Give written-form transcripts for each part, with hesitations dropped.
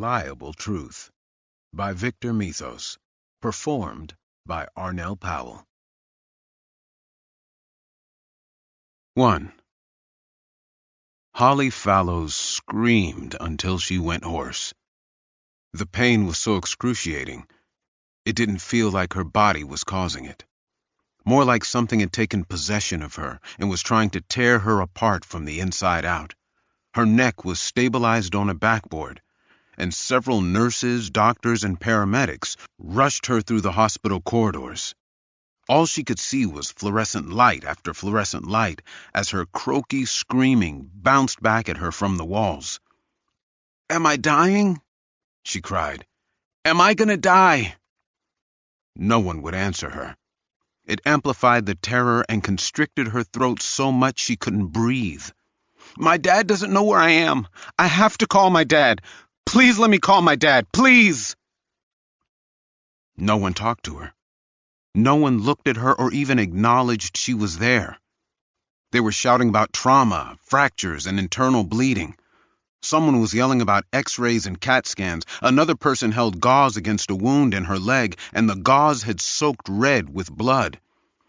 Unreliable Truth by Victor Mythos. Performed by Arnell Powell. 1. Holly Fallows screamed until she went hoarse. The pain was so excruciating, it didn't feel like her body was causing it. More like something had taken possession of her and was trying to tear her apart from the inside out. Her neck was stabilized on a backboard, and several nurses, doctors, and paramedics rushed her through the hospital corridors. All she could see was fluorescent light after fluorescent light as her croaky screaming bounced back at her from the walls. "Am I dying?" she cried. "Am I gonna die?" No one would answer her. It amplified the terror and constricted her throat so much she couldn't breathe. "My dad doesn't know where I am. I have to call my dad. Please let me call my dad, please." No one talked to her. No one looked at her or even acknowledged she was there. They were shouting about trauma, fractures, and internal bleeding. Someone was yelling about x-rays and CAT scans. Another person held gauze against a wound in her leg, and the gauze had soaked red with blood.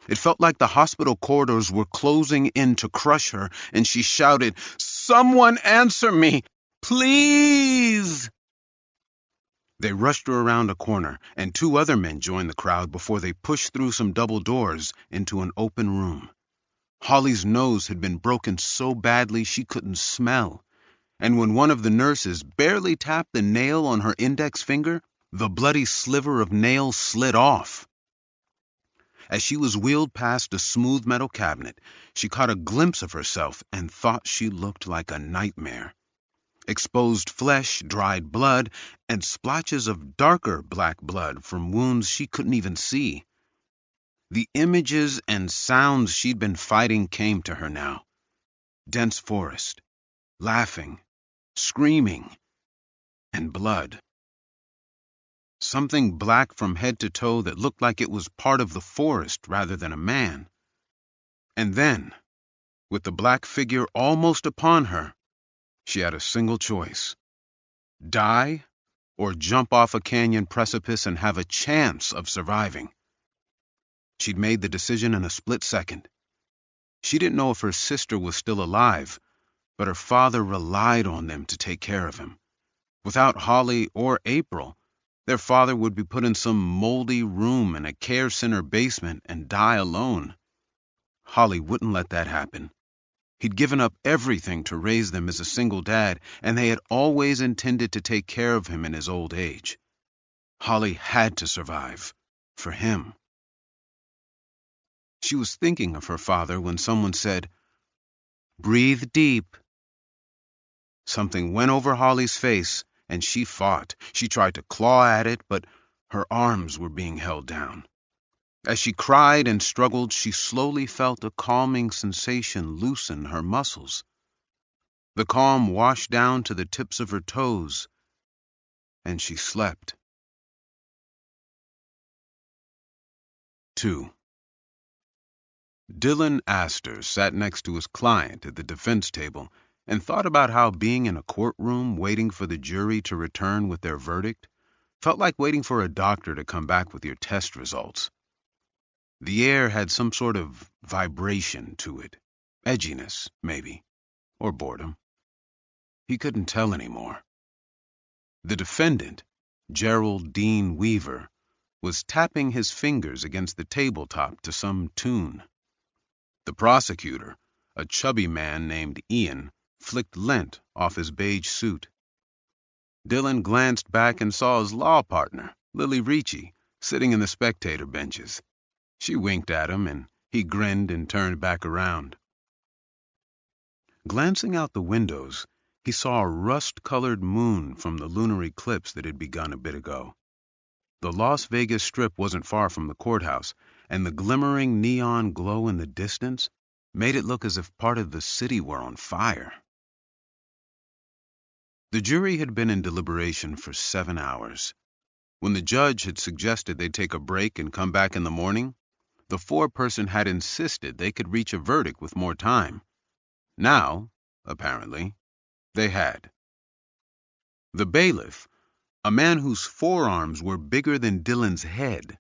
It felt like the hospital corridors were closing in to crush her, and she shouted, "Someone answer me, please!" They rushed her around a corner, and two other men joined the crowd before they pushed through some double doors into an open room. Holly's nose had been broken so badly she couldn't smell, and when one of the nurses barely tapped the nail on her index finger, the bloody sliver of nail slid off. As she was wheeled past a smooth metal cabinet, she caught a glimpse of herself and thought she looked like a nightmare. Exposed flesh, dried blood, and splotches of darker black blood from wounds she couldn't even see. The images and sounds she'd been fighting came to her now. Dense forest, laughing, screaming, and blood. Something black from head to toe that looked like it was part of the forest rather than a man. And then, with the black figure almost upon her, she had a single choice: die or jump off a canyon precipice and have a chance of surviving. She'd made the decision in a split second. She didn't know if her sister was still alive, but her father relied on them to take care of him. Without Holly or April, their father would be put in some moldy room in a care center basement and die alone. Holly wouldn't let that happen. He'd given up everything to raise them as a single dad, and they had always intended to take care of him in his old age. Holly had to survive, for him. She was thinking of her father when someone said, "Breathe deep." Something went over Holly's face, and she fought. She tried to claw at it, but her arms were being held down. As she cried and struggled, she slowly felt a calming sensation loosen her muscles. The calm washed down to the tips of her toes, and she slept. 2. Dylan Astor sat next to his client at the defense table and thought about how being in a courtroom waiting for the jury to return with their verdict felt like waiting for a doctor to come back with your test results. The air had some sort of vibration to it, edginess, maybe, or boredom. He couldn't tell anymore. The defendant, Gerald Dean Weaver, was tapping his fingers against the tabletop to some tune. The prosecutor, a chubby man named Ian, flicked lint off his beige suit. Dylan glanced back and saw his law partner, Lily Ricci, sitting in the spectator benches. She winked at him, and he grinned and turned back around. Glancing out the windows, he saw a rust-colored moon from the lunar eclipse that had begun a bit ago. The Las Vegas Strip wasn't far from the courthouse, and the glimmering neon glow in the distance made it look as if part of the city were on fire. The jury had been in deliberation for 7 hours. When the judge had suggested they take a break and come back in the morning, the foreperson had insisted they could reach a verdict with more time. Now, apparently, they had. The bailiff, A man whose forearms were bigger than Dylan's head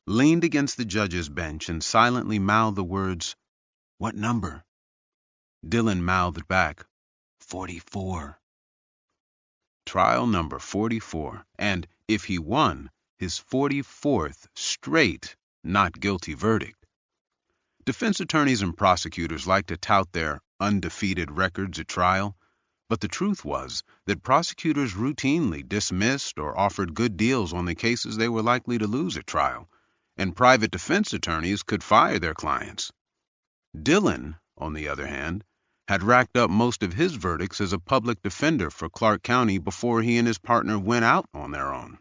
leaned against the judge's bench and silently mouthed the words, "What number?" Dylan mouthed back, "44. Trial number 44, and if he won, his 44th straight not guilty verdict. Defense attorneys and prosecutors like to tout their undefeated records at trial, but the truth was that prosecutors routinely dismissed or offered good deals on the cases they were likely to lose at trial, and private defense attorneys could fire their clients. Dylan, on the other hand, had racked up most of his verdicts as a public defender for Clark County before he and his partner went out on their own.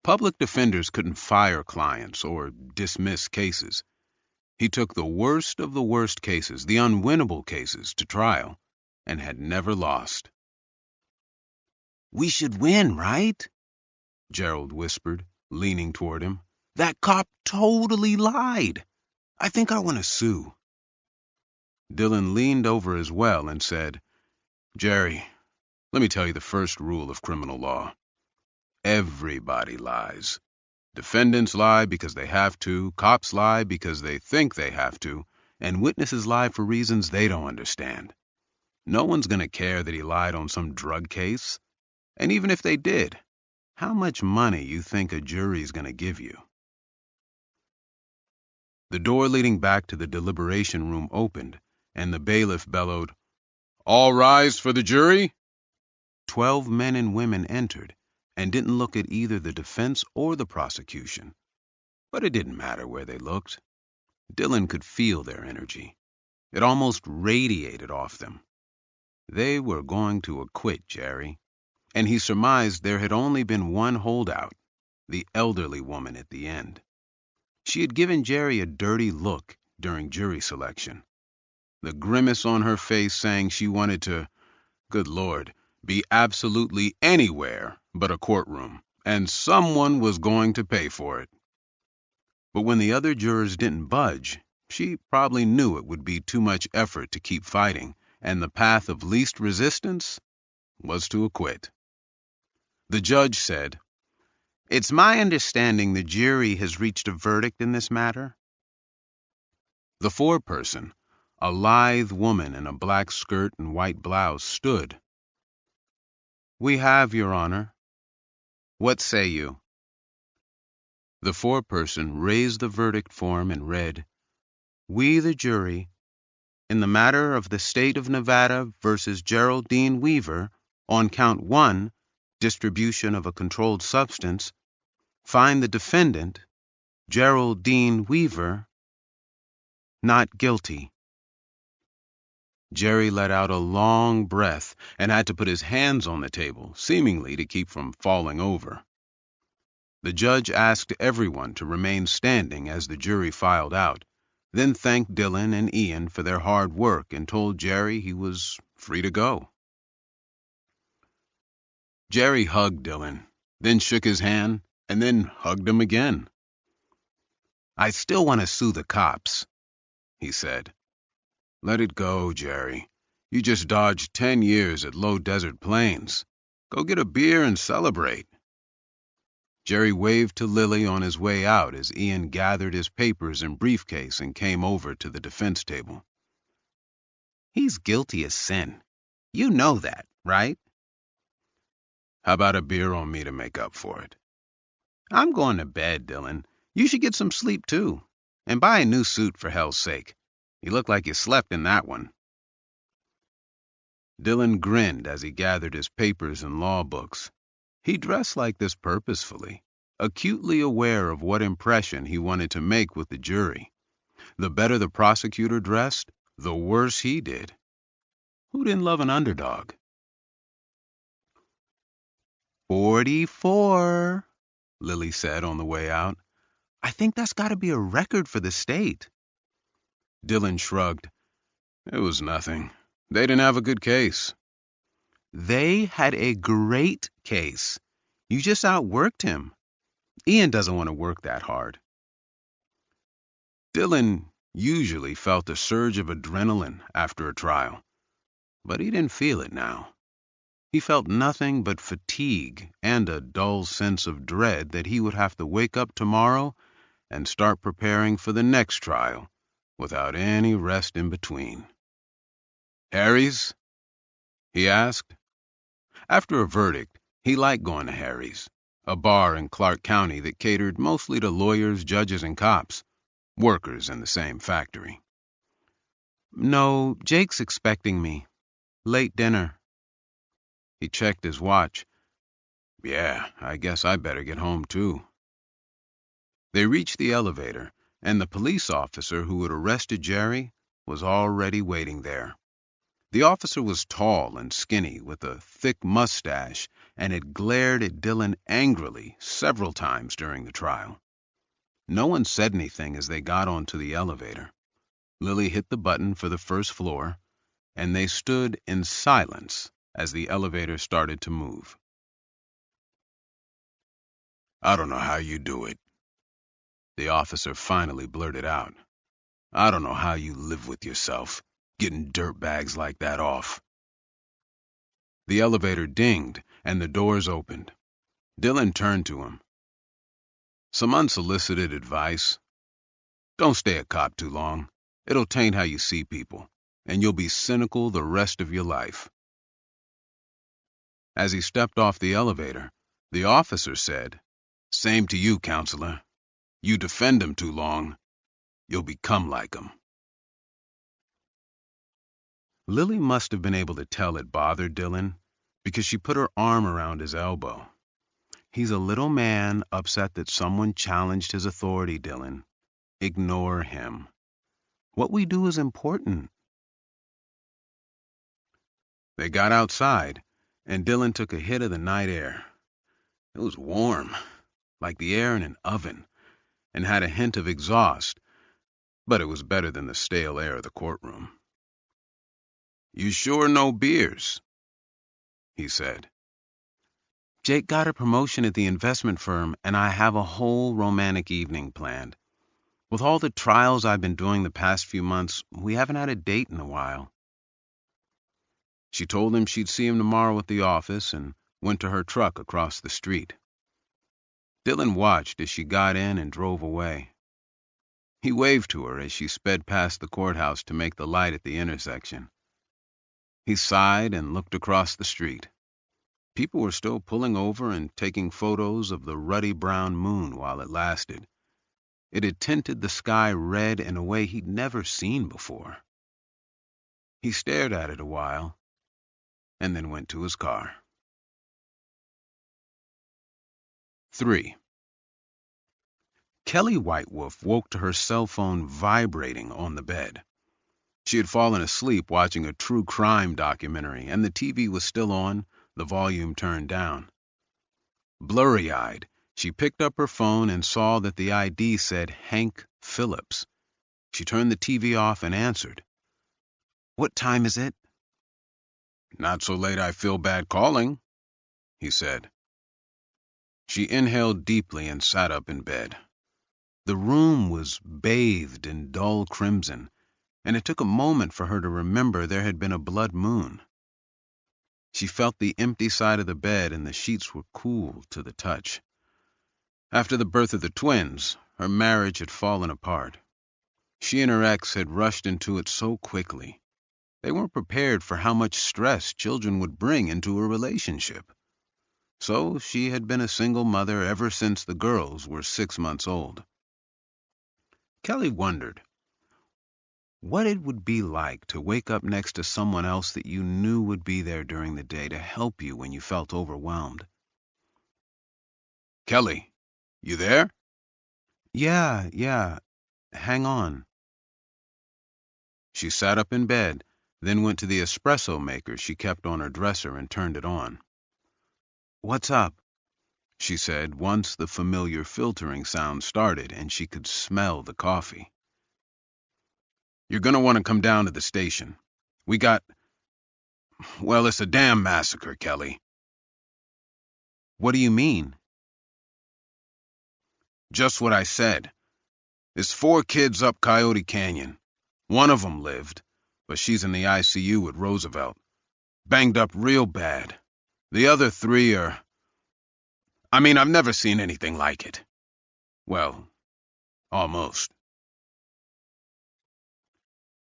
Public defenders couldn't fire clients or dismiss cases. He took the worst of the worst cases, the unwinnable cases, to trial, and had never lost. "We should win, right?" Gerald whispered, leaning toward him. "That cop totally lied. I think I want to sue." Dylan leaned over as well and said, "Jerry, let me tell you the first rule of criminal law. Everybody lies. Defendants lie because they have to, cops lie because they think they have to, and witnesses lie for reasons they don't understand. No one's going to care that he lied on some drug case. And even if they did, how much money you think a jury's going to give you?" The door leading back to the deliberation room opened, and the bailiff bellowed, "All rise for the jury." 12 men and women entered and didn't look at either the defense or the prosecution. But it didn't matter where they looked. Dylan could feel their energy. It almost radiated off them. They were going to acquit Jerry, and he surmised there had only been one holdout, the elderly woman at the end. She had given Jerry a dirty look during jury selection, the grimace on her face saying she wanted to, good Lord, be absolutely anywhere but a courtroom, and someone was going to pay for it. But when the other jurors didn't budge, she probably knew it would be too much effort to keep fighting, and the path of least resistance was to acquit. The judge said, "It's my understanding the jury has reached a verdict in this matter." The foreperson, a lithe woman in a black skirt and white blouse, stood. "We have, Your Honor. What say you?" The foreperson raised the verdict form and read, "We, the jury, in the matter of the State of Nevada versus Geraldine Weaver, on count 1, distribution of a controlled substance, find the defendant, Geraldine Weaver, not guilty." Jerry let out a long breath and had to put his hands on the table, seemingly to keep from falling over. The judge asked everyone to remain standing as the jury filed out, then thanked Dylan and Ian for their hard work and told Jerry he was free to go. Jerry hugged Dylan, then shook his hand, and then hugged him again. "I still want to sue the cops," he said. "Let it go, Jerry. You just dodged 10 years at Low Desert Plains. Go get a beer and celebrate." Jerry waved to Lily on his way out as Ian gathered his papers and briefcase and came over to the defense table. "He's guilty as sin. You know that, right?" "How about a beer on me to make up for it?" "I'm going to bed, Dylan. You should get some sleep, too. And buy a new suit, for hell's sake. You look like you slept in that one." Dylan grinned as he gathered his papers and law books. He dressed like this purposefully, acutely aware of what impression he wanted to make with the jury. The better the prosecutor dressed, the worse he did. Who didn't love an underdog? 44, Lily said on the way out. "I think that's got to be a record for the state." Dylan shrugged. "It was nothing. They didn't have a good case." "They had a great case. You just outworked him. Ian doesn't want to work that hard." Dylan usually felt a surge of adrenaline after a trial, but he didn't feel it now. He felt nothing but fatigue and a dull sense of dread that he would have to wake up tomorrow and start preparing for the next trial without any rest in between. "Harry's?" he asked. After a verdict, he liked going to Harry's, a bar in Clark County that catered mostly to lawyers, judges, and cops, workers in the same factory. "No, Jake's expecting me. Late dinner." He checked his watch. "Yeah, I guess I better get home too." They reached the elevator, and the police officer who had arrested Jerry was already waiting there. The officer was tall and skinny, with a thick mustache, and had glared at Dylan angrily several times during the trial. No one said anything as they got onto the elevator. Lily hit the button for the first floor, and they stood in silence as the elevator started to move. "I don't know how you do it," the officer finally blurted out. "I don't know how you live with yourself, getting dirtbags like that off." The elevator dinged, and the doors opened. Dylan turned to him. "Some unsolicited advice. Don't stay a cop too long. It'll taint how you see people, and you'll be cynical the rest of your life." As he stepped off the elevator, the officer said, "Same to you, counselor. You defend him too long, you'll become like him." Lily must have been able to tell it bothered Dylan, because she put her arm around his elbow. "He's a little man upset that someone challenged his authority, Dylan. Ignore him. What we do is important." They got outside, and Dylan took a hit of the night air. It was warm, like the air in an oven, and had a hint of exhaust, but it was better than the stale air of the courtroom. "You sure no beers?" he said. "Jake got a promotion at the investment firm, and I have a whole romantic evening planned. With all the trials I've been doing the past few months, we haven't had a date in a while." She told him she'd see him tomorrow at the office and went to her truck across the street. Dylan watched as she got in and drove away. He waved to her as she sped past the courthouse to make the light at the intersection. He sighed and looked across the street. People were still pulling over and taking photos of the ruddy brown moon while it lasted. It had tinted the sky red in a way he'd never seen before. He stared at it a while, and then went to his car. 3. Kelly Whitewolf woke to her cell phone vibrating on the bed. She had fallen asleep watching a true crime documentary, and the TV was still on, the volume turned down. Blurry-eyed, she picked up her phone and saw that the ID said Hank Phillips. She turned the TV off and answered. "What time is it?" "Not so late I feel bad calling," he said. She inhaled deeply and sat up in bed. The room was bathed in dull crimson, and it took a moment for her to remember there had been a blood moon. She felt the empty side of the bed, and the sheets were cool to the touch. After the birth of the twins, her marriage had fallen apart. She and her ex had rushed into it so quickly. They weren't prepared for how much stress children would bring into a relationship. So she had been a single mother ever since the girls were 6 months old. Kelly wondered what it would be like to wake up next to someone else that you knew would be there during the day to help you when you felt overwhelmed. "Kelly, you there?" Yeah. Hang on." She sat up in bed, then went to the espresso maker she kept on her dresser and turned it on. "What's up?" she said once the familiar filtering sound started and she could smell the coffee. "You're going to want to come down to the station. It's a damn massacre, Kelly." "What do you mean?" "Just what I said. There's 4 kids up Coyote Canyon. One of them lived, but she's in the ICU at Roosevelt. Banged up real bad. The other three are... I've never seen anything like it. Well, almost.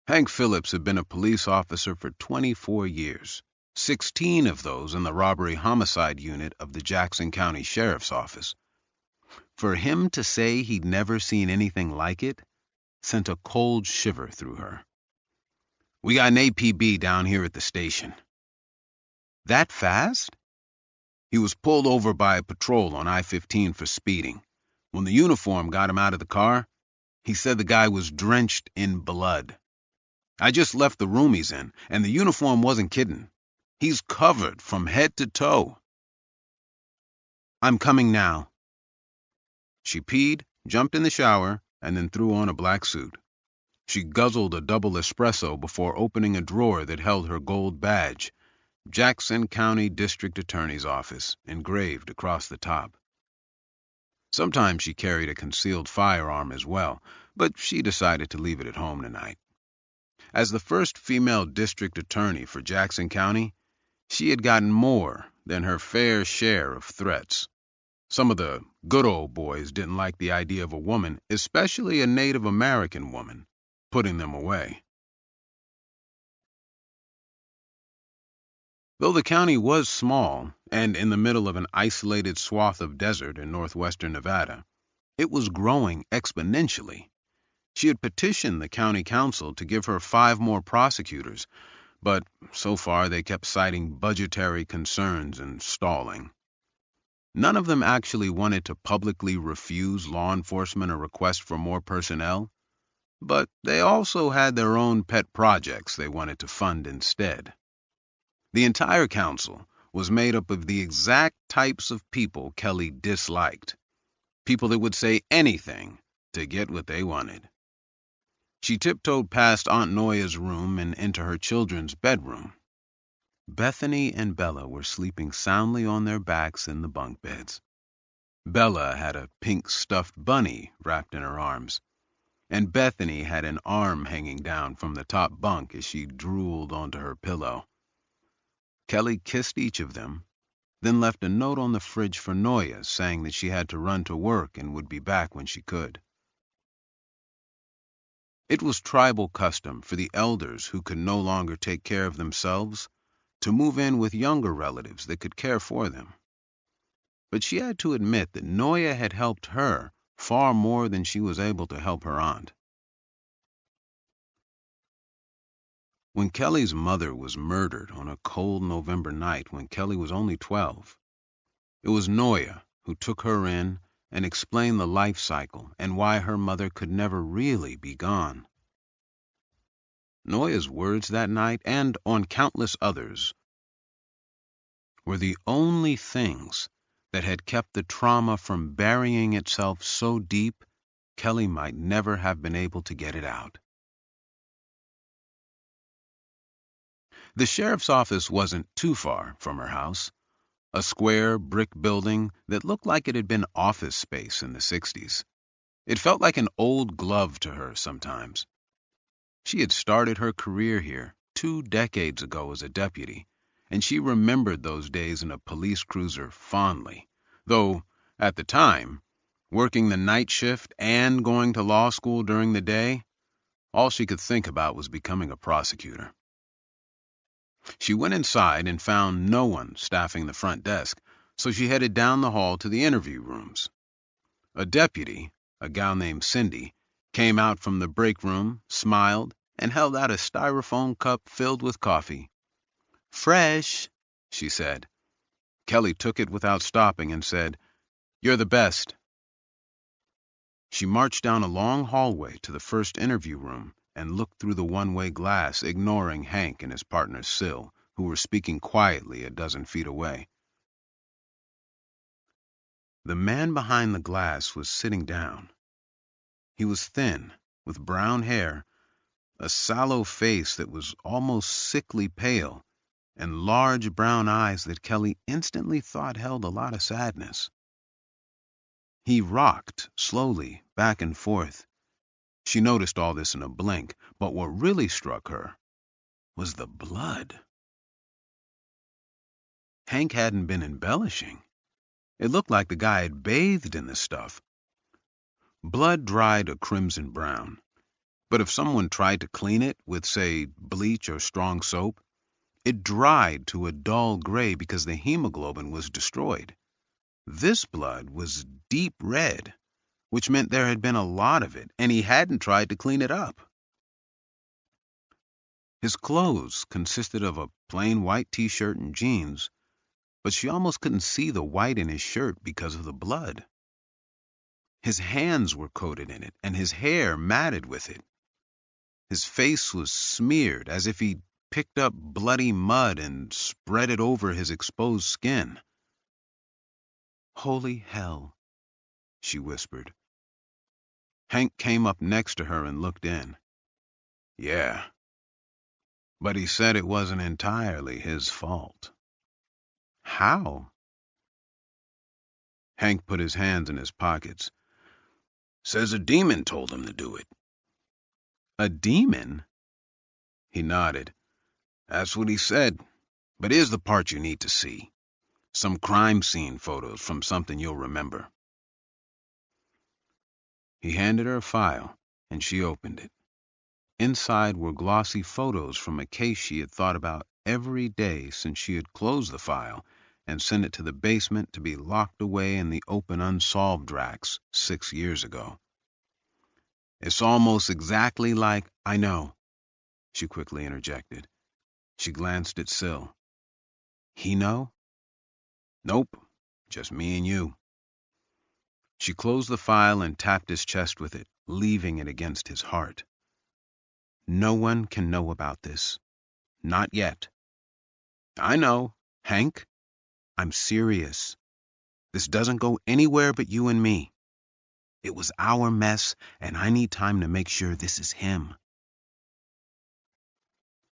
Hank Phillips had been a police officer for 24 years, 16 of those in the robbery-homicide unit of the Jackson County Sheriff's Office. For him to say he'd never seen anything like it sent a cold shiver through her. We got an APB down here at the station. That fast? He was pulled over by a patrol on I-15 for speeding. When the uniform got him out of the car, he said the guy was drenched in blood. I just left the room he's in, and the uniform wasn't kidding. He's covered from head to toe. I'm coming now. She peed, jumped in the shower, and then threw on a black suit. She guzzled a double espresso before opening a drawer that held her gold badge, Jackson County District Attorney's Office, engraved across the top. Sometimes she carried a concealed firearm as well, but she decided to leave it at home tonight. As the first female district attorney for Jackson County, she had gotten more than her fair share of threats. Some of the good old boys didn't like the idea of a woman, especially a Native American woman, putting them away. Though the county was small and in the middle of an isolated swath of desert in northwestern Nevada, it was growing exponentially. She had petitioned the county council to give her 5 more prosecutors, but so far they kept citing budgetary concerns and stalling. None of them actually wanted to publicly refuse law enforcement a request for more personnel, but they also had their own pet projects they wanted to fund instead. The entire council was made up of the exact types of people Kelly disliked, people that would say anything to get what they wanted. She tiptoed past Aunt Noya's room and into her children's bedroom. Bethany and Bella were sleeping soundly on their backs in the bunk beds. Bella had a pink stuffed bunny wrapped in her arms, and Bethany had an arm hanging down from the top bunk as she drooled onto her pillow. Kelly kissed each of them, then left a note on the fridge for Noya saying that she had to run to work and would be back when she could. It was tribal custom for the elders who could no longer take care of themselves to move in with younger relatives that could care for them. But she had to admit that Noya had helped her far more than she was able to help her aunt. When Kelly's mother was murdered on a cold November night when Kelly was only 12, it was Noya who took her in and explained the life cycle and why her mother could never really be gone. Noya's words that night, and on countless others, were the only things that had kept the trauma from burying itself so deep Kelly might never have been able to get it out. The sheriff's office wasn't too far from her house, a square brick building that looked like it had been office space in the 60s. It felt like an old glove to her sometimes. She had started her career here 2 decades ago as a deputy, and she remembered those days in a police cruiser fondly, though, at the time, working the night shift and going to law school during the day, all she could think about was becoming a prosecutor. She went inside and found no one staffing the front desk, so she headed down the hall to the interview rooms. A deputy, a gal named Cindy, came out from the break room, smiled, and held out a styrofoam cup filled with coffee. "Fresh," she said. Kelly took it without stopping and said, "You're the best." She marched down a long hallway to the first interview room and looked through the one-way glass, ignoring Hank and his partner Syl, who were speaking quietly a dozen feet away. The man behind the glass was sitting down. He was thin, with brown hair, a sallow face that was almost sickly pale, and large brown eyes that Kelly instantly thought held a lot of sadness. He rocked slowly back and forth. She noticed all this in a blink, but what really struck her was the blood. Hank hadn't been embellishing. It looked like the guy had bathed in the stuff. Blood dried a crimson brown, but if someone tried to clean it with, say, bleach or strong soap, it dried to a dull gray because the hemoglobin was destroyed. This blood was deep red, which meant there had been a lot of it, and he hadn't tried to clean it up. His clothes consisted of a plain white t-shirt and jeans, but she almost couldn't see the white in his shirt because of the blood. His hands were coated in it, and his hair matted with it. His face was smeared as if he'd picked up bloody mud and spread it over his exposed skin. "Holy hell," she whispered. Hank came up next to her and looked in. Yeah, but he said it wasn't entirely his fault. How? Hank put his hands in his pockets. Says a demon told him to do it. A demon? He nodded. That's what he said. But here's the part you need to see. Some crime scene photos from something you'll remember. He handed her a file, and she opened it. Inside were glossy photos from a case she had thought about every day since she had closed the file and sent it to the basement to be locked away in the open unsolved racks 6 years ago. It's almost exactly like, I know, she quickly interjected. She glanced at Syl. He know? Nope, just me and you. She closed the file and tapped his chest with it, leaving it against his heart. No one can know about this. Not yet. I know, Hank. I'm serious. This doesn't go anywhere but you and me. It was our mess, and I need time to make sure this is him.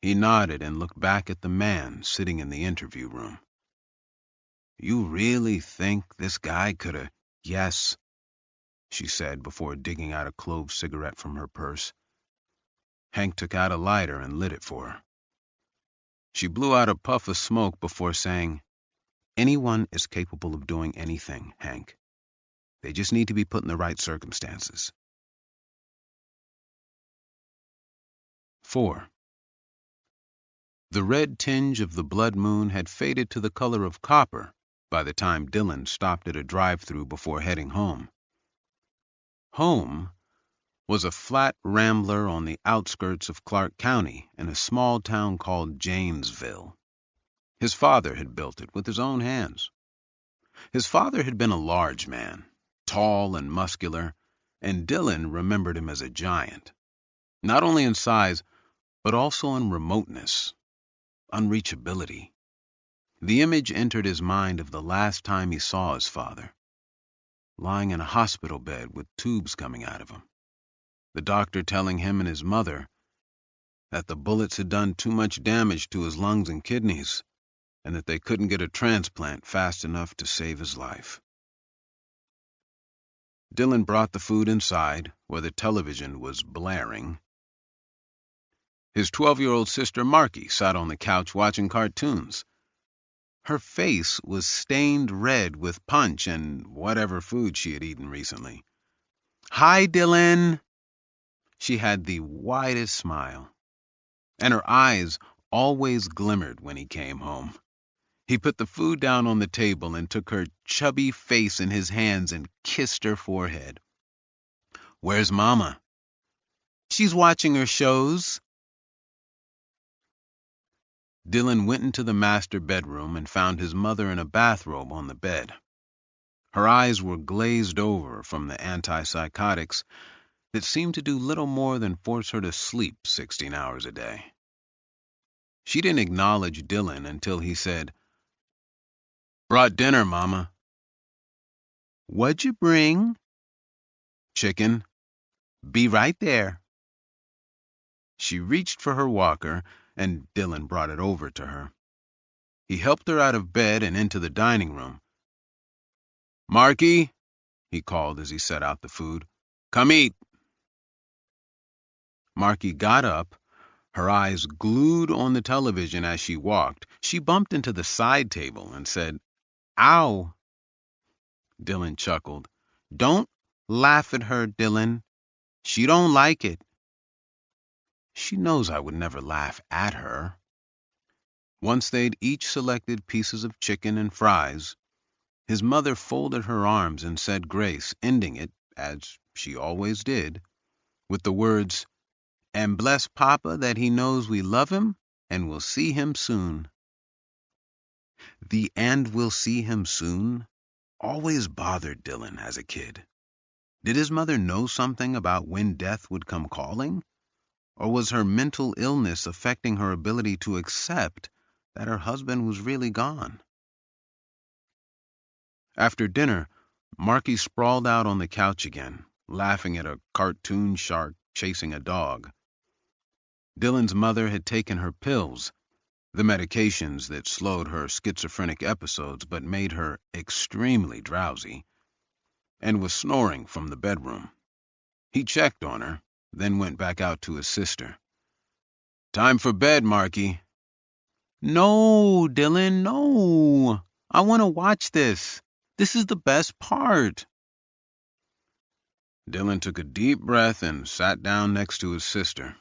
He nodded and looked back at the man sitting in the interview room. You really think this guy coulda... Yes, she said before digging out a clove cigarette from her purse. Hank took out a lighter and lit it for her. She blew out a puff of smoke before saying, Anyone is capable of doing anything, Hank. They just need to be put in the right circumstances. 4. The red tinge of the blood moon had faded to the color of copper by the time Dylan stopped at a drive-thru before heading home. Home was a flat rambler on the outskirts of Clark County in a small town called Janesville. His father had built it with his own hands. His father had been a large man, tall and muscular, and Dylan remembered him as a giant, not only in size, but also in remoteness, unreachability. The image entered his mind of the last time he saw his father, lying in a hospital bed with tubes coming out of him. The doctor telling him and his mother that the bullets had done too much damage to his lungs and kidneys, and that they couldn't get a transplant fast enough to save his life. Dylan brought the food inside, where the television was blaring. His 12-year-old sister Marky sat on the couch watching cartoons. Her face was stained red with punch and whatever food she had eaten recently. Hi, Dylan! She had the widest smile, and her eyes always glimmered when he came home. He put the food down on the table and took her chubby face in his hands and kissed her forehead. Where's Mama? She's watching her shows. Dylan went into the master bedroom and found his mother in a bathrobe on the bed. Her eyes were glazed over from the antipsychotics that seemed to do little more than force her to sleep 16 hours a day. She didn't acknowledge Dylan until he said, Brought dinner, Mama. What'd you bring? Chicken. Be right there. She reached for her walker, and Dylan brought it over to her. He helped her out of bed and into the dining room. Marky, he called as he set out the food. Come eat. Marky got up, Her eyes glued on the television as she walked, she bumped into the side table and said, "Ow." Dylan chuckled. "Don't laugh at her, Dylan. She don't like it." "She knows I would never laugh at her." Once they'd each selected pieces of chicken and fries, his mother folded her arms and said grace, ending it, as she always did, with the words, "And bless Papa that he knows we love him and will see him soon." The "and we'll see him soon" always bothered Dylan as a kid. Did his mother know something about when death would come calling? Or was her mental illness affecting her ability to accept that her husband was really gone? After dinner, Marky sprawled out on the couch again, laughing at a cartoon shark chasing a dog. Dylan's mother had taken her pills, the medications that slowed her schizophrenic episodes but made her extremely drowsy, and was snoring from the bedroom. He checked on her, then went back out to his sister. "Time for bed, Marky." "No, Dylan, no. I want to watch this. This is the best part." Dylan took a deep breath and sat down next to his sister.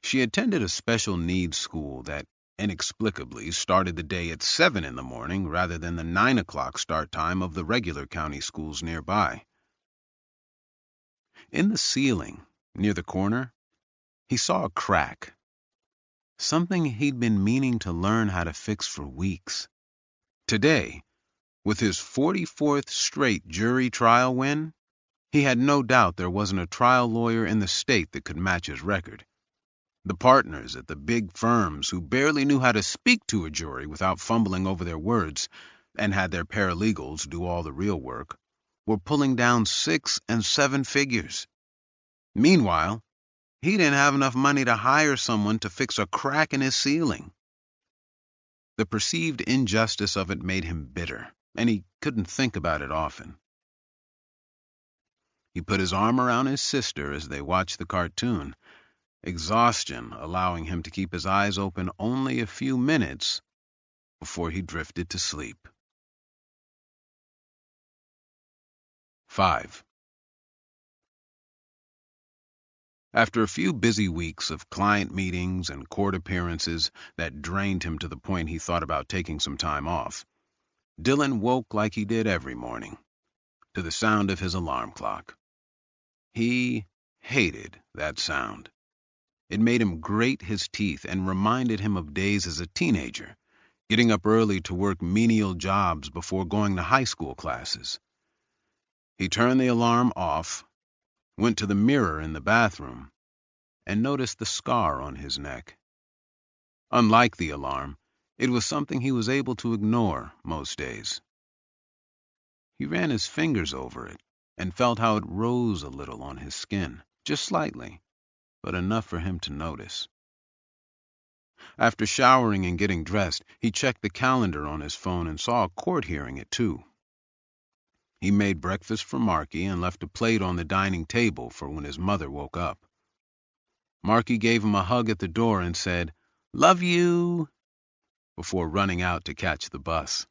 She attended a special needs school that inexplicably started the day at 7 in the morning rather than the 9 o'clock start time of the regular county schools nearby. In the ceiling, near the corner, he saw a crack, something he'd been meaning to learn how to fix for weeks. Today, with his 44th straight jury trial win, he had no doubt there wasn't a trial lawyer in the state that could match his record. The partners at the big firms who barely knew how to speak to a jury without fumbling over their words and had their paralegals do all the real work were pulling down 6 and 7 figures. Meanwhile, he didn't have enough money to hire someone to fix a crack in his ceiling. The perceived injustice of it made him bitter, and he couldn't think about it often. He put his arm around his sister as they watched the cartoon, exhaustion allowing him to keep his eyes open only a few minutes before he drifted to sleep. 5. After a few busy weeks of client meetings and court appearances that drained him to the point he thought about taking some time off, Dylan woke like he did every morning, to the sound of his alarm clock. He hated that sound. It made him grate his teeth and reminded him of days as a teenager, getting up early to work menial jobs before going to high school classes. He turned the alarm off, went to the mirror in the bathroom, and noticed the scar on his neck. Unlike the alarm, it was something he was able to ignore most days. He ran his fingers over it and felt how it rose a little on his skin, just slightly, but enough for him to notice. After showering and getting dressed, he checked the calendar on his phone and saw a court hearing at 2. He made breakfast for Marky and left a plate on the dining table for when his mother woke up. Marky gave him a hug at the door and said, "Love you," before running out to catch the bus.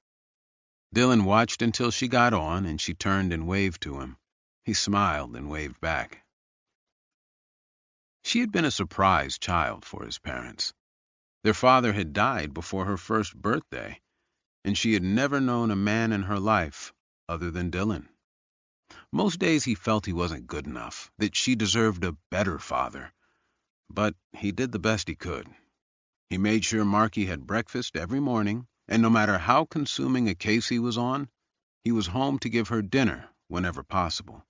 Dylan watched until she got on and she turned and waved to him. He smiled and waved back. She had been a surprise child for his parents. Their father had died before her first birthday, and she had never known a man in her life other than Dylan. Most days he felt he wasn't good enough, that she deserved a better father, but he did the best he could. He made sure Marky had breakfast every morning, and no matter how consuming a case he was on, he was home to give her dinner whenever possible.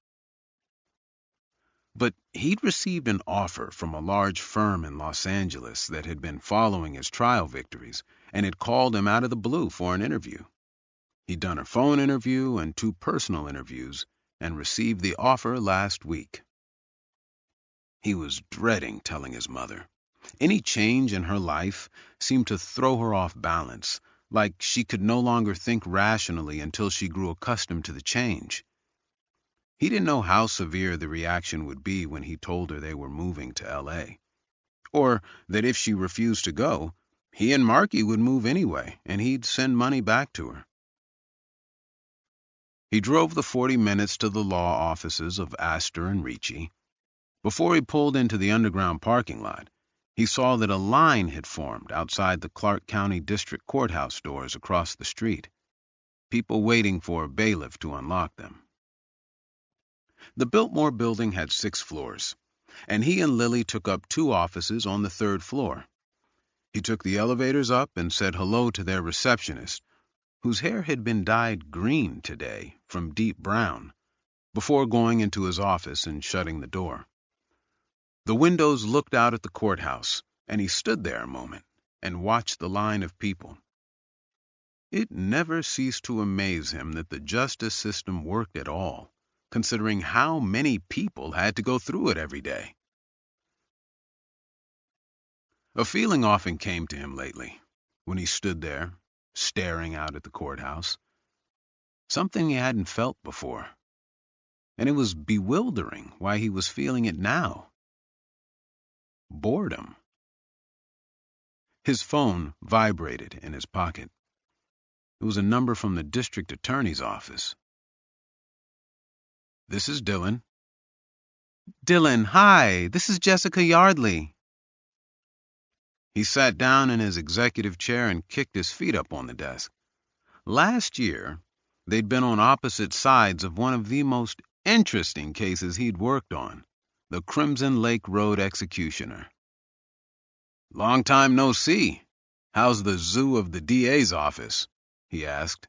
But he'd received an offer from a large firm in Los Angeles that had been following his trial victories and had called him out of the blue for an interview. He'd done a phone interview and 2 personal interviews and received the offer last week. He was dreading telling his mother. Any change in her life seemed to throw her off balance, like she could no longer think rationally until she grew accustomed to the change. He didn't know how severe the reaction would be when he told her they were moving to L.A. Or that if she refused to go, he and Marky would move anyway, and he'd send money back to her. He drove the 40 minutes to the law offices of Astor and Ricci. Before he pulled into the underground parking lot, he saw that a line had formed outside the Clark County District Courthouse doors across the street, people waiting for a bailiff to unlock them. The Biltmore building had 6 floors, and he and Lily took up 2 offices on the 3rd floor. He took the elevators up and said hello to their receptionist, whose hair had been dyed green today from deep brown, before going into his office and shutting the door. The windows looked out at the courthouse, and he stood there a moment and watched the line of people. It never ceased to amaze him that the justice system worked at all, considering how many people had to go through it every day. A feeling often came to him lately, when he stood there, staring out at the courthouse. Something he hadn't felt before, and it was bewildering why he was feeling it now. Boredom. His phone vibrated in his pocket. It was a number from the district attorney's office. "This is Dylan." "Dylan, hi, this is Jessica Yardley." He sat down in his executive chair and kicked his feet up on the desk. Last year, they'd been on opposite sides of one of the most interesting cases he'd worked on, the Crimson Lake Road executioner. "Long time no see. How's the zoo of the DA's office?" he asked.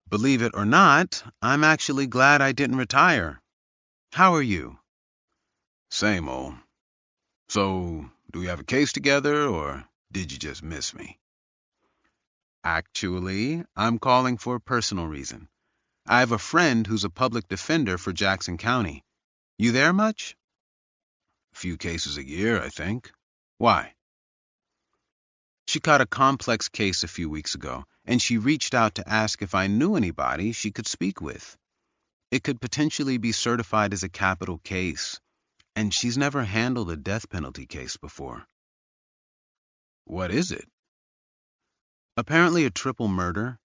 "Believe it or not, I'm actually glad I didn't retire. How are you?" "Same old. So, do we have a case together, or did you just miss me?" "Actually, I'm calling for a personal reason. I have a friend who's a public defender for Jackson County. You there much?" "A few cases a year, I think. Why?" "She caught a complex case a few weeks ago, and she reached out to ask if I knew anybody she could speak with. It could potentially be certified as a capital case, and she's never handled a death penalty case before." "What is it?" "Apparently a triple murder.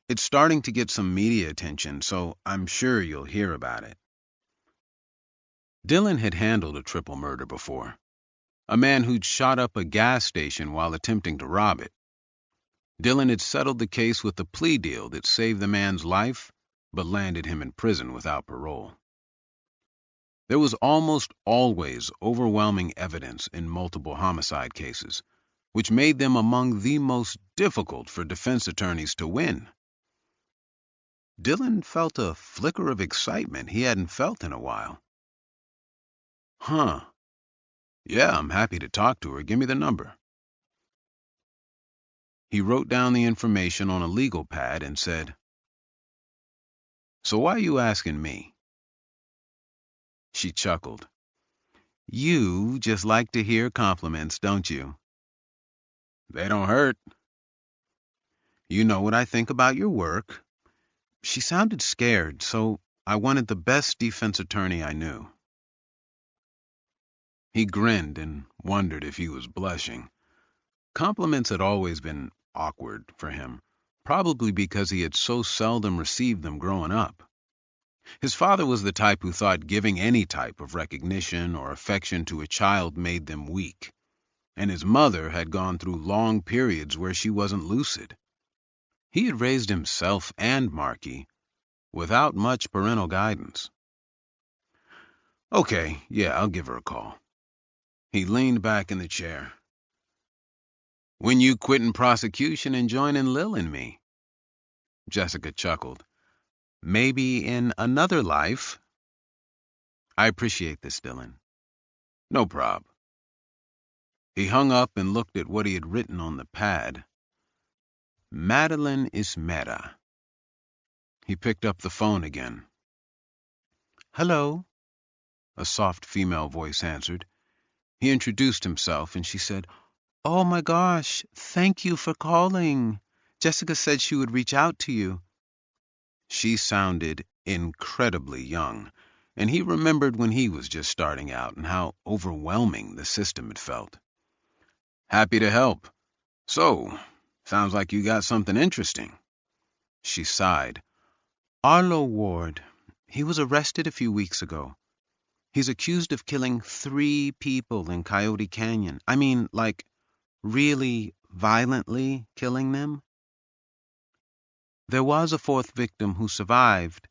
It's starting to get some media attention, so I'm sure you'll hear about it." Dylan had handled a triple murder before. A man who'd shot up a gas station while attempting to rob it. Dylan had settled the case with a plea deal that saved the man's life, but landed him in prison without parole. There was almost always overwhelming evidence in multiple homicide cases, which made them among the most difficult for defense attorneys to win. Dylan felt a flicker of excitement he hadn't felt in a while. "Huh. Yeah, I'm happy to talk to her. Give me the number." He wrote down the information on a legal pad and said, "So why are you asking me?" She chuckled. "You just like to hear compliments, don't you?" "They don't hurt." "You know what I think about your work." She sounded scared, so I wanted the best defense attorney I knew. He grinned and wondered if he was blushing. Compliments had always been awkward for him, probably because he had so seldom received them growing up. His father was the type who thought giving any type of recognition or affection to a child made them weak, and his mother had gone through long periods where she wasn't lucid. He had raised himself and Marky without much parental guidance. "Okay, yeah, I'll give her a call." He leaned back in the chair. "When you quitting prosecution and joining Lil and me?" Jessica chuckled. "Maybe in another life." "I appreciate this, Dylan." "No prob." He hung up and looked at what he had written on the pad. Madeline Ismera. He picked up the phone again. "Hello," a soft female voice answered. He introduced himself, and she said, "Oh my gosh, thank you for calling. Jessica said she would reach out to you." She sounded incredibly young, and he remembered when he was just starting out and how overwhelming the system had felt. Happy to help. So, sounds like you got something interesting. She sighed. Arlo Ward. He was arrested a few weeks ago. He's accused of killing 3 people in Coyote Canyon. I mean, like, really violently killing them. There was a 4th victim who survived,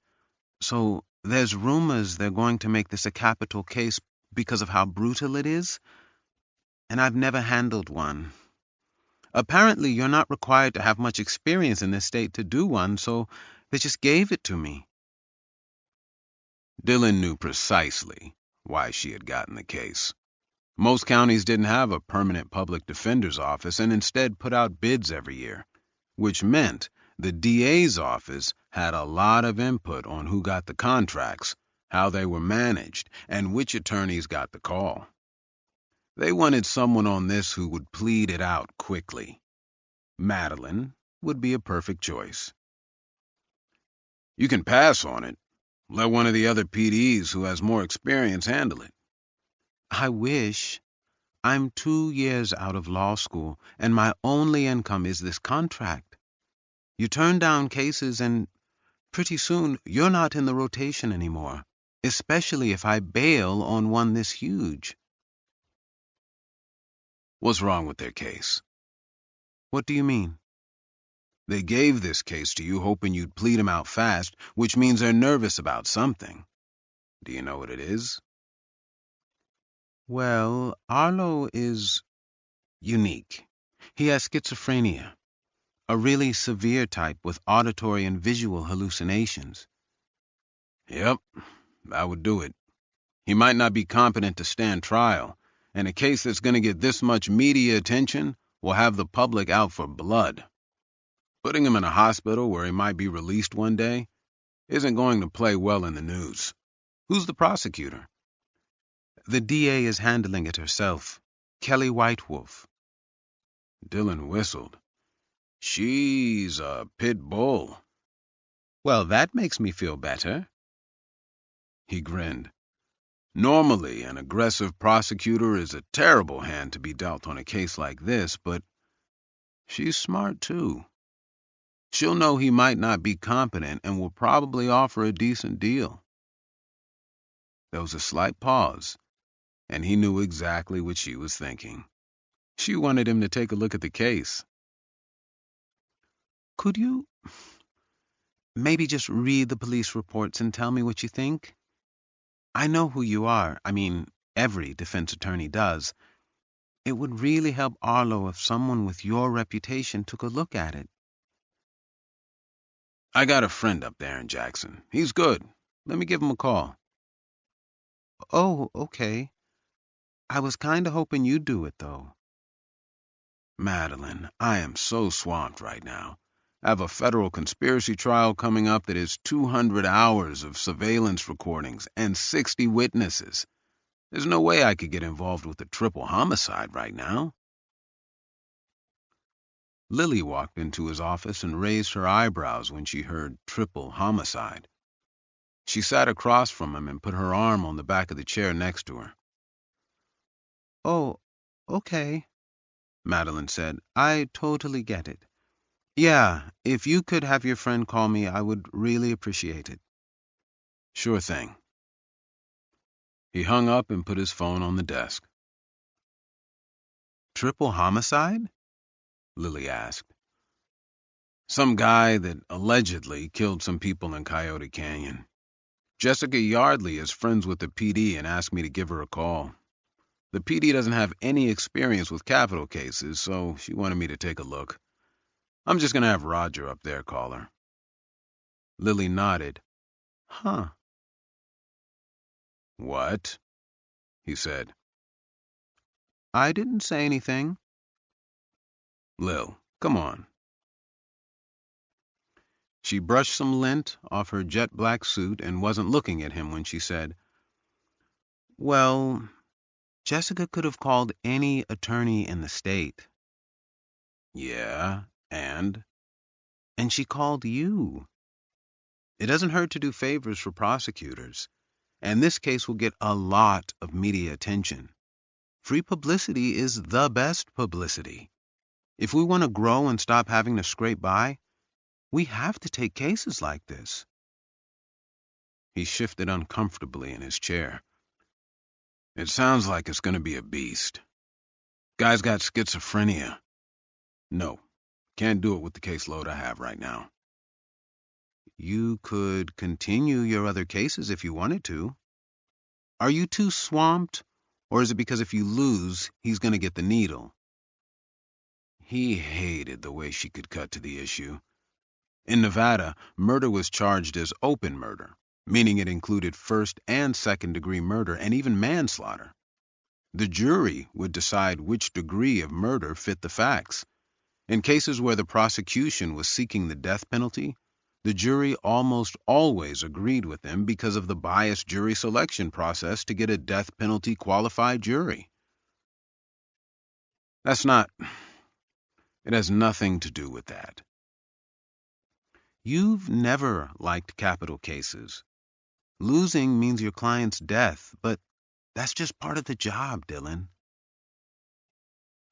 so there's rumors they're going to make this a capital case because of how brutal it is, and I've never handled one. Apparently, you're not required to have much experience in this state to do one, so they just gave it to me. Dylan knew precisely why she had gotten the case. Most counties didn't have a permanent public defender's office and instead put out bids every year, which meant the DA's office had a lot of input on who got the contracts, how they were managed, and which attorneys got the call. They wanted someone on this who would plead it out quickly. Madeline would be a perfect choice. You can pass on it. Let one of the other PDs who has more experience handle it. I wish. I'm 2 years out of law school, and my only income is this contract. You turn down cases, and pretty soon you're not in the rotation anymore, especially if I bail on one this huge. What's wrong with their case? What do you mean? They gave this case to you hoping you'd plead them out fast, which means they're nervous about something. Do you know what it is? Well, Arlo is unique. He has schizophrenia, a really severe type with auditory and visual hallucinations. Yep, that would do it. He might not be competent to stand trial, and a case that's going to get this much media attention will have the public out for blood. Putting him in a hospital where he might be released one day isn't going to play well in the news. Who's the prosecutor? The DA is handling it herself, Kelly Whitewolf. Dylan whistled. She's a pit bull. Well, that makes me feel better. He grinned. Normally, an aggressive prosecutor is a terrible hand to be dealt on a case like this, but she's smart too. She'll know he might not be competent and will probably offer a decent deal. There was a slight pause, and he knew exactly what she was thinking. She wanted him to take a look at the case. Could you maybe just read the police reports and tell me what you think? I know who you are. I mean, every defense attorney does. It would really help Arlo if someone with your reputation took a look at it. I got a friend up there in Jackson. He's good. Let me give him a call. Oh, okay. I was kind of hoping you'd do it, though. Madeline, I am so swamped right now. I have a federal conspiracy trial coming up that is 200 hours of surveillance recordings and 60 witnesses. There's no way I could get involved with a triple homicide right now. Lily walked into his office and raised her eyebrows when she heard triple homicide. She sat across from him and put her arm on the back of the chair next to her. Oh, okay, Madeline said. I totally get it. Yeah, if you could have your friend call me, I would really appreciate it. Sure thing. He hung up and put his phone on the desk. Triple homicide? Lily asked. Some guy that allegedly killed some people in Coyote Canyon. Jessica Yardley is friends with the PD and asked me to give her a call. The PD doesn't have any experience with capital cases, so she wanted me to take a look. I'm just going to have Roger up there call her. Lily nodded. Huh. What? He said. I didn't say anything. Lil, come on. She brushed some lint off her jet black suit and wasn't looking at him when she said, Well, Jessica could have called any attorney in the state. Yeah, and? And she called you. It doesn't hurt to do favors for prosecutors. and this case will get a lot of media attention. Free publicity is the best publicity. If we want to grow and stop having to scrape by, we have to take cases like this." He shifted uncomfortably in his chair. "It sounds like it's going to be a beast. Guy's got schizophrenia. No, can't do it with the caseload I have right now." "You could continue your other cases if you wanted to. Are you too swamped, or is it because if you lose, he's going to get the needle?" He hated the way she could cut to the issue. In Nevada, murder was charged as open murder, meaning it included first and second-degree murder and even manslaughter. The jury would decide which degree of murder fit the facts. In cases where the prosecution was seeking the death penalty, the jury almost always agreed with them because of the biased jury selection process to get a death penalty qualified jury. It has nothing to do with that. You've never liked capital cases. Losing means your client's death, but that's just part of the job, Dylan.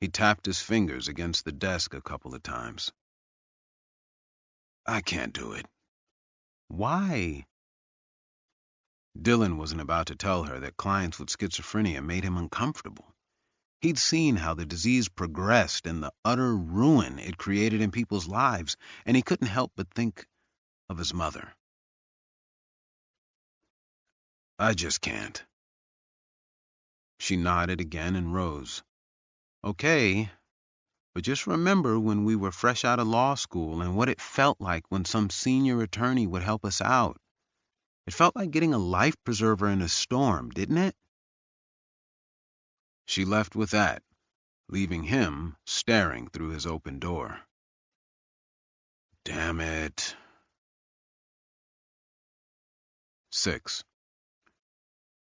He tapped his fingers against the desk a couple of times. "I can't do it." "Why?" Dylan wasn't about to tell her that clients with schizophrenia made him uncomfortable. He'd seen how the disease progressed and the utter ruin it created in people's lives, and he couldn't help but think of his mother. "I just can't." She nodded again and rose. "Okay, but just remember when we were fresh out of law school and what it felt like when some senior attorney would help us out. It felt like getting a life preserver in a storm, didn't it?" She left with that, leaving him staring through his open door. Damn it. 6.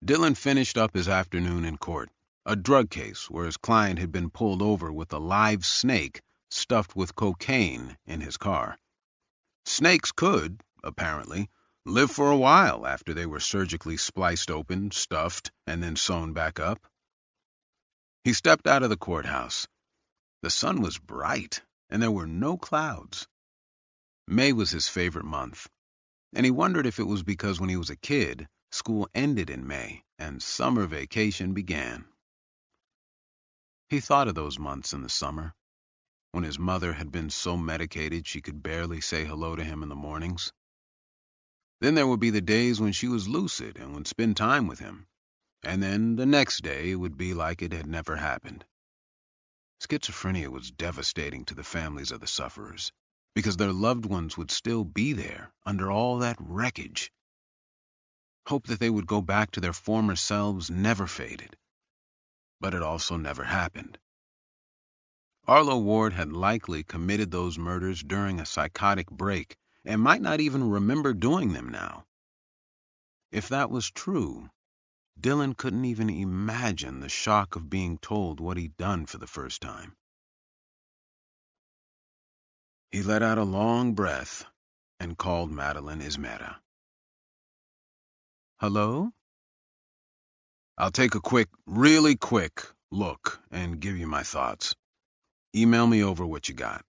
Dylan finished up his afternoon in court, a drug case where his client had been pulled over with a live snake stuffed with cocaine in his car. Snakes could, apparently, live for a while after they were surgically spliced open, stuffed, and then sewn back up. He stepped out of the courthouse. The sun was bright, and there were no clouds. May was his favorite month, and he wondered if it was because when he was a kid, school ended in May and summer vacation began. He thought of those months in the summer, when his mother had been so medicated she could barely say hello to him in the mornings. Then there would be the days when she was lucid and would spend time with him, and then the next day it would be like it had never happened. Schizophrenia was devastating to the families of the sufferers, because their loved ones would still be there under all that wreckage. Hope that they would go back to their former selves never faded, but it also never happened. Arlo Ward had likely committed those murders during a psychotic break and might not even remember doing them now. If that was true, Dylan couldn't even imagine the shock of being told what he'd done for the first time. He let out a long breath and called Madeline Ismera. "Hello?" "I'll take a really quick look and give you my thoughts. Email me over what you got."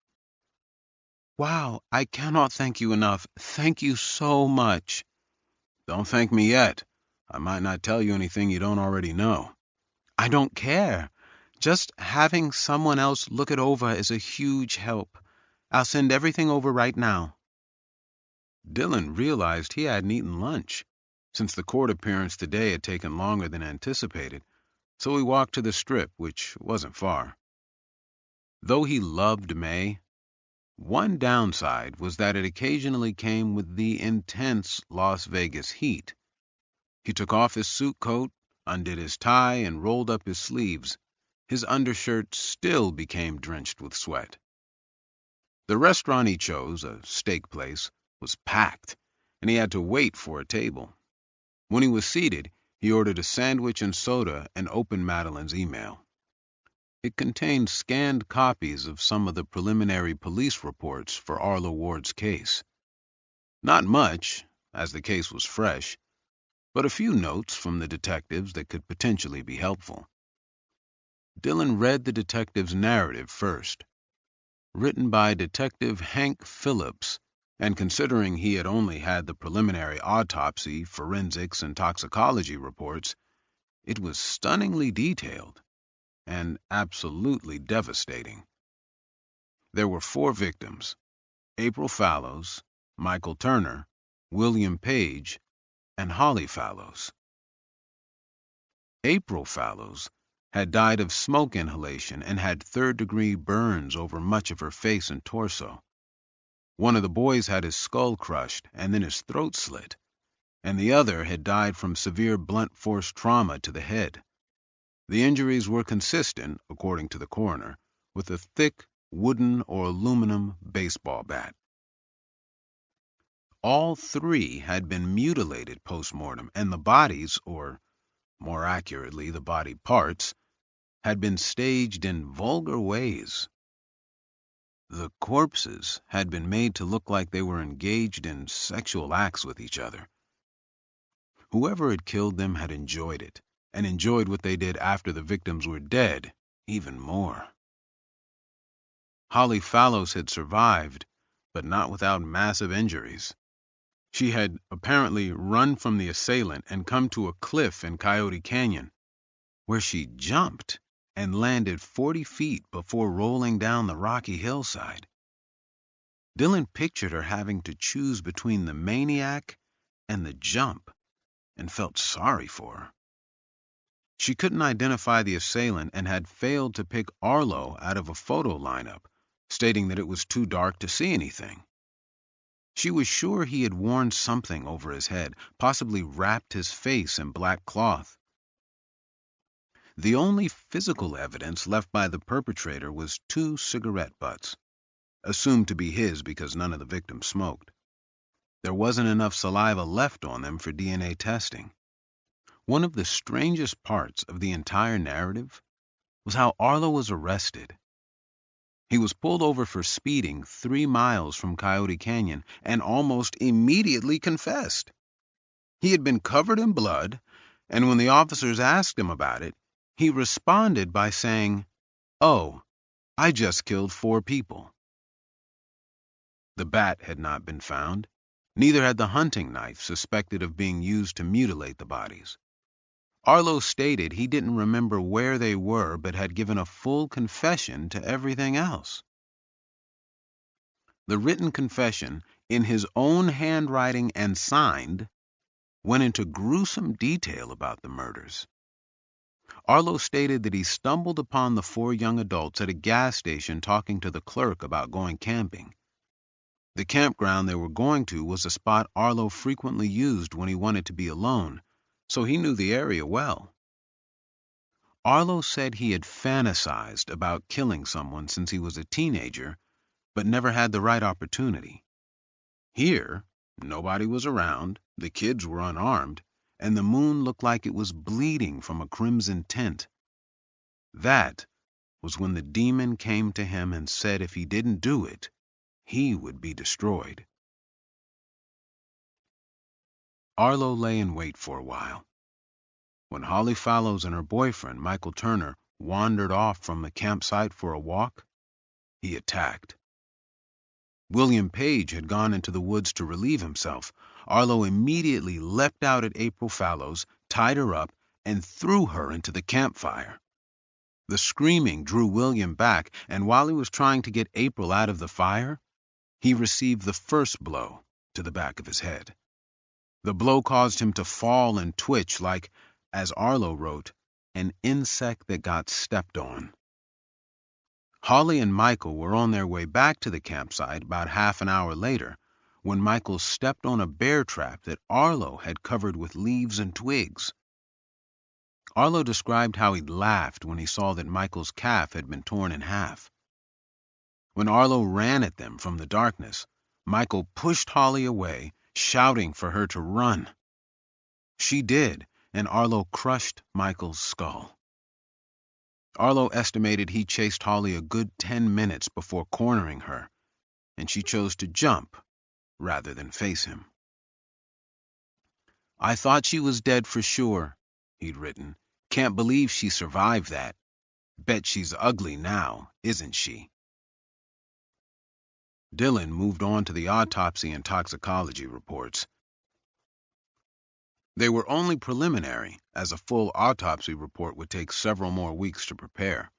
"Wow, I cannot thank you enough. Thank you so much." "Don't thank me yet. I might not tell you anything you don't already know." "I don't care. Just having someone else look it over is a huge help. I'll send everything over right now." Dylan realized he hadn't eaten lunch, since the court appearance today had taken longer than anticipated, so he walked to the Strip, which wasn't far. Though he loved May, one downside was that it occasionally came with the intense Las Vegas heat. He took off his suit coat, undid his tie, and rolled up his sleeves. His undershirt still became drenched with sweat. The restaurant he chose, a steak place, was packed, and he had to wait for a table. When he was seated, he ordered a sandwich and soda and opened Madeline's email. It contained scanned copies of some of the preliminary police reports for Arlo Ward's case. Not much, as the case was fresh, but a few notes from the detectives that could potentially be helpful. Dylan read the detective's narrative first, written by Detective Hank Phillips, and considering he had only had the preliminary autopsy, forensics, and toxicology reports, it was stunningly detailed and absolutely devastating. There were 4 victims: April Fallows, Michael Turner, William Page, and Holly Fallows. April Fallows had died of smoke inhalation and had third-degree burns over much of her face and torso. One of the boys had his skull crushed and then his throat slit, and the other had died from severe blunt force trauma to the head. The injuries were consistent, according to the coroner, with a thick wooden or aluminum baseball bat. All 3 had been mutilated post-mortem, and the bodies, or more accurately, the body parts, had been staged in vulgar ways. The corpses had been made to look like they were engaged in sexual acts with each other. Whoever had killed them had enjoyed it, and enjoyed what they did after the victims were dead even more. Holly Fallows had survived, but not without massive injuries. She had apparently run from the assailant and come to a cliff in Coyote Canyon, where she jumped and landed 40 feet before rolling down the rocky hillside. Dylan pictured her having to choose between the maniac and the jump and felt sorry for her. She couldn't identify the assailant and had failed to pick Arlo out of a photo lineup, stating that it was too dark to see anything. She was sure he had worn something over his head, possibly wrapped his face in black cloth. The only physical evidence left by the perpetrator was 2 cigarette butts, assumed to be his because none of the victims smoked. There wasn't enough saliva left on them for DNA testing. One of the strangest parts of the entire narrative was how Arlo was arrested. He was pulled over for speeding 3 miles from Coyote Canyon and almost immediately confessed. He had been covered in blood, and when the officers asked him about it, he responded by saying, "Oh, I just killed 4 people." The bat had not been found. Neither had the hunting knife suspected of being used to mutilate the bodies. Arlo stated he didn't remember where they were but had given a full confession to everything else. The written confession, in his own handwriting and signed, went into gruesome detail about the murders. Arlo stated that he stumbled upon the 4 young adults at a gas station talking to the clerk about going camping. The campground they were going to was a spot Arlo frequently used when he wanted to be alone, so he knew the area well. Arlo said he had fantasized about killing someone since he was a teenager, but never had the right opportunity. Here, nobody was around, the kids were unarmed, and the moon looked like it was bleeding from a crimson tint. That was when the demon came to him and said if he didn't do it, he would be destroyed. Arlo lay in wait for a while. When Holly Fallows and her boyfriend, Michael Turner, wandered off from the campsite for a walk, he attacked. William Page had gone into the woods to relieve himself. Arlo immediately leapt out at April Fallows, tied her up, and threw her into the campfire. The screaming drew William back, and while he was trying to get April out of the fire, he received the first blow to the back of his head. The blow caused him to fall and twitch like, as Arlo wrote, an insect that got stepped on. Holly and Michael were on their way back to the campsite about half an hour later when Michael stepped on a bear trap that Arlo had covered with leaves and twigs. Arlo described how he'd laughed when he saw that Michael's calf had been torn in half. When Arlo ran at them from the darkness, Michael pushed Holly away, shouting for her to run. She did, and Arlo crushed Michael's skull. Arlo estimated he chased Holly a good 10 minutes before cornering her, and she chose to jump rather than face him. "I thought she was dead for sure," he'd written. "Can't believe she survived that. Bet she's ugly now, isn't she?" Dylan moved on to the autopsy and toxicology reports. They were only preliminary, as a full autopsy report would take several more weeks to prepare.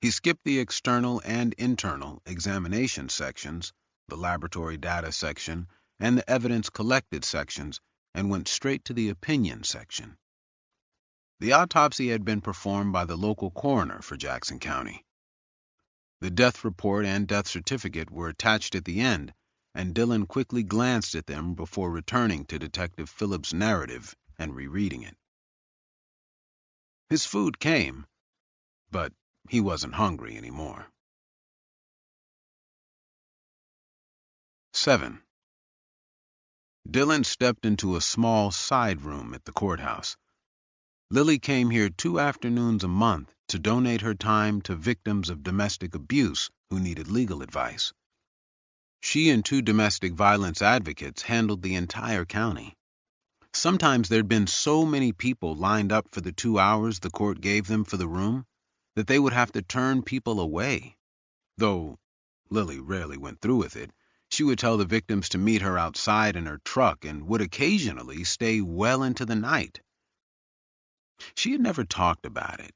He skipped the external and internal examination sections, the laboratory data section, and the evidence collected sections, and went straight to the opinion section. The autopsy had been performed by the local coroner for Jackson County. The death report and death certificate were attached at the end, and Dylan quickly glanced at them before returning to Detective Phillips' narrative and rereading it. His food came, but he wasn't hungry anymore. 7. Dylan stepped into a small side room at the courthouse. Lily came here 2 afternoons a month to donate her time to victims of domestic abuse who needed legal advice. She and 2 domestic violence advocates handled the entire county. Sometimes there'd been so many people lined up for the 2 hours the court gave them for the room that they would have to turn people away. Though Lily rarely went through with it, she would tell the victims to meet her outside in her truck and would occasionally stay well into the night. She had never talked about it,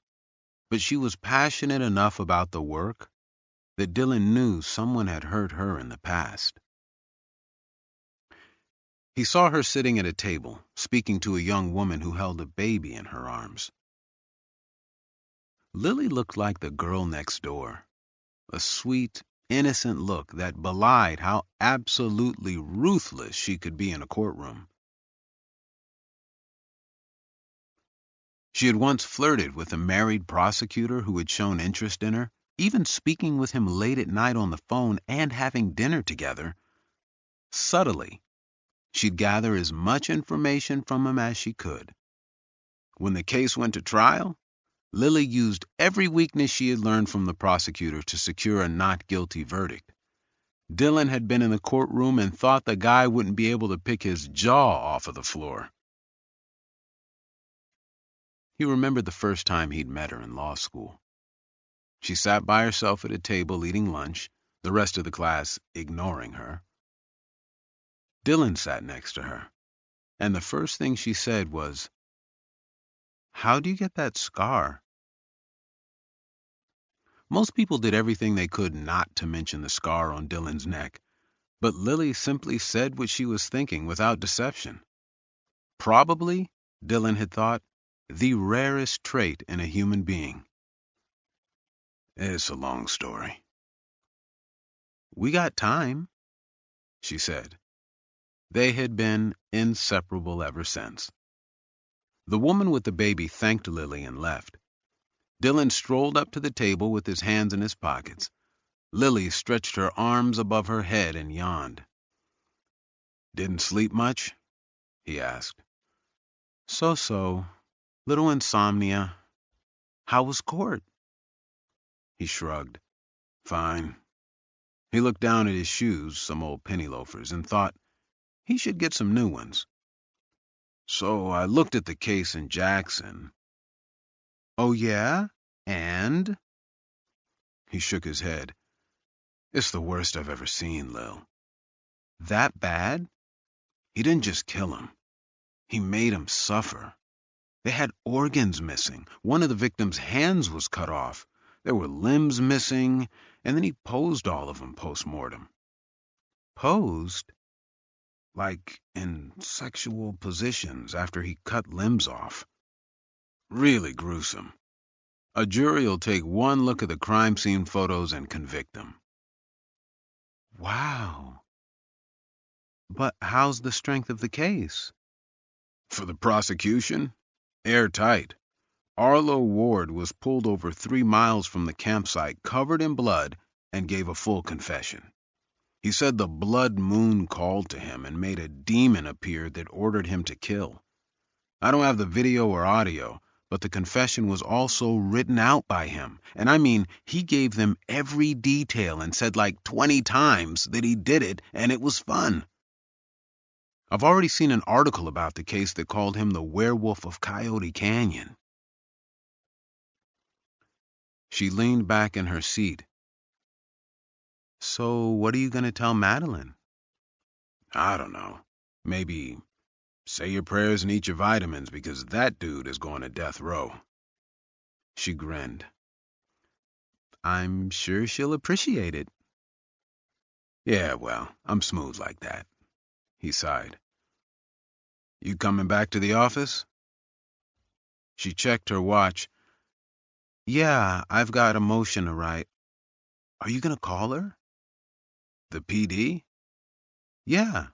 but she was passionate enough about the work that Dylan knew someone had hurt her in the past. He saw her sitting at a table, speaking to a young woman who held a baby in her arms. Lily looked like the girl next door, a sweet, innocent look that belied how absolutely ruthless she could be in a courtroom. She had once flirted with a married prosecutor who had shown interest in her, even speaking with him late at night on the phone and having dinner together. Subtly, she'd gather as much information from him as she could. When the case went to trial, Lily used every weakness she had learned from the prosecutor to secure a not guilty verdict. Dylan had been in the courtroom and thought the guy wouldn't be able to pick his jaw off of the floor. He remembered the first time he'd met her in law school. She sat by herself at a table eating lunch, the rest of the class ignoring her. Dylan sat next to her, and the first thing she said was, "How do you get that scar?" Most people did everything they could not to mention the scar on Dylan's neck, but Lily simply said what she was thinking without deception. Probably, Dylan had thought, the rarest trait in a human being. "It's a long story." "We got time," she said. They had been inseparable ever since. The woman with the baby thanked Lily and left. Dylan strolled up to the table with his hands in his pockets. Lily stretched her arms above her head and yawned. "Didn't sleep much?" he asked. So. Little insomnia. How was court?" He shrugged. "Fine." He looked down at his shoes, some old penny loafers, and thought he should get some new ones. "So I looked at the case in Jackson." "Oh, yeah? And?" He shook his head. "It's the worst I've ever seen, Lil." "That bad?" "He didn't just kill him. He made him suffer. They had organs missing. One of the victims' hands was cut off. There were limbs missing, and then he posed all of them post-mortem." "Posed?" "Like in sexual positions after he cut limbs off. Really gruesome. A jury will take one look at the crime scene photos and convict him." "Wow. But how's the strength of the case?" "For the prosecution? Airtight. Arlo Ward was pulled over 3 miles from the campsite covered in blood and gave a full confession. He said the blood moon called to him and made a demon appear that ordered him to kill. I don't have the video or audio, but the confession was also written out by him. And I mean, he gave them every detail and said like 20 times that he did it and it was fun." I've already seen an article about the case that called him the werewolf of Coyote Canyon. She leaned back in her seat. So what are you going to tell Madeline? I don't know. Maybe say your prayers and eat your vitamins because that dude is going to death row. She grinned. I'm sure she'll appreciate it. Yeah, well, I'm smooth like that. He sighed. You coming back to the office? She checked her watch. Yeah, I've got a motion to write. Are you going to call her? The PD? Yeah.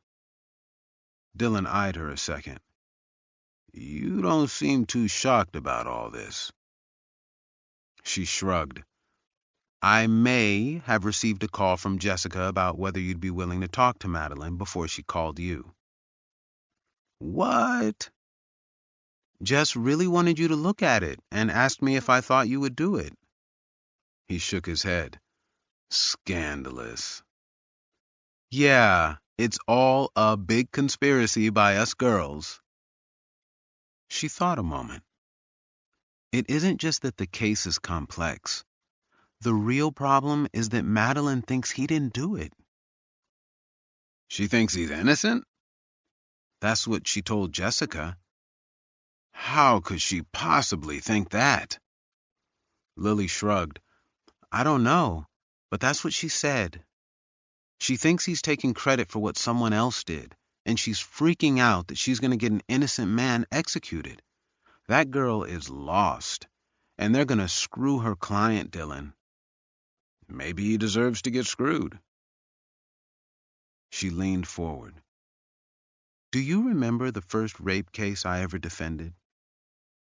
Dylan eyed her a second. You don't seem too shocked about all this. She shrugged. I may have received a call from Jessica about whether you'd be willing to talk to Madeline before she called you. What? Jess really wanted you to look at it and asked me if I thought you would do it. He shook his head. Scandalous. Yeah, it's all a big conspiracy by us girls. She thought a moment. It isn't just that the case is complex. The real problem is that Madeline thinks he didn't do it. She thinks he's innocent? That's what she told Jessica. How could she possibly think that? Lily shrugged. I don't know, but that's what she said. She thinks he's taking credit for what someone else did, and she's freaking out that she's going to get an innocent man executed. That girl is lost, and they're going to screw her client, Dylan. Maybe he deserves to get screwed. She leaned forward. Do you remember the first rape case I ever defended?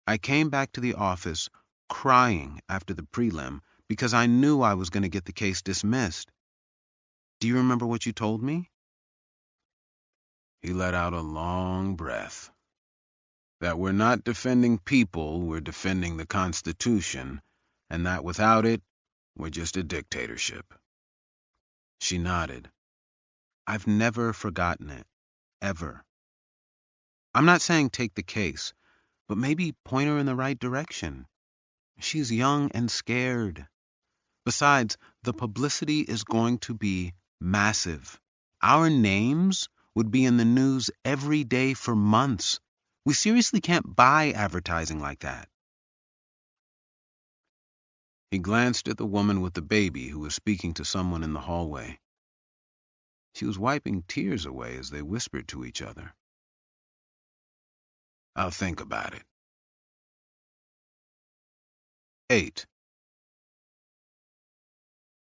I came back to the office crying after the prelim because I knew I was going to get the case dismissed. Do you remember what you told me? He let out a long breath. That we're not defending people, we're defending the Constitution, and that without it, we're just a dictatorship. She nodded. I've never forgotten it. Ever. I'm not saying take the case, but maybe point her in the right direction. She's young and scared. Besides, the publicity is going to be massive. Our names would be in the news every day for months. We seriously can't buy advertising like that. He glanced at the woman with the baby who was speaking to someone in the hallway. She was wiping tears away as they whispered to each other. I'll think about it. 8.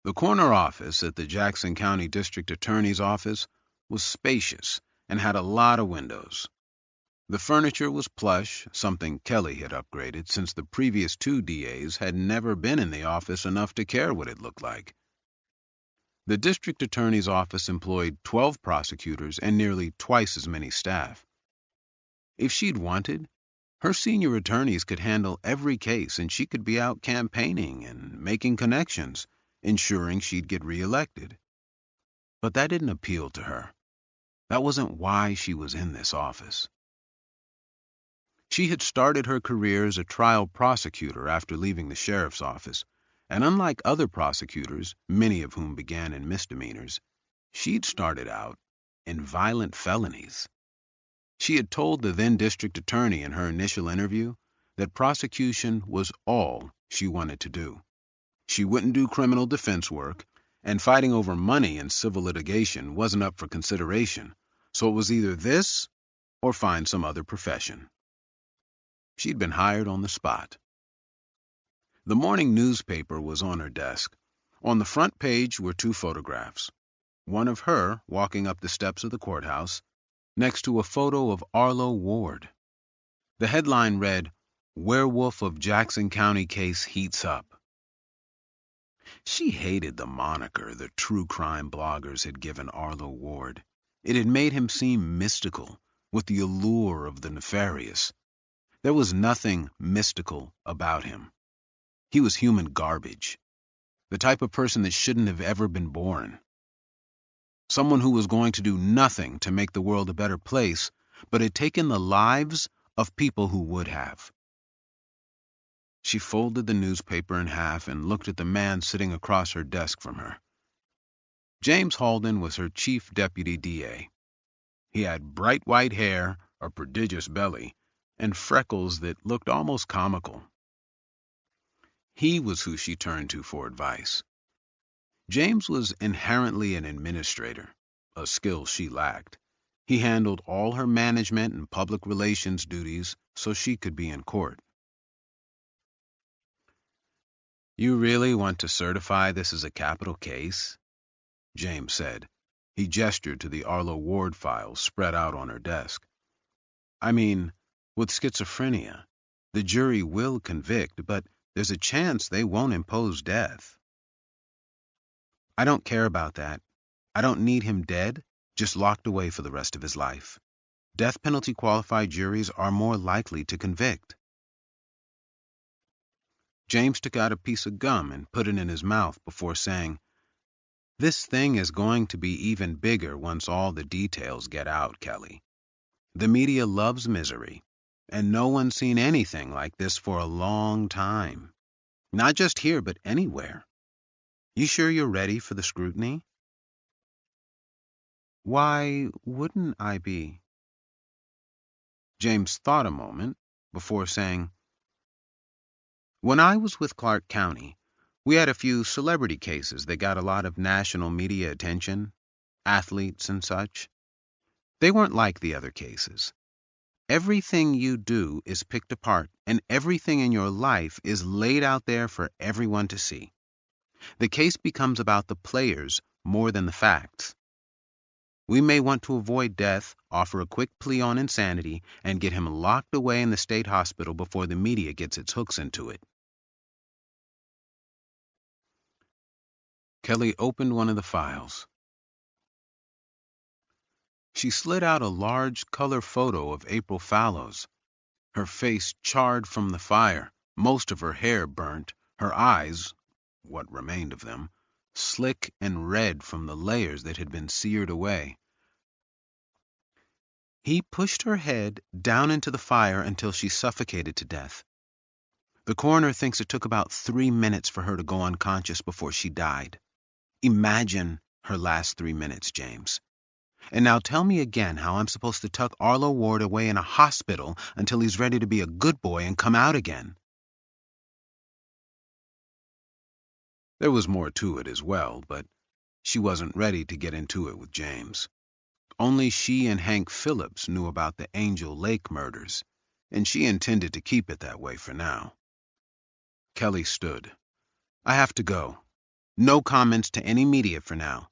The corner office at the Jackson County District Attorney's office was spacious and had a lot of windows. The furniture was plush, something Kelly had upgraded since the previous 2 DAs had never been in the office enough to care what it looked like. The district attorney's office employed 12 prosecutors and nearly twice as many staff. If she'd wanted, her senior attorneys could handle every case and she could be out campaigning and making connections, ensuring she'd get reelected. But that didn't appeal to her. That wasn't why she was in this office. She had started her career as a trial prosecutor after leaving the sheriff's office, and unlike other prosecutors, many of whom began in misdemeanors, she'd started out in violent felonies. She had told the then district attorney in her initial interview that prosecution was all she wanted to do. She wouldn't do criminal defense work, and fighting over money in civil litigation wasn't up for consideration, so it was either this or find some other profession. She'd been hired on the spot. The morning newspaper was on her desk. On the front page were 2 photographs. One of her walking up the steps of the courthouse, next to a photo of Arlo Ward. The headline read, Werewolf of Jackson County Case Heats Up. She hated the moniker the true crime bloggers had given Arlo Ward. It had made him seem mystical, with the allure of the nefarious. There was nothing mystical about him. He was human garbage, the type of person that shouldn't have ever been born. someone who was going to do nothing to make the world a better place, but had taken the lives of people who would have. She folded the newspaper in half and looked at the man sitting across her desk from her. James Halden was her chief deputy DA. He had bright white hair, a prodigious belly, and freckles that looked almost comical. He was who she turned to for advice. James was inherently an administrator, a skill she lacked. He handled all her management and public relations duties so she could be in court. "You really want to certify this as a capital case?" James said. He gestured to the Arlo Ward files spread out on her desk. "I mean, with schizophrenia, the jury will convict, but there's a chance they won't impose death." "I don't care about that. I don't need him dead, just locked away for the rest of his life. Death penalty qualified juries are more likely to convict." James took out a piece of gum and put it in his mouth before saying, "This thing is going to be even bigger once all the details get out, Kelly. The media loves misery, and no one's seen anything like this for a long time. Not just here, but anywhere. You sure you're ready for the scrutiny?" "Why wouldn't I be?" James thought a moment before saying, "When I was with Clark County, we had a few celebrity cases that got a lot of national media attention, athletes and such. They weren't like the other cases. Everything you do is picked apart, and everything in your life is laid out there for everyone to see. The case becomes about the players more than the facts. We may want to avoid death, offer a quick plea on insanity, and get him locked away in the state hospital before the media gets its hooks into it." Kelly opened one of the files. She slid out a large color photo of April Fallows, her face charred from the fire, most of her hair burnt, her eyes, what remained of them, slick and red from the layers that had been seared away. He pushed her head down into the fire until she suffocated to death. The coroner thinks it took about 3 minutes for her to go unconscious before she died. Imagine her last 3 minutes, James. And now tell me again how I'm supposed to tuck Arlo Ward away in a hospital until he's ready to be a good boy and come out again." There was more to it as well, but she wasn't ready to get into it with James. Only she and Hank Phillips knew about the Angel Lake murders, and she intended to keep it that way for now. Kelly stood. "I have to go. No comments to any media for now.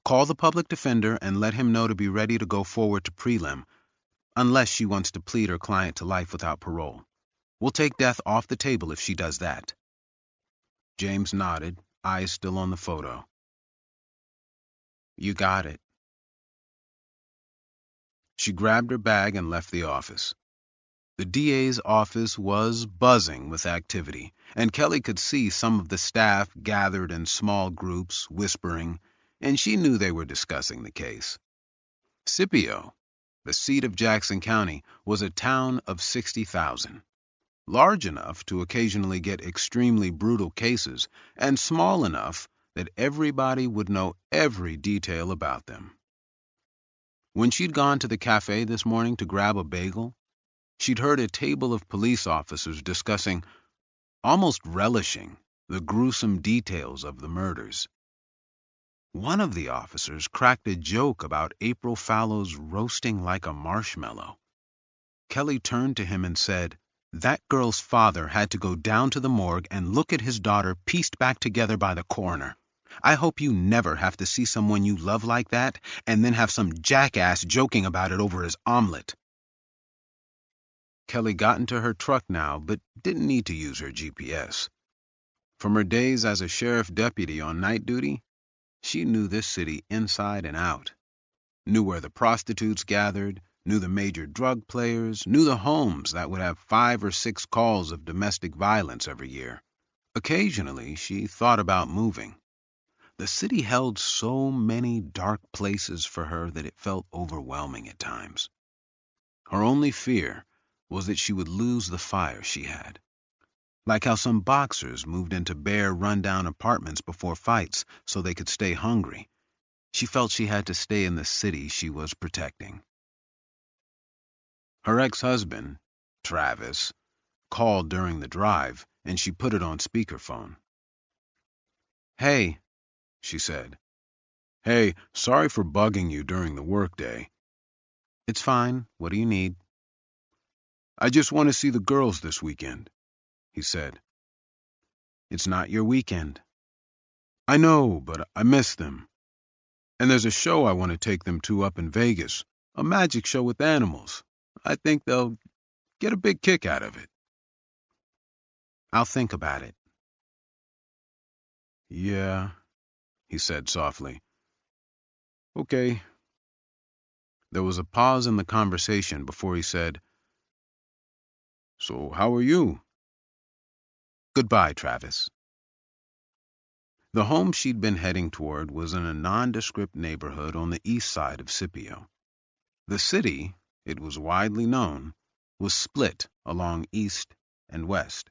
Call the public defender and let him know to be ready to go forward to prelim, unless she wants to plead her client to life without parole. We'll take death off the table if she does that." James nodded, eyes still on the photo. "You got it." She grabbed her bag and left the office. The DA's office was buzzing with activity, and Kelly could see some of the staff gathered in small groups, whispering, and she knew they were discussing the case. Scipio, the seat of Jackson County, was a town of 60,000, large enough to occasionally get extremely brutal cases, and small enough that everybody would know every detail about them. When she'd gone to the cafe this morning to grab a bagel, she'd heard a table of police officers discussing, almost relishing, the gruesome details of the murders. One of the officers cracked a joke about April Fallows roasting like a marshmallow. Kelly turned to him and said, "That girl's father had to go down to the morgue and look at his daughter pieced back together by the coroner. I hope you never have to see someone you love like that and then have some jackass joking about it over his omelet." Kelly got into her truck now, but didn't need to use her GPS. From her days as a sheriff deputy on night duty, she knew this city inside and out, knew where the prostitutes gathered, knew the major drug players, knew the homes that would have 5 or 6 calls of domestic violence every year. Occasionally, she thought about moving. The city held so many dark places for her that it felt overwhelming at times. Her only fear was that she would lose the fire she had. Like how some boxers moved into bare, run-down apartments before fights so they could stay hungry. She felt she had to stay in the city she was protecting. Her ex-husband, Travis, called during the drive, and she put it on speakerphone. "Hey," she said. "Hey, sorry for bugging you during the workday." "It's fine. What do you need?" "I just want to see the girls this weekend," he said. "It's not your weekend." "I know, but I miss them. And there's a show I want to take them to up in Vegas, a magic show with animals. I think they'll get a big kick out of it." "I'll think about it." "Yeah," he said softly. "Okay." There was a pause in the conversation before he said, "So how are you?" "Goodbye, Travis." The home she'd been heading toward was in a nondescript neighborhood on the east side of Scipio. The city, it was widely known, was split along east and west.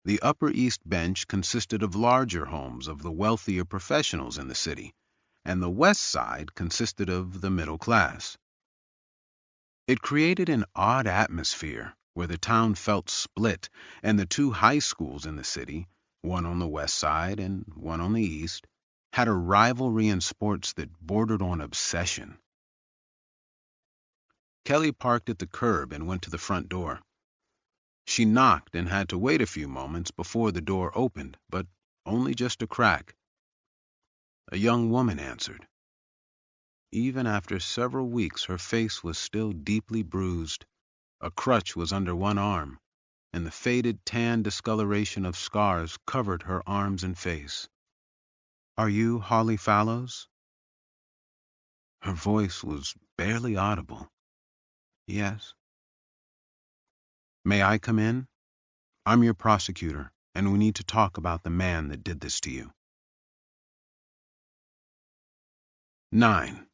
The Upper East Bench consisted of larger homes of the wealthier professionals in the city, and the west side consisted of the middle class. It created an odd atmosphere where the town felt split, and the two high schools in the city, one on the west side and one on the east, had a rivalry in sports that bordered on obsession. Kelly parked at the curb and went to the front door. She knocked and had to wait a few moments before the door opened, but only just a crack. A young woman answered. Even after several weeks, her face was still deeply bruised. A crutch was under one arm, and the faded tan discoloration of scars covered her arms and face. "Are you Holly Fallows?" Her voice was barely audible. "Yes." "May I come in? I'm your prosecutor, and we need to talk about the man that did this to you." 9.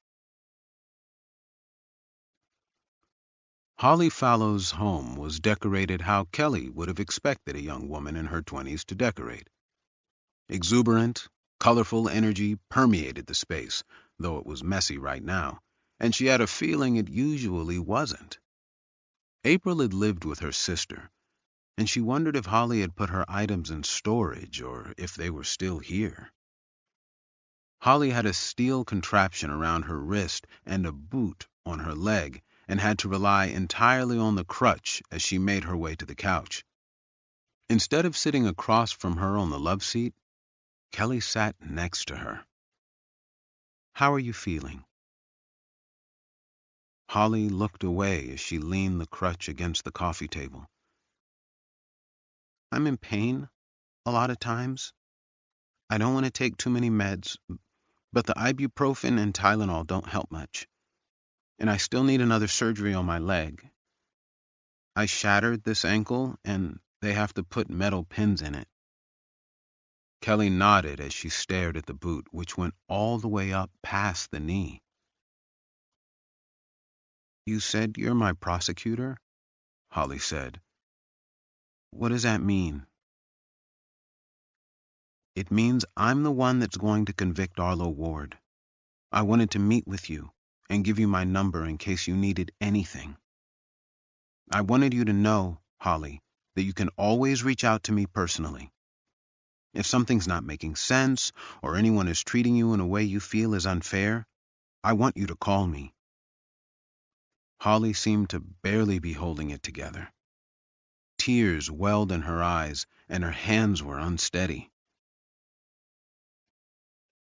Holly Fallows' home was decorated how Kelly would have expected a young woman in her 20s to decorate. Exuberant, colorful energy permeated the space, though it was messy right now, and she had a feeling it usually wasn't. April had lived with her sister, and she wondered if Holly had put her items in storage or if they were still here. Holly had a steel contraption around her wrist and a boot on her leg, and had to rely entirely on the crutch as she made her way to the couch. Instead of sitting across from her on the love seat, Kelly sat next to her. "How are you feeling?" Holly looked away as she leaned the crutch against the coffee table. "I'm in pain a lot of times. I don't want to take too many meds, but the ibuprofen and Tylenol don't help much. And I still need another surgery on my leg. I shattered this ankle, and they have to put metal pins in it." Kelly nodded as she stared at the boot, which went all the way up past the knee. "You said you're my prosecutor?" Holly said. "What does that mean?" "It means I'm the one that's going to convict Arlo Ward. I wanted to meet with you and give you my number in case you needed anything. I wanted you to know, Holly, that you can always reach out to me personally. If something's not making sense or anyone is treating you in a way you feel is unfair, I want you to call me." Holly seemed to barely be holding it together. Tears welled in her eyes, and her hands were unsteady.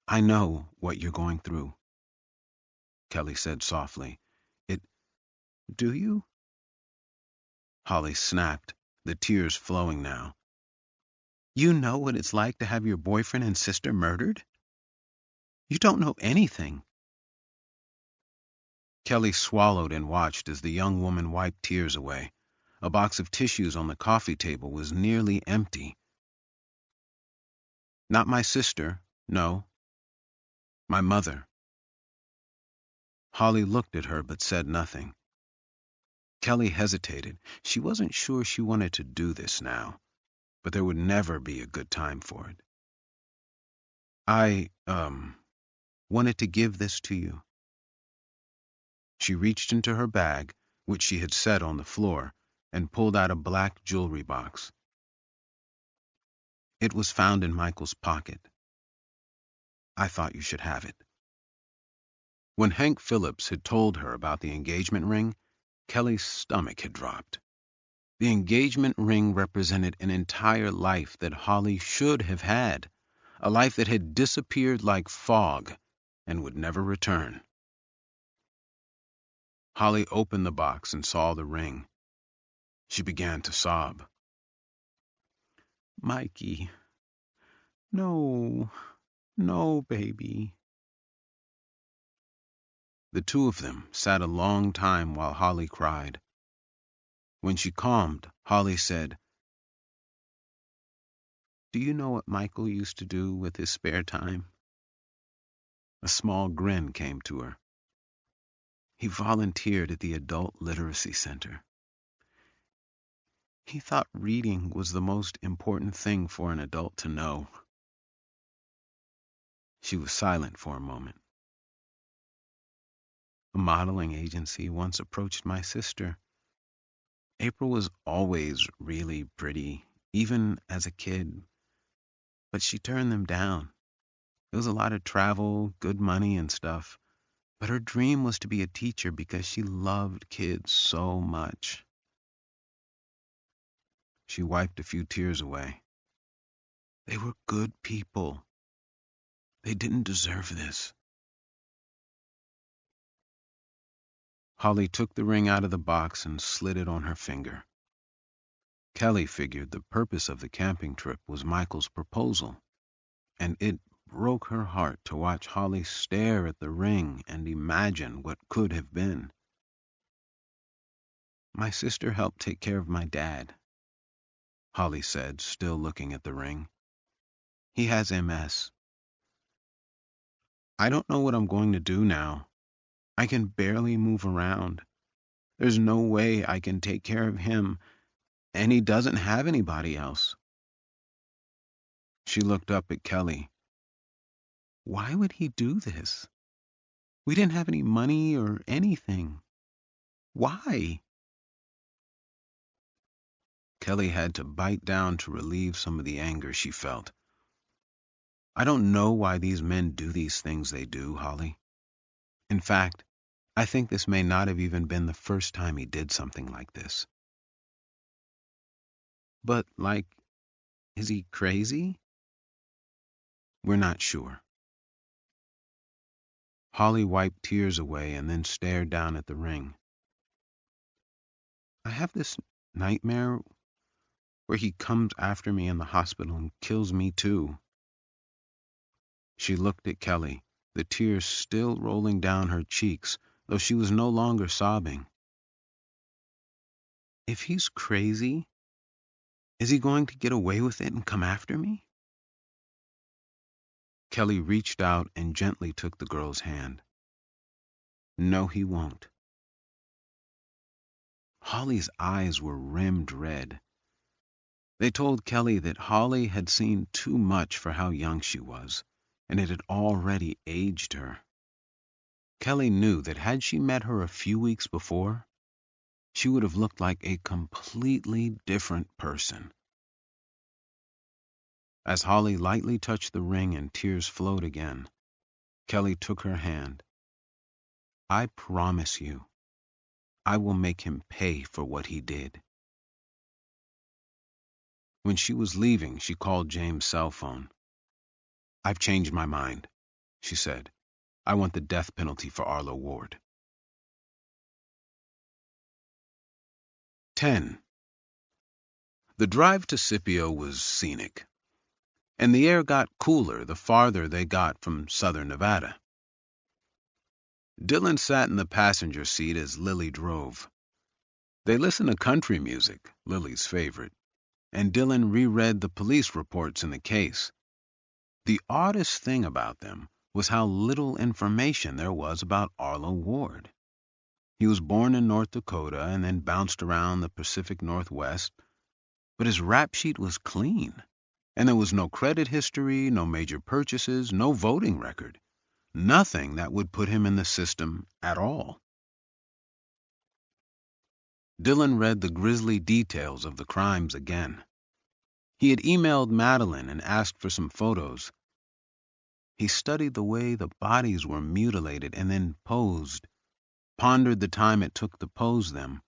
"I know what you're going through," Kelly said softly. Do you?" Holly snapped, the tears flowing now. "You know what it's like to have your boyfriend and sister murdered? You don't know anything." Kelly swallowed and watched as the young woman wiped tears away. A box of tissues on the coffee table was nearly empty. "Not my sister, no. My mother. Holly looked at her but said nothing. Kelly hesitated. She wasn't sure she wanted to do this now, but there would never be a good time for it. I, wanted to give this to you. She reached into her bag, which she had set on the floor, and pulled out a black jewelry box. It was found in Michael's pocket. I thought you should have it. When Hank Phillips had told her about the engagement ring, Kelly's stomach had dropped. The engagement ring represented an entire life that Holly should have had, a life that had disappeared like fog and would never return. Holly opened the box and saw the ring. She began to sob. Mikey. No, no, baby. The two of them sat a long time while Holly cried. When she calmed, Holly said, Do you know what Michael used to do with his spare time? A small grin came to her. He volunteered at the Adult Literacy Center. He thought reading was the most important thing for an adult to know. She was silent for a moment. A modeling agency once approached my sister. April was always really pretty, even as a kid, but she turned them down. There was a lot of travel, good money and stuff, but her dream was to be a teacher because she loved kids so much. She wiped a few tears away. They were good people. They didn't deserve this. Holly took the ring out of the box and slid it on her finger. Kelly figured the purpose of the camping trip was Michael's proposal, and it broke her heart to watch Holly stare at the ring and imagine what could have been. My sister helped take care of my dad, Holly said, still looking at the ring. He has MS. I don't know what I'm going to do now. I can barely move around. There's no way I can take care of him, and he doesn't have anybody else. She looked up at Kelly. Why would he do this? We didn't have any money or anything. Why? Kelly had to bite down to relieve some of the anger she felt. I don't know why these men do these things they do, Holly. In fact, I think this may not have even been the first time he did something like this. But, is he crazy? We're not sure. Holly wiped tears away and then stared down at the ring. I have this nightmare where he comes after me in the hospital and kills me too. She looked at Kelly, the tears still rolling down her cheeks, though she was no longer sobbing. If he's crazy, is he going to get away with it and come after me? Kelly reached out and gently took the girl's hand. No, he won't. Holly's eyes were rimmed red. They told Kelly that Holly had seen too much for how young she was, and it had already aged her. Kelly knew that had she met her a few weeks before, she would have looked like a completely different person. As Holly lightly touched the ring and tears flowed again, Kelly took her hand. I promise you, I will make him pay for what he did. When she was leaving, she called James' cell phone. I've changed my mind, she said. I want the death penalty for Arlo Ward. 10. The drive to Scipio was scenic, and the air got cooler the farther they got from southern Nevada. Dylan sat in the passenger seat as Lily drove. They listened to country music, Lily's favorite, and Dylan reread the police reports in the case. The oddest thing about them was how little information there was about Arlo Ward. He was born in North Dakota and then bounced around the Pacific Northwest, but his rap sheet was clean, and there was no credit history, no major purchases, no voting record, nothing that would put him in the system at all. Dylan read the grisly details of the crimes again. He had emailed Madeline and asked for some photos. He studied the way the bodies were mutilated and then posed, pondered the time it took to pose them,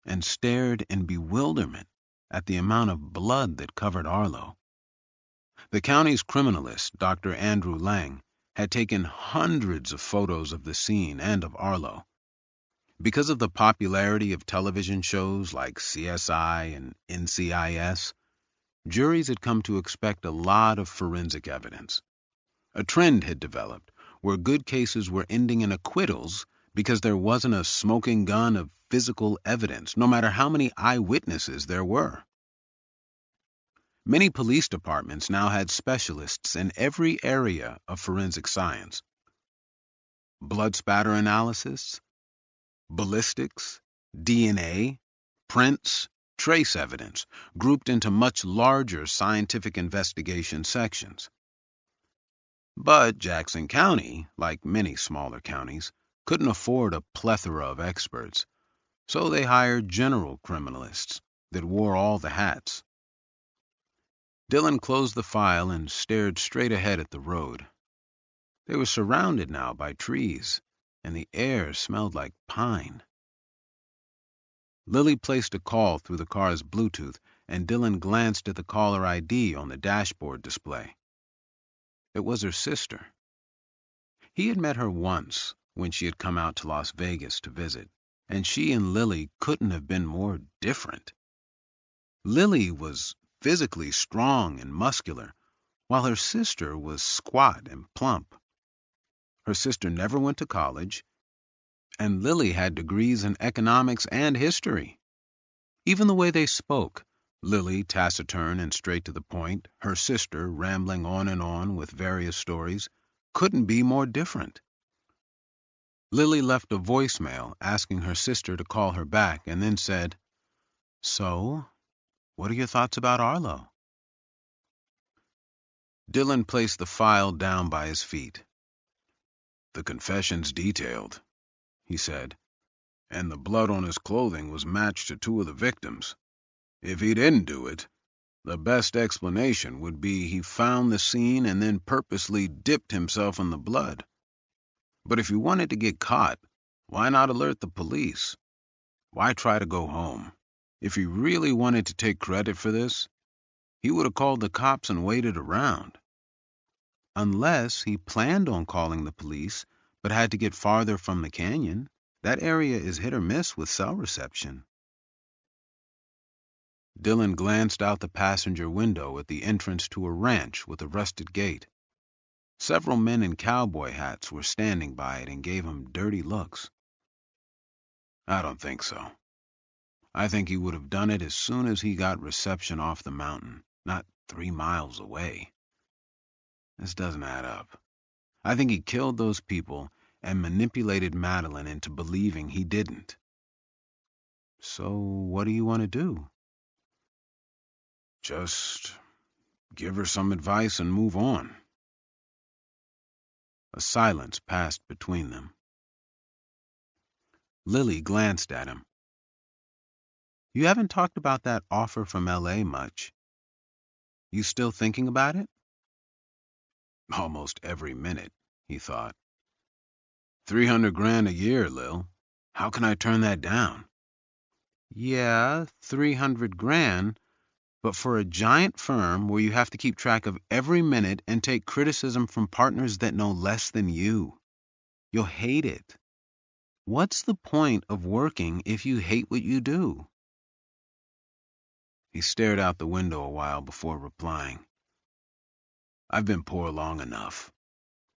and stared in bewilderment at the amount of blood that covered Arlo. The county's criminalist, Dr. Andrew Lang, had taken hundreds of photos of the scene and of Arlo. Because of the popularity of television shows like CSI and NCIS, juries had come to expect a lot of forensic evidence. A trend had developed where good cases were ending in acquittals because there wasn't a smoking gun of physical evidence, no matter how many eyewitnesses there were. Many police departments now had specialists in every area of forensic science: blood spatter analysis, ballistics, DNA, prints, trace evidence, grouped into much larger scientific investigation sections. But Jackson County, like many smaller counties, couldn't afford a plethora of experts, so they hired general criminalists that wore all the hats. Dylan closed the file and stared straight ahead at the road. They were surrounded now by trees, and the air smelled like pine. Lily placed a call through the car's Bluetooth, and Dylan glanced at the caller ID on the dashboard display. It was her sister. He had met her once when she had come out to Las Vegas to visit, and she and Lily couldn't have been more different. Lily was physically strong and muscular, while her sister was squat and plump. Her sister never went to college, and Lily had degrees in economics and history. Even the way they spoke, Lily taciturn and straight to the point, her sister rambling on and on with various stories, couldn't be more different. Lily left a voicemail asking her sister to call her back and then said, "So, what are your thoughts about Arlo?" Dylan placed the file down by his feet. "The confession's detailed," he said, "and the blood on his clothing was matched to two of the victims. If he didn't do it, the best explanation would be he found the scene and then purposely dipped himself in the blood. But if he wanted to get caught, why not alert the police? Why try to go home? If he really wanted to take credit for this, he would have called the cops and waited around. Unless he planned on calling the police, but had to get farther from the canyon. That area is hit or miss with cell reception." Dylan glanced out the passenger window at the entrance to a ranch with a rusted gate. Several men in cowboy hats were standing by it and gave him dirty looks. "I don't think so. I think he would have done it as soon as he got reception off the mountain, not 3 miles away. This doesn't add up. I think he killed those people and manipulated Madeline into believing he didn't." "So what do you want to do?" "Just give her some advice and move on." A silence passed between them. Lily glanced at him. "You haven't talked about that offer from L.A. much. You still thinking about it?" "Almost every minute," he thought. 300 grand a year, Lil. How can I turn that down?" "Yeah, 300 grand, but for a giant firm where you have to keep track of every minute and take criticism from partners that know less than you. You'll hate it. What's the point of working if you hate what you do?" He stared out the window a while before replying. "I've been poor long enough.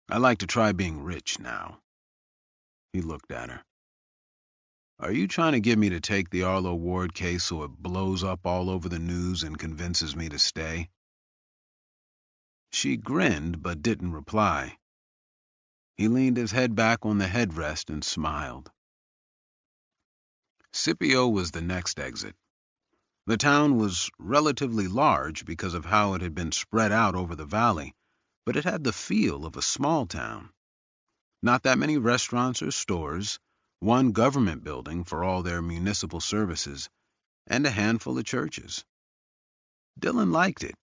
I like to try being rich now." He looked at her. "Are you trying to get me to take the Arlo Ward case so it blows up all over the news and convinces me to stay?" She grinned but didn't reply. He leaned his head back on the headrest and smiled. Scipio was the next exit. The town was relatively large because of how it had been spread out over the valley, but it had the feel of a small town. Not that many restaurants or stores, one government building for all their municipal services, and a handful of churches. Dylan liked it.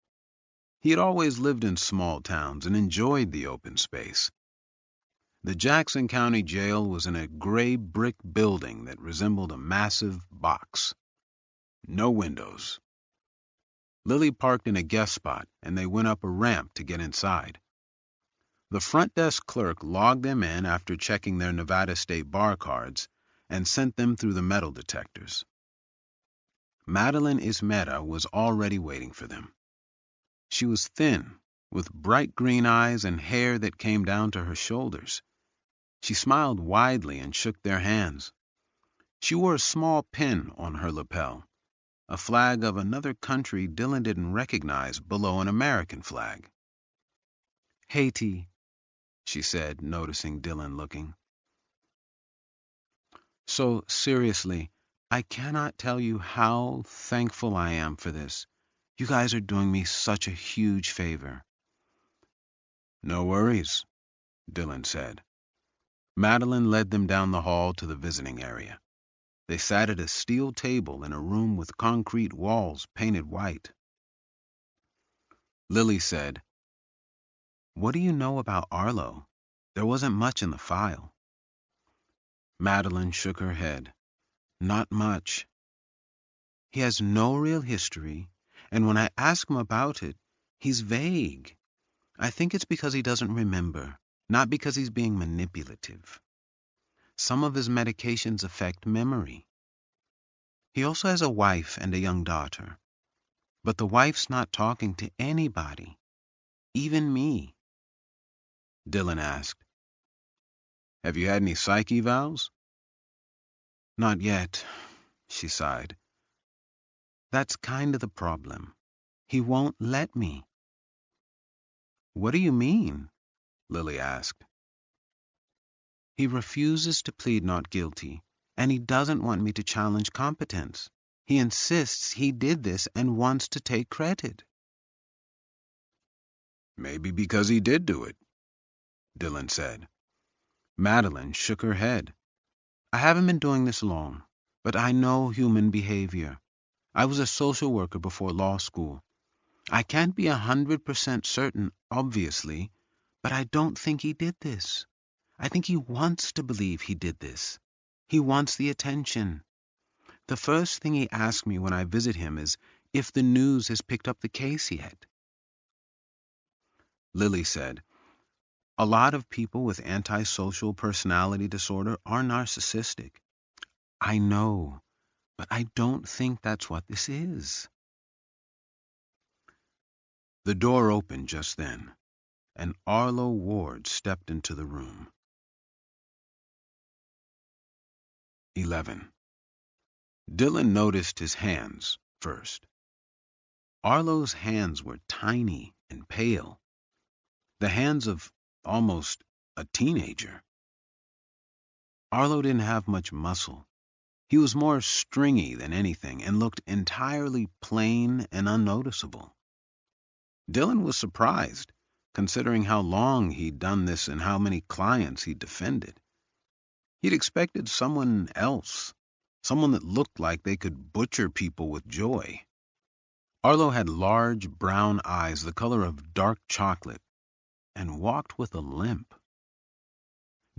He had always lived in small towns and enjoyed the open space. The Jackson County Jail was in a gray brick building that resembled a massive box. No windows. Lily parked in a guest spot, and they went up a ramp to get inside. The front desk clerk logged them in after checking their Nevada State bar cards and sent them through the metal detectors. Madeline Ismera was already waiting for them. She was thin, with bright green eyes and hair that came down to her shoulders. She smiled widely and shook their hands. She wore a small pin on her lapel, a flag of another country Dylan didn't recognize below an American flag. "Haiti," she said, noticing Dylan looking. "So, seriously, I cannot tell you how thankful I am for this. You guys are doing me such a huge favor." "No worries," Dylan said. Madeline led them down the hall to the visiting area. They sat at a steel table in a room with concrete walls painted white. Lily said, "What do you know about Arlo? There wasn't much in the file." Madeline shook her head. "Not much. He has no real history, and when I ask him about it, he's vague. I think it's because he doesn't remember, not because he's being manipulative. Some of his medications affect memory. He also has a wife and a young daughter, but the wife's not talking to anybody, even me." Dylan asked, "Have you had any psych evals?" "Not yet," she sighed. "That's kind of the problem. He won't let me." "What do you mean?" Lily asked. "He refuses to plead not guilty, and he doesn't want me to challenge competence. He insists he did this and wants to take credit." "Maybe because he did do it," Dylan said. Madeline shook her head. "I haven't been doing this long, but I know human behavior. I was a social worker before law school. I can't be 100% certain, obviously, but I don't think he did this. I think he wants to believe he did this. He wants the attention. The first thing he asks me when I visit him is if the news has picked up the case yet." Lily said, "A lot of people with antisocial personality disorder are narcissistic." "I know, but I don't think that's what this is." The door opened just then, and Arlo Ward stepped into the room. 11. Dylan noticed his hands first. Arlo's hands were tiny and pale, the hands of almost a teenager. Arlo didn't have much muscle. He was more stringy than anything and looked entirely plain and unnoticeable. Dylan was surprised, considering how long he'd done this and how many clients he'd defended. He'd expected someone else, someone that looked like they could butcher people with joy. Arlo had large brown eyes the color of dark chocolate and walked with a limp.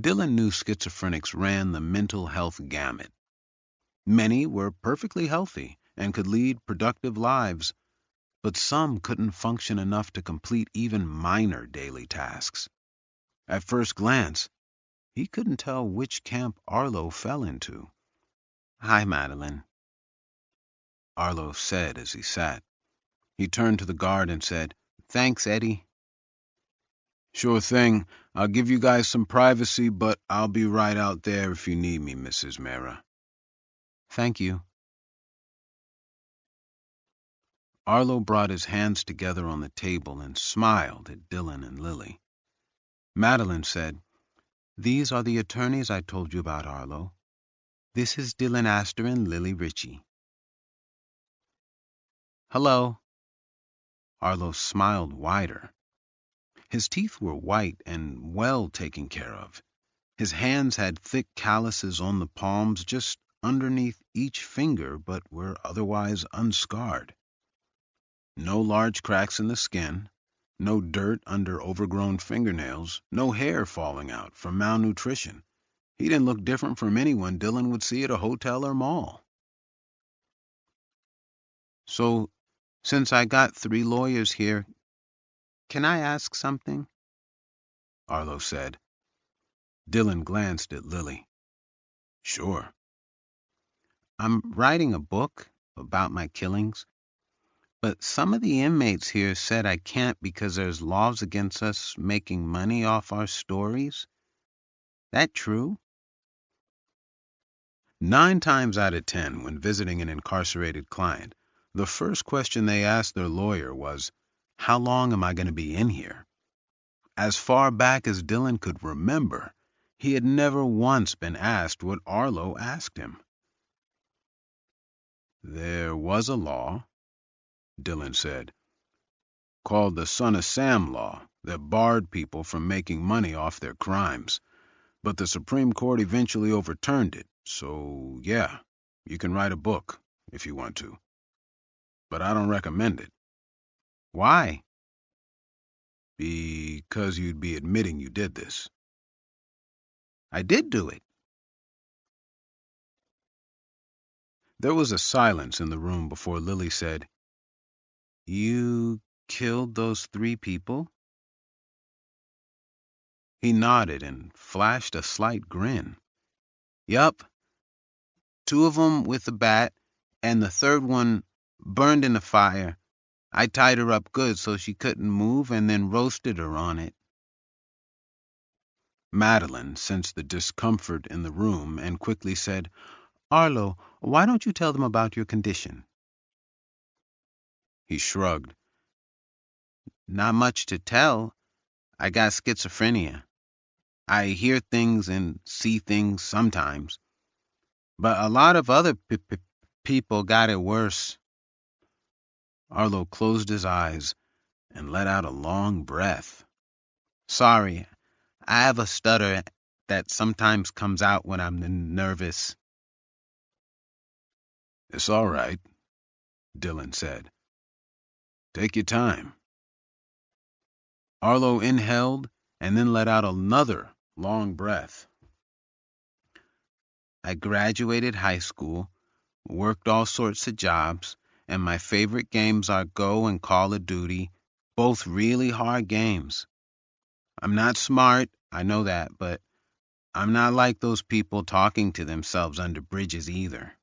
Dylan knew schizophrenics ran the mental health gamut. Many were perfectly healthy and could lead productive lives, but some couldn't function enough to complete even minor daily tasks. At first glance, he couldn't tell which camp Arlo fell into. "Hi, Madeline," Arlo said as he sat. He turned to the guard and said, "Thanks, Eddie." "Sure thing. I'll give you guys some privacy, but I'll be right out there if you need me, Mrs. Mera." "Thank you." Arlo brought his hands together on the table and smiled at Dylan and Lily. Madeline said, These are the attorneys I told you about, Arlo. This is Dylan Astor and Lily Ritchie. Hello. Arlo smiled wider. His teeth were white and well taken care of. His hands had thick calluses on the palms just underneath each finger, but were otherwise unscarred. No large cracks in the skin, no dirt under overgrown fingernails, no hair falling out from malnutrition. He didn't look different from anyone Dylan would see at a hotel or mall. So, since I got 3 lawyers here, can I ask something? Arlo said. Dylan glanced at Lily. Sure. I'm writing a book about my killings, but some of the inmates here said I can't because there's laws against us making money off our stories. That true? 9 times out of 10, when visiting an incarcerated client, the first question they asked their lawyer was, "How long am I going to be in here?" As far back as Dylan could remember, he had never once been asked what Arlo asked him. There was a law, Dylan said, called the Son of Sam Law that barred people from making money off their crimes. But the Supreme Court eventually overturned it, so yeah, you can write a book if you want to. But I don't recommend it. Why? Because you'd be admitting you did this. I did do it. There was a silence in the room before Lily said, You killed those 3 people? He nodded and flashed a slight grin. Yup, 2 of them with a bat, and the 3rd one burned in the fire. I tied her up good so she couldn't move and then roasted her on it. Madeline sensed the discomfort in the room and quickly said, Arlo, why don't you tell them about your condition? He shrugged. Not much to tell. I got schizophrenia. I hear things and see things sometimes. But a lot of other people got it worse. Arlo closed his eyes and let out a long breath. Sorry, I have a stutter that sometimes comes out when I'm nervous. It's all right, Dylan said. Take your time. Arlo inhaled and then let out another long breath. I graduated high school, worked all sorts of jobs, and my favorite games are Go and Call of Duty, both really hard games. I'm not smart, I know that, but I'm not like those people talking to themselves under bridges either.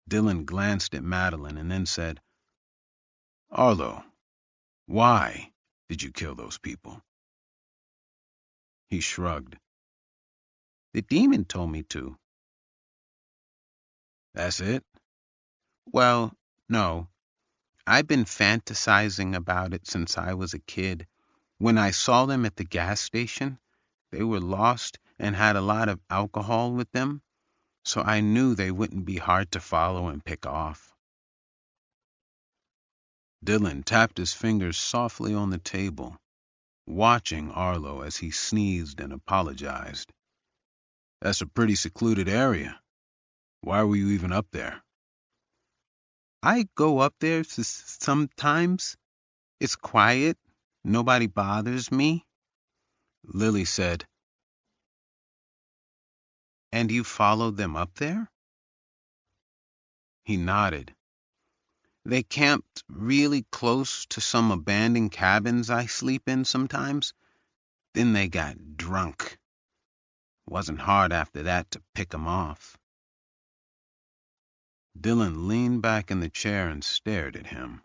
Dylan glanced at Madeline and then said, Arlo, why did you kill those people? He shrugged. The demon told me to. That's it? Well, no. I've been fantasizing about it since I was a kid. When I saw them at the gas station, they were lost and had a lot of alcohol with them, so I knew they wouldn't be hard to follow and pick off. Dylan tapped his fingers softly on the table, watching Arlo as he sneezed and apologized. That's a pretty secluded area. Why were you even up there? I go up there sometimes. It's quiet. Nobody bothers me. Lily said, And you followed them up there? He nodded. They camped really close to some abandoned cabins I sleep in sometimes. Then they got drunk. Wasn't hard after that to pick 'em off. Dylan leaned back in the chair and stared at him.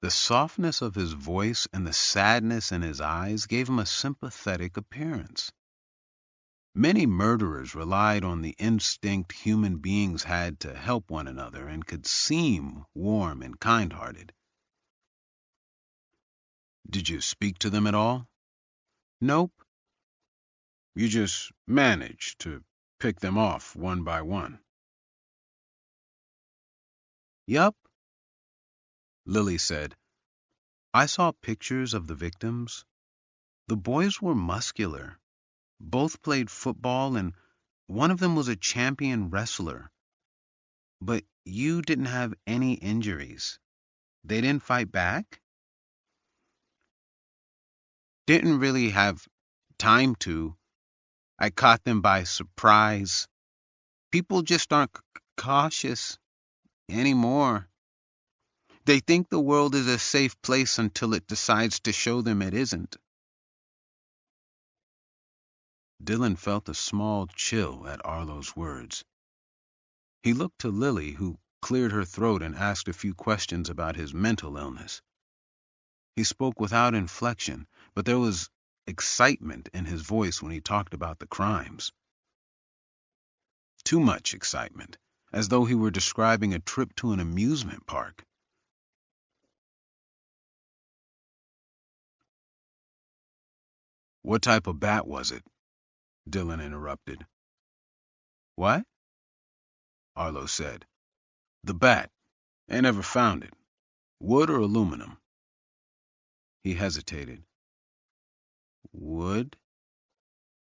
The softness of his voice and the sadness in his eyes gave him a sympathetic appearance. Many murderers relied on the instinct human beings had to help one another and could seem warm and kind-hearted. Did you speak to them at all? Nope. You just manage to pick them off one by one. Yup, Lily said. I saw pictures of the victims. The boys were muscular. Both played football, and one of them was a champion wrestler. But you didn't have any injuries. They didn't fight back? Didn't really have time to. I caught them by surprise. People just aren't cautious anymore. They think the world is a safe place until it decides to show them it isn't. Dylan felt a small chill at Arlo's words. He looked to Lily, who cleared her throat and asked a few questions about his mental illness. He spoke without inflection, but there was excitement in his voice when he talked about the crimes. Too much excitement, as though he were describing a trip to an amusement park. What type of bat was it? Dylan interrupted. What? Arlo said. The bat. They never found it. Wood or aluminum? He hesitated. Wood?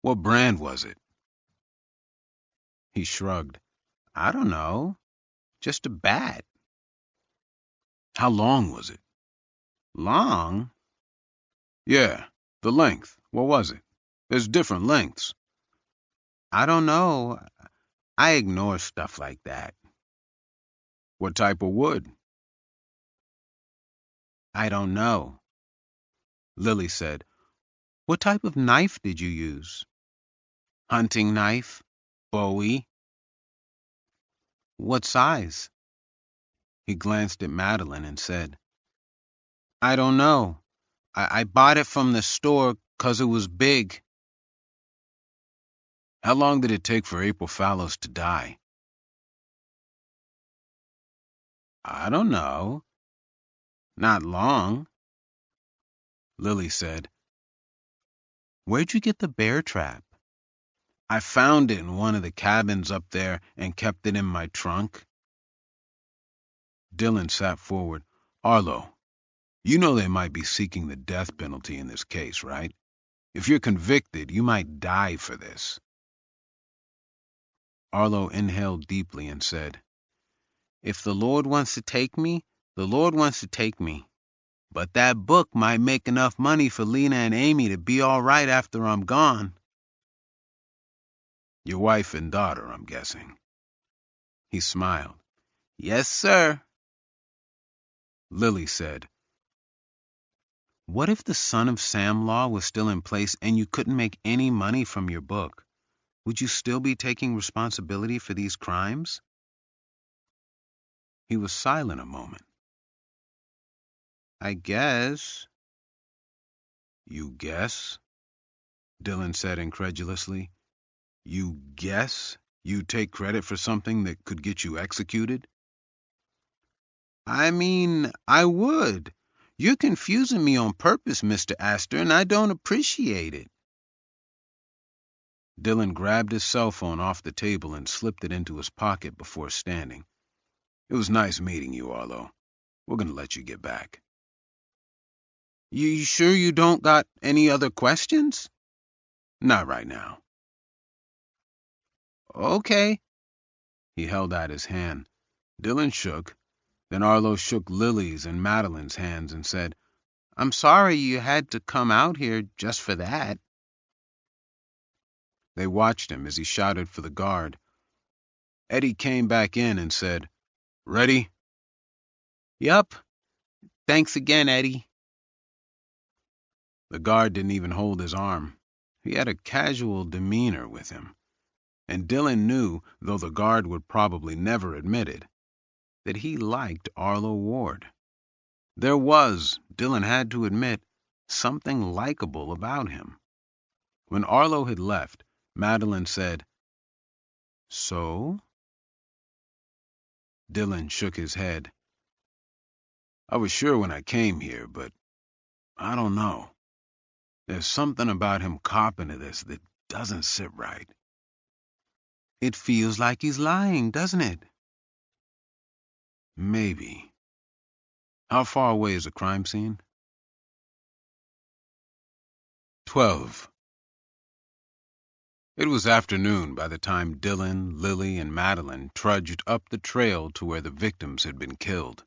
What brand was it? He shrugged. I don't know. Just a bat. How long was it? Long? Yeah, the length. What was it? There's different lengths. I don't know. I ignore stuff like that. What type of wood? I don't know. Lily said, What type of knife did you use? Hunting knife? Bowie? What size? He glanced at Madeline and said, I don't know. I bought it from the store 'cause it was big. How long did it take for April Fallows to die? I don't know. Not long. Lily said, Where'd you get the bear trap? I found it in one of the cabins up there and kept it in my trunk. Dylan sat forward. Arlo, you know they might be seeking the death penalty in this case, right? If you're convicted, you might die for this. Arlo inhaled deeply and said, If the Lord wants to take me, the Lord wants to take me. But that book might make enough money for Lena and Amy to be all right after I'm gone. Your wife and daughter, I'm guessing. He smiled. Yes, sir. Lily said, What if the Son of Sam law was still in place and you couldn't make any money from your book? Would you still be taking responsibility for these crimes? He was silent a moment. I guess. You guess? Dylan said incredulously. You guess you take credit for something that could get you executed? I mean, I would. You're confusing me on purpose, Mr. Astor, and I don't appreciate it. Dylan grabbed his cell phone off the table and slipped it into his pocket before standing. It was nice meeting you, Arlo. We're going to let you get back. You sure you don't got any other questions? Not right now. Okay. He held out his hand. Dylan shook. Then Arlo shook Lily's and Madeline's hands and said, I'm sorry you had to come out here just for that. They watched him as he shouted for the guard. Eddie came back in and said, Ready? Yup. Thanks again, Eddie. The guard didn't even hold his arm. He had a casual demeanor with him. And Dylan knew, though the guard would probably never admit it, that he liked Arlo Ward. There was, Dylan had to admit, something likable about him. When Arlo had left, Madeline said, So? Dylan shook his head. I was sure when I came here, but I don't know. There's something about him copping to this that doesn't sit right. It feels like he's lying, doesn't it? Maybe. How far away is the crime scene? 12. It was afternoon by the time Dylan, Lily, and Madeline trudged up the trail to where the victims had been killed.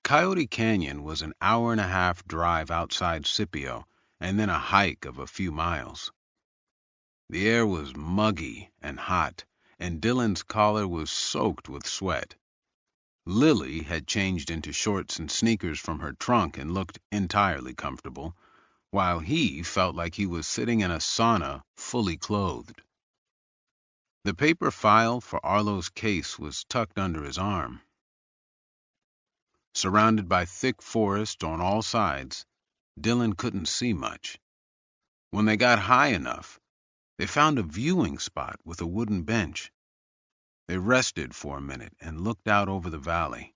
Coyote Canyon was an hour-and-a-half drive outside Scipio, and then a hike of a few miles. The air was muggy and hot, and Dylan's collar was soaked with sweat. Lily had changed into shorts and sneakers from her trunk and looked entirely comfortable, while he felt like he was sitting in a sauna fully clothed. The paper file for Arlo's case was tucked under his arm. Surrounded by thick forest on all sides, Dylan couldn't see much. When they got high enough, they found a viewing spot with a wooden bench. They rested for a minute and looked out over the valley.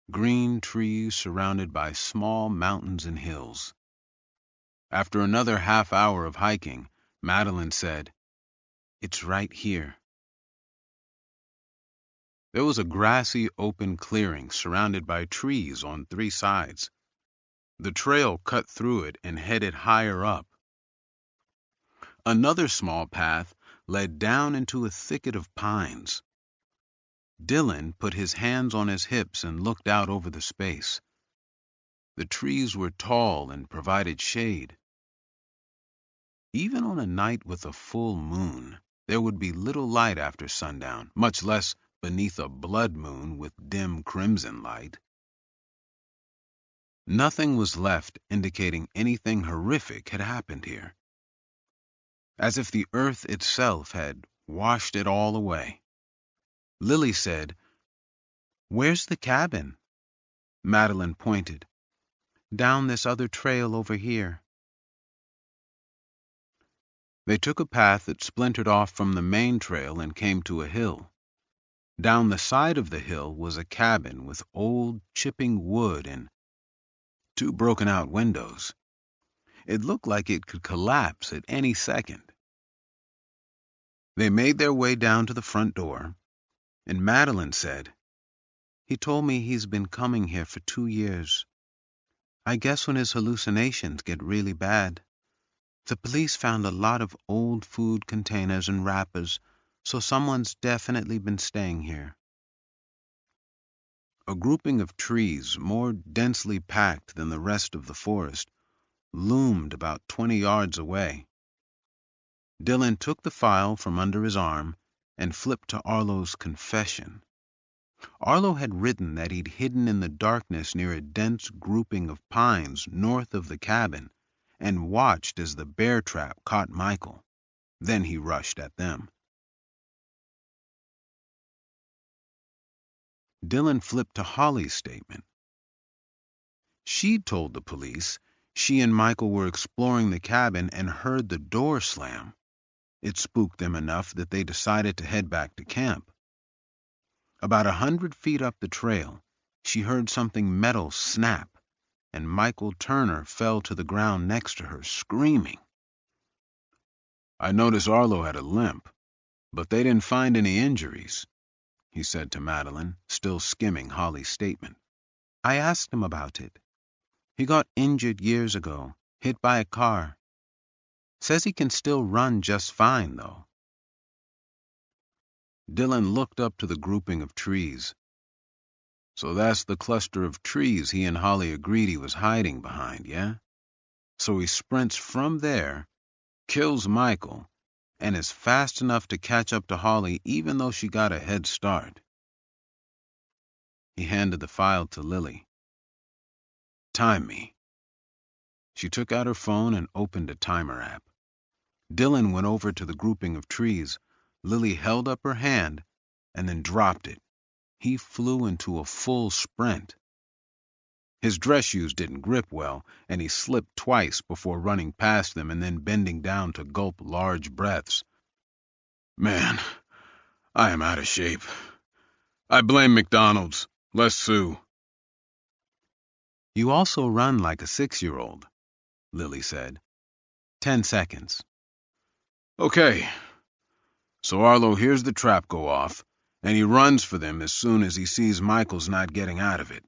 Green trees surrounded by small mountains and hills. After another half hour of hiking, Madeline said, "It's right here." There was a grassy open clearing surrounded by trees on 3 sides. The trail cut through it and headed higher up. Another small path led down into a thicket of pines. Dylan put his hands on his hips and looked out over the space. The trees were tall and provided shade. Even on a night with a full moon, there would be little light after sundown, much less beneath a blood moon with dim crimson light. Nothing was left indicating anything horrific had happened here, as if the earth itself had washed it all away. Lily said, "Where's the cabin?" Madeline pointed. "Down this other trail over here." They took a path that splintered off from the main trail and came to a hill. Down the side of the hill was a cabin with old chipping wood and 2 broken-out windows. It looked like it could collapse at any second. They made their way down to the front door, and Madeline said, "He told me he's been coming here for 2 years. I guess when his hallucinations get really bad. The police found a lot of old food containers and wrappers, so someone's definitely been staying here." A grouping of trees, more densely packed than the rest of the forest, loomed about 20 yards away. Dylan took the file from under his arm and flipped to Arlo's confession. Arlo had written that he'd hidden in the darkness near a dense grouping of pines north of the cabin and watched as the bear trap caught Michael. Then he rushed at them. Dylan flipped to Holly's statement. She'd told the police she and Michael were exploring the cabin and heard the door slam. It spooked them enough that they decided to head back to camp. About 100 feet up the trail, she heard something metal snap, and Michael Turner fell to the ground next to her, screaming. "I noticed Arlo had a limp, but they didn't find any injuries," he said to Madeline, still skimming Holly's statement. "I asked him about it. He got injured years ago, hit by a car. Says he can still run just fine, though." Dylan looked up to the grouping of trees. "So that's the cluster of trees he and Holly agreed he was hiding behind, yeah? So he sprints from there, kills Michael, and is fast enough to catch up to Holly even though she got a head start." He handed the file to Lily. "Time me." She took out her phone and opened a timer app. Dylan went over to the grouping of trees. Lily held up her hand and then dropped it. He flew into a full sprint. His dress shoes didn't grip well, and he slipped twice before running past them and then bending down to gulp large breaths. "Man, I am out of shape. I blame McDonald's. Less Sue." "You also run like a 6-year-old," Lily said. 10 seconds. Okay, so Arlo hears the trap go off, and he runs for them as soon as he sees Michael's not getting out of it.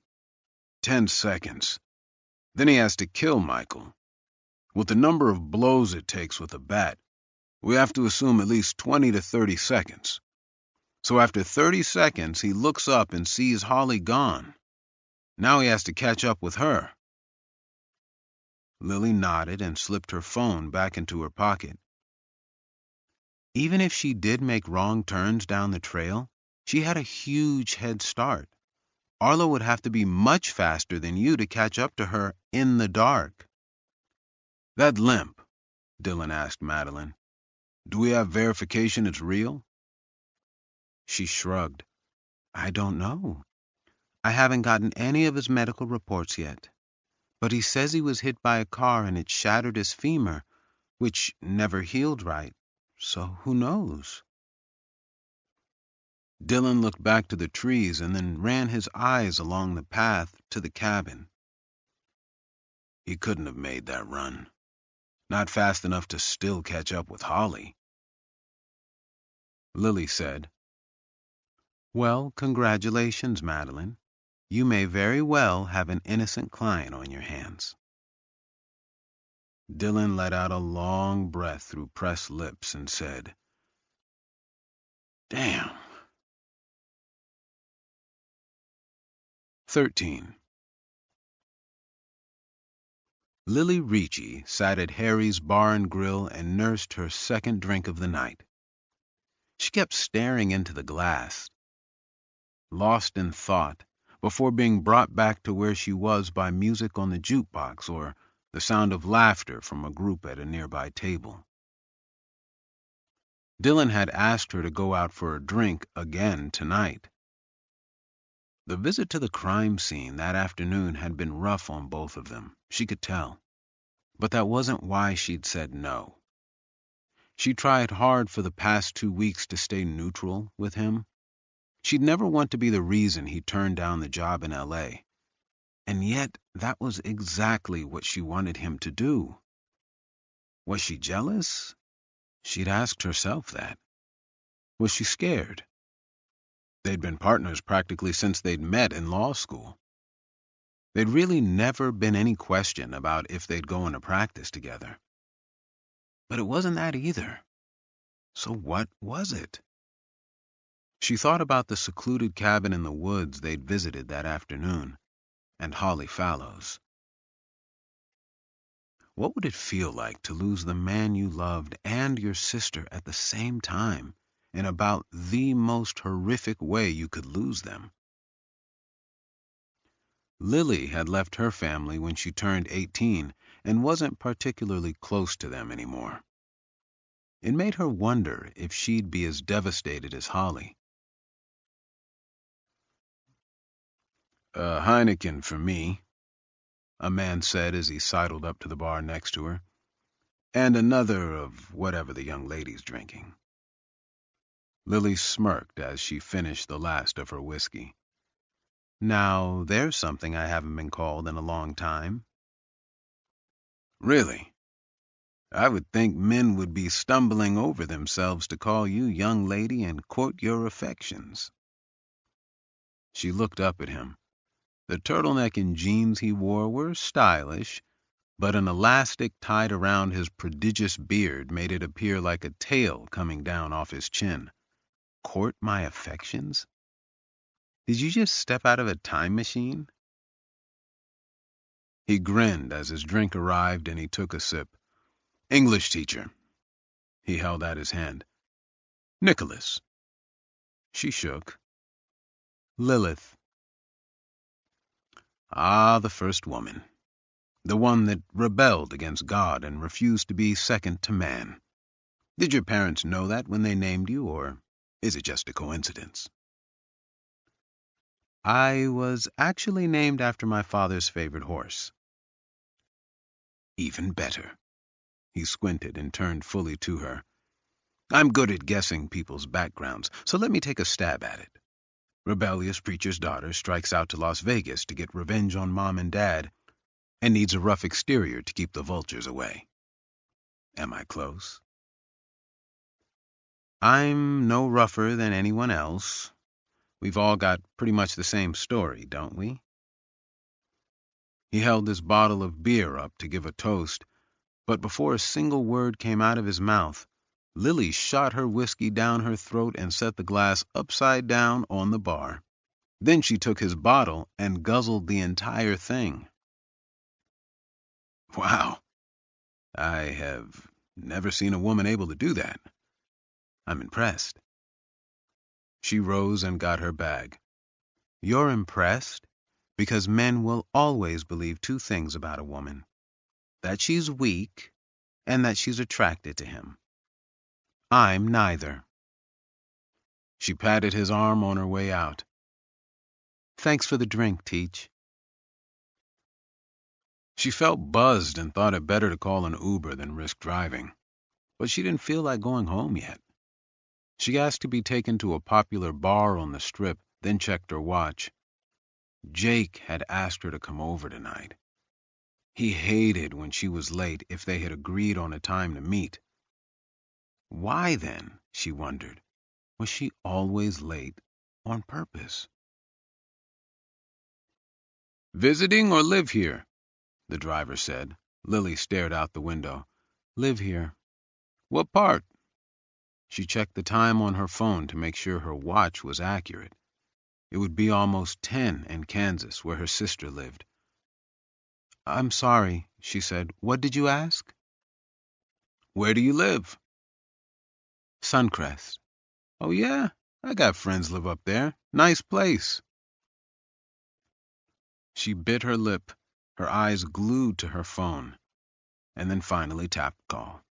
10 seconds. Then he has to kill Michael. With the number of blows it takes with a bat, we have to assume at least 20 to 30 seconds. So after 30 seconds, he looks up and sees Holly gone. Now he has to catch up with her. Lily nodded and slipped her phone back into her pocket. Even if she did make wrong turns down the trail, she had a huge head start. Arlo would have to be much faster than you to catch up to her in the dark. That limp, Dylan asked Madeline. Do we have verification it's real? She shrugged. I don't know. I haven't gotten any of his medical reports yet. But he says he was hit by a car and it shattered his femur, which never healed right. So who knows? Dylan looked back to the trees and then ran his eyes along the path to the cabin. He couldn't have made that run. Not fast enough to still catch up with Holly. Lily said, Well, congratulations, Madeline. You may very well have an innocent client on your hands. Dylan let out a long breath through pressed lips and said, Damn. 13. Lily Ricci sat at Harry's Bar and Grill and nursed her second drink of the night. She kept staring into the glass, lost in thought, before being brought back to where she was by music on the jukebox or the sound of laughter from a group at a nearby table. Dylan had asked her to go out for a drink again tonight. The visit to the crime scene that afternoon had been rough on both of them, she could tell. But that wasn't why she'd said no. She tried hard for the past 2 weeks to stay neutral with him. She'd never want to be the reason he turned down the job in L.A. And yet that was exactly what she wanted him to do. Was she jealous? She'd asked herself that. Was she scared? They'd been partners practically since they'd met in law school. There'd really never been any question about if they'd go into practice together. But it wasn't that either. So what was it? She thought about the secluded cabin in the woods they'd visited that afternoon, and Holly Fallows. What would it feel like to lose the man you loved and your sister at the same time, in about the most horrific way you could lose them? Lily had left her family when she turned 18 and wasn't particularly close to them anymore. It made her wonder if she'd be as devastated as Holly. Heineken for me, a man said as he sidled up to the bar next to her, and another of whatever the young lady's drinking. Lily smirked as she finished the last of her whiskey. Now, there's something I haven't been called in a long time. Really? I would think men would be stumbling over themselves to call you young lady and court your affections. She looked up at him. The turtleneck and jeans he wore were stylish, but an elastic tied around his prodigious beard made it appear like a tail coming down off his chin. Court my affections? Did you just step out of a time machine? He grinned as his drink arrived and he took a sip. English teacher. He held out his hand. Nicholas. She shook. Lilith. Ah, the first woman. The one that rebelled against God and refused to be second to man. Did your parents know that when they named you, or is it just a coincidence? I was actually named after my father's favorite horse. Even better. He squinted and turned fully to her. I'm good at guessing people's backgrounds, so let me take a stab at it. Rebellious preacher's daughter strikes out to Las Vegas to get revenge on mom and dad, and needs a rough exterior to keep the vultures away. Am I close? I'm no rougher than anyone else. We've all got pretty much the same story, don't we? He held his bottle of beer up to give a toast, but before a single word came out of his mouth, Lily shot her whiskey down her throat and set the glass upside down on the bar. Then she took his bottle and guzzled the entire thing. Wow, I have never seen a woman able to do that. I'm impressed. She rose and got her bag. You're impressed? Because men will always believe two things about a woman: that she's weak and that she's attracted to him. I'm neither. She patted his arm on her way out. Thanks for the drink, Teach. She felt buzzed and thought it better to call an Uber than risk driving, but she didn't feel like going home yet. She asked to be taken to a popular bar on the Strip, then checked her watch. Jake had asked her to come over tonight. He hated when she was late if they had agreed on a time to meet. Why then, she wondered, was she always late on purpose? Visiting or live here? The driver said. Lily stared out the window. Live here. What part? She checked the time on her phone to make sure her watch was accurate. It would be almost 10 in Kansas, where her sister lived. I'm sorry, she said. What did you ask? Where do you live? Suncrest. Oh, yeah? I got friends live up there. Nice place. She bit her lip, her eyes glued to her phone, and then finally tapped call.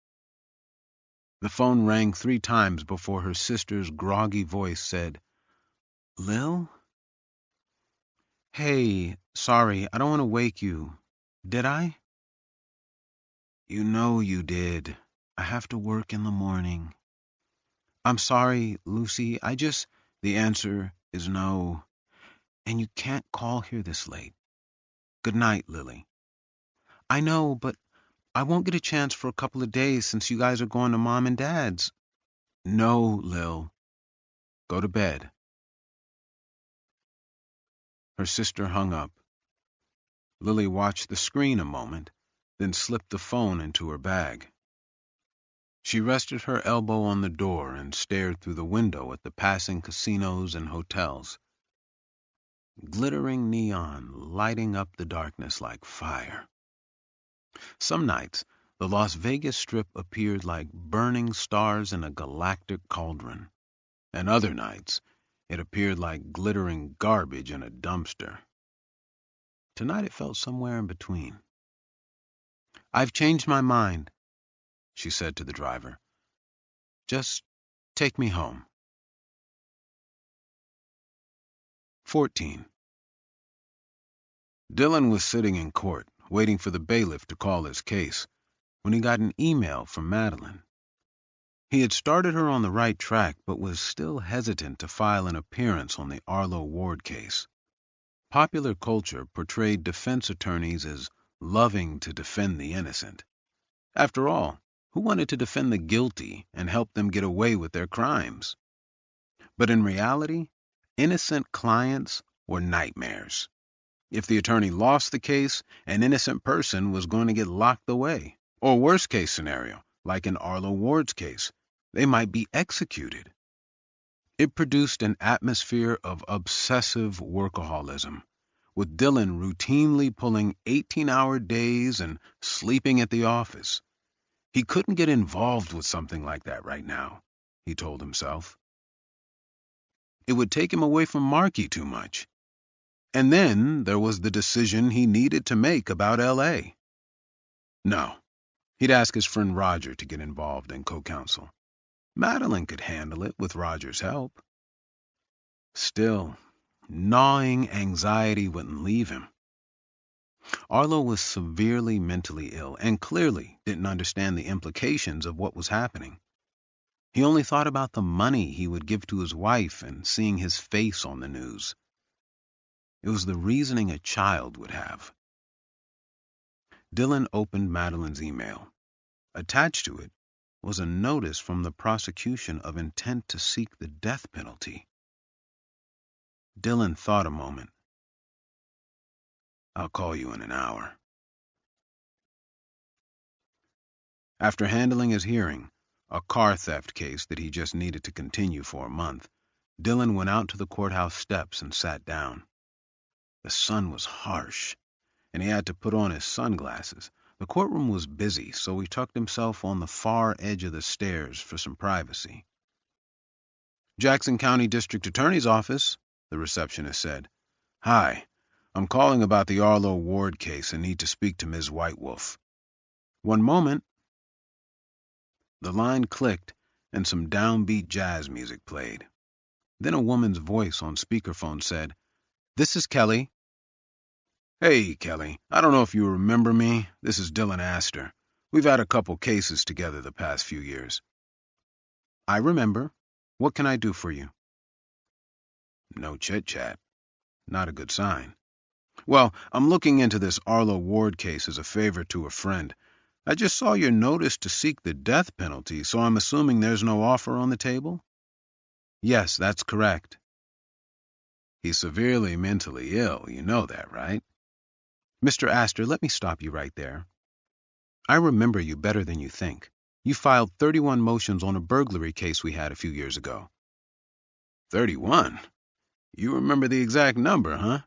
The phone rang 3 times before her sister's groggy voice said, Lil? Hey, sorry, I don't want to wake you. Did I? You know you did. I have to work in the morning. I'm sorry, Lucy, The answer is no. And you can't call here this late. Good night, Lily. I know, but I won't get a chance for a couple of days since you guys are going to Mom and Dad's. No, Lil. Go to bed. Her sister hung up. Lily watched the screen a moment, then slipped the phone into her bag. She rested her elbow on the door and stared through the window at the passing casinos and hotels. Glittering neon lighting up the darkness like fire. Some nights, the Las Vegas Strip appeared like burning stars in a galactic cauldron, and other nights, it appeared like glittering garbage in a dumpster. Tonight it felt somewhere in between. I've changed my mind, she said to the driver. Just take me home. 14. Dylan was sitting in court, waiting for the bailiff to call his case, when he got an email from Madeline. He had started her on the right track, but was still hesitant to file an appearance on the Arlo Ward case. Popular culture portrayed defense attorneys as loving to defend the innocent. After all, who wanted to defend the guilty and help them get away with their crimes? But in reality, innocent clients were nightmares. If the attorney lost the case, an innocent person was going to get locked away. Or worst case scenario, like in Arlo Ward's case, they might be executed. It produced an atmosphere of obsessive workaholism, with Dylan routinely pulling 18-hour days and sleeping at the office. He couldn't get involved with something like that right now, he told himself. It would take him away from Marky too much. And then there was the decision he needed to make about L.A. No, he'd ask his friend Roger to get involved and co-counsel. Madeline could handle it with Roger's help. Still, gnawing anxiety wouldn't leave him. Arlo was severely mentally ill and clearly didn't understand the implications of what was happening. He only thought about the money he would give to his wife and seeing his face on the news. It was the reasoning a child would have. Dylan opened Madeline's email. Attached to it was a notice from the prosecution of intent to seek the death penalty. Dylan thought a moment. "I'll call you in an hour." After handling his hearing, a car theft case that he just needed to continue for a month, Dylan went out to the courthouse steps and sat down. The sun was harsh, and he had to put on his sunglasses. The courtroom was busy, so he tucked himself on the far edge of the stairs for some privacy. "Jackson County District Attorney's Office," the receptionist said. "Hi, I'm calling about the Arlo Ward case and need to speak to Ms. Whitewolf." "One moment." The line clicked, and some downbeat jazz music played. Then a woman's voice on speakerphone said, "This is Kelly." "Hey, Kelly. I don't know if you remember me. This is Dylan Astor. We've had a couple cases together the past few years." "I remember. What can I do for you?" No chit-chat. Not a good sign. "Well, I'm looking into this Arlo Ward case as a favor to a friend. I just saw your notice to seek the death penalty, so I'm assuming there's no offer on the table?" "Yes, that's correct." "He's severely mentally ill. You know that, right?" "Mr. Astor, let me stop you right there. I remember you better than you think. You filed 31 motions on a burglary case we had a few years ago." 31? You remember the exact number, huh?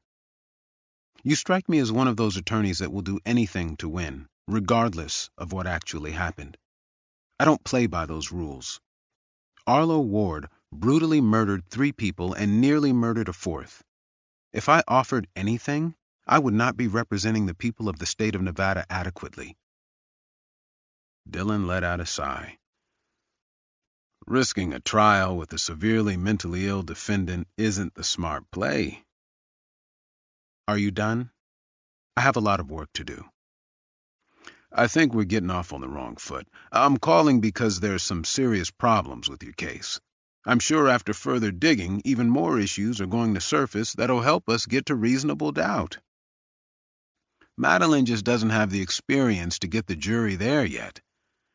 You strike me as one of those attorneys that will do anything to win, regardless of what actually happened. I don't play by those rules. Arlo Ward brutally murdered 3 people and nearly murdered a 4th. If I offered anything, I would not be representing the people of the state of Nevada adequately. Dylan let out a sigh. Risking a trial with a severely mentally ill defendant isn't the smart play. Are you done? I have a lot of work to do. I think we're getting off on the wrong foot. I'm calling because there's some serious problems with your case. I'm sure after further digging, even more issues are going to surface that'll help us get to reasonable doubt. Madeline just doesn't have the experience to get the jury there yet.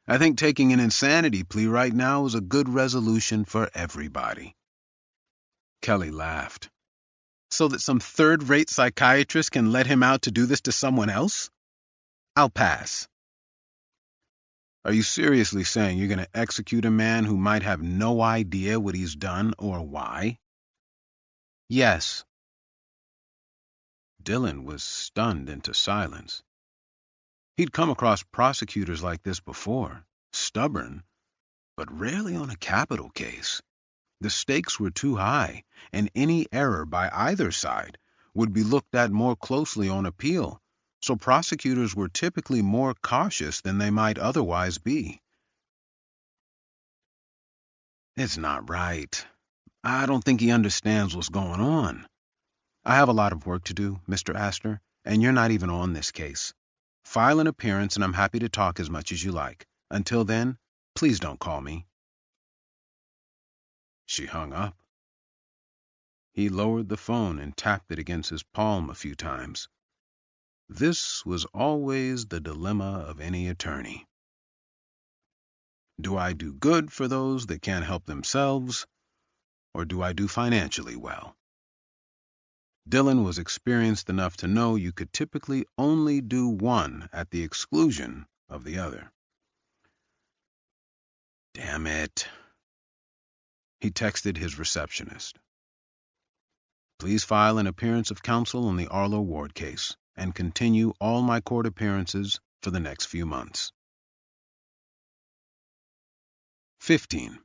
I think taking an insanity plea right now is a good resolution for everybody. Kelly laughed. So that some third-rate psychiatrist can let him out to do this to someone else? I'll pass. Are you seriously saying you're going to execute a man who might have no idea what he's done or why? Yes. Dylan was stunned into silence. He'd come across prosecutors like this before, stubborn, but rarely on a capital case. The stakes were too high, and any error by either side would be looked at more closely on appeal, so prosecutors were typically more cautious than they might otherwise be. It's not right. I don't think he understands what's going on. I have a lot of work to do, Mr. Astor, and you're not even on this case. File an appearance, and I'm happy to talk as much as you like. Until then, please don't call me. She hung up. He lowered the phone and tapped it against his palm a few times. This was always the dilemma of any attorney. Do I do good for those that can't help themselves, or do I do financially well? Dylan was experienced enough to know you could typically only do one at the exclusion of the other. Damn it. He texted his receptionist. Please file an appearance of counsel on the Arlo Ward case and continue all my court appearances for the next few months. 15.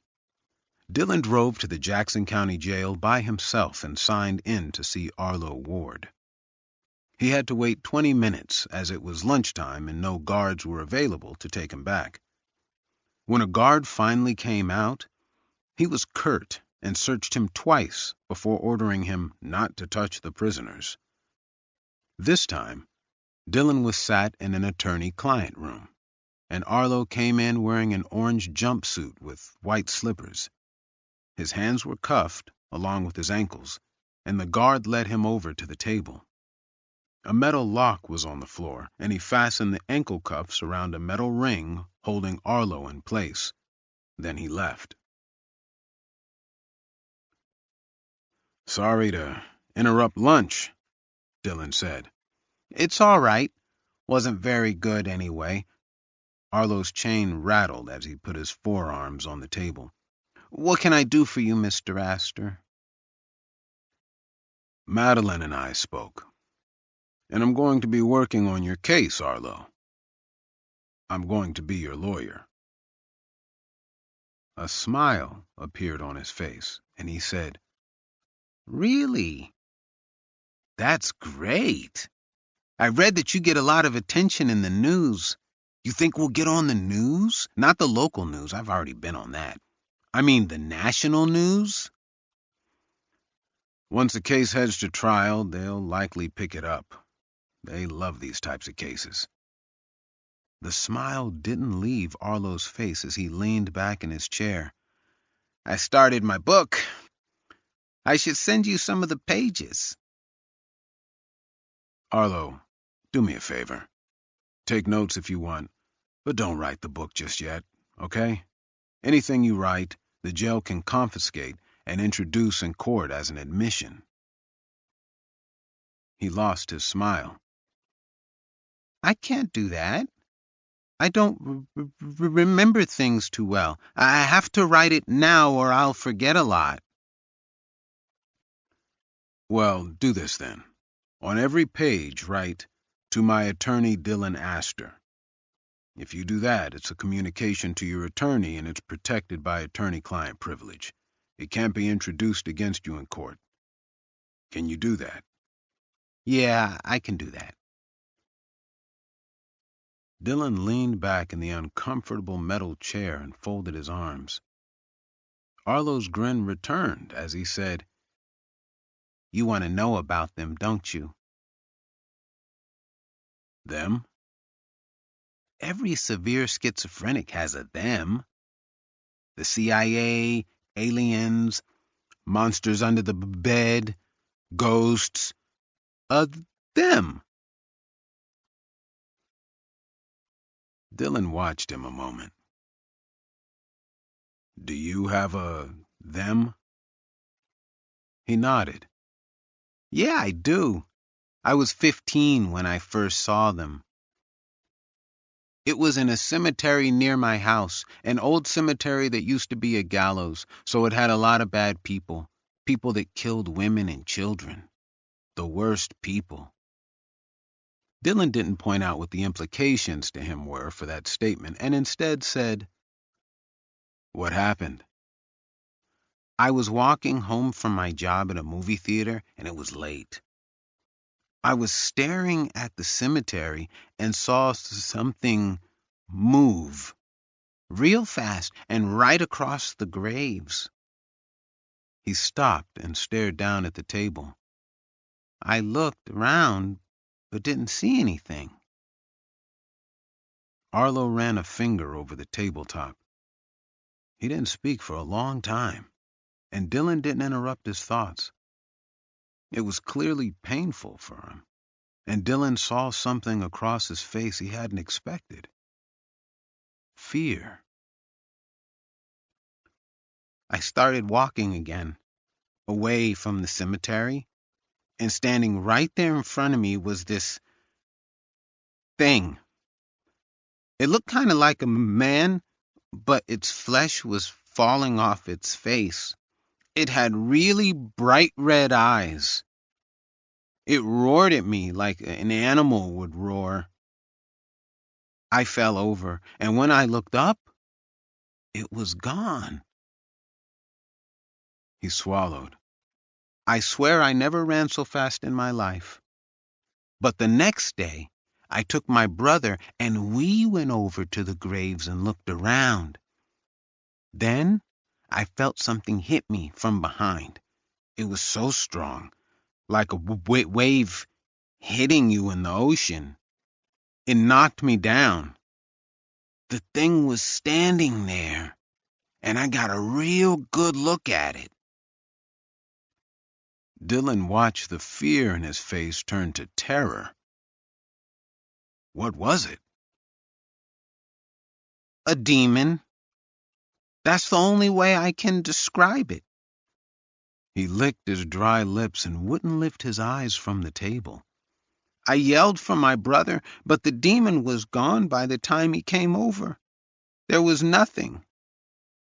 Dylan drove to the Jackson County Jail by himself and signed in to see Arlo Ward. He had to wait 20 minutes as it was lunchtime and no guards were available to take him back. When a guard finally came out, he was curt and searched him twice before ordering him not to touch the prisoners. This time, Dylan was sat in an attorney-client room, and Arlo came in wearing an orange jumpsuit with white slippers. His hands were cuffed, along with his ankles, and the guard led him over to the table. A metal lock was on the floor, and he fastened the ankle cuffs around a metal ring holding Arlo in place. Then he left. "Sorry to interrupt lunch," Dylan said. "It's all right. Wasn't very good anyway." Arlo's chain rattled as he put his forearms on the table. "What can I do for you, Mr. Astor?" "Madeline and I spoke, and I'm going to be working on your case, Arlo. I'm going to be your lawyer." A smile appeared on his face, and he said, "Really? That's great. I read that you get a lot of attention in the news. You think we'll get on the news? Not the local news. I've already been on that. I mean the national news?" "Once the case heads to trial, they'll likely pick it up. They love these types of cases." The smile didn't leave Arlo's face as he leaned back in his chair. "I started my book. I should send you some of the pages." "Arlo, do me a favor. Take notes if you want, but don't write the book just yet, okay? Anything you write, the jail can confiscate and introduce in court as an admission." He lost his smile. "I can't do that. I don't remember things too well. I have to write it now or I'll forget a lot." "Well, do this then. On every page, write, 'To my attorney, Dylan Astor.' If you do that, it's a communication to your attorney and it's protected by attorney-client privilege. It can't be introduced against you in court. Can you do that?" "Yeah, I can do that." Dylan leaned back in the uncomfortable metal chair and folded his arms. Arlo's grin returned as he said, "You want to know about them, don't you?" "Them?" "Every severe schizophrenic has a them. The CIA, aliens, monsters under the bed, ghosts, them." Dylan watched him a moment. "Do you have a them?" He nodded. "Yeah, I do. I was 15 when I first saw them. It was in a cemetery near my house, an old cemetery that used to be a gallows, so it had a lot of bad people, people that killed women and children. The worst people." Dylan didn't point out what the implications to him were for that statement, and instead said, "What happened?" "I was walking home from my job at a movie theater, and it was late. I was staring at the cemetery and saw something move real fast and right across the graves." He stopped and stared down at the table. "I looked around, but didn't see anything." Arlo ran a finger over the tabletop. He didn't speak for a long time, and Dylan didn't interrupt his thoughts. It was clearly painful for him, and Dylan saw something across his face he hadn't expected. Fear. I started walking again, away from the cemetery, and standing right there in front of me was this thing. It looked kind of like a man, but its flesh was falling off its face. It had really bright red eyes. It roared at me like an animal would roar. I fell over, and when I looked up, it was gone." He swallowed. "I swear I never ran so fast in my life. But the next day, I took my brother and we went over to the graves and looked around. Then I felt something hit me from behind. It was so strong, like a wave hitting you in the ocean. It knocked me down. The thing was standing there, and I got a real good look at it." Dylan watched the fear in his face turn to terror. What was it? A demon. That's the only way I can describe it. He licked his dry lips and wouldn't lift his eyes from the table. I yelled for my brother, but the demon was gone by the time he came over. There was nothing.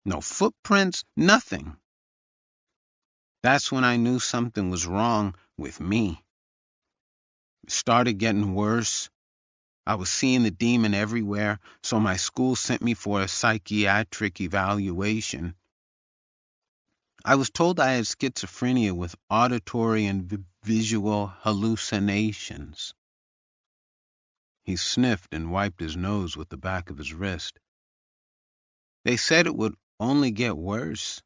No footprints, nothing. That's when I knew something was wrong with me. It started getting worse. I was seeing the demon everywhere, so my school sent me for a psychiatric evaluation. I was told I had schizophrenia with auditory and visual hallucinations. He sniffed and wiped his nose with the back of his wrist. They said it would only get worse.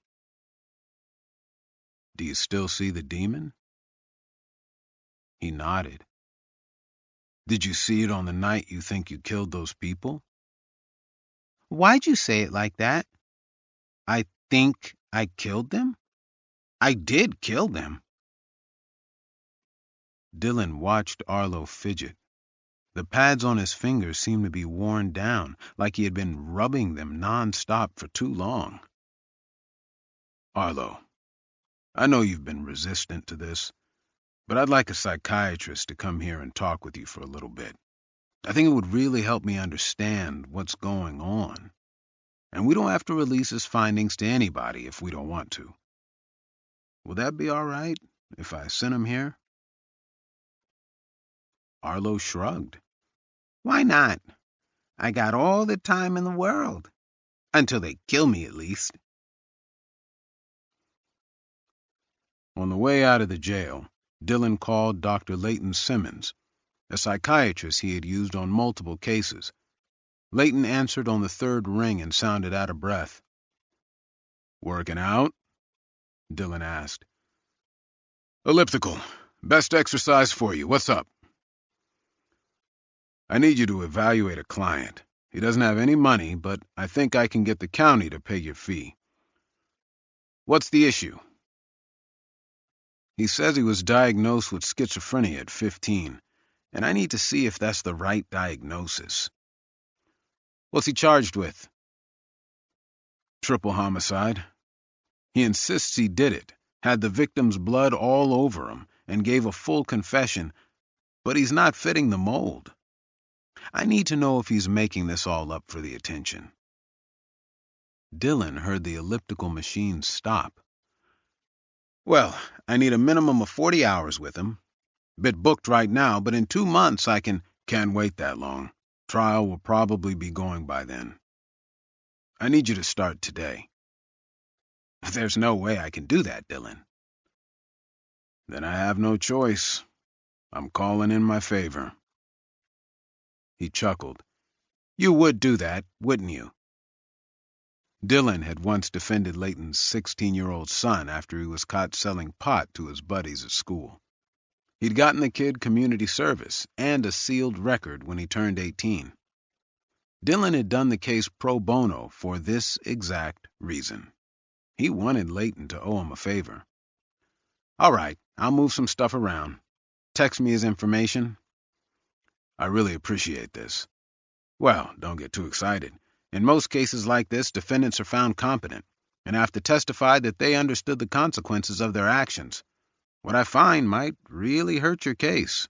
Do you still see the demon? He nodded. Did you see it on the night you think you killed those people? Why'd you say it like that? I think I killed them? I did kill them. Dylan watched Arlo fidget. The pads on his fingers seemed to be worn down, like he had been rubbing them non-stop for too long. Arlo, I know you've been resistant to this, but I'd like a psychiatrist to come here and talk with you for a little bit. I think it would really help me understand what's going on. And we don't have to release his findings to anybody if we don't want to. Will that be all right if I send him here? Arlo shrugged. Why not? I got all the time in the world. Until they kill me, at least. On the way out of the jail, Dylan called Dr. Leighton Simmons, a psychiatrist he had used on multiple cases. Leighton answered on the third ring and sounded out of breath. "Working out?" Dylan asked. "Elliptical. Best exercise for you. What's up?" "I need you to evaluate a client. He doesn't have any money, but I think I can get the county to pay your fee." "What's the issue?" "He says he was diagnosed with schizophrenia at 15, and I need to see if that's the right diagnosis." "What's he charged with?" "Triple homicide. He insists he did it, had the victim's blood all over him, and gave a full confession, but he's not fitting the mold. I need to know if he's making this all up for the attention." Dylan heard the elliptical machine stop. "Well, I need a minimum of 40 hours with him. Bit booked right now, but in 2 months I can..." "Can't wait that long. Trial will probably be going by then. I need you to start today." "There's no way I can do that, Dylan." "Then I have no choice. I'm calling in my favor." He chuckled. You would do that, wouldn't you? Dylan had once defended Leighton's 16-year-old son after he was caught selling pot to his buddies at school. He'd gotten the kid community service and a sealed record when he turned 18. Dylan had done the case pro bono for this exact reason. He wanted Leighton to owe him a favor. "All right, I'll move some stuff around. Text me his information." "I really appreciate this." "Well, don't get too excited. In most cases like this, defendants are found competent and have to testify that they understood the consequences of their actions. What I find might really hurt your case."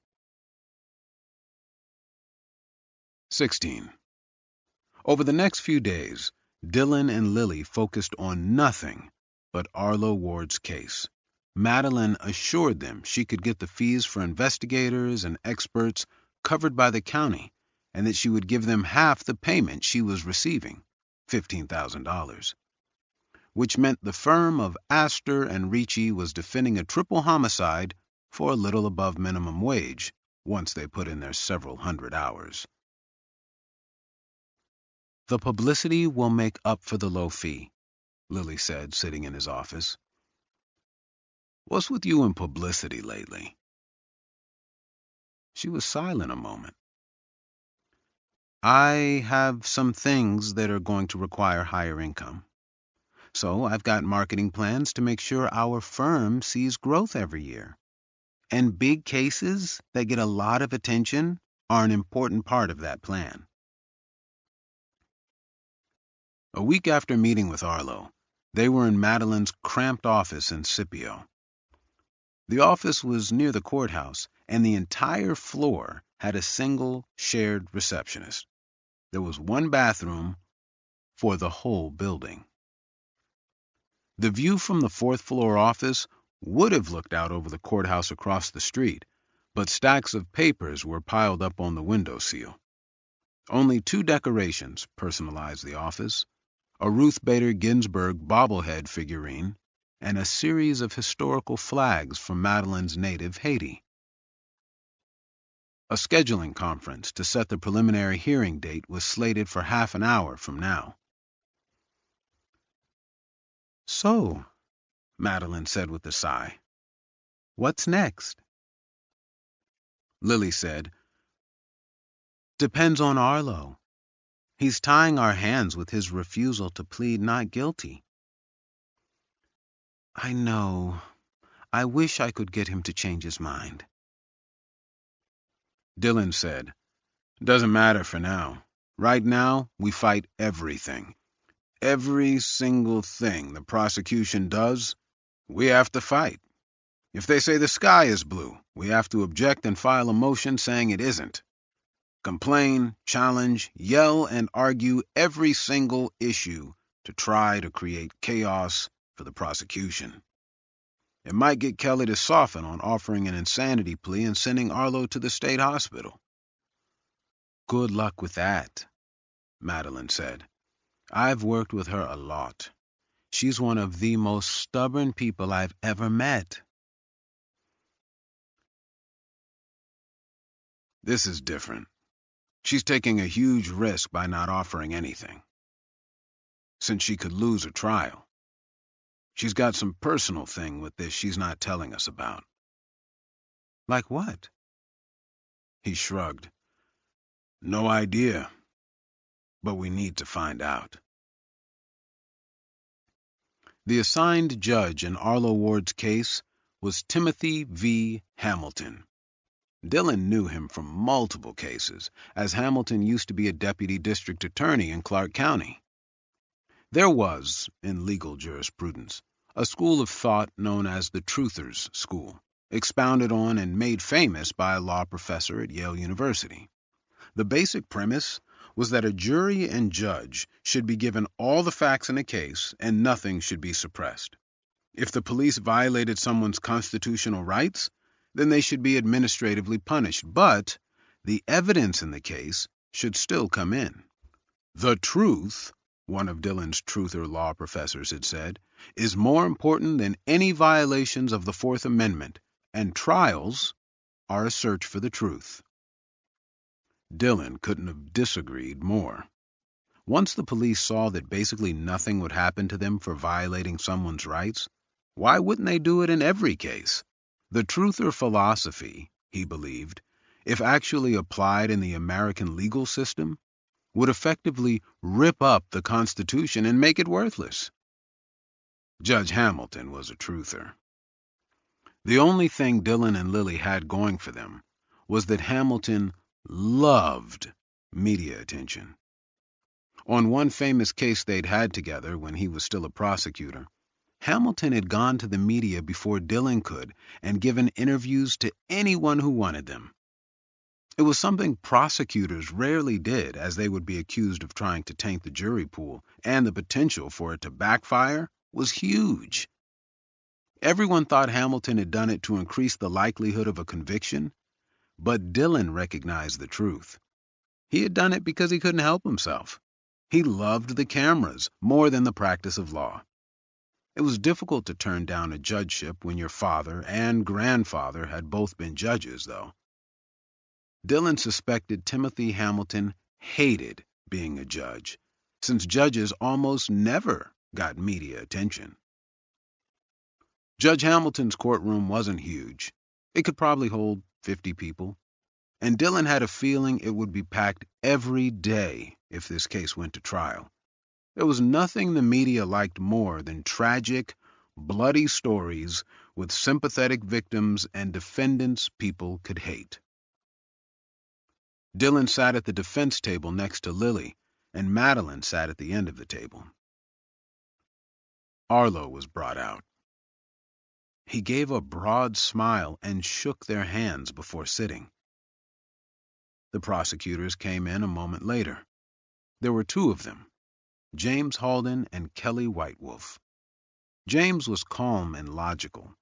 16. Over the next few days, Dylan and Lily focused on nothing but Arlo Ward's case. Madeline assured them she could get the fees for investigators and experts covered by the county, and that she would give them half the payment she was receiving, $15,000, which meant the firm of Astor and Ricci was defending a triple homicide for a little above minimum wage once they put in their several hundred hours. "The publicity will make up for the low fee," Lily said, sitting in his office. "What's with you and publicity lately?" She was silent a moment. "I have some things that are going to require higher income. So I've got marketing plans to make sure our firm sees growth every year. And big cases that get a lot of attention are an important part of that plan. A week after meeting with Arlo, they were in Madeline's cramped office in Scipio. The office was near the courthouse, and the entire floor had a single shared receptionist. There was one bathroom for the whole building. The view from the fourth-floor office would have looked out over the courthouse across the street, but stacks of papers were piled up on the windowsill. Only 2 decorations personalized the office: a Ruth Bader Ginsburg bobblehead figurine and a series of historical flags from Madeline's native Haiti. A scheduling conference to set the preliminary hearing date was slated for half an hour from now. "So," Madeline said with a sigh, "what's next?" Lily said, "Depends on Arlo. He's tying our hands with his refusal to plead not guilty." "I know. I wish I could get him to change his mind." Dylan said, "Doesn't matter for now. Right now, we fight everything. Every single thing the prosecution does, we have to fight. If they say the sky is blue, we have to object and file a motion saying it isn't. Complain, challenge, yell, and argue every single issue to try to create chaos for the prosecution. It might get Kelly to soften on offering an insanity plea and sending Arlo to the state hospital." "Good luck with that," Madeline said. "I've worked with her a lot. She's one of the most stubborn people I've ever met." "This is different. She's taking a huge risk by not offering anything, since she could lose a trial. She's got some personal thing with this she's not telling us about." "Like what?" He shrugged. "No idea, but we need to find out." The assigned judge in Arlo Ward's case was Timothy V. Hamilton. Dylan knew him from multiple cases, as Hamilton used to be a deputy district attorney in Clark County. There was, in legal jurisprudence, a school of thought known as the Truthers School, expounded on and made famous by a law professor at Yale University. The basic premise was that a jury and judge should be given all the facts in a case and nothing should be suppressed. If the police violated someone's constitutional rights, then they should be administratively punished, but the evidence in the case should still come in. "The truth," one of Dylan's truther law professors had said, "is more important than any violations of the Fourth Amendment, and trials are a search for the truth." Dylan couldn't have disagreed more. Once the police saw that basically nothing would happen to them for violating someone's rights, why wouldn't they do it in every case? The truther philosophy, he believed, if actually applied in the American legal system, would effectively rip up the Constitution and make it worthless. Judge Hamilton was a truther. The only thing Dylan and Lily had going for them was that Hamilton loved media attention. On one famous case they'd had together when he was still a prosecutor, Hamilton had gone to the media before Dylan could and given interviews to anyone who wanted them. It was something prosecutors rarely did, as they would be accused of trying to taint the jury pool, and the potential for it to backfire was huge. Everyone thought Hamilton had done it to increase the likelihood of a conviction, but Dylan recognized the truth. He had done it because he couldn't help himself. He loved the cameras more than the practice of law. It was difficult to turn down a judgeship when your father and grandfather had both been judges, though. Dylan suspected Timothy Hamilton hated being a judge, since judges almost never got media attention. Judge Hamilton's courtroom wasn't huge. It could probably hold 50 people, and Dylan had a feeling it would be packed every day if this case went to trial. There was nothing the media liked more than tragic, bloody stories with sympathetic victims and defendants people could hate. Dylan sat at the defense table next to Lily, and Madeline sat at the end of the table. Arlo was brought out. He gave a broad smile and shook their hands before sitting. The prosecutors came in a moment later. There were two of them, James Halden and Kelly Whitewolf. James was calm and logical,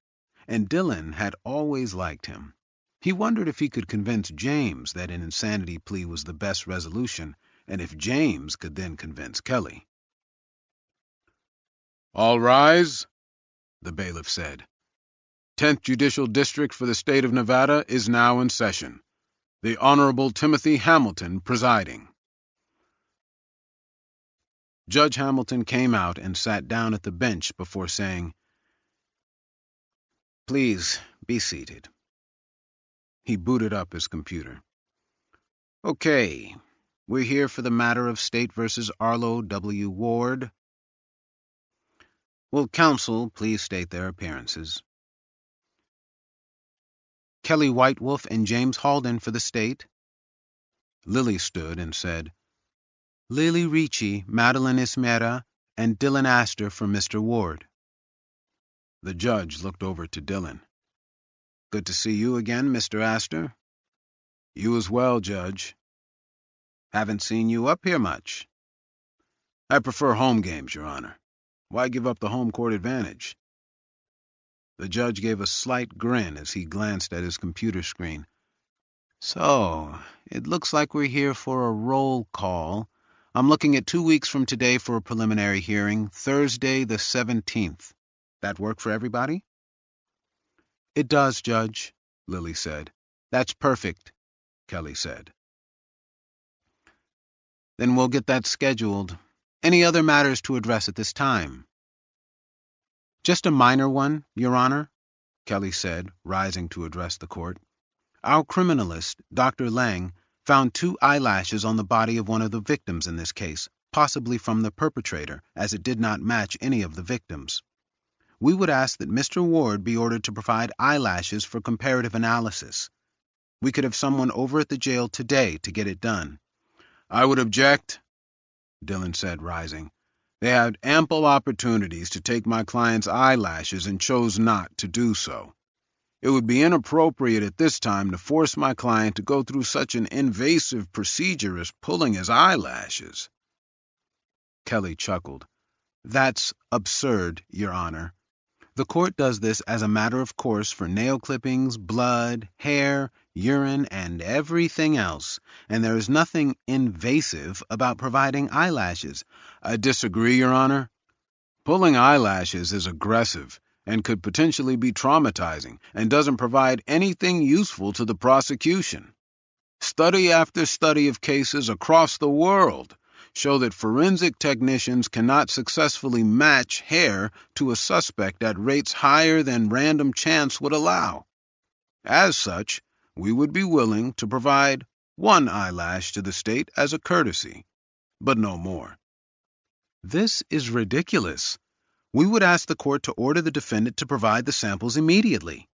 and Dylan had always liked him. He wondered if he could convince James that an insanity plea was the best resolution, and if James could then convince Kelly. "All rise," the bailiff said. 10th Judicial District for the State of Nevada is now in session. The Honorable Timothy Hamilton presiding. Judge Hamilton came out and sat down at the bench before saying, "Please, be seated." He booted up his computer. "Okay, we're here for the matter of State v. Arlo W. Ward. Will counsel please state their appearances?" "Kelly Whitewolf and James Halden for the State." Lily stood and said, "Lily Ricci, Madeline Ismera, and Dylan Astor for Mr. Ward." The judge looked over to Dylan. "Good to see you again, Mr. Astor." "You as well, Judge." "Haven't seen you up here much." "I prefer home games, Your Honor. Why give up the home court advantage?" The judge gave a slight grin as he glanced at his computer screen. "So, it looks like we're here for a roll call. I'm looking at 2 weeks from today for a preliminary hearing, Thursday the 17th. That work for everybody?" "It does, Judge," Lily said. "That's perfect," Kelly said. "Then we'll get that scheduled. Any other matters to address at this time?" "Just a minor one, Your Honor," Kelly said, rising to address the court. "Our criminalist, Dr. Lang, found 2 eyelashes on the body of one of the victims in this case, possibly from the perpetrator, as it did not match any of the victims. We would ask that Mr. Ward be ordered to provide eyelashes for comparative analysis. We could have someone over at the jail today to get it done." "I would object," Dylan said, rising. "They had ample opportunities to take my client's eyelashes and chose not to do so. It would be inappropriate at this time to force my client to go through such an invasive procedure as pulling his eyelashes." Kelly chuckled. "That's absurd, Your Honor. The court does this as a matter of course for nail clippings, blood, hair, urine, and everything else, and there is nothing invasive about providing eyelashes." "I disagree, Your Honor. Pulling eyelashes is aggressive and could potentially be traumatizing and doesn't provide anything useful to the prosecution. Study after study of cases across the world show that forensic technicians cannot successfully match hair to a suspect at rates higher than random chance would allow. As such, we would be willing to provide 1 eyelash to the state as a courtesy, but no more." "This is ridiculous. We would ask the court to order the defendant to provide the samples immediately."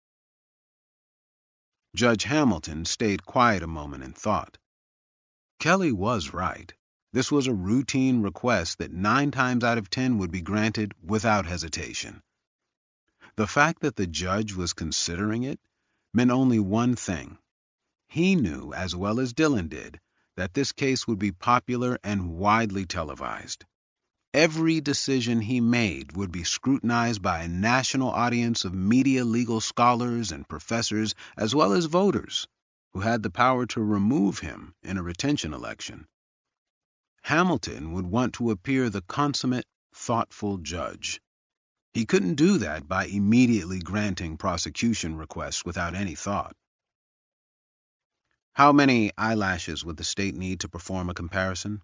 Judge Hamilton stayed quiet a moment and thought. Kelly was right. This was a routine request that 9 times out of 10 would be granted without hesitation. The fact that the judge was considering it meant only one thing. He knew, as well as Dylan did, that this case would be popular and widely televised. Every decision he made would be scrutinized by a national audience of media legal scholars and professors, as well as voters, who had the power to remove him in a retention election. Hamilton would want to appear the consummate, thoughtful judge. He couldn't do that by immediately granting prosecution requests without any thought. "How many eyelashes would the state need to perform a comparison?"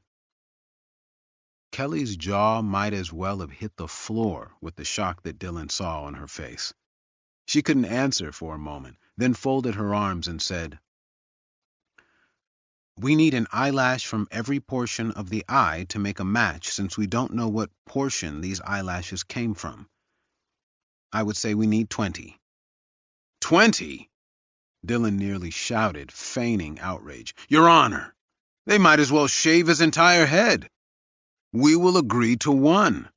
Kelly's jaw might as well have hit the floor with the shock that Dylan saw on her face. She couldn't answer for a moment, then folded her arms and said, We need an eyelash from every portion of the eye to make a match, since we don't know what portion these eyelashes came from. I would say we need 20. 20? Dillon nearly shouted, feigning outrage. Your Honor, they might as well shave his entire head. We will agree to 1.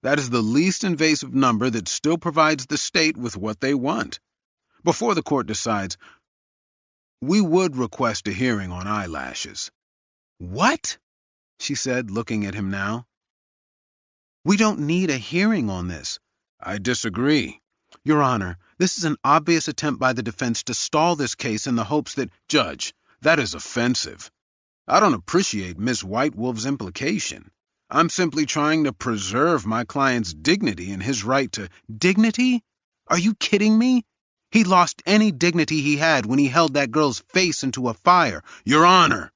That is the least invasive number that still provides the state with what they want. Before the court decides, we would request a hearing on eyelashes. What? She said, looking at him now. We don't need a hearing on this. I disagree. Your Honor, this is an obvious attempt by the defense to stall this case in the hopes that... Judge, that is offensive. I don't appreciate Miss White Wolf's implication. I'm simply trying to preserve my client's dignity and his right to... Dignity? Are you kidding me? He lost any dignity he had when he held that girl's face into a fire. Your Honor,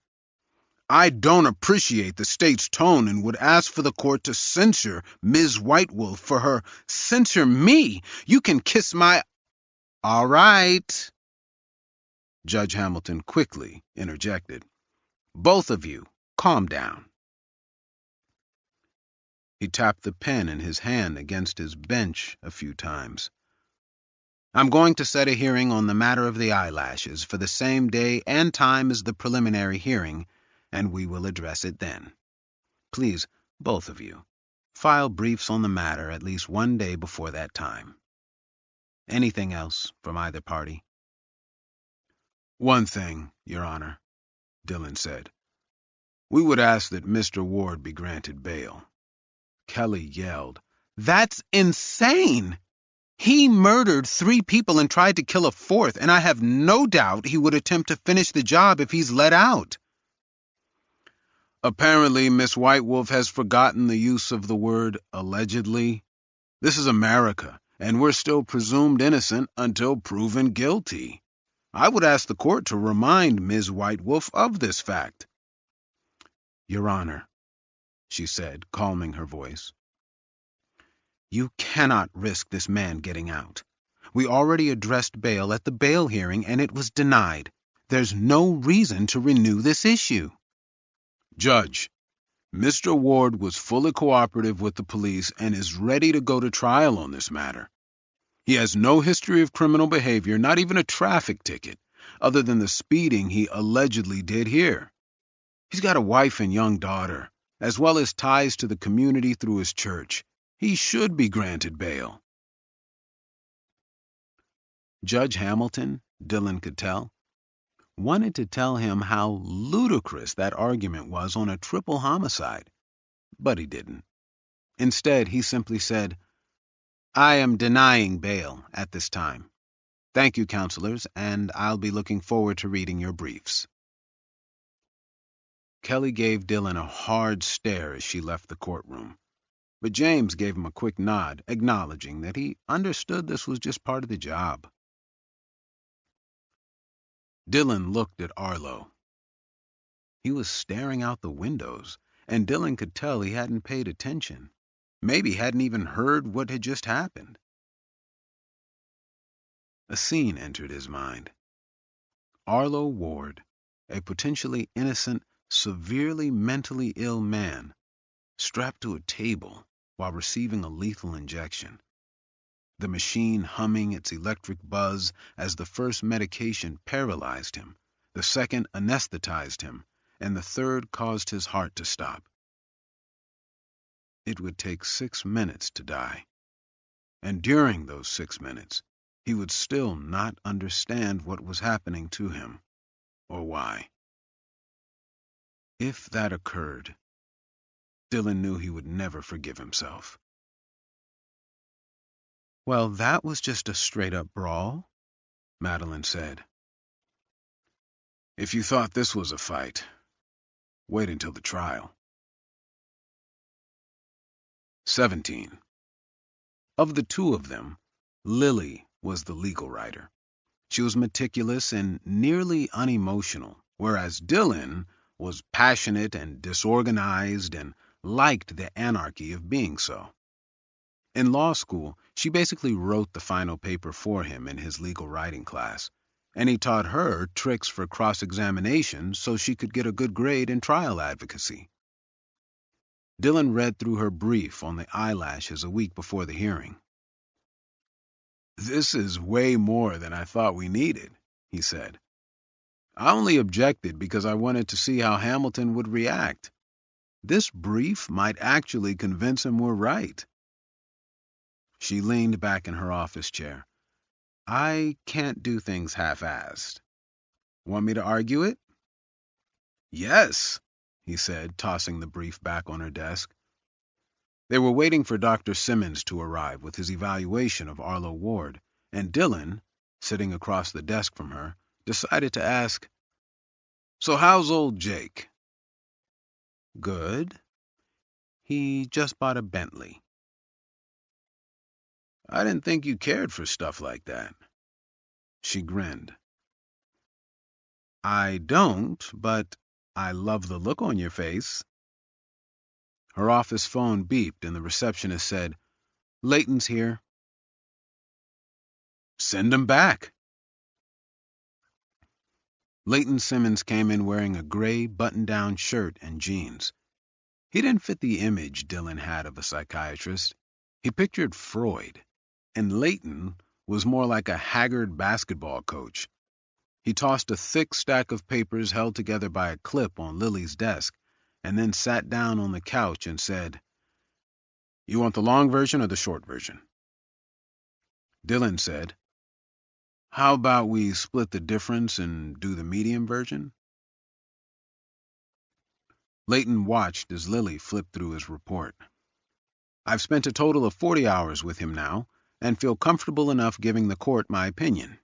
I don't appreciate the state's tone and would ask for the court to censure Ms. White Wolf for her... Censure me? You can kiss my... All right. Judge Hamilton quickly interjected. Both of you, calm down. He tapped the pen in his hand against his bench a few times. I'm going to set a hearing on the matter of the eyelashes for the same day and time as the preliminary hearing, and we will address it then. Please, both of you, file briefs on the matter at least 1 day before that time. Anything else from either party? One thing, Your Honor, Dillon said. We would ask that Mr. Ward be granted bail. Kelly yelled, That's insane! He murdered 3 people and tried to kill a 4th, and I have no doubt he would attempt to finish the job if he's let out. Apparently, Miss White Wolf has forgotten the use of the word allegedly. This is America, and we're still presumed innocent until proven guilty. I would ask the court to remind Ms. White Wolf of this fact. Your Honor, she said, calming her voice, you cannot risk this man getting out. We already addressed bail at the bail hearing, and it was denied. There's no reason to renew this issue. Judge, Mr. Ward was fully cooperative with the police and is ready to go to trial on this matter. He has no history of criminal behavior, not even a traffic ticket, other than the speeding he allegedly did here. He's got a wife and young daughter, as well as ties to the community through his church. He should be granted bail. Judge Hamilton, Dillon could tell, wanted to tell him how ludicrous that argument was on a triple homicide, but he didn't. Instead, he simply said, I am denying bail at this time. Thank you, counselors, and I'll be looking forward to reading your briefs. Kelly gave Dillon a hard stare as she left the courtroom, but James gave him a quick nod, acknowledging that he understood this was just part of the job. Dillon looked at Arlo. He was staring out the windows, and Dillon could tell he hadn't paid attention. Maybe hadn't even heard what had just happened. A scene entered his mind. Arlo Ward, a potentially innocent, severely mentally ill man, strapped to a table while receiving a lethal injection. The machine humming its electric buzz as the first medication paralyzed him, the second anesthetized him, and the third caused his heart to stop. It would take 6 minutes to die, and during those 6 minutes, he would still not understand what was happening to him, or why. If that occurred, Dillon knew he would never forgive himself. Well, that was just a straight-up brawl, Madeline said. If you thought this was a fight, wait until the trial. 17. Of the 2 of them, Lily was the legal writer. She was meticulous and nearly unemotional, whereas Dillon was passionate and disorganized and liked the anarchy of being so. In law school, she basically wrote the final paper for him in his legal writing class, and he taught her tricks for cross-examination so she could get a good grade in trial advocacy. Dylan read through her brief on the eyelashes a week before the hearing. "This is way more than I thought we needed," he said. "I only objected because I wanted to see how Hamilton would react. This brief might actually convince him we're right." She leaned back in her office chair. "I can't do things half-assed. Want me to argue it?" "Yes," he said, tossing the brief back on her desk. They were waiting for Dr. Simmons to arrive with his evaluation of Arlo Ward, and Dylan, sitting across the desk from her, decided to ask, "So how's old Jake?" "Good. He just bought a Bentley." "I didn't think you cared for stuff like that." She grinned. "I don't, but I love the look on your face." Her office phone beeped and the receptionist said, "Leighton's here." "Send him back." Leighton Simmons came in wearing a gray button-down shirt and jeans. He didn't fit the image Dylan had of a psychiatrist. He pictured Freud, and Leighton was more like a haggard basketball coach. He tossed a thick stack of papers held together by a clip on Lily's desk, and then sat down on the couch and said, "You want the long version or the short version?" Dylan said, "How about we split the difference and do the medium version?" Leighton watched as Lily flipped through his report. "I've spent a total of 40 hours with him now, and feel comfortable enough giving the court my opinion.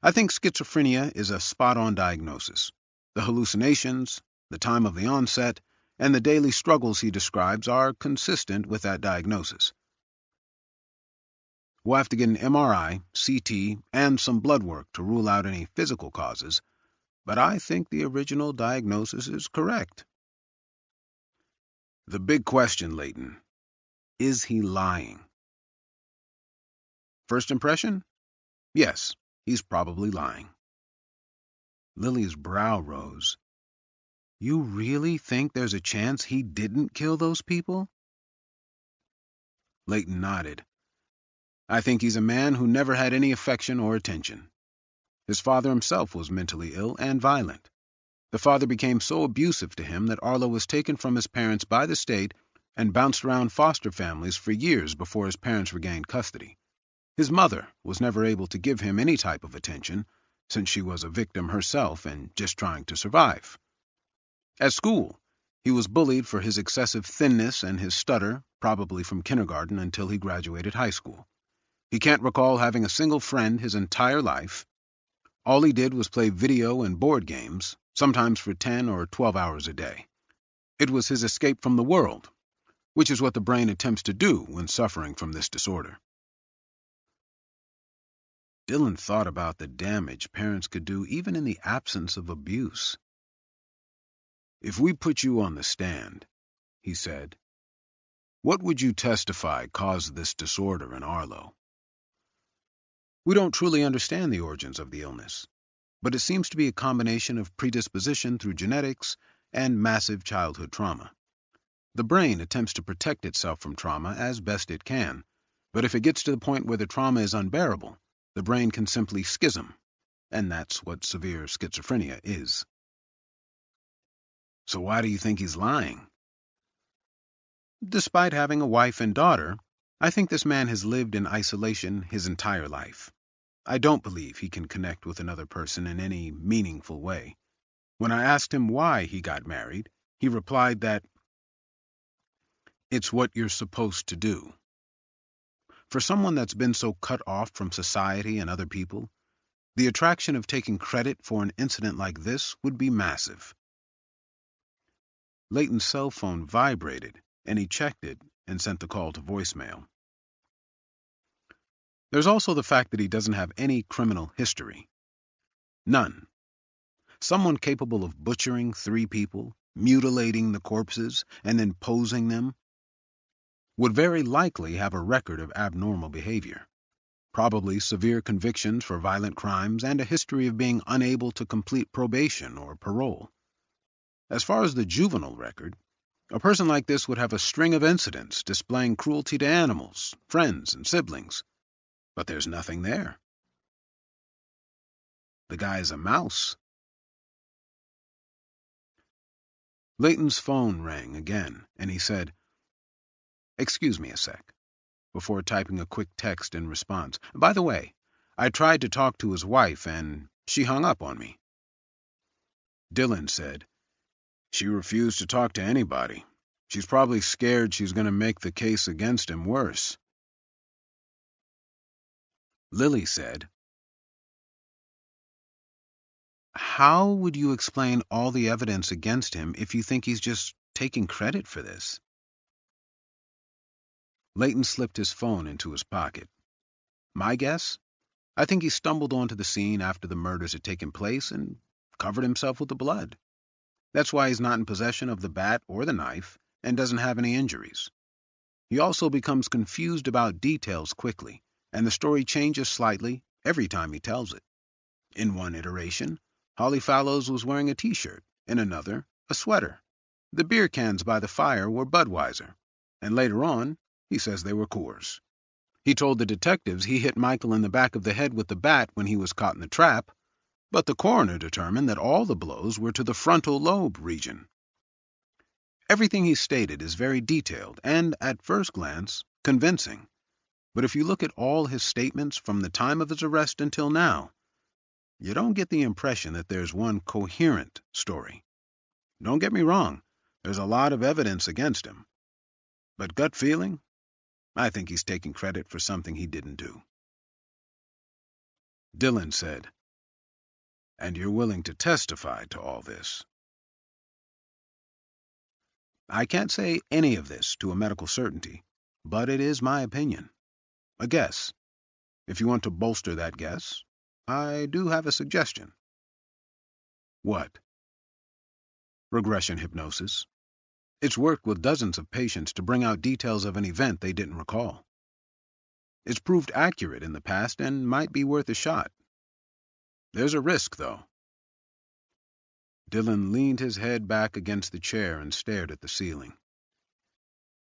I think schizophrenia is a spot-on diagnosis. The hallucinations, the time of the onset, and the daily struggles he describes are consistent with that diagnosis. We'll have to get an MRI, CT, and some blood work to rule out any physical causes, but I think the original diagnosis is correct." "The big question, Leighton, is he lying?" "First impression? Yes, he's probably lying." Lily's brow rose. "You really think there's a chance he didn't kill those people?" Leighton nodded. "I think he's a man who never had any affection or attention. His father himself was mentally ill and violent. The father became so abusive to him that Arlo was taken from his parents by the state and bounced around foster families for years before his parents regained custody. His mother was never able to give him any type of attention, since she was a victim herself and just trying to survive. At school, he was bullied for his excessive thinness and his stutter, probably from kindergarten until he graduated high school. He can't recall having a single friend his entire life. All he did was play video and board games, sometimes for 10 or 12 hours a day. It was his escape from the world, which is what the brain attempts to do when suffering from this disorder." Dylan thought about the damage parents could do even in the absence of abuse. "If we put you on the stand," he said, "what would you testify caused this disorder in Arlo?" "We don't truly understand the origins of the illness, but it seems to be a combination of predisposition through genetics and massive childhood trauma. The brain attempts to protect itself from trauma as best it can, but if it gets to the point where the trauma is unbearable, the brain can simply schism, and that's what severe schizophrenia is." "So why do you think he's lying?" "Despite having a wife and daughter, I think this man has lived in isolation his entire life. I don't believe he can connect with another person in any meaningful way. When I asked him why he got married, he replied that it's what you're supposed to do. For someone that's been so cut off from society and other people, the attraction of taking credit for an incident like this would be massive." Leighton's cell phone vibrated, and he checked it and sent the call to voicemail. "There's also the fact that he doesn't have any criminal history. None. Someone capable of butchering 3 people, mutilating the corpses, and then posing them would very likely have a record of abnormal behavior. probably severe convictions for violent crimes and a history of being unable to complete probation or parole. As far as the juvenile record, a person like this would have a string of incidents displaying cruelty to animals, friends, and siblings. But there's nothing there. The guy's a mouse. Layton's phone rang again, and he said, "Excuse me a sec," before typing a quick text in response. "By the way, I tried to talk to his wife, and she hung up on me." Dylan said, "She refused to talk to anybody. She's probably scared she's going to make the case against him worse." Lily said, "How would you explain all the evidence against him if you think he's just taking credit for this?" Layton slipped his phone into his pocket. "My guess? I think he stumbled onto the scene after the murders had taken place and covered himself with the blood. That's why he's not in possession of the bat or the knife and doesn't have any injuries. He also becomes confused about details quickly, and the story changes slightly every time he tells it. In one iteration, Holly Fallows was wearing a t-shirt, in another, a sweater. The beer cans by the fire were Budweiser, and later on, he says they were Coors. He told the detectives he hit Michael in the back of the head with the bat when he was caught in the trap, but the coroner determined that all the blows were to the frontal lobe region. Everything he stated is very detailed and, at first glance, convincing. But if you look at all his statements from the time of his arrest until now, you don't get the impression that there's one coherent story. Don't get me wrong, there's a lot of evidence against him. But gut feeling, I think he's taking credit for something he didn't do." Dylan said, "And you're willing to testify to all this?" "I can't say any of this to a medical certainty, but it is my opinion. A guess. If you want to bolster that guess, I do have a suggestion." "What?" "Regression hypnosis. It's worked with dozens of patients to bring out details of an event they didn't recall. It's proved accurate in the past and might be worth a shot. There's a risk, though." Dylan leaned his head back against the chair and stared at the ceiling.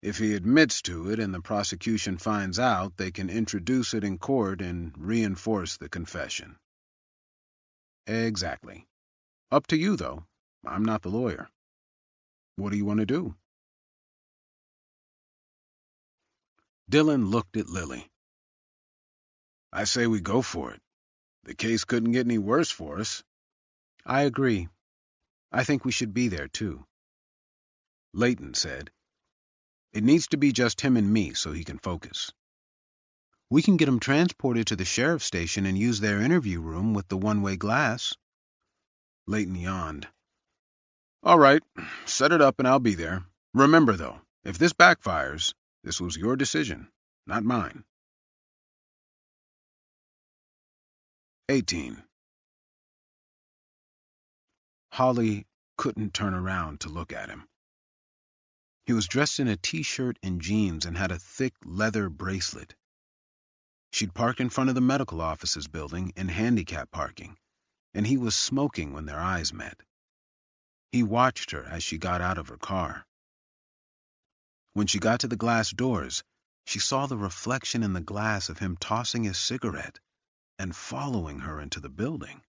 "If he admits to it and the prosecution finds out, they can introduce it in court and reinforce the confession." "Exactly. Up to you, though. I'm not the lawyer. What do you want to do?" Dylan looked at Lily. "I say we go for it. The case couldn't get any worse for us." "I agree. I think we should be there, too." Layton said, "It needs to be just him and me so he can focus." "We can get him transported to the sheriff's station and use their interview room with the one-way glass." Layton yawned. "All right, set it up and I'll be there. Remember, though, if this backfires, this was your decision, not mine." 18. Holly couldn't turn around to look at him. He was dressed in a t-shirt and jeans and had a thick leather bracelet. She'd parked in front of the medical offices building in handicap parking, and he was smoking when their eyes met. He watched her as she got out of her car. When she got to the glass doors, she saw the reflection in the glass of him tossing his cigarette and following her into the building.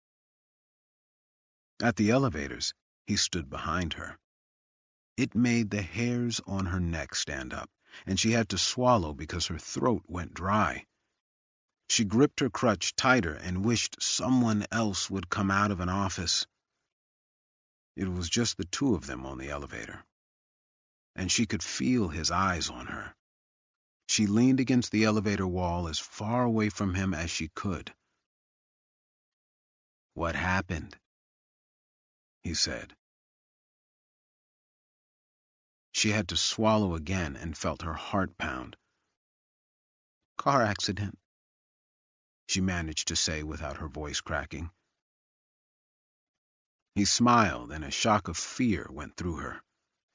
At the elevators, he stood behind her. It made the hairs on her neck stand up, and she had to swallow because her throat went dry. She gripped her crutch tighter and wished someone else would come out of an office. It was just the two of them on the elevator, and she could feel his eyes on her. She leaned against the elevator wall as far away from him as she could. "What happened?" he said. She had to swallow again and felt her heart pound. "Car accident," she managed to say without her voice cracking. He smiled, and a shock of fear went through her.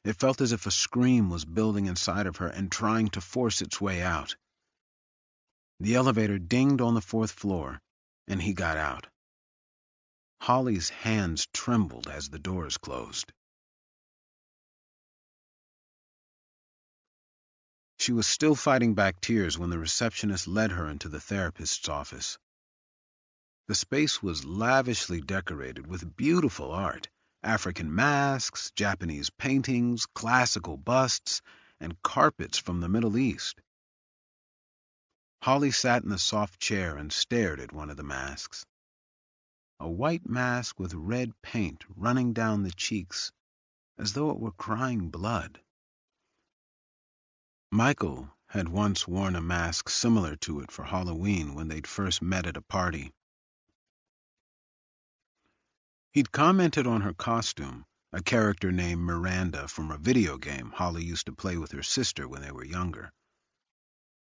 It felt as if a scream was building inside of her and trying to force its way out. The elevator dinged on the 4th floor, and he got out. Holly's hands trembled as the doors closed. She was still fighting back tears when the receptionist led her into the therapist's office. The space was lavishly decorated with beautiful art, African masks, Japanese paintings, classical busts, and carpets from the Middle East. Holly sat in the soft chair and stared at one of the masks. A white mask with red paint running down the cheeks, as though it were crying blood. Michael had once worn a mask similar to it for Halloween when they'd first met at a party. He'd commented on her costume, a character named Miranda from a video game Holly used to play with her sister when they were younger.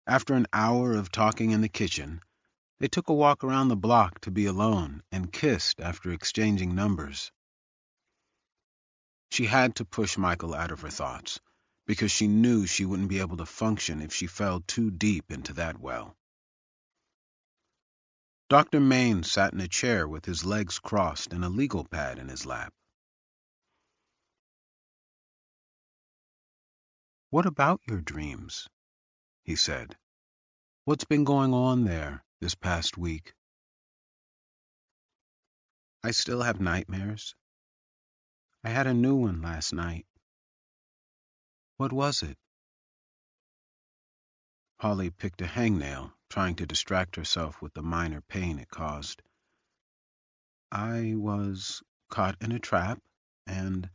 After an hour of talking in the kitchen, they took a walk around the block to be alone and kissed after exchanging numbers. She had to push Michael out of her thoughts, because she knew she wouldn't be able to function if she fell too deep into that well. Dr. Maine sat in a chair with his legs crossed and a legal pad in his lap. "What about your dreams?" he said. "What's been going on there this past week?" "I still have nightmares. I had a new one last night." "What was it?" Holly picked a hangnail, trying to distract herself with the minor pain it caused. "I was caught in a trap, and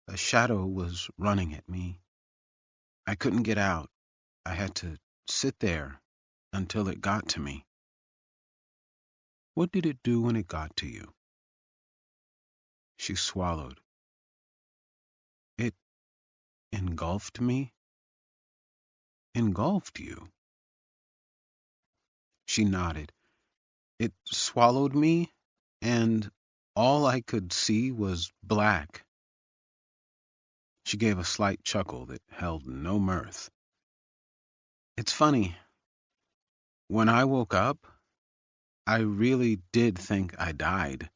a shadow was running at me. I couldn't get out. I had to sit there until it got to me." "What did it do when it got to you?" She swallowed. "It engulfed me." "Engulfed you?" She nodded. "It swallowed me, and all I could see was black." She gave a slight chuckle that held no mirth. "It's funny. When I woke up, I really did think I died.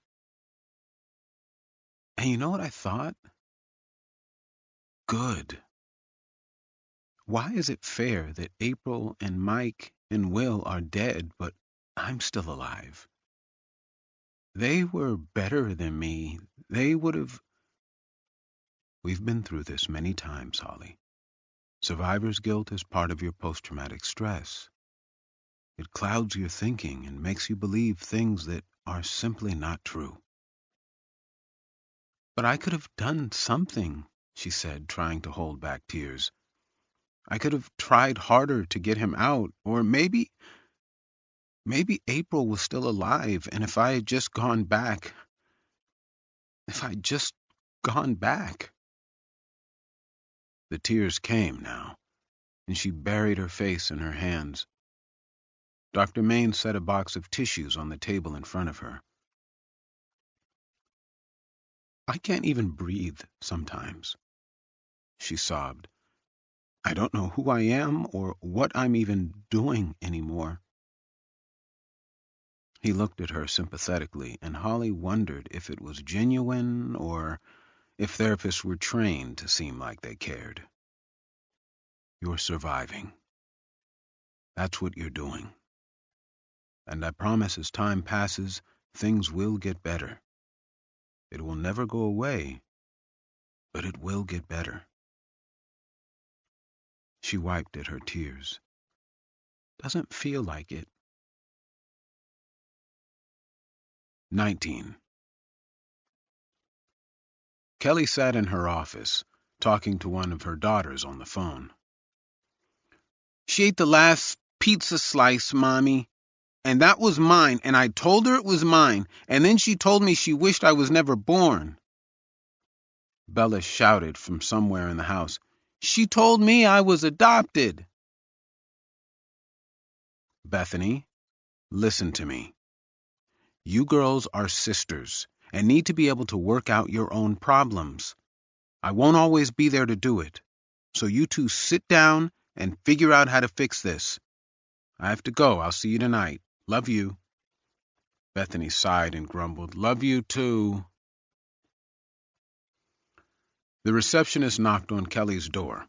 And you know what I thought? Good. Why is it fair that April and Mike and Will are dead, but I'm still alive? They were better than me. They would have—" "We've been through this many times, Holly. Survivor's guilt is part of your post-traumatic stress. It clouds your thinking and makes you believe things that are simply not true." "But I could have done something," she said, trying to hold back tears. "I could have tried harder to get him out, or maybe April was still alive, and if I'd just gone back. The tears came now, and she buried her face in her hands. Dr. Maine set a box of tissues on the table in front of her. "I can't even breathe sometimes," she sobbed. "I don't know who I am or what I'm even doing anymore." He looked at her sympathetically, and Holly wondered if it was genuine or if therapists were trained to seem like they cared. "You're surviving. That's what you're doing. And I promise as time passes, things will get better. It will never go away, but it will get better." She wiped at her tears. "Doesn't feel like it." 19. Kelly sat in her office, talking to one of her daughters on the phone. "She ate the last pizza slice, Mommy, and that was mine, and I told her it was mine, and then she told me she wished I was never born." Bella shouted from somewhere in the house. "She told me I was adopted." "Bethany, listen to me. You girls are sisters and need to be able to work out your own problems. I won't always be there to do it. So you two sit down and figure out how to fix this. I have to go. I'll see you tonight. Love you. Bethany sighed and grumbled, Love you too. The receptionist knocked on Kelly's door,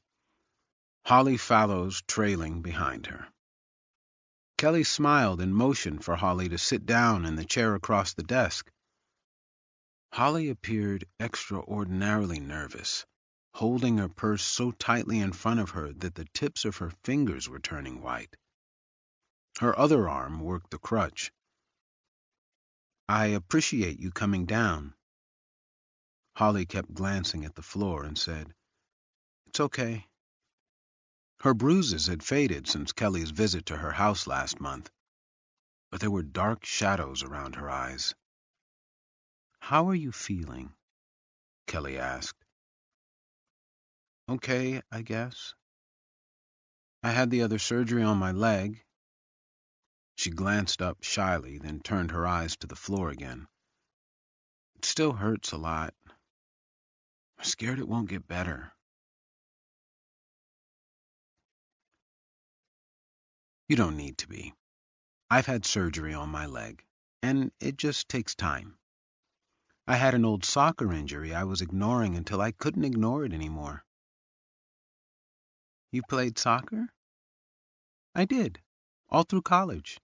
Holly Fallows trailing behind her. Kelly smiled and motioned for Holly to sit down in the chair across the desk. Holly appeared extraordinarily nervous, holding her purse so tightly in front of her that the tips of her fingers were turning white. Her other arm worked the crutch. I appreciate you coming down. Holly kept glancing at the floor and said, It's okay. Her bruises had faded since Kelly's visit to her house last month, but there were dark shadows around her eyes. How are you feeling? Kelly asked. Okay, I guess. I had the other surgery on my leg. She glanced up shyly, then turned her eyes to the floor again. It still hurts a lot. I'm scared it won't get better. You don't need to be. I've had surgery on my leg, and it just takes time. I had an old soccer injury I was ignoring until I couldn't ignore it anymore. You played soccer? I did, all through college.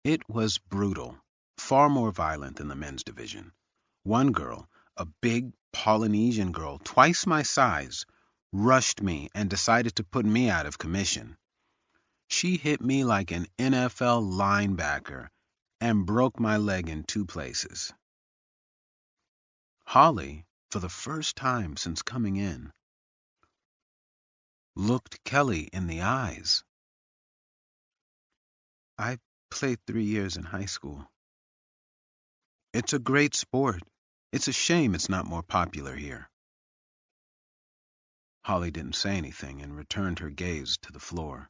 It was brutal, far more violent than the men's division. One girl, a big Polynesian girl, twice my size, rushed me and decided to put me out of commission. She hit me like an NFL linebacker and broke my leg in 2 places. Holly, for the first time since coming in, looked Kelly in the eyes. I played 3 years in high school. It's a great sport. It's a shame it's not more popular here. Holly didn't say anything and returned her gaze to the floor.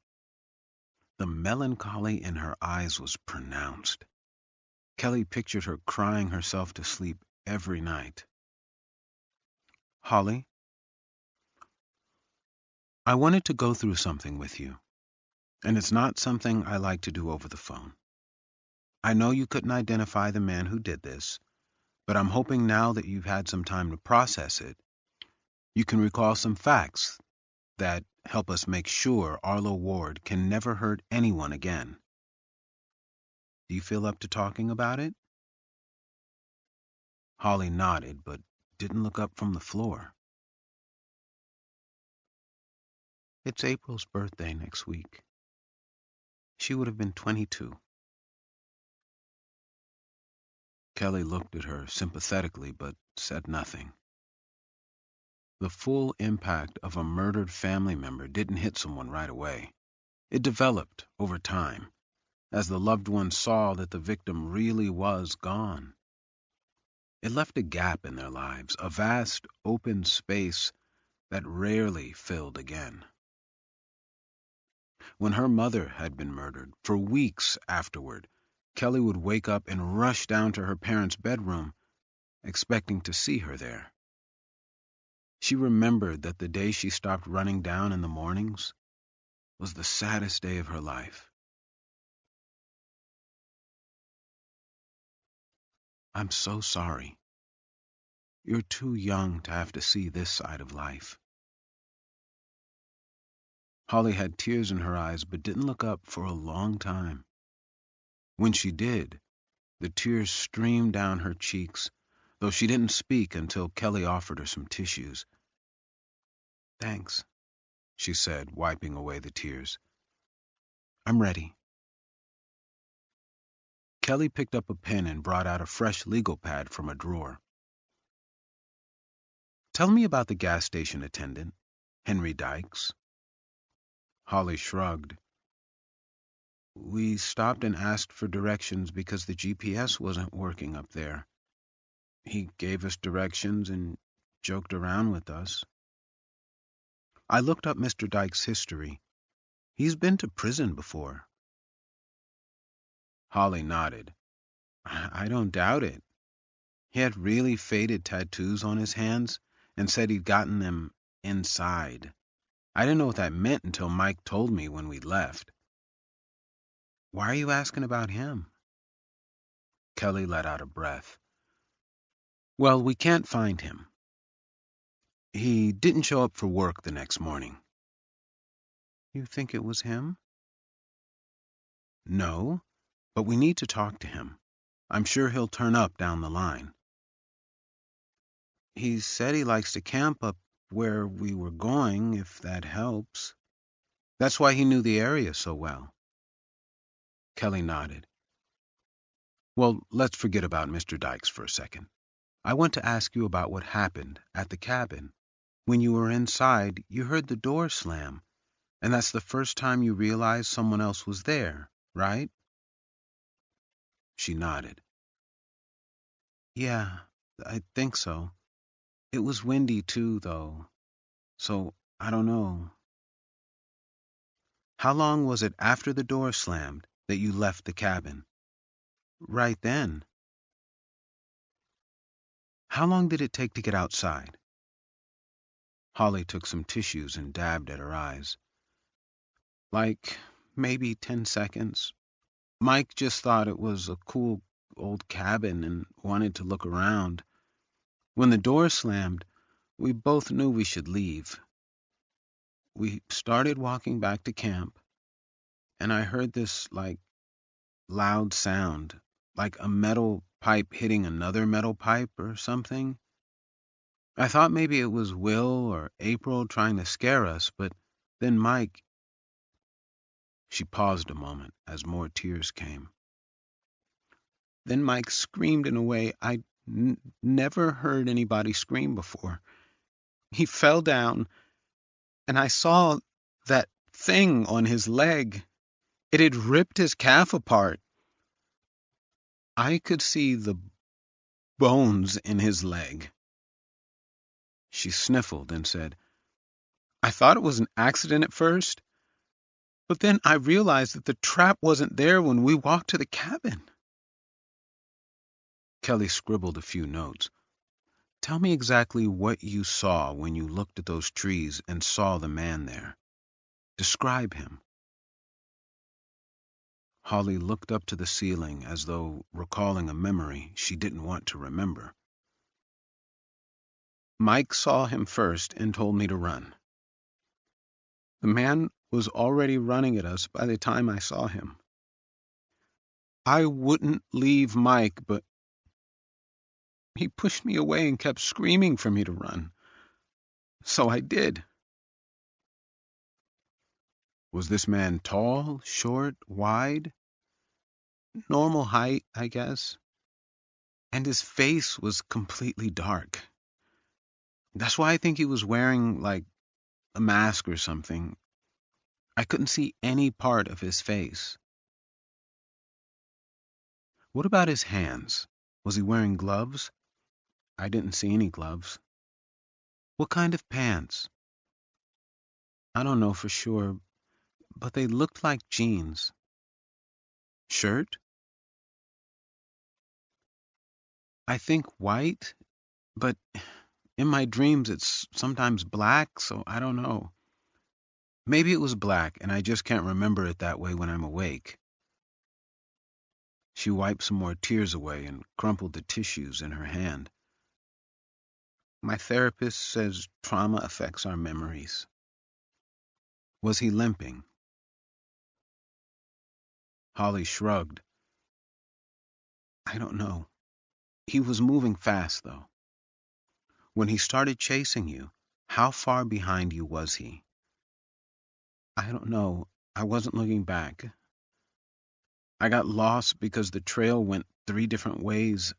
The melancholy in her eyes was pronounced. Kelly pictured her crying herself to sleep every night. Holly, I wanted to go through something with you, and it's not something I like to do over the phone. I know you couldn't identify the man who did this, but I'm hoping now that you've had some time to process it, you can recall some facts that help us make sure Arlo Ward can never hurt anyone again. Do you feel up to talking about it? Holly nodded, but didn't look up from the floor. It's April's birthday next week. She would have been 22. Kelly looked at her sympathetically, but said nothing. The full impact of a murdered family member didn't hit someone right away. It developed over time, as the loved one saw that the victim really was gone. It left a gap in their lives, a vast open space that rarely filled again. When her mother had been murdered, for weeks afterward, Kelly would wake up and rush down to her parents' bedroom, expecting to see her there. She remembered that the day she stopped running down in the mornings was the saddest day of her life. I'm so sorry. You're too young to have to see this side of life. Holly had tears in her eyes but didn't look up for a long time. When she did, the tears streamed down her cheeks, though she didn't speak until Kelly offered her some tissues. Thanks, she said, wiping away the tears. I'm ready. Kelly picked up a pen and brought out a fresh legal pad from a drawer. Tell me about the gas station attendant, Henry Dykes. Holly shrugged. We stopped and asked for directions because the GPS wasn't working up there. He gave us directions and joked around with us. I looked up Mr. Dykes' history. He's been to prison before. Holly nodded. I don't doubt it. He had really faded tattoos on his hands and said he'd gotten them inside. I didn't know what that meant until Mike told me when we left. Why are you asking about him? Kelly let out a breath. Well, we can't find him. He didn't show up for work the next morning. You think it was him? No, but we need to talk to him. I'm sure he'll turn up down the line. He said he likes to camp up where we were going, if that helps. That's why he knew the area so well. Kelly nodded. Well, let's forget about Mr. Dykes for a second. I want to ask you about what happened at the cabin. When you were inside, you heard the door slam, and that's the first time you realized someone else was there, right? She nodded. Yeah, I think so. It was windy too, though, so I don't know. How long was it after the door slammed that you left the cabin? Right then. How long did it take to get outside? Holly took some tissues and dabbed at her eyes. Like, maybe 10 seconds. Mike just thought it was a cool old cabin and wanted to look around. When the door slammed, we both knew we should leave. We started walking back to camp, and I heard this, loud sound, like a metal pipe hitting another metal pipe or something. I thought maybe it was Will or April trying to scare us, but then Mike. She paused a moment as more tears came. Then Mike screamed in a way I'd never heard anybody scream before. He fell down, and I saw that thing on his leg. It had ripped his calf apart. I could see the bones in his leg. She sniffled and said, I thought it was an accident at first, but then I realized that the trap wasn't there when we walked to the cabin. Kelly scribbled a few notes. Tell me exactly what you saw when you looked at those trees and saw the man there. Describe him. Holly looked up to the ceiling as though recalling a memory she didn't want to remember. Mike saw him first and told me to run. The man was already running at us by the time I saw him. I wouldn't leave Mike, but he pushed me away and kept screaming for me to run. So I did. Was this man tall, short, wide? Normal height, I guess. And his face was completely dark. That's why I think he was wearing, a mask or something. I couldn't see any part of his face. What about his hands? Was he wearing gloves? I didn't see any gloves. What kind of pants? I don't know for sure, but they looked like jeans. Shirt? I think white, but in my dreams it's sometimes black, so I don't know. Maybe it was black, and I just can't remember it that way when I'm awake. She wiped some more tears away and crumpled the tissues in her hand. My therapist says trauma affects our memories. Was he limping? Holly shrugged. I don't know. He was moving fast, though. When he started chasing you, how far behind you was he? I don't know. I wasn't looking back. I got lost because the trail went 3 different ways.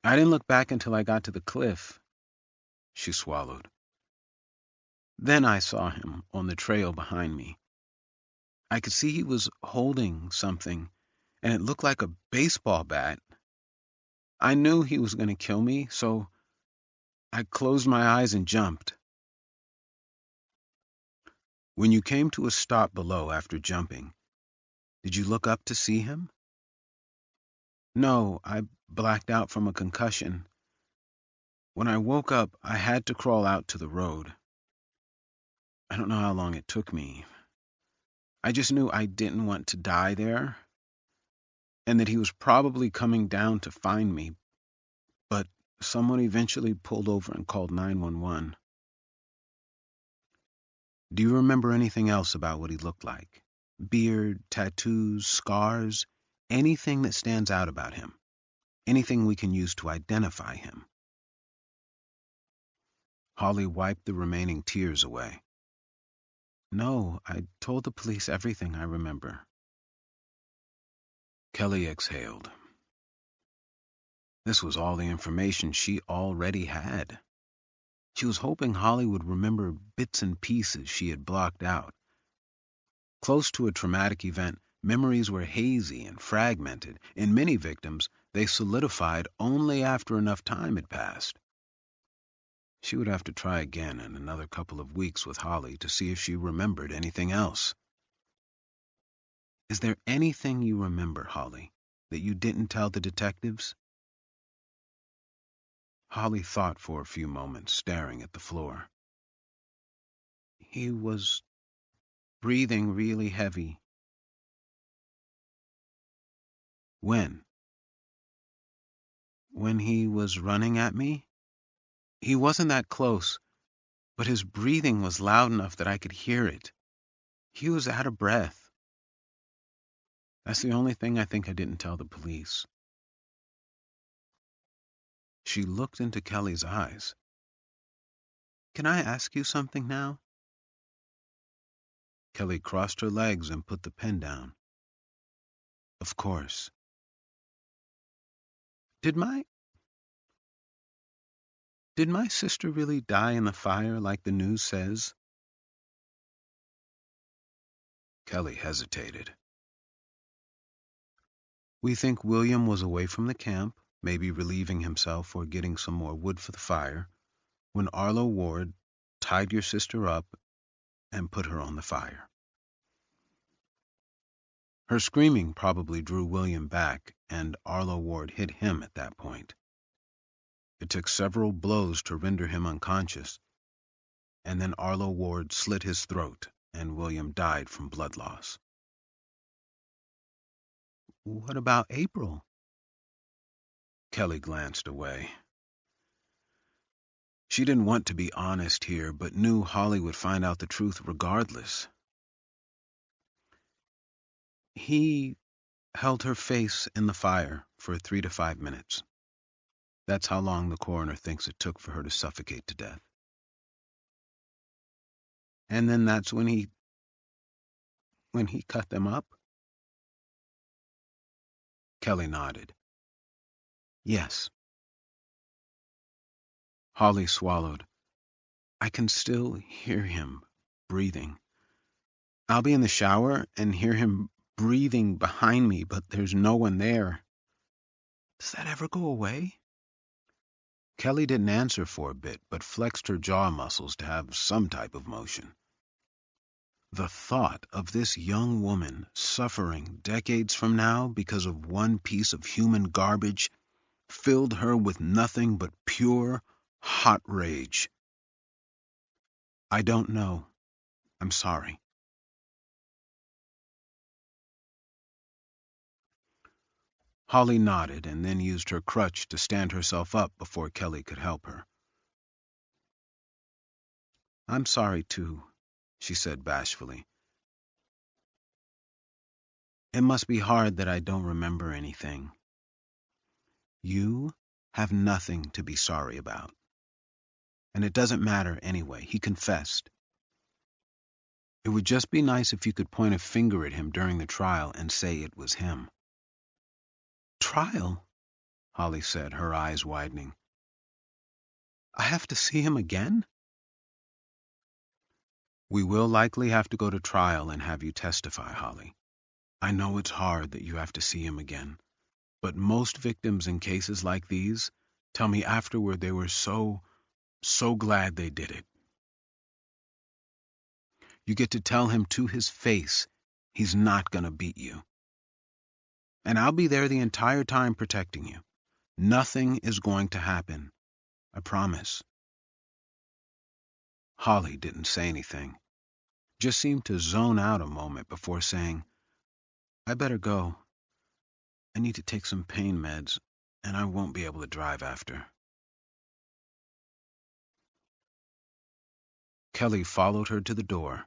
I didn't look back until I got to the cliff. She swallowed. Then I saw him on the trail behind me. I could see he was holding something, and it looked like a baseball bat. I knew he was going to kill me, so I closed my eyes and jumped. When you came to a stop below after jumping, did you look up to see him? No, I blacked out from a concussion. When I woke up, I had to crawl out to the road. I don't know how long it took me. I just knew I didn't want to die there, and that he was probably coming down to find me, but someone eventually pulled over and called 911. Do you remember anything else about what he looked like? Beard, tattoos, scars, anything that stands out about him? Anything we can use to identify him? Holly wiped the remaining tears away. No, I told the police everything I remember. Kelly exhaled. This was all the information she already had. She was hoping Holly would remember bits and pieces she had blocked out. Close to a traumatic event, memories were hazy and fragmented. In many victims, they solidified only after enough time had passed. She would have to try again in another couple of weeks with Holly to see if she remembered anything else. Is there anything you remember, Holly, that you didn't tell the detectives? Holly thought for a few moments, staring at the floor. He was breathing really heavy. When? When he was running at me? He wasn't that close, but his breathing was loud enough that I could hear it. He was out of breath. That's the only thing I think I didn't tell the police. She looked into Kelly's eyes. Can I ask you something now? Kelly crossed her legs and put the pen down. Of course. Did my sister really die in the fire like the news says? Kelly hesitated. We think William was away from the camp, maybe relieving himself or getting some more wood for the fire, when Arlo Ward tied your sister up and put her on the fire. Her screaming probably drew William back, and Arlo Ward hit him at that point. It took several blows to render him unconscious, and then Arlo Ward slit his throat, and William died from blood loss. What about April? Kelly glanced away. She didn't want to be honest here, but knew Holly would find out the truth regardless. He held her face in the fire for 3 to 5 minutes. That's how long the coroner thinks it took for her to suffocate to death. And then that's when he cut them up? Kelly nodded. Yes. Holly swallowed. I can still hear him breathing. I'll be in the shower and hear him breathing behind me, but there's no one there. Does that ever go away? Kelly didn't answer for a bit, but flexed her jaw muscles to have some type of motion. The thought of this young woman suffering decades from now because of one piece of human garbage filled her with nothing but pure, hot rage. I don't know. I'm sorry. Holly nodded and then used her crutch to stand herself up before Kelly could help her. I'm sorry, too, she said bashfully. It must be hard that I don't remember anything. You have nothing to be sorry about. And it doesn't matter anyway. He confessed. It would just be nice if you could point a finger at him during the trial and say it was him. Trial? Holly said, her eyes widening. I have to see him again? We will likely have to go to trial and have you testify, Holly. I know it's hard that you have to see him again, but most victims in cases like these tell me afterward they were so glad they did it. You get to tell him to his face he's not gonna beat you. And I'll be there the entire time protecting you. Nothing is going to happen. I promise. Holly didn't say anything. just seemed to zone out a moment before saying, "I better go. I need to take some pain meds, and I won't be able to drive after." Kelly followed her to the door,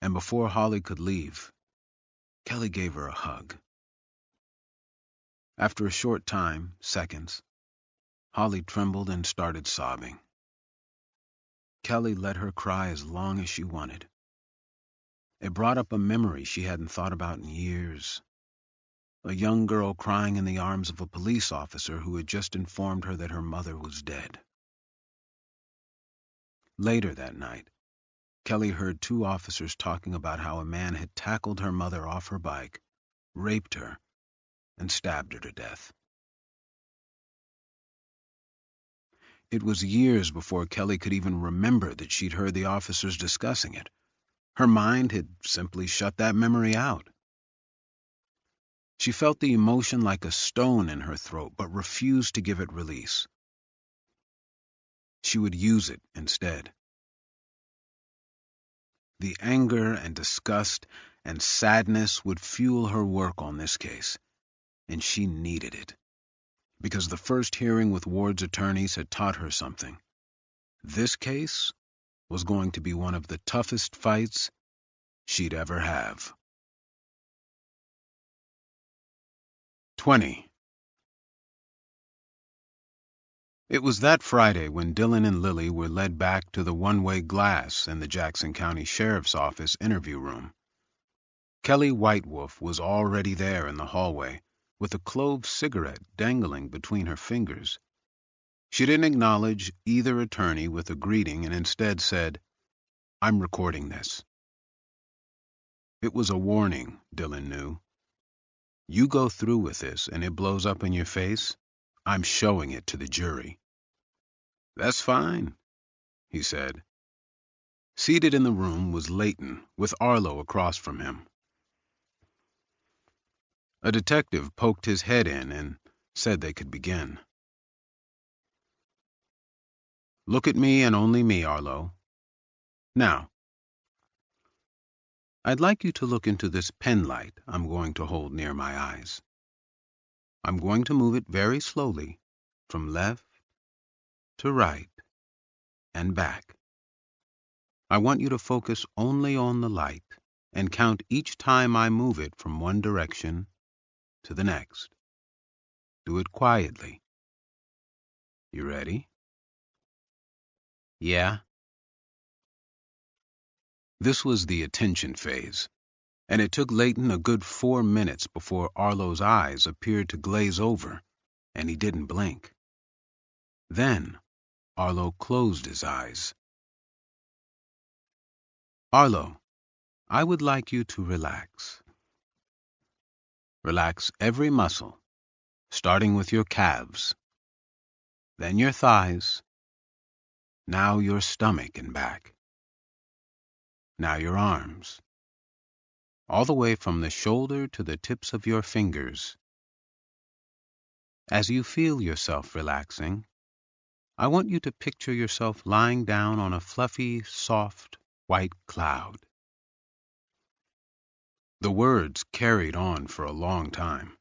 and before Holly could leave, Kelly gave her a hug. After a short time, seconds, Holly trembled and started sobbing. Kelly let her cry as long as she wanted. It brought up a memory she hadn't thought about in years. A young girl crying in the arms of a police officer who had just informed her that her mother was dead. Later that night, Kelly heard two officers talking about how a man had tackled her mother off her bike, raped her, and stabbed her to death. It was years before Kelly could even remember that she'd heard the officers discussing it. Her mind had simply shut that memory out. She felt the emotion like a stone in her throat, but refused to give it release. She would use it instead. The anger and disgust and sadness would fuel her work on this case, and she needed it. Because the first hearing with Ward's attorneys had taught her something. This case was going to be one of the toughest fights she'd ever have. 20. It was that Friday when Dylan and Lily were led back to the one-way glass in the Jackson County Sheriff's Office interview room. Kelly Whitewolf was already there in the hallway, with a clove cigarette dangling between her fingers. She didn't acknowledge either attorney with a greeting and instead said, "I'm recording this." It was a warning, Dylan knew. You go through with this and it blows up in your face, I'm showing it to the jury. "That's fine," he said. Seated in the room was Leighton, with Arlo across from him. A detective poked his head in and said they could begin. "Look at me and only me, Arlo. Now, I'd like you to look into this pen light I'm going to hold near my eyes. I'm going to move it very slowly, from left to right and back. I want you to focus only on the light and count each time I move it from one direction to the next. Do it quietly. You ready?" "Yeah." This was the attention phase, and it took Leighton a good 4 minutes before Arlo's eyes appeared to glaze over, and he didn't blink. Then Arlo closed his eyes. "Arlo, I would like you to relax. Relax every muscle, starting with your calves, then your thighs, now your stomach and back, now your arms, all the way from the shoulder to the tips of your fingers. As you feel yourself relaxing, I want you to picture yourself lying down on a fluffy, soft, white cloud." The words carried on for a long time,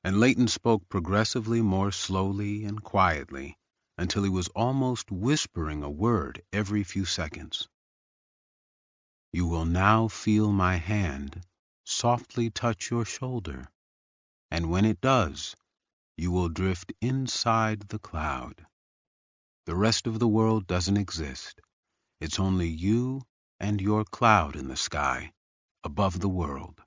and Leighton spoke progressively more slowly and quietly until he was almost whispering a word every few seconds. "You will now feel my hand softly touch your shoulder, and when it does, you will drift inside the cloud. The rest of the world doesn't exist. It's only you and your cloud in the sky, above the world.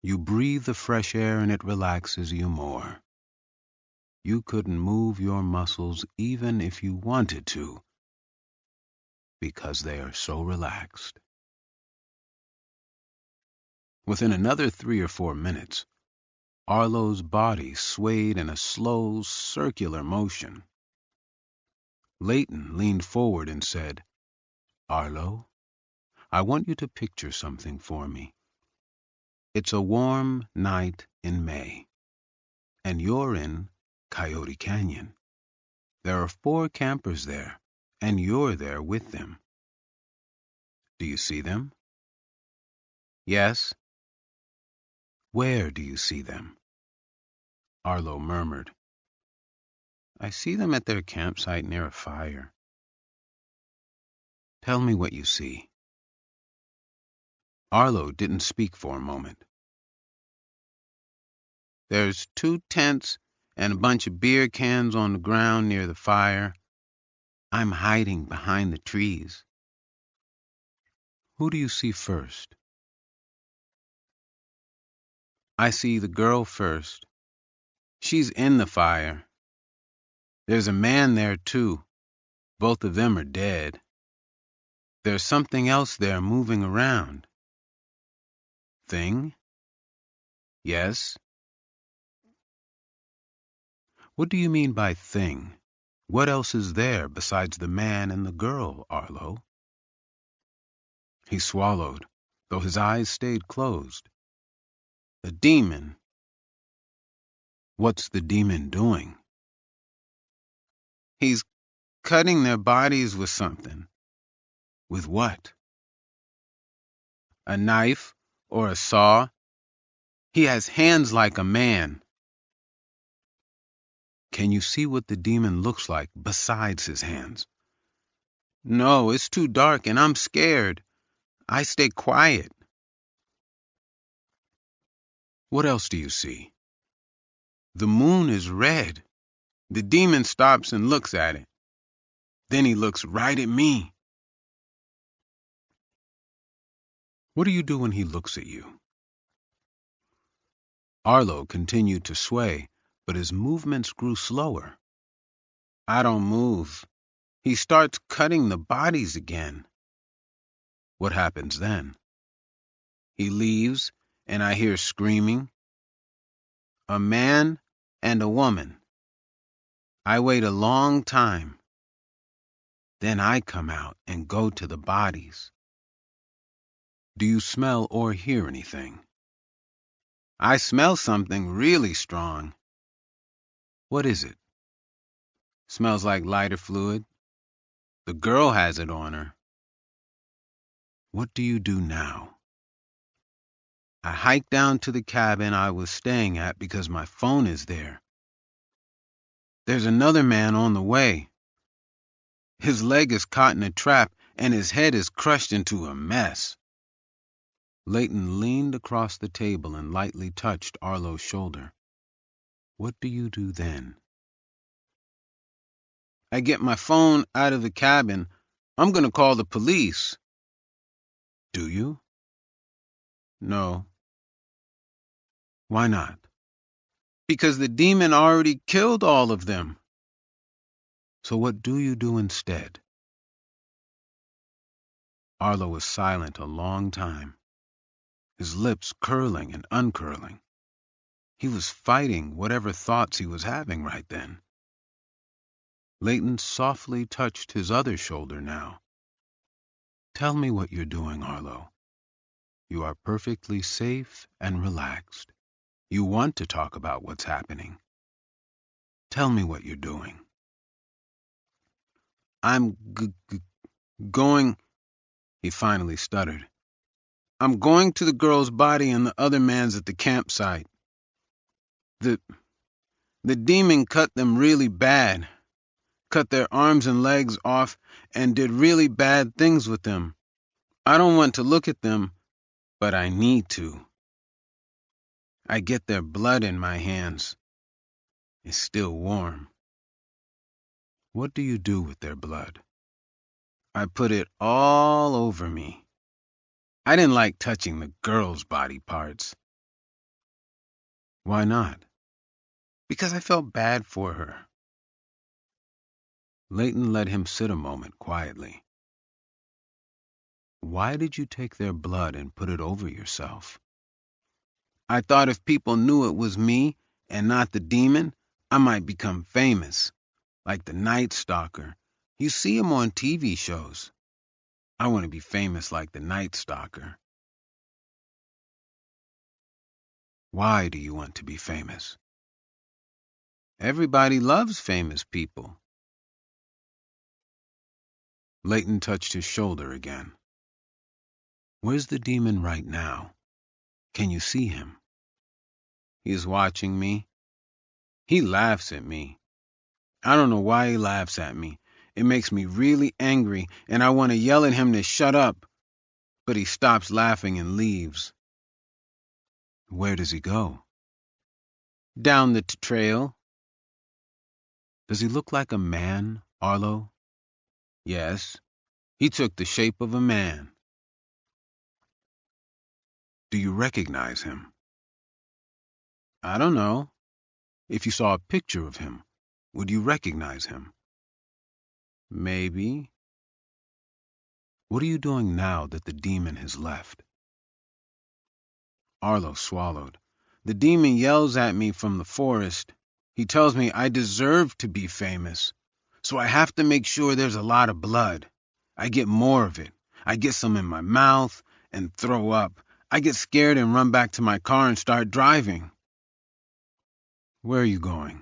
You breathe the fresh air and it relaxes you more. You couldn't move your muscles even if you wanted to, because they are so relaxed." Within another 3 or 4 minutes, Arlo's body swayed in a slow, circular motion. Leighton leaned forward and said, "Arlo, I want you to picture something for me. It's a warm night in May, and you're in Coyote Canyon. There are 4 campers there, and you're there with them. Do you see them? Yes. Where do you see them? Arlo murmured. I see them at their campsite near a fire. Tell me what you see. Arlo didn't speak for a moment. There's 2 tents and a bunch of beer cans on the ground near the fire. I'm hiding behind the trees. Who do you see first? I see the girl first. She's in the fire. There's a man there, too. Both of them are dead. There's something else there moving around. Thing? Yes. What do you mean by thing? What else is there besides the man and the girl, Arlo? He swallowed, though his eyes stayed closed. A demon. What's the demon doing? He's cutting their bodies with something. With what? A knife or a saw. He has hands like a man. Can you see what the demon looks like besides his hands? No, it's too dark and I'm scared. I stay quiet. What else do you see? The moon is red. The demon stops and looks at it. Then he looks right at me. What do you do when he looks at you? Arlo continued to sway, but his movements grew slower. I don't move. He starts cutting the bodies again. What happens then? He leaves, and I hear screaming. A man and a woman. I wait a long time. Then I come out and go to the bodies. Do you smell or hear anything? I smell something really strong. What is it? Smells like lighter fluid. The girl has it on her. What do you do now? I hike down to the cabin I was staying at because my phone is there. There's another man on the way. His leg is caught in a trap, and his head is crushed into a mess. Leighton leaned across the table and lightly touched Arlo's shoulder. What do you do then? I get my phone out of the cabin. I'm going to call the police. Do you? No. Why not? Because the demon already killed all of them. So what do you do instead? Arlo was silent a long time, his lips curling and uncurling. He was fighting whatever thoughts he was having right then. Leighton softly touched his other shoulder now. Tell me what you're doing, Arlo. You are perfectly safe and relaxed. You want to talk about what's happening. Tell me what you're doing. I'm going, he finally stuttered. I'm going to the girl's body and the other man's at the campsite. The demon cut them really bad, cut their arms and legs off, and did really bad things with them. I don't want to look at them, but I need to. I get their blood in my hands. It's still warm. What do you do with their blood? I put it all over me. I didn't like touching the girl's body parts. Why not? Because I felt bad for her. Leighton let him sit a moment quietly. Why did you take their blood and put it over yourself? I thought if people knew it was me and not the demon, I might become famous, like the Night Stalker. You see him on TV shows. I want to be famous like the Night Stalker. Why do you want to be famous? Everybody loves famous people. Leighton touched his shoulder again. Where's the demon right now? Can you see him? He's watching me. He laughs at me. I don't know why he laughs at me. It makes me really angry, and I want to yell at him to shut up. But he stops laughing and leaves. Where does he go? Down the trail. Does he look like a man, Arlo? Yes, he took the shape of a man. Do you recognize him? I don't know. If you saw a picture of him, would you recognize him? Maybe. What are you doing now that the demon has left? Arlo swallowed. The demon yells at me from the forest. He tells me I deserve to be famous, so I have to make sure there's a lot of blood. I get more of it. I get some in my mouth and throw up. I get scared and run back to my car and start driving. Where are you going?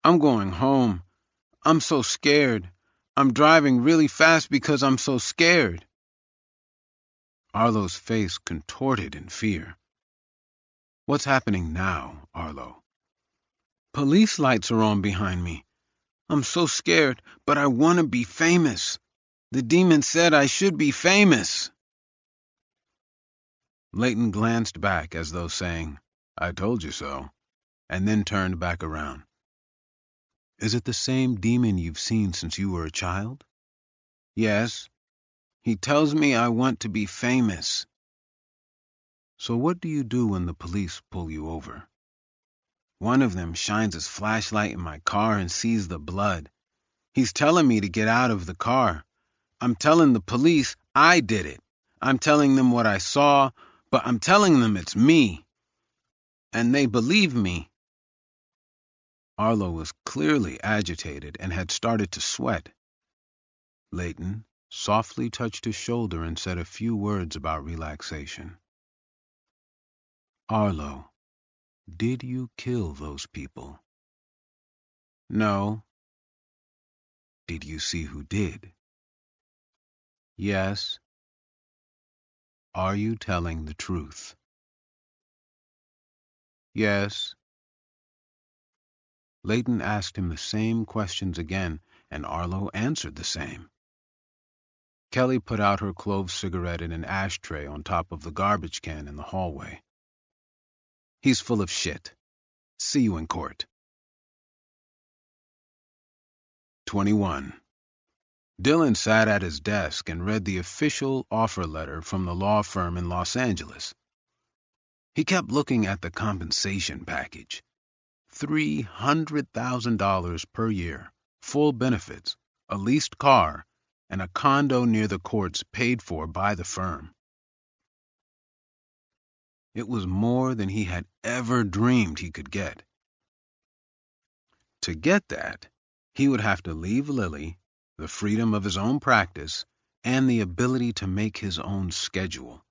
I'm going home. I'm so scared. I'm driving really fast because I'm so scared. Arlo's face contorted in fear. What's happening now, Arlo? Police lights are on behind me. I'm so scared, but I want to be famous. The demon said I should be famous. Leighton glanced back as though saying, I told you so, and then turned back around. Is it the same demon you've seen since you were a child? Yes. He tells me I want to be famous. So what do you do when the police pull you over? One of them shines his flashlight in my car and sees the blood. He's telling me to get out of the car. I'm telling the police I did it. I'm telling them what I saw, but I'm telling them it's me. And they believe me. Arlo was clearly agitated and had started to sweat. Leighton softly touched his shoulder and said a few words about relaxation. Arlo, did you kill those people? No. Did you see who did? Yes. Are you telling the truth? Yes. Leighton asked him the same questions again, and Arlo answered the same. Kelly put out her clove cigarette in an ashtray on top of the garbage can in the hallway. He's full of shit. See you in court. 21. Dylan sat at his desk and read the official offer letter from the law firm in Los Angeles. He kept looking at the compensation package. $300,000 per year, full benefits, a leased car, and a condo near the courts paid for by the firm. It was more than he had ever dreamed he could get. To get that, he would have to leave Lily, the freedom of his own practice, and the ability to make his own schedule.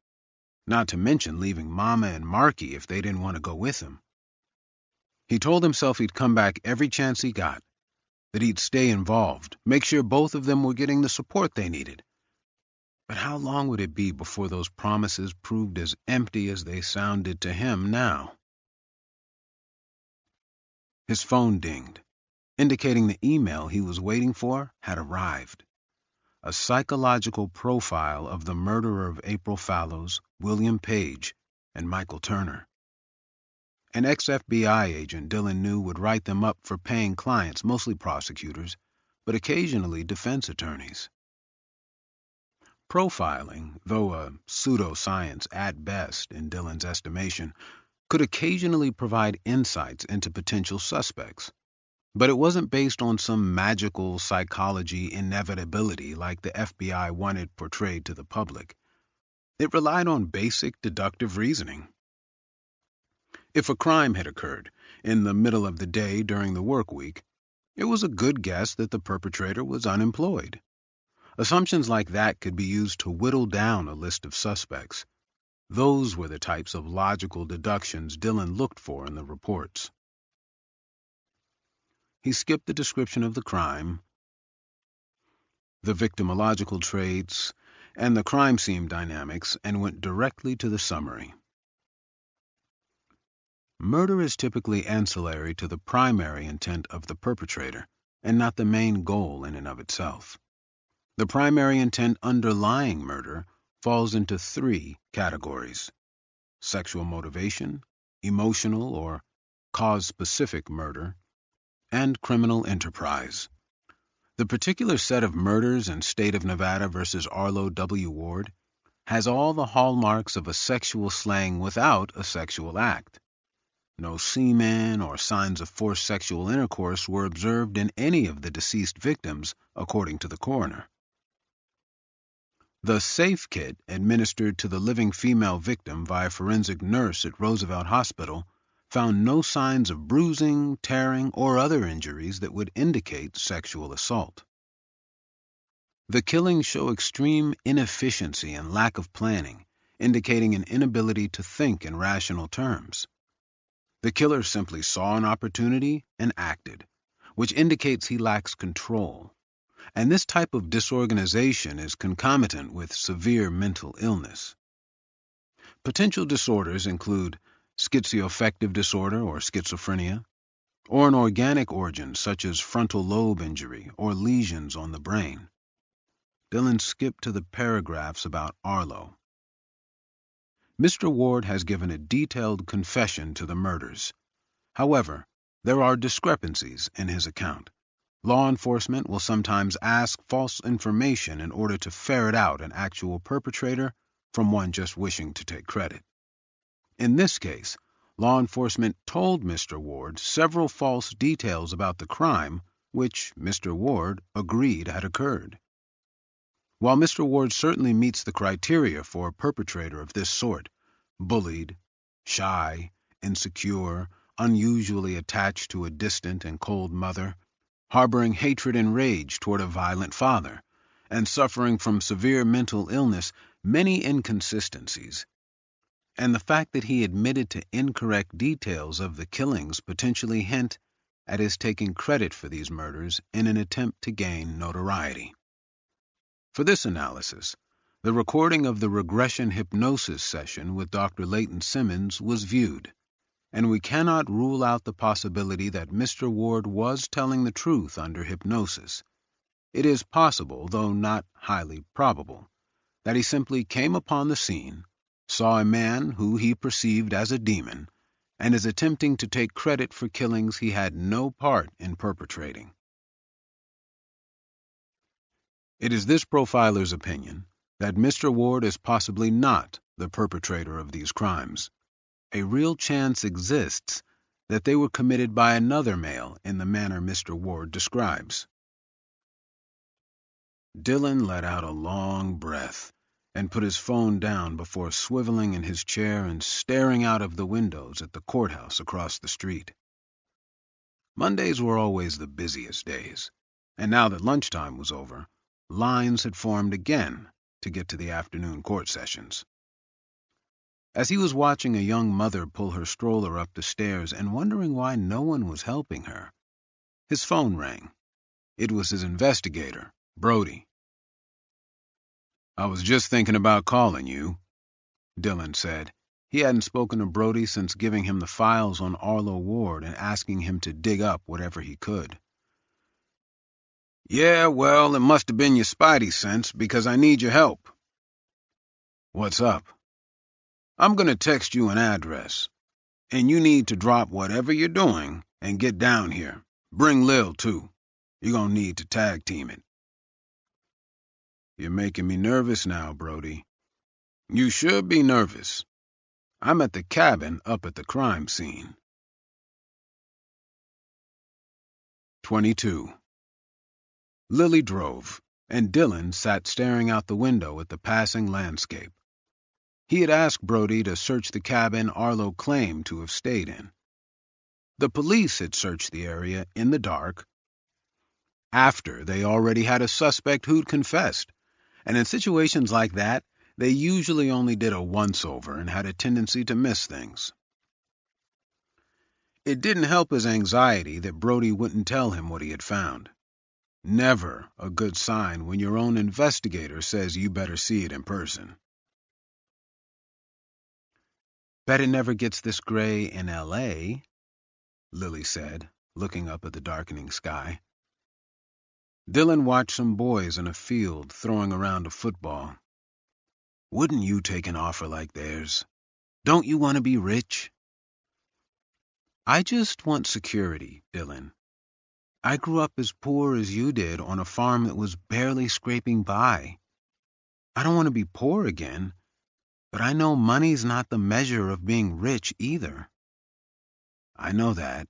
Not to mention leaving Mama and Marky if they didn't want to go with him. He told himself he'd come back every chance he got, that he'd stay involved, make sure both of them were getting the support they needed. But how long would it be before those promises proved as empty as they sounded to him now? His phone dinged, indicating the email he was waiting for had arrived. A psychological profile of the murderer of April Fallows, William Page, and Michael Turner. An ex-FBI agent Dylan knew would write them up for paying clients, mostly prosecutors, but occasionally defense attorneys. Profiling, though a pseudoscience at best in Dylan's estimation, could occasionally provide insights into potential suspects. But it wasn't based on some magical psychology inevitability like the FBI wanted portrayed to the public. It relied on basic deductive reasoning. If a crime had occurred in the middle of the day during the work week, it was a good guess that the perpetrator was unemployed. Assumptions like that could be used to whittle down a list of suspects. Those were the types of logical deductions Dylan looked for in the reports. He skipped the description of the crime, the victimological traits, and the crime scene dynamics and went directly to the summary. Murder is typically ancillary to the primary intent of the perpetrator, and not the main goal in and of itself. The primary intent underlying murder falls into three categories: sexual motivation, emotional or cause-specific murder, and criminal enterprise. The particular set of murders in State of Nevada versus Arlo W. Ward has all the hallmarks of a sexual slaying without a sexual act. No semen or signs of forced sexual intercourse were observed in any of the deceased victims, according to the coroner. The safe kit administered to the living female victim by a forensic nurse at Roosevelt Hospital found no signs of bruising, tearing, or other injuries that would indicate sexual assault. The killings show extreme inefficiency and lack of planning, indicating an inability to think in rational terms. The killer simply saw an opportunity and acted, which indicates he lacks control. And this type of disorganization is concomitant with severe mental illness. Potential disorders include schizoaffective disorder or schizophrenia, or an organic organ such as frontal lobe injury or lesions on the brain. Dillon skipped to the paragraphs about Arlo. Mr. Ward has given a detailed confession to the murders. However, there are discrepancies in his account. Law enforcement will sometimes ask false information in order to ferret out an actual perpetrator from one just wishing to take credit. In this case, law enforcement told Mr. Ward several false details about the crime, which Mr. Ward agreed had occurred. While Mr. Ward certainly meets the criteria for a perpetrator of this sort, bullied, shy, insecure, unusually attached to a distant and cold mother, harboring hatred and rage toward a violent father, and suffering from severe mental illness, many inconsistencies, and the fact that he admitted to incorrect details of the killings potentially hint at his taking credit for these murders in an attempt to gain notoriety. For this analysis, the recording of the regression hypnosis session with Dr. Leighton Simmons was viewed, and we cannot rule out the possibility that Mr. Ward was telling the truth under hypnosis. It is possible, though not highly probable, that he simply came upon the scene, saw a man who he perceived as a demon, and is attempting to take credit for killings he had no part in perpetrating. It is this profiler's opinion that Mr. Ward is possibly not the perpetrator of these crimes. A real chance exists that they were committed by another male in the manner Mr. Ward describes. Dillon let out a long breath and put his phone down before swiveling in his chair and staring out of the windows at the courthouse across the street. Mondays were always the busiest days, and now that lunchtime was over, lines had formed again to get to the afternoon court sessions. As he was watching a young mother pull her stroller up the stairs and wondering why no one was helping her, his phone rang. It was his investigator, Brody. "I was just thinking about calling you," Dillon said. He hadn't spoken to Brody since giving him the files on Arlo Ward and asking him to dig up whatever he could. "Yeah, well, it must have been your spidey sense, because I need your help." "What's up?" "I'm going to text you an address, and you need to drop whatever you're doing and get down here. Bring Lil, too. You're going to need to tag team it." "You're making me nervous now, Brody." "You should be nervous. I'm at the cabin up at the crime scene." 22. Lily drove, and Dillon sat staring out the window at the passing landscape. He had asked Brody to search the cabin Arlo claimed to have stayed in. The police had searched the area in the dark after they already had a suspect who'd confessed, and in situations like that, they usually only did a once-over and had a tendency to miss things. It didn't help his anxiety that Brody wouldn't tell him what he had found. Never a good sign when your own investigator says you better see it in person. Bet it never gets this gray in L.A., Lily said, looking up at the darkening sky. Dylan watched some boys in a field throwing around a football. Wouldn't you take an offer like theirs? Don't you want to be rich? I just want security, Dylan. I grew up as poor as you did on a farm that was barely scraping by. I don't want to be poor again, but I know money's not the measure of being rich either. I know that,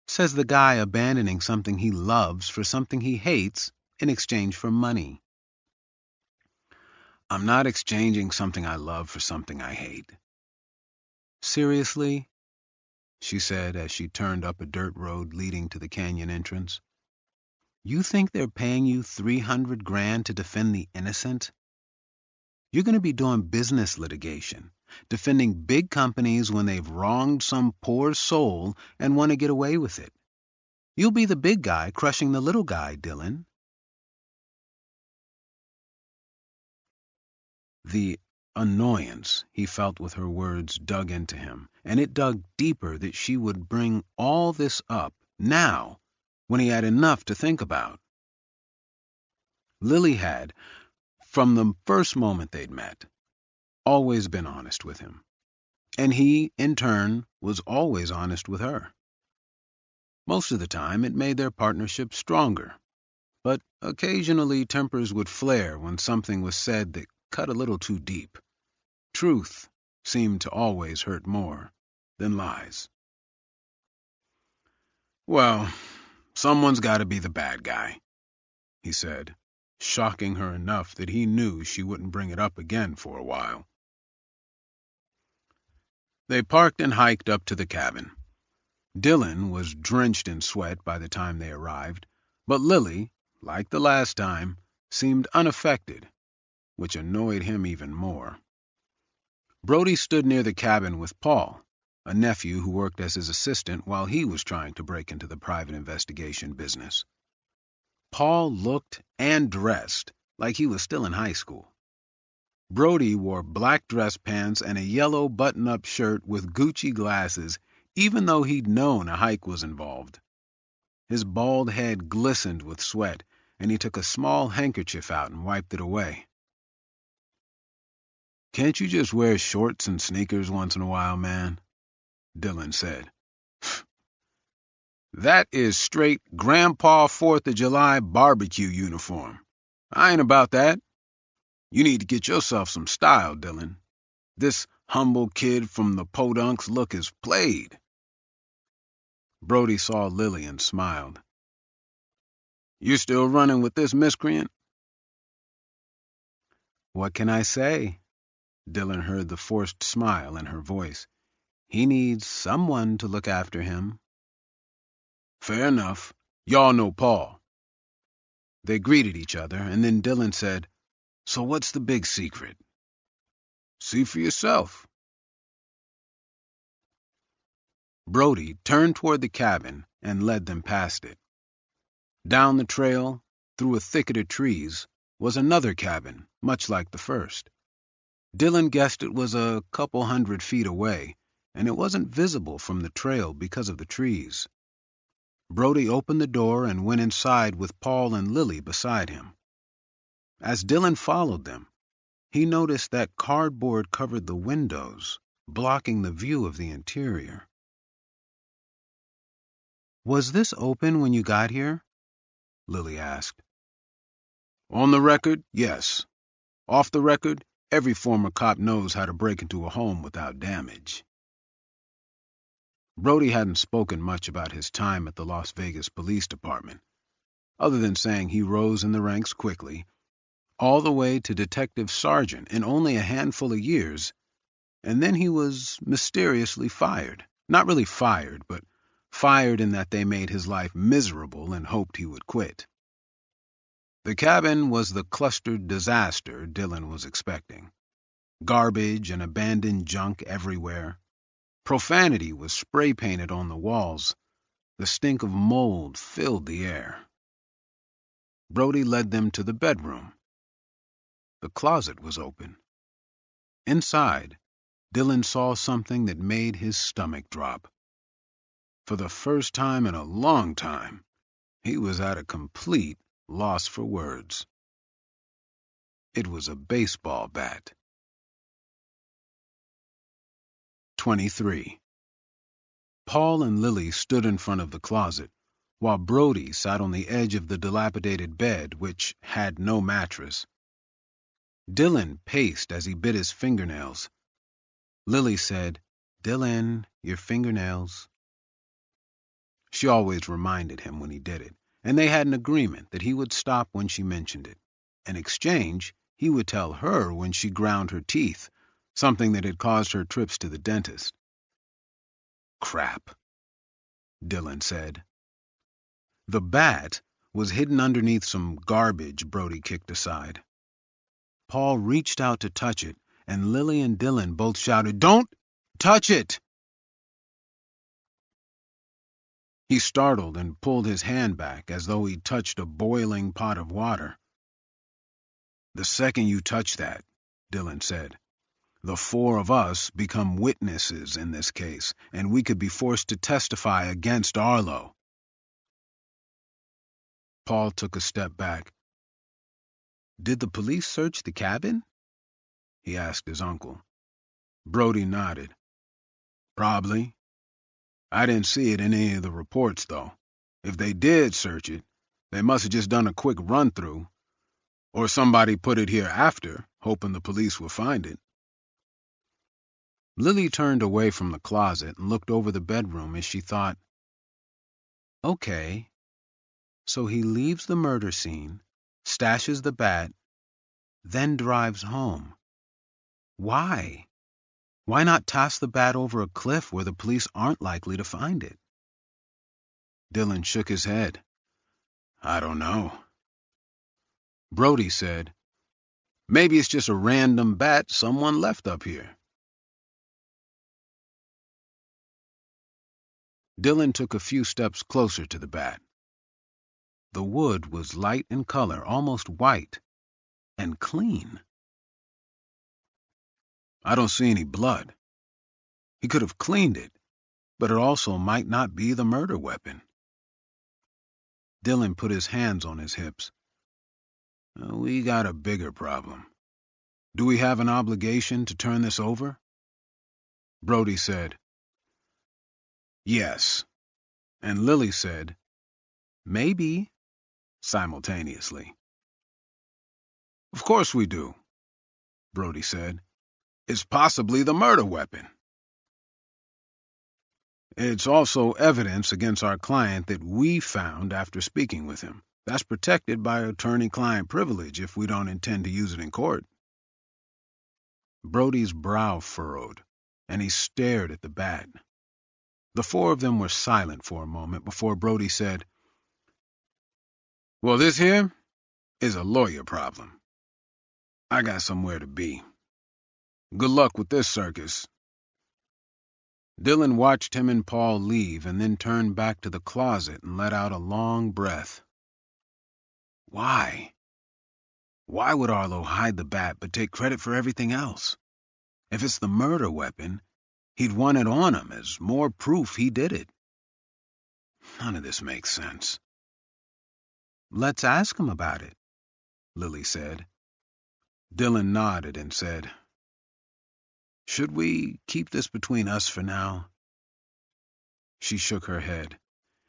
says the guy abandoning something he loves for something he hates in exchange for money. I'm not exchanging something I love for something I hate. Seriously? She said as she turned up a dirt road leading to the canyon entrance. You think they're paying you $300,000 to defend the innocent? You're going to be doing business litigation, defending big companies when they've wronged some poor soul and want to get away with it. You'll be the big guy crushing the little guy, Dylan. The annoyance he felt with her words dug into him, and it dug deeper that she would bring all this up now, when he had enough to think about. Lily had, from the first moment they'd met, always been honest with him, and he, in turn, was always honest with her. Most of the time, it made their partnership stronger, but occasionally tempers would flare when something was said that cut a little too deep. Truth seemed to always hurt more than lies. Well, someone's got to be the bad guy, he said, shocking her enough that he knew she wouldn't bring it up again for a while. They parked and hiked up to the cabin. Dylan was drenched in sweat by the time they arrived, but Lily, like the last time, seemed unaffected, which annoyed him even more. Brody stood near the cabin with Paul, a nephew who worked as his assistant while he was trying to break into the private investigation business. Paul looked and dressed like he was still in high school. Brody wore black dress pants and a yellow button-up shirt with Gucci glasses, even though he'd known a hike was involved. His bald head glistened with sweat, and he took a small handkerchief out and wiped it away. "Can't you just wear shorts and sneakers once in a while, man?" Dylan said. "That is straight Grandpa 4th of July barbecue uniform. I ain't about that. You need to get yourself some style, Dylan. This humble kid from the Podunk's look is played." Brody saw Lily and smiled. "You still running with this miscreant?" "What can I say?" Dylan heard the forced smile in her voice. "He needs someone to look after him." "Fair enough. Y'all know Paul." They greeted each other, and then Dylan said, "So what's the big secret?" "See for yourself." Brody turned toward the cabin and led them past it. Down the trail, through a thicket of trees, was another cabin, much like the first. Dylan guessed it was a couple 100 feet away, and it wasn't visible from the trail because of the trees. Brody opened the door and went inside with Paul and Lily beside him. As Dylan followed them, he noticed that cardboard covered the windows, blocking the view of the interior. "Was this open when you got here?" Lily asked. "On the record, yes. Off the record, every former cop knows how to break into a home without damage." Brody hadn't spoken much about his time at the Las Vegas Police Department, other than saying he rose in the ranks quickly, all the way to detective sergeant in only a handful of years, and then he was mysteriously fired. Not really fired, but fired in that they made his life miserable and hoped he would quit. The cabin was the clustered disaster Dylan was expecting. Garbage and abandoned junk everywhere. Profanity was spray-painted on the walls. The stink of mold filled the air. Brody led them to the bedroom. The closet was open. Inside, Dylan saw something that made his stomach drop. For the first time in a long time, he was at a complete loss for words. It was a baseball bat. 23. Paul and Lily stood in front of the closet, while Brody sat on the edge of the dilapidated bed, which had no mattress. Dylan paced as he bit his fingernails. Lily said, "Dylan, your fingernails." She always reminded him when he did it, and they had an agreement that he would stop when she mentioned it. In exchange, he would tell her when she ground her teeth, something that had caused her trips to the dentist. "Crap," Dylan said. The bat was hidden underneath some garbage Brody kicked aside. Paul reached out to touch it, and Lily and Dylan both shouted, "Don't touch it!" He startled and pulled his hand back as though he'd touched a boiling pot of water. "The second you touch that," Dylan said, "the four of us become witnesses in this case, and we could be forced to testify against Arlo." Paul took a step back. "Did the police search the cabin?" he asked his uncle. Brody nodded. "Probably. I didn't see it in any of the reports, though. If they did search it, they must have just done a quick run-through, or somebody put it here after, hoping the police will find it." Lily turned away from the closet and looked over the bedroom as she thought, "Okay, so he leaves the murder scene, stashes the bat, then drives home. Why? Why not toss the bat over a cliff where the police aren't likely to find it?" Dylan shook his head. "I don't know." Brody said, "Maybe it's just a random bat someone left up here." Dylan took a few steps closer to the bat. The wood was light in color, almost white, and clean. "I don't see any blood. He could have cleaned it, but it also might not be the murder weapon." Dylan put his hands on his hips. "We got a bigger problem. Do we have an obligation to turn this over?" Brody said, "Yes." And Lily said, "Maybe," simultaneously. "Of course we do," Brody said. "It's possibly the murder weapon. It's also evidence against our client that we found after speaking with him. That's protected by attorney-client privilege if we don't intend to use it in court." Brody's brow furrowed, and he stared at the bat. The four of them were silent for a moment before Brody said, "Well, this here is a lawyer problem. I got somewhere to be. Good luck with this circus." Dylan watched him and Paul leave and then turned back to the closet and let out a long breath. Why? Why would Arlo hide the bat but take credit for everything else? If it's the murder weapon, he'd want it on him as more proof he did it. None of this makes sense. "Let's ask him about it," Lily said. Dylan nodded and said, "Should we keep this between us for now?" She shook her head.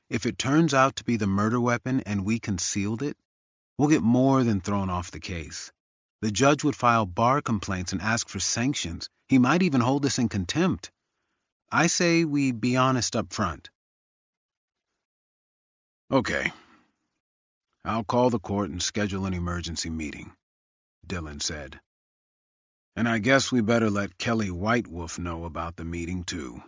"If it turns out to be the murder weapon and we concealed it, we'll get more than thrown off the case. The judge would file bar complaints and ask for sanctions. He might even hold us in contempt. I say we be honest up front." "Okay. I'll call the court and schedule an emergency meeting," Dylan said. "And I guess we better let Kelly Whitewolf know about the meeting, too."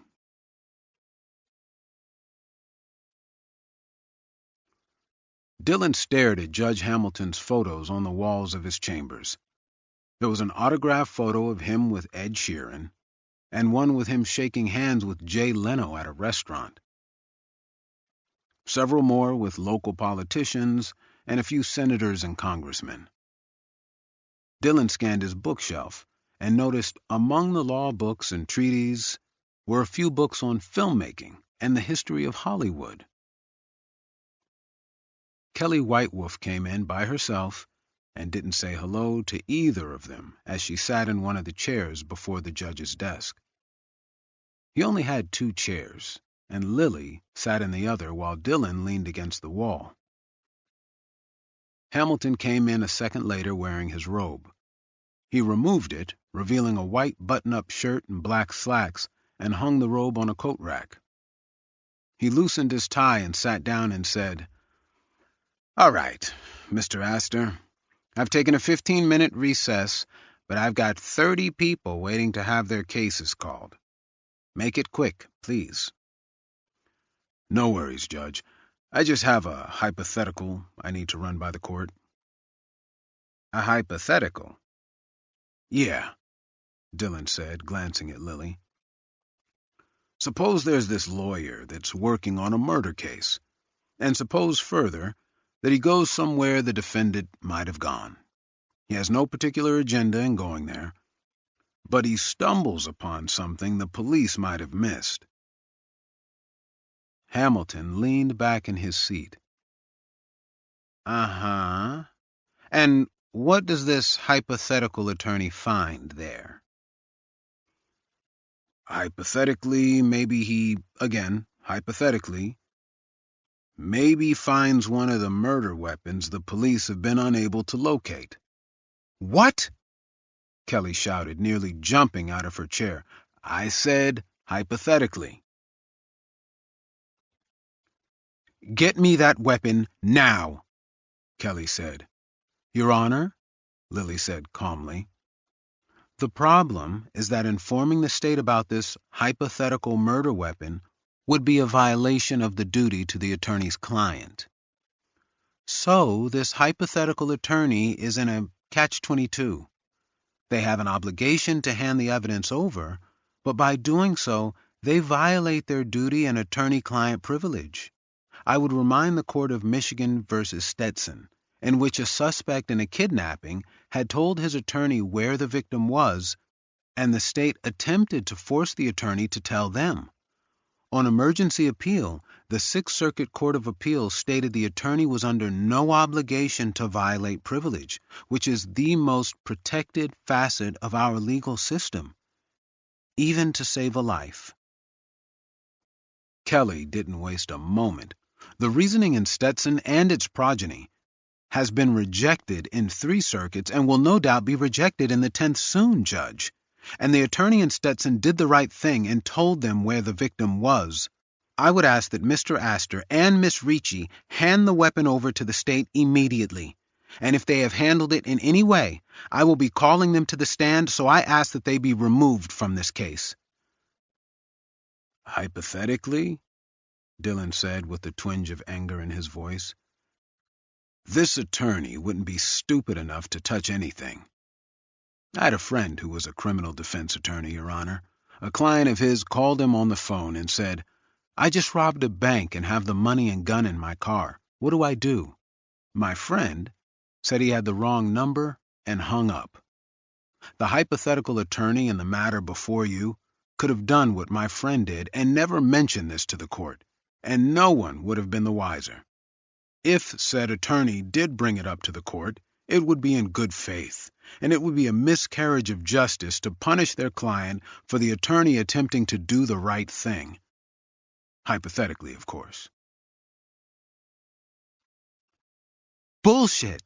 Dylan stared at Judge Hamilton's photos on the walls of his chambers. There was an autographed photo of him with Ed Sheeran, and one with him shaking hands with Jay Leno at a restaurant. Several more with local politicians, and a few senators and congressmen. Dillon scanned his bookshelf and noticed among the law books and treaties were a few books on filmmaking and the history of Hollywood. Kelly Whitewolf came in by herself and didn't say hello to either of them as she sat in one of the chairs before the judge's desk. He only had 2 chairs, and Lily sat in the other while Dillon leaned against the wall. Hamilton came in a second later wearing his robe. He removed it, revealing a white button-up shirt and black slacks, and hung the robe on a coat rack. He loosened his tie and sat down and said, "All right, Mr. Astor, I've taken a 15-minute recess, but I've got 30 people waiting to have their cases called. Make it quick, please." "No worries, Judge. I just have a hypothetical I need to run by the court." "A hypothetical?" "Yeah," Dillon said, glancing at Lily. "Suppose there's this lawyer that's working on a murder case, and suppose further that he goes somewhere the defendant might have gone. He has no particular agenda in going there, but he stumbles upon something the police might have missed." Hamilton leaned back in his seat. "Uh-huh. And what does this hypothetical attorney find there?" "Hypothetically, hypothetically, maybe finds one of the murder weapons the police have been unable to locate." "What?" Kelly shouted, nearly jumping out of her chair. "I said hypothetically." "Get me that weapon now," Kelly said. "Your Honor," Lily said calmly, "the problem is that informing the state about this hypothetical murder weapon would be a violation of the duty to the attorney's client. So this hypothetical attorney is in a catch-22. They have an obligation to hand the evidence over, but by doing so, they violate their duty and attorney-client privilege. I would remind the court of Michigan v. Stetson, in which a suspect in a kidnapping had told his attorney where the victim was, and the state attempted to force the attorney to tell them. On emergency appeal, the Sixth Circuit Court of Appeals stated the attorney was under no obligation to violate privilege, which is the most protected facet of our legal system, even to save a life." Kelly didn't waste a moment. The reasoning in Stetson and its progeny has been rejected in 3 circuits and will no doubt be rejected in the 10th soon, Judge. And the attorney in Stetson did the right thing and told them where the victim was. I would ask that Mr. Astor and Miss Ricci hand the weapon over to the state immediately. And if they have handled it in any way, I will be calling them to the stand, so I ask that they be removed from this case. "Hypothetically," Dillon said with a twinge of anger in his voice, "this attorney wouldn't be stupid enough to touch anything. I had a friend who was a criminal defense attorney, Your Honor. A client of his called him on the phone and said, 'I just robbed a bank and have the money and gun in my car. What do I do?' My friend said he had the wrong number and hung up. The hypothetical attorney in the matter before you could have done what my friend did and never mentioned this to the court, and no one would have been the wiser. If said attorney did bring it up to the court, it would be in good faith, and it would be a miscarriage of justice to punish their client for the attorney attempting to do the right thing. Hypothetically, of course." "Bullshit,"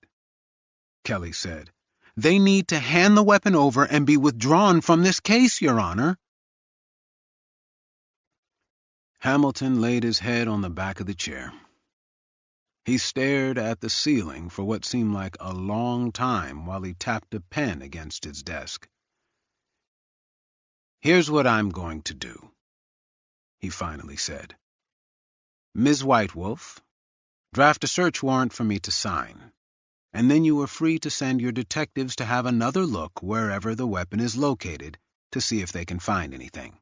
Kelly said. "They need to hand the weapon over and be withdrawn from this case, Your Honor." Hamilton laid his head on the back of the chair. He stared at the ceiling for what seemed like a long time while he tapped a pen against his desk. "Here's what I'm going to do," he finally said. "Ms. Whitewolf, draft a search warrant for me to sign, and then you are free to send your detectives to have another look wherever the weapon is located to see if they can find anything."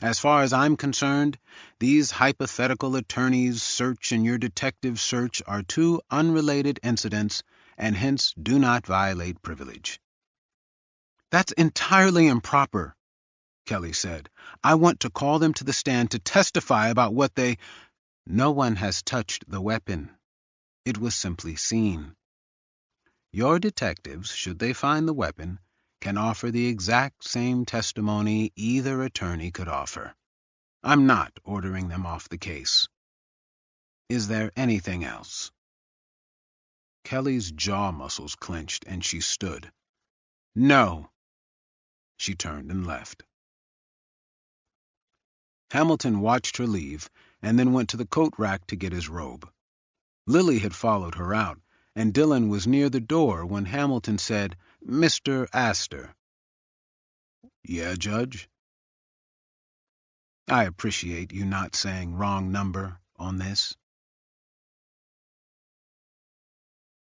As far as I'm concerned, these hypothetical attorney's search and your detective's search are two unrelated incidents and hence do not violate privilege." "That's entirely improper," Kelly said. "I want to call them to the stand to testify about what they—" "No one has touched the weapon. It was simply seen. Your detectives, should they find the weapon, can offer the exact same testimony either attorney could offer. I'm not ordering them off the case. Is there anything else?" Kelly's jaw muscles clenched and she stood. "No." She turned and left. Hamilton watched her leave and then went to the coat rack to get his robe. Lily had followed her out, and Dillon was near the door when Hamilton said, "Mr. Astor." "Yeah, Judge?" "I appreciate you not saying wrong number on this."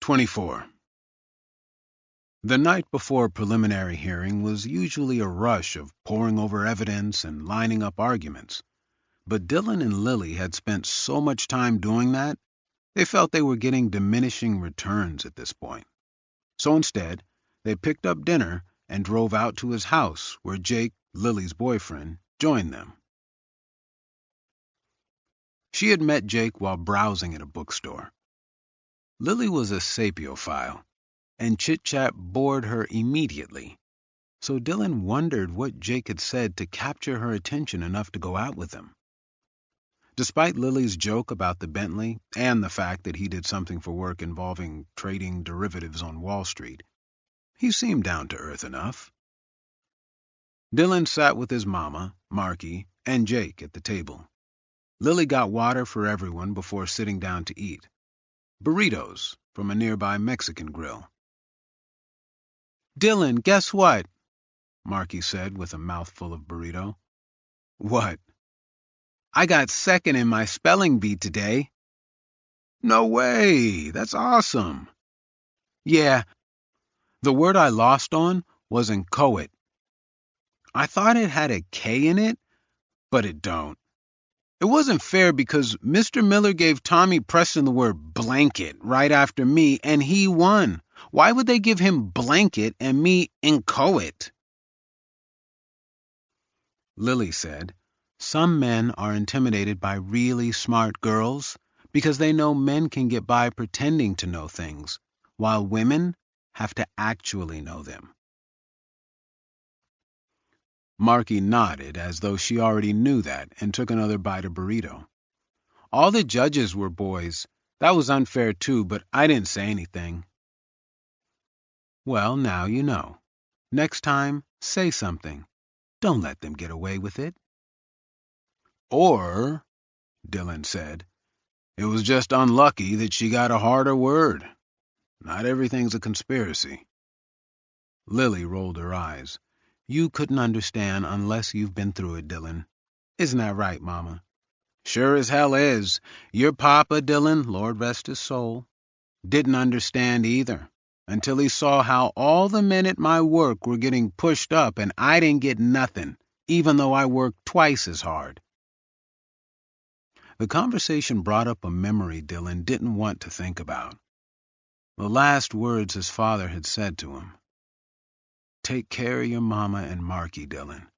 24. The night before a preliminary hearing was usually a rush of poring over evidence and lining up arguments, but Dillon and Lily had spent so much time doing that, they felt they were getting diminishing returns at this point. So instead, they picked up dinner and drove out to his house, where Jake, Lily's boyfriend, joined them. She had met Jake while browsing at a bookstore. Lily was a sapiophile, and chit-chat bored her immediately, so Dillon wondered what Jake had said to capture her attention enough to go out with him. Despite Lily's joke about the Bentley and the fact that he did something for work involving trading derivatives on Wall Street, he seemed down to earth enough. Dillon sat with his mama, Marky, and Jake at the table. Lily got water for everyone before sitting down to eat. Burritos from a nearby Mexican grill. "Dillon, guess what?" Marky said with a mouthful of burrito. "What?" "I got second in my spelling bee today." "No way! That's awesome." "Yeah. The word I lost on was inchoate. I thought it had a K in it, but it don't. It wasn't fair because Mr. Miller gave Tommy Preston the word blanket right after me, and he won. Why would they give him blanket and me inchoate?" Lily said, "Some men are intimidated by really smart girls because they know men can get by pretending to know things, while women have to actually know them." Marky nodded as though she already knew that and took another bite of burrito. "All the judges were boys. That was unfair too, but I didn't say anything." "Well, now you know. Next time, say something. Don't let them get away with it." "Or," Dillon said, "it was just unlucky that she got a harder word. Not everything's a conspiracy." Lily rolled her eyes. "You couldn't understand unless you've been through it, Dillon. Isn't that right, Mama?" "Sure as hell is. Your papa, Dillon, Lord rest his soul, didn't understand either, until he saw how all the men at my work were getting pushed up and I didn't get nothing, even though I worked twice as hard." The conversation brought up a memory Dillon didn't want to think about. The last words his father had said to him. "Take care of your mama and Marky, Dillon.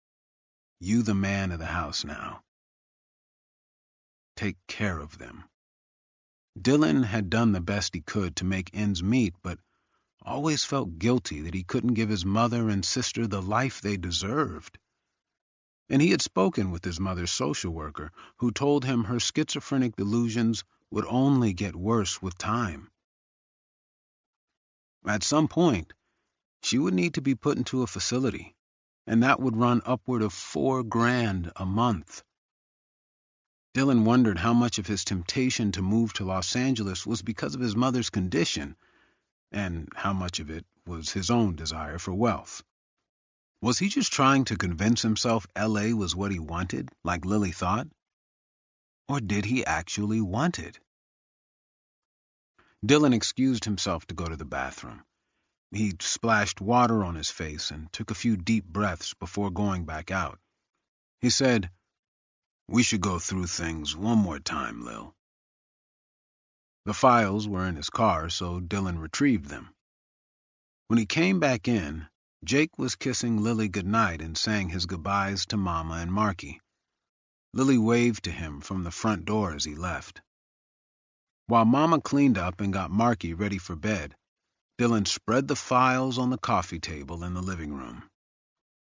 You the man of the house now. Take care of them." Dillon had done the best he could to make ends meet, but always felt guilty that he couldn't give his mother and sister the life they deserved. And he had spoken with his mother's social worker, who told him her schizophrenic delusions would only get worse with time. At some point, she would need to be put into a facility, and that would run upward of $4,000 a month. Dillon wondered how much of his temptation to move to Los Angeles was because of his mother's condition, and how much of it was his own desire for wealth. Was he just trying to convince himself L.A. was what he wanted, like Lily thought? Or did he actually want it? Dillon excused himself to go to the bathroom. He splashed water on his face and took a few deep breaths before going back out. He said, We should go through things one more time, Lil. The files were in his car, so Dylan retrieved them. When he came back in, Jake was kissing Lily goodnight and saying his goodbyes to Mama and Marky. Lily waved to him from the front door as he left. While Mama cleaned up and got Marky ready for bed, Dylan spread the files on the coffee table in the living room.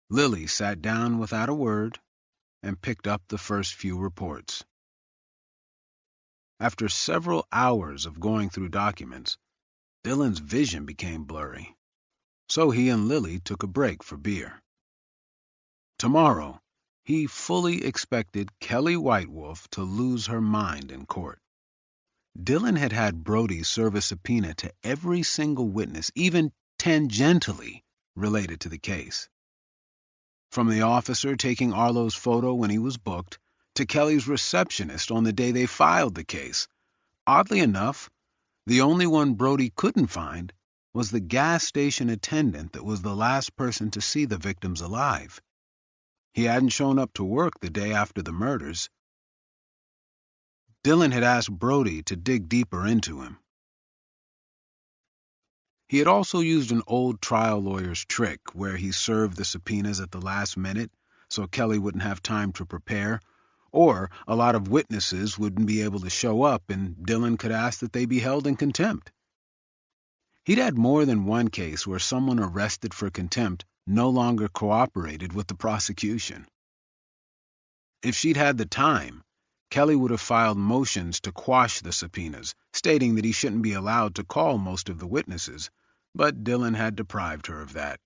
Lily sat down without a word and picked up the first few reports. After several hours of going through documents, Dylan's vision became blurry, so he and Lily took a break for beer. Tomorrow, he fully expected Kelly Whitewolf to lose her mind in court. Dylan had had Brody serve a subpoena to every single witness, even tangentially related to the case. From the officer taking Arlo's photo when he was booked, to Kelly's receptionist on the day they filed the case. Oddly enough, the only one Brody couldn't find was the gas station attendant that was the last person to see the victims alive. He hadn't shown up to work the day after the murders. Dylan had asked Brody to dig deeper into him. He had also used an old trial lawyer's trick where he served the subpoenas at the last minute so Kelly wouldn't have time to prepare, or a lot of witnesses wouldn't be able to show up and Dylan could ask that they be held in contempt. He'd had more than one case where someone arrested for contempt no longer cooperated with the prosecution. If she'd had the time, Kelly would have filed motions to quash the subpoenas, stating that he shouldn't be allowed to call most of the witnesses, but Dylan had deprived her of that.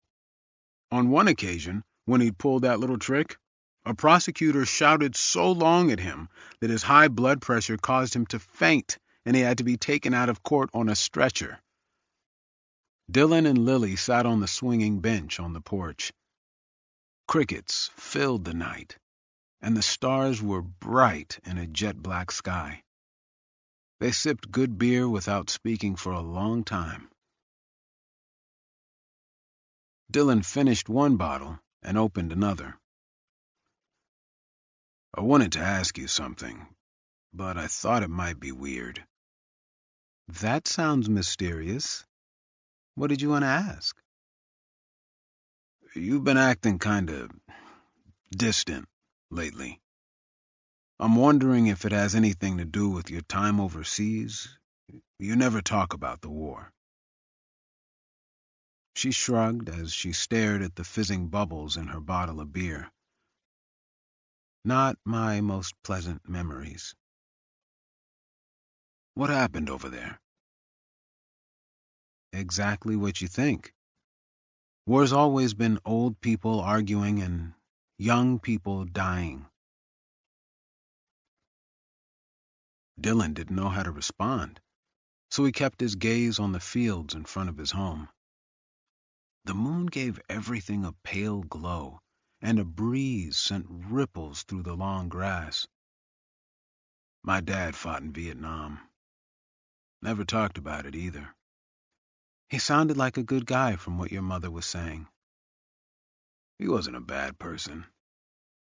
On one occasion, when he'd pulled that little trick, a prosecutor shouted so long at him that his high blood pressure caused him to faint and he had to be taken out of court on a stretcher. Dylan and Lily sat on the swinging bench on the porch. Crickets filled the night, and the stars were bright in a jet-black sky. They sipped good beer without speaking for a long time. Dylan finished one bottle and opened another. I wanted to ask you something, but I thought it might be weird. That sounds mysterious. What did you want to ask? You've been acting kinda distant lately. I'm wondering if it has anything to do with your time overseas. You never talk about the war. She shrugged as she stared at the fizzing bubbles in her bottle of beer. Not my most pleasant memories. What happened over there? Exactly what you think. War's always been old people arguing and young people dying. Dylan didn't know how to respond, so he kept his gaze on the fields in front of his home. The moon gave everything a pale glow, and a breeze sent ripples through the long grass. My dad fought in Vietnam. Never talked about it either. He sounded like a good guy from what your mother was saying. He wasn't a bad person.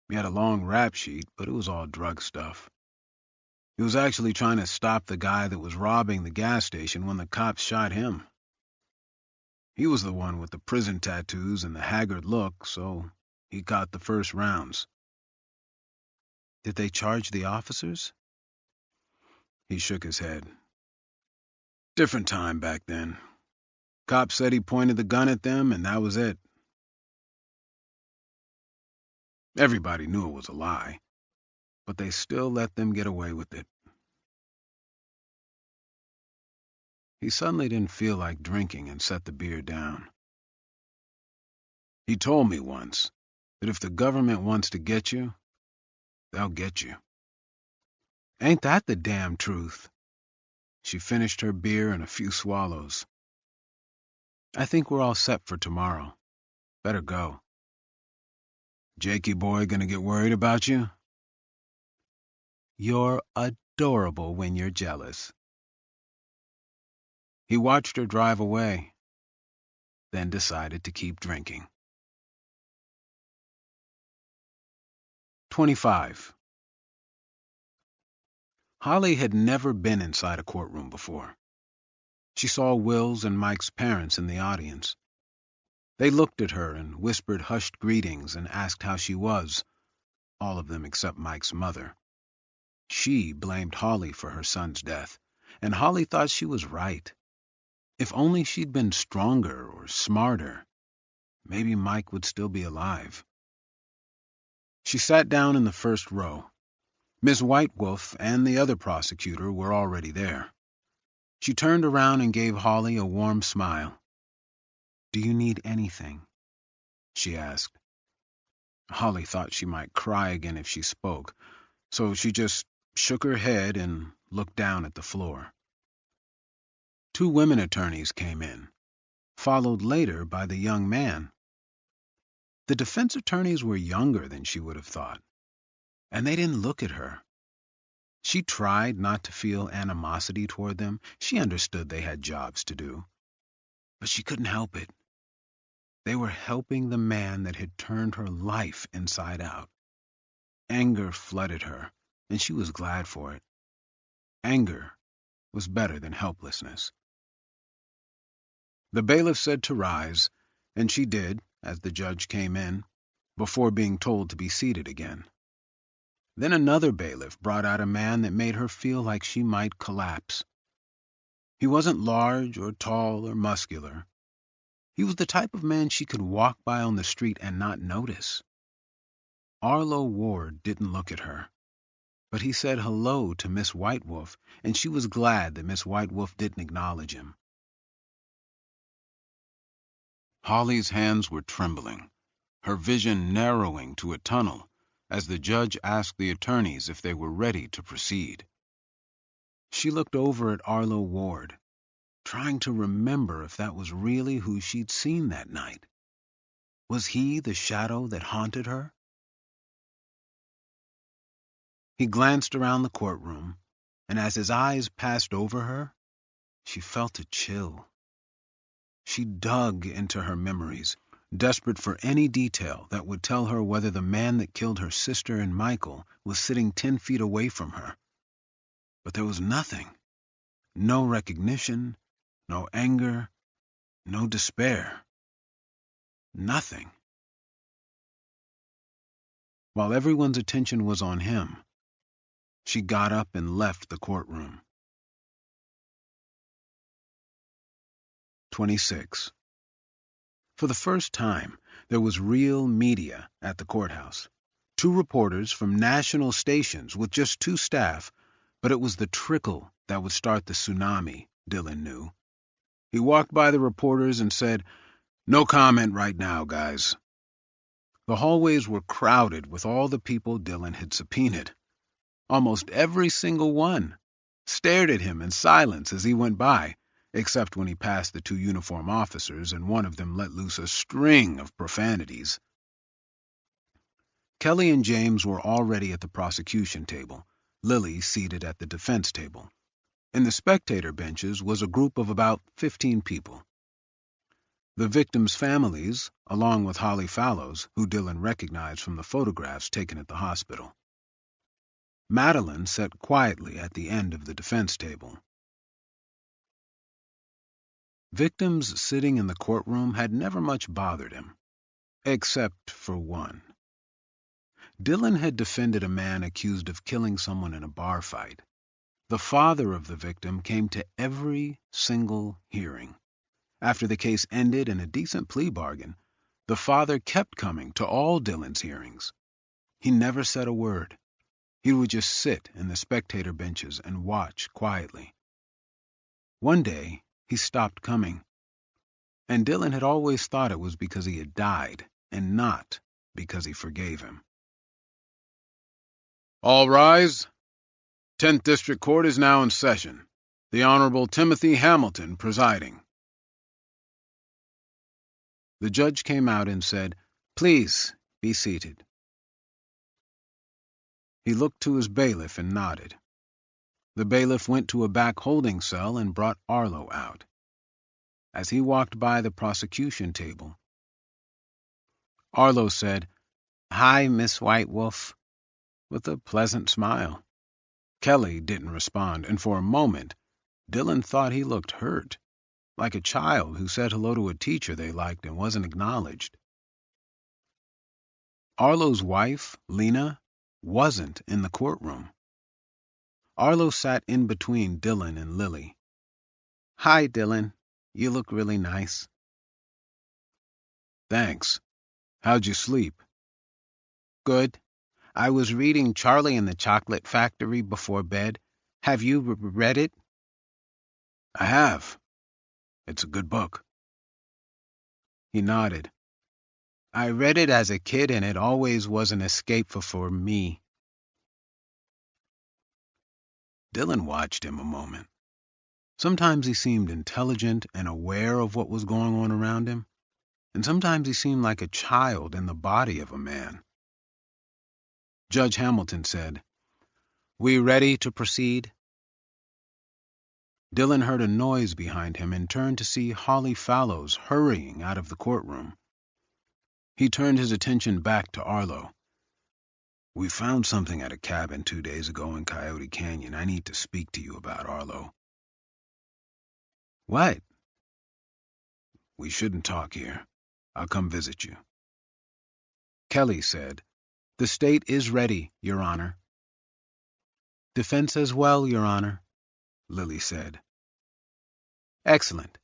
He had a long rap sheet, but it was all drug stuff. He was actually trying to stop the guy that was robbing the gas station when the cops shot him. He was the one with the prison tattoos and the haggard look, so he caught the first rounds. Did they charge the officers? He shook his head. Different time back then. Cops said he pointed the gun at them, and that was it. Everybody knew it was a lie, but they still let them get away with it. He suddenly didn't feel like drinking and set the beer down. He told me once that if the government wants to get you, they'll get you. Ain't that the damn truth? She finished her beer in a few swallows. I think we're all set for tomorrow. Better go. Jakey boy gonna get worried about you? You're adorable when you're jealous. He watched her drive away, then decided to keep drinking. 25. Holly had never been inside a courtroom before. She saw Will's and Mike's parents in the audience. They looked at her and whispered hushed greetings and asked how she was, all of them except Mike's mother. She blamed Holly for her son's death, and Holly thought she was right. If only she'd been stronger or smarter, maybe Mike would still be alive. She sat down in the first row. Miss Whitewolf and the other prosecutor were already there. She turned around and gave Holly a warm smile. "Do you need anything?" she asked. Holly thought she might cry again if she spoke, so she just shook her head and looked down at the floor. 2 women attorneys came in, followed later by the young man. The defense attorneys were younger than she would have thought, and they didn't look at her. She tried not to feel animosity toward them. She understood they had jobs to do, but she couldn't help it. They were helping the man that had turned her life inside out. Anger flooded her, and she was glad for it. Anger was better than helplessness. The bailiff said to rise, and she did as the judge came in, before being told to be seated again. Then another bailiff brought out a man that made her feel like she might collapse. He wasn't large or tall or muscular. He was the type of man she could walk by on the street and not notice. Arlo Ward didn't look at her, but he said hello to Miss Whitewolf, and she was glad that Miss Whitewolf didn't acknowledge him. Holly's hands were trembling, her vision narrowing to a tunnel, as the judge asked the attorneys if they were ready to proceed. She looked over at Arlo Ward, trying to remember if that was really who she'd seen that night. Was he the shadow that haunted her? He glanced around the courtroom, and as his eyes passed over her, she felt a chill. She dug into her memories, desperate for any detail that would tell her whether the man that killed her sister and Michael was sitting 10 feet away from her. But there was nothing. No recognition, no anger, no despair. Nothing. While everyone's attention was on him, she got up and left the courtroom. 26. For the first time, there was real media at the courthouse. 2 reporters from national stations with just 2 staff, but it was the trickle that would start the tsunami, Dylan knew. He walked by the reporters and said, "No comment right now, guys." The hallways were crowded with all the people Dylan had subpoenaed. Almost every single one stared at him in silence as he went by, except when he passed the 2 uniformed officers and one of them let loose a string of profanities. Kelly and James were already at the prosecution table, Lily seated at the defense table. In the spectator benches was a group of about 15 people. The victims' families, along with Holly Fallows, who Dylan recognized from the photographs taken at the hospital. Madeline sat quietly at the end of the defense table. Victims sitting in the courtroom had never much bothered him, except for one. Dylan had defended a man accused of killing someone in a bar fight. The father of the victim came to every single hearing. After the case ended in a decent plea bargain, the father kept coming to all Dylan's hearings. He never said a word. He would just sit in the spectator benches and watch quietly. One day, he stopped coming, and Dylan had always thought it was because he had died, and not because he forgave him. All rise. 10th District Court is now in session. The Honorable Timothy Hamilton presiding. The judge came out and said, "Please be seated." He looked to his bailiff and nodded. The bailiff went to a back holding cell and brought Arlo out. As he walked by the prosecution table, Arlo said, "Hi, Miss Whitewolf," with a pleasant smile. Kelly didn't respond, and for a moment, Dylan thought he looked hurt, like a child who said hello to a teacher they liked and wasn't acknowledged. Arlo's wife, Lena, wasn't in the courtroom. Arlo sat in between Dylan and Lily. "Hi, Dylan. You look really nice." "Thanks. How'd you sleep?" "Good. I was reading Charlie and the Chocolate Factory before bed. Have you read it?" "I have. It's a good book." He nodded. "I read it as a kid and it always was an escape for me." Dylan watched him a moment. Sometimes he seemed intelligent and aware of what was going on around him, and sometimes he seemed like a child in the body of a man. Judge Hamilton said, "We ready to proceed?" Dylan heard a noise behind him and turned to see Holly Fallows hurrying out of the courtroom. He turned his attention back to Arlo. "We found something at a cabin 2 days ago in Coyote Canyon I need to speak to you about, Arlo." "What?" "We shouldn't talk here. I'll come visit you." Kelly said, "The state is ready, Your Honor." "Defense as well, Your Honor," Lily said. "Excellent.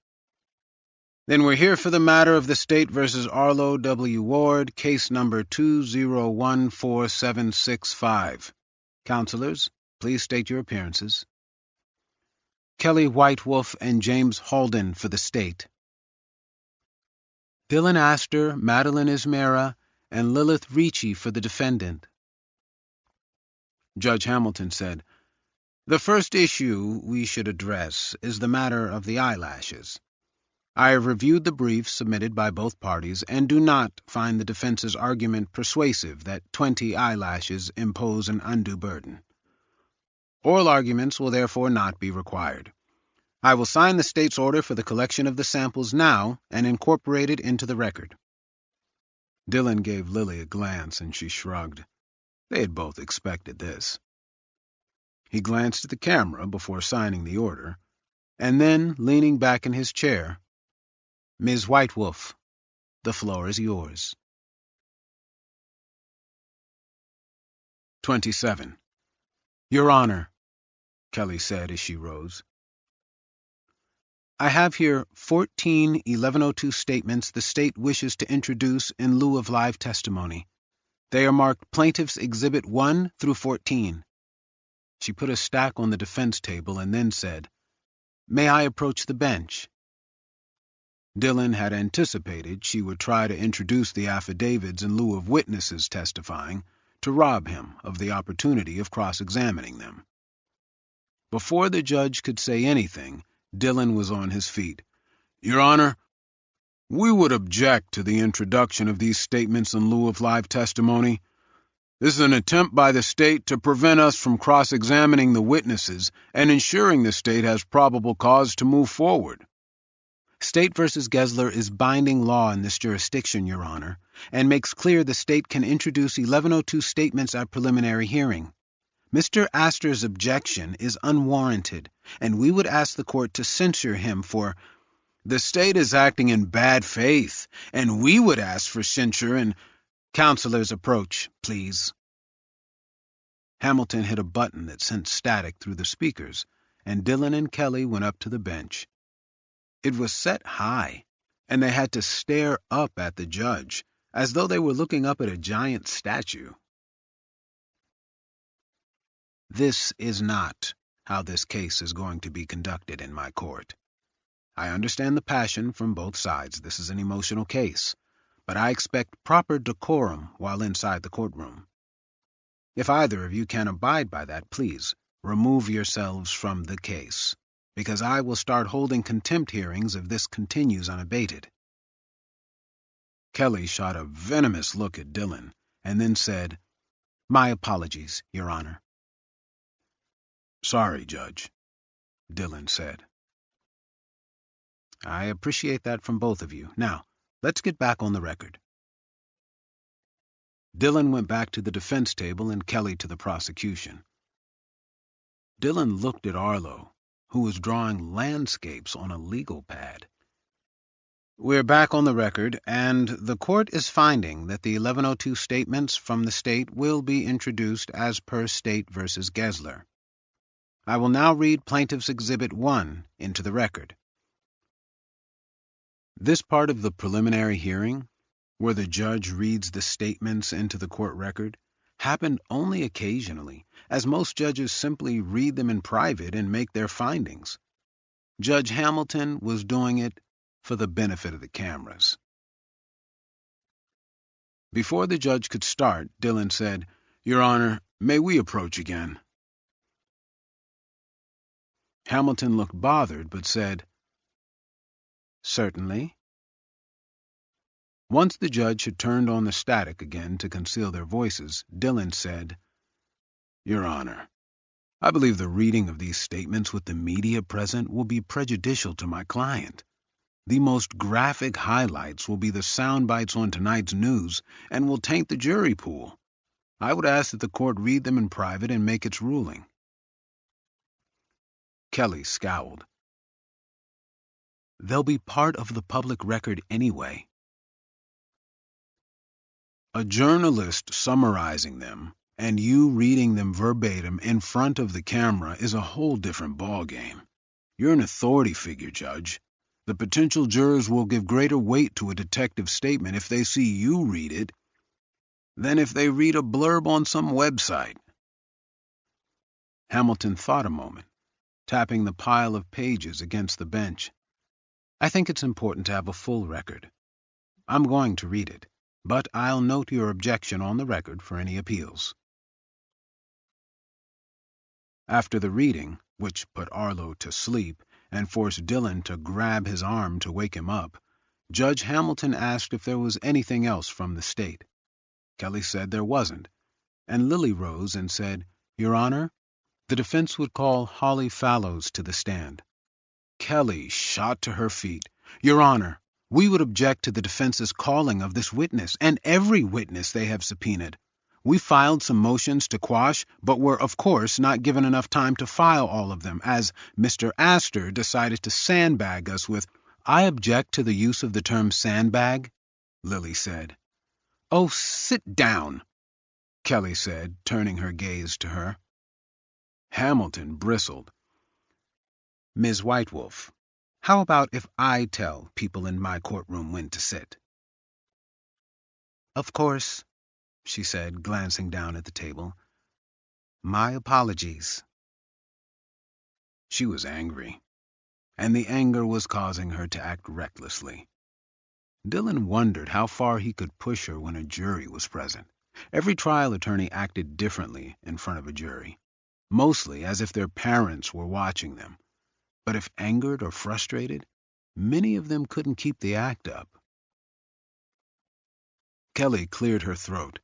Then we're here for the matter of the state versus Arlo W. Ward, case number 2014765. Counselors, please state your appearances." "Kelly Whitewolf and James Halden for the state." "Dylan Astor, Madeline Ismera, and Lilith Ricci for the defendant." Judge Hamilton said, "The first issue we should address is the matter of the eyelashes. I have reviewed the briefs submitted by both parties and do not find the defense's argument persuasive that 20 eyelashes impose an undue burden. Oral arguments will therefore not be required. I will sign the state's order for the collection of the samples now and incorporate it into the record." Dylan gave Lily a glance and she shrugged. They had both expected this. He glanced at the camera before signing the order, and then, leaning back in his chair, "Ms. Whitewolf, the floor is yours." 27. "Your Honor," Kelly said as she rose, "I have here 14 1102 statements the state wishes to introduce in lieu of live testimony. They are marked Plaintiff's Exhibit 1 through 14. She put a stack on the defense table and then said, "May I approach the bench?" Dylan had anticipated she would try to introduce the affidavits in lieu of witnesses testifying to rob him of the opportunity of cross-examining them. Before the judge could say anything, Dylan was on his feet. "Your Honor, we would object to the introduction of these statements in lieu of live testimony. This is an attempt by the state to prevent us from cross-examining the witnesses and ensuring the state has probable cause to move forward." "State v. Gessler is binding law in this jurisdiction, Your Honor, and makes clear the state can introduce 1102 statements at preliminary hearing. Mr. Astor's objection is unwarranted, and we would ask the court to censure him for—" "The state is acting in bad faith, and we would ask for censure and—" "Counselors, approach, please." Hamilton hit a button that sent static through the speakers, and Dylan and Kelly went up to the bench. It was set high, and they had to stare up at the judge, as though they were looking up at a giant statue. "This is not how this case is going to be conducted in my court. I understand the passion from both sides. This is an emotional case, but I expect proper decorum while inside the courtroom. If either of you can abide by that, please remove yourselves from the case, because I will start holding contempt hearings if this continues unabated." Kelly shot a venomous look at Dylan and then said, "My apologies, Your Honor." "Sorry, Judge," Dylan said. "I appreciate that from both of you. Now, let's get back on the record." Dylan went back to the defense table and Kelly to the prosecution. Dylan looked at Arlo, who was drawing landscapes on a legal pad. "We're back on the record, and the court is finding that the 1102 statements from the state will be introduced as per State v. Gessler. I will now read Plaintiff's Exhibit 1 into the record." This part of the preliminary hearing, where the judge reads the statements into the court record, happened only occasionally, as most judges simply read them in private and make their findings. Judge Hamilton was doing it for the benefit of the cameras. Before the judge could start, Dylan said, "Your Honor, may we approach again?" Hamilton looked bothered, but said, "Certainly." Once the judge had turned on the static again to conceal their voices, Dylan said, "Your Honor, I believe the reading of these statements with the media present will be prejudicial to my client. The most graphic highlights will be the sound bites on tonight's news and will taint the jury pool. I would ask that the court read them in private and make its ruling." Kelly scowled. "They'll be part of the public record anyway." A journalist summarizing them and you reading them verbatim in front of the camera is a whole different ballgame. You're an authority figure, Judge. The potential jurors will give greater weight to a detective's statement if they see you read it than if they read a blurb on some website. Hamilton thought a moment, tapping the pile of pages against the bench. "I think it's important to have a full record. I'm going to read it, but I'll note your objection on the record for any appeals." After the reading, which put Arlo to sleep and forced Dylan to grab his arm to wake him up, Judge Hamilton asked if there was anything else from the state. Kelly said there wasn't, and Lily rose and said, "Your Honor, the defense would call Holly Fallows to the stand." Kelly shot to her feet. "Your Honor, we would object to the defense's calling of this witness and every witness they have subpoenaed. We filed some motions to quash, but were, of course, not given enough time to file all of them, as Mr. Astor decided to sandbag us with—" "I object to the use of the term sandbag," Lily said. "Oh, sit down," Kelly said, turning her gaze to her. Hamilton bristled. "Ms. Whitewolf, how about if I tell people in my courtroom when to sit?" "Of course," she said, glancing down at the table. "My apologies." She was angry, and the anger was causing her to act recklessly. Dylan wondered how far he could push her when a jury was present. Every trial attorney acted differently in front of a jury, mostly as if their parents were watching them. But if angered or frustrated, many of them couldn't keep the act up. Kelly cleared her throat.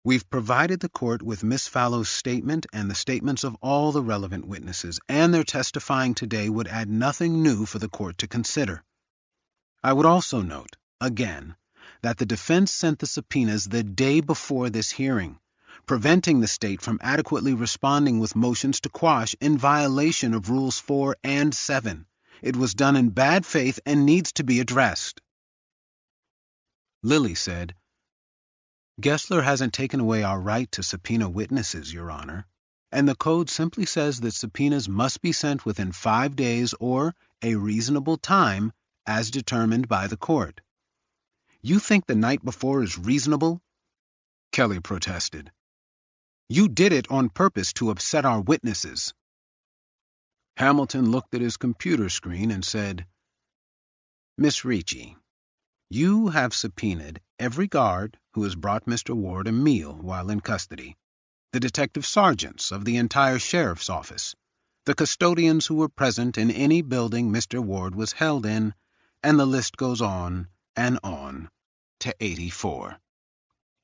"We've provided the court with Miss Fallow's statement and the statements of all the relevant witnesses, and their testifying today would add nothing new for the court to consider. I would also note, again, that the defense sent the subpoenas the day before this hearing, preventing the state from adequately responding with motions to quash in violation of Rules 4 and 7. It was done in bad faith and needs to be addressed." Lily said, "Gessler hasn't taken away our right to subpoena witnesses, Your Honor, and the code simply says that subpoenas must be sent within 5 days or a reasonable time as determined by the court." "You think the night before is reasonable?" Kelly protested. "You did it on purpose to upset our witnesses." Hamilton looked at his computer screen and said, "Miss Ricci, you have subpoenaed every guard who has brought Mr. Ward a meal while in custody, the detective sergeants of the entire sheriff's office, the custodians who were present in any building Mr. Ward was held in, and the list goes on to 84.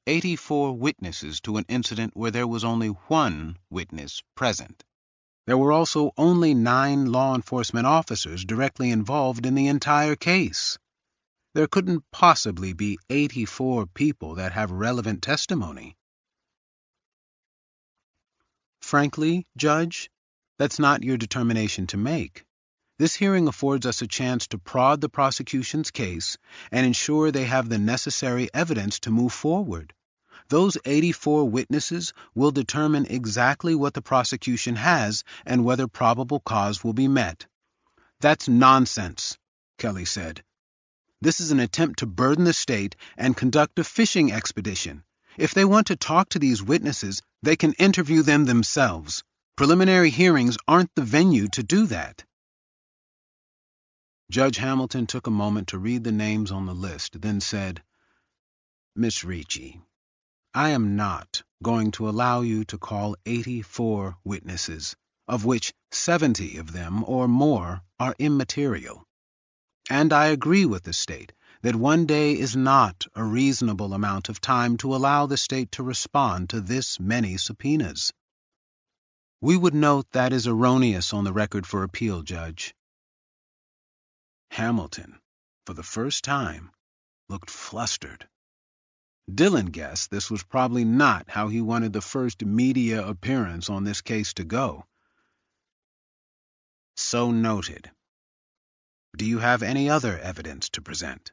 84 witnesses to an incident where there was only one witness present. There were also only 9 law enforcement officers directly involved in the entire case. There couldn't possibly be 84 people that have relevant testimony." Frankly, Judge, that's not your determination to make. This hearing affords us a chance to prod the prosecution's case and ensure they have the necessary evidence to move forward. Those 84 witnesses will determine exactly what the prosecution has and whether probable cause will be met. That's nonsense, Kelly said. This is an attempt to burden the state and conduct a fishing expedition. If they want to talk to these witnesses, they can interview them themselves. Preliminary hearings aren't the venue to do that. Judge Hamilton took a moment to read the names on the list, then said, Miss Ricci, I am not going to allow you to call 84 witnesses, of which 70 of them or more are immaterial. And I agree with the state that one day is not a reasonable amount of time to allow the state to respond to this many subpoenas. We would note that is erroneous on the record for appeal, Judge. Hamilton, for the first time, looked flustered. Dillon guessed this was probably not how he wanted the first media appearance on this case to go. So noted. Do you have any other evidence to present?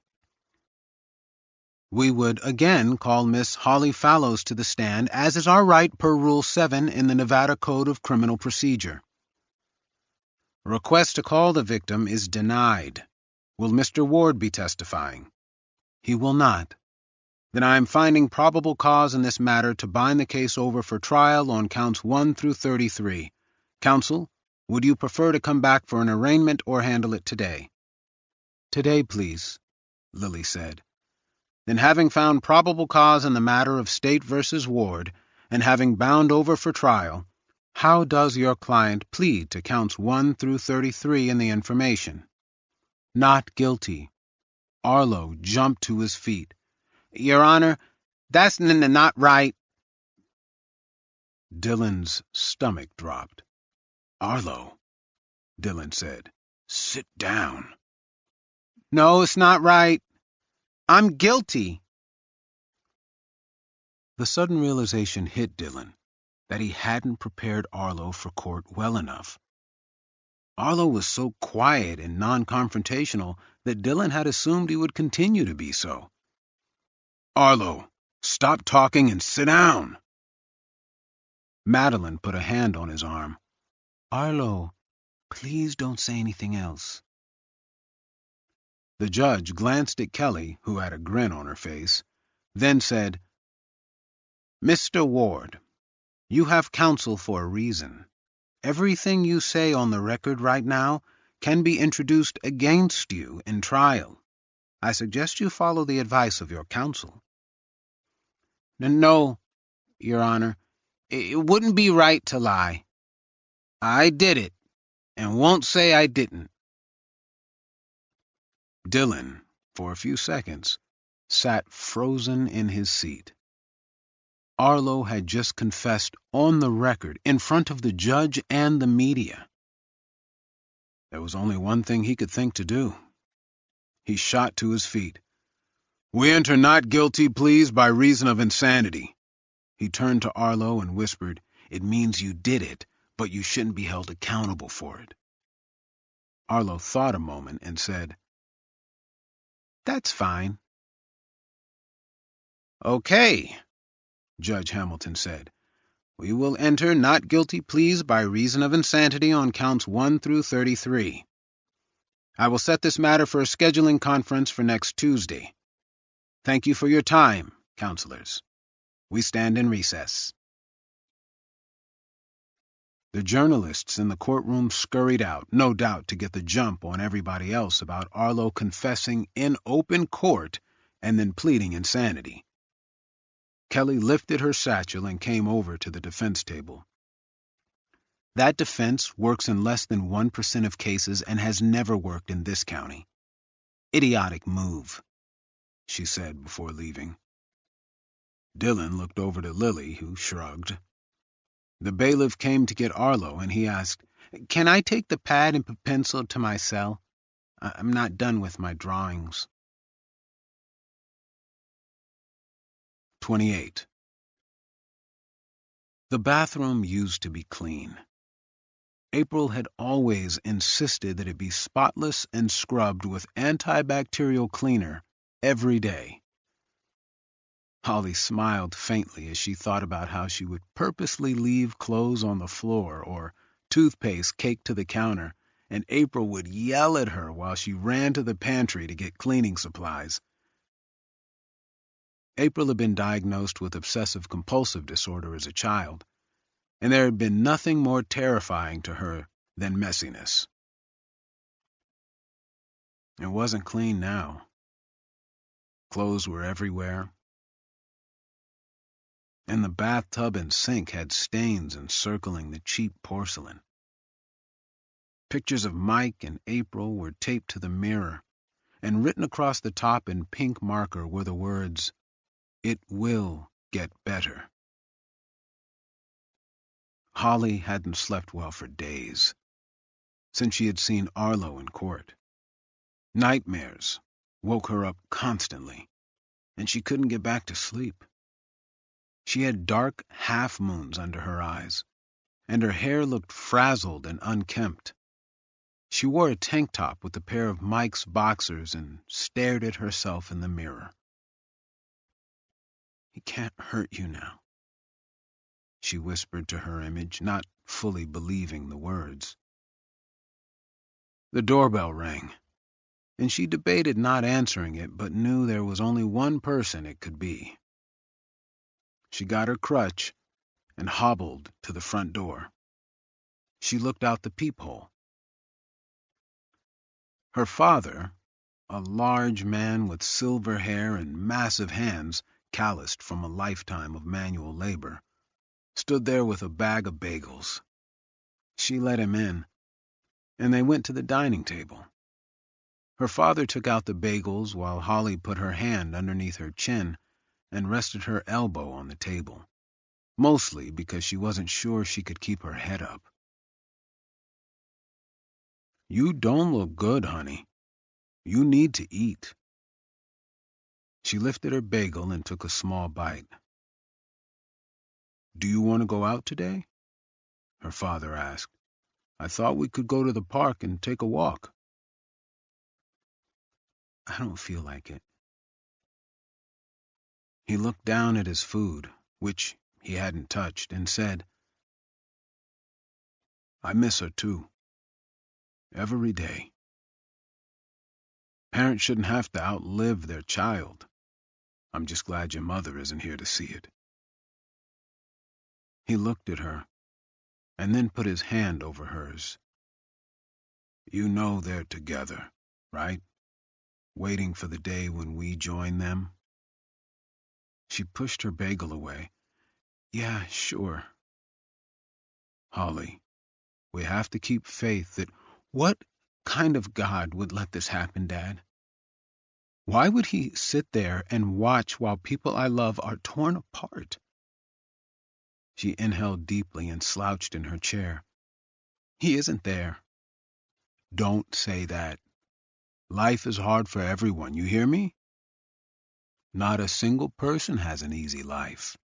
We would again call Miss Holly Fallows to the stand, as is our right per Rule 7 in the Nevada Code of Criminal Procedure. A request to call the victim is denied. Will Mr. Ward be testifying? He will not. Then I am finding probable cause in this matter to bind the case over for trial on counts 1 through 33. Counsel, would you prefer to come back for an arraignment or handle it today? Today, please, Lily said. Then having found probable cause in the matter of State versus Ward, and having bound over for trial, how does your client plead to counts 1 through 33 in the information? Not guilty. Arlo jumped to his feet. Your Honor, that's not right. Dillon's stomach dropped. Arlo, Dillon said, sit down. No, it's not right. I'm guilty. The sudden realization hit Dillon that he hadn't prepared Arlo for court well enough. Arlo was so quiet and non-confrontational that Dillon had assumed he would continue to be so. Arlo, stop talking and sit down. Madeline put a hand on his arm. Arlo, please don't say anything else. The judge glanced at Kelly, who had a grin on her face, then said, Mr. Ward, you have counsel for a reason. Everything you say on the record right now can be introduced against you in trial. I suggest you follow the advice of your counsel. No, Your Honor, it wouldn't be right to lie. I did it, and won't say I didn't. Dillon, for a few seconds, sat frozen in his seat. Arlo had just confessed on the record in front of the judge and the media. There was only one thing he could think to do. He shot to his feet. We enter not guilty pleas by reason of insanity. He turned to Arlo and whispered, It means you did it, but you shouldn't be held accountable for it. Arlo thought a moment and said, That's fine. Okay, Judge Hamilton said. We will enter not guilty pleas by reason of insanity on counts 1 through 33. I will set this matter for a scheduling conference for next Tuesday. Thank you for your time, counselors. We stand in recess. The journalists in the courtroom scurried out, no doubt to get the jump on everybody else about Arlo confessing in open court and then pleading insanity. Kelly lifted her satchel and came over to the defense table. That defense works in less than 1% of cases and has never worked in this county. Idiotic move, she said before leaving. Dillon looked over to Lily, who shrugged. The bailiff came to get Arlo, and he asked, Can I take the pad and pencil to my cell? I'm not done with my drawings. 28. The bathroom used to be clean. April had always insisted that it be spotless and scrubbed with antibacterial cleaner every day. Holly smiled faintly as she thought about how she would purposely leave clothes on the floor or toothpaste caked to the counter, and April would yell at her while she ran to the pantry to get cleaning supplies. April had been diagnosed with obsessive-compulsive disorder as a child, and there had been nothing more terrifying to her than messiness. It wasn't clean now. Clothes were everywhere, and the bathtub and sink had stains encircling the cheap porcelain. Pictures of Mike and April were taped to the mirror, and written across the top in pink marker were the words, "It will get better." Holly hadn't slept well for days, since she had seen Arlo in court. Nightmares woke her up constantly, and she couldn't get back to sleep. She had dark half-moons under her eyes, and her hair looked frazzled and unkempt. She wore a tank top with a pair of Mike's boxers and stared at herself in the mirror. "He can't hurt you now," she whispered to her image, not fully believing the words. The doorbell rang, and she debated not answering it, but knew there was only one person it could be. She got her crutch and hobbled to the front door. She looked out the peephole. Her father, a large man with silver hair and massive hands calloused from a lifetime of manual labor, stood there with a bag of bagels. She let him in, and they went to the dining table. Her father took out the bagels while Holly put her hand underneath her chin and rested her elbow on the table, mostly because she wasn't sure she could keep her head up. "You don't look good, honey. You need to eat." She lifted her bagel and took a small bite. "Do you want to go out today?" her father asked. "I thought we could go to the park and take a walk." "I don't feel like it." He looked down at his food, which he hadn't touched, and said, "I miss her too. Every day. Parents shouldn't have to outlive their child. I'm just glad your mother isn't here to see it." He looked at her, and then put his hand over hers. "You know they're together, right? Waiting for the day when we join them?" She pushed her bagel away. "Yeah, sure." "Holly, we have to keep faith that—" "What kind of God would let this happen, Dad? Why would he sit there and watch while people I love are torn apart?" She inhaled deeply and slouched in her chair. "He isn't there." "Don't say that. Life is hard for everyone, you hear me? Not a single person has an easy life.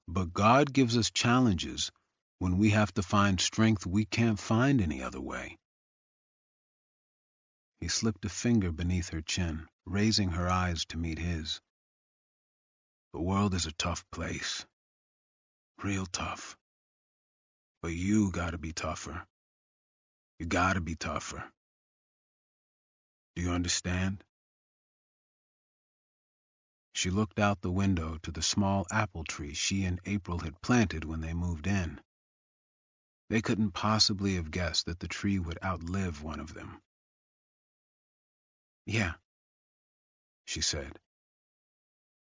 But God gives us challenges when we have to find strength we can't find any other way." He slipped a finger beneath her chin, raising her eyes to meet his. "The world is a tough place. Real tough. But you gotta be tougher. You gotta be tougher. Do you understand?" She looked out the window to the small apple tree she and April had planted when they moved in. They couldn't possibly have guessed that the tree would outlive one of them. "Yeah," she said.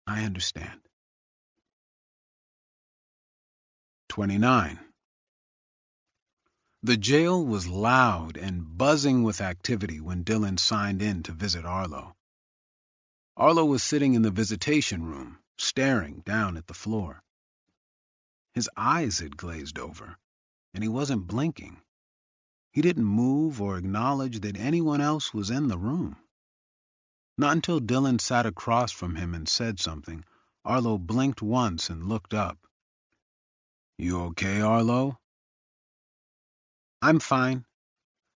"I understand." 29. The jail was loud and buzzing with activity when Dylan signed in to visit Arlo. Arlo was sitting in the visitation room, staring down at the floor. His eyes had glazed over, and he wasn't blinking. He didn't move or acknowledge that anyone else was in the room. Not until Dylan sat across from him and said something, Arlo blinked once and looked up. You okay, Arlo? I'm fine.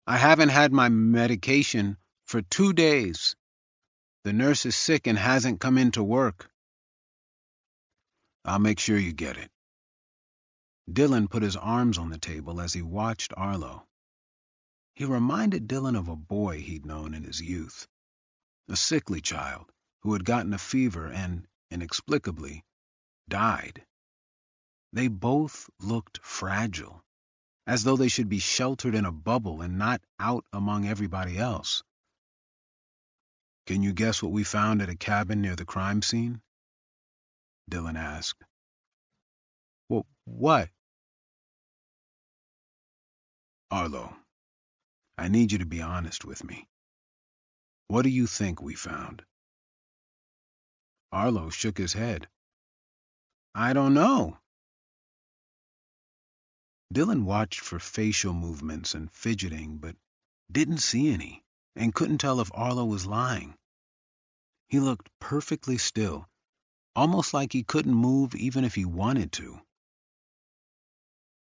I haven't had my medication for 2 days. The nurse is sick and hasn't come into work. I'll make sure you get it. Dylan put his arms on the table as he watched Arlo. He reminded Dylan of a boy he'd known in his youth, a sickly child who had gotten a fever and, inexplicably, died. They both looked fragile, as though they should be sheltered in a bubble and not out among everybody else. Can you guess what we found at a cabin near the crime scene? Dylan asked. Well, what? Arlo, I need you to be honest with me. What do you think we found? Arlo shook his head. I don't know. Dylan watched for facial movements and fidgeting, but didn't see any, and couldn't tell if Arlo was lying. He looked perfectly still, almost like he couldn't move even if he wanted to.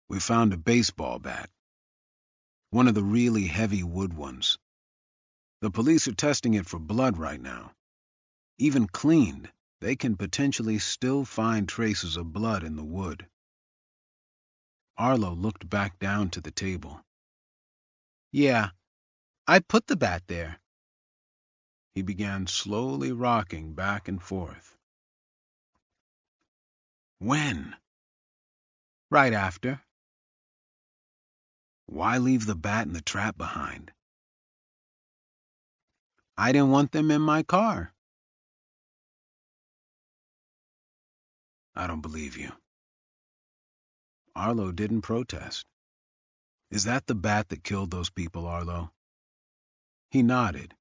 We found a baseball bat, one of the really heavy wood ones. The police are testing it for blood right now. Even cleaned, they can potentially still find traces of blood in the wood. Arlo looked back down to the table. Yeah, I put the bat there. He began slowly rocking back and forth. When? Right after. Why leave the bat and the trap behind? I didn't want them in my car. I don't believe you. Arlo didn't protest. Is that the bat that killed those people, Arlo? He nodded.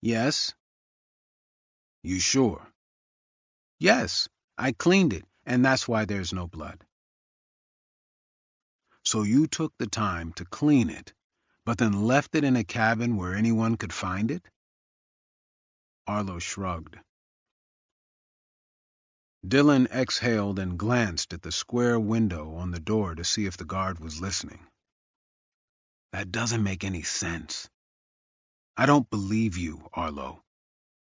Yes. You sure? Yes, I cleaned it, and that's why there's no blood. So you took the time to clean it, but then left it in a cabin where anyone could find it? Arlo shrugged. Dylan exhaled and glanced at the square window on the door to see if the guard was listening. That doesn't make any sense. I don't believe you, Arlo.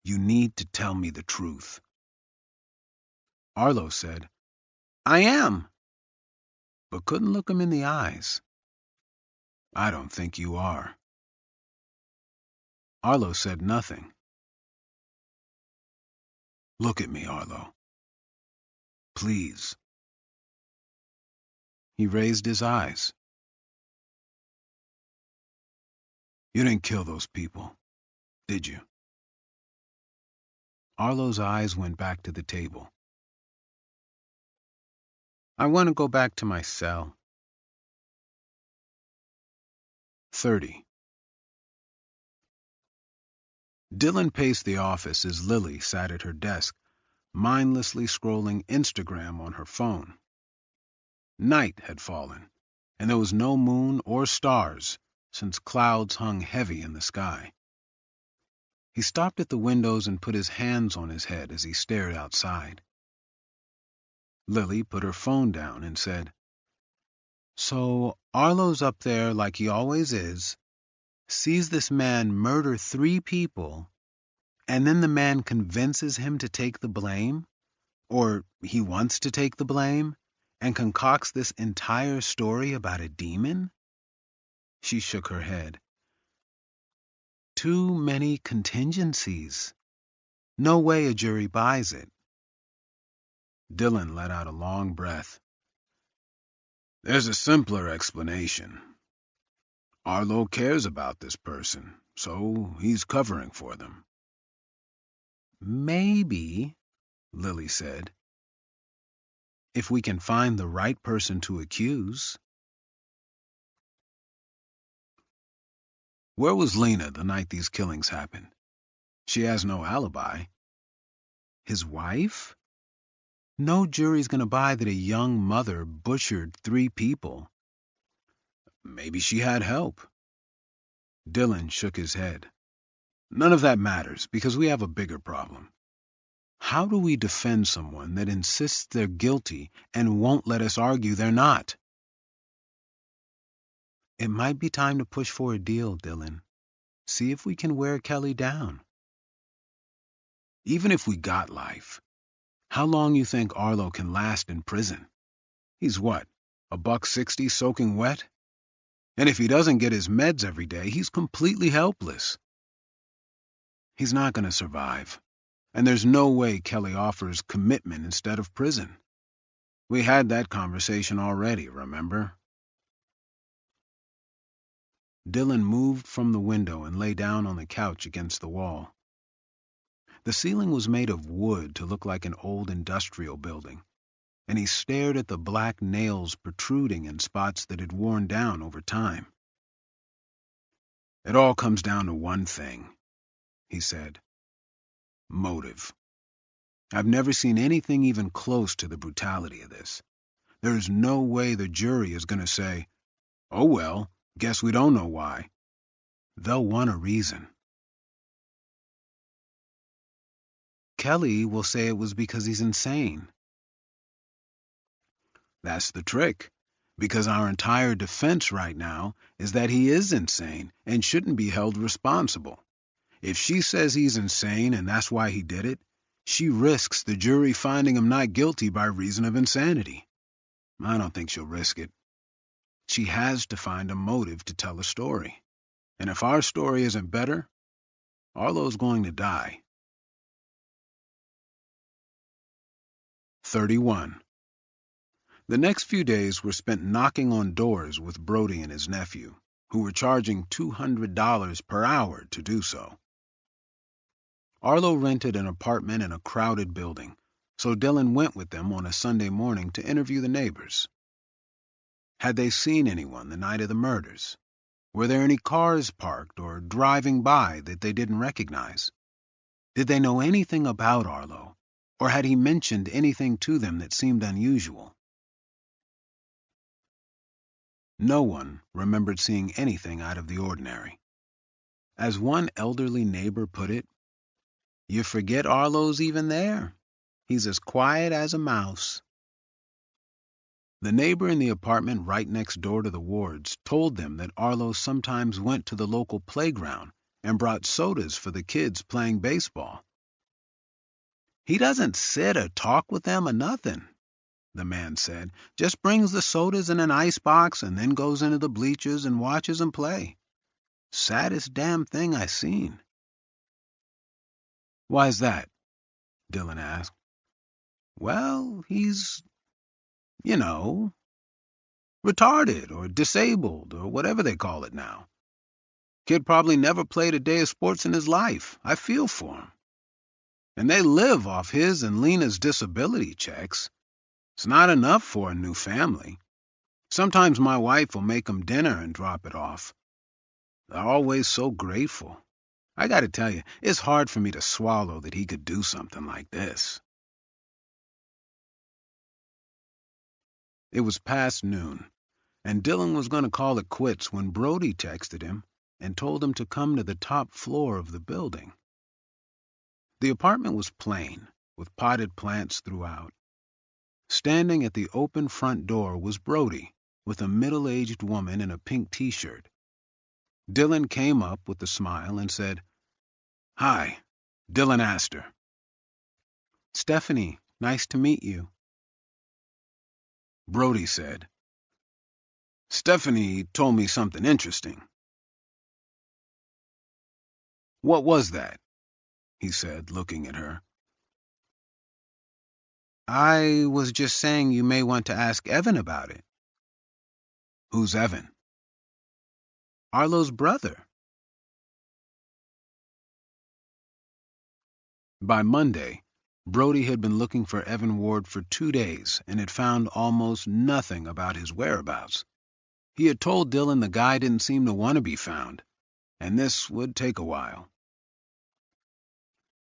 You need to tell me the truth. Arlo said, I am, but couldn't look him in the eyes. I don't think you are. Arlo said nothing. Look at me, Arlo. Please. He raised his eyes. You didn't kill those people, did you? Arlo's eyes went back to the table. I want to go back to my cell. 30. Dylan paced the office as Lily sat at her desk, mindlessly scrolling Instagram on her phone. Night had fallen, and there was no moon or stars since clouds hung heavy in the sky. He stopped at the windows and put his hands on his head as he stared outside. Lily put her phone down and said, So Arlo's up there like he always is, sees this man murder 3 people, and then the man convinces him to take the blame, or he wants to take the blame, and concocts this entire story about a demon? She shook her head. Too many contingencies. No way a jury buys it. Dylan let out a long breath. There's a simpler explanation. Arlo cares about this person, so he's covering for them. Maybe, Lily said, if we can find the right person to accuse. Where was Lena the night these killings happened? She has no alibi. His wife? No jury's gonna buy that a young mother butchered 3 people. Maybe she had help. Dylan shook his head. None of that matters, because we have a bigger problem. How do we defend someone that insists they're guilty and won't let us argue they're not? It might be time to push for a deal, Dylan. See if we can wear Kelly down. Even if we got life, how long you think Arlo can last in prison? He's what, $1.60 soaking wet? And if he doesn't get his meds every day, he's completely helpless. He's not going to survive. And there's no way Kelly offers commitment instead of prison. We had that conversation already, remember? Dylan moved from the window and lay down on the couch against the wall. The ceiling was made of wood to look like an old industrial building, and he stared at the black nails protruding in spots that had worn down over time. It all comes down to one thing, he said. Motive. I've never seen anything even close to the brutality of this. There's no way the jury is going to say, "Oh well, guess we don't know why." They'll want a reason. Kelly will say it was because he's insane. That's the trick, because our entire defense right now is that he is insane and shouldn't be held responsible. If she says he's insane and that's why he did it, she risks the jury finding him not guilty by reason of insanity. I don't think she'll risk it. She has to find a motive to tell a story. And if our story isn't better, Arlo's going to die. 31. The next few days were spent knocking on doors with Brody and his nephew, who were charging $200 per hour to do so. Arlo rented an apartment in a crowded building, so Dylan went with them on a Sunday morning to interview the neighbors. Had they seen anyone the night of the murders? Were there any cars parked or driving by that they didn't recognize? Did they know anything about Arlo, or had he mentioned anything to them that seemed unusual? No one remembered seeing anything out of the ordinary. As one elderly neighbor put it, "You forget Arlo's even there. He's as quiet as a mouse." The neighbor in the apartment right next door to the Wards told them that Arlo sometimes went to the local playground and brought sodas for the kids playing baseball. "He doesn't sit or talk with them or nothing," the man said. "Just brings the sodas in an icebox and then goes into the bleachers and watches them play. Saddest damn thing I seen." "Why is that?" Dylan asked. "Well, he's, you know, retarded or disabled or whatever they call it now. Kid probably never played a day of sports in his life. I feel for him. And they live off his and Lena's disability checks. It's not enough for a new family. Sometimes my wife will make 'em dinner and drop it off. They're always so grateful. I gotta tell you, it's hard for me to swallow that he could do something like this." It was past noon, and Dylan was going to call it quits when Brody texted him and told him to come to the top floor of the building. The apartment was plain, with potted plants throughout. Standing at the open front door was Brody, with a middle-aged woman in a pink t-shirt. Dylan came up with a smile and said, "Hi, Dylan Astor." "Stephanie, nice to meet you." Brody said, "Stephanie told me something interesting." "What was that?" he said, looking at her. "I was just saying you may want to ask Evan about it." "Who's Evan?" "Arlo's brother." By Monday, Brody had been looking for Evan Ward for 2 days and had found almost nothing about his whereabouts. He had told Dylan the guy didn't seem to want to be found, and this would take a while.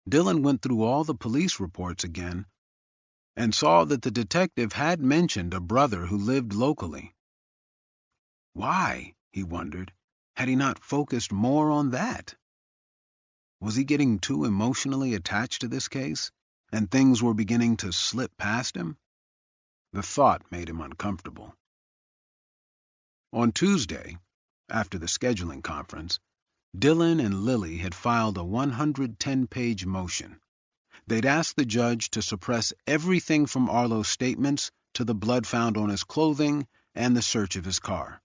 Dylan went through all the police reports again and saw that the detective had mentioned a brother who lived locally. Why, he wondered, had he not focused more on that? Was he getting too emotionally attached to this case? and things were beginning to slip past him? The thought made him uncomfortable. On Tuesday, after the scheduling conference, Dylan and Lily had filed a 110-page motion. They'd asked the judge to suppress everything from Arlo's statements to the blood found on his clothing and the search of his car.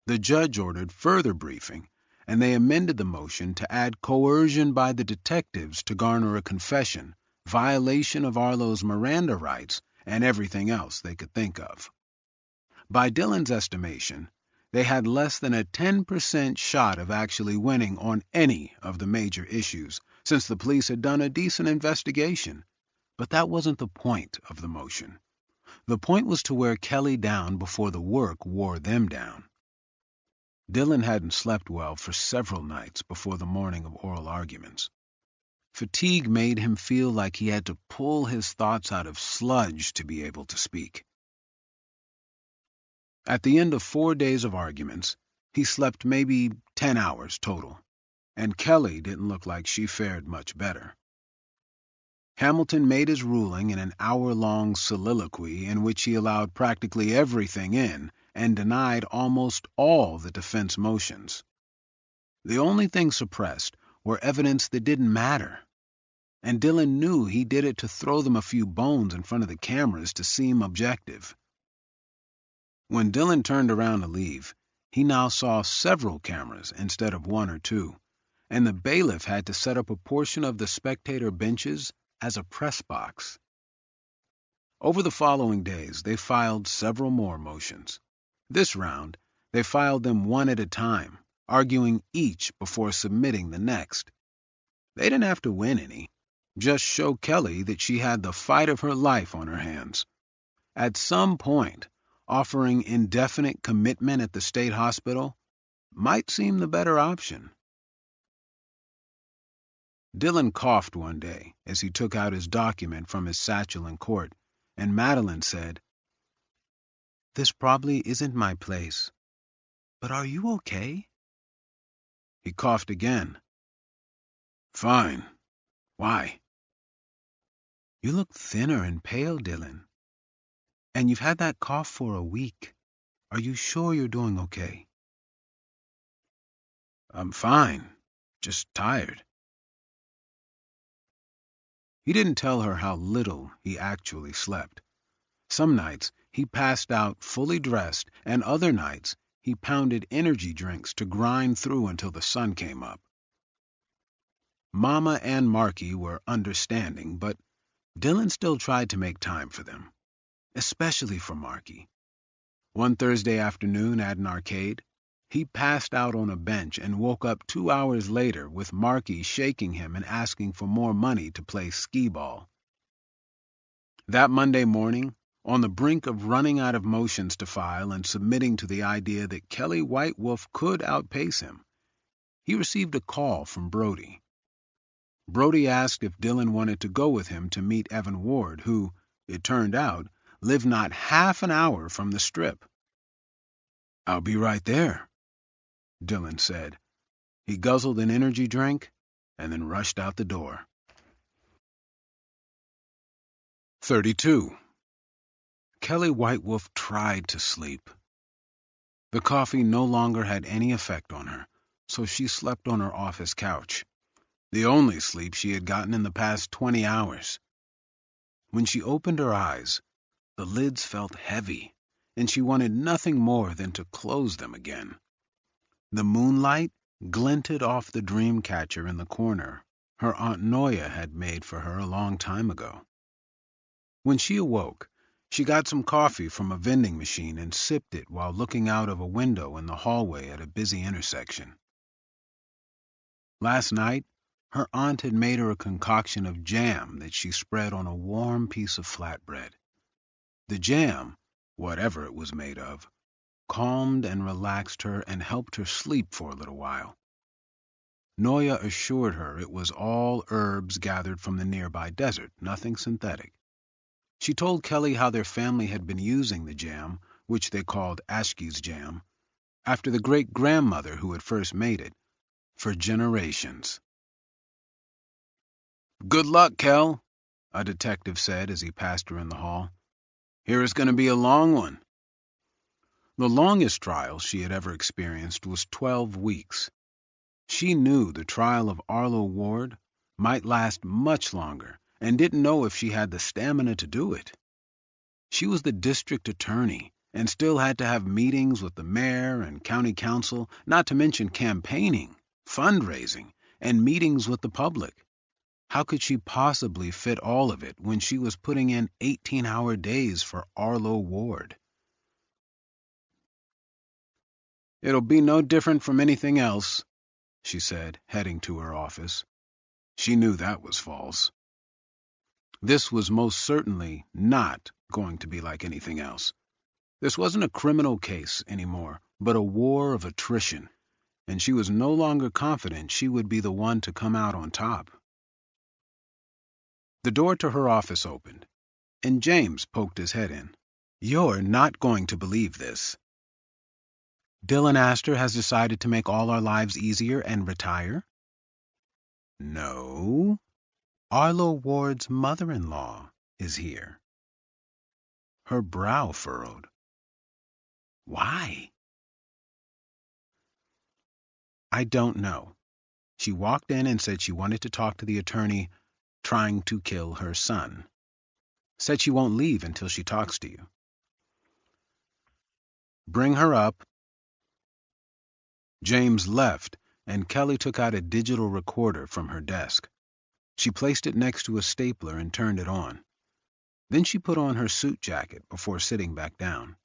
The judge ordered further briefing, and they amended the motion to add coercion by the detectives to garner a confession, violation of Arlo's Miranda rights, and everything else they could think of. By Dylan's estimation, they had less than a 10% shot of actually winning on any of the major issues, since the police had done a decent investigation. But that wasn't the point of the motion. The point was to wear Kelly down before the work wore them down. Dylan hadn't slept well for several nights before the morning of oral arguments. Fatigue made him feel like he had to pull his thoughts out of sludge to be able to speak. At the end of 4 days of arguments, he slept maybe 10 hours total, and Kelly didn't look like she fared much better. Hamilton made his ruling in an hour-long soliloquy in which he allowed practically everything in and denied almost all the defense motions. The only thing suppressed were evidence that didn't matter, and Dylan knew he did it to throw them a few bones in front of the cameras to seem objective. When Dylan turned around to leave, he now saw several cameras instead of 1 or 2, and the bailiff had to set up a portion of the spectator benches as a press box. Over the following days, they filed several more motions. This round, they filed them one at a time, arguing each before submitting the next. They didn't have to win any, just show Kelly that she had the fight of her life on her hands. At some point, offering indefinite commitment at the state hospital might seem the better option. Dylan coughed one day as he took out his document from his satchel in court, and Madeline said, "This probably isn't my place, but are you okay?" He coughed again. "Fine. Why?" "You look thinner and pale, Dylan. And you've had that cough for a week. Are you sure you're doing okay?" "I'm fine. Just tired." He didn't tell her how little he actually slept. Some nights he passed out fully dressed, and other nights he pounded energy drinks to grind through until the sun came up. Mama and Marky were understanding, but Dylan still tried to make time for them, especially for Marky. One Thursday afternoon at an arcade, he passed out on a bench and woke up 2 hours later with Marky shaking him and asking for more money to play skee-ball. That Monday morning, on the brink of running out of motions to file and submitting to the idea that Kelly White Wolf could outpace him, he received a call from Brody. Brody asked if Dylan wanted to go with him to meet Evan Ward, who, it turned out, lived not half an hour from the Strip. "I'll be right there," Dylan said. He guzzled an energy drink and then rushed out the door. 32. Kelly White Wolf tried to sleep. The coffee no longer had any effect on her, so she slept on her office couch, the only sleep she had gotten in the past 20 hours. When she opened her eyes, the lids felt heavy, and she wanted nothing more than to close them again. The moonlight glinted off the dream catcher in the corner her Aunt Noya had made for her a long time ago. When she awoke, she got some coffee from a vending machine and sipped it while looking out of a window in the hallway at a busy intersection. Last night, her aunt had made her a concoction of jam that she spread on a warm piece of flatbread. The jam, whatever it was made of, calmed and relaxed her and helped her sleep for a little while. Noya assured her it was all herbs gathered from the nearby desert, nothing synthetic. She told Kelly how their family had been using the jam, which they called Ashke's jam, after the great-grandmother who had first made it, for generations. "Good luck, Kel. a detective said as he passed her in the hall. "Here is going to be a long one." The longest trial she had ever experienced was 12 weeks. She knew the trial of Arlo Ward might last much longer and didn't know if she had the stamina to do it. She was the district attorney and still had to have meetings with the mayor and county council, not to mention campaigning, fundraising, and meetings with the public. How could she possibly fit all of it when she was putting in 18-hour days for Arlo Ward? "It'll be no different from anything else," she said, heading to her office. She knew that was false. This was most certainly not going to be like anything else. This wasn't a criminal case anymore, but a war of attrition, and she was no longer confident she would be the one to come out on top. The door to her office opened, and James poked his head in. "You're not going to believe this. Dylan Astor has decided to make all our lives easier and retire?" "No. Arlo Ward's mother-in-law is here." Her brow furrowed. "Why?" "I don't know. She walked in and said she wanted to talk to the attorney trying to kill her son. Said she won't leave until she talks to you." "Bring her up." James left, and Kelly took out a digital recorder from her desk. She placed it next to a stapler and turned it on. Then she put on her suit jacket before sitting back down.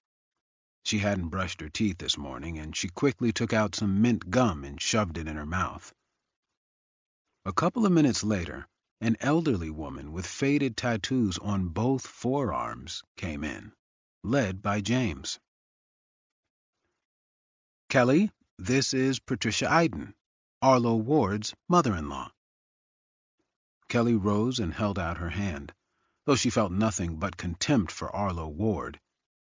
She hadn't brushed her teeth this morning, and she quickly took out some mint gum and shoved it in her mouth. A couple of minutes later, an elderly woman with faded tattoos on both forearms came in, led by James. "Kelly, this is Patricia Iden, Arlo Ward's mother-in-law." Kelly rose and held out her hand. Though she felt nothing but contempt for Arlo Ward,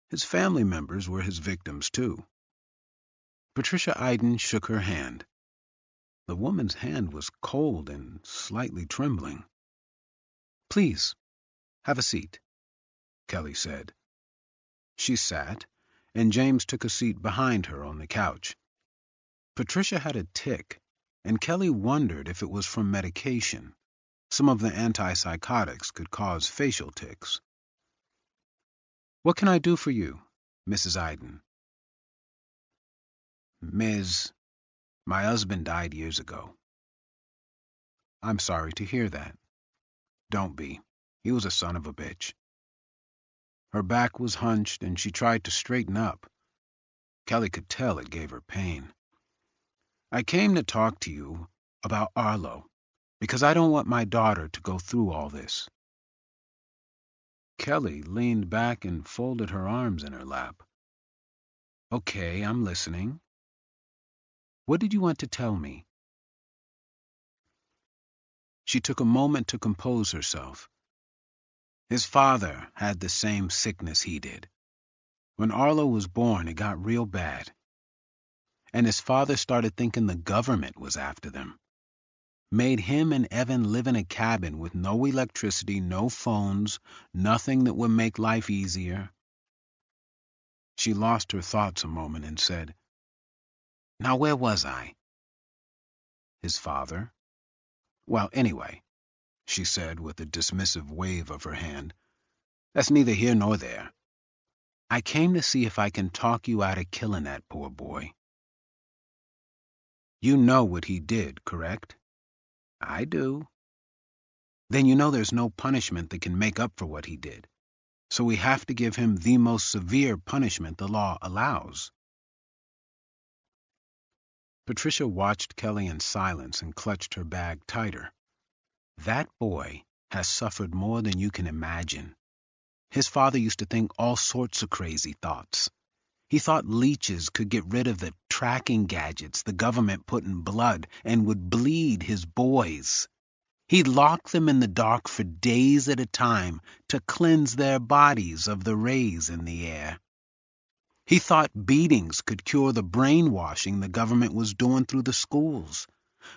his family members were his victims too. Patricia Iden shook her hand. The woman's hand was cold and slightly trembling. "Please, have a seat," Kelly said. She sat, and James took a seat behind her on the couch. Patricia had a tic, and Kelly wondered if it was from medication. Some of the antipsychotics could cause facial tics. "What can I do for you, Mrs. Iden?" "Ms., my husband died years ago." "I'm sorry to hear that." "Don't be. He was a son of a bitch." Her back was hunched, and she tried to straighten up. Kelly could tell it gave her pain. "I came to talk to you about Arlo, because I don't want my daughter to go through all this." Kelly leaned back and folded her arms in her lap. "Okay, I'm listening. What did you want to tell me?" She took a moment to compose herself. His father had the same sickness he did. When Arlo was born, it got real bad. And his father started thinking the government was after them. Made him and Evan live in a cabin with no electricity, no phones, nothing that would make life easier. She lost her thoughts a moment and said, "Now where was I?" "His father." "Well, anyway," she said with a dismissive wave of her hand, "that's neither here nor there. I came to see if I can talk you out of killing that poor boy." "You know what he did, correct?" "I do." "Then you know there's no punishment that can make up for what he did. So we have to give him the most severe punishment the law allows." Patricia watched Kelly in silence and clutched her bag tighter. "That boy has suffered more than you can imagine. His father used to think all sorts of crazy thoughts. He thought leeches could get rid of the tracking gadgets the government put in blood and would bleed his boys. He'd lock them in the dark for days at a time to cleanse their bodies of the rays in the air. He thought beatings could cure the brainwashing the government was doing through the schools.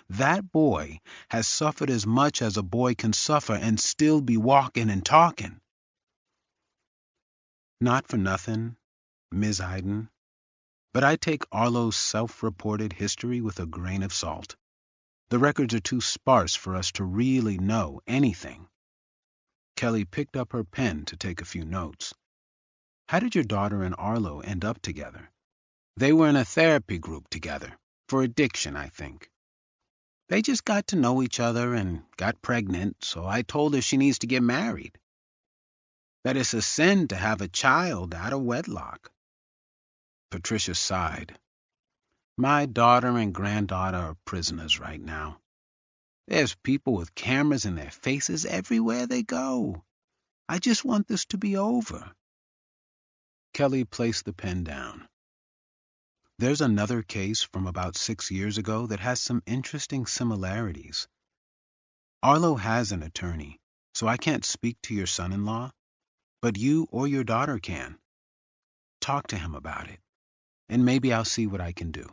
That boy has suffered as much as a boy can suffer and still be walking and talking. Not for nothing, Ms. Iden, but I take Arlo's self-reported history with a grain of salt. The records are too sparse for us to really know anything. Kelly picked up her pen to take a few notes. How did your daughter and Arlo end up together? They were in a therapy group together, for addiction, I think. They just got to know each other and got pregnant, so I told her she needs to get married. That it's a sin to have a child out of wedlock. Patricia sighed. My daughter and granddaughter are prisoners right now. There's people with cameras in their faces everywhere they go. I just want this to be over. Kelly placed the pen down. There's another case from about 6 years ago that has some interesting similarities. Arlo has an attorney, so I can't speak to your son-in-law, but you or your daughter can. Talk to him about it, and maybe I'll see what I can do.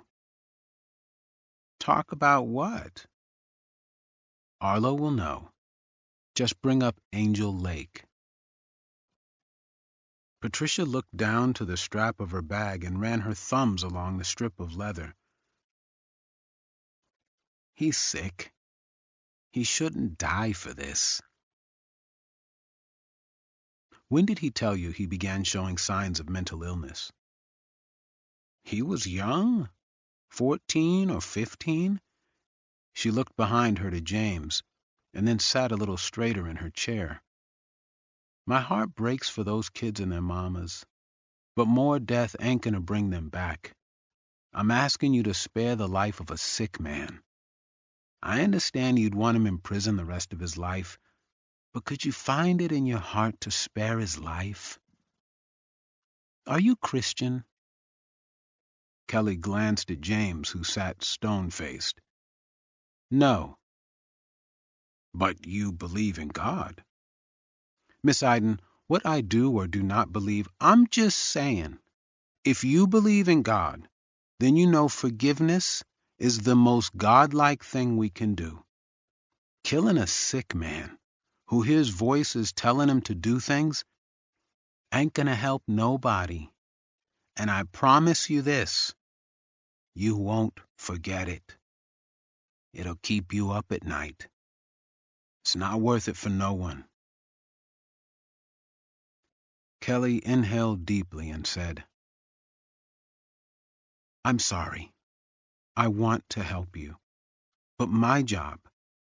Talk about what? Arlo will know. Just bring up Angel Lake. Patricia looked down to the strap of her bag and ran her thumbs along the strip of leather. He's sick. He shouldn't die for this. When did he tell you he began showing signs of mental illness? He was young, 14 or 15. She looked behind her to James, and then sat a little straighter in her chair. My heart breaks for those kids and their mamas, but more death ain't gonna bring them back. I'm asking you to spare the life of a sick man. I understand you'd want him in prison the rest of his life, but could you find it in your heart to spare his life? Are you Christian? Kelly glanced at James, who sat stone-faced. No. But you believe in God. Miss Iden, what I do or do not believe, I'm just saying, if you believe in God, then you know forgiveness is the most godlike thing we can do. Killing a sick man who hears voices telling him to do things ain't gonna help nobody. And I promise you this, you won't forget it. It'll keep you up at night. It's not worth it for no one. Kelly inhaled deeply and said, I'm sorry. I want to help you. But my job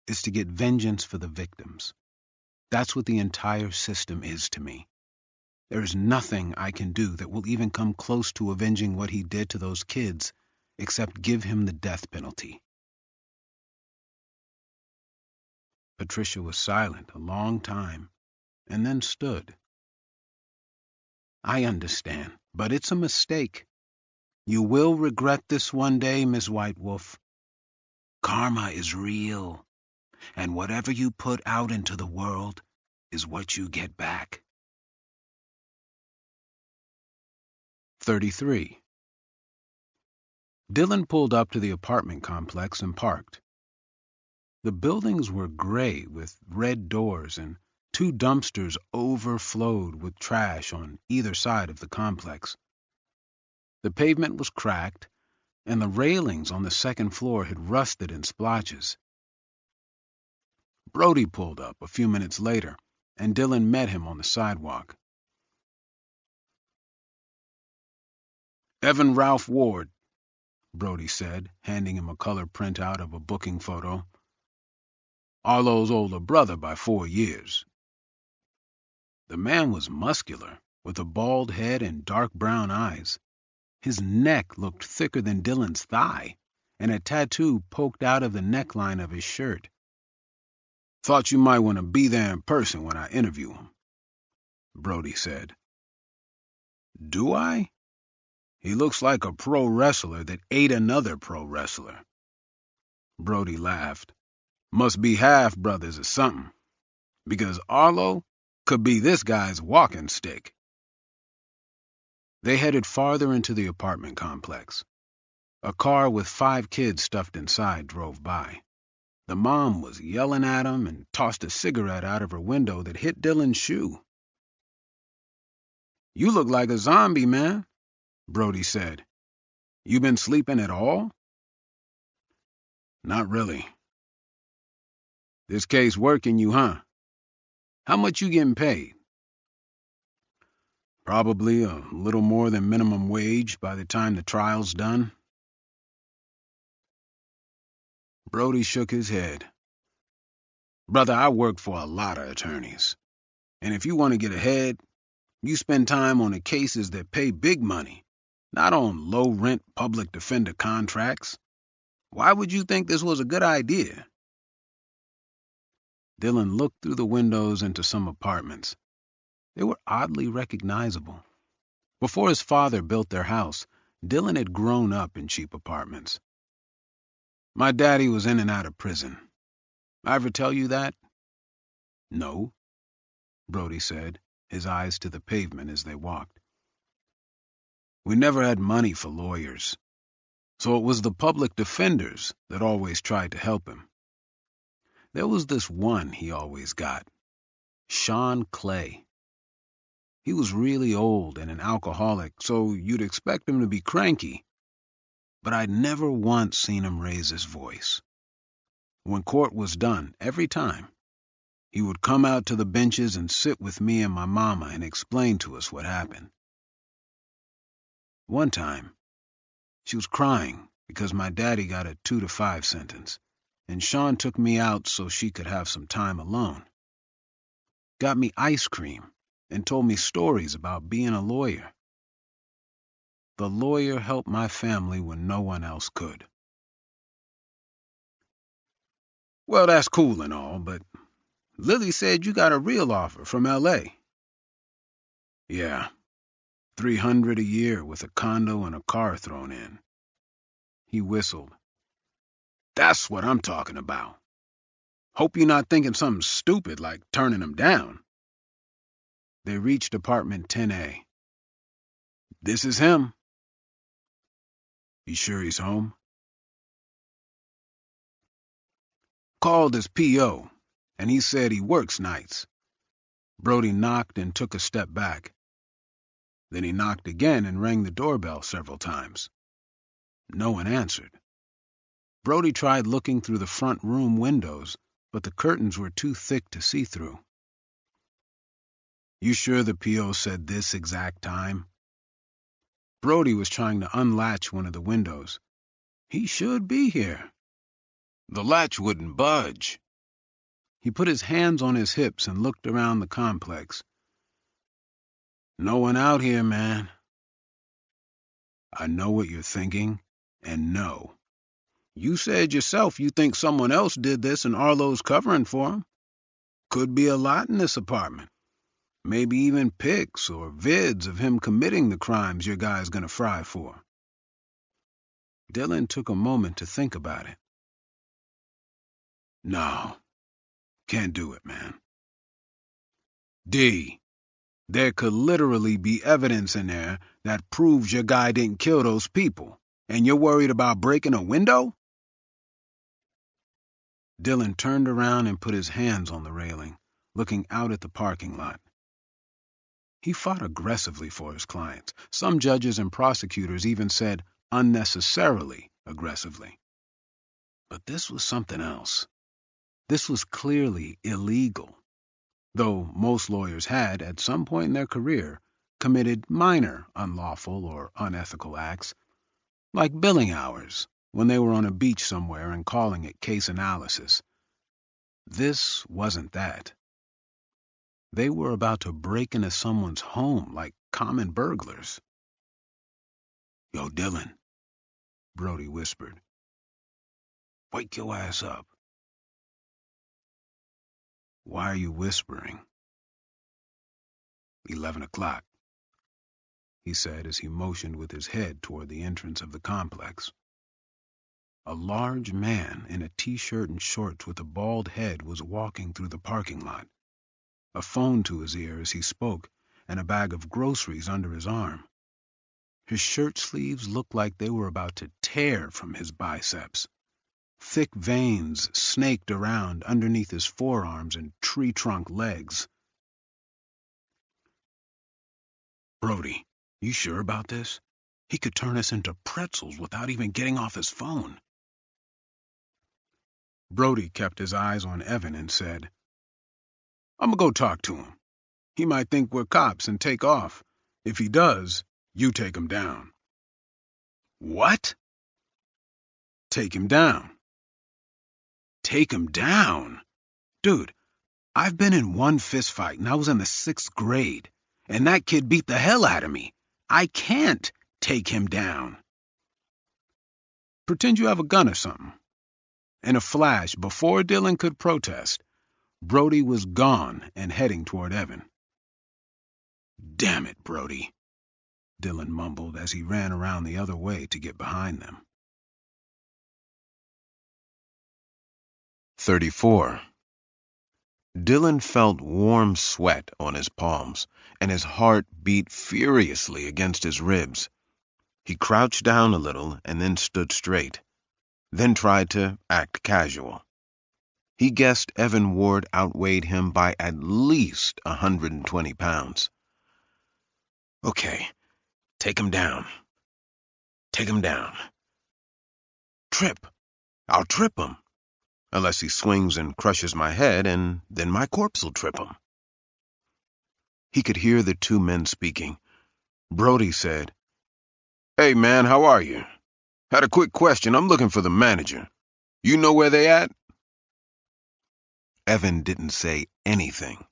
is to get vengeance for the victims. That's what the entire system is to me. There is nothing I can do that will even come close to avenging what he did to those kids, except give him the death penalty. Patricia was silent a long time, and then stood. I understand, but it's a mistake. You will regret this one day, Miss White Wolf. Karma is real, and whatever you put out into the world is what you get back. 33. Dylan pulled up to the apartment complex and parked. The buildings were gray with red doors, and 2 dumpsters overflowed with trash on either side of the complex. The pavement was cracked, and the railings on the second floor had rusted in splotches. Brody pulled up a few minutes later, and Dylan met him on the sidewalk. Evan Ralph Ward, Brody said, handing him a color printout of a booking photo. Arlo's older brother by 4 years. The man was muscular, with a bald head and dark brown eyes. His neck looked thicker than Dylan's thigh, and a tattoo poked out of the neckline of his shirt. Thought you might want to be there in person when I interview him, Brody said. Do I? He looks like a pro wrestler that ate another pro wrestler. Brody laughed. Must be half brothers or something, because Arlo could be this guy's walking stick. They headed farther into the apartment complex. A car with 5 kids stuffed inside drove by. The mom was yelling at him and tossed a cigarette out of her window that hit Dylan's shoe. "You look like a zombie, man," Brody said. "You been sleeping at all?" "Not really." "This case working you, huh? How much you getting paid?" "Probably a little more than minimum wage by the time the trial's done." Brody shook his head. "Brother, I work for a lot of attorneys. And if you want to get ahead, you spend time on the cases that pay big money, not on low-rent public defender contracts. Why would you think this was a good idea?" Dylan looked through the windows into some apartments. They were oddly recognizable. Before his father built their house, Dylan had grown up in cheap apartments. "My daddy was in and out of prison. I ever tell you that?" "No," Brody said, his eyes to the pavement as they walked. "We never had money for lawyers, so it was the public defenders that always tried to help him. There was this one he always got, Sean Clay. He was really old and an alcoholic, so you'd expect him to be cranky, but I'd never once seen him raise his voice. When court was done, every time, he would come out to the benches and sit with me and my mama and explain to us what happened. One time, she was crying because my daddy got a 2 to 5 sentence, and Sean took me out so she could have some time alone. Got me ice cream and told me stories about being a lawyer. The lawyer helped my family when no one else could." "Well, that's cool and all, but Lily said you got a real offer from L.A. "Yeah, 300 a year with a condo and a car thrown in." He whistled. "That's what I'm talking about. Hope you're not thinking something stupid like turning him down." They reached apartment 10A. "This is him." "You sure he's home?" "Called his P.O., and he said he works nights." Brody knocked and took a step back. Then he knocked again and rang the doorbell several times. No one answered. Brody tried looking through the front room windows, but the curtains were too thick to see through. "You sure the P.O. said this exact time?" Brody was trying to unlatch one of the windows. "He should be here." The latch wouldn't budge. He put his hands on his hips and looked around the complex. "No one out here, man." "I know what you're thinking, and no. You said yourself you think someone else did this and Arlo's covering for him. Could be a lot in this apartment. Maybe even pics or vids of him committing the crimes your guy's gonna fry for." Dylan took a moment to think about it. "No, can't do it, man. D, there could literally be evidence in there that proves your guy didn't kill those people, and you're worried about breaking a window?" Dylan turned around and put his hands on the railing, looking out at the parking lot. He fought aggressively for his clients. Some judges and prosecutors even said unnecessarily aggressively. But this was something else. This was clearly illegal, though most lawyers had, at some point in their career, committed minor unlawful or unethical acts, like billing hours when they were on a beach somewhere and calling it case analysis. This wasn't that. They were about to break into someone's home like common burglars. "Yo, Dylan," Brody whispered. "Wake your ass up." "Why are you whispering?" 11 o'clock, he said as he motioned with his head toward the entrance of the complex. A large man in a t-shirt and shorts with a bald head was walking through the parking lot, a phone to his ear as he spoke and a bag of groceries under his arm. His shirt sleeves looked like they were about to tear tear from his biceps. Thick veins snaked around underneath his forearms and tree-trunk legs. "Brody, you sure about this? He could turn us into pretzels without even getting off his phone." Brody kept his eyes on Evan and said, "I'm gonna go talk to him. He might think we're cops and take off. If he does, you take him down." "What?" "Take him down." "Take him down?" "Dude, I've been in one fist fight and I was in the 6th grade, and that kid beat the hell out of me. I can't take him down." "Pretend you have a gun or something." In a flash, before Dylan could protest, Brody was gone and heading toward Evan. "Damn it, Brody," Dylan mumbled as he ran around the other way to get behind them. 34. Dylan felt warm sweat on his palms, and his heart beat furiously against his ribs. He crouched down a little and then stood straight, then tried to act casual. He guessed Evan Ward outweighed him by at least 120 pounds. "Okay, take him down. Take him down. Trip. I'll trip him. Unless he swings and crushes my head, and then my corpse'll trip him." He could hear the two men speaking. Brody said, "Hey, man, how are you? Had a quick question. I'm looking for the manager. You know where they at?" Evan didn't say anything.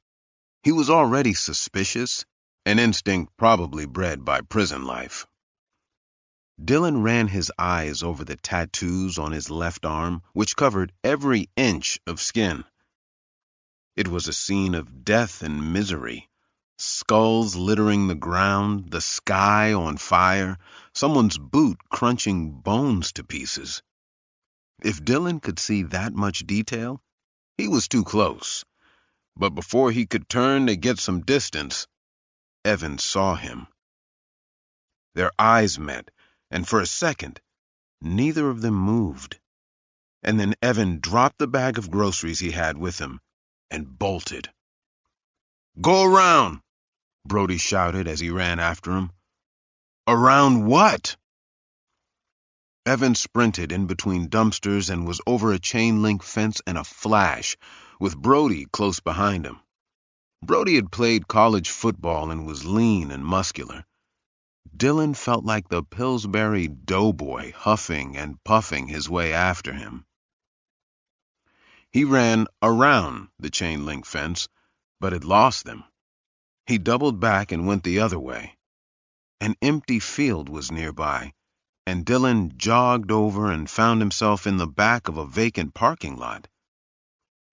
He was already suspicious, an instinct probably bred by prison life. Dylan ran his eyes over the tattoos on his left arm, which covered every inch of skin. It was a scene of death and misery. Skulls littering the ground, the sky on fire, someone's boot crunching bones to pieces. If Dylan could see that much detail, he was too close. But before he could turn to get some distance, Evan saw him. Their eyes met, and for a second, neither of them moved. And then Evan dropped the bag of groceries he had with him and bolted. "Go around!" Brody shouted as he ran after him. "Around what?" Evan sprinted in between dumpsters and was over a chain-link fence in a flash, with Brody close behind him. Brody had played college football and was lean and muscular. Dylan felt like the Pillsbury doughboy huffing and puffing his way after him. He ran around the chain-link fence, but had lost them. He doubled back and went the other way. An empty field was nearby, and Dylan jogged over and found himself in the back of a vacant parking lot.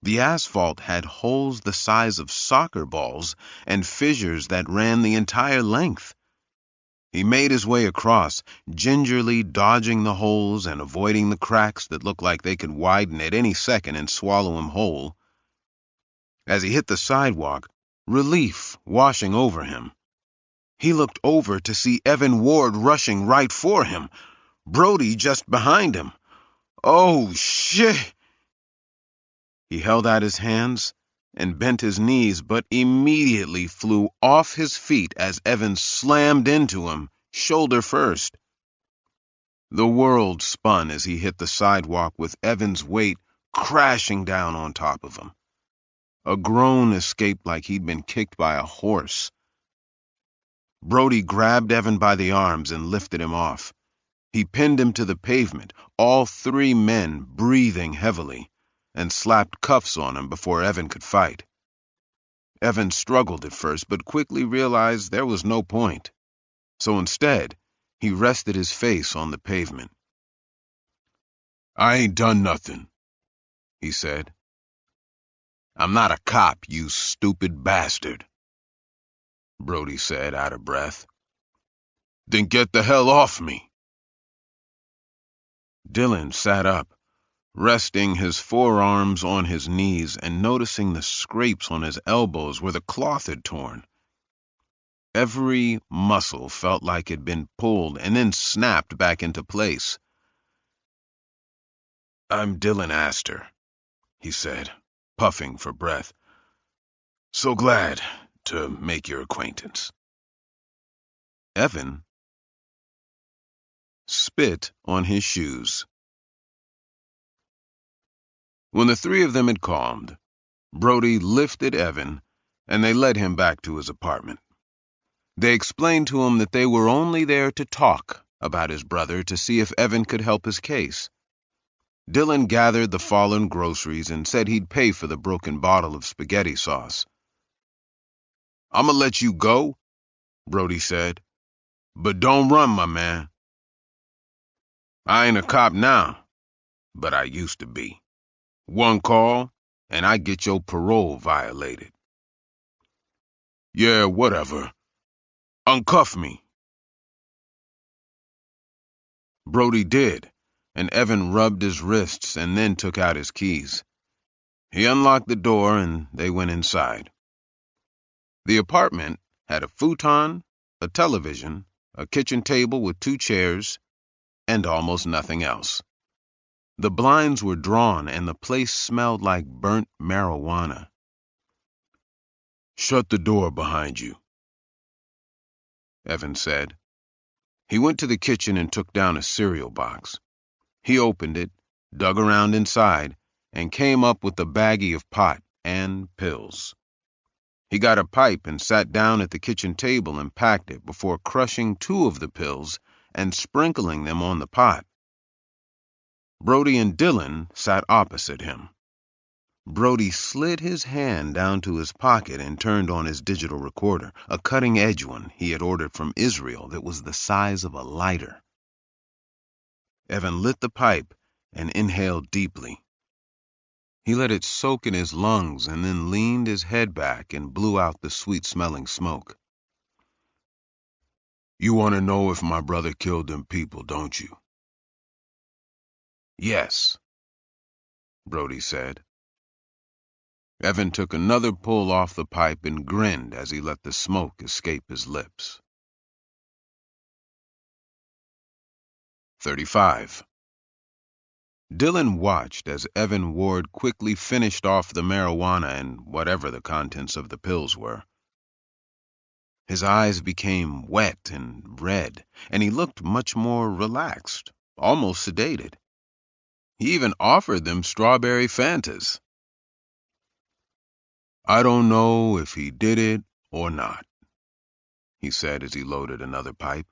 The asphalt had holes the size of soccer balls and fissures that ran the entire length. He made his way across, gingerly dodging the holes and avoiding the cracks that looked like they could widen at any second and swallow him whole. As he hit the sidewalk, relief washing over him. He looked over to see Evan Ward rushing right for him, Brody just behind him. "Oh, shit!" He held out his hands and bent his knees, but immediately flew off his feet as Evan slammed into him, shoulder first. The world spun as he hit the sidewalk with Evan's weight crashing down on top of him. A groan escaped like he'd been kicked by a horse. Brody grabbed Evan by the arms and lifted him off. He pinned him to the pavement, all three men breathing heavily, and slapped cuffs on him before Evan could fight. Evan struggled at first, but quickly realized there was no point. So instead, he rested his face on the pavement. "I ain't done nothing," he said. "I'm not a cop, you stupid bastard," Brody said, out of breath. "Then get the hell off me." Dylan sat up, resting his forearms on his knees and noticing the scrapes on his elbows where the cloth had torn. Every muscle felt like it had been pulled and then snapped back into place. I'm Dylan Astor, he said, puffing for breath. So glad to make your acquaintance. Evan spit on his shoes. When the three of them had calmed, Brody lifted Evan, and they led him back to his apartment. They explained to him that they were only there to talk about his brother to see if Evan could help his case. Dylan gathered the fallen groceries and said he'd pay for the broken bottle of spaghetti sauce. "I'ma let you go," Brody said, "but don't run, my man. I ain't a cop now, but I used to be. One call, and I get your parole violated." "Yeah, whatever. Uncuff me." Brody did, and Evan rubbed his wrists and then took out his keys. He unlocked the door and they went inside. The apartment had a futon, a television, a kitchen table with 2 chairs, and almost nothing else. The blinds were drawn and the place smelled like burnt marijuana. "Shut the door behind you," Evan said. He went to the kitchen and took down a cereal box. He opened it, dug around inside, and came up with a baggie of pot and pills. He got a pipe and sat down at the kitchen table and packed it before crushing 2 of the pills and sprinkling them on the pot. Brody and Dylan sat opposite him. Brody slid his hand down to his pocket and turned on his digital recorder, a cutting-edge one he had ordered from Israel that was the size of a lighter. Evan lit the pipe and inhaled deeply. He let it soak in his lungs and then leaned his head back and blew out the sweet-smelling smoke. "You want to know if my brother killed them people, don't you?" "Yes," Brody said. Evan took another pull off the pipe and grinned as he let the smoke escape his lips. 35. Dylan watched as Evan Ward quickly finished off the marijuana and whatever the contents of the pills were. His eyes became wet and red, and he looked much more relaxed, almost sedated. He even offered them strawberry Fantas. "I don't know if he did it or not," he said as he loaded another pipe.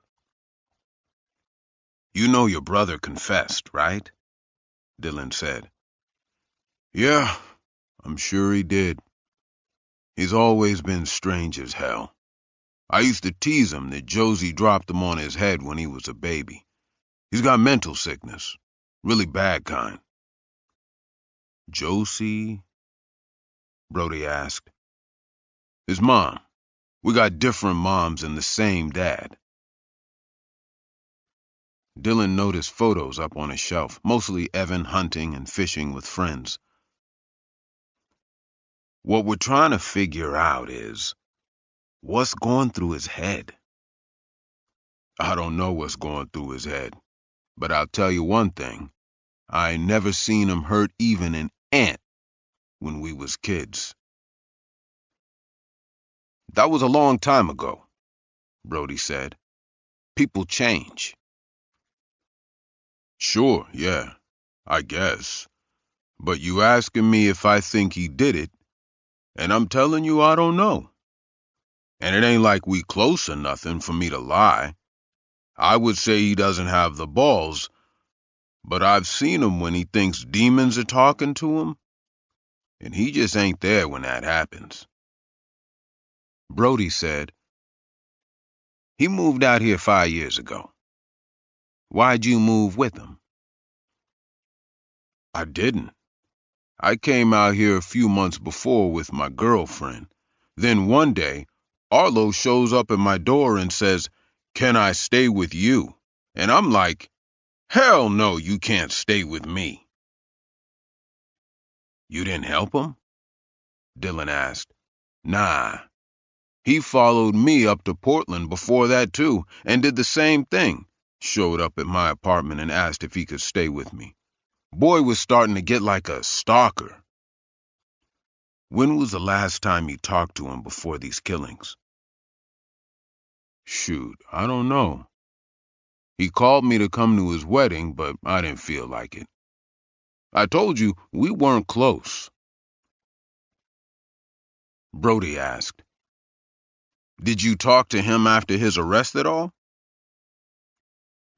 "You know your brother confessed, right?" Dylan said. "Yeah, I'm sure he did. He's always been strange as hell. I used to tease him that Josie dropped him on his head when he was a baby. He's got mental sickness, really bad kind." "Josie?" Brody asked. "His mom. We got different moms and the same dad." Dylan noticed photos up on a shelf, mostly Evan hunting and fishing with friends. "What we're trying to figure out is, what's going through his head?" "I don't know what's going through his head, but I'll tell you one thing. I ain't never seen him hurt even an ant when we was kids." "That was a long time ago," Brody said. "People change." "Sure, yeah, I guess. But you asking me if I think he did it, and I'm telling you I don't know. And it ain't like we close or nothing for me to lie. I would say he doesn't have the balls, but I've seen him when he thinks demons are talking to him, and he just ain't there when that happens." Brody said, "He moved out here 5 years ago. Why'd you move with him?" "I didn't. I came out here a few months before with my girlfriend. Then one day, Arlo shows up at my door and says, 'Can I stay with you?' And I'm like, 'Hell no, you can't stay with me.'" "You didn't help him?" Dylan asked. "Nah. He followed me up to Portland before that too, and did the same thing. Showed up at my apartment and asked if he could stay with me. Boy was starting to get like a stalker. When was the last time you talked to him before these killings? Shoot, I don't know. He called me to come to his wedding, but I didn't feel like it. I told you we weren't close. Brody asked, Did you talk to him after his arrest at all?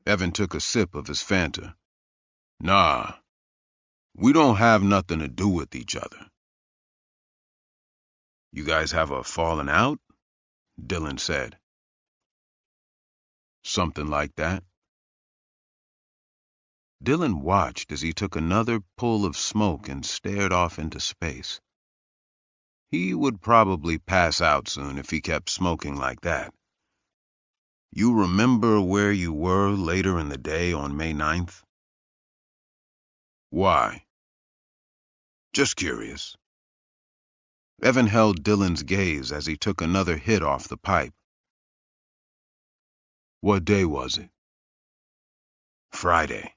Evan took a sip of his Fanta. Nah, we don't have nothing to do with each other. You guys have a falling out? Dylan said. Something like that. Dylan watched as he took another pull of smoke and stared off into space. He would probably pass out soon if he kept smoking like that. You remember where you were later in the day on May 9th? Why? Just curious. Evan held Dylan's gaze as he took another hit off the pipe. What day was it? Friday.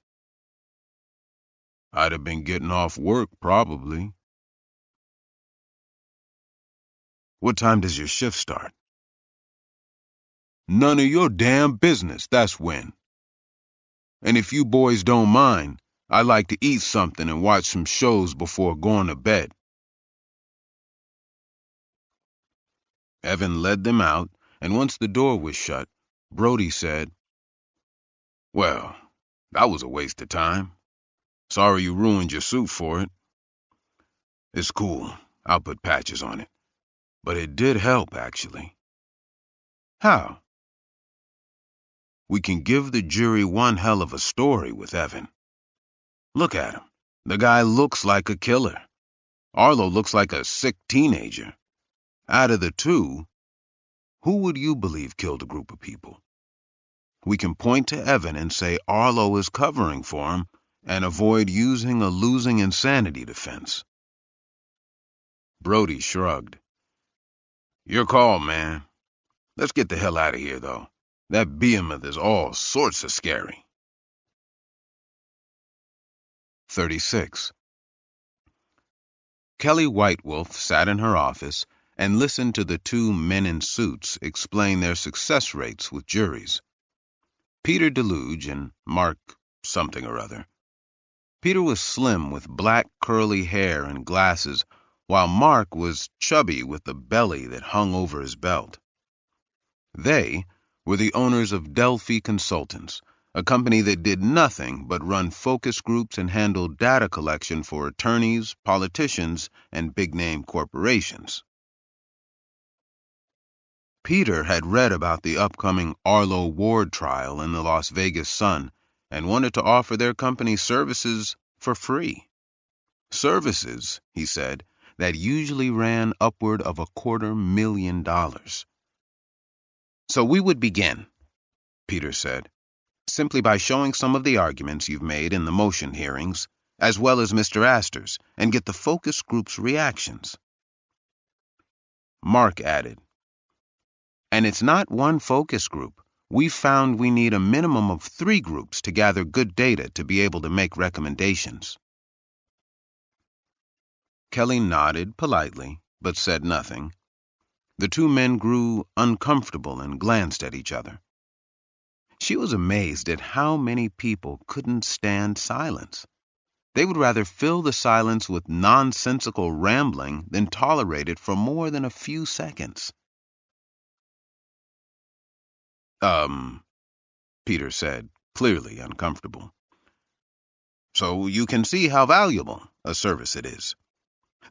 I'd have been getting off work, probably. What time does your shift start? None of your damn business, that's when. And if you boys don't mind, I like to eat something and watch some shows before going to bed. Evan led them out, and once the door was shut, Brody said, Well, that was a waste of time. Sorry you ruined your suit for it. It's cool. I'll put patches on it. But it did help, actually. How? We can give the jury one hell of a story with Evan. Look at him. The guy looks like a killer. Arlo looks like a sick teenager. Out of the two, who would you believe killed a group of people? We can point to Evan and say Arlo is covering for him and avoid using a losing insanity defense. Brody shrugged. Your call, man. Let's get the hell out of here, though. That behemoth is all sorts of scary. 36. Kelly Whitewolf sat in her office and listened to the two men in suits explain their success rates with juries. Peter Deluge and Mark something or other. Peter was slim with black curly hair and glasses, while Mark was chubby with a belly that hung over his belt. They were the owners of Delphi Consultants, a company that did nothing but run focus groups and handle data collection for attorneys, politicians, and big-name corporations. Peter had read about the upcoming Arlo Ward trial in the Las Vegas Sun and wanted to offer their company services for free. Services, he said, that usually ran upward of $250,000. So we would begin, Peter said, simply by showing some of the arguments you've made in the motion hearings, as well as Mr. Astor's, and get the focus group's reactions. Mark added, And it's not one focus group. We've found we need a minimum of 3 groups to gather good data to be able to make recommendations. Kelly nodded politely, but said nothing. The two men grew uncomfortable and glanced at each other. She was amazed at how many people couldn't stand silence. They would rather fill the silence with nonsensical rambling than tolerate it for more than a few seconds. Peter said, clearly uncomfortable. So you can see how valuable a service it is.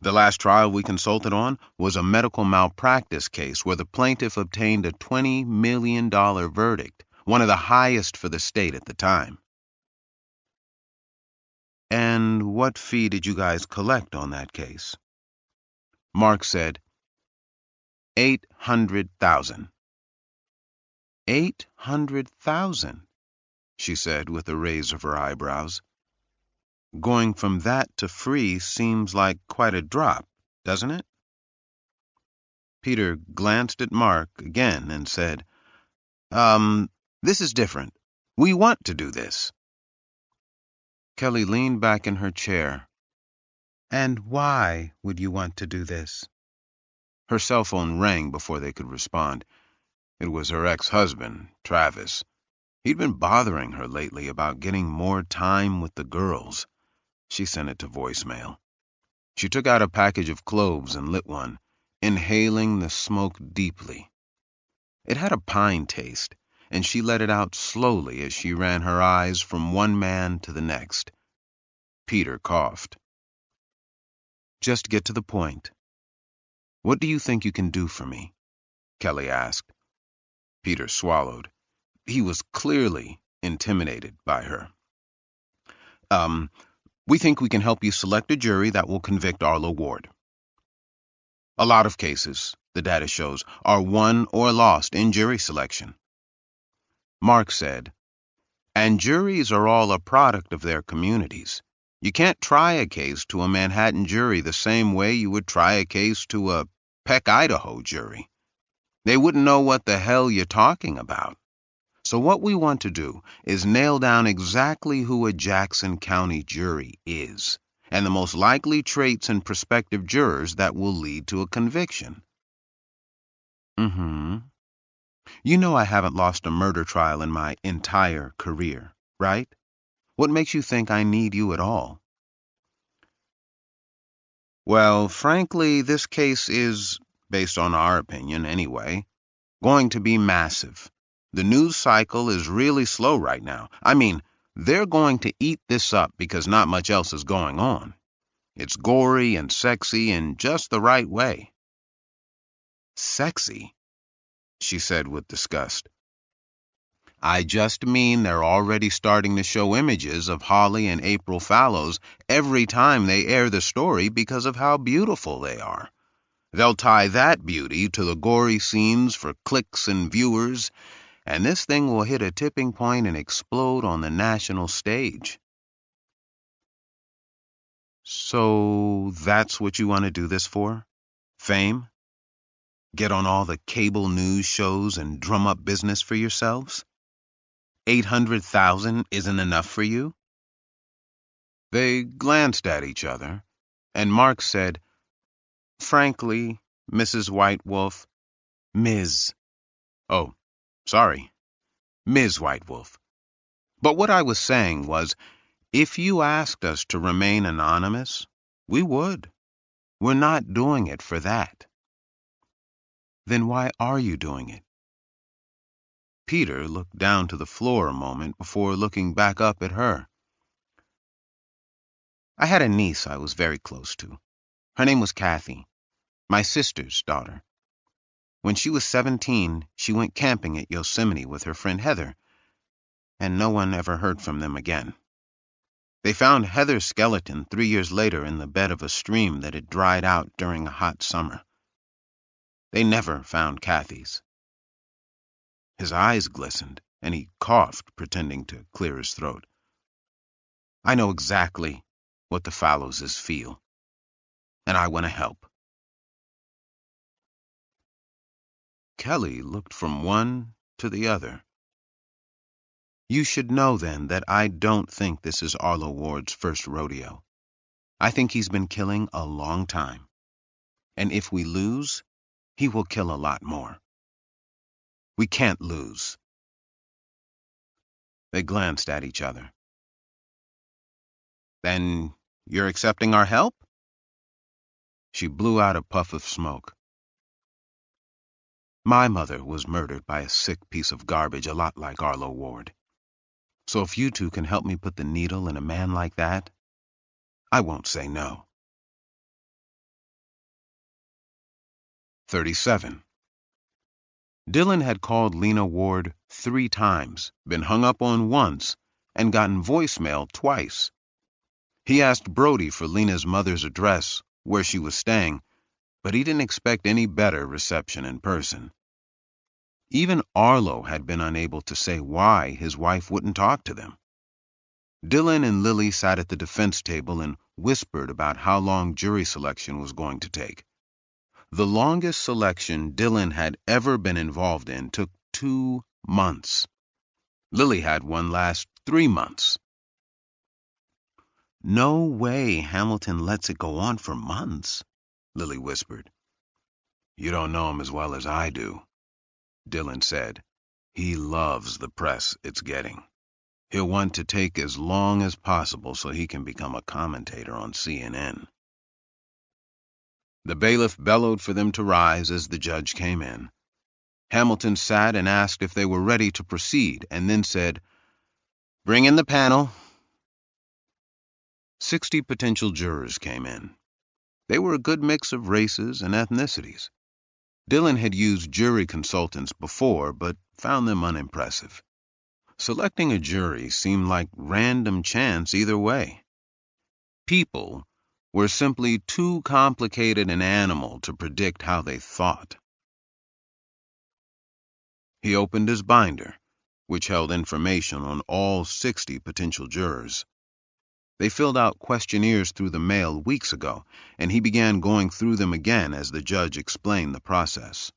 The last trial we consulted on was a medical malpractice case where the plaintiff obtained a $20 million verdict, one of the highest for the state at the time. And what fee did you guys collect on that case? Mark said, $800,000. $800,000, she said with a raise of her eyebrows. Going from that to free seems like quite a drop, doesn't it? Peter glanced at Mark again and said, This is different. We want to do this. Kelly leaned back in her chair. And why would you want to do this? Her cell phone rang before they could respond. It was her ex-husband, Travis. He'd been bothering her lately about getting more time with the girls. She sent it to voicemail. She took out a package of cloves and lit one, inhaling the smoke deeply. It had a pine taste, and she let it out slowly as she ran her eyes from one man to the next. Peter coughed. Just get to the point. What do you think you can do for me? Kelly asked. Peter swallowed. He was clearly intimidated by her. We think we can help you select a jury that will convict Arlo Ward. A lot of cases, the data shows, are won or lost in jury selection. Mark said, and juries are all a product of their communities. You can't try a case to a Manhattan jury the same way you would try a case to a Peck, Idaho jury. They wouldn't know what the hell you're talking about. So what we want to do is nail down exactly who a Jackson County jury is, and the most likely traits in prospective jurors that will lead to a conviction. You know I haven't lost a murder trial in my entire career, right? What makes you think I need you at all? Well, frankly, this case is, based on our opinion anyway, going to be massive. The news cycle is really slow right now. I mean, they're going to eat this up because not much else is going on. It's gory and sexy in just the right way. Sexy? She said with disgust. I just mean they're already starting to show images of Holly and April Fallows every time they air the story because of how beautiful they are. They'll tie that beauty to the gory scenes for clicks and viewers, and this thing will hit a tipping point and explode on the national stage. So that's what you want to do this for? Fame? Get on all the cable news shows and drum up business for yourselves? 800,000 isn't enough for you? They glanced at each other, and Mark said, Frankly, Mrs. White Wolf, Ms. Oh, sorry, Ms. White Wolf. But what I was saying was, if you asked us to remain anonymous, we would. We're not doing it for that. Then why are you doing it? Peter looked down to the floor a moment before looking back up at her. I had a niece I was very close to. Her name was Kathy, my sister's daughter. When she was 17, she went camping at Yosemite with her friend Heather, and no one ever heard from them again. They found Heather's skeleton 3 years later in the bed of a stream that had dried out during a hot summer. They never found Kathy's. His eyes glistened, and he coughed, pretending to clear his throat. I know exactly what the Fallowses feel, and I want to help. Kelly looked from one to the other. You should know, then, that I don't think this is Arlo Ward's first rodeo. I think he's been killing a long time. And if we lose, he will kill a lot more. We can't lose. They glanced at each other. Then you're accepting our help? She blew out a puff of smoke. My mother was murdered by a sick piece of garbage a lot like Arlo Ward. So if you two can help me put the needle in a man like that, I won't say no. 37. Dylan had called Lena Ward 3 times, been hung up on once, and gotten voicemail twice. He asked Brody for Lena's mother's address, where she was staying, but he didn't expect any better reception in person. Even Arlo had been unable to say why his wife wouldn't talk to them. Dylan and Lily sat at the defense table and whispered about how long jury selection was going to take. The longest selection Dylan had ever been involved in took 2 months. Lily had one last 3 months. No way Hamilton lets it go on for months, Lily whispered. You don't know him as well as I do, Dylan said. He loves the press it's getting. He'll want to take as long as possible so he can become a commentator on CNN. The bailiff bellowed for them to rise as the judge came in. Hamilton sat and asked if they were ready to proceed, and then said, "Bring in the panel." 60 potential jurors came in. They were a good mix of races and ethnicities. Dylan had used jury consultants before, but found them unimpressive. Selecting a jury seemed like random chance either way. People were simply too complicated an animal to predict how they thought. He opened his binder, which held information on all 60 potential jurors. They filled out questionnaires through the mail weeks ago, and he began going through them again as the judge explained the process.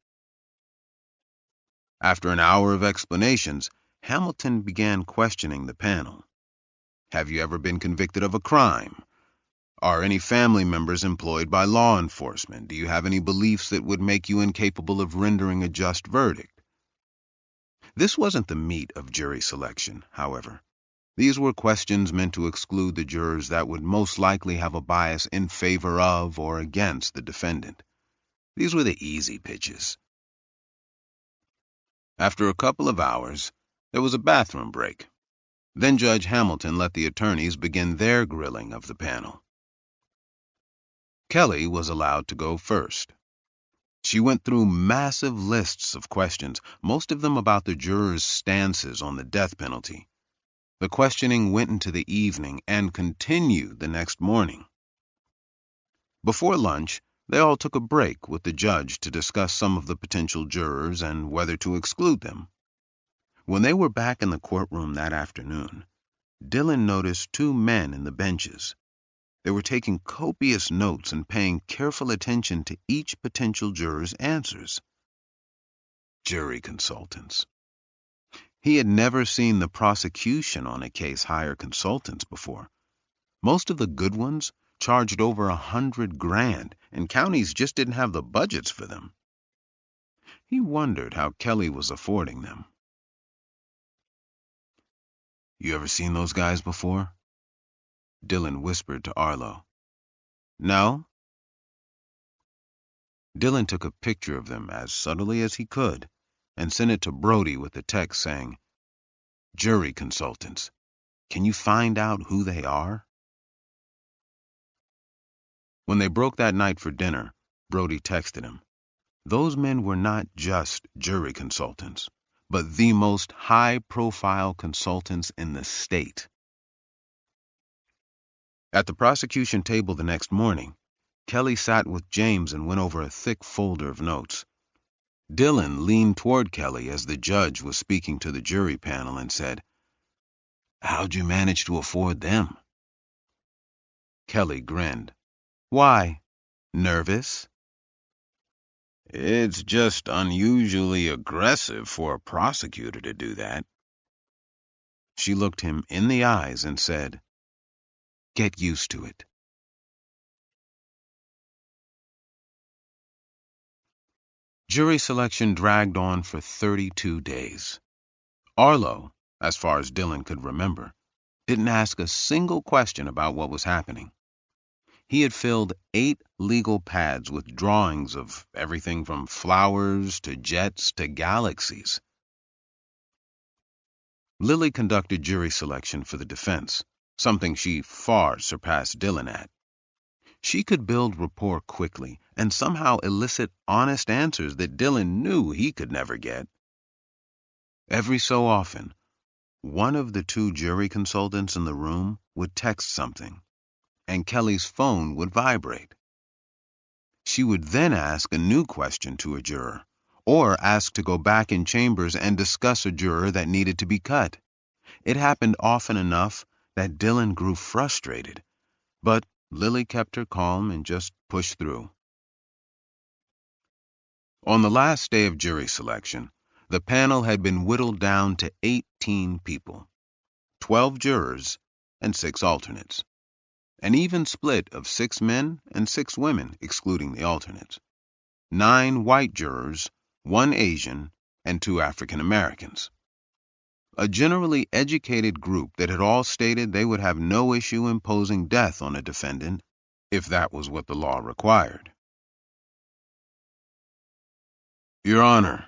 After an hour of explanations, Hamilton began questioning the panel. Have you ever been convicted of a crime? Are any family members employed by law enforcement? Do you have any beliefs that would make you incapable of rendering a just verdict? This wasn't the meat of jury selection, however. These were questions meant to exclude the jurors that would most likely have a bias in favor of or against the defendant. These were the easy pitches. After a couple of hours, there was a bathroom break. Then Judge Hamilton let the attorneys begin their grilling of the panel. Kelly was allowed to go first. She went through massive lists of questions, most of them about the jurors' stances on the death penalty. The questioning went into the evening and continued the next morning. Before lunch, they all took a break with the judge to discuss some of the potential jurors and whether to exclude them. When they were back in the courtroom that afternoon, Dylan noticed 2 men in the benches. They were taking copious notes and paying careful attention to each potential juror's answers. Jury consultants. He had never seen the prosecution on a case hire consultants before. Most of the good ones charged over $100,000, and counties just didn't have the budgets for them. He wondered how Kelly was affording them. You ever seen those guys before? Dylan whispered to Arlo. No? Dylan took a picture of them as subtly as he could and sent it to Brody with the text saying, "Jury consultants. Can you find out who they are?" When they broke that night for dinner, Brody texted him. Those men were not just jury consultants, but the most high-profile consultants in the state. At the prosecution table the next morning, Kelly sat with James and went over a thick folder of notes. Dylan leaned toward Kelly as the judge was speaking to the jury panel and said, "How'd you manage to afford them?" Kelly grinned. "Why? Nervous?" "It's just unusually aggressive for a prosecutor to do that." She looked him in the eyes and said, "Get used to it." Jury selection dragged on for 32 days. Arlo, as far as Dylan could remember, didn't ask a single question about what was happening. He had filled 8 legal pads with drawings of everything from flowers to jets to galaxies. Lily conducted jury selection for the defense, something she far surpassed Dylan at. She could build rapport quickly and somehow elicit honest answers that Dylan knew he could never get. Every so often, one of the 2 jury consultants in the room would text something, and Kelly's phone would vibrate. She would then ask a new question to a juror, or ask to go back in chambers and discuss a juror that needed to be cut. It happened often enough that Dylan grew frustrated, but Lily kept her calm and just pushed through. On the last day of jury selection, the panel had been whittled down to 18 people, 12 jurors and 6 alternates. An even split of 6 men and 6 women, excluding the alternates. 9 white jurors, 1 Asian, and 2 African Americans. A generally educated group that had all stated they would have no issue imposing death on a defendant if that was what the law required. "Your Honor,"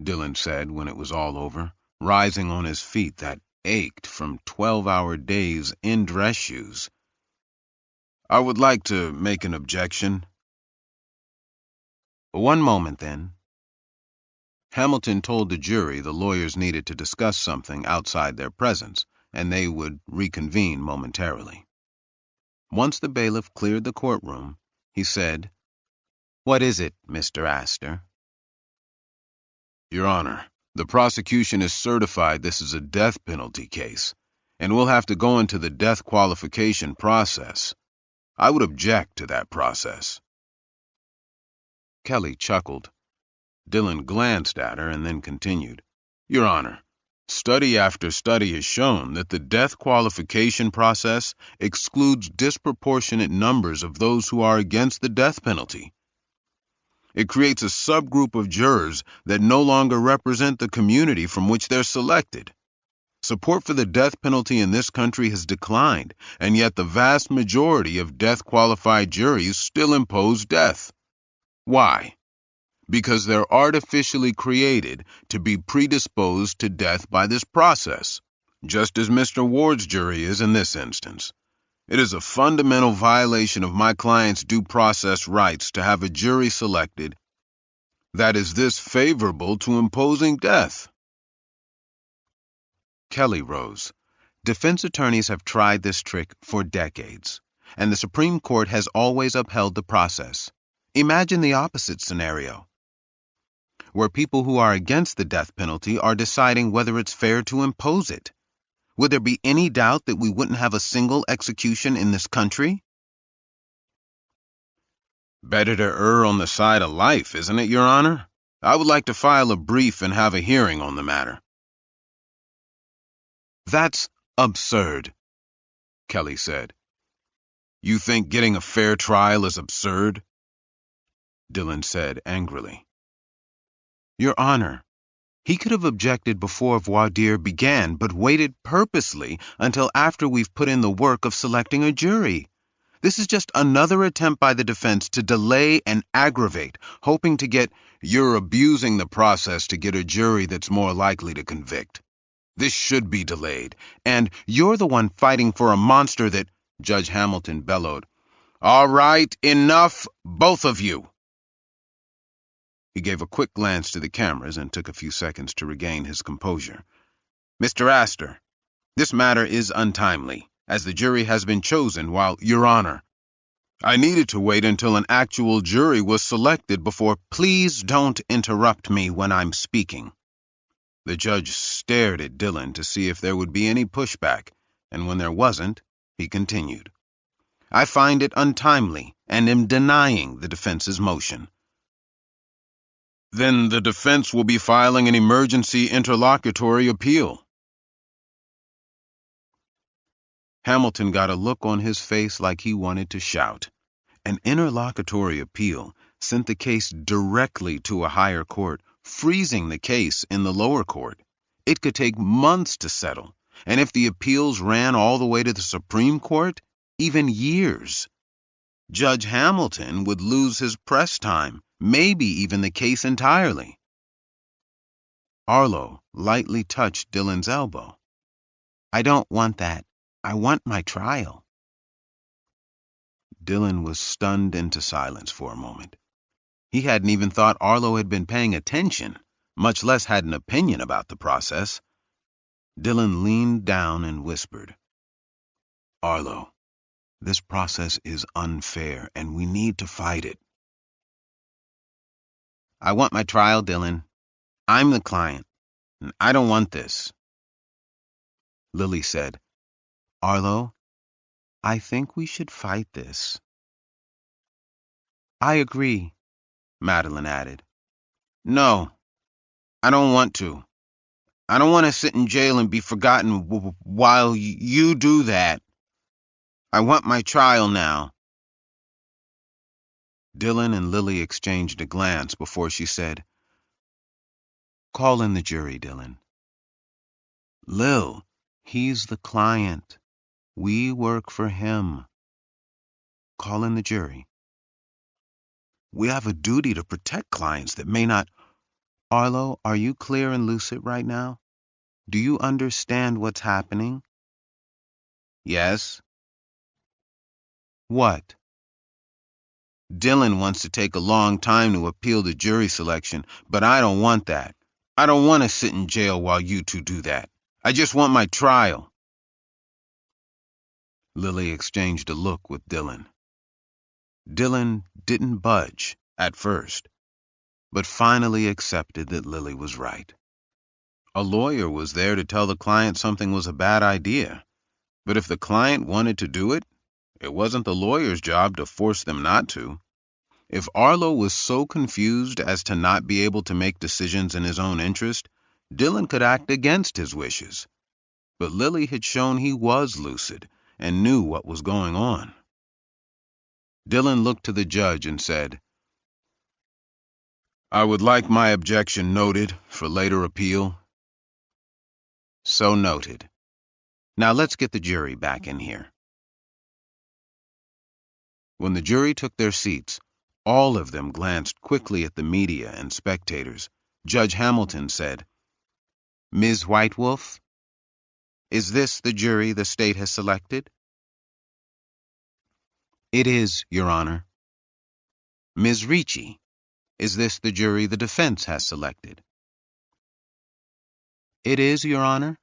Dillon said when it was all over, rising on his feet that ached from 12-hour days in dress shoes, "I would like to make an objection." "One moment, then." Hamilton told the jury the lawyers needed to discuss something outside their presence, and they would reconvene momentarily. Once the bailiff cleared the courtroom, he said, "What is it, Mr. Astor?" "Your Honor, the prosecution has certified this is a death penalty case, and we'll have to go into the death qualification process. I would object to that process." Kelly chuckled. Dillon glanced at her and then continued, "Your Honor, study after study has shown that the death qualification process excludes disproportionate numbers of those who are against the death penalty. It creates a subgroup of jurors that no longer represent the community from which they're selected. Support for the death penalty in this country has declined, and yet the vast majority of death-qualified juries still impose death. Why? Because they're artificially created to be predisposed to death by this process, just as Mr. Ward's jury is in this instance. It is a fundamental violation of my client's due process rights to have a jury selected that is this favorable to imposing death." Kelly rose. "Defense attorneys have tried this trick for decades, and the Supreme Court has always upheld the process. Imagine the opposite scenario, where people who are against the death penalty are deciding whether it's fair to impose it. Would there be any doubt that we wouldn't have a single execution in this country?" "Better to err on the side of life, isn't it, Your Honor? I would like to file a brief and have a hearing on the matter." "That's absurd," Kelly said. "You think getting a fair trial is absurd?" Dillon said angrily. "Your Honor, he could have objected before voir dire began, but waited purposely until after we've put in the work of selecting a jury. This is just another attempt by the defense to delay and aggravate, hoping to get— You're abusing the process to get a jury that's more likely to convict. This should be delayed, and you're the one fighting for a monster that—" Judge Hamilton bellowed, "All right, enough, both of you." He gave a quick glance to the cameras and took a few seconds to regain his composure. "Mr. Astor, this matter is untimely, as the jury has been chosen while— Your Honor, I needed to wait until an actual jury was selected before—" "Please don't interrupt me when I'm speaking." The judge stared at Dillon to see if there would be any pushback, and when there wasn't, he continued, "I find it untimely and am denying the defense's motion." "Then the defense will be filing an emergency interlocutory appeal." Hamilton got a look on his face like he wanted to shout. An interlocutory appeal sent the case directly to a higher court, freezing the case in the lower court. It could take months to settle, and if the appeals ran all the way to the Supreme Court, even years. Judge Hamilton would lose his press time, maybe even the case entirely. Arlo lightly touched Dillon's elbow. "I don't want that. I want my trial." Dillon was stunned into silence for a moment. He hadn't even thought Arlo had been paying attention, much less had an opinion about the process. Dillon leaned down and whispered, "Arlo, this process is unfair, and we need to fight it." "I want my trial, Dillon. I'm the client, and I don't want this." Lily said, "Arlo, I think we should fight this." "I agree," Madeline added. "No, I don't want to. I don't want to sit in jail and be forgotten while you do that. I want my trial now." Dylan and Lily exchanged a glance before she said, "Call in the jury, Dylan." "Lil, he's the client. We work for him. Call in the jury." "We have a duty to protect clients that may not—" "Arlo, are you clear and lucid right now? Do you understand what's happening?" "Yes." "What?" "Dylan wants to take a long time to appeal the jury selection, but I don't want that. I don't want to sit in jail while you two do that. I just want my trial." Lily exchanged a look with Dylan. Dylan didn't budge at first, but finally accepted that Lily was right. A lawyer was there to tell the client something was a bad idea, but if the client wanted to do it, it wasn't the lawyer's job to force them not to. If Arlo was so confused as to not be able to make decisions in his own interest, Dylan could act against his wishes. But Lily had shown he was lucid and knew what was going on. Dylan looked to the judge and said, "I would like my objection noted for later appeal." "So noted. Now let's get the jury back in here." When the jury took their seats, all of them glanced quickly at the media and spectators. Judge Hamilton said, "Ms. Whitewolf, is this the jury the state has selected?" "It is, Your Honor." "Ms. Ricci, is this the jury the defense has selected?" "It is, Your Honor."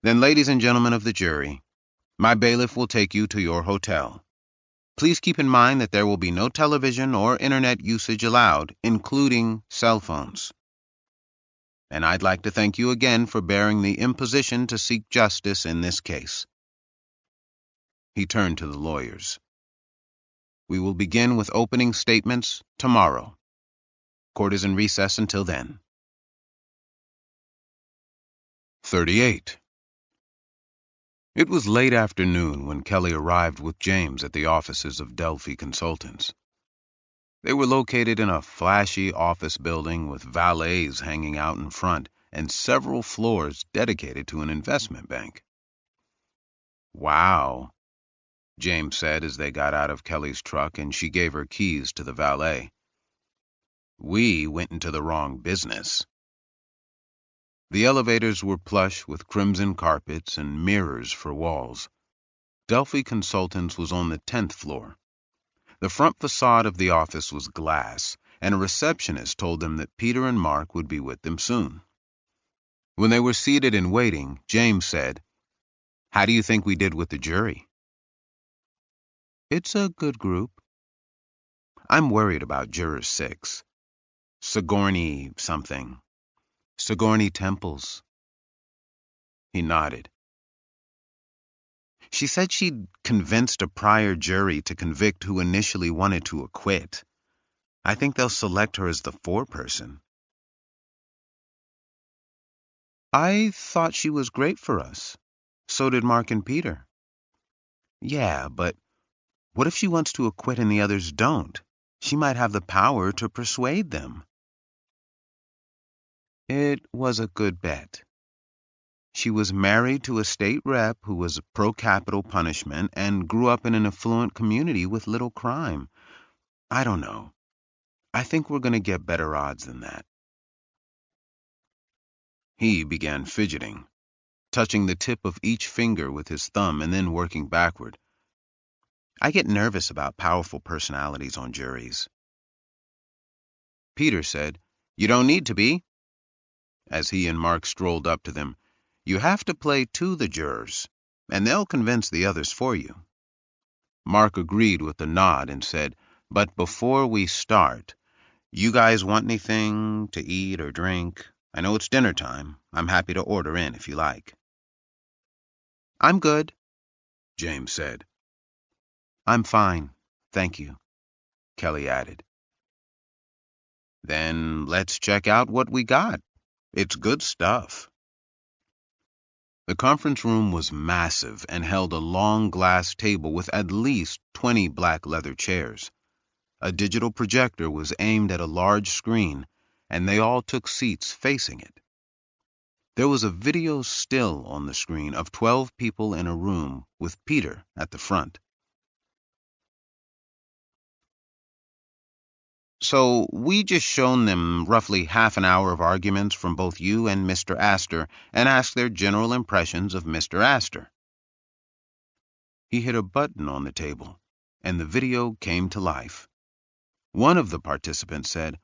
"Then, ladies and gentlemen of the jury, my bailiff will take you to your hotel. Please keep in mind that there will be no television or internet usage allowed, including cell phones. And I'd like to thank you again for bearing the imposition to seek justice in this case." He turned to the lawyers. "We will begin with opening statements tomorrow. Court is in recess until then." 38. It was late afternoon when Kelly arrived with James at the offices of Delphi Consultants. They were located in a flashy office building with valets hanging out in front and several floors dedicated to an investment bank. "Wow," James said as they got out of Kelly's truck and she gave her keys to the valet. "We went into the wrong business." The elevators were plush with crimson carpets and mirrors for walls. Delphi Consultants was on the 10th floor. The front facade of the office was glass, and a receptionist told them that Peter and Mark would be with them soon. When they were seated and waiting, James said, "How do you think we did with the jury?" "It's a good group." "I'm worried about Juror 6. Sigourney something. Sigourney Temples." He nodded. "She said she'd convinced a prior jury to convict who initially wanted to acquit. I think they'll select her as the foreperson." "I thought she was great for us. So did Mark and Peter." "Yeah, but what if she wants to acquit and the others don't? She might have the power to persuade them." "It was a good bet. She was married to a state rep who was pro-capital punishment and grew up in an affluent community with little crime. I don't know. I think we're going to get better odds than that." He began fidgeting, touching the tip of each finger with his thumb and then working backward. "I get nervous about powerful personalities on juries." Peter said, "You don't need to be." As he and Mark strolled up to them, "You have to play to the jurors, and they'll convince the others for you." Mark agreed with a nod and said, "But before we start, you guys want anything to eat or drink? I know it's dinner time. I'm happy to order in if you like." "I'm good," James said. "I'm fine, thank you," Kelly added. "Then let's check out what we got. It's good stuff." The conference room was massive and held a long glass table with at least 20 black leather chairs. A digital projector was aimed at a large screen, and they all took seats facing it. There was a video still on the screen of 12 people in a room with Peter at the front. So we just shown them roughly half an hour of arguments from both you and Mr. Astor and asked their general impressions of Mr. Astor. He hit a button on the table, and the video came to life. One of the participants said,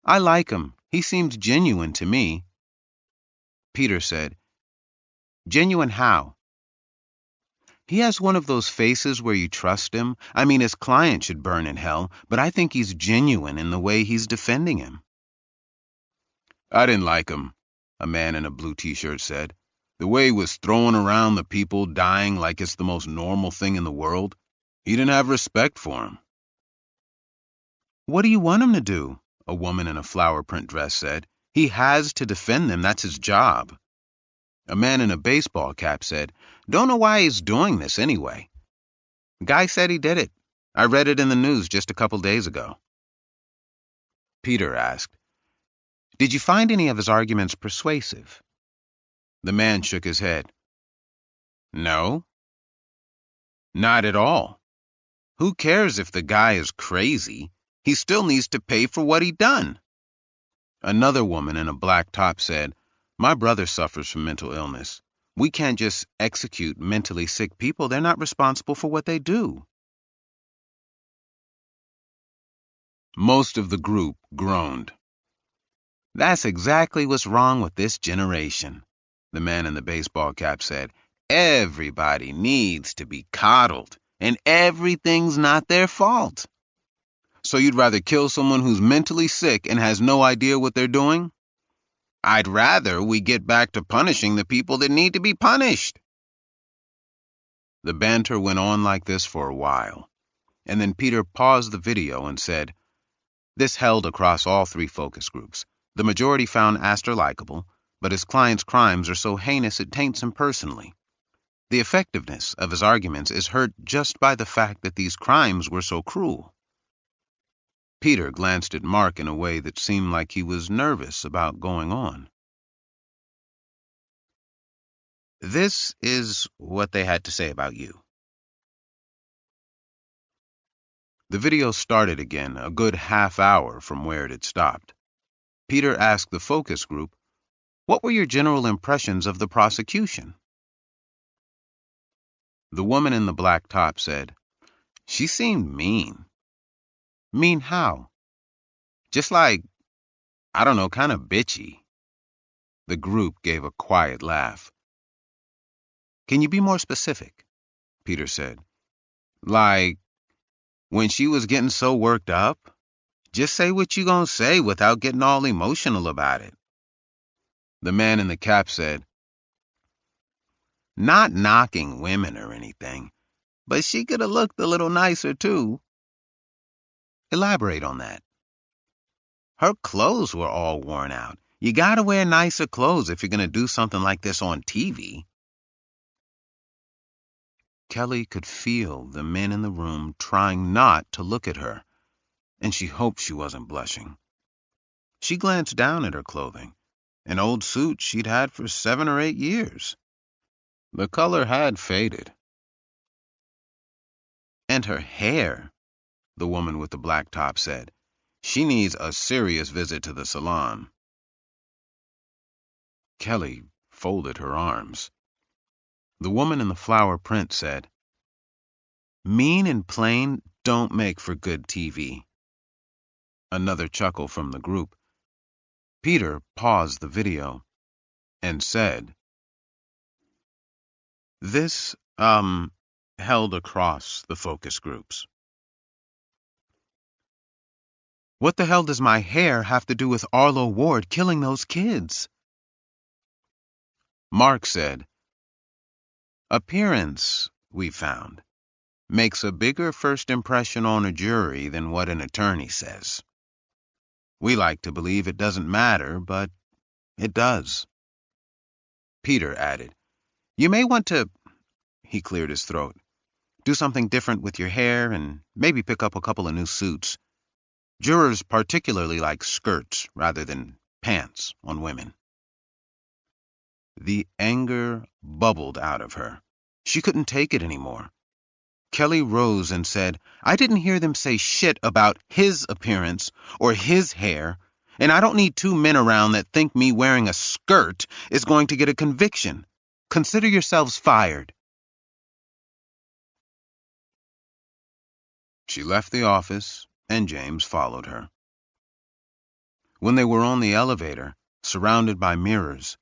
"I like him. He seems genuine to me." Peter said, "Genuine how?" "He has one of those faces where you trust him. I mean, his client should burn in hell, but I think he's genuine in the way he's defending him." "I didn't like him," a man in a blue t-shirt said. "The way he was throwing around the people dying like it's the most normal thing in the world. He didn't have respect for him." "What do you want him to do?" a woman in a flower print dress said. "He has to defend them. That's his job." A man in a baseball cap said, "Don't know why he's doing this anyway. Guy said he did it. I read it in the news just a couple days ago." Peter asked, "Did you find any of his arguments persuasive?" The man shook his head. "No, not at all. Who cares if the guy is crazy? He still needs to pay for what he done." Another woman in a black top said, "My brother suffers from mental illness. We can't just execute mentally sick people. They're not responsible for what they do." Most of the group groaned. "That's exactly what's wrong with this generation," the man in the baseball cap said. "Everybody needs to be coddled, and everything's not their fault." "So you'd rather kill someone who's mentally sick and has no idea what they're doing?" "I'd rather we get back to punishing the people that need to be punished." The banter went on like this for a while, and then Peter paused the video and said, "This held across all 3 focus groups. The majority found Astor likable, but his client's crimes are so heinous it taints him personally. The effectiveness of his arguments is hurt just by the fact that these crimes were so cruel." Peter glanced at Mark in a way that seemed like he was nervous about going on. "This is what they had to say about you." The video started again a good half hour from where it had stopped. Peter asked the focus group, "What were your general impressions of the prosecution?" The woman in the black top said, "She seemed mean." "Mean how?" "Just like, I don't know, kind of bitchy." The group gave a quiet laugh. "Can you be more specific?" Peter said. "Like, when she was getting so worked up? Just say what you gonna say without getting all emotional about it." The man in the cap said, "Not knocking women or anything, but she could have looked a little nicer too." "Elaborate on that." "Her clothes were all worn out. You gotta wear nicer clothes if you're gonna do something like this on TV." Kelly could feel the men in the room trying not to look at her, and she hoped she wasn't blushing. She glanced down at her clothing, an old suit she'd had for 7 or 8 years. The color had faded. "And her hair," the woman with the black top said. "She needs a serious visit to the salon." Kelly folded her arms. The woman in the flower print said, "Mean and plain don't make for good TV." Another chuckle from the group. Peter paused the video and said, "This, held across the focus groups." "What the hell does my hair have to do with Arlo Ward killing those kids?" Mark said, "Appearance, we found, makes a bigger first impression on a jury than what an attorney says. We like to believe it doesn't matter, but it does." Peter added, You may want to, he cleared his throat, do something different with your hair and maybe pick up a couple of new suits. Jurors particularly like skirts rather than pants on women. The anger bubbled out of her. She couldn't take it anymore. Kelly rose and said, I didn't hear them say shit about his appearance or his hair, and I don't need two men around that think me wearing a skirt is going to get a conviction. Consider yourselves fired. She left the office, and James followed her. When they were on the elevator, surrounded by mirrors,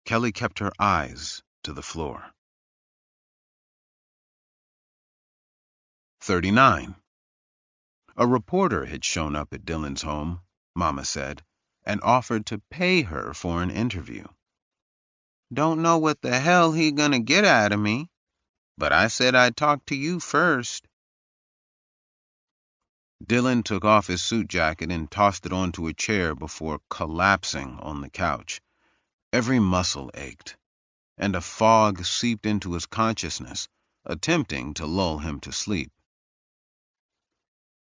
Kelly kept her eyes to the floor. 39. A reporter had shown up at Dylan's home, Mama said, and offered to pay her for an interview. Don't know what the hell he gonna get out of me, but I said I'd talk to you first. Dylan took off his suit jacket and tossed it onto a chair before collapsing on the couch. Every muscle ached, and a fog seeped into his consciousness, attempting to lull him to sleep.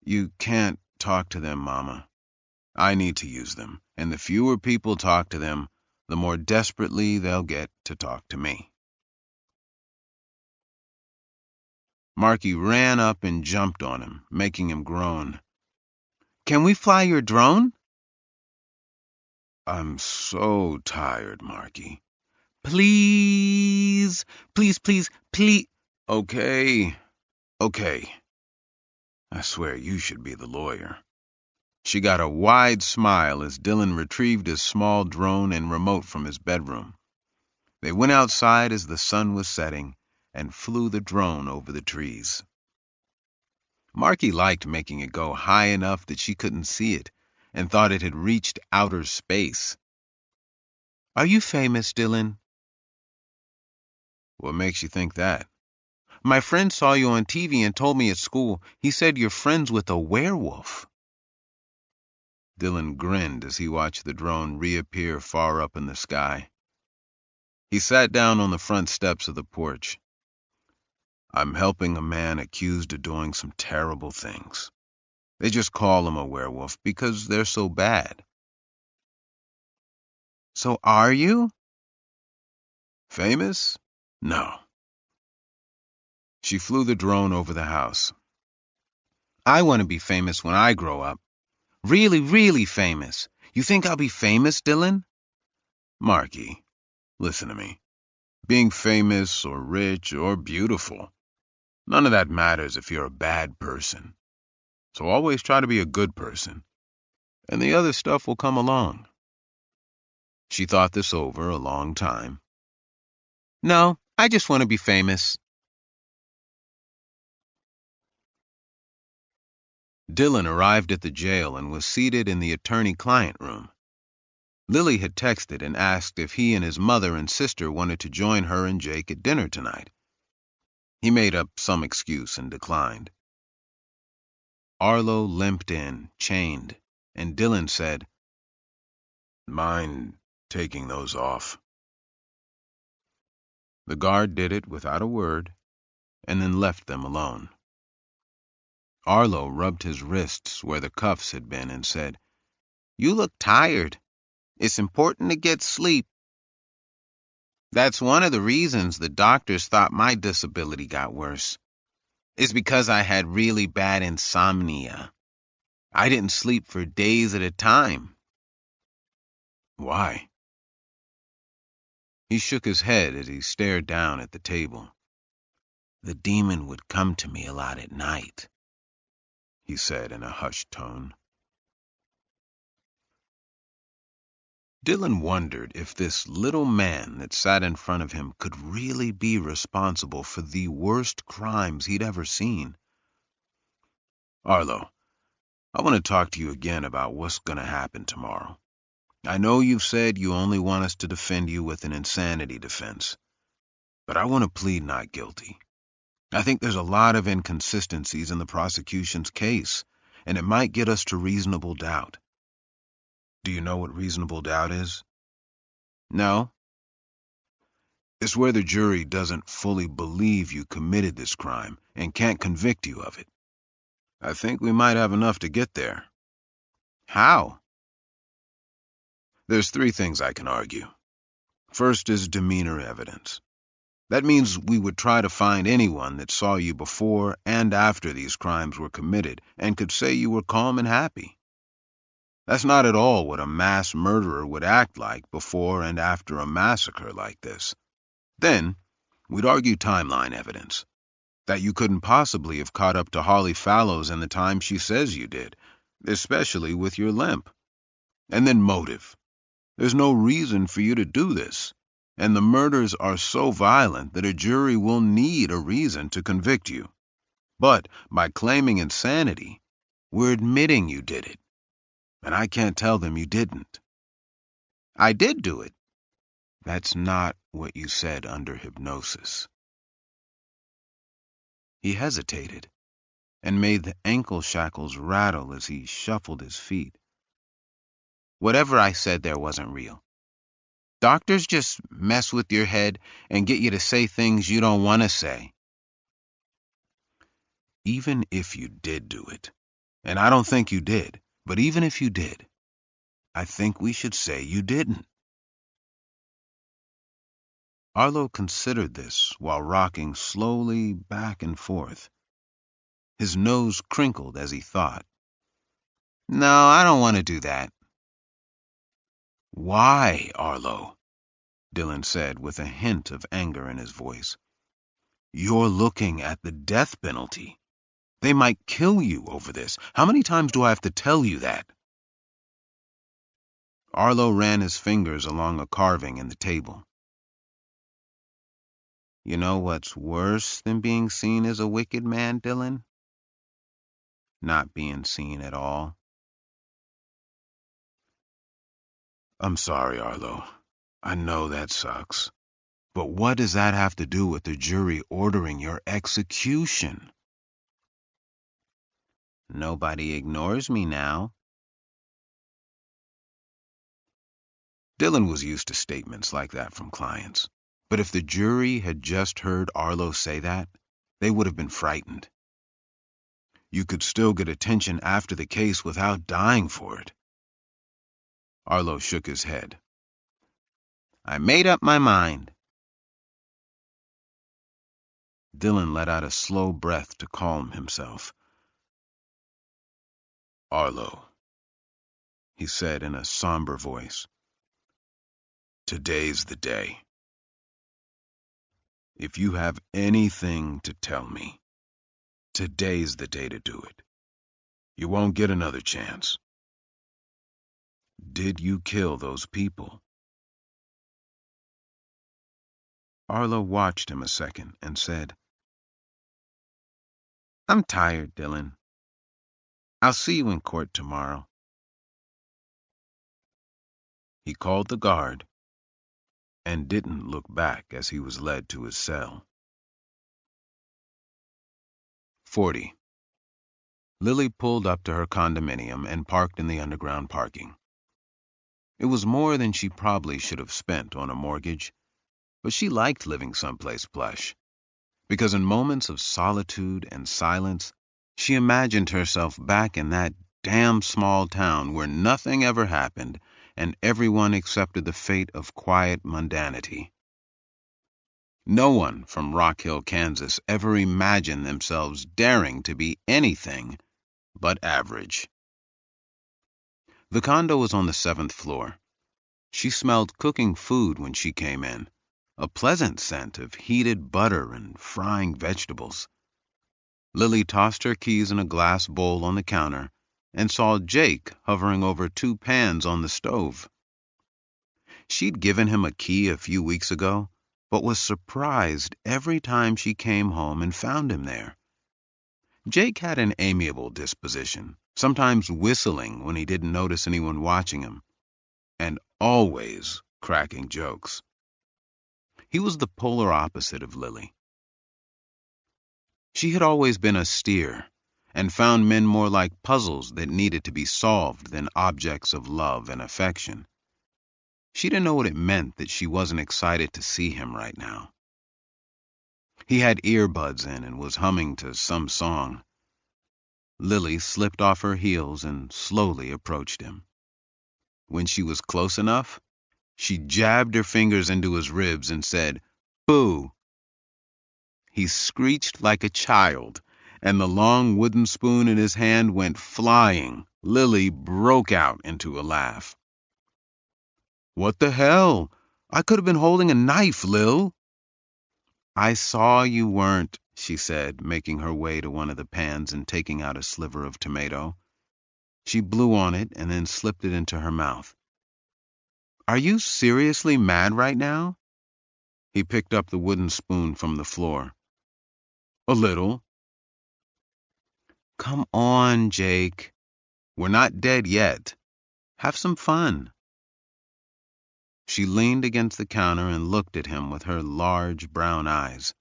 You can't talk to them, Mama. I need to use them, and the fewer people talk to them, the more desperately they'll get to talk to me. Marky ran up and jumped on him, making him groan. Can we fly your drone? I'm so tired, Marky. Please, please, please, please. Okay. I swear you should be the lawyer. She got a wide smile as Dylan retrieved his small drone and remote from his bedroom. They went outside as the sun was setting and flew the drone over the trees. Marky liked making it go high enough that she couldn't see it and thought it had reached outer space. Are you famous, Dylan? What makes you think that? My friend saw you on TV and told me at school. He said you're friends with a werewolf. Dylan grinned as he watched the drone reappear far up in the sky. He sat down on the front steps of the porch. I'm helping a man accused of doing some terrible things. They just call him a werewolf because they're so bad. So are you? Famous? No. She flew the drone over the house. I want to be famous when I grow up. Really, really famous. You think I'll be famous, Dylan? Marky, listen to me. Being famous or rich or beautiful, none of that matters if you're a bad person. So always try to be a good person, and the other stuff will come along. She thought this over a long time. No, I just want to be famous. Dylan arrived at the jail and was seated in the attorney-client room. Lily had texted and asked if he and his mother and sister wanted to join her and Jake at dinner tonight. He made up some excuse and declined. Arlo limped in, chained, and Dylan said, Mind taking those off? The guard did it without a word, and then left them alone. Arlo rubbed his wrists where the cuffs had been and said, You look tired. It's important to get sleep. That's one of the reasons the doctors thought my disability got worse. It's because I had really bad insomnia. I didn't sleep for days at a time. Why? He shook his head as he stared down at the table. The demon would come to me a lot at night, he said in a hushed tone. Dylan wondered if this little man that sat in front of him could really be responsible for the worst crimes he'd ever seen. Arlo, I want to talk to you again about what's going to happen tomorrow. I know you've said you only want us to defend you with an insanity defense, but I want to plead not guilty. I think there's a lot of inconsistencies in the prosecution's case, and it might get us to reasonable doubt. Do you know what reasonable doubt is? No? It's where the jury doesn't fully believe you committed this crime and can't convict you of it. I think we might have enough to get there. How? There's three things I can argue. First is demeanor evidence. That means we would try to find anyone that saw you before and after these crimes were committed and could say you were calm and happy. That's not at all what a mass murderer would act like before and after a massacre like this. Then, we'd argue timeline evidence. That you couldn't possibly have caught up to Holly Fallows in the time she says you did, especially with your limp. And then motive. There's no reason for you to do this. And the murders are so violent that a jury will need a reason to convict you. But by claiming insanity, we're admitting you did it. And I can't tell them you didn't. I did do it. That's not what you said under hypnosis. He hesitated and made the ankle shackles rattle as he shuffled his feet. Whatever I said there wasn't real. Doctors just mess with your head and get you to say things you don't want to say. Even if you did do it, and I don't think you did, but even if you did, I think we should say you didn't. Arlo considered this while rocking slowly back and forth. His nose crinkled as he thought. No, I don't want to do that. Why, Arlo? Dylan said with a hint of anger in his voice. You're looking at the death penalty. They might kill you over this. How many times do I have to tell you that? Arlo ran his fingers along a carving in the table. You know what's worse than being seen as a wicked man, Dylan? Not being seen at all. I'm sorry, Arlo. I know that sucks. But what does that have to do with the jury ordering your execution? Nobody ignores me now. Dylan was used to statements like that from clients. But if the jury had just heard Arlo say that, they would have been frightened. You could still get attention after the case without dying for it. Arlo shook his head. I made up my mind. Dylan let out a slow breath to calm himself. Arlo, he said in a somber voice. Today's the day. If you have anything to tell me, today's the day to do it. You won't get another chance. Did you kill those people? Arlo watched him a second and said, I'm tired, Dylan. I'll see you in court tomorrow. He called the guard and didn't look back as he was led to his cell. 40. Lily pulled up to her condominium and parked in the underground parking. It was more than she probably should have spent on a mortgage, but she liked living someplace plush, because in moments of solitude and silence, she imagined herself back in that damn small town where nothing ever happened and everyone accepted the fate of quiet mundanity. No one from Rock Hill, Kansas ever imagined themselves daring to be anything but average. The condo was on the 7th floor. She smelled cooking food when she came in, a pleasant scent of heated butter and frying vegetables. Lily tossed her keys in a glass bowl on the counter and saw Jake hovering over 2 pans on the stove. She'd given him a key a few weeks ago, but was surprised every time she came home and found him there. Jake had an amiable disposition, sometimes whistling when he didn't notice anyone watching him, and always cracking jokes. He was the polar opposite of Lily. She had always been austere and found men more like puzzles that needed to be solved than objects of love and affection. She didn't know what it meant that she wasn't excited to see him right now. He had earbuds in and was humming to some song. Lily slipped off her heels and slowly approached him. When she was close enough, she jabbed her fingers into his ribs and said, "Boo." He screeched like a child, and the long wooden spoon in his hand went flying. Lily broke out into a laugh. "What the hell? I could have been holding a knife, Lil." "I saw you weren't," she said, making her way to one of the pans and taking out a sliver of tomato. She blew on it and then slipped it into her mouth. "Are you seriously mad right now?" He picked up the wooden spoon from the floor. "A little." "Come on, Jake. We're not dead yet. Have some fun." She leaned against the counter and looked at him with her large brown eyes.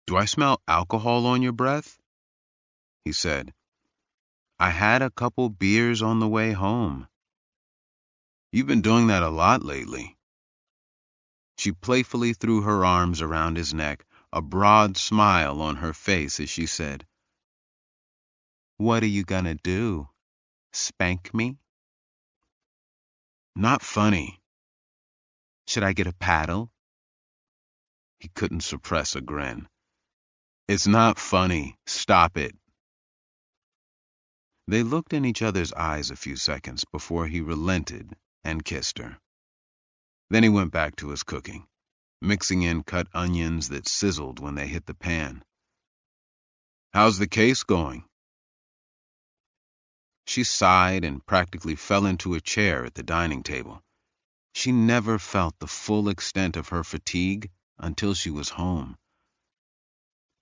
"Do I smell alcohol on your breath?" he said. "I had a couple beers on the way home." "You've been doing that a lot lately." She playfully threw her arms around his neck, a broad smile on her face as she said, "What are you gonna do? Spank me?" "Not funny." "Should I get a paddle?" He couldn't suppress a grin. "It's not funny. Stop it." They looked in each other's eyes a few seconds before he relented and kissed her. Then he went back to his cooking, mixing in cut onions that sizzled when they hit the pan. "How's the case going?" She sighed and practically fell into a chair at the dining table. She never felt the full extent of her fatigue until she was home.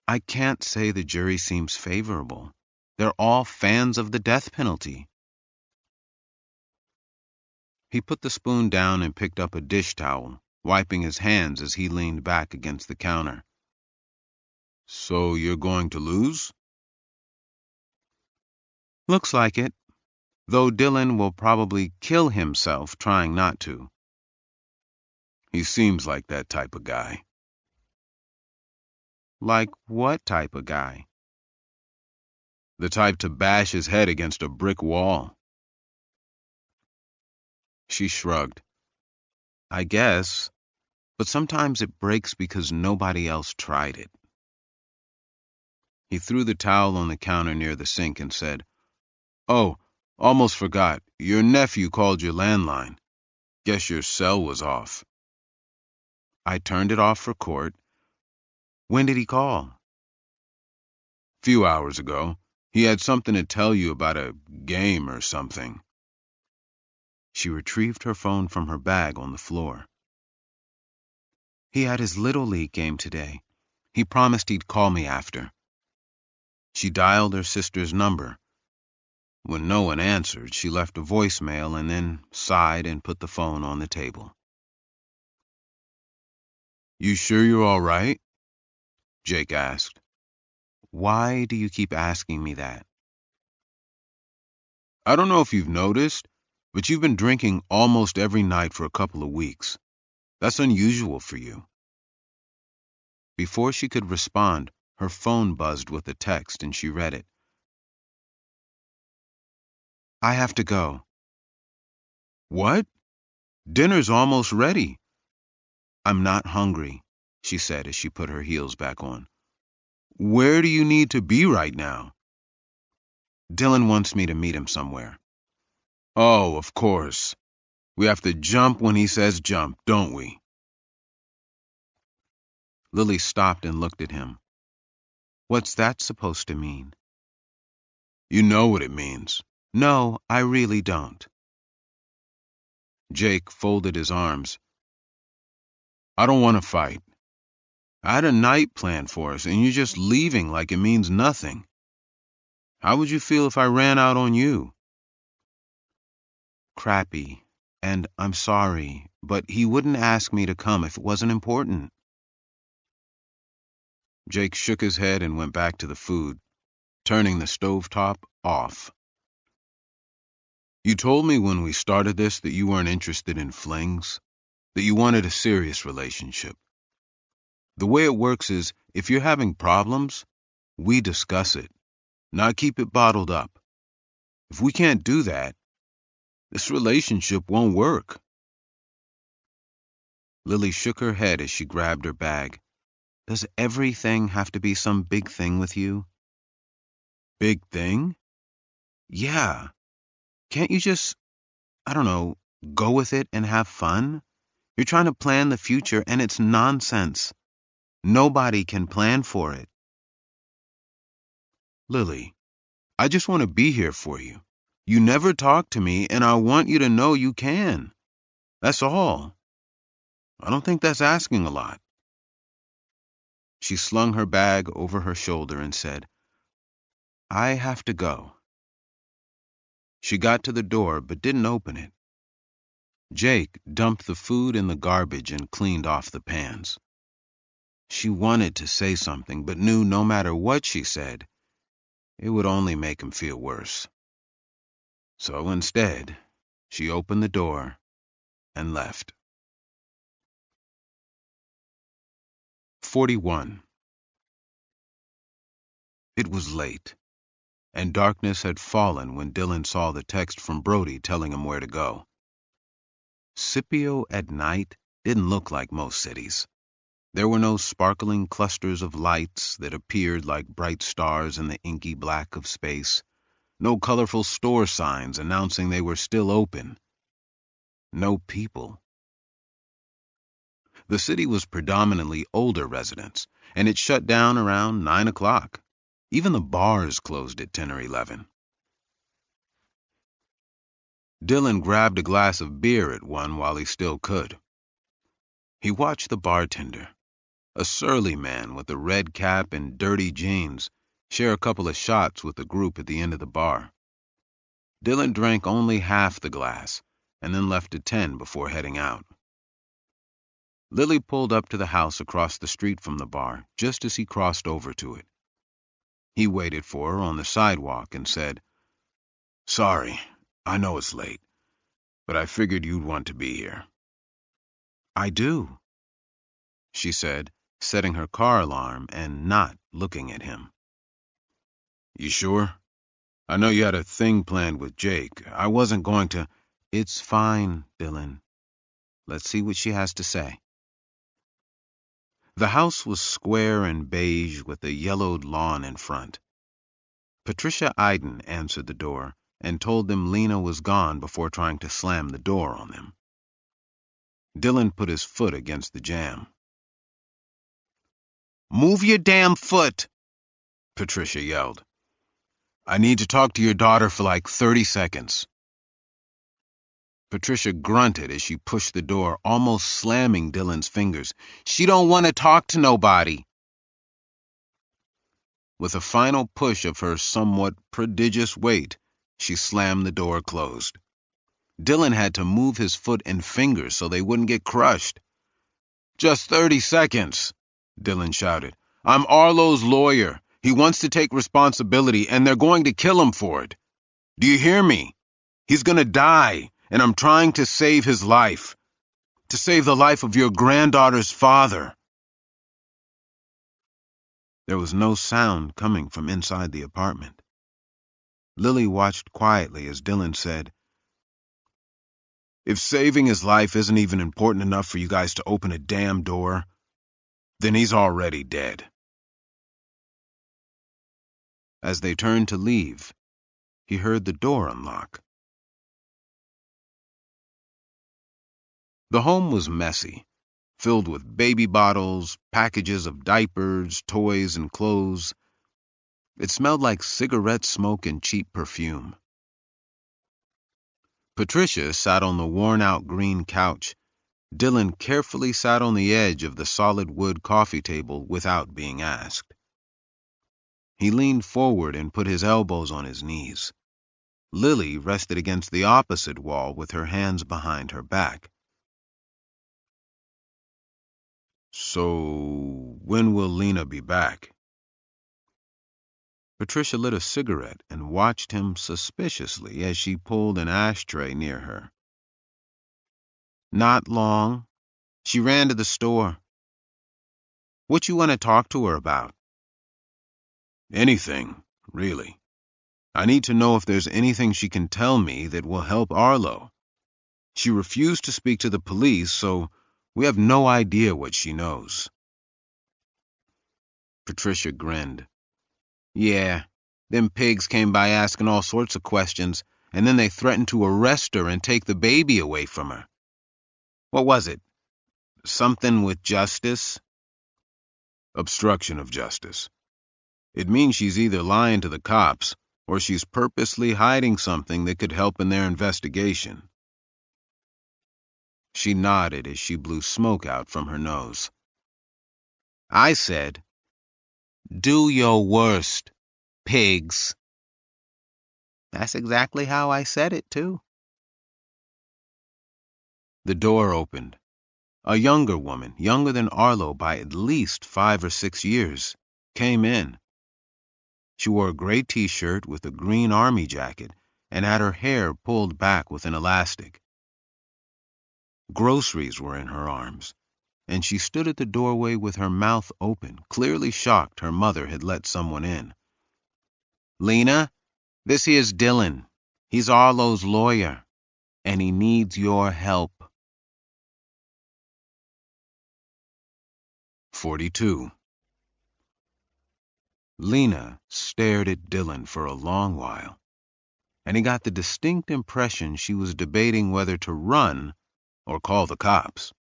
"I can't say the jury seems favorable. They're all fans of the death penalty." He put the spoon down and picked up a dish towel, wiping his hands as he leaned back against the counter. "So you're going to lose?" "Looks like it, though Dylan will probably kill himself trying not to." "He seems like that type of guy." "Like what type of guy?" "The type to bash his head against a brick wall." She shrugged. "I guess, but sometimes it breaks because nobody else tried it." He threw the towel on the counter near the sink and said, "Oh, almost forgot. Your nephew called your landline. Guess your cell was off." "I turned it off for court." "When did he call?" "Few hours ago. He had something to tell you about a game or something." She retrieved her phone from her bag on the floor. "He had his Little League game today. He promised he'd call me after." She dialed her sister's number. When no one answered, she left a voicemail and then sighed and put the phone on the table. "You sure you're all right?" Jake asked. "Why do you keep asking me that?" "I don't know if you've noticed, but you've been drinking almost every night for a couple of weeks. That's unusual for you." Before she could respond, her phone buzzed with a text and she read it. "I have to go." "What? Dinner's almost ready." "I'm not hungry," she said as she put her heels back on. "Where do you need to be right now?" "Dylan wants me to meet him somewhere." "Oh, of course. We have to jump when he says jump, don't we?" Lily stopped and looked at him. "What's that supposed to mean?" "You know what it means." "No, I really don't." Jake folded his arms. "I don't want to fight. I had a night planned for us, and you're just leaving like it means nothing. How would you feel if I ran out on you?" "Crappy, and I'm sorry, but he wouldn't ask me to come if it wasn't important." Jake shook his head and went back to the food, turning the stovetop off. You told me when we started this that you weren't interested in flings, that you wanted a serious relationship. The way it works is, if you're having problems, we discuss it, not keep it bottled up. If we can't do that, this relationship won't work. Lily shook her head as she grabbed her bag. Does everything have to be some big thing with you? Big thing? Yeah. Can't you just, I don't know, go with it and have fun? You're trying to plan the future and it's nonsense. Nobody can plan for it. Lily, I just want to be here for you. You never talk to me and I want you to know you can. That's all. I don't think that's asking a lot. She slung her bag over her shoulder and said, I have to go. She got to the door but didn't open it. Jake dumped the food in the garbage and cleaned off the pans. She wanted to say something but knew no matter what she said, it would only make him feel worse. So instead, she opened the door and left. 41. It was late, and darkness had fallen when Dylan saw the text from Brody telling him where to go. Scipio at night didn't look like most cities. There were no sparkling clusters of lights that appeared like bright stars in the inky black of space, no colorful store signs announcing they were still open, no people. The city was predominantly older residents, and it shut down around 9 o'clock. Even the bars closed at 10 or 11. Dylan grabbed a glass of beer at one while he still could. He watched the bartender, a surly man with a red cap and dirty jeans, share a couple of shots with the group at the end of the bar. Dylan drank only half the glass, and then left at 10 before heading out. Lily pulled up to the house across the street from the bar just as he crossed over to it. He waited for her on the sidewalk and said, Sorry, I know it's late, but I figured you'd want to be here. I do, she said, setting her car alarm and not looking at him. You sure? I know you had a thing planned with Jake. I wasn't going to. It's fine, Dylan. Let's see what she has to say. The house was square and beige with a yellowed lawn in front. Patricia Iden answered the door and told them Lena was gone before trying to slam the door on them. Dylan put his foot against the jamb. Move your damn foot, Patricia yelled. I need to talk to your daughter for like 30 seconds. Patricia grunted as she pushed the door, almost slamming Dylan's fingers. She don't want to talk to nobody. With a final push of her somewhat prodigious weight, she slammed the door closed. Dylan had to move his foot and fingers so they wouldn't get crushed. Just 30 seconds, Dylan shouted. I'm Arlo's lawyer. He wants to take responsibility, and they're going to kill him for it. Do you hear me? He's going to die, and I'm trying to save his life. To save the life of your granddaughter's father. There was no sound coming from inside the apartment. Lily watched quietly as Dylan said, If saving his life isn't even important enough for you guys to open a damn door, then he's already dead. As they turned to leave, he heard the door unlock. The home was messy, filled with baby bottles, packages of diapers, toys, and clothes. It smelled like cigarette smoke and cheap perfume. Patricia sat on the worn-out green couch. Dylan carefully sat on the edge of the solid wood coffee table without being asked. He leaned forward and put his elbows on his knees. Lily rested against the opposite wall with her hands behind her back. So, when will Lena be back? Patricia lit a cigarette and watched him suspiciously as she pulled an ashtray near her. Not long. She ran to the store. What you want to talk to her about? Anything, really. I need to know if there's anything she can tell me that will help Arlo. She refused to speak to the police, so we have no idea what she knows. Patricia grinned. Yeah, them pigs came by asking all sorts of questions, and then they threatened to arrest her and take the baby away from her. What was it? Something with justice? Obstruction of justice. It means she's either lying to the cops, or she's purposely hiding something that could help in their investigation. She nodded as she blew smoke out from her nose. I said, do your worst, pigs. That's exactly how I said it, too. The door opened. A younger woman, younger than Arlo by at least 5 or 6 years, came in. She wore a gray t-shirt with a green army jacket and had her hair pulled back with an elastic. Groceries were in her arms, and she stood at the doorway with her mouth open, clearly shocked her mother had let someone in. Lena, this here's Dylan. He's Arlo's lawyer, and he needs your help. 42. Lena stared at Dylan for a long while, and he got the distinct impression she was debating whether to run or call the cops.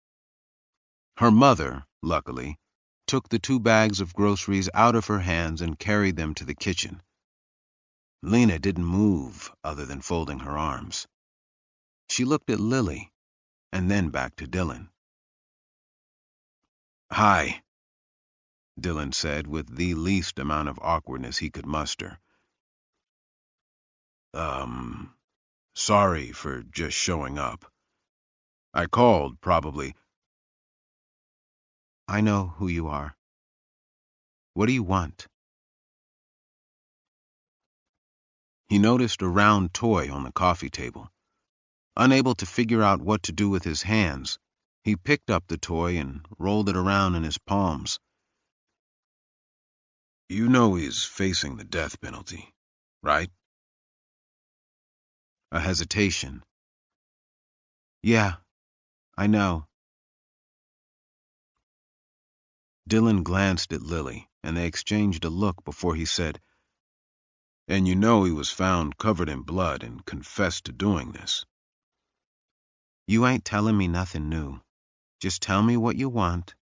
Her mother, luckily, took the 2 bags of groceries out of her hands and carried them to the kitchen. Lena didn't move other than folding her arms. She looked at Lily, and then back to Dylan. Hi, Dylan said with the least amount of awkwardness he could muster. Sorry for just showing up. I called, probably. I know who you are. What do you want? He noticed a round toy on the coffee table. Unable to figure out what to do with his hands, he picked up the toy and rolled it around in his palms. You know he's facing the death penalty, right? A hesitation. Yeah, I know. Dylan glanced at Lily, and they exchanged a look before he said, And you know he was found covered in blood and confessed to doing this. You ain't telling me nothing new. Just tell me what you want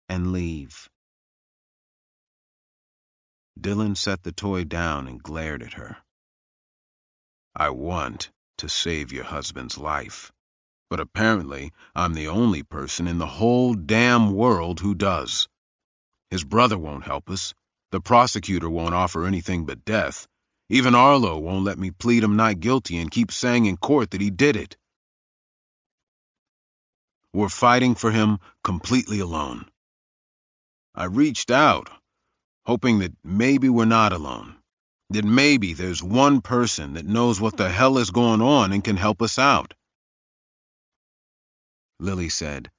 and leave. Dylan set the toy down and glared at her. I want to save your husband's life, but apparently I'm the only person in the whole damn world who does. His brother won't help us. The prosecutor won't offer anything but death. Even Arlo won't let me plead him not guilty and keep saying in court that he did it. We're fighting for him completely alone. I reached out, hoping that maybe we're not alone. That maybe there's one person that knows what the hell is going on and can help us out. Lily said,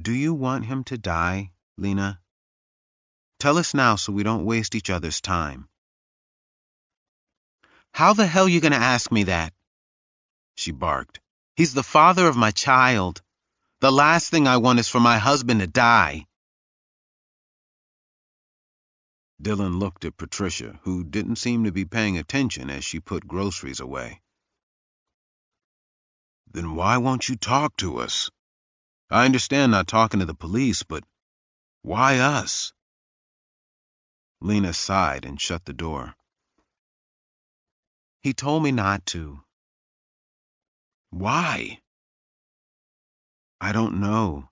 Do you want him to die, Lena? Tell us now so we don't waste each other's time. How the hell you gonna ask me that? She barked. He's the father of my child. The last thing I want is for my husband to die. Dylan looked at Patricia, who didn't seem to be paying attention as she put groceries away. Then why won't you talk to us? I understand not talking to the police, but why us? Lena sighed and shut the door. He told me not to. Why? I don't know.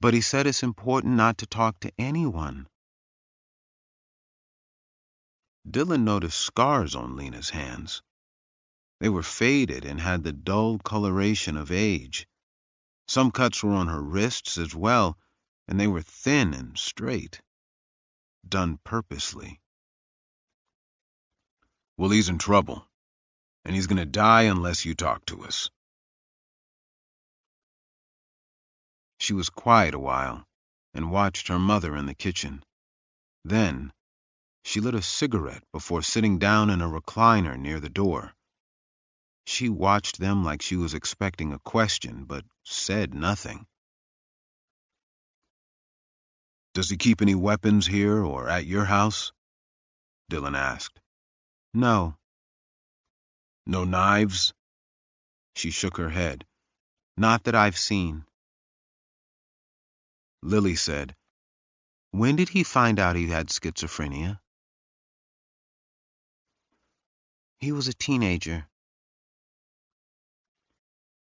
But he said it's important not to talk to anyone. Dylan noticed scars on Lena's hands. They were faded and had the dull coloration of age. Some cuts were on her wrists as well, and they were thin and straight, done purposely. Well, he's in trouble, and he's gonna die unless you talk to us. She was quiet a while and watched her mother in the kitchen. Then she lit a cigarette before sitting down in a recliner near the door. She watched them like she was expecting a question, but said nothing. Does he keep any weapons here or at your house? Dylan asked. No. No knives? She shook her head. Not that I've seen. Lily said, When did he find out he had schizophrenia? He was a teenager,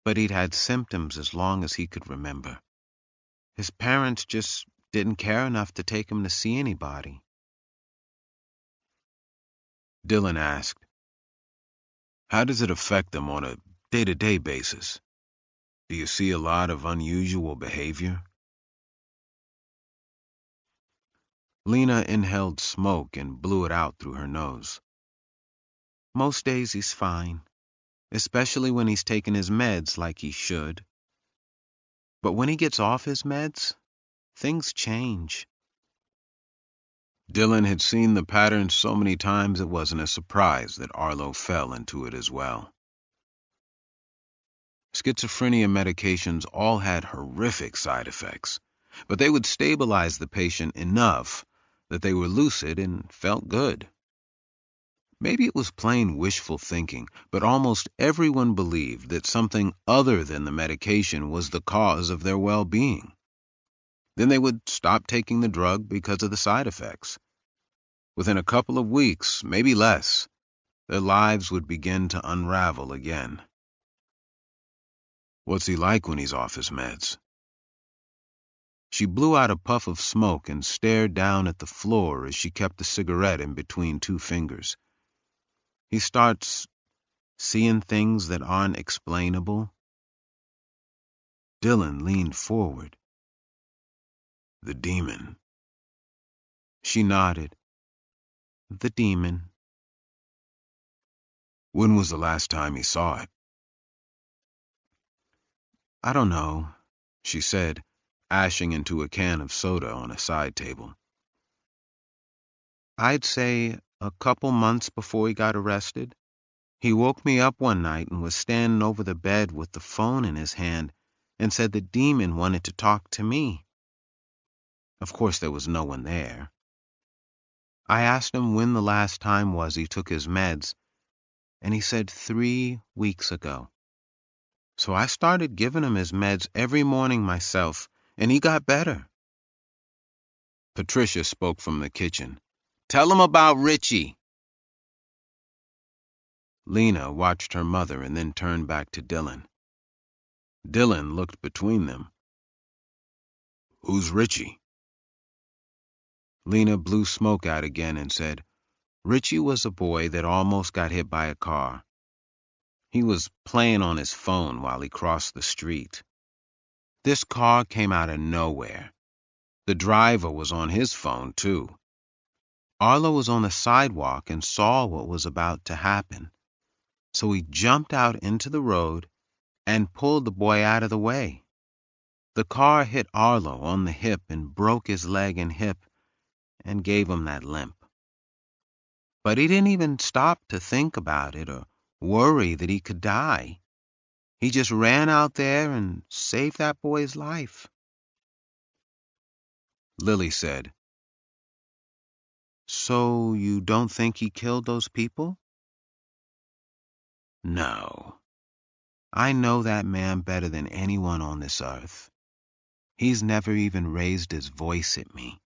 but he'd had symptoms as long as he could remember. His parents just didn't care enough to take him to see anybody. Dylan asked, How does it affect them on a day-to-day basis? Do you see a lot of unusual behavior? Lena inhaled smoke and blew it out through her nose. Most days he's fine, especially when he's taking his meds like he should. But when he gets off his meds, things change. Dylan had seen the pattern so many times it wasn't a surprise that Arlo fell into it as well. Schizophrenia medications all had horrific side effects, but they would stabilize the patient enough that they were lucid and felt good. Maybe it was plain wishful thinking, but almost everyone believed that something other than the medication was the cause of their well-being. Then they would stop taking the drug because of the side effects. Within a couple of weeks, maybe less, their lives would begin to unravel again. What's he like when he's off his meds? She blew out a puff of smoke and stared down at the floor as she kept the cigarette in between two fingers. He starts seeing things that aren't explainable. Dylan leaned forward. The demon. She nodded. The demon. When was the last time he saw it? I don't know, she said, ashing into a can of soda on a side table. I'd say a couple months before he got arrested. He woke me up one night and was standing over the bed with the phone in his hand and said the demon wanted to talk to me. Of course, there was no one there. I asked him when the last time was he took his meds, and he said 3 weeks ago. So I started giving him his meds every morning myself, and he got better. Patricia spoke from the kitchen. Tell him about Richie. Lena watched her mother and then turned back to Dylan. Dylan looked between them. Who's Richie? Lena blew smoke out again and said, Richie was a boy that almost got hit by a car. He was playing on his phone while he crossed the street. This car came out of nowhere. The driver was on his phone, too. Arlo was on the sidewalk and saw what was about to happen. So he jumped out into the road and pulled the boy out of the way. The car hit Arlo on the hip and broke his leg and hip and gave him that limp. But he didn't even stop to think about it or worry that he could die. He just ran out there and saved that boy's life. Lily said, So you don't think he killed those people? No. I know that man better than anyone on this earth. He's never even raised his voice at me.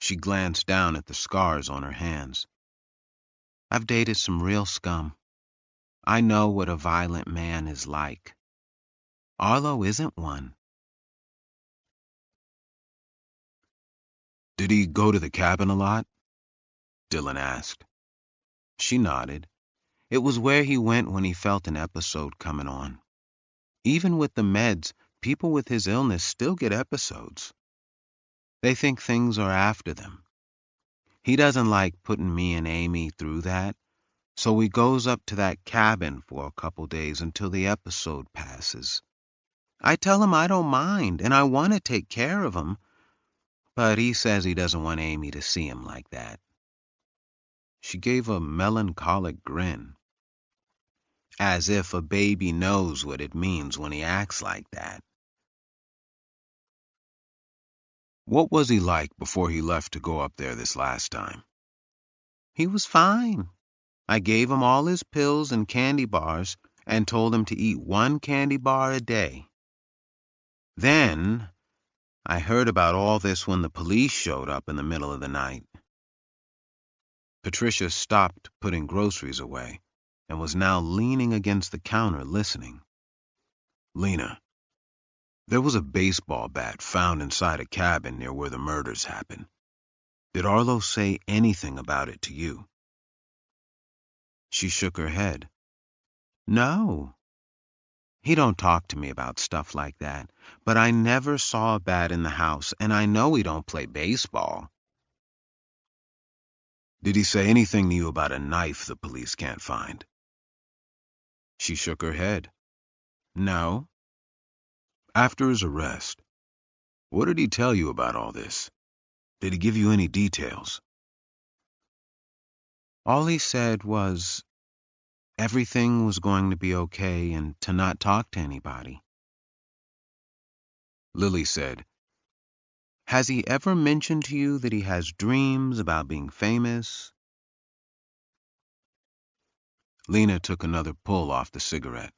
She glanced down at the scars on her hands. I've dated some real scum. I know what a violent man is like. Arlo isn't one. Did he go to the cabin a lot? Dylan asked. She nodded. It was where he went when he felt an episode coming on. Even with the meds, people with his illness still get episodes. They think things are after them. He doesn't like putting me and Amy through that, so he goes up to that cabin for a couple days until the episode passes. I tell him I don't mind and I want to take care of him, but he says he doesn't want Amy to see him like that. She gave a melancholic grin, as if a baby knows what it means when he acts like that. What was he like before he left to go up there this last time? He was fine. I gave him all his pills and candy bars and told him to eat one candy bar a day. Then I heard about all this when the police showed up in the middle of the night. Patricia stopped putting groceries away and was now leaning against the counter listening. Lena, there was a baseball bat found inside a cabin near where the murders happened. Did Arlo say anything about it to you? She shook her head. No. He don't talk to me about stuff like that, but I never saw a bat in the house, and I know he don't play baseball. Did he say anything to you about a knife the police can't find? She shook her head. No. After his arrest, what did he tell you about all this? Did he give you any details? All he said was everything was going to be okay and to not talk to anybody. Lily said, Has he ever mentioned to you that he has dreams about being famous? Lena took another pull off the cigarette.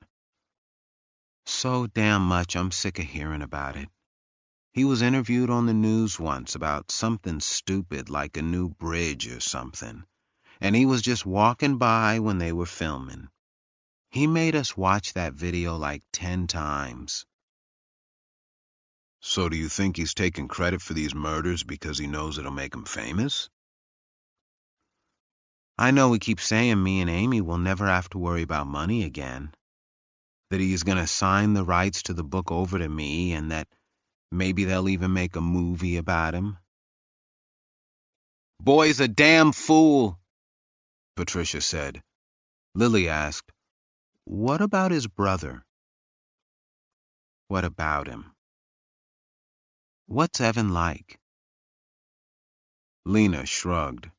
So damn much I'm sick of hearing about it. He was interviewed on the news once about something stupid like a new bridge or something, and he was just walking by when they were filming. He made us watch that video like 10 times. So do you think he's taking credit for these murders because he knows it'll make him famous? I know he keeps saying me and Amy will never have to worry about money again. That he's going to sign the rights to the book over to me and that maybe they'll even make a movie about him. Boy's a damn fool, Patricia said. Lily asked, What about his brother? What about him? What's Evan like? Lena shrugged.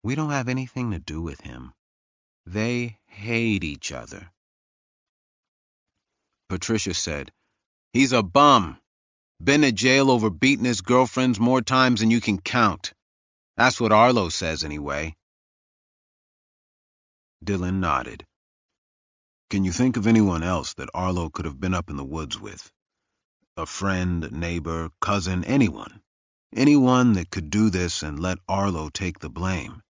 We don't have anything to do with him. They hate each other. Patricia said, He's a bum. Been to jail over beating his girlfriends more times than you can count. That's what Arlo says anyway. Dylan nodded. Can you think of anyone else that Arlo could have been up in the woods with? A friend, neighbor, cousin, anyone. Anyone that could do this and let Arlo take the blame.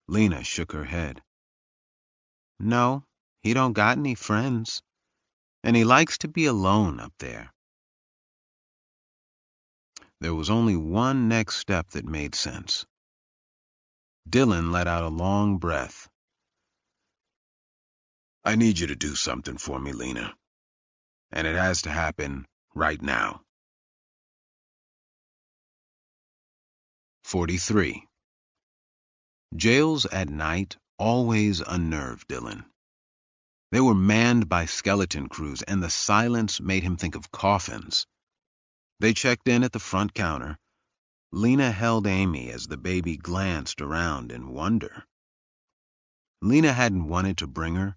Lena shook her head. No, he don't got any friends. And he likes to be alone up there. There was only one next step that made sense. Dylan let out a long breath. I need you to do something for me, Lena. And it has to happen right now. 43. Jails at night always unnerved Dylan. They were manned by skeleton crews, and the silence made him think of coffins. They checked in at the front counter. Lena held Amy as the baby glanced around in wonder. Lena hadn't wanted to bring her,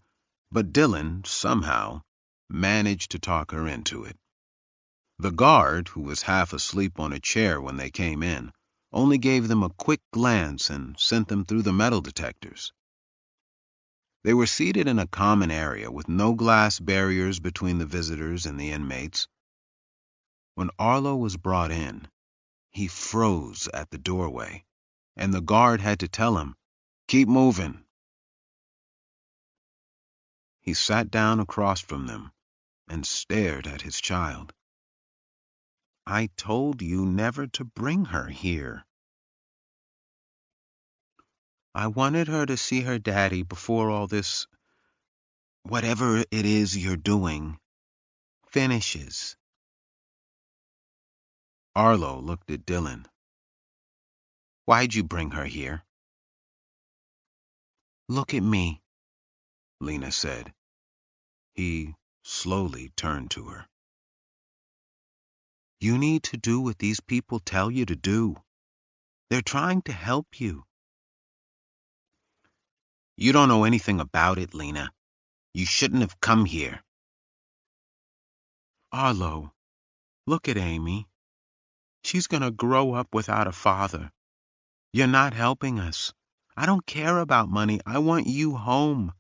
but Dylan, somehow, managed to talk her into it. The guard, who was half asleep on a chair when they came in, only gave them a quick glance and sent them through the metal detectors. They were seated in a common area with no glass barriers between the visitors and the inmates. When Arlo was brought in, he froze at the doorway, and the guard had to tell him, "Keep moving." He sat down across from them and stared at his child. I told you never to bring her here. I wanted her to see her daddy before all this, whatever it is you're doing, finishes. Arlo looked at Dylan. Why'd you bring her here?" "Look at me," Lena said. He slowly turned to her. "You need to do what these people tell you to do. They're trying to help you." "You don't know anything about it, Lena. You shouldn't have come here." "Arlo, look at Amy. She's gonna grow up without a father. You're not helping us. I don't care about money. I want you home."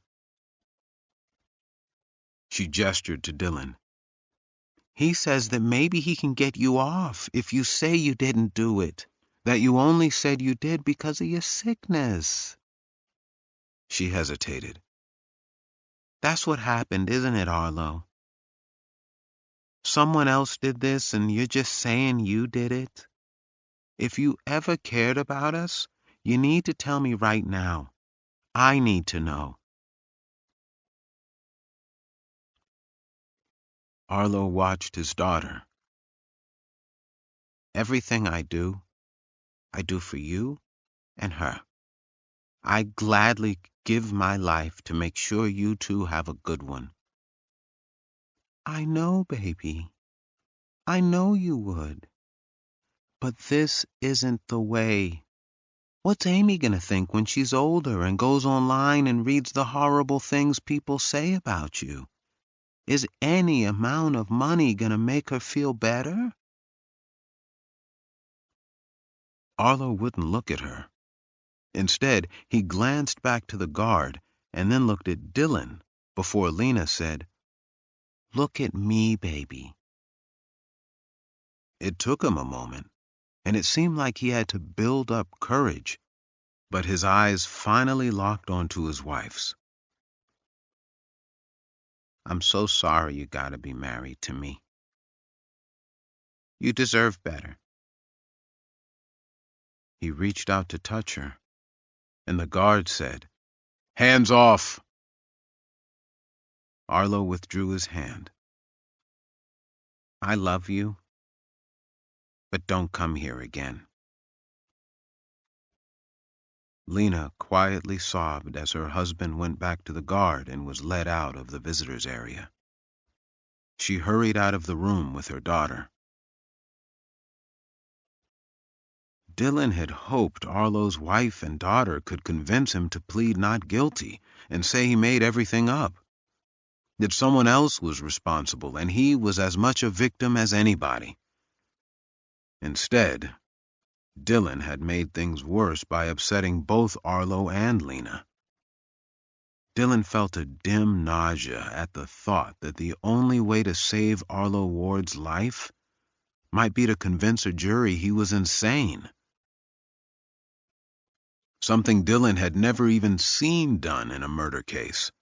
She gestured to Dylan. "He says that maybe he can get you off if you say you didn't do it, that you only said you did because of your sickness." She hesitated. "That's what happened, isn't it, Arlo? Someone else did this and you're just saying you did it? If you ever cared about us, you need to tell me right now. I need to know." Arlo watched his daughter. "Everything I do for you and her. I gladly give my life to make sure you two have a good one." "I know, baby. I know you would. But this isn't the way. What's Amy gonna think when she's older and goes online and reads the horrible things people say about you? Is any amount of money gonna make her feel better?" Arlo wouldn't look at her. Instead, he glanced back to the guard and then looked at Dylan before Lena said, "Look at me, baby." It took him a moment, and it seemed like he had to build up courage, but his eyes finally locked onto his wife's. "I'm so sorry you gotta be married to me. You deserve better." He reached out to touch her, and the guard said, "Hands off!" Arlo withdrew his hand. "I love you, but don't come here again." Lena quietly sobbed as her husband went back to the guard and was led out of the visitors area. She hurried out of the room with her daughter. Dylan had hoped Arlo's wife and daughter could convince him to plead not guilty and say he made everything up, that someone else was responsible and he was as much a victim as anybody. Instead, Dylan had made things worse by upsetting both Arlo and Lena. Dylan felt a dim nausea at the thought that the only way to save Arlo Ward's life might be to convince a jury he was insane. Something Dylan had never even seen done in a murder case.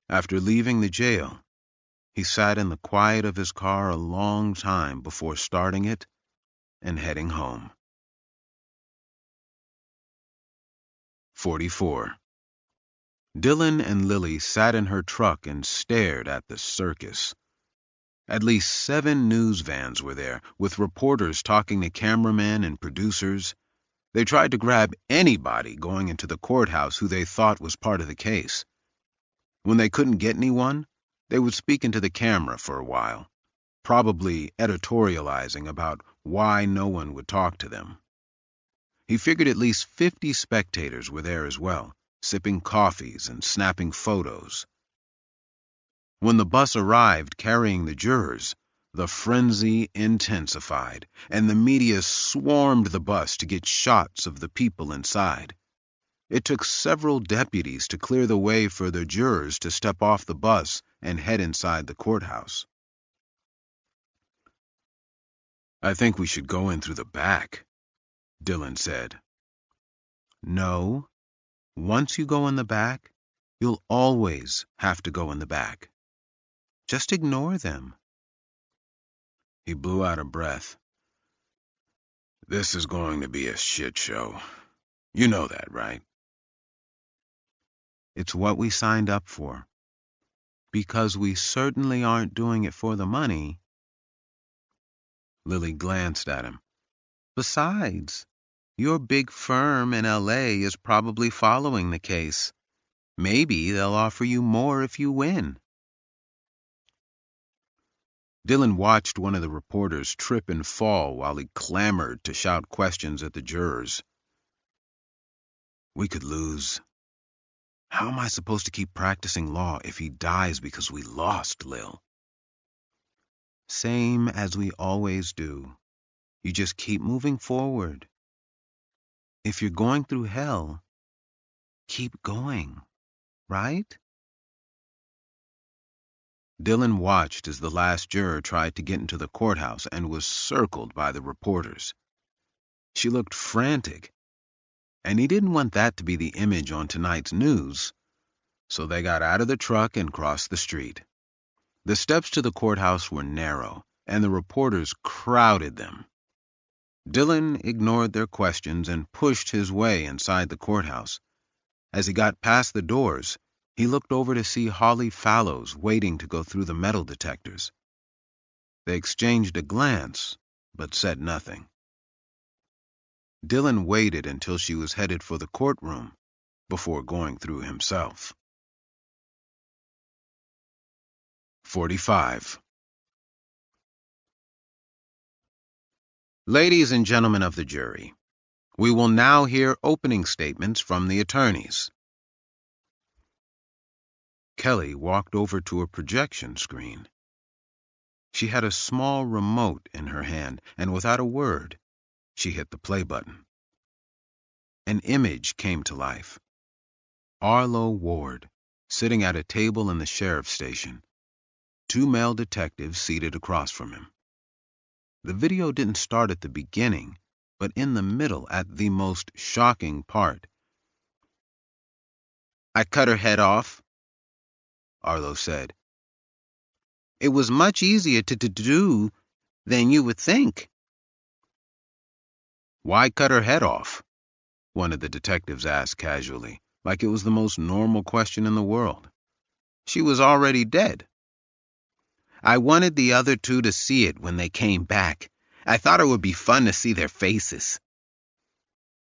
After leaving the jail, he sat in the quiet of his car a long time before starting it and heading home. 44. Dylan and Lily sat in her truck and stared at the circus. At least 7 news vans were there, with reporters talking to cameramen and producers. They tried to grab anybody going into the courthouse who they thought was part of the case. When they couldn't get anyone, they would speak into the camera for a while, probably editorializing about why no one would talk to them. He figured at least 50 spectators were there as well, sipping coffees and snapping photos. When the bus arrived carrying the jurors, the frenzy intensified, and the media swarmed the bus to get shots of the people inside. It took several deputies to clear the way for the jurors to step off the bus and head inside the courthouse. "I think we should go in through the back," Dylan said. "No. Once you go in the back, you'll always have to go in the back. Just ignore them." He blew out a breath. "This is going to be a shit show. You know that, right?" "It's what we signed up for. Because we certainly aren't doing it for the money." Lily glanced at him. "Besides, Your big firm in LA is probably following the case. Maybe they'll offer you more if you win." Dylan watched one of the reporters trip and fall while he clamored to shout questions at the jurors. "We could lose. How am I supposed to keep practicing law if he dies because we lost, Lil?" "Same as we always do. You just keep moving forward. If you're going through hell, keep going, right?" Dylan watched as the last juror tried to get into the courthouse and was circled by the reporters. She looked frantic, and he didn't want that to be the image on tonight's news, so they got out of the truck and crossed the street. The steps to the courthouse were narrow, and the reporters crowded them. Dylan ignored their questions and pushed his way inside the courthouse. As he got past the doors, he looked over to see Holly Fallows waiting to go through the metal detectors. They exchanged a glance, but said nothing. Dylan waited until she was headed for the courtroom before going through himself. 45. Ladies and gentlemen of the jury, we will now hear opening statements from the attorneys. Kelly walked over to a projection screen. She had a small remote in her hand, and without a word, she hit the play button. An image came to life. Arlo Ward, sitting at a table in the sheriff's station. 2 male detectives seated across from him. The video didn't start at the beginning, but in the middle at the most shocking part. "I cut her head off," Arlo said. "It was much easier to do than you would think." "Why cut her head off?" one of the detectives asked casually, like it was the most normal question in the world. "She was already dead." "I wanted the other 2 to see it when they came back. I thought it would be fun to see their faces."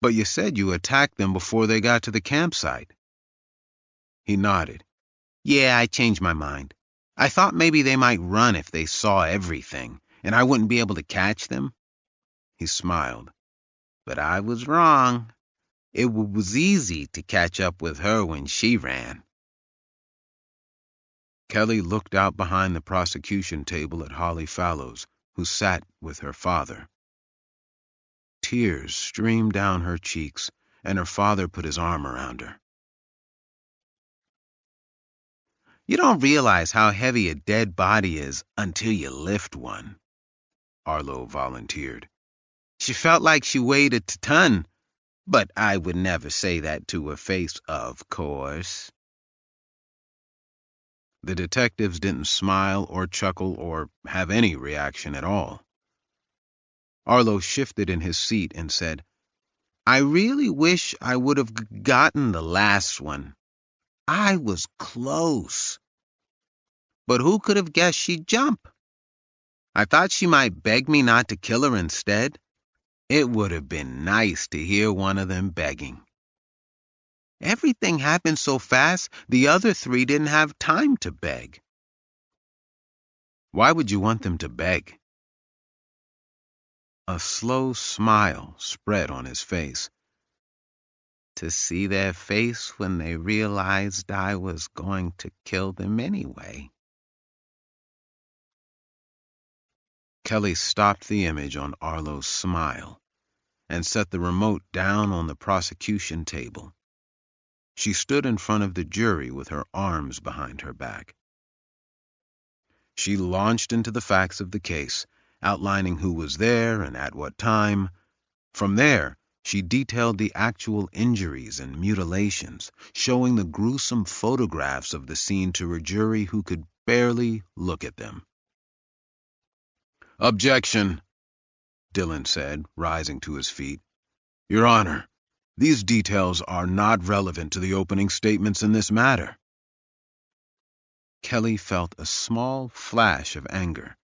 "But you said you attacked them before they got to the campsite." He nodded. "Yeah, I changed my mind. I thought maybe they might run if they saw everything, and I wouldn't be able to catch them." He smiled. "But I was wrong. It was easy to catch up with her when she ran." Kelly looked out behind the prosecution table at Holly Fallows, who sat with her father. Tears streamed down her cheeks, and her father put his arm around her. "You don't realize how heavy a dead body is until you lift one," Arlo volunteered. "She felt like she weighed a ton, but I would never say that to her face, of course." The detectives didn't smile or chuckle or have any reaction at all. Arlo shifted in his seat and said, "I really wish I would have gotten the last one. I was close. But who could have guessed she'd jump? I thought she might beg me not to kill her instead. It would have been nice to hear one of them begging. Everything happened so fast, the other 3 didn't have time to beg." "Why would you want them to beg?" A slow smile spread on his face. "To see their face when they realized I was going to kill them anyway." Kelly stopped the image on Arlo's smile and set the remote down on the prosecution table. She stood in front of the jury with her arms behind her back. She launched into the facts of the case, outlining who was there and at what time. From there, she detailed the actual injuries and mutilations, showing the gruesome photographs of the scene to a jury who could barely look at them. "Objection," Dylan said, rising to his feet. "Your Honor, these details are not relevant to the opening statements in this matter." Kelly felt a small flash of anger.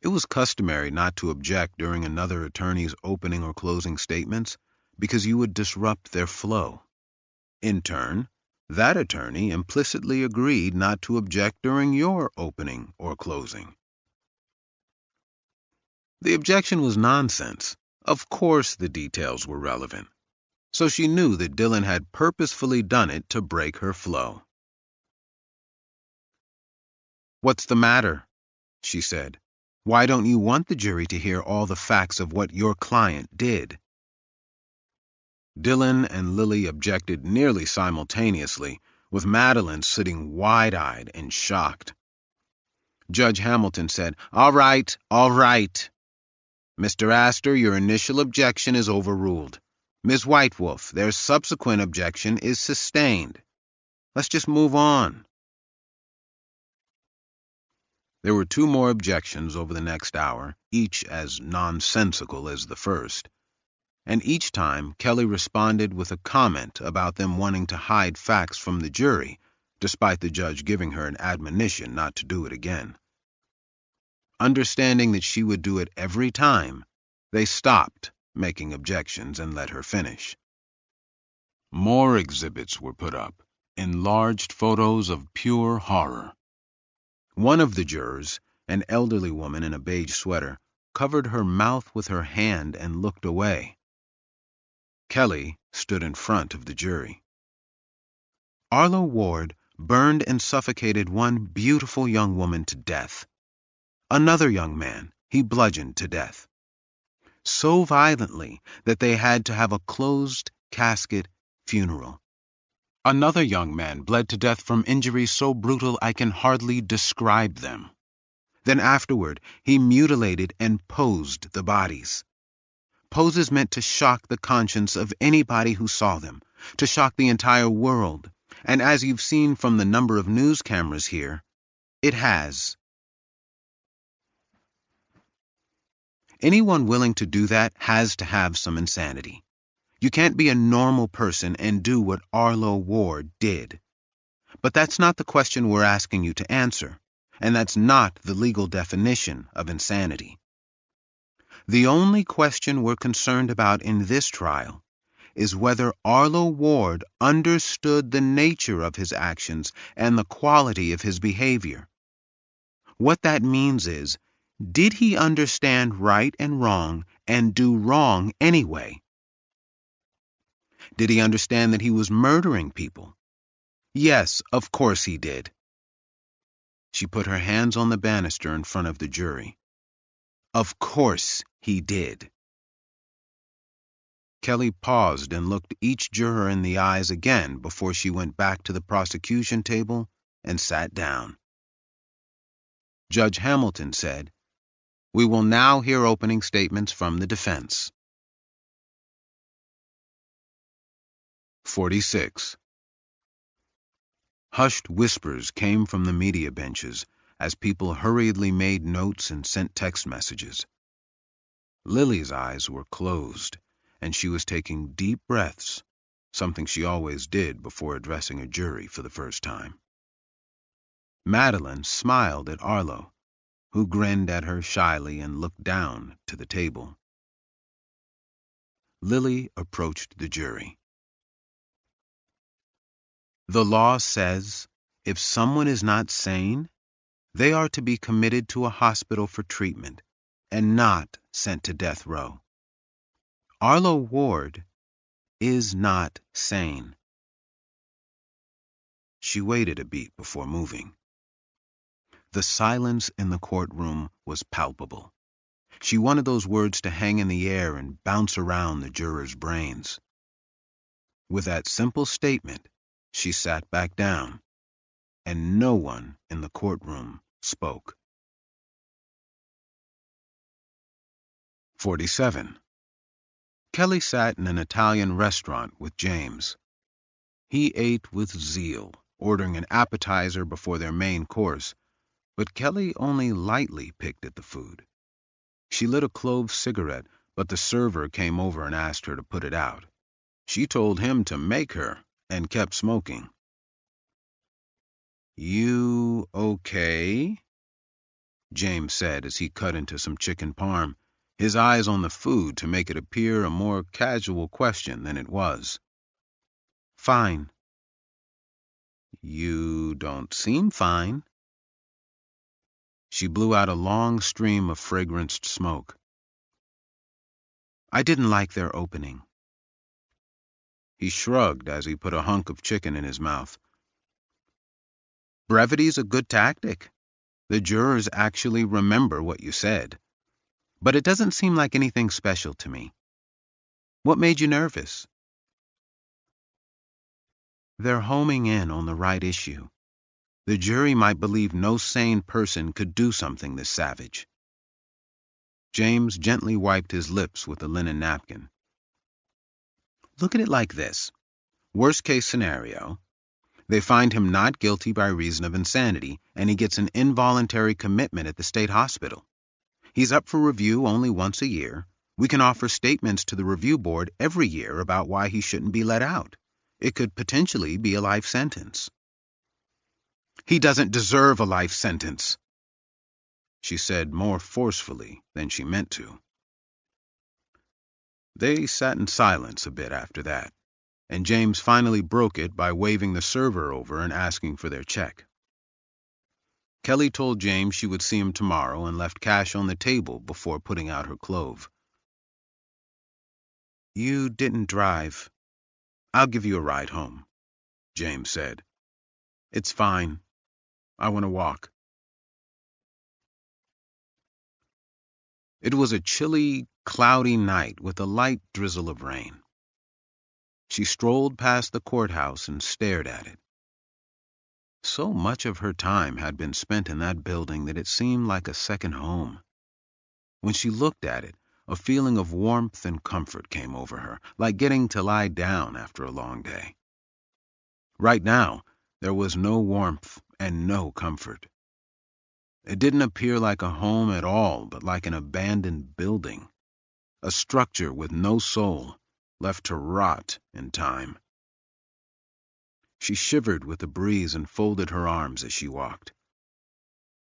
It was customary not to object during another attorney's opening or closing statements because you would disrupt their flow. In turn, that attorney implicitly agreed not to object during your opening or closing. The objection was nonsense. Of course the details were relevant. So she knew that Dylan had purposefully done it to break her flow. "What's the matter?" she said. "Why don't you want the jury to hear all the facts of what your client did?" Dylan and Lily objected nearly simultaneously, with Madeline sitting wide-eyed and shocked. Judge Hamilton said, All right. Mr. Astor, your initial objection is overruled. Ms. Whitewolf, their subsequent objection is sustained. Let's just move on." There were 2 more objections over the next hour, each as nonsensical as the first. And each time, Kelly responded with a comment about them wanting to hide facts from the jury, despite the judge giving her an admonition not to do it again. Understanding that she would do it every time, they stopped making objections and let her finish. More exhibits were put up, enlarged photos of pure horror. One of the jurors, an elderly woman in a beige sweater, covered her mouth with her hand and looked away. Kelly stood in front of the jury. Arlo Ward burned and suffocated one beautiful young woman to death. Another young man he bludgeoned to death, so violently that they had to have a closed casket funeral. Another young man bled to death from injuries so brutal I can hardly describe them. Then afterward, he mutilated and posed the bodies. Poses meant to shock the conscience of anybody who saw them, to shock the entire world. And as you've seen from the number of news cameras here, it has. Anyone willing to do that has to have some insanity. You can't be a normal person and do what Arlo Ward did. But that's not the question we're asking you to answer, and that's not the legal definition of insanity. The only question we're concerned about in this trial is whether Arlo Ward understood the nature of his actions and the quality of his behavior. What that means is, did he understand right and wrong and do wrong anyway? Did he understand that he was murdering people? Yes, of course he did. She put her hands on the banister in front of the jury. Of course he did. Kelly paused and looked each juror in the eyes again before she went back to the prosecution table and sat down. Judge Hamilton said, "We will now hear opening statements from the defense." 46. Hushed whispers came from the media benches as people hurriedly made notes and sent text messages. Lily's eyes were closed, and she was taking deep breaths, something she always did before addressing a jury for the first time. Madeline smiled at Arlo, who grinned at her shyly and looked down to the table. Lily approached the jury. The law says if someone is not sane, they are to be committed to a hospital for treatment and not sent to death row. Arlo Ward is not sane. She waited a beat before moving. The silence in the courtroom was palpable. She wanted those words to hang in the air and bounce around the jurors' brains. With that simple statement, she sat back down, and no one in the courtroom spoke. 47. Kelly sat in an Italian restaurant with James. He ate with zeal, ordering an appetizer before their main course, but Kelly only lightly picked at the food. She lit a clove cigarette, but the server came over and asked her to put it out. She told him to make her, and kept smoking. "You okay?" James said as he cut into some chicken parm, his eyes on the food to make it appear a more casual question than it was. Fine. You don't seem fine. She blew out a long stream of fragranced smoke. I didn't like their opening. He shrugged as he put a hunk of chicken in his mouth. Brevity's a good tactic. The jurors actually remember what you said. But it doesn't seem like anything special to me. What made you nervous? They're homing in on the right issue. The jury might believe no sane person could do something this savage. James gently wiped his lips with a linen napkin. Look at it like this. Worst case scenario. They find him not guilty by reason of insanity, and he gets an involuntary commitment at the state hospital. He's up for review only once a year. We can offer statements to the review board every year about why he shouldn't be let out. It could potentially be a life sentence. He doesn't deserve a life sentence, she said more forcefully than she meant to. They sat in silence a bit after that, and James finally broke it by waving the server over and asking for their check. Kelly told James she would see him tomorrow and left cash on the table before putting out her clove. You didn't drive. I'll give you a ride home, James said. It's fine. I want to walk. It was a chilly, cloudy night with a light drizzle of rain. She strolled past the courthouse and stared at it. So much of her time had been spent in that building that it seemed like a second home. When she looked at it, a feeling of warmth and comfort came over her, like getting to lie down after a long day. Right now, there was no warmth and no comfort. It didn't appear like a home at all, but like an abandoned building, a structure with no soul, left to rot in time. She shivered with the breeze and folded her arms as she walked.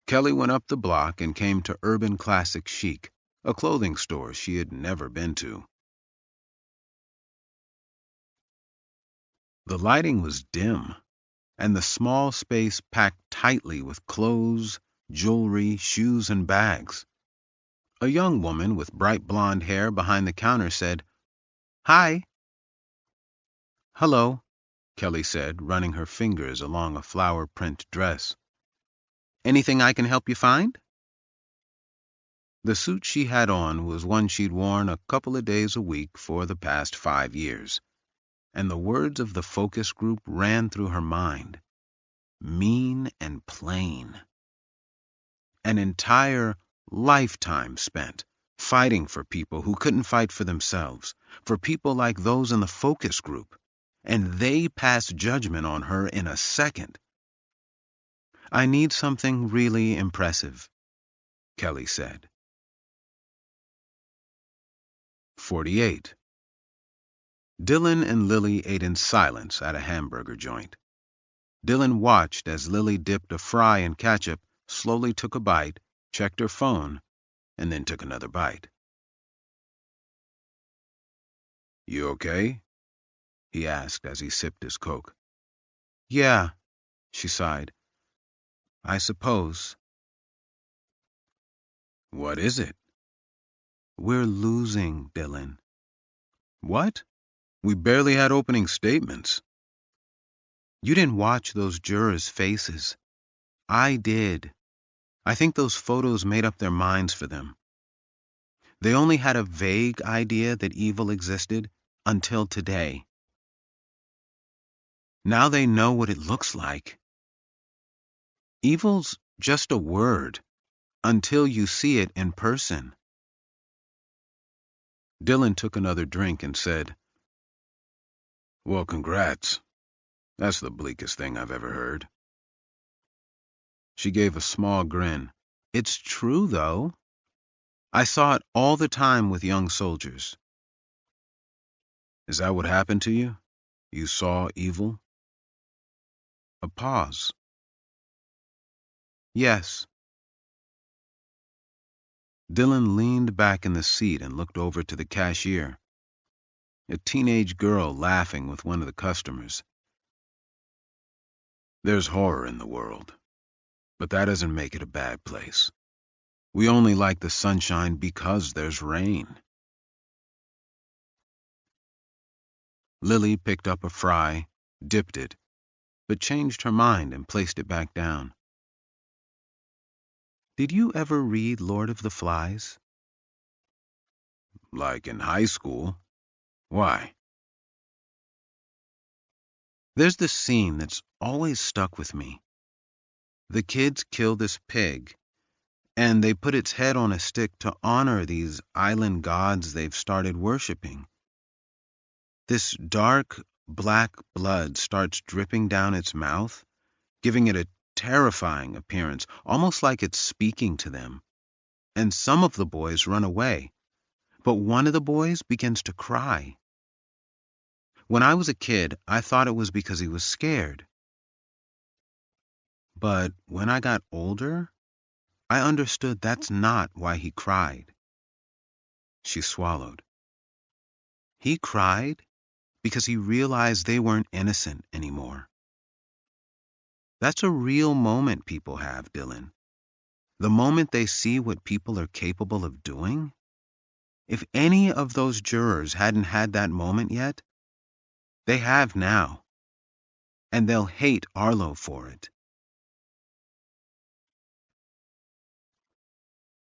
Kelly went up the block and came to Urban Classic Chic, a clothing store she had never been to. The lighting was dim, and the small space packed tightly with clothes, jewelry, shoes, and bags. A young woman with bright blonde hair behind the counter said, "Hi." "Hello," Kelly said, running her fingers along a flower print dress. Anything I can help you find? The suit she had on was one she'd worn a couple of days a week for the past 5 years, and the words of the focus group ran through her mind. Mean and plain. An entire lifetime spent fighting for people who couldn't fight for themselves, for people like those in the focus group, and they passed judgment on her in a second. I need something really impressive, Kelly said. 48. Dylan and Lily ate in silence at a hamburger joint. Dylan watched as Lily dipped a fry in ketchup, slowly took a bite, checked her phone, and then took another bite. "You okay?" he asked as he sipped his Coke. "Yeah," she sighed. "I suppose." "What is it?" "We're losing, Dylan." "What? We barely had opening statements." "You didn't watch those jurors' faces. I did. I think those photos made up their minds for them. They only had a vague idea that evil existed until today. Now they know what it looks like. Evil's just a word until you see it in person." Dylan took another drink and said, "Well, congrats. That's the bleakest thing I've ever heard." She gave a small grin. "It's true, though. I saw it all the time with young soldiers." "Is that what happened to you? You saw evil?" A pause. "Yes." Dylan leaned back in the seat and looked over to the cashier, a teenage girl laughing with one of the customers. There's horror in the world, but that doesn't make it a bad place. We only like the sunshine because there's rain. Lily picked up a fry, dipped it, but changed her mind and placed it back down. Did you ever read Lord of the Flies? Like in high school. Why? There's this scene that's always stuck with me. The kids kill this pig, and they put its head on a stick to honor these island gods they've started worshiping. This dark, black blood starts dripping down its mouth, giving it a terrifying appearance, almost like it's speaking to them. And some of the boys run away, but one of the boys begins to cry. When I was a kid, I thought it was because he was scared. But when I got older, I understood that's not why he cried. She swallowed. He cried because he realized they weren't innocent anymore. That's a real moment people have, Dylan. The moment they see what people are capable of doing. If any of those jurors hadn't had that moment yet, they have now, and they'll hate Arlo for it.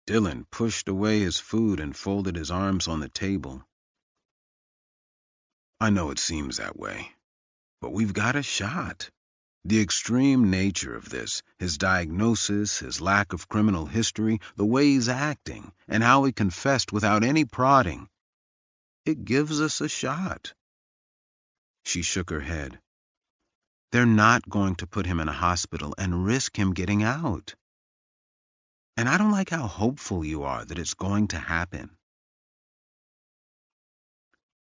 Dylan pushed away his food and folded his arms on the table. I know it seems that way, but we've got a shot. The extreme nature of this, his diagnosis, his lack of criminal history, the way he's acting, and how he confessed without any prodding, it gives us a shot. She shook her head. They're not going to put him in a hospital and risk him getting out. And I don't like how hopeful you are that it's going to happen.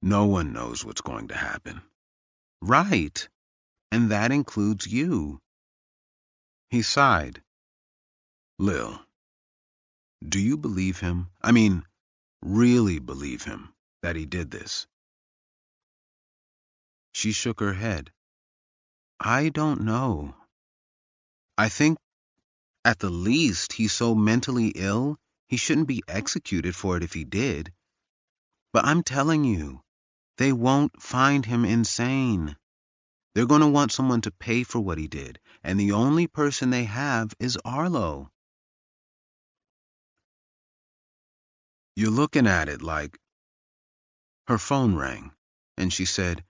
No one knows what's going to happen. Right. And that includes you. He sighed. Lil, do you believe him? I mean, really believe him that he did this? She shook her head. I don't know. I think, at the least, he's so mentally ill, he shouldn't be executed for it if he did. But I'm telling you, they won't find him insane. They're going to want someone to pay for what he did, and the only person they have is Arlo. You're looking at it like... Her phone rang, and she said,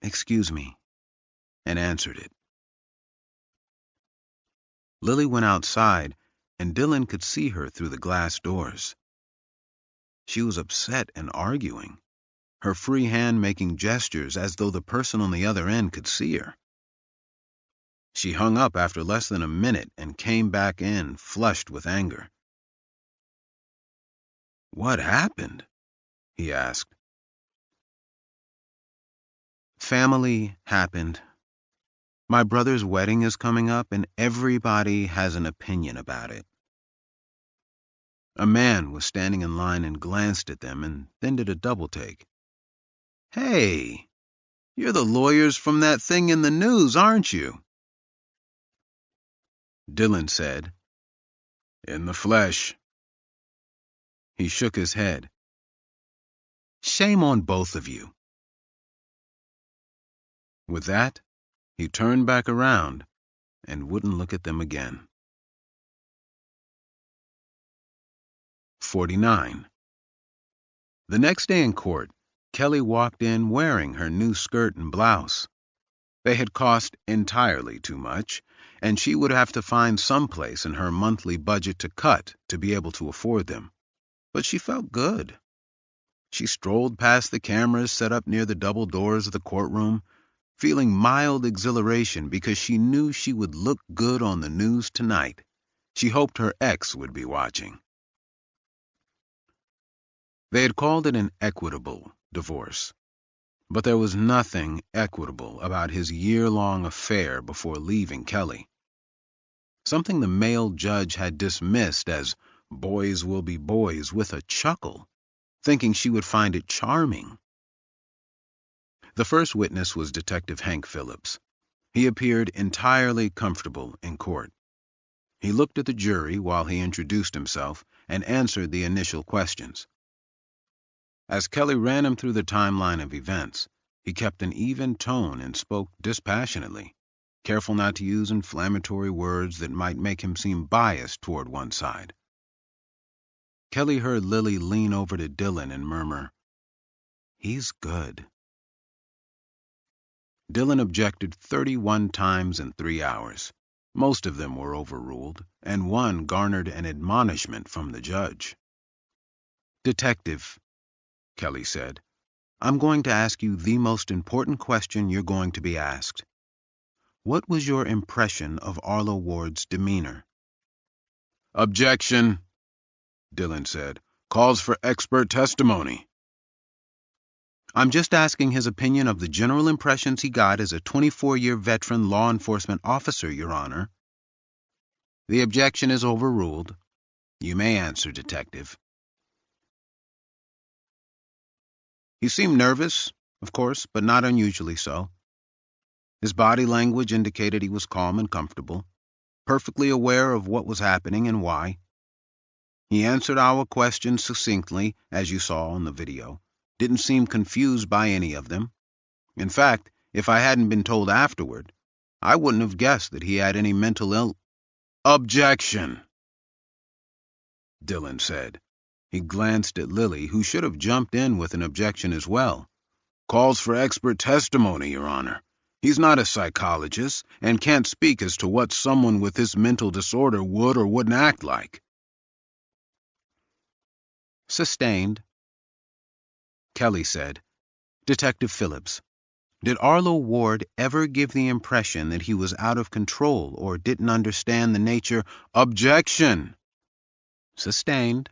"Excuse me," and answered it. Lily went outside, and Dylan could see her through the glass doors. She was upset and arguing, her free hand making gestures as though the person on the other end could see her. She hung up after less than a minute and came back in, flushed with anger. "What happened?" he asked. Family happened. My brother's wedding is coming up, and everybody has an opinion about it. A man was standing in line and glanced at them and then did a double take. "Hey, you're the lawyers from that thing in the news, aren't you?" Dylan said, "In the flesh." He shook his head. "Shame on both of you." With that, he turned back around and wouldn't look at them again. 49. The next day in court, Kelly walked in wearing her new skirt and blouse. They had cost entirely too much, and she would have to find some place in her monthly budget to cut to be able to afford them. But she felt good. She strolled past the cameras set up near the double doors of the courtroom, feeling mild exhilaration because she knew she would look good on the news tonight. She hoped her ex would be watching. They had called it an equitable divorce, but there was nothing equitable about his year-long affair before leaving Kelly. Something the male judge had dismissed as boys will be boys with a chuckle, thinking she would find it charming. The first witness was Detective Hank Phillips. He appeared entirely comfortable in court. He looked at the jury while he introduced himself and answered the initial questions. As Kelly ran him through the timeline of events, he kept an even tone and spoke dispassionately, careful not to use inflammatory words that might make him seem biased toward one side. Kelly heard Lily lean over to Dylan and murmur, "He's good." Dylan objected 31 times in 3 hours. Most of them were overruled, and one garnered an admonishment from the judge. "Detective," Kelly said, "I'm going to ask you the most important question you're going to be asked. What was your impression of Arlo Ward's demeanor?" "Objection," Dylan said. "Calls for expert testimony." "I'm just asking his opinion of the general impressions he got as a 24-year veteran law enforcement officer, Your Honor." "The objection is overruled. You may answer, Detective." He seemed nervous, of course, but not unusually so. His body language indicated he was calm and comfortable, perfectly aware of what was happening and why. He answered our questions succinctly, as you saw on the video. Didn't seem confused by any of them. In fact, if I hadn't been told afterward, I wouldn't have guessed that he had any mental "Objection," Dylan said. He glanced at Lily, who should have jumped in with an objection as well. "Calls for expert testimony, Your Honor. He's not a psychologist and can't speak as to what someone with this mental disorder would or wouldn't act like." "Sustained," Kelly said. "Detective Phillips, did Arlo Ward ever give the impression that he was out of control or didn't understand the nature—" "Objection!" "Sustained."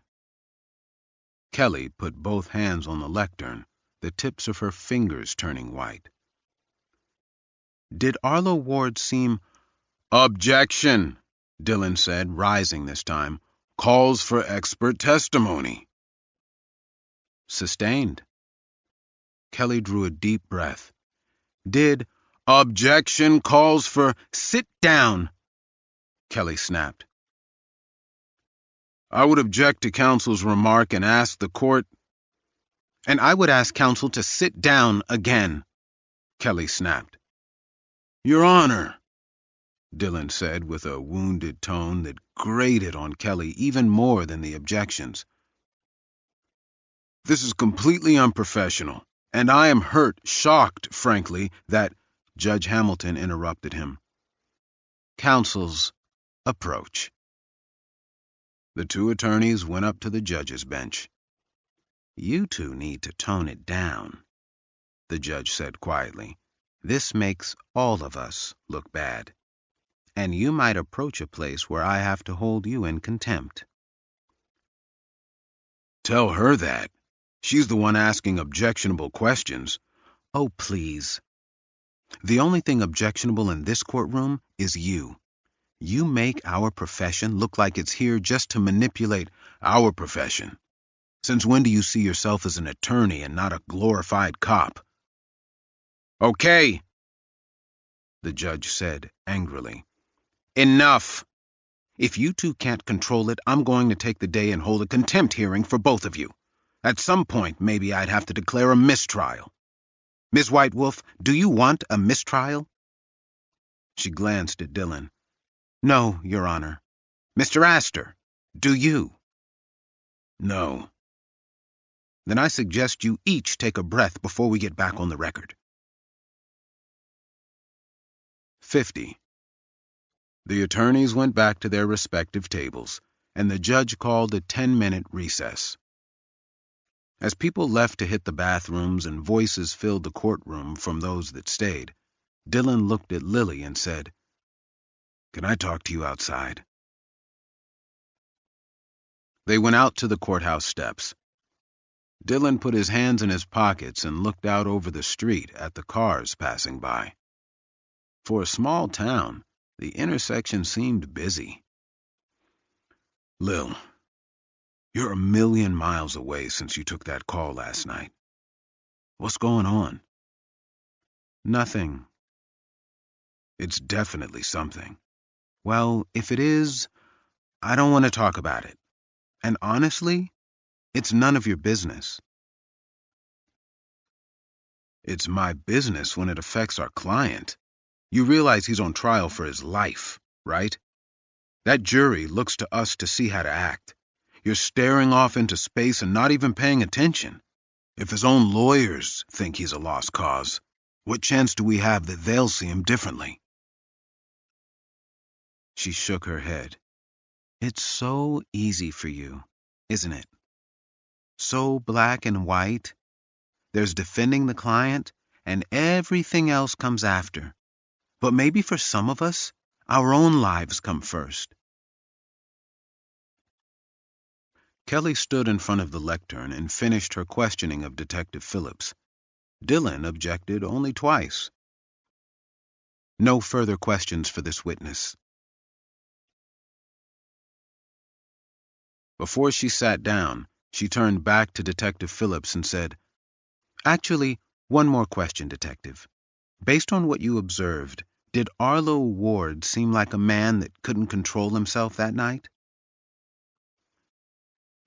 Kelly put both hands on the lectern, the tips of her fingers turning white. "Did Arlo Ward seem—" "Objection," Dylan said, rising this time. "Calls for expert testimony." "Sustained." Kelly drew a deep breath. "Did—" "Objection calls for—" "Sit down," Kelly snapped. "I would object to counsel's remark and ask the court—" "And I would ask counsel to sit down again," Kelly snapped. "Your Honor," Dylan said with a wounded tone that grated on Kelly even more than the objections. "This is completely unprofessional, and I am hurt, shocked, frankly, that—" Judge Hamilton interrupted him. "Counsel's approach." The two attorneys went up to the judge's bench. "You two need to tone it down," the judge said quietly. "This makes all of us look bad. And you might approach a place where I have to hold you in contempt." "Tell her that. She's the one asking objectionable questions." "Oh, please. The only thing objectionable in this courtroom is you. You make our profession look like it's here just to manipulate—" "Our profession? Since when do you see yourself as an attorney and not a glorified cop?" "Okay," the judge said angrily. "Enough. If you two can't control it, I'm going to take the day and hold a contempt hearing for both of you. At some point, maybe I'd have to declare a mistrial. Ms. Whitewolf, do you want a mistrial?" She glanced at Dylan. "No, Your Honor." "Mr. Astor, do you?" "No." "Then I suggest you each take a breath before we get back on the record." 50. The attorneys went back to their respective tables, and the judge called a 10-minute recess. As people left to hit the bathrooms and voices filled the courtroom from those that stayed, Dylan looked at Lily and said, "Can I talk to you outside?" They went out to the courthouse steps. Dylan put his hands in his pockets and looked out over the street at the cars passing by. For a small town, the intersection seemed busy. "Lil, You're a million miles away since you took that call last night. What's going on? Nothing. It's definitely something. Well, if it is, I don't want to talk about it. And honestly, it's none of your business. It's my business when it affects our client. You realize he's on trial for his life, right? That jury looks to us to see how to act. You're staring off into space and not even paying attention. If his own lawyers think he's a lost cause, what chance do we have that they'll see him differently? She shook her head. It's so easy for you, isn't it? So black and white. There's defending the client, and everything else comes after. But maybe for some of us, our own lives come first. Kelly stood in front of the lectern and finished her questioning of Detective Phillips. Dillon objected only twice. No further questions for this witness. Before she sat down, she turned back to Detective Phillips and said, Actually, one more question, Detective. Based on what you observed, did Arlo Ward seem like a man that couldn't control himself that night?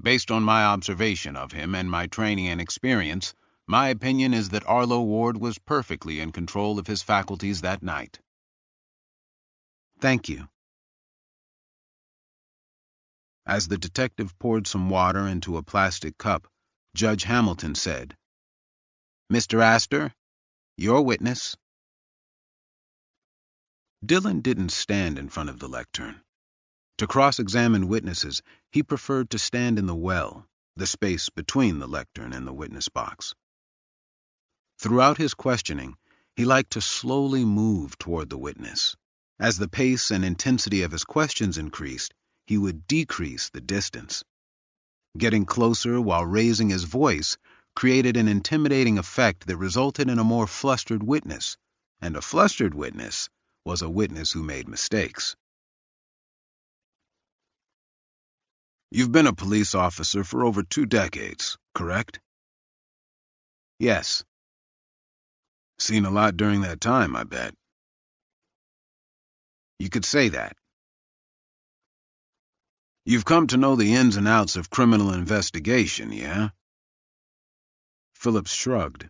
Based on my observation of him and my training and experience, my opinion is that Arlo Ward was perfectly in control of his faculties that night. Thank you. As the detective poured some water into a plastic cup, Judge Hamilton said, Mr. Astor, your witness. Dillon didn't stand in front of the lectern. To cross-examine witnesses, he preferred to stand in the well, the space between the lectern and the witness box. Throughout his questioning, he liked to slowly move toward the witness. As the pace and intensity of his questions increased, he would decrease the distance. Getting closer while raising his voice created an intimidating effect that resulted in a more flustered witness, and a flustered witness was a witness who made mistakes. You've been a police officer for over 2 decades, correct? Yes. Seen a lot during that time, I bet. You could say that. You've come to know the ins and outs of criminal investigation, yeah? Phillips shrugged.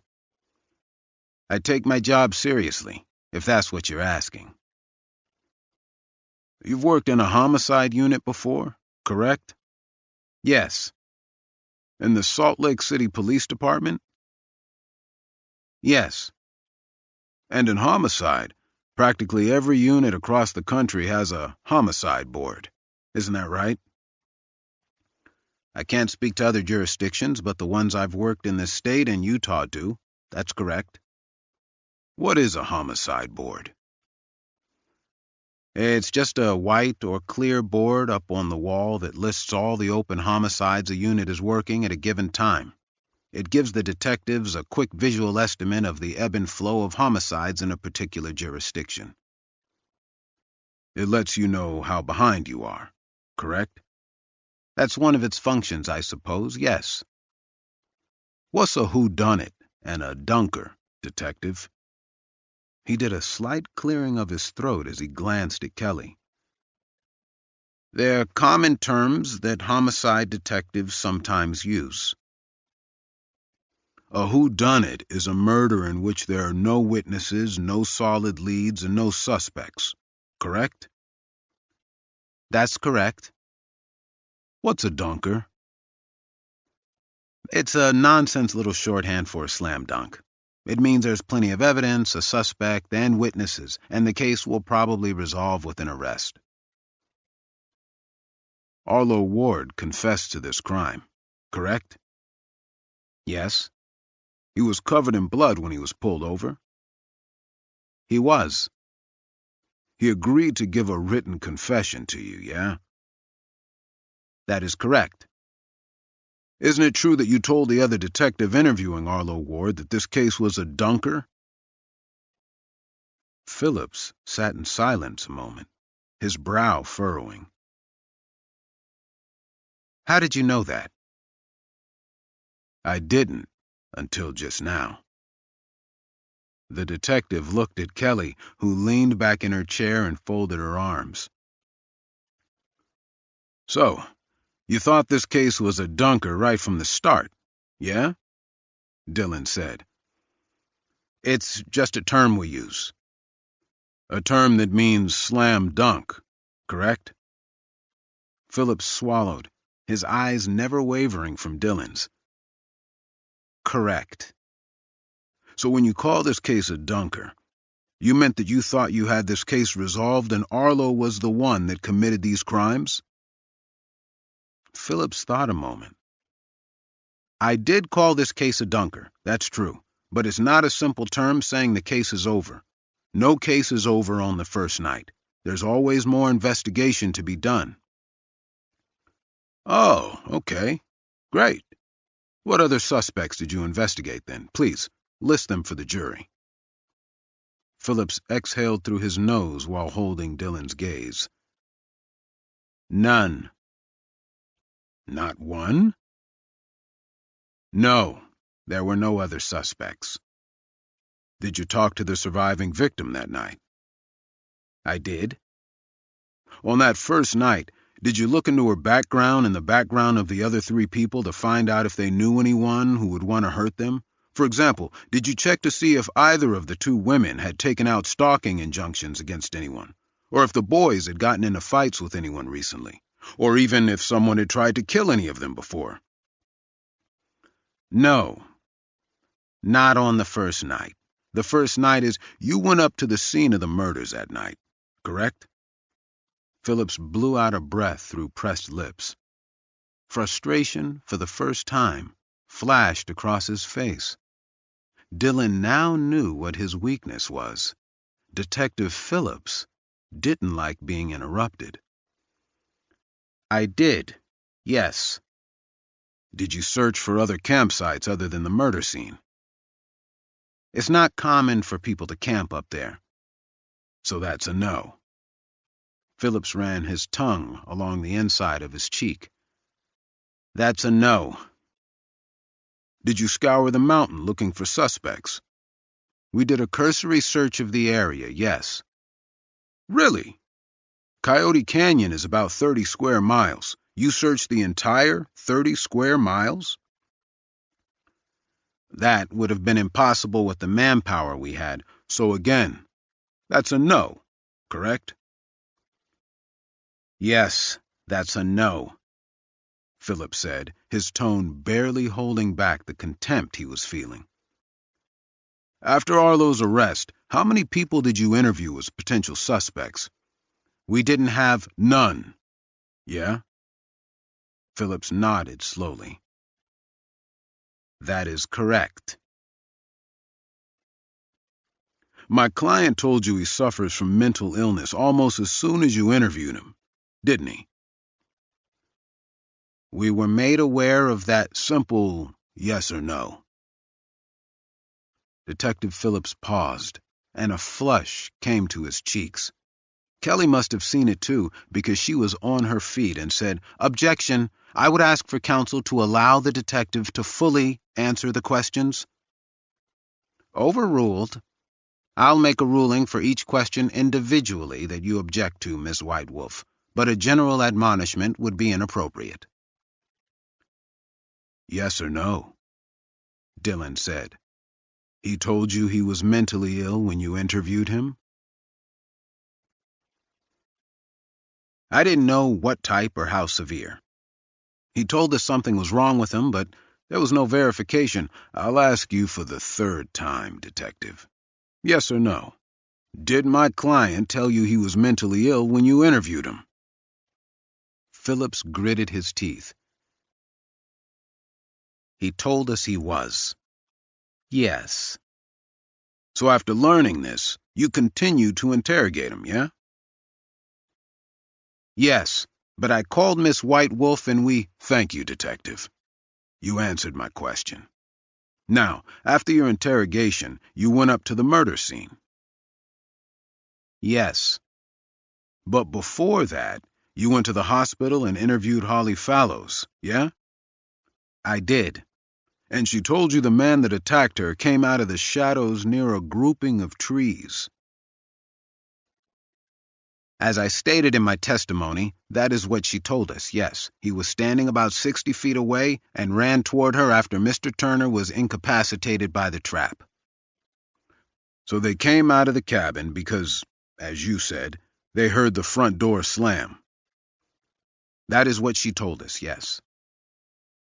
I take my job seriously, if that's what you're asking. You've worked in a homicide unit before, correct? Yes. In the Salt Lake City Police Department? Yes. And in homicide, practically every unit across the country has a homicide board. Isn't that right? I can't speak to other jurisdictions, but the ones I've worked in this state and Utah do. That's correct. What is a homicide board? It's just a white or clear board up on the wall that lists all the open homicides a unit is working at a given time. It gives the detectives a quick visual estimate of the ebb and flow of homicides in a particular jurisdiction. It lets you know how behind you are, correct? That's one of its functions, I suppose, yes. What's a whodunit and a dunker, detective? He did a slight clearing of his throat as he glanced at Kelly. They're common terms that homicide detectives sometimes use. A whodunit is a murder in which there are no witnesses, no solid leads, and no suspects, correct? That's correct. What's a dunker? It's a nonsense little shorthand for a slam dunk. It means there's plenty of evidence, a suspect, and witnesses, and the case will probably resolve with an arrest. Arlo Ward confessed to this crime, correct? Yes. He was covered in blood when he was pulled over. He was. He agreed to give a written confession to you, yeah? That is correct. Isn't it true that you told the other detective interviewing Arlo Ward that this case was a dunker? Phillips sat in silence a moment, his brow furrowing. How did you know that? I didn't until just now. The detective looked at Kelly, who leaned back in her chair and folded her arms. So, you thought this case was a dunker right from the start, yeah? Dylan said. It's just a term we use. A term that means slam dunk, correct? Phillips swallowed, his eyes never wavering from Dylan's. Correct. So when you call this case a dunker, you meant that you thought you had this case resolved and Arlo was the one that committed these crimes? Phillips thought a moment. I did call this case a dunker, that's true, but it's not a simple term saying the case is over. No case is over on the first night. There's always more investigation to be done. Oh, okay. Great. What other suspects did you investigate then? Please, list them for the jury. Phillips exhaled through his nose while holding Dylan's gaze. None. Not one? No, there were no other suspects. Did you talk to the surviving victim that night? I did. On that first night, did you look into her background and the background of the other 3 people to find out if they knew anyone who would want to hurt them? For example, did you check to see if either of the 2 women had taken out stalking injunctions against anyone? Or if the boys had gotten into fights with anyone recently? Or even if someone had tried to kill any of them before? No. Not on the first night. The first night is you went up to the scene of the murders that night, correct? Phillips blew out a breath through pressed lips. Frustration, for the first time, flashed across his face. Dylan now knew what his weakness was. Detective Phillips didn't like being interrupted. I did, yes. Did you search for other campsites other than the murder scene? It's not common for people to camp up there. So that's a no. Phillips ran his tongue along the inside of his cheek. That's a no. Did you scour the mountain looking for suspects? We did a cursory search of the area, yes. Really? Coyote Canyon is about 30 square miles. You searched the entire 30 square miles? That would have been impossible with the manpower we had, so again, that's a no, correct? Yes, that's a no, Phillips said, his tone barely holding back the contempt he was feeling. After Arlo's arrest, how many people did you interview as potential suspects? We didn't have none. Yeah? Phillips nodded slowly. That is correct. My client told you he suffers from mental illness almost as soon as you interviewed him, didn't he? We were made aware of that simple yes or no. Detective Phillips paused, and a flush came to his cheeks. Kelly must have seen it too, because she was on her feet and said, "Objection, I would ask for counsel to allow the detective to fully answer the questions." Overruled. I'll make a ruling for each question individually that you object to, Miss Whitewolf, but a general admonishment would be inappropriate. Yes or no? Dylan said. He told you he was mentally ill when you interviewed him? I didn't know what type or how severe. He told us something was wrong with him, but there was no verification. I'll ask you for the 3rd time, Detective. Yes or no? Did my client tell you he was mentally ill when you interviewed him? Phillips gritted his teeth. He told us he was. Yes. So after learning this, you continued to interrogate him, yeah? Yes, but I called Miss Whitewolf and we... Thank you, Detective. You answered my question. Now, after your interrogation, you went up to the murder scene. Yes. But before that, You went to the hospital and interviewed Holly Fallows, yeah? I did. And she told you the man that attacked her came out of the shadows near a grouping of trees. As I stated in my testimony, that is what she told us, yes. He was standing about 60 feet away and ran toward her after Mr. Turner was incapacitated by the trap. So they came out of the cabin because, as you said, they heard the front door slam. That is what she told us, yes.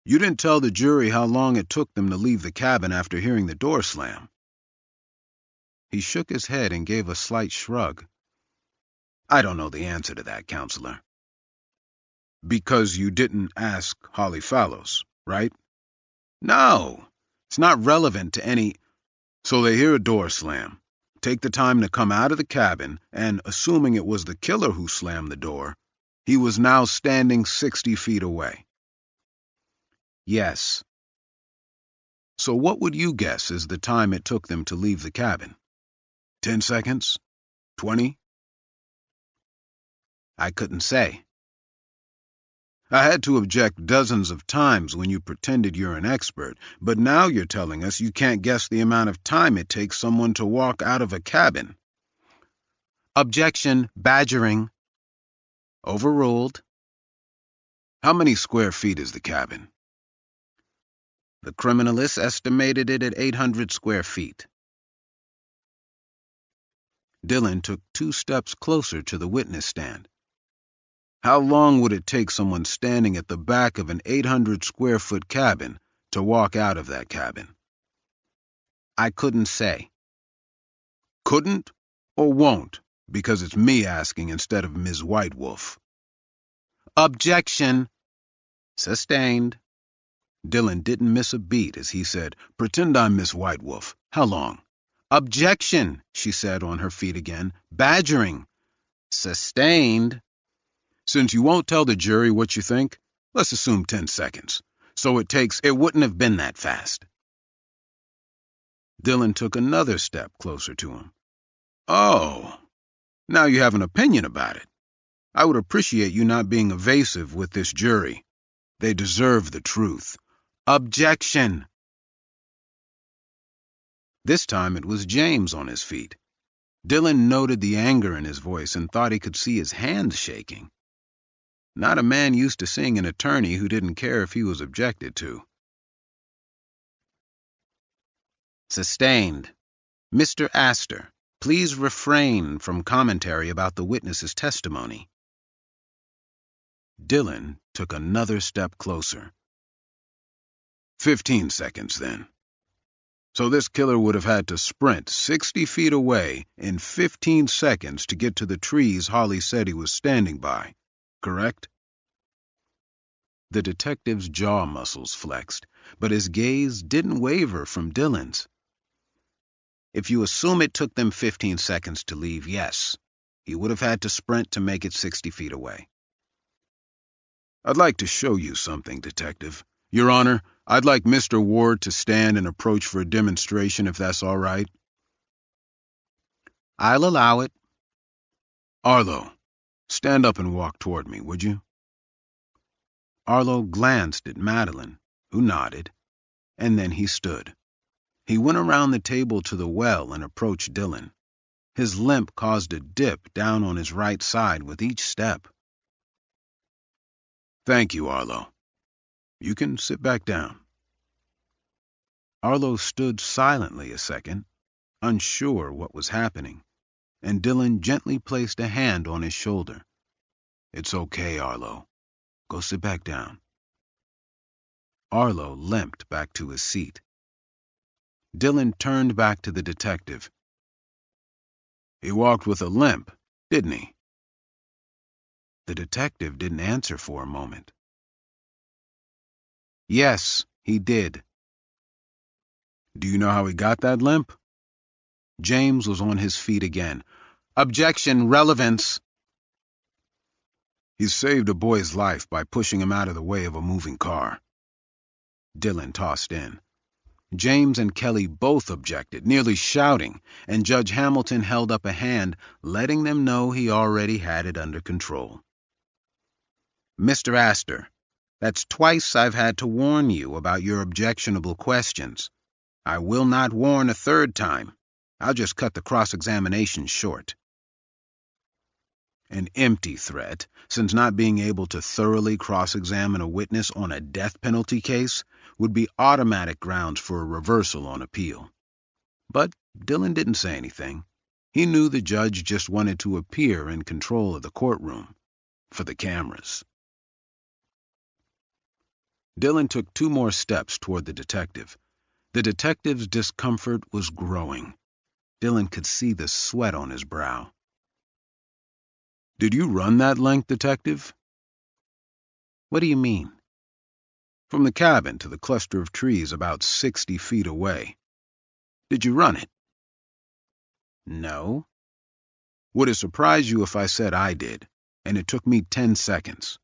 You didn't tell the jury how long it took them to leave the cabin after hearing the door slam. He shook his head and gave a slight shrug. I don't know the answer to that, Counselor. Because you didn't ask Holly Fallows, right? No, it's not relevant to any... So they hear a door slam, take the time to come out of the cabin, and assuming it was the killer who slammed the door, he was now standing 60 feet away. Yes. So what would you guess is the time it took them to leave the cabin? 10 seconds? 20? I couldn't say. I had to object dozens of times when you pretended you're an expert, but now you're telling us you can't guess the amount of time it takes someone to walk out of a cabin. Objection, badgering. Overruled. How many square feet is the cabin? The criminalist estimated it at 800 square feet. Dillon took 2 steps closer to the witness stand. How long would it take someone standing at the back of an 800-square-foot cabin to walk out of that cabin? I couldn't say. Couldn't or won't, because it's me asking instead of Ms. White Wolf. Objection. Sustained. Dillon didn't miss a beat as he said, "Pretend I'm Miss White Wolf. How long?" Objection, she said on her feet again. Badgering. Sustained. Since you won't tell the jury what you think, let's assume 10 seconds. So it wouldn't have been that fast. Dillon took another step closer to him. Oh, now you have an opinion about it. I would appreciate you not being evasive with this jury. They deserve the truth. Objection. This time it was James on his feet. Dillon noted the anger in his voice and thought he could see his hands shaking. Not a man used to seeing an attorney who didn't care if he was objected to. Sustained. Mr. Astor, please refrain from commentary about the witness's testimony. Dillon took another step closer. 15 seconds, then. So this killer would have had to sprint 60 feet away in 15 seconds to get to the trees Holly said he was standing by, correct? The detective's jaw muscles flexed, but his gaze didn't waver from Dillon's. If you assume it took them 15 seconds to leave, yes. He would have had to sprint to make it 60 feet away. I'd like to show you something, Detective. Your Honor, I'd like Mr. Ward to stand and approach for a demonstration if that's all right. I'll allow it. Arlo, stand up and walk toward me, would you? Arlo glanced at Madeline, who nodded, and then he stood. He went around the table to the well and approached Dillon. His limp caused a dip down on his right side with each step. Thank you, Arlo. You can sit back down. Arlo stood silently a second, unsure what was happening, and Dillon gently placed a hand on his shoulder. It's okay, Arlo. Go sit back down. Arlo limped back to his seat. Dillon turned back to the detective. He walked with a limp, didn't he? The detective didn't answer for a moment. Yes, he did. Do you know how he got that limp? James was on his feet again. Objection, relevance. He saved a boy's life by pushing him out of the way of a moving car. Dillon tossed in. James and Kelly both objected, nearly shouting, and Judge Hamilton held up a hand, letting them know he already had it under control. Mr. Astor, that's twice I've had to warn you about your objectionable questions. I will not warn a third time. I'll just cut the cross-examination short. An empty threat, since not being able to thoroughly cross-examine a witness on a death penalty case would be automatic grounds for a reversal on appeal. But Dillon didn't say anything. He knew the judge just wanted to appear in control of the courtroom, for the cameras. Dillon took 2 more steps toward the detective. The detective's discomfort was growing. Dillon could see the sweat on his brow. "Did you run that length, detective?" "What do you mean?" "From the cabin to the cluster of trees about 60 feet away. Did you run it?" "No." "Would it surprise you if I said I did, and it took me 10 seconds?"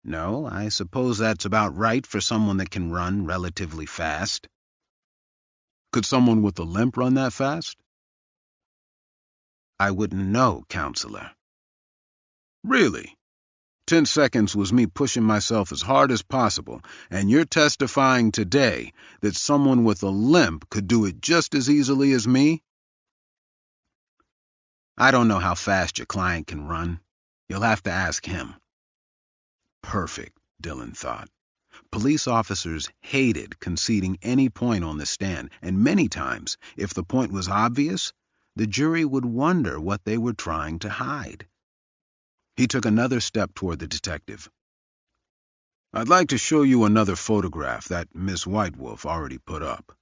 "No, I suppose that's about right for someone that can run relatively fast." "Could someone with a limp run that fast?" "I wouldn't know, counselor." "Really? 10 seconds was me pushing myself as hard as possible, and you're testifying today that someone with a limp could do it just as easily as me?" "I don't know how fast your client can run. You'll have to ask him." Perfect, Dillon thought. Police officers hated conceding any point on the stand, and many times, if the point was obvious, the jury would wonder what they were trying to hide. He took another step toward the detective. "I'd like to show you another photograph that Miss Whitewolf already put up."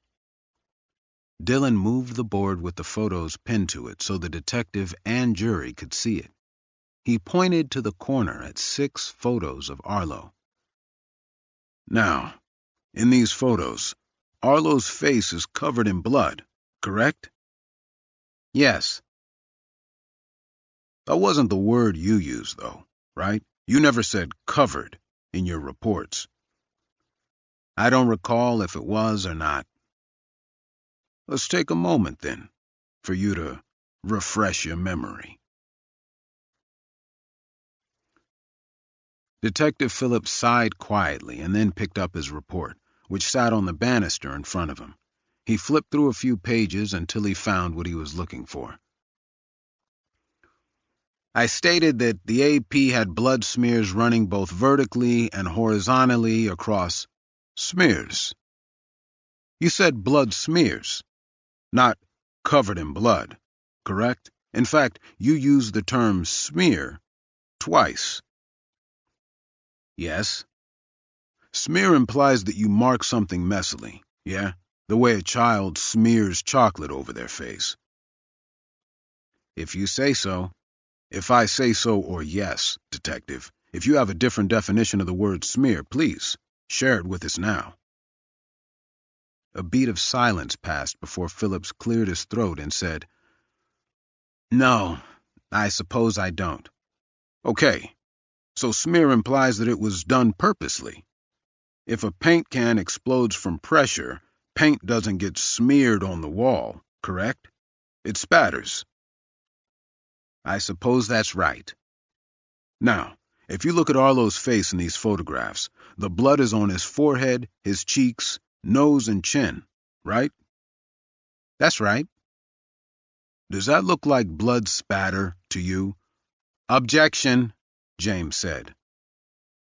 Dillon moved the board with the photos pinned to it so the detective and jury could see it. He pointed to the corner at 6 photos of Arlo. "Now, in these photos, Arlo's face is covered in blood, correct?" "Yes." "That wasn't the word you used, though, right? You never said covered in your reports." "I don't recall if it was or not." "Let's take a moment, then, for you to refresh your memory." Detective Phillips sighed quietly and then picked up his report, which sat on the banister in front of him. He flipped through a few pages until he found what he was looking for. "I stated that the AP had blood smears running both vertically and horizontally across..." "Smears. You said blood smears, not covered in blood, correct? In fact, you used the term smear twice." "Yes." "Smear implies that you mark something messily, yeah? The way a child smears chocolate over their face." "If you say so." "If I say so or yes, detective. If you have a different definition of the word smear, please share it with us now." A beat of silence passed before Phillips cleared his throat and said, "No, I suppose I don't." "Okay, so smear implies that it was done purposely. If a paint can explodes from pressure, paint doesn't get smeared on the wall, correct? It spatters." "I suppose that's right." "Now, if you look at Arlo's face in these photographs, the blood is on his forehead, his cheeks, nose, and chin, right?" "That's right." "Does that look like blood spatter to you?" "Objection," James said.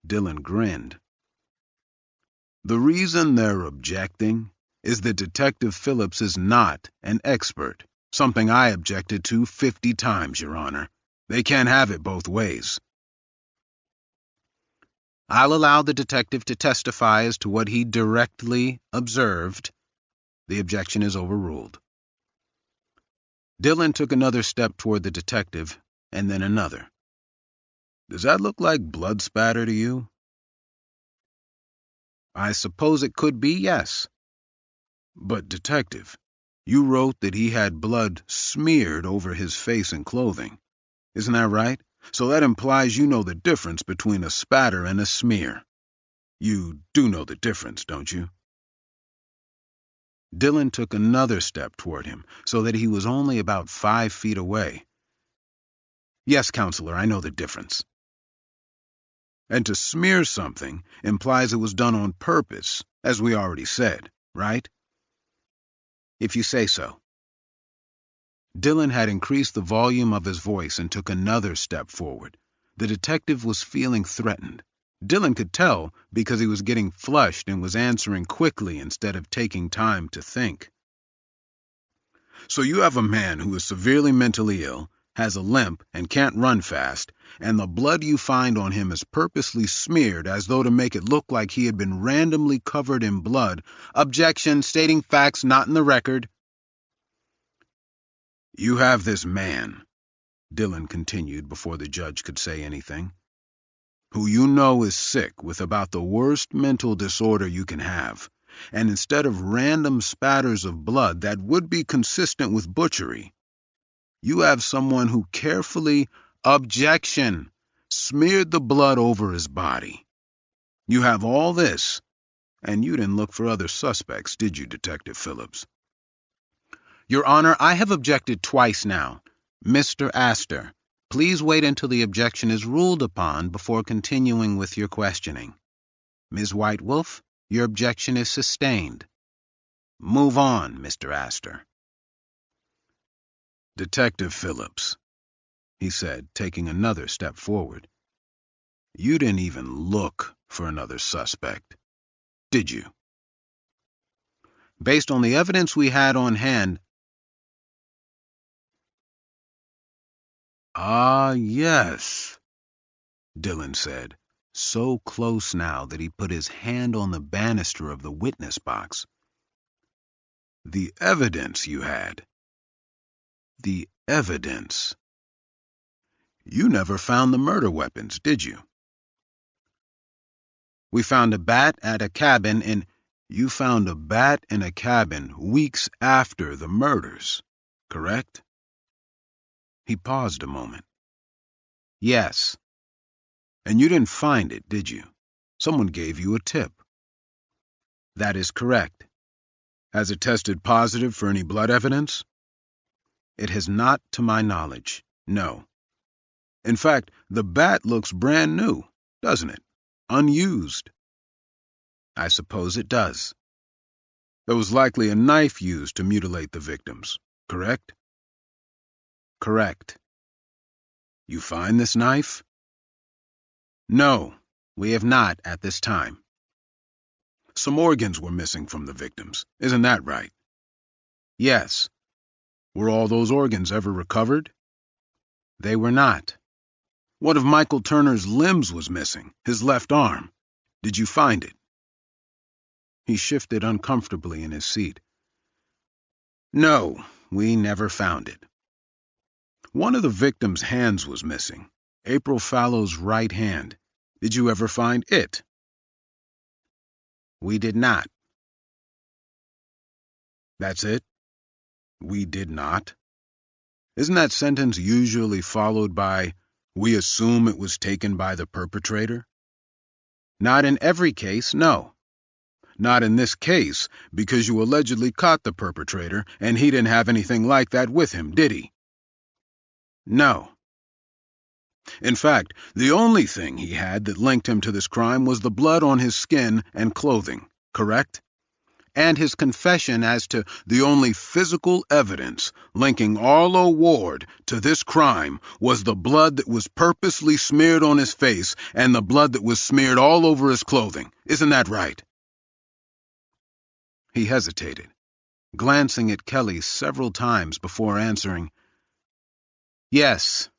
Dillon grinned. "The reason they're objecting is that Detective Phillips is not an expert, something I objected to 50 times, Your Honor. They can't have it both ways." "I'll allow the detective to testify as to what he directly observed." The objection is overruled. Dillon took another step toward the detective, and then another. "Does that look like blood spatter to you?" "I suppose it could be, yes." "But, detective, you wrote that he had blood smeared over his face and clothing. Isn't that right? So that implies you know the difference between a spatter and a smear. You do know the difference, don't you?" Dillon took another step toward him, so that he was only about 5 feet away. "Yes, counselor, I know the difference." And to smear something implies it was done on purpose, as we already said, right? If you say so. Dylan had increased the volume of his voice and took another step forward. The detective was feeling threatened. Dylan could tell because he was getting flushed and was answering quickly instead of taking time to think. So you have a man who is severely mentally ill, has a limp, and can't run fast, and the blood you find on him is purposely smeared as though to make it look like he had been randomly covered in blood. Objection, stating facts not in the record. You have this man, Dylan continued before the judge could say anything, who you know is sick with about the worst mental disorder you can have, and instead of random spatters of blood that would be consistent with butchery, you have someone who carefully, objection, smeared the blood over his body. You have all this, and you didn't look for other suspects, did you, Detective Phillips? Your Honor, I have objected twice now. Mr. Astor, please wait until the objection is ruled upon before continuing with your questioning. Ms. White-Wolf, your objection is sustained. Move on, Mr. Astor. Detective Phillips, he said, taking another step forward. You didn't even look for another suspect, did you? Based on the evidence we had on hand. Ah, yes, Dylan said, so close now that he put his hand on the banister of the witness box. The evidence you had. The evidence. You never found the murder weapons, did you? We found a bat at a cabin in... You found a bat in a cabin weeks after the murders, correct? He paused a moment. Yes. And you didn't find it, did you? Someone gave you a tip. That is correct. Has it tested positive for any blood evidence? It has not, to my knowledge, no. In fact, the bat looks brand new, doesn't it? Unused. I suppose it does. There was likely a knife used to mutilate the victims, correct? Correct. You find this knife? No, we have not at this time. Some organs were missing from the victims, isn't that right? Yes. Were all those organs ever recovered? They were not. One of Michael Turner's limbs was missing, his left arm. Did you find it? He shifted uncomfortably in his seat. No, we never found it. One of the victims' hands was missing, April Fallow's right hand. Did you ever find it? We did not. That's it? We did not? Isn't that sentence usually followed by, we assume it was taken by the perpetrator? Not in every case, no. Not in this case, because you allegedly caught the perpetrator, and he didn't have anything like that with him, did he? No. In fact, the only thing he had that linked him to this crime was the blood on his skin and clothing, correct? And his confession as to the only physical evidence linking Arlo Ward to this crime was the blood that was purposely smeared on his face and the blood that was smeared all over his clothing. Isn't that right? He hesitated, glancing at Kelly several times before answering, Yes,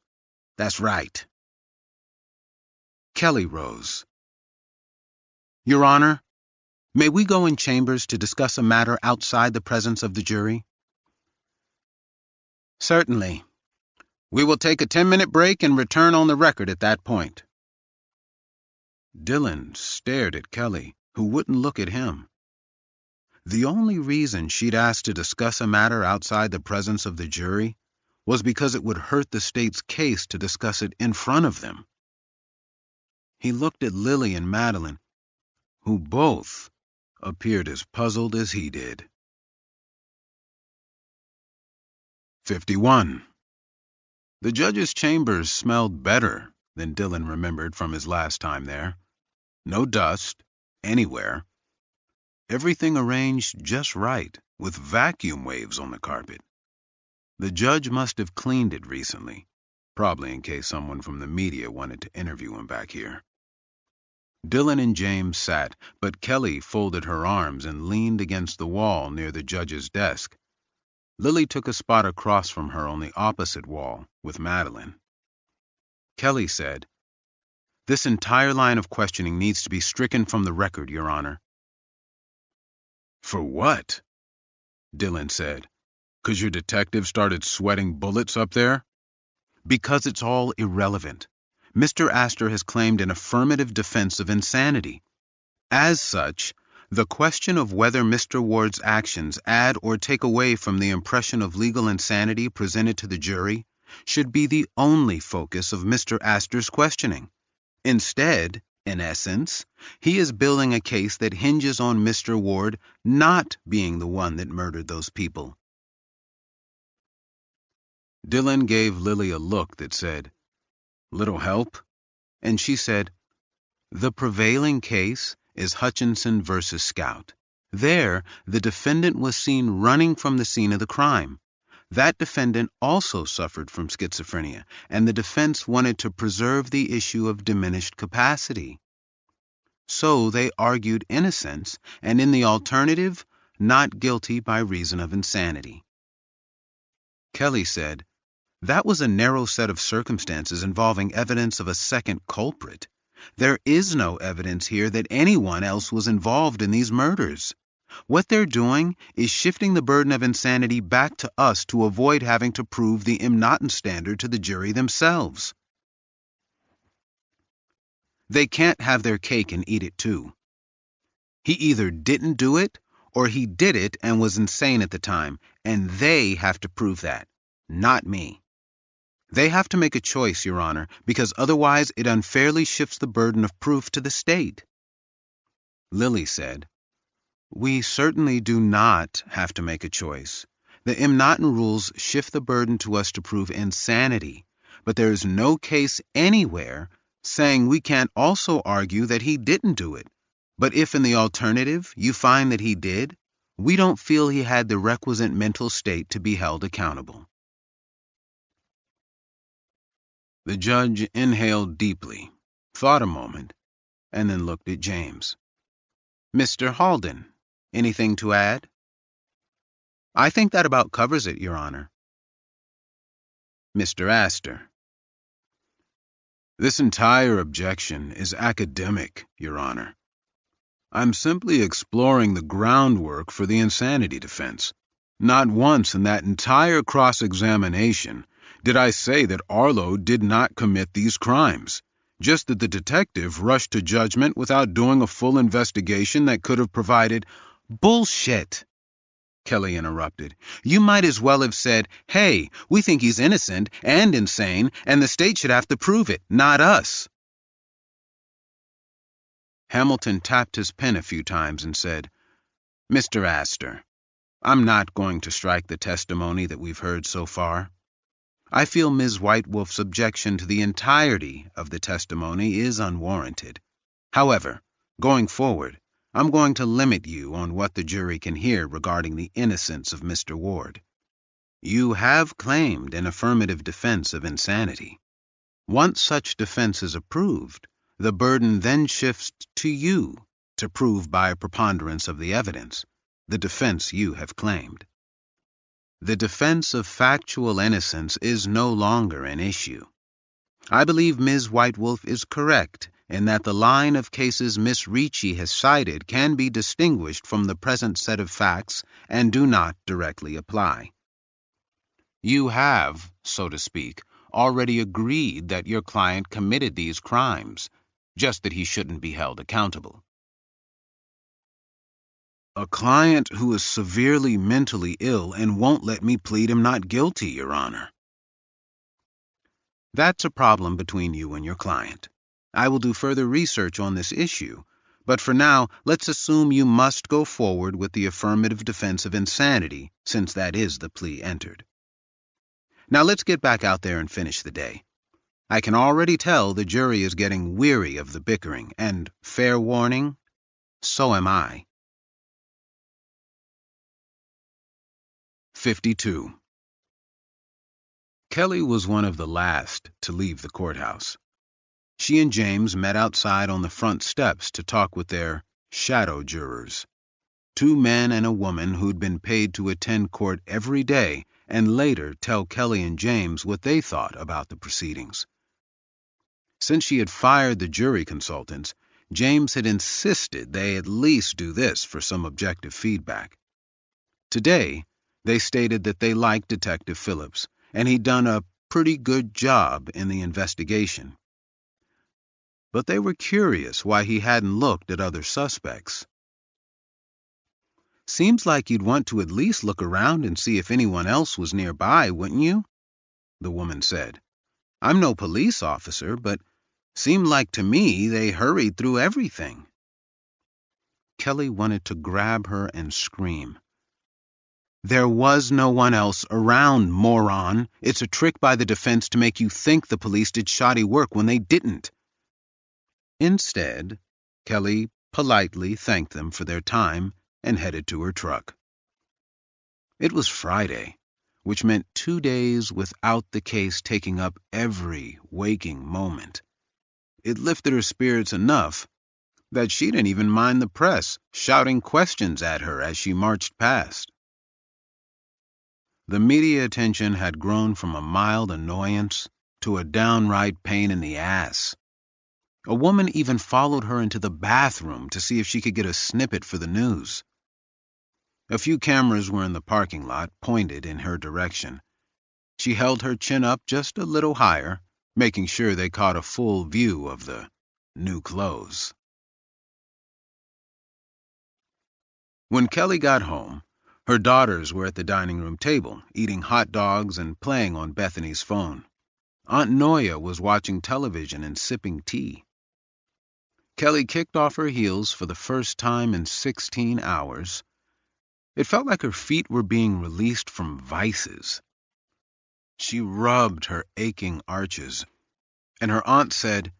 that's right. Kelly rose. Your Honor, may we go in chambers to discuss a matter outside the presence of the jury? Certainly. We will take a 10-minute break and return on the record at that point. Dylan stared at Kelly, who wouldn't look at him. The only reason she'd asked to discuss a matter outside the presence of the jury was because it would hurt the state's case to discuss it in front of them. He looked at Lily and Madeline, who both appeared as puzzled as he did. 51. The judge's chambers smelled better Then Dillon remembered from his last time there. No dust, anywhere. Everything arranged just right, with vacuum waves on the carpet. The judge must have cleaned it recently, probably in case someone from the media wanted to interview him back here. Dillon and James sat, but Kelly folded her arms and leaned against the wall near the judge's desk. Lily took a spot across from her on the opposite wall, with Madeline. Kelly said, "This entire line of questioning needs to be stricken from the record, Your Honor." "For what?" Dillon said. "'Cause your detective started sweating bullets up there?" "Because it's all irrelevant. Mr. Astor has claimed an affirmative defense of insanity. As such, the question of whether Mr. Ward's actions add or take away from the impression of legal insanity presented to the jury should be the only focus of Mr. Astor's questioning. Instead, in essence, he is building a case that hinges on Mr. Ward not being the one that murdered those people." Dillon gave Lily a look that said, "Little help?" And she said, "The prevailing case is Hutchinson versus Scout. There, the defendant was seen running from the scene of the crime. That defendant also suffered from schizophrenia, and the defense wanted to preserve the issue of diminished capacity. So they argued innocence, and in the alternative, not guilty by reason of insanity." Kelly said, "That was a narrow set of circumstances involving evidence of a second culprit. There is no evidence here that anyone else was involved in these murders. What they're doing is shifting the burden of insanity back to us to avoid having to prove the Imnaten standard to the jury themselves. They can't have their cake and eat it too. He either didn't do it, or he did it and was insane at the time, and they have to prove that, not me. They have to make a choice, Your Honor, because otherwise it unfairly shifts the burden of proof to the state." Lily said, "We certainly do not have to make a choice. The Imnaten rules shift the burden to us to prove insanity, but there is no case anywhere saying we can't also argue that he didn't do it. But if in the alternative you find that he did, we don't feel he had the requisite mental state to be held accountable." The judge inhaled deeply, thought a moment, and then looked at James. "Mr. Halden, anything to add?" "I think that about covers it, Your Honor." Mr. Astor: "This entire objection is academic, Your Honor. I'm simply exploring the groundwork for the insanity defense. Not once in that entire cross-examination did I say that Arlo did not commit these crimes, just that the detective rushed to judgment without doing a full investigation that could have provided—" "Bullshit," Kelly interrupted. "You might as well have said, hey, we think he's innocent and insane, and the state should have to prove it, not us." Hamilton tapped his pen a few times and said, "Mr. Astor, I'm not going to strike the testimony that we've heard so far. I feel Ms. Whitewolf's objection to the entirety of the testimony is unwarranted. However, going forward, I'm going to limit you on what the jury can hear regarding the innocence of Mr. Ward. You have claimed an affirmative defense of insanity. Once such defense is approved, the burden then shifts to you to prove by a preponderance of the evidence the defense you have claimed. The defense of factual innocence is no longer an issue. I believe Ms. Whitewolf is correct in that the line of cases Miss Ricci has cited can be distinguished from the present set of facts and do not directly apply. You have, so to speak, already agreed that your client committed these crimes, just that he shouldn't be held accountable." "A client who is severely mentally ill and won't let me plead him not guilty, Your Honor." "That's a problem between you and your client. I will do further research on this issue, but for now, let's assume you must go forward with the affirmative defense of insanity, since that is the plea entered. Now let's get back out there and finish the day. I can already tell the jury is getting weary of the bickering, and fair warning, so am I. 52. Kelly was one of the last to leave the courthouse. She and James met outside on the front steps to talk with their shadow jurors. 2 men and a woman who'd been paid to attend court every day and later tell Kelly and James what they thought about the proceedings. Since she had fired the jury consultants, James had insisted they at least do this for some objective feedback. Today, they stated that they liked Detective Phillips, and he'd done a pretty good job in the investigation. But they were curious why he hadn't looked at other suspects. "Seems like you'd want to at least look around and see if anyone else was nearby, wouldn't you?" the woman said. "I'm no police officer, but seemed like to me they hurried through everything." Kelly wanted to grab her and scream. "There was no one else around, moron. It's a trick by the defense to make you think the police did shoddy work when they didn't." Instead, Kelly politely thanked them for their time and headed to her truck. It was Friday, which meant 2 days without the case taking up every waking moment. It lifted her spirits enough that she didn't even mind the press shouting questions at her as she marched past. The media attention had grown from a mild annoyance to a downright pain in the ass. A woman even followed her into the bathroom to see if she could get a snippet for the news. A few cameras were in the parking lot, pointed in her direction. She held her chin up just a little higher, making sure they caught a full view of the new clothes. When Kelly got home, her daughters were at the dining room table, eating hot dogs and playing on Bethany's phone. Aunt Noya was watching television and sipping tea. Kelly kicked off her heels for the first time in 16 hours. It felt like her feet were being released from vices. She rubbed her aching arches, and her aunt said,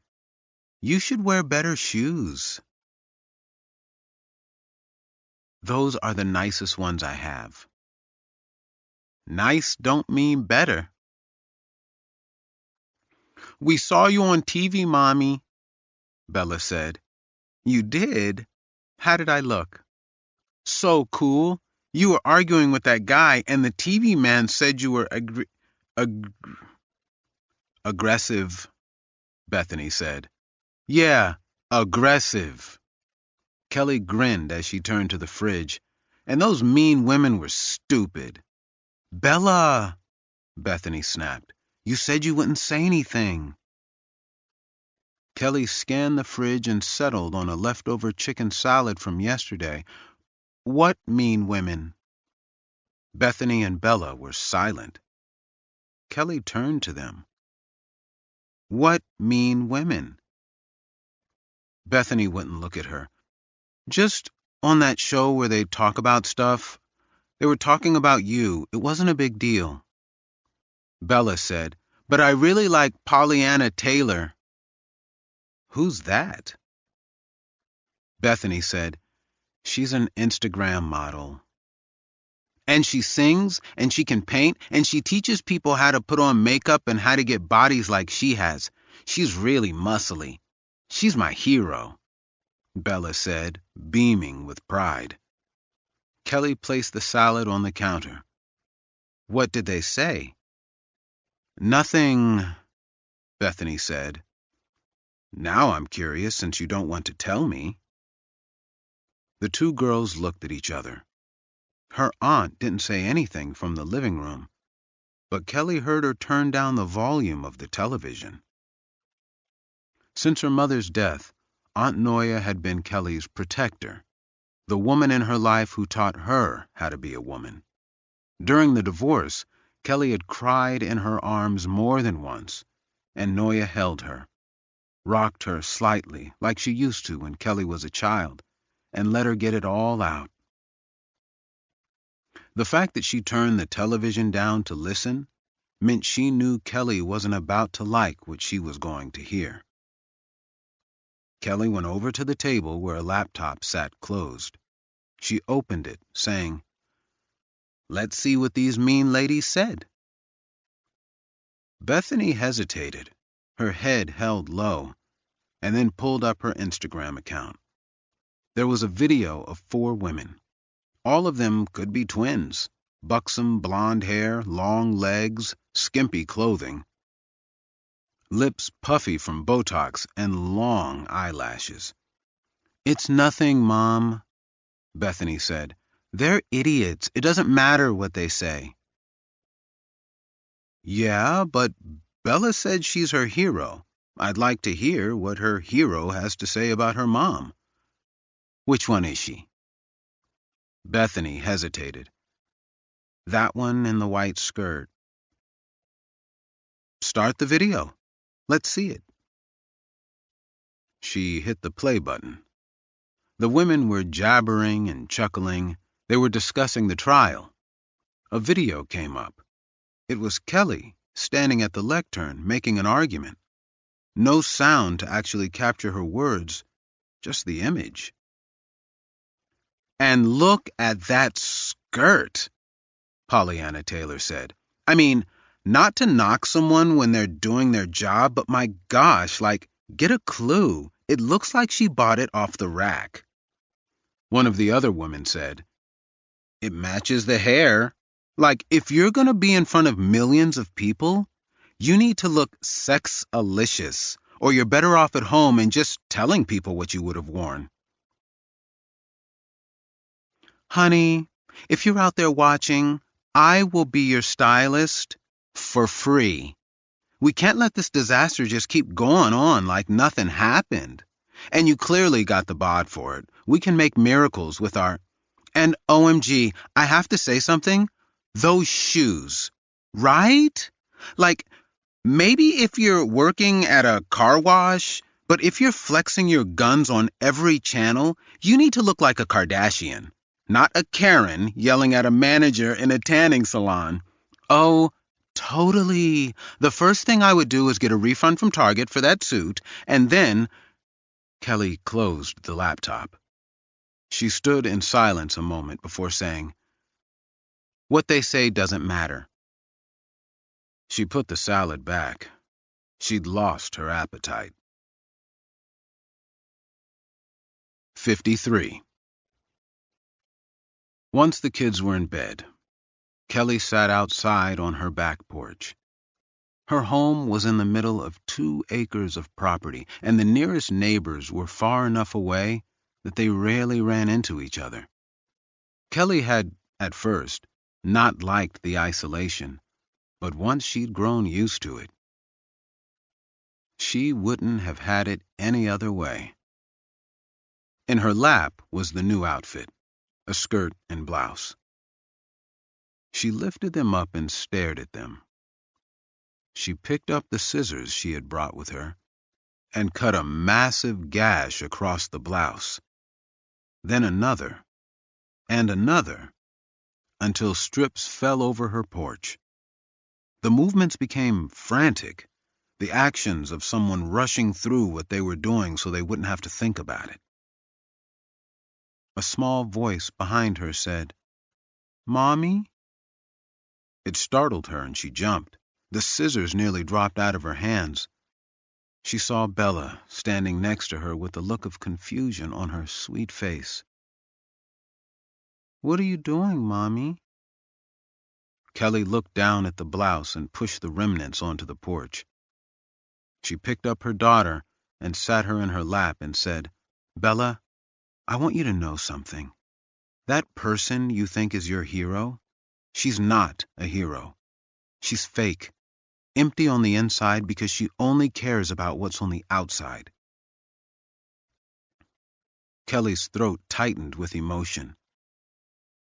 "You should wear better shoes." "Those are the nicest ones I have." "Nice don't mean better." "We saw you on TV, Mommy," Bella said. "You did? How did I look?" "So cool. You were arguing with that guy, and the TV man said you were aggressive," Bethany said. "Yeah, aggressive." Kelly grinned as she turned to the fridge. "And those mean women were stupid." "Bella," Bethany snapped, "you said you wouldn't say anything." Kelly scanned the fridge and settled on a leftover chicken salad from yesterday. "What mean women?" Bethany and Bella were silent. Kelly turned to them. "What mean women?" Bethany wouldn't look at her. "Just on that show where they talk about stuff. They were talking about you. It wasn't a big deal." Bella said, "But I really like Pollyanna Taylor." "Who's that?" Bethany said, "She's an Instagram model. And she sings, and she can paint, and she teaches people how to put on makeup and how to get bodies like she has. She's really muscly. She's my hero," Bella said, beaming with pride. Kelly placed the salad on the counter. "What did they say?" "Nothing," Bethany said. "Now I'm curious since you don't want to tell me." The 2 girls looked at each other. Her aunt didn't say anything from the living room, but Kelly heard her turn down the volume of the television. Since her mother's death, Aunt Noya had been Kelly's protector, the woman in her life who taught her how to be a woman. During the divorce, Kelly had cried in her arms more than once, and Noya held her, rocked her slightly like she used to when Kelly was a child, and let her get it all out. The fact that she turned the television down to listen meant she knew Kelly wasn't about to like what she was going to hear. Kelly went over to the table where a laptop sat closed. She opened it, saying, "Let's see what these mean ladies said." Bethany hesitated, her head held low, and then pulled up her Instagram account. There was a video of 4 women. All of them could be twins. Buxom blonde hair, long legs, skimpy clothing. Lips puffy from Botox and long eyelashes. "It's nothing, Mom," Bethany said. "They're idiots. It doesn't matter what they say." "Yeah, but Bella said she's her hero. I'd like to hear what her hero has to say about her mom." "Which one is she?" Bethany hesitated. "That one in the white skirt." "Start the video. Let's see it." She hit the play button. The women were jabbering and chuckling. They were discussing the trial. A video came up. It was Kelly, standing at the lectern, making an argument. No sound to actually capture her words, just the image. "And look at that skirt," Pollyanna Taylor said. "I mean, not to knock someone when they're doing their job, but my gosh, like, get a clue. It looks like she bought it off the rack." One of the other women said, "It matches the hair. Like, if you're going to be in front of millions of people, you need to look sex-alicious, or you're better off at home and just telling people what you would have worn." "Honey, if you're out there watching, I will be your stylist for free. We can't let this disaster just keep going on like nothing happened. And you clearly got the bod for it. We can make miracles with our... And OMG, I have to say something. Those shoes, right? Like, maybe if you're working at a car wash, but if you're flexing your guns on every channel, you need to look like a Kardashian, not a Karen yelling at a manager in a tanning salon." "Oh, totally. The first thing I would do is get a refund from Target for that suit, and then..." Kelly closed the laptop. She stood in silence a moment before saying, "What they say doesn't matter." She put the salad back. She'd lost her appetite. 53. Once the kids were in bed, Kelly sat outside on her back porch. Her home was in the middle of 2 acres of property, and the nearest neighbors were far enough away that they rarely ran into each other. Kelly had, at first, not liked the isolation, but once she'd grown used to it, she wouldn't have had it any other way. In her lap was the new outfit, a skirt and blouse. She lifted them up and stared at them. She picked up the scissors she had brought with her and cut a massive gash across the blouse, then another, and another, until strips fell over her porch. The movements became frantic, the actions of someone rushing through what they were doing so they wouldn't have to think about it. A small voice behind her said, "Mommy?" It startled her and she jumped. The scissors nearly dropped out of her hands. She saw Bella standing next to her with a look of confusion on her sweet face. "What are you doing, Mommy?" Kelly looked down at the blouse and pushed the remnants onto the porch. She picked up her daughter and sat her in her lap and said, "Bella, I want you to know something. That person you think is your hero, she's not a hero. She's fake, empty on the inside because she only cares about what's on the outside." Kelly's throat tightened with emotion.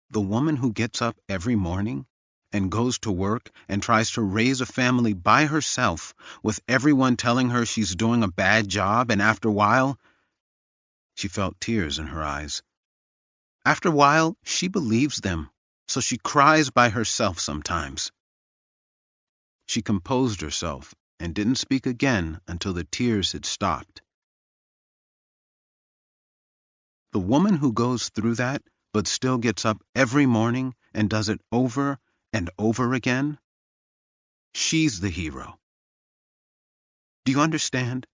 The woman who gets up every morning and goes to work and tries to raise a family by herself with everyone telling her she's doing a bad job, and after a while, she felt tears in her eyes. After a while, she believes them, so she cries by herself sometimes. She composed herself and didn't speak again until the tears had stopped. The woman who goes through that but still gets up every morning and does it over and over again, she's the hero. Do you understand?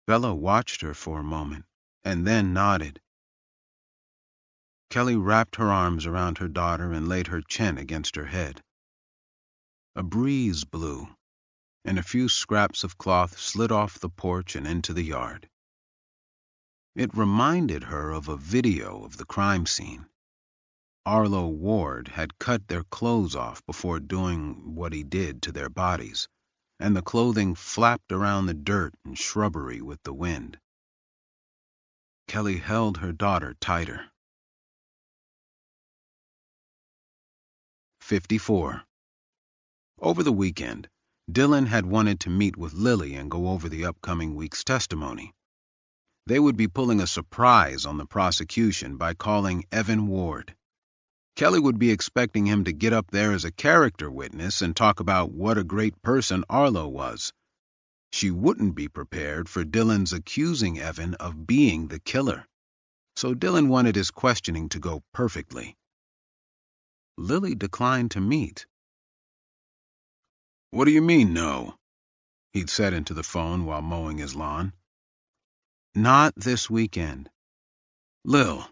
Bella watched her for a moment and then nodded. Kelly wrapped her arms around her daughter and laid her chin against her head. A breeze blew, and a few scraps of cloth slid off the porch and into the yard. It reminded her of a video of the crime scene. Arlo Ward had cut their clothes off before doing what he did to their bodies, and the clothing flapped around the dirt and shrubbery with the wind. Kelly held her daughter tighter. 54. Over the weekend, Dylan had wanted to meet with Lily and go over the upcoming week's testimony. They would be pulling a surprise on the prosecution by calling Evan Ward. Kelly would be expecting him to get up there as a character witness and talk about what a great person Arlo was. She wouldn't be prepared for Dylan's accusing Evan of being the killer. So Dylan wanted his questioning to go perfectly. Lily declined to meet. "What do you mean, no?" he'd said into the phone while mowing his lawn. "Not this weekend." "Lil,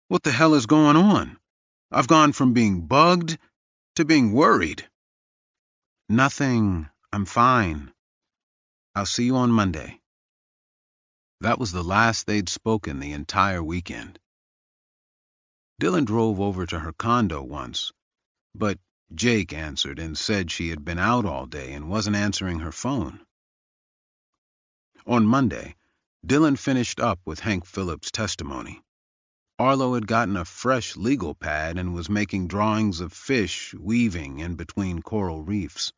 what the hell is going on? I've gone from being bugged to being worried." "Nothing. I'm fine. I'll see you on Monday." That was the last they'd spoken the entire weekend. Dylan drove over to her condo once, but Jake answered and said she had been out all day and wasn't answering her phone. On Monday, Dylan finished up with Hank Phillips' testimony. Arlo had gotten a fresh legal pad and was making drawings of fish weaving in between coral reefs.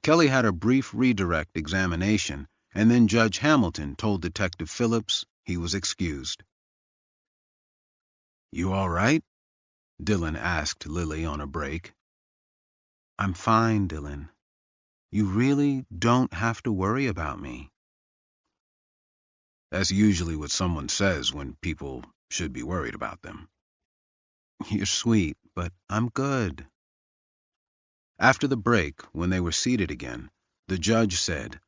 Kelly had a brief redirect examination, and then Judge Hamilton told Detective Phillips he was excused. "You all right?" Dylan asked Lily on a break. "I'm fine, Dylan. You really don't have to worry about me." That's usually what someone says when people should be worried about them. "You're sweet, but I'm good." After the break, when they were seated again, the judge said,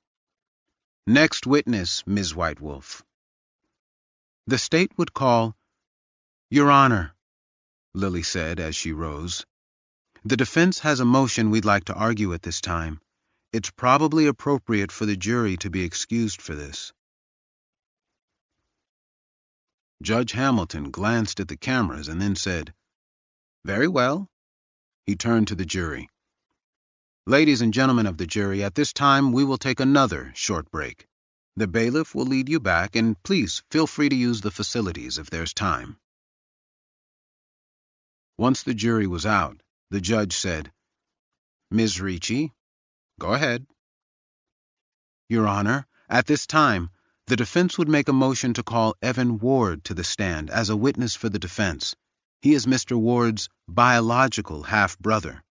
"Next witness, Ms. Whitewolf." The state would call, "Your Honor," Lily said as she rose. "The defense has a motion we'd like to argue at this time. It's probably appropriate for the jury to be excused for this." Judge Hamilton glanced at the cameras and then said, "Very well." He turned to the jury. "Ladies and gentlemen of the jury, at this time we will take another short break. The bailiff will lead you back, and please feel free to use the facilities if there's time." Once the jury was out, the judge said, "Ms. Ricci, go ahead." "Your Honor, at this time, the defense would make a motion to call Evan Ward to the stand as a witness for the defense. He is Mr. Ward's biological half-brother."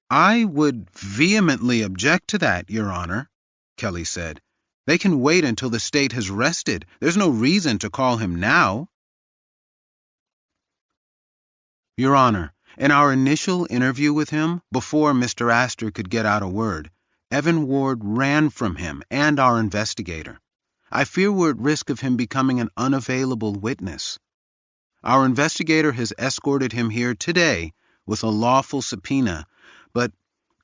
"I would vehemently object to that, Your Honor," Kelly said. "They can wait until the state has rested. There's no reason to call him now." "Your Honor, in our initial interview with him, before Mr. Astor could get out a word, Evan Ward ran from him and our investigator. I fear we're at risk of him becoming an unavailable witness. Our investigator has escorted him here today with a lawful subpoena, but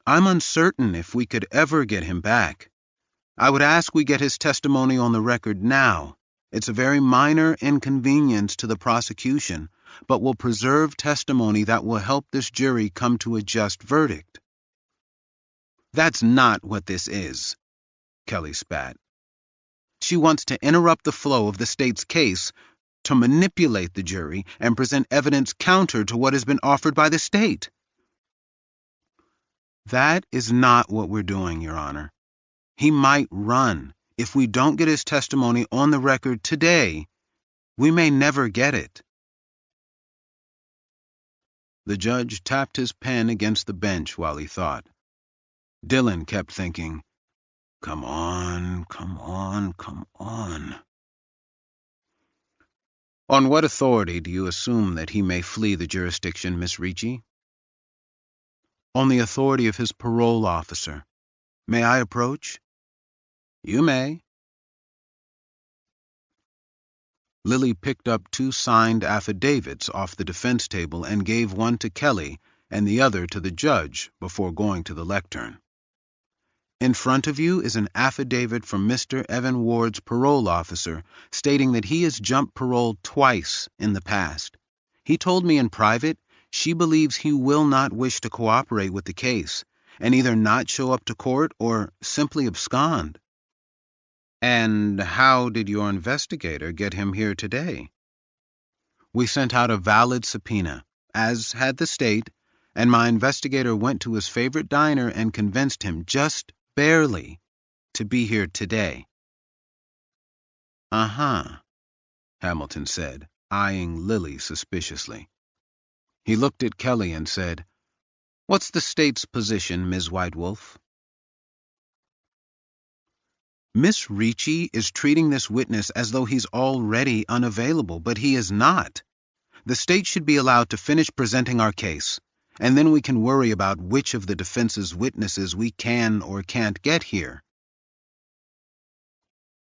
I'm uncertain if we could ever get him back. I would ask we get his testimony on the record now. It's a very minor inconvenience to the prosecution, but will preserve testimony that will help this jury come to a just verdict." "That's not what this is," Kelly spat. "She wants to interrupt the flow of the state's case, to manipulate the jury and present evidence counter to what has been offered by the state." "That is not what we're doing, Your Honor. He might run. If we don't get his testimony on the record today, we may never get it." The judge tapped his pen against the bench while he thought. Dylan kept thinking, "Come on, come on, come on." "On what authority do you assume that he may flee the jurisdiction, Miss Ricci?" "On the authority of his parole officer. May I approach?" "You may." Lily picked up 2 signed affidavits off the defense table and gave one to Kelly and the other to the judge before going to the lectern. "In front of you is an affidavit from Mr. Evan Ward's parole officer stating that he has jumped parole twice in the past. He told me in private she believes he will not wish to cooperate with the case and either not show up to court or simply abscond." "And how did your investigator get him here today?" "We sent out a valid subpoena, as had the state, and my investigator went to his favorite diner and convinced him, just barely, to be here today." "Uh-huh," Hamilton said, eyeing Lily suspiciously. He looked at Kelly and said, "What's the state's position, Ms. Whitewolf?" "Miss Ricci is treating this witness as though he's already unavailable, but he is not. The state should be allowed to finish presenting our case, and then we can worry about which of the defense's witnesses we can or can't get here."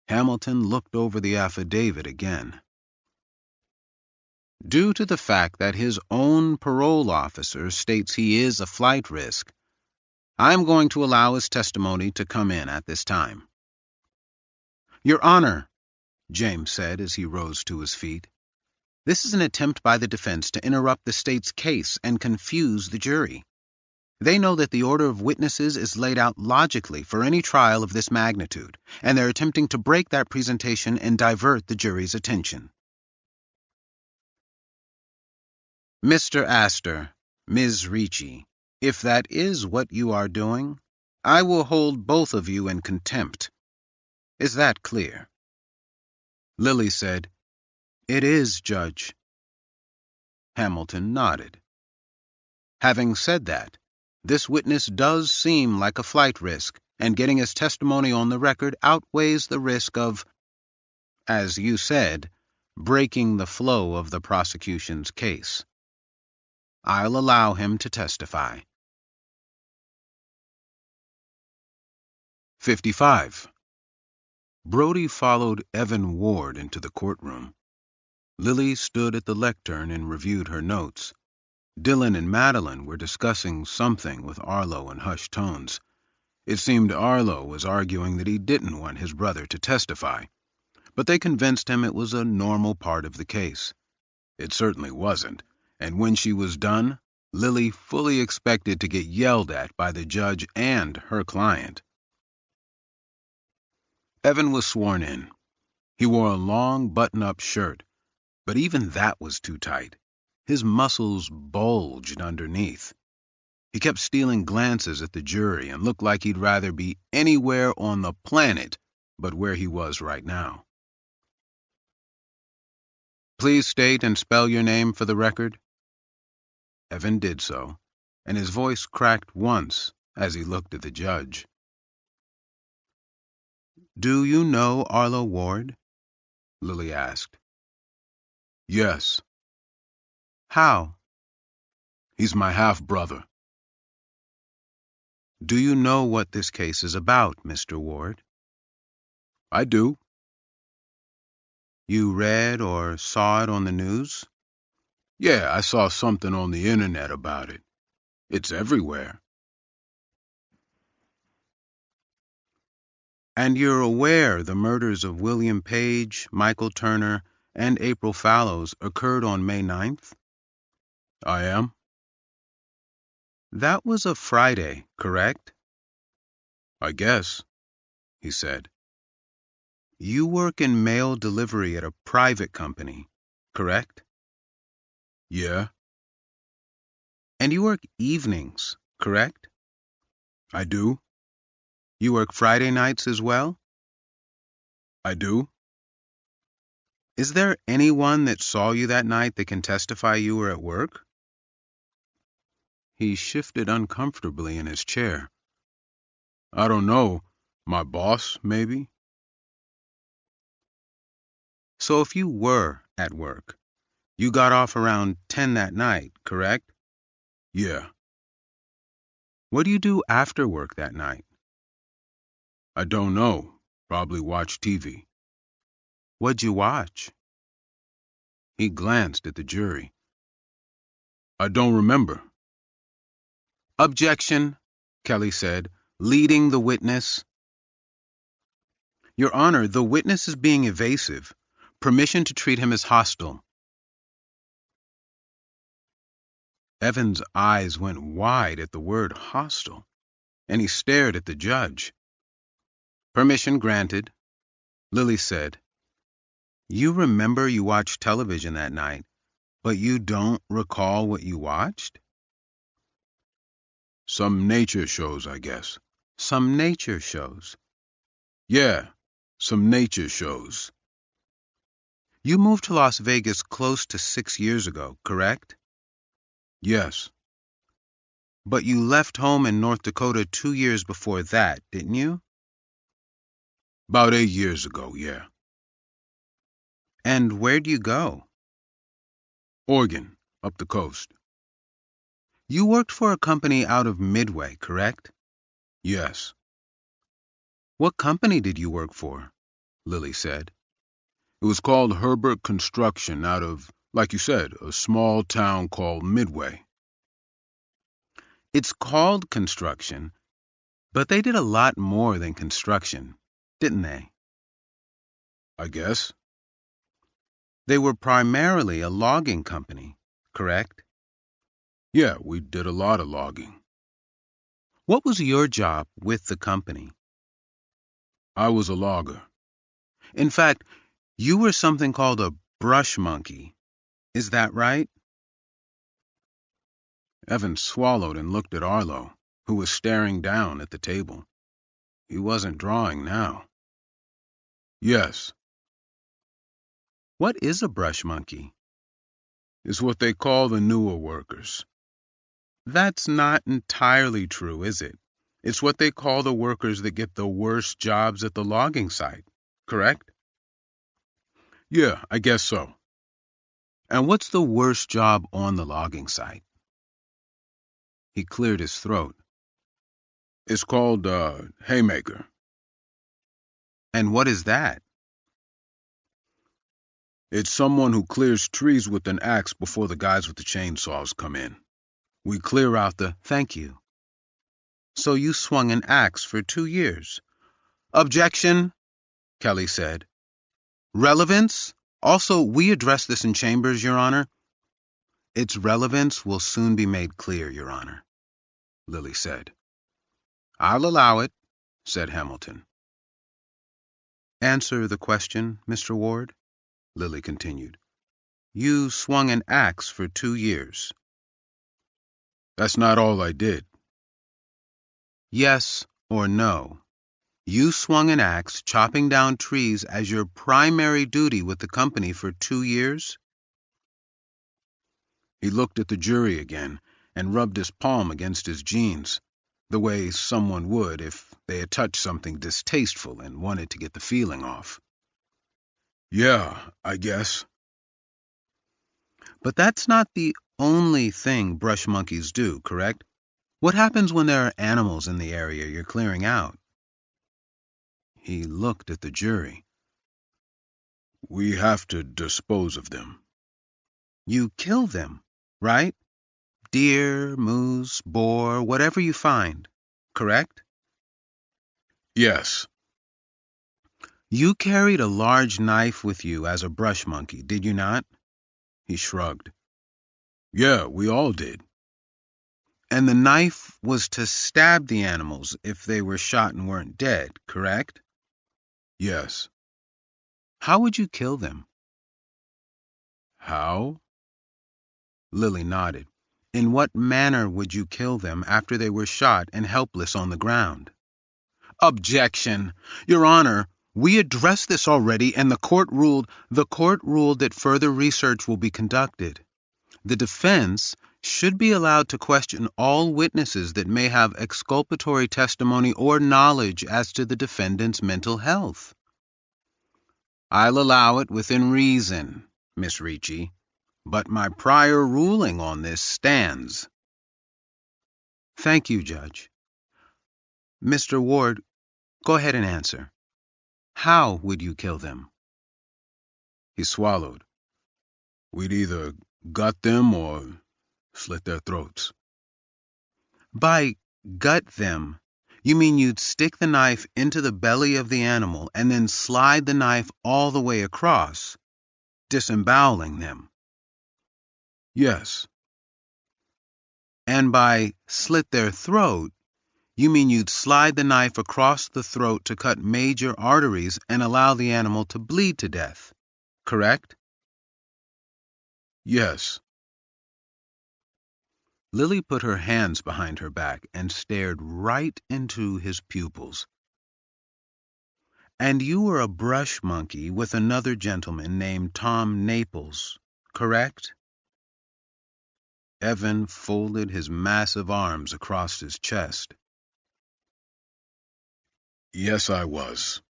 Hamilton looked over the affidavit again. "Due to the fact that his own parole officer states he is a flight risk, I'm going to allow his testimony to come in at this time." "Your Honor," James said as he rose to his feet, "this is an attempt by the defense to interrupt the state's case and confuse the jury. They know that the order of witnesses is laid out logically for any trial of this magnitude, and they're attempting to break that presentation and divert the jury's attention." "Mr. Astor, Ms. Ricci, if that is what you are doing, I will hold both of you in contempt. Is that clear?" Lily said, "It is, Judge." Hamilton nodded. "Having said that, this witness does seem like a flight risk, and getting his testimony on the record outweighs the risk of, as you said, breaking the flow of the prosecution's case. I'll allow him to testify." 55. Brody followed Evan Ward into the courtroom. Lily stood at the lectern and reviewed her notes. Dylan and Madeline were discussing something with Arlo in hushed tones. It seemed Arlo was arguing that he didn't want his brother to testify, but they convinced him it was a normal part of the case. It certainly wasn't, and when she was done, Lily fully expected to get yelled at by the judge and her client. Evan was sworn in. He wore a long button-up shirt, but even that was too tight. His muscles bulged underneath. He kept stealing glances at the jury and looked like he'd rather be anywhere on the planet but where he was right now. "Please state and spell your name for the record." Evan did so, and his voice cracked once as he looked at the judge. "Do you know Arlo Ward?" Lily asked. "Yes." "How?" "He's my half-brother." "Do you know what this case is about, Mr. Ward?" "I do." "You read or saw it on the news?" "Yeah, I saw something on the internet about it. It's everywhere." "And you're aware the murders of William Page, Michael Turner, and April Fallows occurred on May 9th? "I am." "That was a Friday, correct?" "I guess," he said. "You work in mail delivery at a private company, correct?" "Yeah." "And you work evenings, correct?" "I do." "You work Friday nights as well?" "I do." "Is there anyone that saw you that night that can testify you were at work?" He shifted uncomfortably in his chair. I don't know. My boss, maybe? So if you were at work, you got off around 10 that night, correct? Yeah. What do you do after work that night? I don't know. Probably watch TV. What'd you watch? He glanced at the jury. I don't remember. Objection, Kelly said, leading the witness. Your Honor, the witness is being evasive. Permission to treat him as hostile. Evan's eyes went wide at the word hostile, and he stared at the judge. Permission granted, Lily said. You remember you watched television that night, but you don't recall what you watched? Some nature shows, I guess. Some nature shows? Yeah, some nature shows. You moved to Las Vegas close to 6 years ago, correct? Yes. But you left home in North Dakota 2 years before that, didn't you? About 8 years ago, yeah. And where'd you go? Oregon, up the coast. You worked for a company out of Midway, correct? Yes. What company did you work for? Lily said. It was called Herbert Construction out of, like you said, a small town called Midway. It's called construction, but they did a lot more than construction, didn't they? I guess. They were primarily a logging company, correct? Yeah, we did a lot of logging. What was your job with the company? I was a logger. In fact, you were something called a brush monkey. Is that right? Evan swallowed and looked at Arlo, who was staring down at the table. He wasn't drawing now. Yes. What is a brush monkey? It's what they call the newer workers. That's not entirely true, is it? It's what they call the workers that get the worst jobs at the logging site, correct? Yeah, I guess so. And what's the worst job on the logging site? He cleared his throat. It's called, haymaker. And what is that? It's someone who clears trees with an axe before the guys with the chainsaws come in. We clear out the... Thank you. So you swung an axe for 2 years. Objection, Kelly said. Relevance? Also, we address this in chambers, Your Honor. Its relevance will soon be made clear, Your Honor, Lily said. I'll allow it, said Hamilton. Answer the question, Mr. Ward, Lily continued. You swung an axe for 2 years. That's not all I did. Yes or no? You swung an axe chopping down trees as your primary duty with the company for 2 years? He looked at the jury again and rubbed his palm against his jeans, the way someone would if they had touched something distasteful and wanted to get the feeling off. Yeah, I guess. But that's not the only thing brush monkeys do, correct? What happens when there are animals in the area you're clearing out? He looked at the jury. We have to dispose of them. You kill them, right? Deer, moose, boar, whatever you find, correct? Yes. You carried a large knife with you as a brush monkey, did you not? He shrugged. Yeah, we all did. And the knife was to stab the animals if they were shot and weren't dead, correct? Yes. How would you kill them? How? Lily nodded. In what manner would you kill them after they were shot and helpless on the ground? Objection! Your Honor, we addressed this already, and the court ruled that further research will be conducted. The defense, should be allowed to question all witnesses that may have exculpatory testimony or knowledge as to the defendant's mental health. I'll allow it within reason, Miss Ricci, but my prior ruling on this stands. Thank you, Judge. Mr. Ward, go ahead and answer. How would you kill them? He swallowed. We'd either gut them or slit their throats. By gut them, you mean you'd stick the knife into the belly of the animal and then slide the knife all the way across, disemboweling them? Yes. And by slit their throat, you mean you'd slide the knife across the throat to cut major arteries and allow the animal to bleed to death, correct? Yes. Lily put her hands behind her back and stared right into his pupils. And you were a brush monkey with another gentleman named Tom Naples, correct? Evan folded his massive arms across his chest. Yes, I was.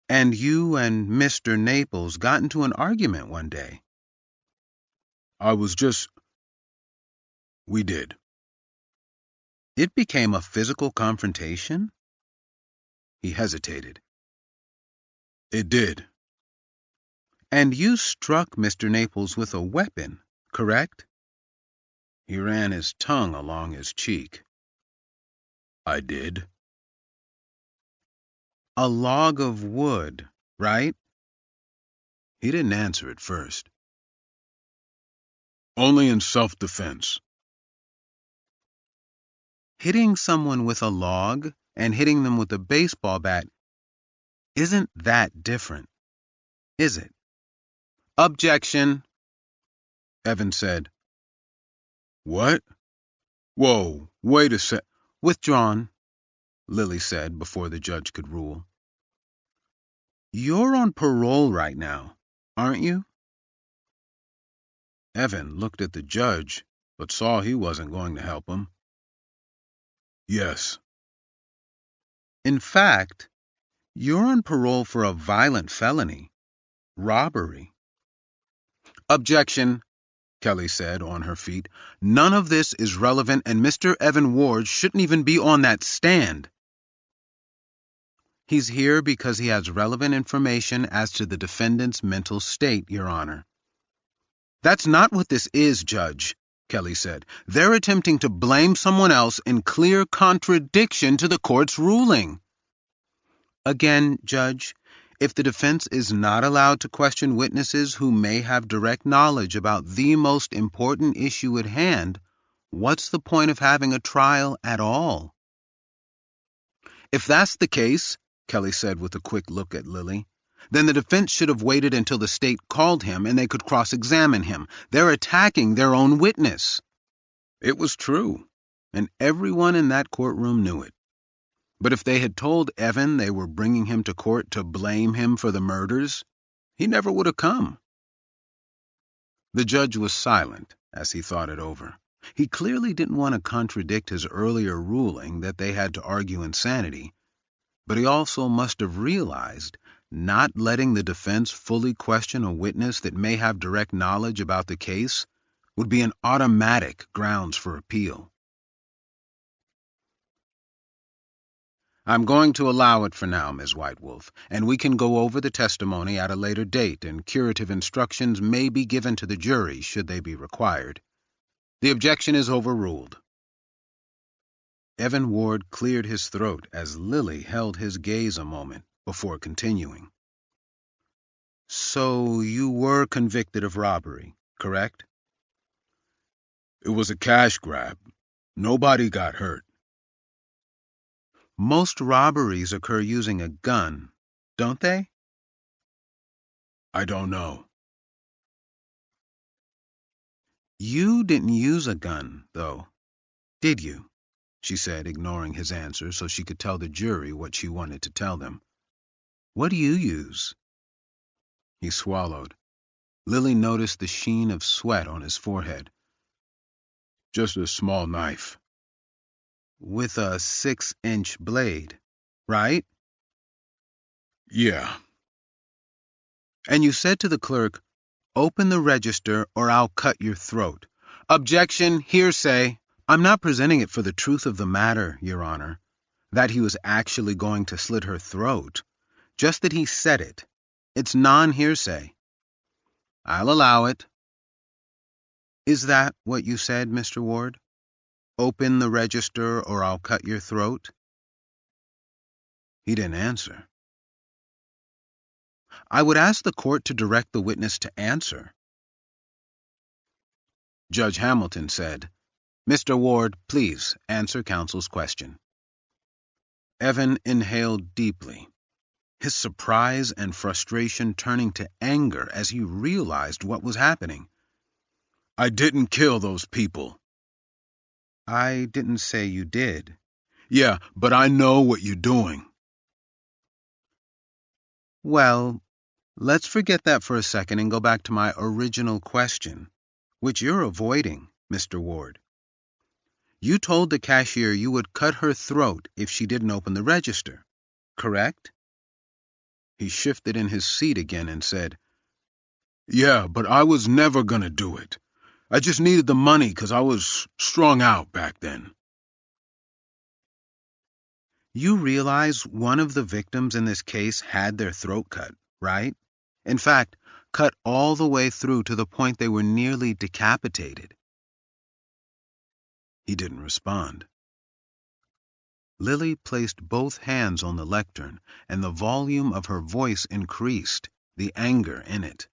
And you and Mr. Naples got into an argument one day. We did. It became a physical confrontation? He hesitated. It did. And you struck Mr. Naples with a weapon, correct? He ran his tongue along his cheek. I did. A log of wood, right? He didn't answer at first. Only in self-defense. Hitting someone with a log and hitting them with a baseball bat isn't that different, is it? Objection, Evan said. What? Whoa, wait a sec. Withdrawn, Lily said before the judge could rule. You're on parole right now, aren't you? Evan looked at the judge, but saw he wasn't going to help him. Yes. In fact, you're on parole for a violent felony, robbery. Objection, Kelly said on her feet. None of this is relevant, and Mr. Evan Ward shouldn't even be on that stand. He's here because he has relevant information as to the defendant's mental state, Your Honor. That's not what this is, Judge, Kelly said. They're attempting to blame someone else in clear contradiction to the court's ruling. Again, Judge, if the defense is not allowed to question witnesses who may have direct knowledge about the most important issue at hand, what's the point of having a trial at all? If that's the case, Kelly said with a quick look at Lily, then the defense should have waited until the state called him and they could cross-examine him. They're attacking their own witness. It was true, and everyone in that courtroom knew it. But if they had told Evan they were bringing him to court to blame him for the murders, he never would have come. The judge was silent as he thought it over. He clearly didn't want to contradict his earlier ruling that they had to argue insanity, but he also must have realized not letting the defense fully question a witness that may have direct knowledge about the case would be an automatic grounds for appeal. I'm going to allow it for now, Ms. Whitewolf, and we can go over the testimony at a later date, and curative instructions may be given to the jury should they be required. The objection is overruled. Evan Ward cleared his throat as Lily held his gaze a moment before continuing. So you were convicted of robbery, correct? It was a cash grab. Nobody got hurt. Most robberies occur using a gun, don't they? I don't know. You didn't use a gun, though, did you? She said, ignoring his answer so she could tell the jury what she wanted to tell them. What do you use? He swallowed. Lily noticed the sheen of sweat on his forehead. Just a small knife. With a 6-inch blade, right? Yeah. And you said to the clerk, "Open the register or I'll cut your throat." Objection, hearsay. I'm not presenting it for the truth of the matter, Your Honor, that he was actually going to slit her throat. Just that he said it. It's non-hearsay. I'll allow it. Is that what you said, Mr. Ward? Open the register or I'll cut your throat? He didn't answer. I would ask the court to direct the witness to answer. Judge Hamilton said, "Mr. Ward, please answer counsel's question." Evan inhaled deeply, his surprise and frustration turning to anger as he realized what was happening. I didn't kill those people. I didn't say you did. Yeah, but I know what you're doing. Well, let's forget that for a second and go back to my original question, which you're avoiding, Mr. Ward. You told the cashier you would cut her throat if she didn't open the register, correct? He shifted in his seat again and said, "Yeah, but I was never gonna do it. I just needed the money 'cause I was strung out back then." You realize one of the victims in this case had their throat cut, right? In fact, cut all the way through to the point they were nearly decapitated. He didn't respond. Lily placed both hands on the lectern, and the volume of her voice increased, the anger in it.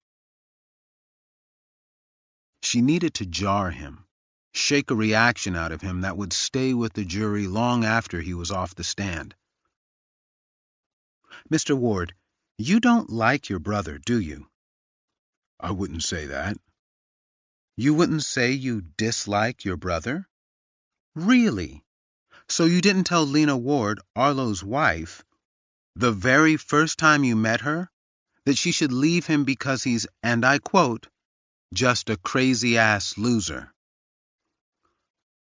She needed to jar him, shake a reaction out of him that would stay with the jury long after he was off the stand. Mr. Ward, you don't like your brother, do you? I wouldn't say that. You wouldn't say you dislike your brother? Really? So you didn't tell Lena Ward, Arlo's wife, the very first time you met her, that she should leave him because he's, and I quote, just a crazy-ass loser?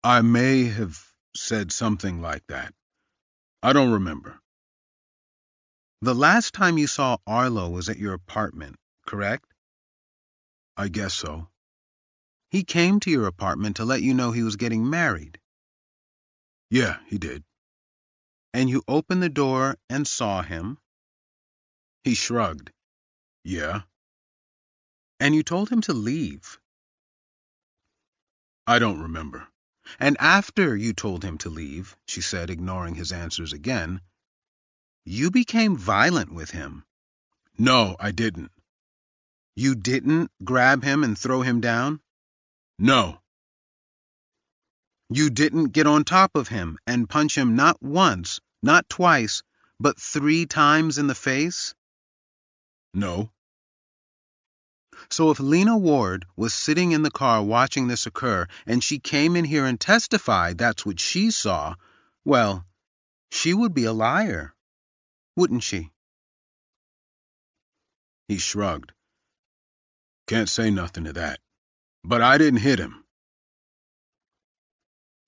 I may have said something like that. I don't remember. The last time you saw Arlo was at your apartment, correct? I guess so. He came to your apartment to let you know he was getting married. Yeah, he did. And you opened the door and saw him. He shrugged. Yeah. And you told him to leave. I don't remember. And after you told him to leave, she said, ignoring his answers again, you became violent with him. No, I didn't. You didn't grab him and throw him down? No. You didn't get on top of him and punch him not once, not twice, but 3 times in the face? No. So if Lena Ward was sitting in the car watching this occur and she came in here and testified that's what she saw, well, she would be a liar, wouldn't she? He shrugged. Can't say nothing to that. But I didn't hit him.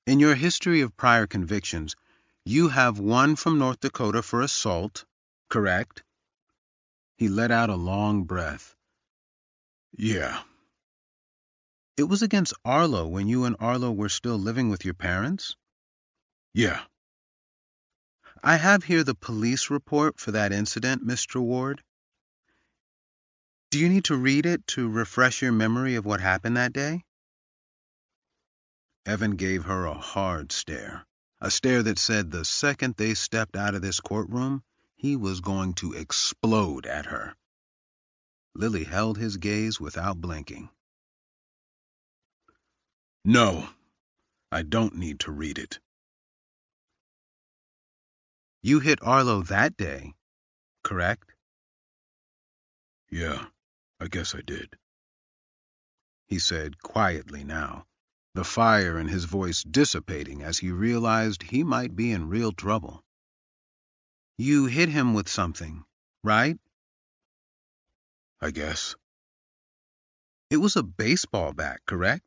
In your history of prior convictions, you have one from North Dakota for assault, correct? He let out a long breath. Yeah. It was against Arlo when you and Arlo were still living with your parents? Yeah. I have here the police report for that incident, Mr. Ward. Do you need to read it to refresh your memory of what happened that day? Evan gave her a hard stare, a stare that said the second they stepped out of this courtroom, he was going to explode at her. Lily held his gaze without blinking. No, I don't need to read it. You hit Arlo that day, correct? Yeah, I guess I did. He said quietly now, the fire in his voice dissipating as he realized he might be in real trouble. You hit him with something, right? I guess. It was a baseball bat, correct?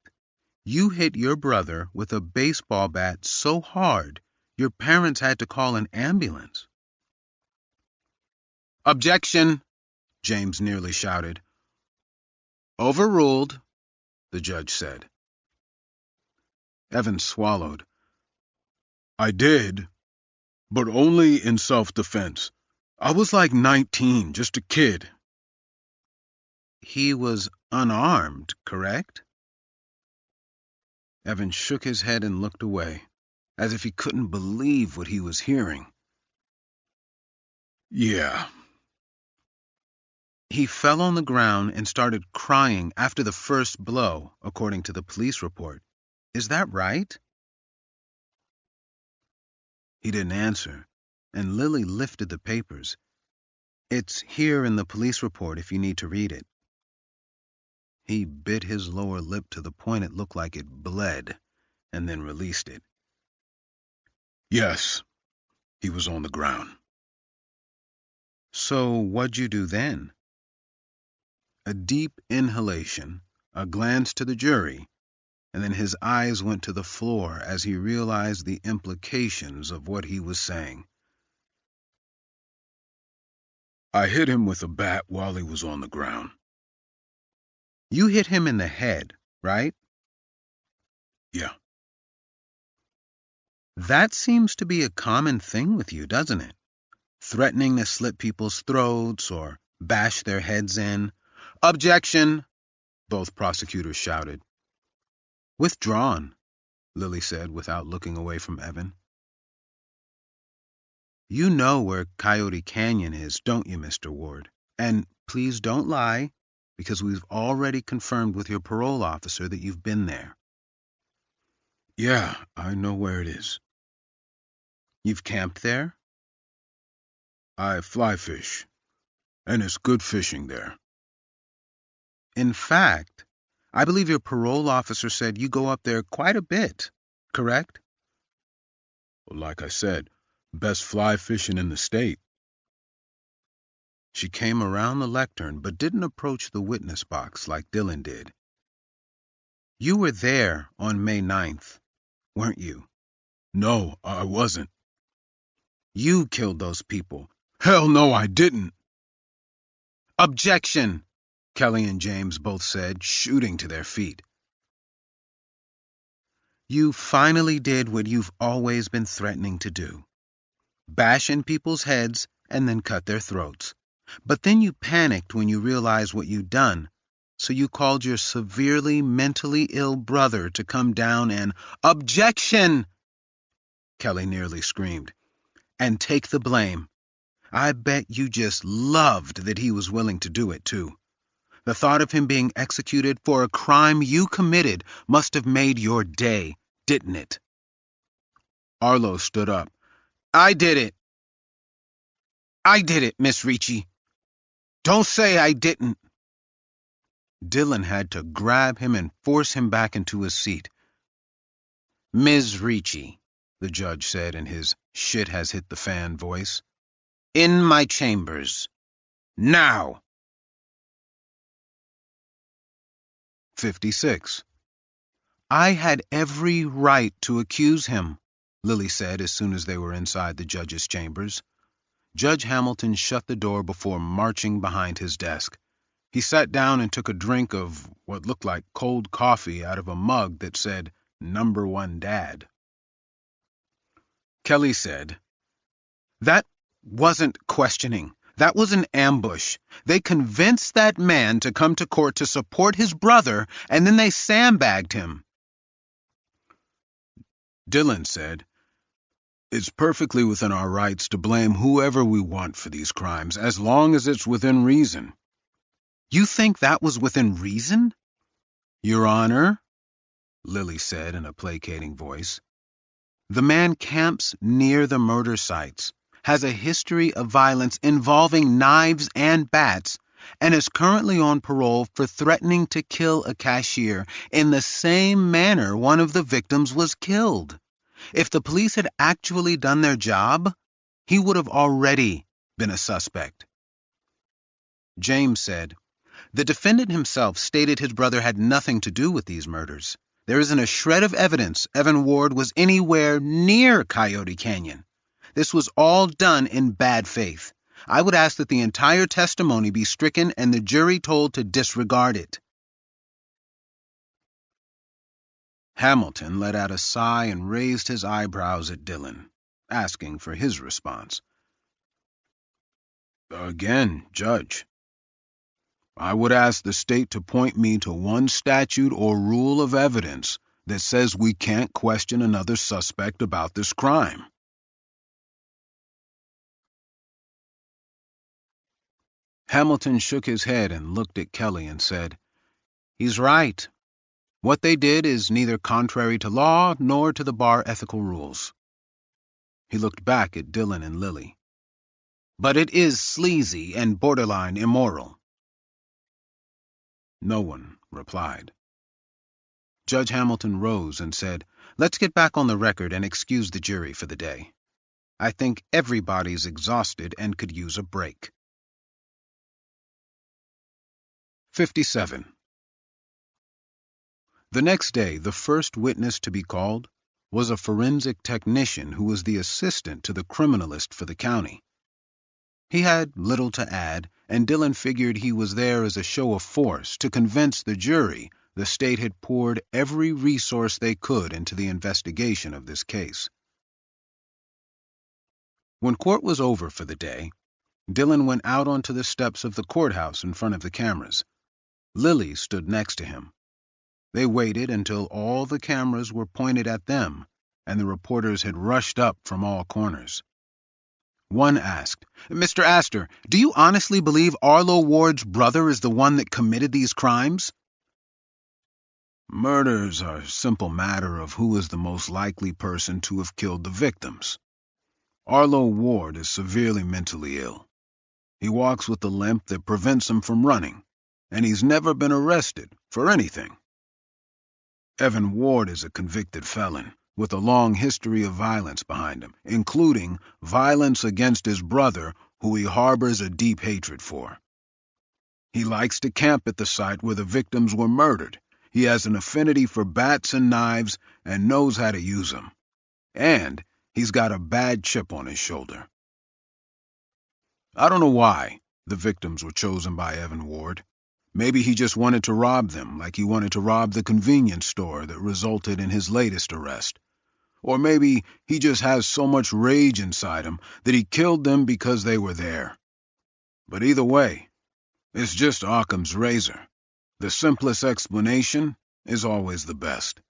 You hit your brother with a baseball bat so hard, your parents had to call an ambulance. Objection! James nearly shouted. Overruled, the judge said. Evan swallowed. I did, but only in self-defense. I was like 19, just a kid. He was unarmed, correct? Evan shook his head and looked away, as if he couldn't believe what he was hearing. Yeah. He fell on the ground and started crying after the first blow, according to the police report. Is that right? He didn't answer, and Lily lifted the papers. It's here in the police report if you need to read it. He bit his lower lip to the point it looked like it bled, and then released it. Yes, he was on the ground. So what'd you do then? A deep inhalation, a glance to the jury, and then his eyes went to the floor as he realized the implications of what he was saying. I hit him with a bat while he was on the ground. You hit him in the head, right? Yeah. That seems to be a common thing with you, doesn't it? Threatening to slit people's throats or bash their heads in. Objection! Both prosecutors shouted. Withdrawn, Lily said without looking away from Evan. You know where Coyote Canyon is, don't you, Mr. Ward? And please don't lie, because we've already confirmed with your parole officer that you've been there. Yeah, I know where it is. You've camped there? I fly fish, and it's good fishing there. In fact, I believe your parole officer said you go up there quite a bit, correct? Well, like I said, best fly fishing in the state. She came around the lectern but didn't approach the witness box like Dylan did. You were there on May 9th, weren't you? No, I wasn't. You killed those people. Hell no, I didn't. Objection, Kelly and James both said, shooting to their feet. You finally did what you've always been threatening to do. Bash in people's heads and then cut their throats. But then you panicked when you realized what you'd done, so you called your severely mentally ill brother to come down and— Objection! Kelly nearly screamed. And take the blame. I bet you just loved that he was willing to do it, too. The thought of him being executed for a crime you committed must have made your day, didn't it? Arlo stood up. I did it. I did it, Miss Ricci. Don't say I didn't. Dylan had to grab him and force him back into his seat. Ms. Ricci, the judge said in his shit-has-hit-the-fan voice, in my chambers. Now! 56. I had every right to accuse him, Lily said as soon as they were inside the judge's chambers. Judge Hamilton shut the door before marching behind his desk. He sat down and took a drink of what looked like cold coffee out of a mug that said, Number 1 Dad. Kelly said, That wasn't questioning. That was an ambush. They convinced that man to come to court to support his brother, and then they sandbagged him. Dylan said, It's perfectly within our rights to blame whoever we want for these crimes, as long as it's within reason. You think that was within reason? Your Honor, Lily said in a placating voice. The man camps near the murder sites, has a history of violence involving knives and bats, and is currently on parole for threatening to kill a cashier in the same manner one of the victims was killed. If the police had actually done their job, he would have already been a suspect. James said, The defendant himself stated his brother had nothing to do with these murders. There isn't a shred of evidence Evan Ward was anywhere near Coyote Canyon. This was all done in bad faith. I would ask that the entire testimony be stricken and the jury told to disregard it. Hamilton let out a sigh and raised his eyebrows at Dillon, asking for his response. Again, Judge, I would ask the state to point me to one statute or rule of evidence that says we can't question another suspect about this crime. Hamilton shook his head and looked at Kelly and said, "He's right. What they did is neither contrary to law nor to the bar ethical rules." He looked back at Dillon and Lily. "But it is sleazy and borderline immoral." No one replied. Judge Hamilton rose and said, "Let's get back on the record and excuse the jury for the day. I think everybody's exhausted and could use a break." 57. The next day, the first witness to be called was a forensic technician who was the assistant to the criminalist for the county. He had little to add, and Dillon figured he was there as a show of force to convince the jury the state had poured every resource they could into the investigation of this case. When court was over for the day, Dillon went out onto the steps of the courthouse in front of the cameras. Lily stood next to him. They waited until all the cameras were pointed at them and the reporters had rushed up from all corners. One asked, "Mr. Astor, do you honestly believe Arlo Ward's brother is the one that committed these crimes?" Murders are a simple matter of who is the most likely person to have killed the victims. Arlo Ward is severely mentally ill. He walks with a limp that prevents him from running, and he's never been arrested for anything. Evan Ward is a convicted felon with a long history of violence behind him, including violence against his brother, who he harbors a deep hatred for. He likes to camp at the site where the victims were murdered. He has an affinity for bats and knives and knows how to use them. And he's got a bad chip on his shoulder. I don't know why the victims were chosen by Evan Ward. Maybe he just wanted to rob them, like he wanted to rob the convenience store that resulted in his latest arrest. Or maybe he just has so much rage inside him that he killed them because they were there. But either way, it's just Occam's razor. The simplest explanation is always the best.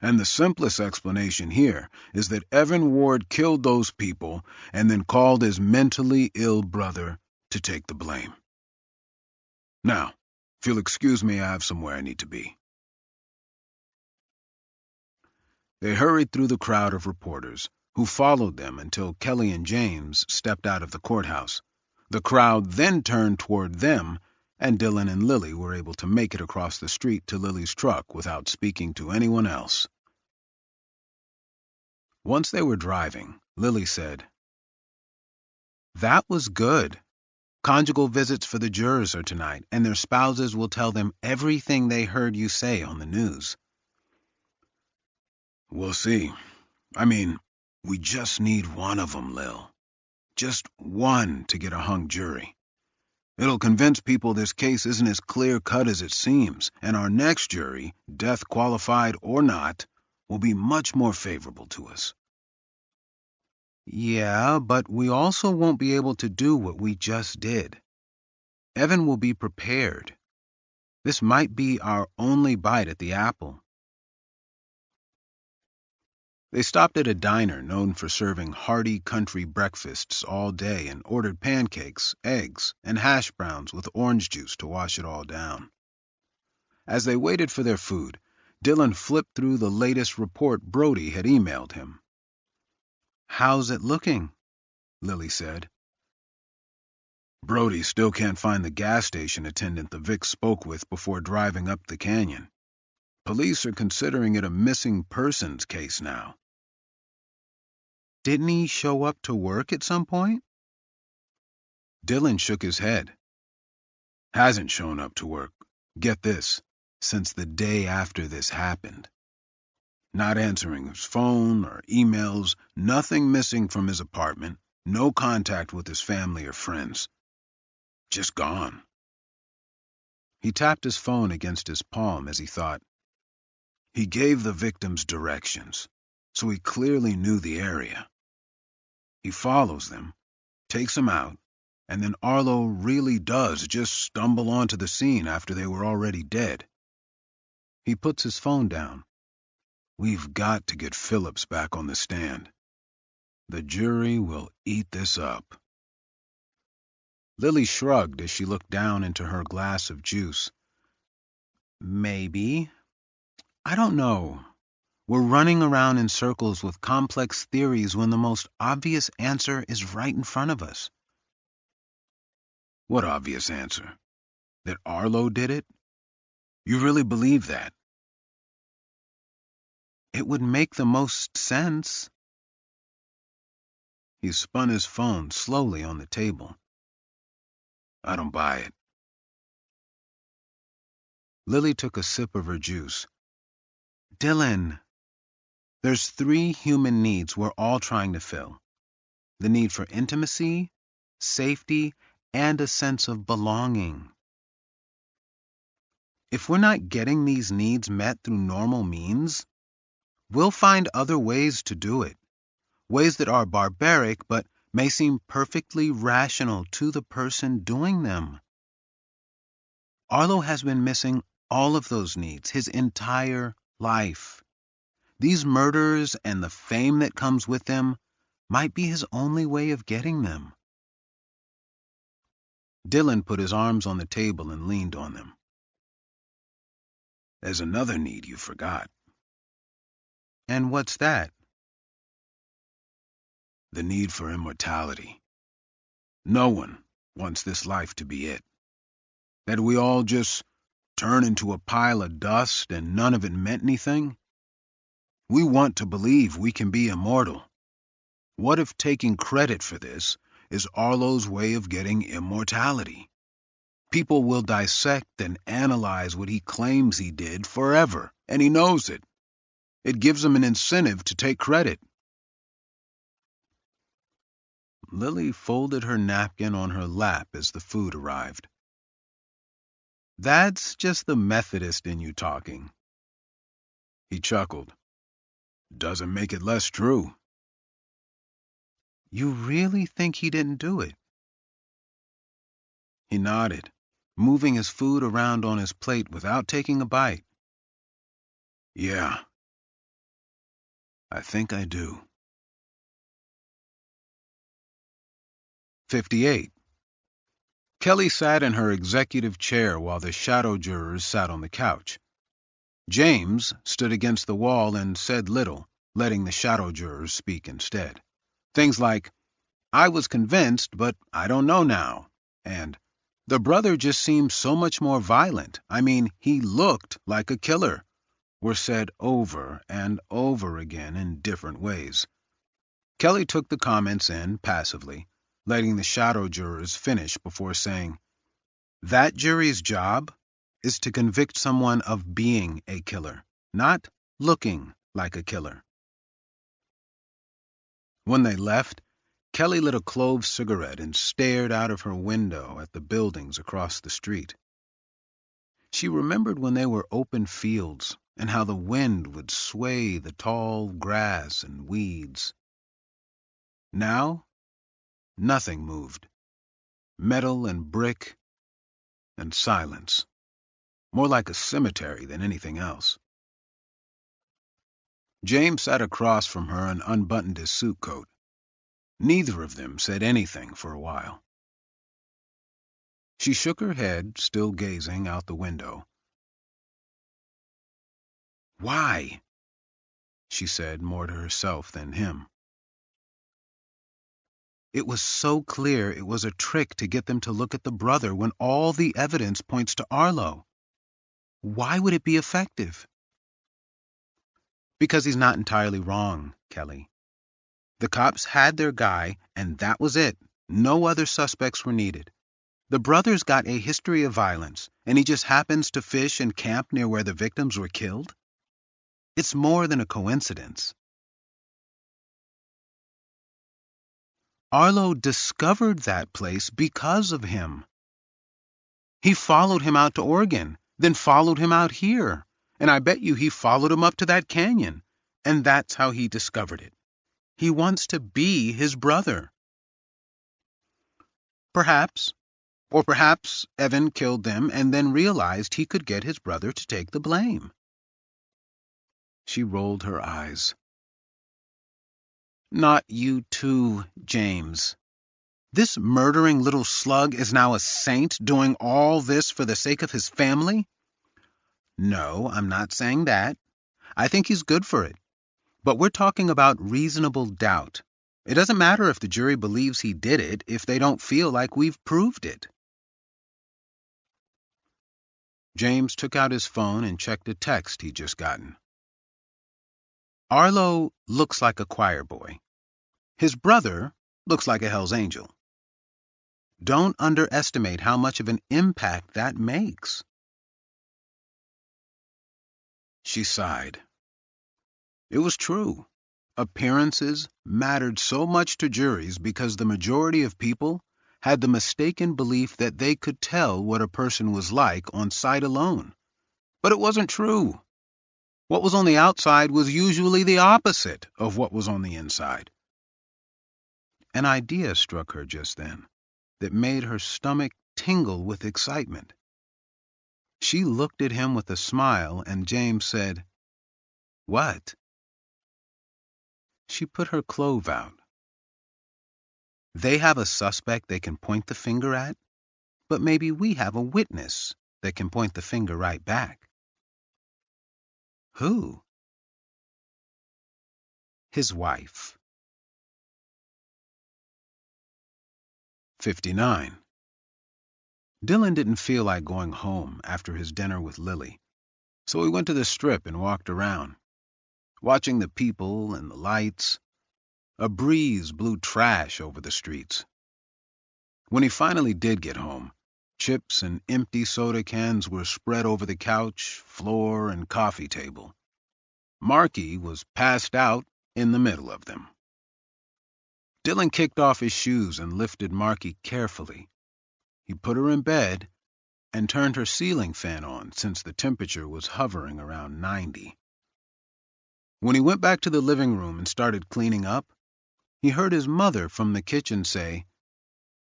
And the simplest explanation here is that Evan Ward killed those people and then called his mentally ill brother to take the blame. Now, if you'll excuse me, I have somewhere I need to be. They hurried through the crowd of reporters, who followed them until Kelly and James stepped out of the courthouse. The crowd then turned toward them, and Dillon and Lily were able to make it across the street to Lily's truck without speaking to anyone else. Once they were driving, Lily said, "That was good. Conjugal visits for the jurors are tonight, and their spouses will tell them everything they heard you say on the news." We'll see. I mean, we just need one of them, Lil. Just one to get a hung jury. It'll convince people this case isn't as clear-cut as it seems, and our next jury, death qualified or not, will be much more favorable to us. Yeah, but we also won't be able to do what we just did. Evan will be prepared. This might be our only bite at the apple. They stopped at a diner known for serving hearty country breakfasts all day and ordered pancakes, eggs, and hash browns with orange juice to wash it all down. As they waited for their food, Dillon flipped through the latest report Brody had emailed him. "How's it looking?" Lily said. Brody still can't find the gas station attendant the Vic spoke with before driving up the canyon. Police are considering it a missing persons case now. Didn't he show up to work at some point? Dillon shook his head. Hasn't shown up to work, get this, since the day after this happened. Not answering his phone or emails, nothing missing from his apartment, no contact with his family or friends. Just gone. He tapped his phone against his palm as he thought. He gave the victims directions, so he clearly knew the area. He follows them, takes them out, and then Arlo really does just stumble onto the scene after they were already dead. He puts his phone down. We've got to get Phillips back on the stand. The jury will eat this up. Lily shrugged as she looked down into her glass of juice. Maybe. I don't know. We're running around in circles with complex theories when the most obvious answer is right in front of us. What obvious answer? That Arlo did it? You really believe that? It would make the most sense. He spun his phone slowly on the table. I don't buy it. Lily took a sip of her juice. Dylan, there's 3 human needs we're all trying to fill. The need for intimacy, safety, and a sense of belonging. If we're not getting these needs met through normal means, we'll find other ways to do it. Ways that are barbaric but may seem perfectly rational to the person doing them. Arlo has been missing all of those needs his entire life. These murders and the fame that comes with them might be his only way of getting them. Dylan put his arms on the table and leaned on them. There's another need you forgot. And what's that? The need for immortality. No one wants this life to be it. That we all just turn into a pile of dust and none of it meant anything? We want to believe we can be immortal. What if taking credit for this is Arlo's way of getting immortality? People will dissect and analyze what he claims he did forever, and he knows it. It gives him an incentive to take credit. Lily folded her napkin on her lap as the food arrived. That's just the Methodist in you talking. He chuckled. Doesn't make it less true. You really think he didn't do it? He nodded, moving his food around on his plate without taking a bite. Yeah, I think I do. 58. Kelly sat in her executive chair while the shadow jurors sat on the couch. James stood against the wall and said little, letting the shadow jurors speak instead. Things like, I was convinced, but I don't know now, and the brother just seemed so much more violent. I mean, he looked like a killer, were said over and over again in different ways. Kelly took the comments in passively, letting the shadow jurors finish before saying, that jury's job is to convict someone of being a killer, not looking like a killer. When they left, Kelly lit a clove cigarette and stared out of her window at the buildings across the street. She remembered when they were open fields and how the wind would sway the tall grass and weeds. Now, nothing moved. Metal and brick and silence. More like a cemetery than anything else. James sat across from her and unbuttoned his suit coat. Neither of them said anything for a while. She shook her head, still gazing out the window. Why? She said, more to herself than him. It was so clear it was a trick to get them to look at the brother when all the evidence points to Arlo. Why would it be effective? Because he's not entirely wrong, Kelly. The cops had their guy, and that was it. No other suspects were needed. The brother's got a history of violence, and he just happens to fish and camp near where the victims were killed. It's more than a coincidence. Arlo discovered that place because of him. He followed him out to Oregon, then followed him out here, and I bet you he followed him up to that canyon, and that's how he discovered it. He wants to be his brother. Perhaps. Or perhaps Evan killed them and then realized he could get his brother to take the blame. She rolled her eyes. Not you too, James. This murdering little slug is now a saint doing all this for the sake of his family? No, I'm not saying that. I think he's good for it. But we're talking about reasonable doubt. It doesn't matter if the jury believes he did it if they don't feel like we've proved it. James took out his phone and checked a text he'd just gotten. Arlo looks like a choir boy. His brother looks like a Hell's Angel. Don't underestimate how much of an impact that makes. She sighed. It was true. Appearances mattered so much to juries because the majority of people had the mistaken belief that they could tell what a person was like on sight alone. But it wasn't true. What was on the outside was usually the opposite of what was on the inside. An idea struck her just then that made her stomach tingle with excitement. She looked at him with a smile, and James said, "What?" She put her clove out. They have a suspect they can point the finger at, but maybe we have a witness that can point the finger right back. Who? His wife. 59. Dylan didn't feel like going home after his dinner with Lily, so he went to the strip and walked around, watching the people and the lights. A breeze blew trash over the streets. When he finally did get home, chips and empty soda cans were spread over the couch, floor, and coffee table. Marky was passed out in the middle of them. Dylan kicked off his shoes and lifted Marky carefully. He put her in bed and turned her ceiling fan on since the temperature was hovering around 90. When he went back to the living room and started cleaning up, he heard his mother from the kitchen say,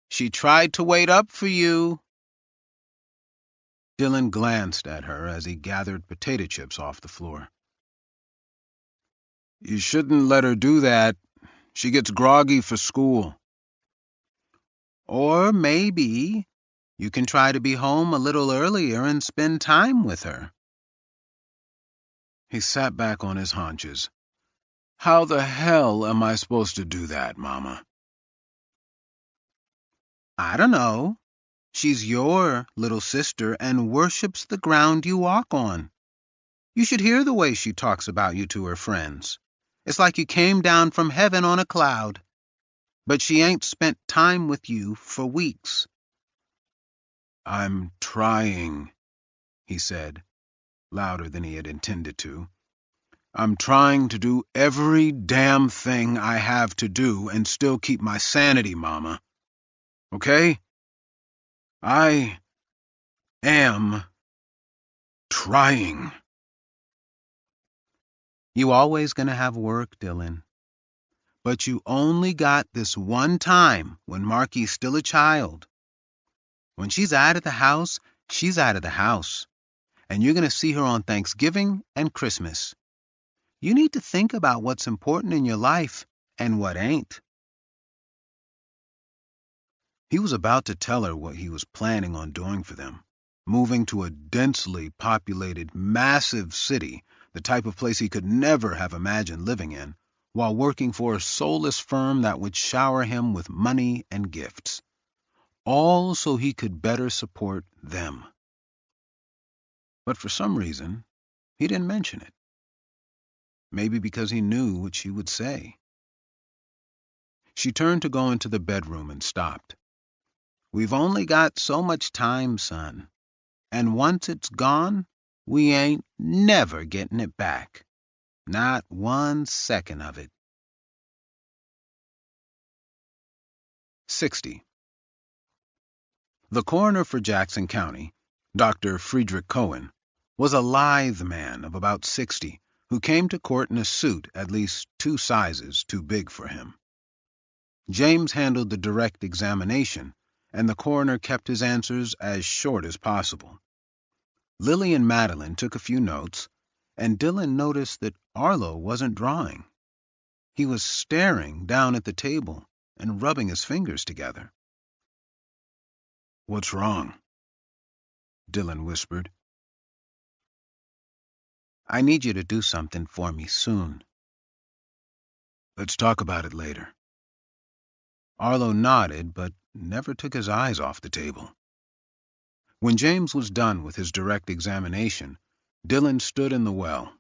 "She tried to wait up for you." Dylan glanced at her as he gathered potato chips off the floor. "You shouldn't let her do that. She gets groggy for school." "Or maybe you can try to be home a little earlier and spend time with her." He sat back on his haunches. "How the hell am I supposed to do that, Mama?" "I don't know. She's your little sister and worships the ground you walk on. You should hear the way she talks about you to her friends. It's like you came down from heaven on a cloud. But she ain't spent time with you for weeks." "I'm trying," he said, louder than he had intended to. "I'm trying to do every damn thing I have to do and still keep my sanity, Mama. Okay? I am trying." "You always gonna have work, Dylan. But you only got this one time when Marky's still a child. When she's out of the house, she's out of the house. And you're gonna see her on Thanksgiving and Christmas. You need to think about what's important in your life and what ain't." He was about to tell her what he was planning on doing for them, moving to a densely populated, massive city, the type of place he could never have imagined living in, while working for a soulless firm that would shower him with money and gifts, all so he could better support them. But for some reason, he didn't mention it. Maybe because he knew what she would say. She turned to go into the bedroom and stopped. We've only got so much time, son. And once it's gone, we ain't never getting it back. Not 1 second of it. 60. The coroner for Jackson County, Dr. Friedrich Cohen, was a lithe man of about 60 who came to court in a suit at least 2 sizes too big for him. James handled the direct examination, and the coroner kept his answers as short as possible. Lily and Madeline took a few notes, and Dylan noticed that Arlo wasn't drawing. He was staring down at the table and rubbing his fingers together. "What's wrong?" Dylan whispered. "I need you to do something for me soon." "Let's talk about it later." Arlo nodded, but never took his eyes off the table. When James was done with his direct examination, Dylan stood in the well.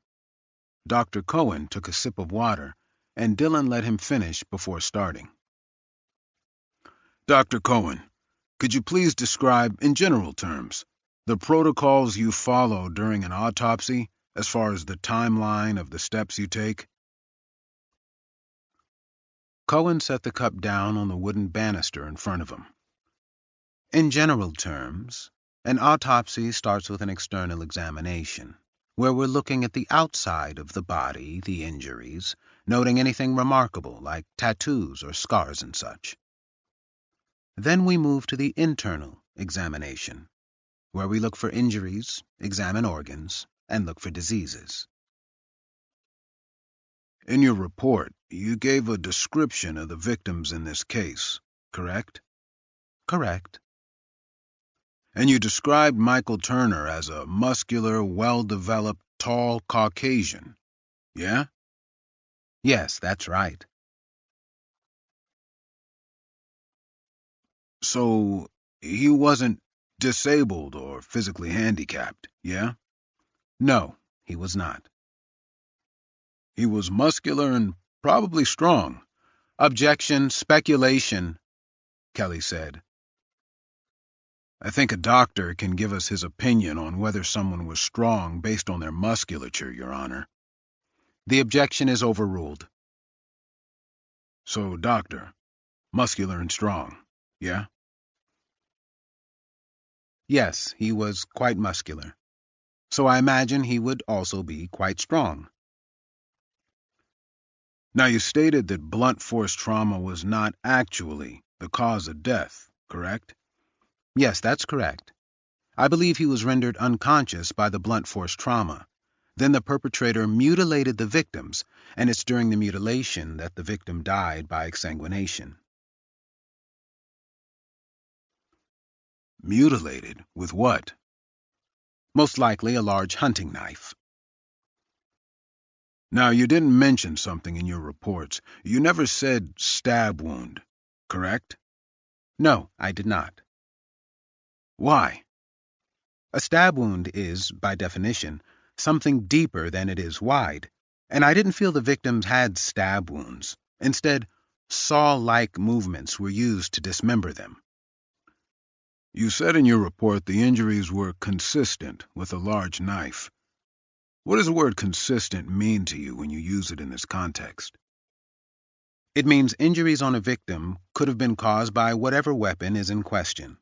Dr. Cohen took a sip of water, and Dylan let him finish before starting. "Dr. Cohen, could you please describe, in general terms, the protocols you follow during an autopsy, as far as the timeline of the steps you take?" Cohen set the cup down on the wooden banister in front of him. In general terms, an autopsy starts with an external examination, where we're looking at the outside of the body, the injuries, noting anything remarkable like tattoos or scars and such. Then we move to the internal examination, where we look for injuries, examine organs, and look for diseases. In your report, you gave a description of the victims in this case, correct? Correct. And you described Michael Turner as a muscular, well-developed, tall Caucasian, yeah? Yes, that's right. So, he wasn't disabled or physically handicapped, yeah? No, he was not. He was muscular and probably strong. Objection, speculation, Kelly said. I think a doctor can give us his opinion on whether someone was strong based on their musculature, Your Honor. The objection is overruled. So, doctor, muscular and strong, yeah? Yes, he was quite muscular. So I imagine he would also be quite strong. Now, you stated that blunt force trauma was not actually the cause of death, correct? Yes, that's correct. I believe he was rendered unconscious by the blunt force trauma. Then the perpetrator mutilated the victims, and it's during the mutilation that the victim died by exsanguination. Mutilated? With what? Most likely a large hunting knife. Now, you didn't mention something in your reports. You never said stab wound, correct? No, I did not. Why? A stab wound is, by definition, something deeper than it is wide, and I didn't feel the victims had stab wounds. Instead, saw-like movements were used to dismember them. You said in your report the injuries were consistent with a large knife. What does the word consistent mean to you when you use it in this context? It means injuries on a victim could have been caused by whatever weapon is in question.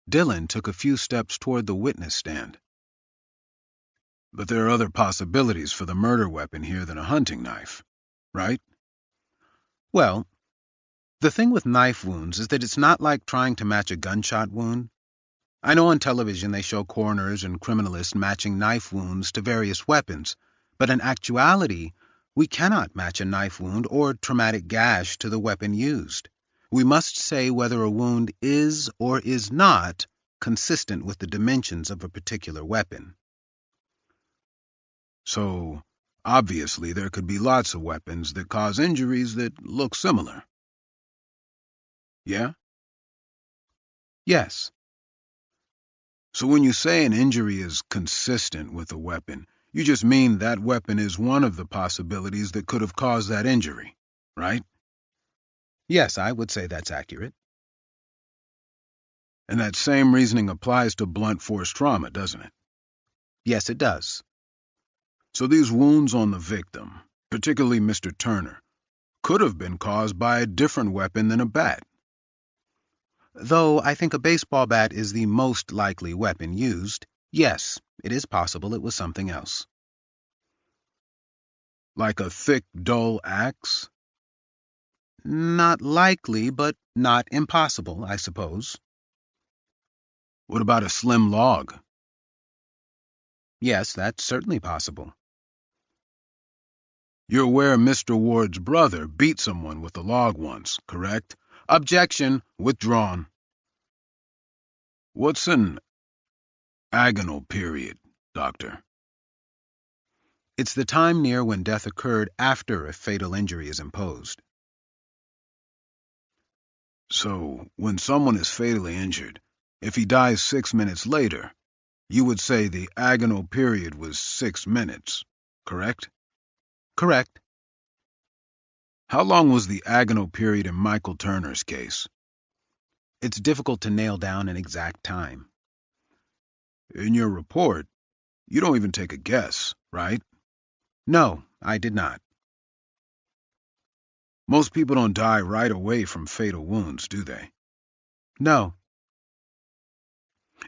Dylan took a few steps toward the witness stand. But there are other possibilities for the murder weapon here than a hunting knife, right? Well, the thing with knife wounds is that it's not like trying to match a gunshot wound. I know on television they show coroners and criminalists matching knife wounds to various weapons, but in actuality, we cannot match a knife wound or traumatic gash to the weapon used. We must say whether a wound is or is not consistent with the dimensions of a particular weapon. So, obviously, there could be lots of weapons that cause injuries that look similar. Yeah? Yes. So when you say an injury is consistent with a weapon, you just mean that weapon is one of the possibilities that could have caused that injury, right? Yes, I would say that's accurate. And that same reasoning applies to blunt force trauma, doesn't it? Yes, it does. So these wounds on the victim, particularly Mr. Turner, could have been caused by a different weapon than a bat. Though I think a baseball bat is the most likely weapon used, yes, it is possible it was something else. Like a thick, dull axe? Not likely, but not impossible, I suppose. What about a slim log? Yes, that's certainly possible. You're aware Mr. Ward's brother beat someone with a log once, correct? Objection, withdrawn. What's an agonal period, Doctor? It's the time near when death occurred after a fatal injury is imposed. So, when someone is fatally injured, if he dies 6 minutes later, you would say the agonal period was 6 minutes, correct? Correct. How long was the agonal period in Michael Turner's case? It's difficult to nail down an exact time. In your report, you don't even take a guess, right? No, I did not. Most people don't die right away from fatal wounds, do they? No.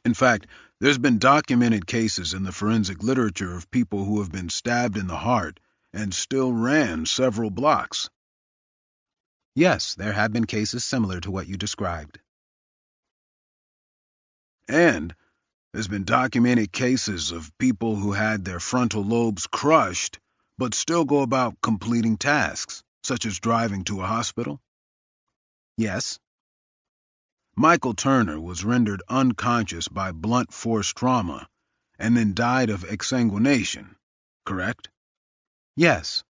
In fact, there's been documented cases in the forensic literature of people who have been stabbed in the heart and still ran several blocks. Yes, there have been cases similar to what you described. And there's been documented cases of people who had their frontal lobes crushed but still go about completing tasks, such as driving to a hospital. Yes. Michael Turner was rendered unconscious by blunt force trauma and then died of exsanguination, correct? Yes.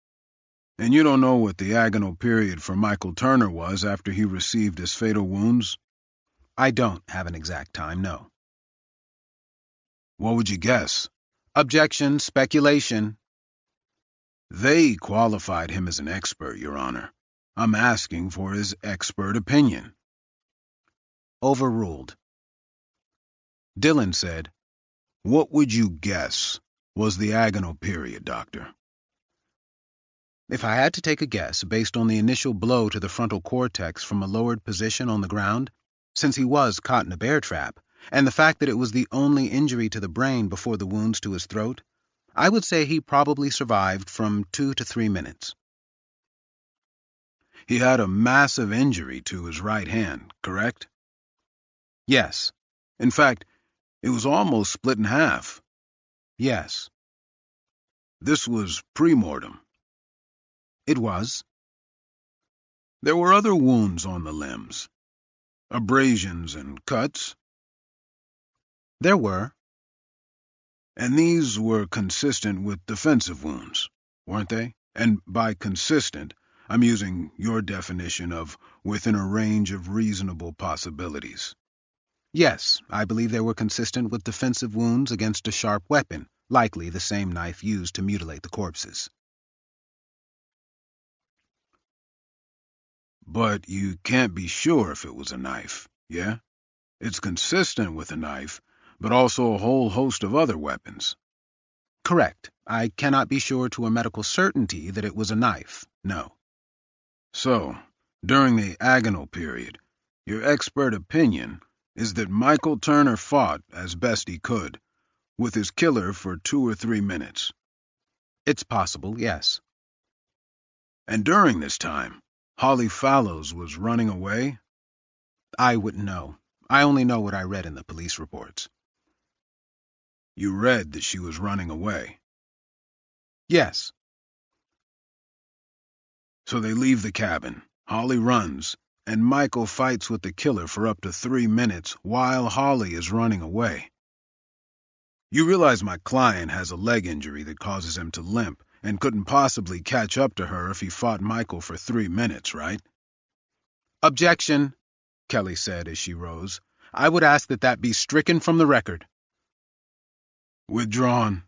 And you don't know what the agonal period for Michael Turner was after he received his fatal wounds? I don't have an exact time, no. What would you guess? Objection, speculation. They qualified him as an expert, Your Honor. I'm asking for his expert opinion. Overruled. Dillon said, "What would you guess was the agonal period, Doctor?" If I had to take a guess based on the initial blow to the frontal cortex from a lowered position on the ground, since he was caught in a bear trap, and the fact that it was the only injury to the brain before the wounds to his throat, I would say he probably survived from 2 to 3 minutes. He had a massive injury to his right hand, correct? Yes. In fact, it was almost split in half. Yes. This was pre-mortem. It was. There were other wounds on the limbs, abrasions and cuts. There were. And these were consistent with defensive wounds, weren't they? And by consistent, I'm using your definition of within a range of reasonable possibilities. Yes, I believe they were consistent with defensive wounds against a sharp weapon, likely the same knife used to mutilate the corpses. But you can't be sure if it was a knife, yeah? It's consistent with a knife, but also a whole host of other weapons. Correct. I cannot be sure to a medical certainty that it was a knife, no. So, during the agonal period, your expert opinion is that Michael Turner fought, as best he could, with his killer for 2 or 3 minutes. It's possible, yes. And during this time, Holly Fallows was running away? I wouldn't know. I only know what I read in the police reports. You read that she was running away? Yes. So they leave the cabin, Holly runs, and Michael fights with the killer for up to 3 minutes while Holly is running away. You realize my client has a leg injury that causes him to limp and couldn't possibly catch up to her if he fought Michael for 3 minutes, right? Objection, Kelly said as she rose. I would ask that that be stricken from the record. Withdrawn,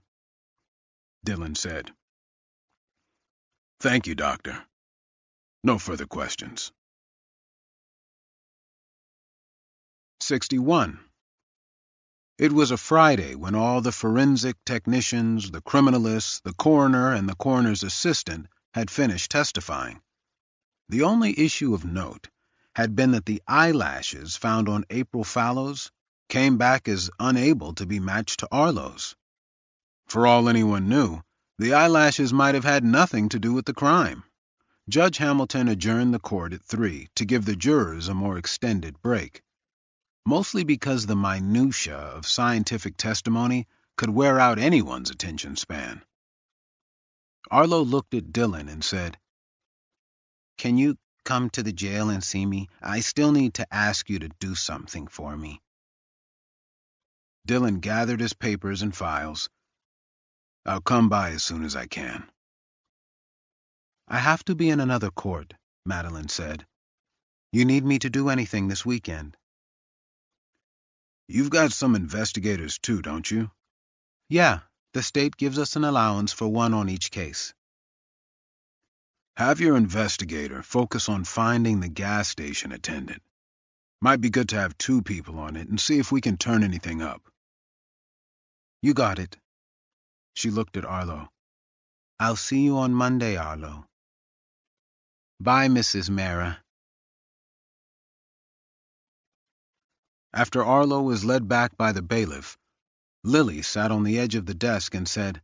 Dillon said. Thank you, Doctor. No further questions. 61. It was a Friday when all the forensic technicians, the criminalists, the coroner, and the coroner's assistant had finished testifying. The only issue of note had been that the eyelashes found on April Fallows came back as unable to be matched to Arlo's. For all anyone knew, the eyelashes might have had nothing to do with the crime. Judge Hamilton adjourned the court at 3 to give the jurors a more extended break, mostly because the minutiae of scientific testimony could wear out anyone's attention span. Arlo looked at Dylan and said, "Can you come to the jail and see me? I still need to ask you to do something for me." Dylan gathered his papers and files. "I'll come by as soon as I can." "I have to be in another court," Madeline said. "You need me to do anything this weekend?" "You've got some investigators too, don't you?" "Yeah, the state gives us an allowance for one on each case." "Have your investigator focus on finding the gas station attendant. Might be good to have 2 people on it and see if we can turn anything up." "You got it." She looked at Arlo. "I'll see you on Monday, Arlo." "Bye, Mrs. Mara." After Arlo was led back by the bailiff, Lily sat on the edge of the desk and said,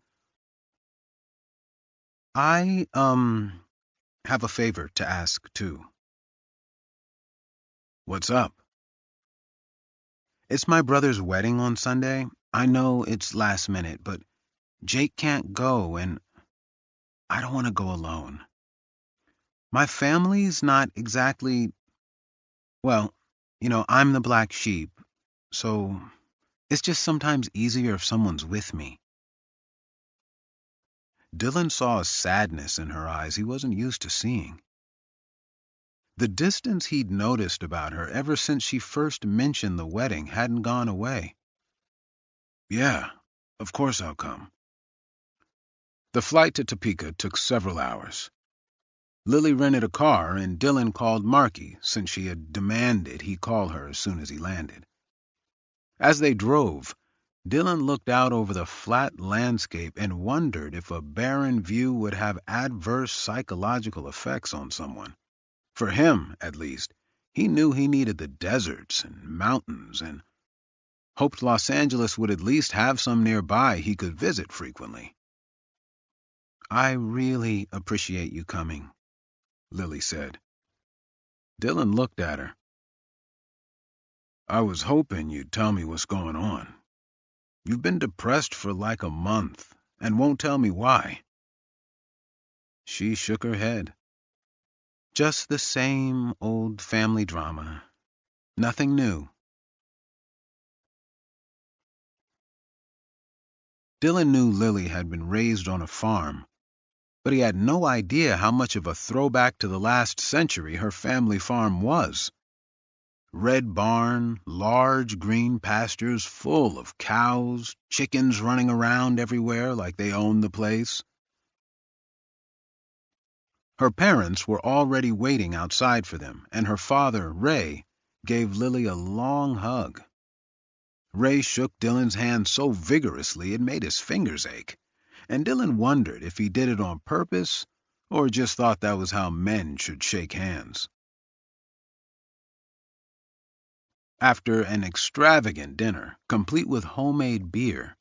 "I, have a favor to ask, too." "What's up?" "It's my brother's wedding on Sunday. I know it's last minute, but Jake can't go, and I don't want to go alone. My family's not exactly, well, I'm the black sheep, so it's just sometimes easier if someone's with me." Dylan saw a sadness in her eyes he wasn't used to seeing. The distance he'd noticed about her ever since she first mentioned the wedding hadn't gone away. "Yeah, of course I'll come." The flight to Topeka took several hours. Lily rented a car, and Dylan called Marky, since she had demanded he call her as soon as he landed. As they drove, Dylan looked out over the flat landscape and wondered if a barren view would have adverse psychological effects on someone. For him, at least, he knew he needed the deserts and mountains and hoped Los Angeles would at least have some nearby he could visit frequently. "I really appreciate you coming," Lily said. Dylan looked at her. "I was hoping you'd tell me what's going on. You've been depressed for like a month and won't tell me why." She shook her head. "Just the same old family drama. Nothing new." Dylan knew Lily had been raised on a farm, but he had no idea how much of a throwback to the last century her family farm was. Red barn, large green pastures full of cows, chickens running around everywhere like they owned the place. Her parents were already waiting outside for them, and her father, Ray, gave Lily a long hug. Ray shook Dylan's hand so vigorously it made his fingers ache, and Dylan wondered if he did it on purpose or just thought that was how men should shake hands. After an extravagant dinner, complete with homemade beer,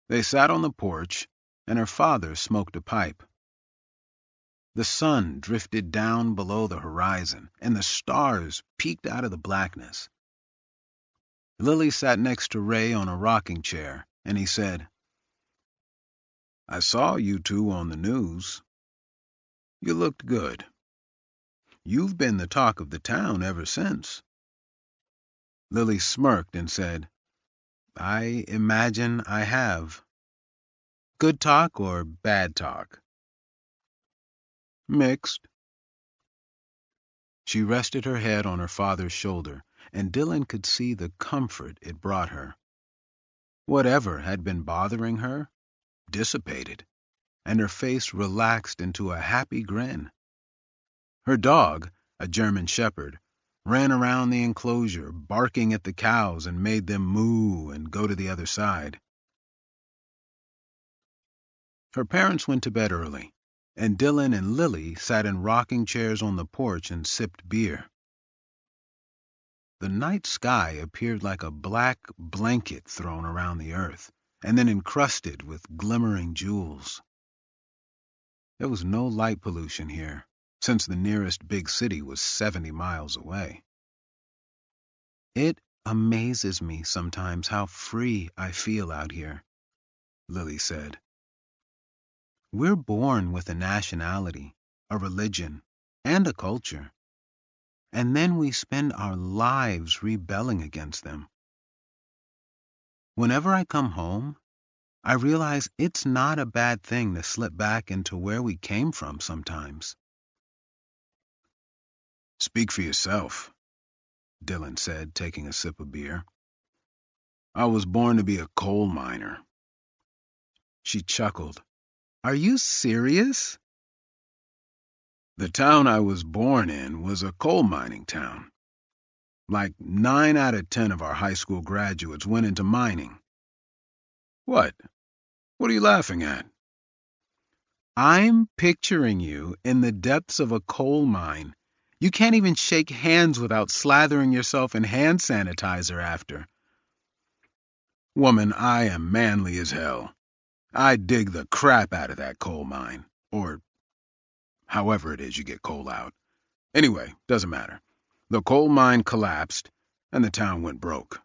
they sat on the porch, and her father smoked a pipe. The sun drifted down below the horizon, and the stars peeked out of the blackness. Lily sat next to Ray on a rocking chair, and he said, "I saw you 2 on the news. You looked good. You've been the talk of the town ever since." Lily smirked and said, "I imagine I have." "Good talk or bad talk?" "Mixed." She rested her head on her father's shoulder, and Dylan could see the comfort it brought her. Whatever had been bothering her dissipated, and her face relaxed into a happy grin. Her dog, a German shepherd, ran around the enclosure, barking at the cows and made them moo and go to the other side. Her parents went to bed early, and Dylan and Lily sat in rocking chairs on the porch and sipped beer. The night sky appeared like a black blanket thrown around the earth, and then encrusted with glimmering jewels. There was no light pollution here, since the nearest big city was 70 miles away. It amazes me sometimes how free I feel out here, Lily said. We're born with a nationality, a religion, and a culture, and then we spend our lives rebelling against them. Whenever I come home, I realize it's not a bad thing to slip back into where we came from sometimes. Speak for yourself, Dylan said, taking a sip of beer. I was born to be a coal miner. She chuckled. Are you serious? The town I was born in was a coal mining town. Like 9 out of 10 of our high school graduates went into mining. What? What are you laughing at? I'm picturing you in the depths of a coal mine. You can't even shake hands without slathering yourself in hand sanitizer after. Woman, I am manly as hell. I dig the crap out of that coal mine. Or however it is you get coal out. Anyway, doesn't matter. The coal mine collapsed, and the town went broke.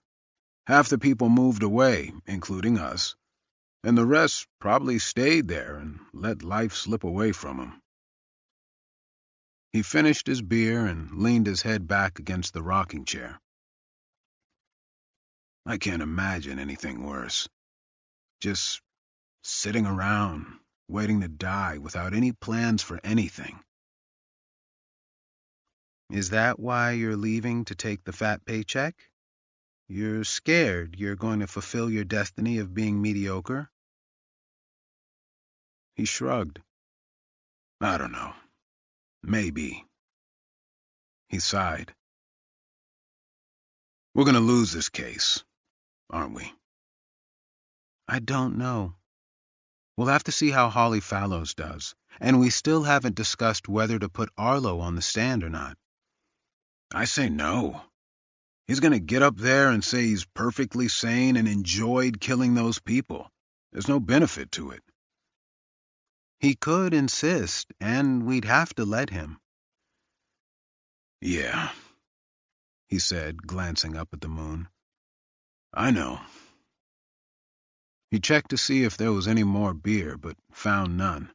Half the people moved away, including us, and the rest probably stayed there and let life slip away from them. He finished his beer and leaned his head back against the rocking chair. I can't imagine anything worse. Just sitting around, waiting to die without any plans for anything. Is that why you're leaving to take the fat paycheck? You're scared you're going to fulfill your destiny of being mediocre? He shrugged. I don't know. Maybe. He sighed. We're going to lose this case, aren't we? I don't know. We'll have to see how Holly Fallows does, and we still haven't discussed whether to put Arlo on the stand or not. I say no. He's going to get up there and say he's perfectly sane and enjoyed killing those people. There's no benefit to it. He could insist, and we'd have to let him. Yeah, he said, glancing up at the moon. I know. He checked to see if there was any more beer, but found none.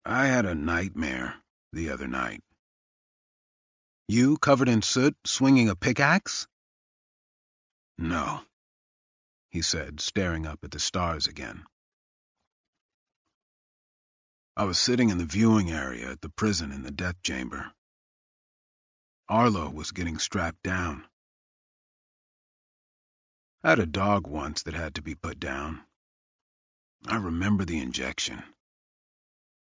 I had a nightmare the other night. You covered in soot, swinging a pickaxe? No, he said, staring up at the stars again. I was sitting in the viewing area at the prison in the death chamber. Arlo was getting strapped down. I had a dog once that had to be put down. I remember the injection.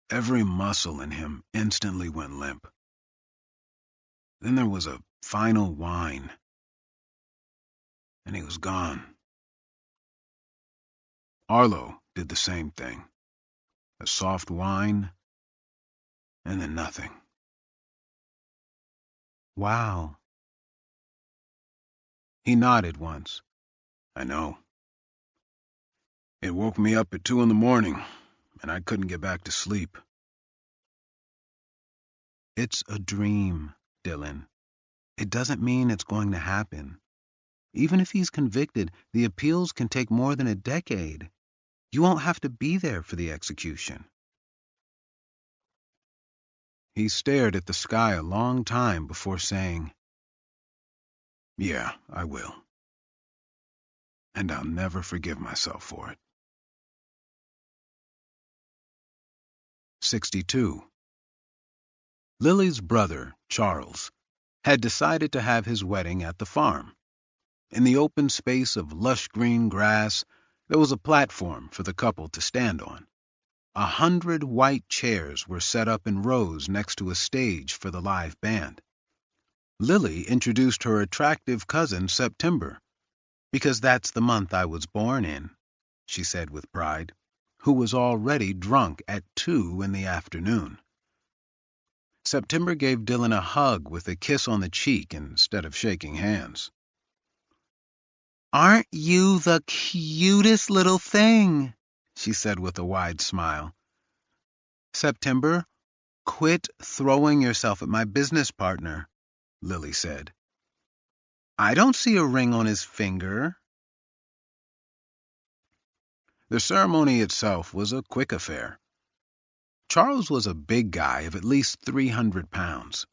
Every muscle in him instantly went limp. Then there was a final whine, and he was gone. Arlo did the same thing. A soft whine, and then nothing. Wow. He nodded once. I know. It woke me up at 2 a.m, and I couldn't get back to sleep. It's a dream, Dylan. It doesn't mean it's going to happen. Even if he's convicted, the appeals can take more than a decade. You won't have to be there for the execution. He stared at the sky a long time before saying, Yeah, I will. And I'll never forgive myself for it. 62. Lily's brother, Charles, had decided to have his wedding at the farm. In the open space of lush green grass, there was a platform for the couple to stand on. 100 white chairs were set up in rows next to a stage for the live band. Lily introduced her attractive cousin September, because that's the month I was born in, she said with pride, who was already drunk at 2 in the afternoon. September gave Dylan a hug with a kiss on the cheek instead of shaking hands. "Aren't you the cutest little thing?" she said with a wide smile. "September, quit throwing yourself at my business partner," Lily said. "I don't see a ring on his finger." The ceremony itself was a quick affair. Charles was a big guy of at least 300 pounds.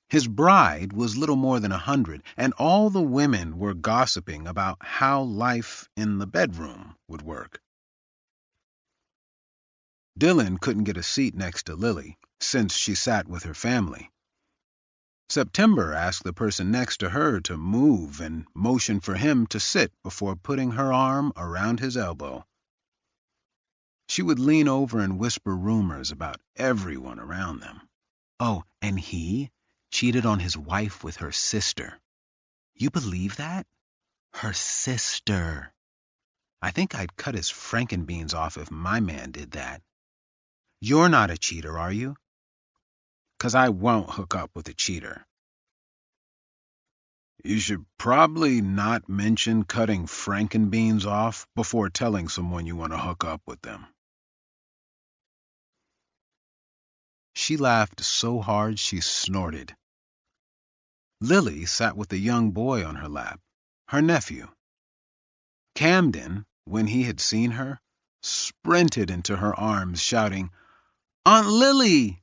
His bride was little more than 100, and all the women were gossiping about how life in the bedroom would work. Dylan couldn't get a seat next to Lily, since she sat with her family. September asked the person next to her to move and motioned for him to sit before putting her arm around his elbow. She would lean over and whisper rumors about everyone around them. Oh, and he cheated on his wife with her sister. You believe that? Her sister. I think I'd cut his frankenbeans off if my man did that. You're not a cheater, are you? 'Cause I won't hook up with a cheater. You should probably not mention cutting frankenbeans off before telling someone you want to hook up with them. She laughed so hard she snorted. Lily sat with a young boy on her lap, her nephew. Camden, when he had seen her, sprinted into her arms, shouting, "Aunt Lily!"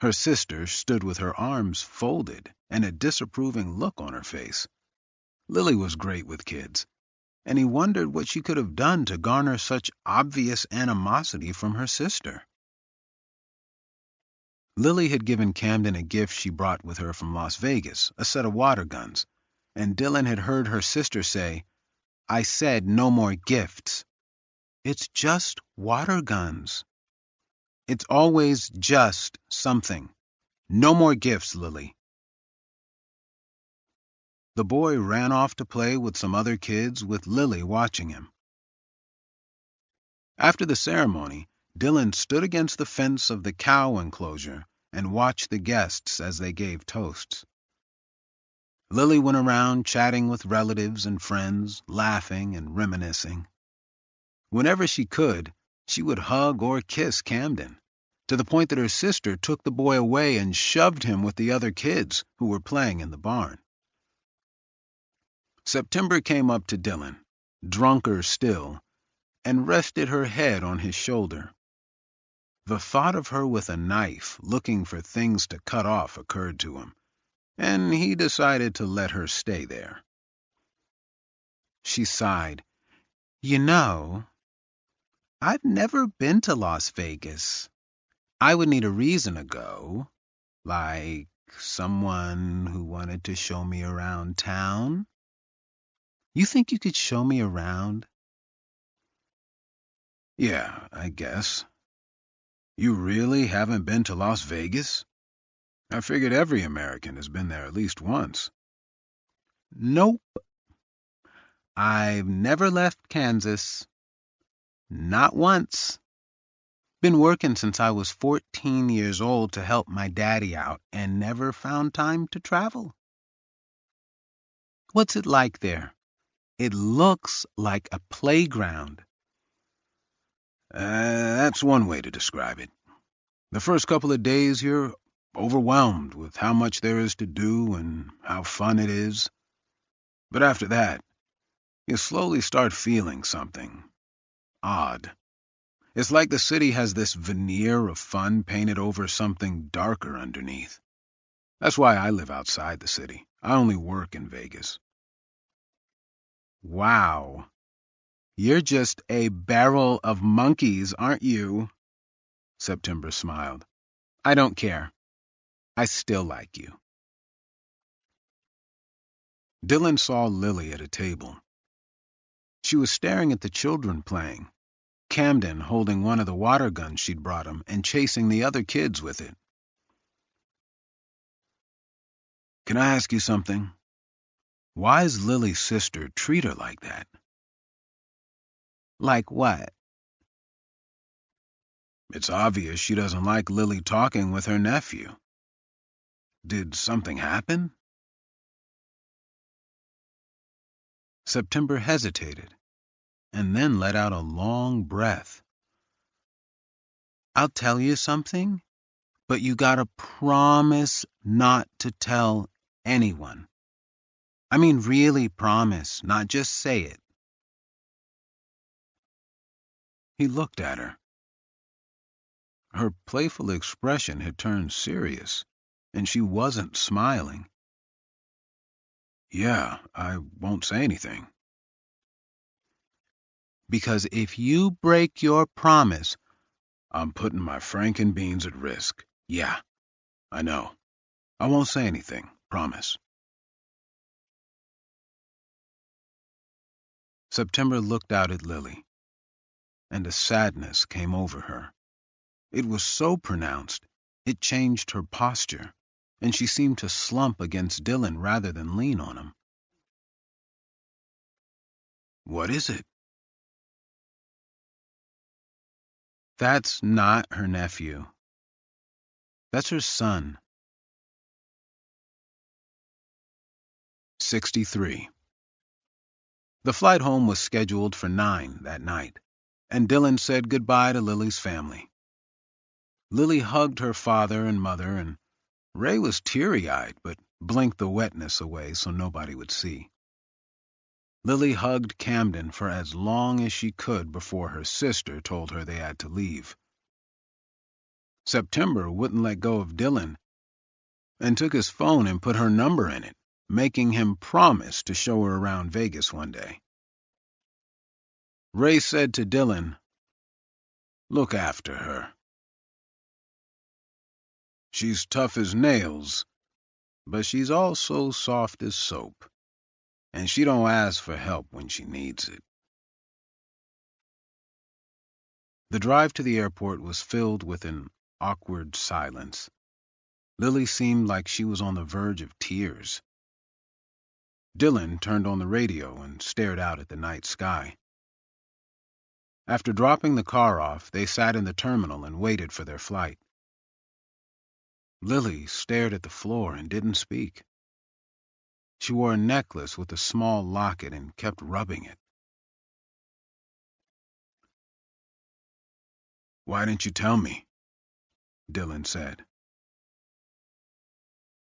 Her sister stood with her arms folded and a disapproving look on her face. Lily was great with kids, and he wondered what she could have done to garner such obvious animosity from her sister. Lily had given Camden a gift she brought with her from Las Vegas, a set of water guns, and Dylan had heard her sister say, "I said no more gifts. It's just water guns. It's always just something. No more gifts, Lily." The boy ran off to play with some other kids with Lily watching him. After the ceremony, Dylan stood against the fence of the cow enclosure and watched the guests as they gave toasts. Lily went around chatting with relatives and friends, laughing and reminiscing. Whenever she could, she would hug or kiss Camden, to the point that her sister took the boy away and shoved him with the other kids who were playing in the barn. September came up to Dylan, drunker still, and rested her head on his shoulder. The thought of her with a knife, looking for things to cut off, occurred to him, and he decided to let her stay there. She sighed. "You know, I've never been to Las Vegas. I would need a reason to go, like someone who wanted to show me around town. You think you could show me around?" "Yeah, I guess. You really haven't been to Las Vegas? I figured every American has been there at least once." "Nope. I've never left Kansas. Not once. Been working since I was 14 years old to help my daddy out and never found time to travel." "What's it like there?" "It looks like a playground." That's one way to describe it. The first couple of days you're overwhelmed with how much there is to do and how fun it is. But after that, you slowly start feeling something odd. It's like the city has this veneer of fun painted over something darker underneath. That's why I live outside the city. I only work in Vegas. "Wow. You're just a barrel of monkeys, aren't you?" September smiled. "I don't care. I still like you." Dylan saw Lily at a table. She was staring at the children playing, Camden holding one of the water guns she'd brought him and chasing the other kids with it. Can I ask you something? Why's Lily's sister treat her like that? Like what? It's obvious she doesn't like Lily talking with her nephew. Did something happen? September hesitated, and then let out a long breath. I'll tell you something, but you gotta promise not to tell anyone. I mean, really promise, not just say it. He looked at her. Her playful expression had turned serious, and she wasn't smiling. Yeah, I won't say anything. Because if you break your promise, I'm putting my Franken beans at risk. Yeah, I know. I won't say anything, promise. September looked out at Lily, and a sadness came over her. It was so pronounced, it changed her posture, and she seemed to slump against Dylan rather than lean on him. What is it? That's not her nephew. That's her son. 63. The flight home was scheduled for 9 that night, and Dylan said goodbye to Lily's family. Lily hugged her father and mother, and Ray was teary-eyed but blinked the wetness away so nobody would see. Lily hugged Camden for as long as she could before her sister told her they had to leave. September wouldn't let go of Dylan and took his phone and put her number in it, making him promise to show her around Vegas one day. Ray said to Dylan, Look after her. She's tough as nails, but she's also soft as soap, and she don't ask for help when she needs it. The drive to the airport was filled with an awkward silence. Lily seemed like she was on the verge of tears. Dylan turned on the radio and stared out at the night sky. After dropping the car off, they sat in the terminal and waited for their flight. Lily stared at the floor and didn't speak. She wore a necklace with a small locket and kept rubbing it. Why didn't you tell me? Dylan said.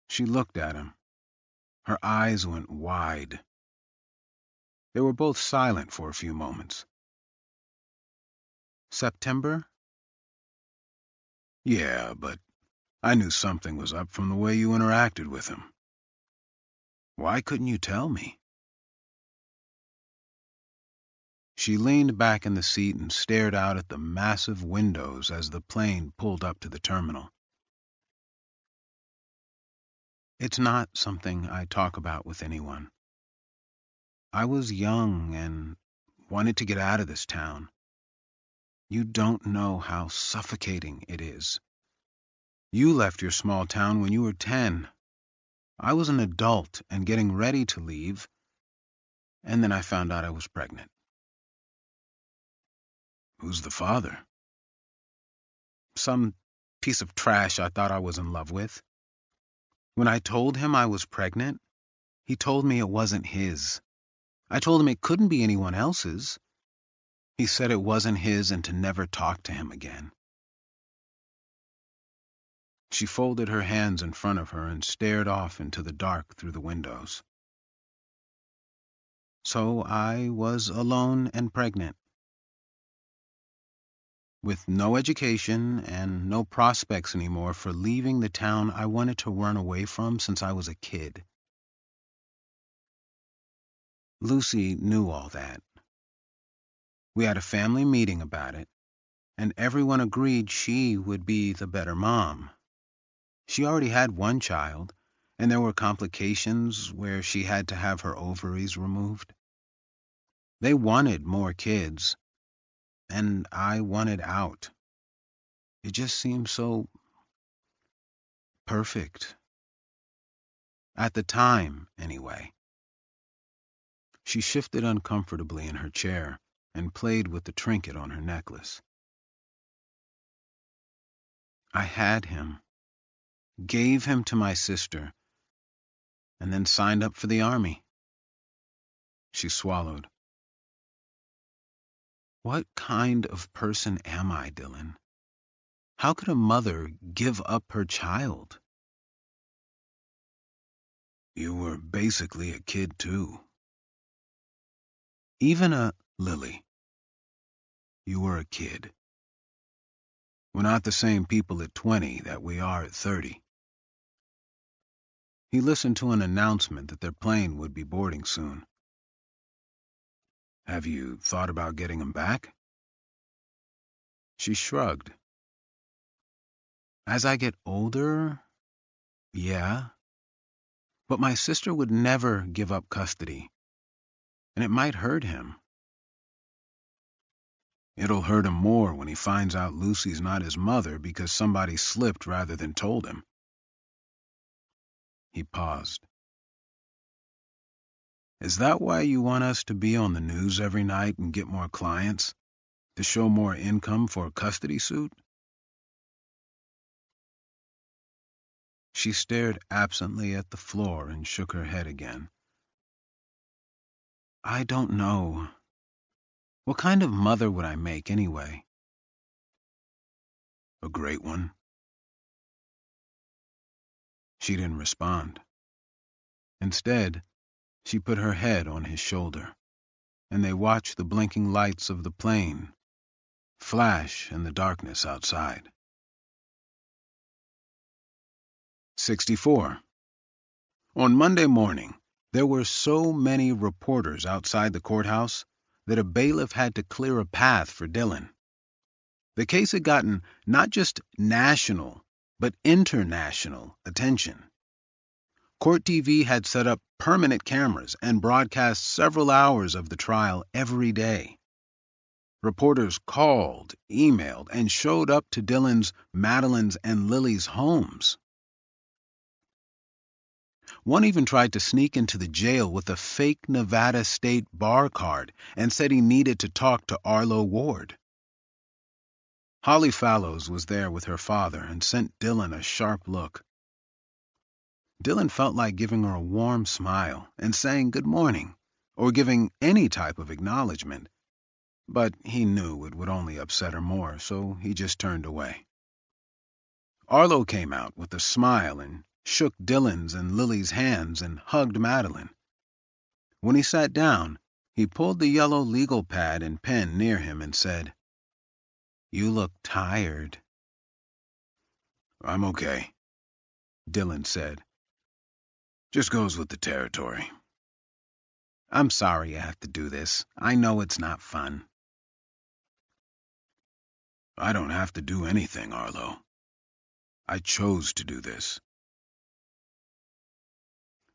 She looked at him. Her eyes went wide. They were both silent for a few moments. September? Yeah, but I knew something was up from the way you interacted with him. Why couldn't you tell me? She leaned back in the seat and stared out at the massive windows as the plane pulled up to the terminal. It's not something I talk about with anyone. I was young and wanted to get out of this town. You don't know how suffocating it is. You left your small town when you were 10. I was an adult and getting ready to leave, and then I found out I was pregnant. Who's the father? Some piece of trash I thought I was in love with. When I told him I was pregnant, he told me it wasn't his. I told him it couldn't be anyone else's. He said it wasn't his and to never talk to him again. She folded her hands in front of her and stared off into the dark through the windows. So I was alone and pregnant. With no education and no prospects anymore for leaving the town I wanted to run away from since I was a kid. Lucy knew all that. We had a family meeting about it, and everyone agreed she would be the better mom. She already had one child, and there were complications where she had to have her ovaries removed. They wanted more kids, and I wanted out. It just seemed so perfect. At the time, anyway. She shifted uncomfortably in her chair and played with the trinket on her necklace. I had him, gave him to my sister, and then signed up for the army. She swallowed. What kind of person am I, Dylan? How could a mother give up her child? You were basically a kid, too. Even a Lily. You were a kid. We're not the same people at 20 that we are at 30. He listened to an announcement that their plane would be boarding soon. Have you thought about getting him back? She shrugged. As I get older, yeah. But my sister would never give up custody, and it might hurt him. It'll hurt him more when he finds out Lucy's not his mother because somebody slipped rather than told him. He paused. Is that why you want us to be on the news every night and get more clients? To show more income for a custody suit? She stared absently at the floor and shook her head again. I don't know. What kind of mother would I make anyway? A great one. She didn't respond. Instead, she put her head on his shoulder, and they watched the blinking lights of the plane flash in the darkness outside. 64. On Monday morning, there were so many reporters outside the courthouse that a bailiff had to clear a path for Dylan. The case had gotten not just national, but international attention. Court TV had set up permanent cameras and broadcast several hours of the trial every day. Reporters called, emailed, and showed up to Dylan's, Madeline's, and Lily's homes. One even tried to sneak into the jail with a fake Nevada State bar card and said he needed to talk to Arlo Ward. Holly Fallows was there with her father and sent Dylan a sharp look. Dylan felt like giving her a warm smile and saying good morning, or giving any type of acknowledgement, but he knew it would only upset her more, so he just turned away. Arlo came out with a smile and shook Dylan's and Lily's hands and hugged Madeline. When he sat down, he pulled the yellow legal pad and pen near him and said, "You look tired." "I'm okay," Dylan said. "Just goes with the territory." "I'm sorry I have to do this. I know it's not fun." "I don't have to do anything, Arlo. I chose to do this."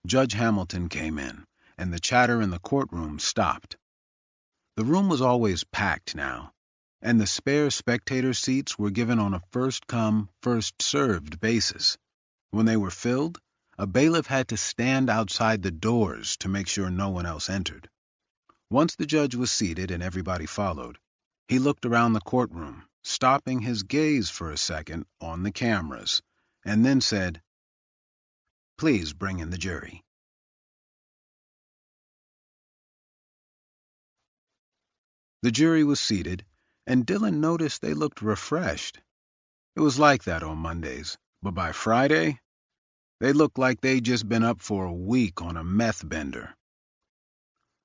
Judge Hamilton came in, and the chatter in the courtroom stopped. The room was always packed now, and the spare spectator seats were given on a first-come, first-served basis. When they were filled, a bailiff had to stand outside the doors to make sure no one else entered. Once the judge was seated and everybody followed, he looked around the courtroom, stopping his gaze for a second on the cameras, and then said, "Please bring in the jury." The jury was seated, and Dylan noticed they looked refreshed. It was like that on Mondays, but by Friday, they looked like they'd just been up for a week on a meth bender.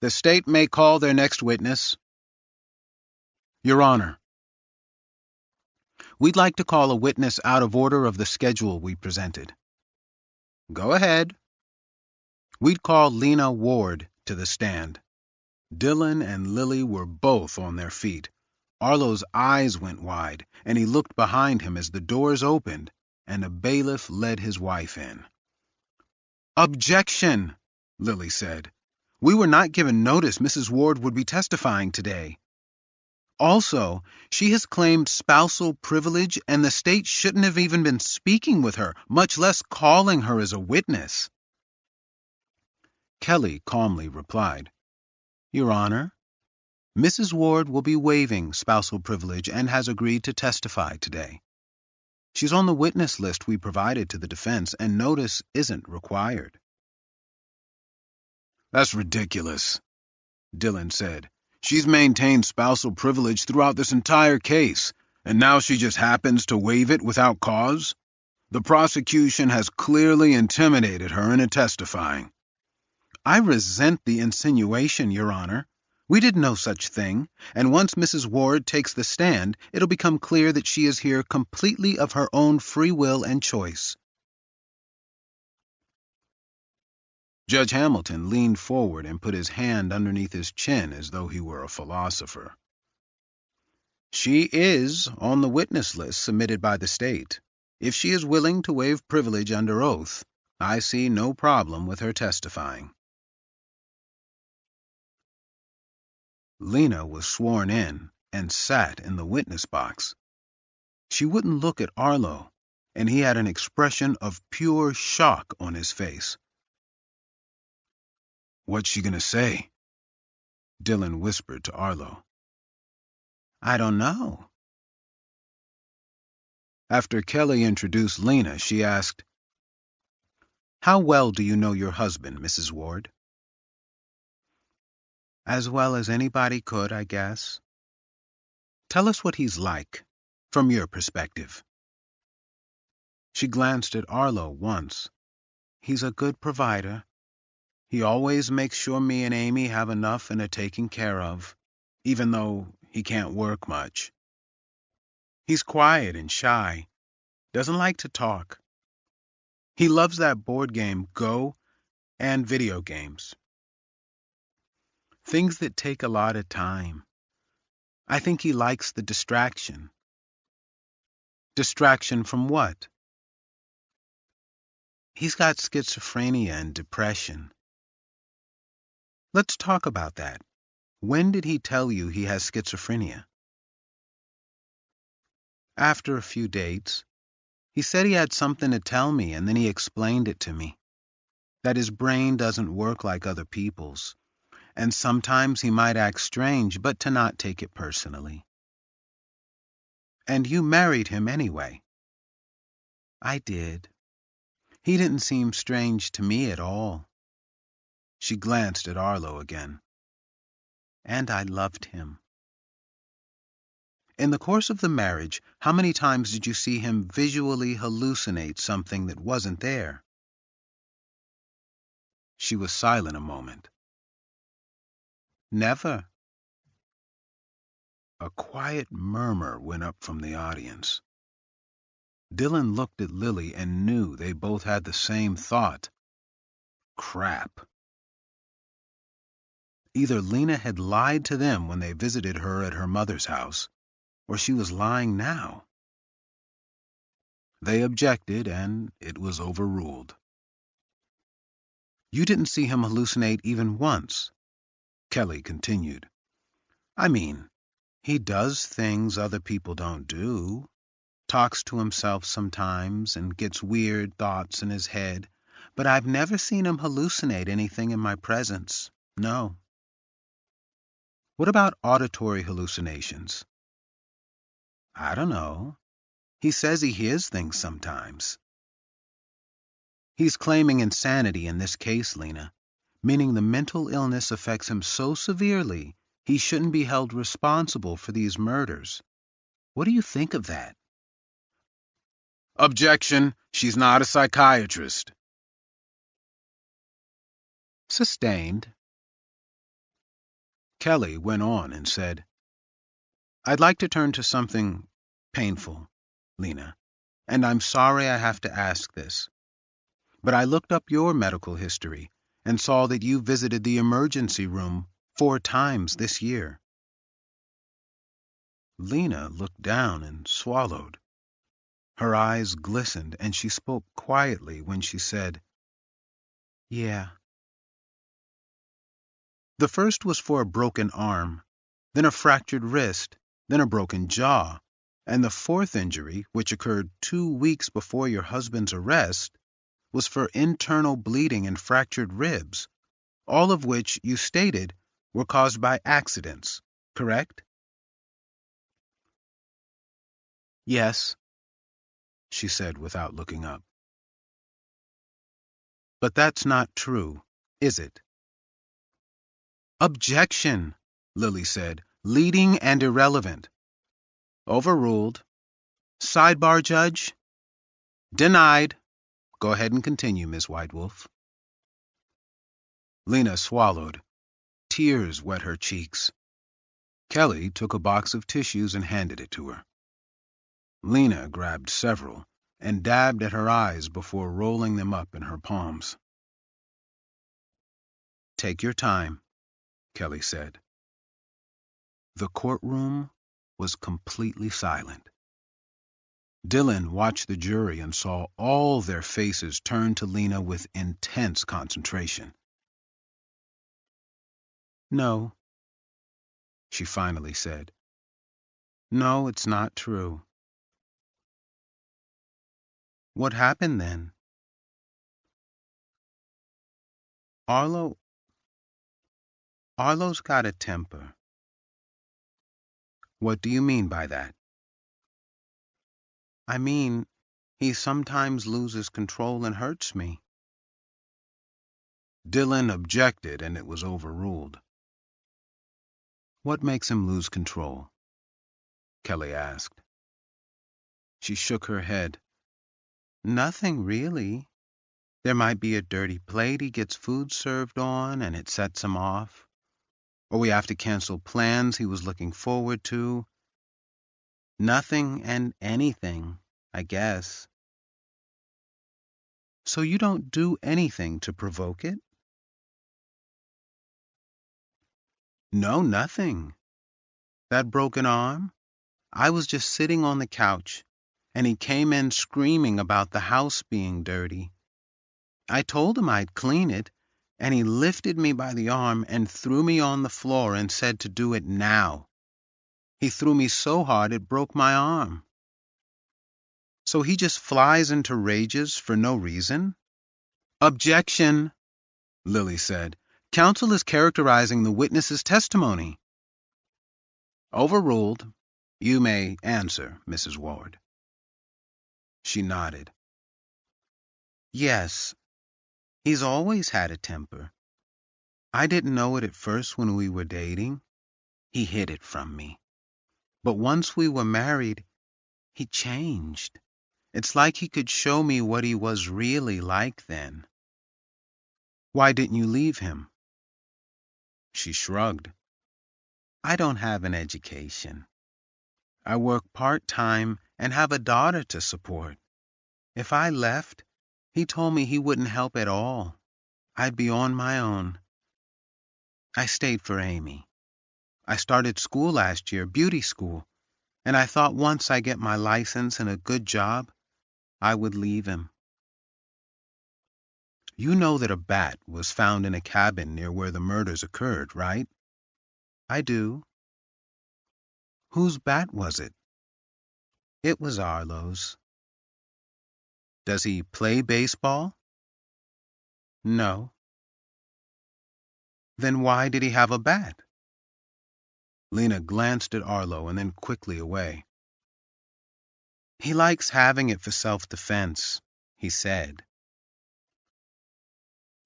"The state may call their next witness." "Your Honor, we'd like to call a witness out of order of the schedule we presented." "Go ahead." "We'd call Lena Ward to the stand." Dylan and Lily were both on their feet. Arlo's eyes went wide, and he looked behind him as the doors opened, and a bailiff led his wife in. "Objection," Lily said. "We were not given notice Mrs. Ward would be testifying today. Also, she has claimed spousal privilege, and the state shouldn't have even been speaking with her, much less calling her as a witness." Kelly calmly replied, "Your Honor, Mrs. Ward will be waiving spousal privilege and has agreed to testify today. She's on the witness list we provided to the defense, and notice isn't required." "That's ridiculous," Dillon said. "She's maintained spousal privilege throughout this entire case, and now she just happens to waive it without cause? The prosecution has clearly intimidated her into testifying." "I resent the insinuation, Your Honor. We did no such thing, and once Mrs. Ward takes the stand, it'll become clear that she is here completely of her own free will and choice." Judge Hamilton leaned forward and put his hand underneath his chin as though he were a philosopher. "She is on the witness list submitted by the state. If she is willing to waive privilege under oath, I see no problem with her testifying." Lena was sworn in and sat in the witness box. She wouldn't look at Arlo, and he had an expression of pure shock on his face. "What's she gonna say?" Dillon whispered to Arlo. "I don't know." After Kelly introduced Lena, she asked, "How well do you know your husband, Mrs. Ward?" "As well as anybody could, I guess." "Tell us what he's like, from your perspective." She glanced at Arlo once. "He's a good provider. He always makes sure me and Amy have enough and are taken care of, even though he can't work much. He's quiet and shy, doesn't like to talk. He loves that board game Go and video games. Things that take a lot of time. I think he likes the distraction." "Distraction from what?" "He's got schizophrenia and depression." "Let's talk about that. When did he tell you he has schizophrenia?" "After a few dates. He said he had something to tell me, and then he explained it to me. That his brain doesn't work like other people's, and sometimes he might act strange, but to not take it personally." "And you married him anyway?" "I did. He didn't seem strange to me at all." She glanced at Arlo again. "And I loved him." "In the course of the marriage, how many times did you see him visually hallucinate something that wasn't there?" She was silent a moment. "Never." A quiet murmur went up from the audience. Dillon looked at Lily and knew they both had the same thought. Crap. Either Lena had lied to them when they visited her at her mother's house, or she was lying now. They objected, and it was overruled. "You didn't see him hallucinate even once," Kelly continued. "I mean, he does things other people don't do, talks to himself sometimes, and gets weird thoughts in his head, but I've never seen him hallucinate anything in my presence, no." "What about auditory hallucinations?" "I don't know. He says he hears things sometimes." "He's claiming insanity in this case, Lena, meaning the mental illness affects him so severely he shouldn't be held responsible for these murders. What do you think of that?" "Objection! She's not a psychiatrist." Sustained. Kelly went on and said, "I'd like to turn to something painful, Lena, and I'm sorry I have to ask this, but I looked up your medical history and saw that you visited the emergency room 4 times this year." Lena looked down and swallowed. Her eyes glistened, and she spoke quietly when she said, "Yeah." "The first was for a broken arm, then a fractured wrist, then a broken jaw, and the 4th injury, which occurred 2 weeks before your husband's arrest, was for internal bleeding and fractured ribs. all of which you stated were caused by accidents, correct? Yes, she said without looking up. But that's not true, is it? Objection, Lily said, leading and irrelevant. Overruled. Sidebar, Judge? Denied. Go ahead and continue, Miss Whitewolf. Lena swallowed. Tears wet her cheeks. Kelly took a box of tissues and handed it to her. Lena grabbed several and dabbed at her eyes before rolling them up in her palms. Take your time, Kelly said. The courtroom was completely silent. Dylan watched the jury and saw all their faces turn to Lena with intense concentration. No, she finally said. No, it's not true. What happened then? Arlo's got a temper. What do you mean by that? I mean, he sometimes loses control and hurts me. Dylan objected, and it was overruled. What makes him lose control? Kelly asked. She shook her head. Nothing really. There might be a dirty plate he gets food served on, and it sets him off. Or we have to cancel plans he was looking forward to. Nothing and anything, I guess. So you don't do anything to provoke it? No, nothing. That broken arm? I was just sitting on the couch, and he came in screaming about the house being dirty. I told him I'd clean it, and he lifted me by the arm and threw me on the floor and said to do it now. He threw me so hard it broke my arm. So he just flies into rages for no reason? Objection, Lily said. Counsel is characterizing the witness's testimony. Overruled. You may answer, Mrs. Ward. She nodded. Yes, he's always had a temper. I didn't know it at first when we were dating. He hid it from me. But once we were married, he changed. It's like he could show me what he was really like then. Why didn't you leave him? She shrugged. I don't have an education. I work part-time and have a daughter to support. If I left, he told me he wouldn't help at all. I'd be on my own. I stayed for Amy. I started school last year, beauty school, and I thought once I get my license and a good job, I would leave him. You know that a bat was found in a cabin near where the murders occurred, right? I do. Whose bat was it? It was Arlo's. Does he play baseball? No. Then why did he have a bat? Lena glanced at Arlo and then quickly away. He likes having it for self-defense, he said.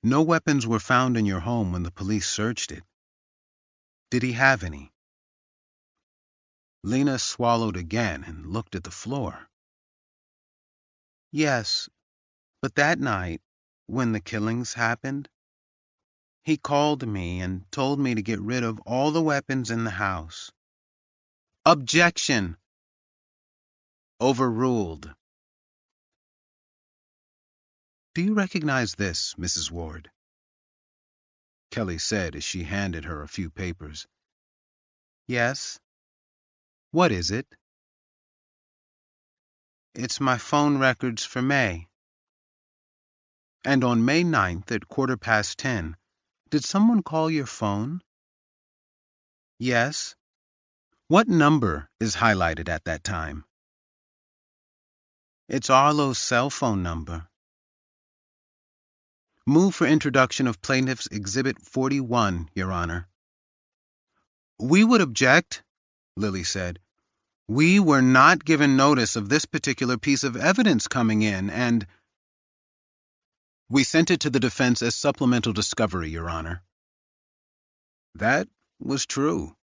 No weapons were found in your home when the police searched it. Did he have any? Lena swallowed again and looked at the floor. Yes, but that night, when the killings happened, he called me and told me to get rid of all the weapons in the house. Objection! Overruled. Do you recognize this, Mrs. Ward? Kelly said as she handed her a few papers. Yes. What is it? It's my phone records for May. And on May 9th at 10:15, did someone call your phone? Yes. What number is highlighted at that time? It's Arlo's cell phone number. Move for introduction of Plaintiff's Exhibit 41, Your Honor. We would object, Lily said. We were not given notice of this particular piece of evidence coming in, and we sent it to the defense as supplemental discovery, Your Honor. That was true.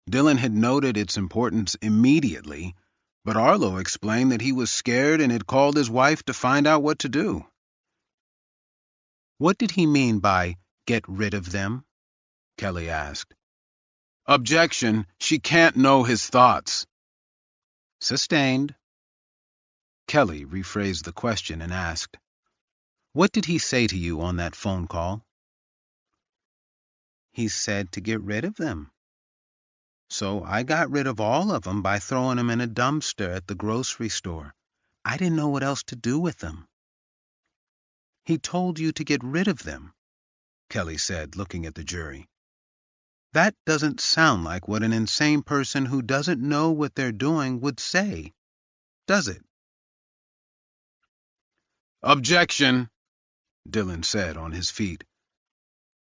Dillon had noted its importance immediately, but Arlo explained that he was scared and had called his wife to find out what to do. What did he mean by get rid of them? Kelly asked. Objection. She can't know his thoughts. Sustained. Kelly rephrased the question and asked, What did he say to you on that phone call? He said to get rid of them. So I got rid of all of them by throwing them in a dumpster at the grocery store. I didn't know what else to do with them. He told you to get rid of them, Kelly said, looking at the jury. That doesn't sound like what an insane person who doesn't know what they're doing would say, does it? Objection, Dillon said on his feet.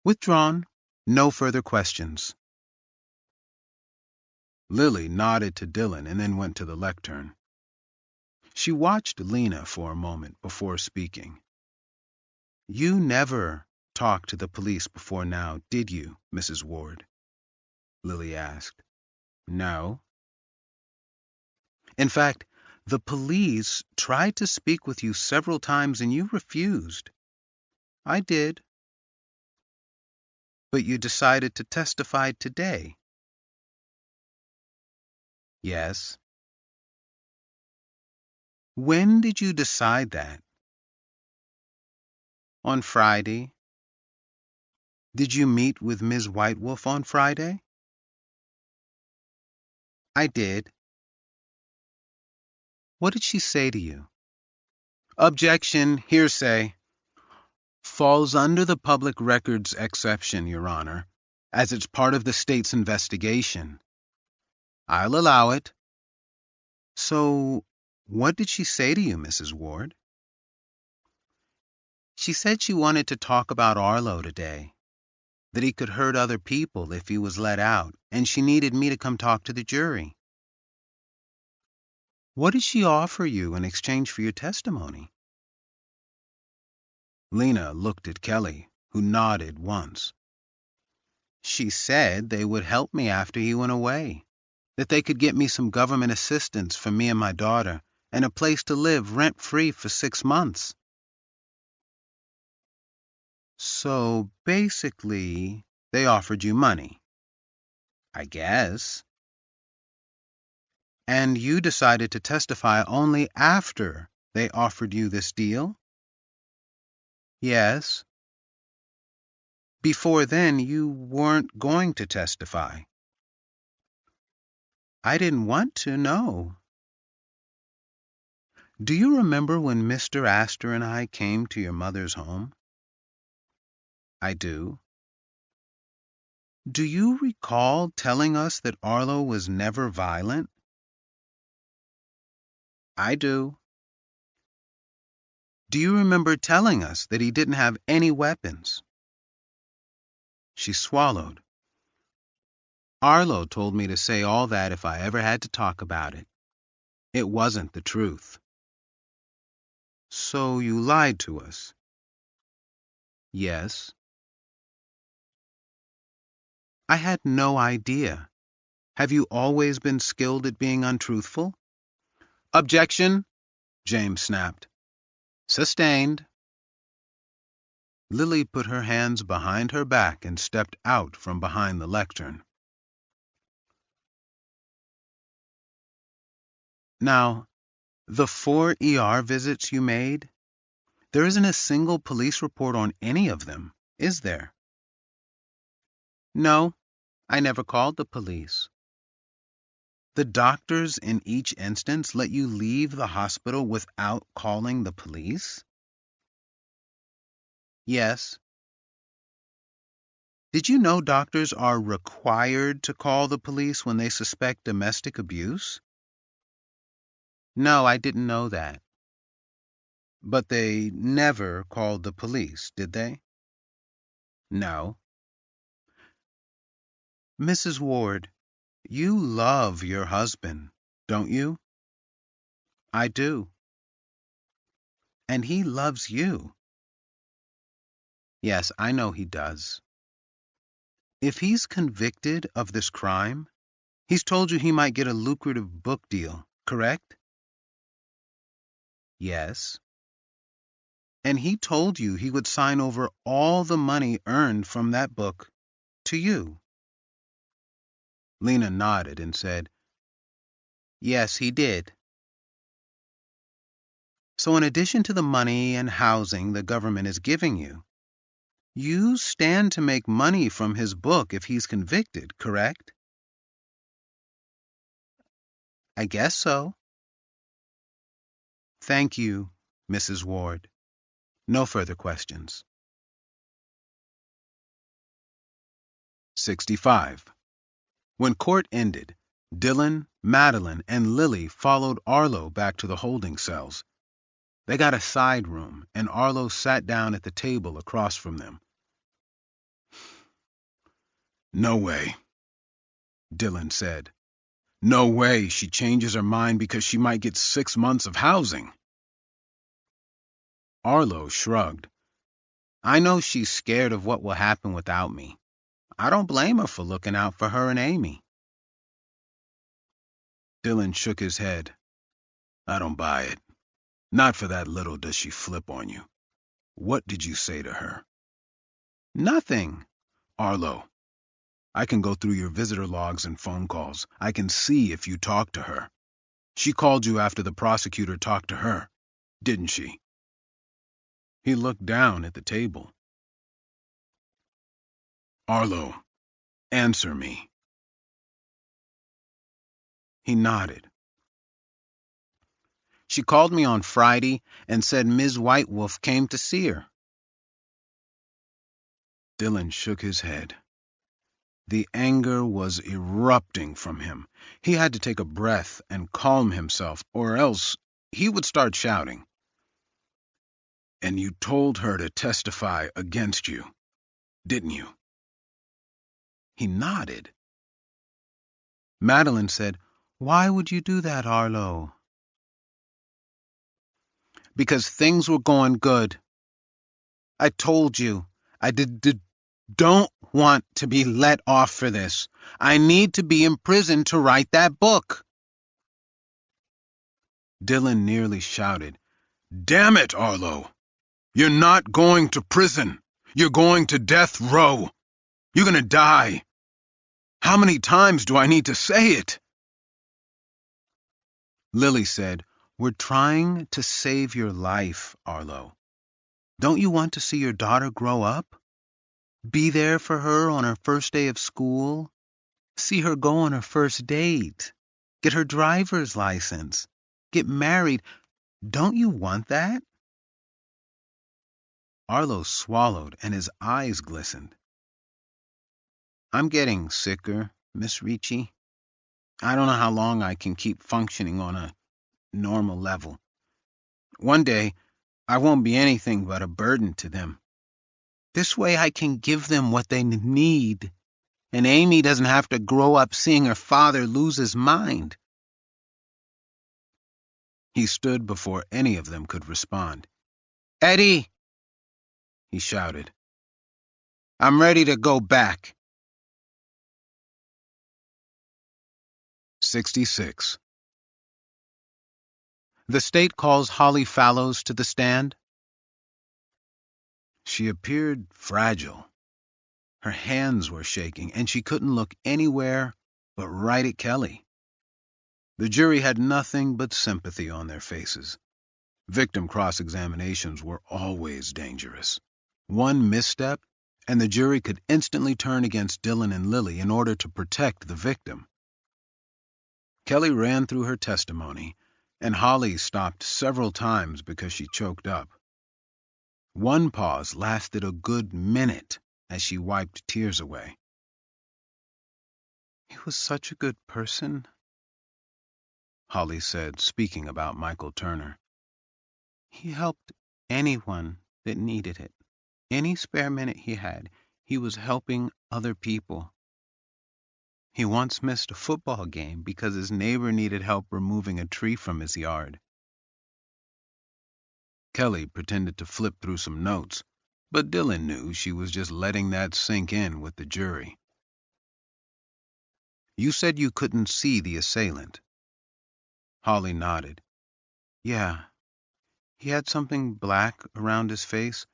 Withdrawn. No further questions. Lily nodded to Dillon and then went to the lectern. She watched Lena for a moment before speaking. You never talked to the police before now, did you, Mrs. Ward? Lily asked. No. In fact, the police tried to speak with you several times and you refused. I did. But you decided to testify today. Yes. When did you decide that? On Friday. Did you meet with Ms. Whitewolf on Friday? I did. What did she say to you? Objection, hearsay. Falls under the public records exception, Your Honor, as it's part of the state's investigation. I'll allow it. So, what did she say to you, Mrs. Ward? She said she wanted to talk about Arlo today, that he could hurt other people if he was let out, and she needed me to come talk to the jury. What did she offer you in exchange for your testimony? Lena looked at Kelly, who nodded once. She said they would help me after he went away, that they could get me some government assistance for me and my daughter, and a place to live rent-free for 6 months. So, basically, they offered you money. I guess. And you decided to testify only after they offered you this deal? Yes. Before then, you weren't going to testify. I didn't want to, no. Do you remember when Mr. Astor and I came to your mother's home? I do. Do you recall telling us that Arlo was never violent? I do. Do you remember telling us that he didn't have any weapons? She swallowed. Arlo told me to say all that if I ever had to talk about it. It wasn't the truth. So you lied to us? Yes. I had no idea. Have you always been skilled at being untruthful? Objection, James snapped. Sustained. Lily put her hands behind her back and stepped out from behind the lectern. Now, the 4 ER visits you made, there isn't a single police report on any of them, is there? No, I never called the police. The doctors in each instance let you leave the hospital without calling the police? Yes. Did you know doctors are required to call the police when they suspect domestic abuse? No, I didn't know that. But they never called the police, did they? No. Mrs. Ward, you love your husband, don't you? I do. And he loves you. Yes, I know he does. If he's convicted of this crime, he's told you he might get a lucrative book deal, correct? Yes. And he told you he would sign over all the money earned from that book to you. Lena nodded and said, Yes, he did. So in addition to the money and housing the government is giving you, you stand to make money from his book if he's convicted, correct? I guess so. Thank you, Mrs. Ward. No further questions. 65. When court ended, Dylan, Madeline, and Lily followed Arlo back to the holding cells. They got a side room, and Arlo sat down at the table across from them. No way, Dylan said. No way she changes her mind because she might get 6 months of housing. Arlo shrugged. I know she's scared of what will happen without me. I don't blame her for looking out for her and Amy. Dylan shook his head. I don't buy it. Not for that little does she flip on you. What did you say to her? Nothing. Arlo, I can go through your visitor logs and phone calls. I can see if you talked to her. She called you after the prosecutor talked to her, didn't she? He looked down at the table. Arlo, answer me. He nodded. She called me on Friday and said Ms. White Wolf came to see her. Dylan shook his head. The anger was erupting from him. He had to take a breath and calm himself, or else he would start shouting. And you told her to testify against you, didn't you? He nodded. Madeline said, Why would you do that, Arlo? Because things were going good. I told you, I don't want to be let off for this. I need to be in prison to write that book. Dylan nearly shouted, Damn it, Arlo! You're not going to prison. You're going to death row. You're going to die. How many times do I need to say it? Lily said, We're trying to save your life, Arlo. Don't you want to see your daughter grow up? Be there for her on her first day of school? See her go on her first date? Get her driver's license? Get married? Don't you want that? Arlo swallowed and his eyes glistened. I'm getting sicker, Miss Ricci. I don't know how long I can keep functioning on a normal level. One day, I won't be anything but a burden to them. This way I can give them what they need, and Amy doesn't have to grow up seeing her father lose his mind. He stood before any of them could respond. Eddie, he shouted, I'm ready to go back. 66. The state calls Holly Fallows to the stand. She appeared fragile. Her hands were shaking, and she couldn't look anywhere but right at Kelly. The jury had nothing but sympathy on their faces. Victim cross-examinations were always dangerous. One misstep, and the jury could instantly turn against Dylan and Lily in order to protect the victim. Kelly ran through her testimony, and Holly stopped several times because she choked up. One pause lasted a good minute as she wiped tears away. He was such a good person, Holly said, speaking about Michael Turner. He helped anyone that needed it. Any spare minute he had, he was helping other people. He once missed a football game because his neighbor needed help removing a tree from his yard. Kelly pretended to flip through some notes, but Dylan knew she was just letting that sink in with the jury. You said you couldn't see the assailant. Holly nodded. Yeah, he had something black around his face,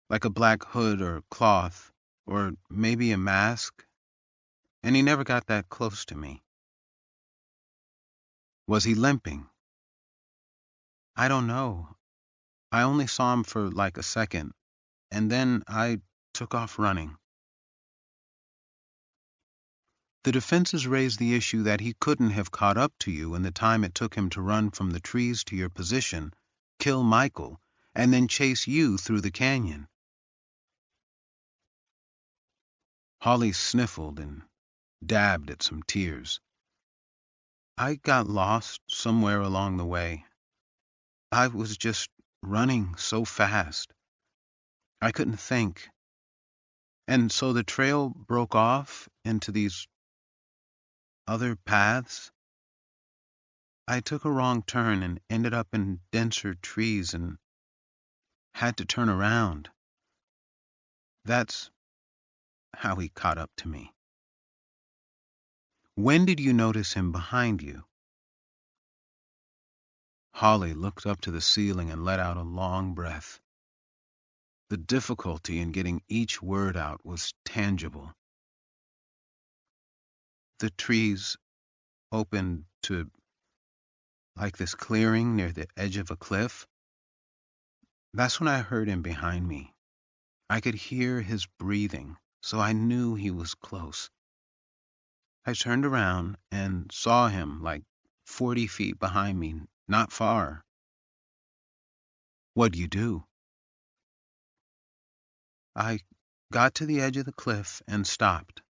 like a black hood or cloth, or maybe a mask, and he never got that close to me. Was he limping? I don't know. I only saw him for like a second, and then I took off running. The defenses raised the issue that he couldn't have caught up to you in the time it took him to run from the trees to your position, kill Michael, and then chase you through the canyon. Holly sniffled and dabbed at some tears. I got lost somewhere along the way. I was just running so fast. I couldn't think. And so the trail broke off into these other paths. I took a wrong turn and ended up in denser trees and had to turn around. That's how he caught up to me. When did you notice him behind you? Holly looked up to the ceiling and let out a long breath. The difficulty in getting each word out was tangible. The trees opened to like this clearing near the edge of a cliff. That's when I heard him behind me. I could hear his breathing, so I knew he was close. I turned around and saw him like 40 feet behind me, not far. What'd you do? I got to the edge of the cliff and stopped.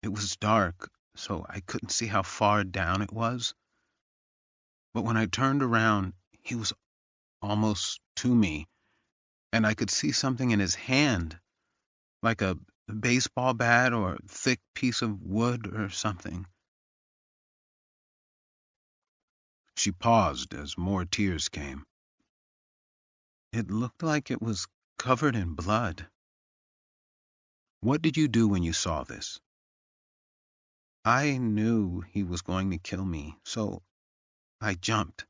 It was dark, so I couldn't see how far down it was. But when I turned around, he was almost to me, and I could see something in his hand, like a baseball bat or a thick piece of wood or something. She paused as more tears came. It looked like it was covered in blood. What did you do when you saw this? I knew he was going to kill me, so I jumped.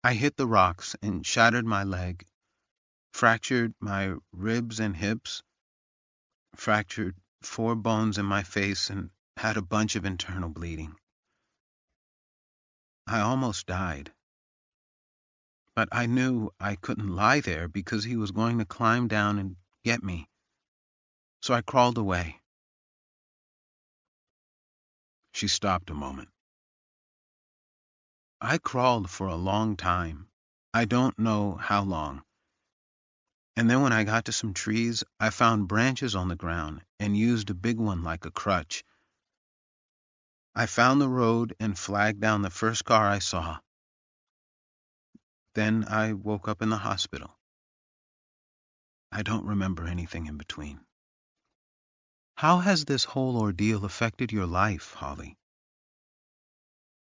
I hit the rocks and shattered my leg, fractured my ribs and hips, fractured 4 bones in my face, and had a bunch of internal bleeding. I almost died. But I knew I couldn't lie there because he was going to climb down and get me. So I crawled away. She stopped a moment. I crawled for a long time. I don't know how long. And then when I got to some trees, I found branches on the ground and used a big one like a crutch. I found the road and flagged down the first car I saw. Then I woke up in the hospital. I don't remember anything in between. How has this whole ordeal affected your life, Holly?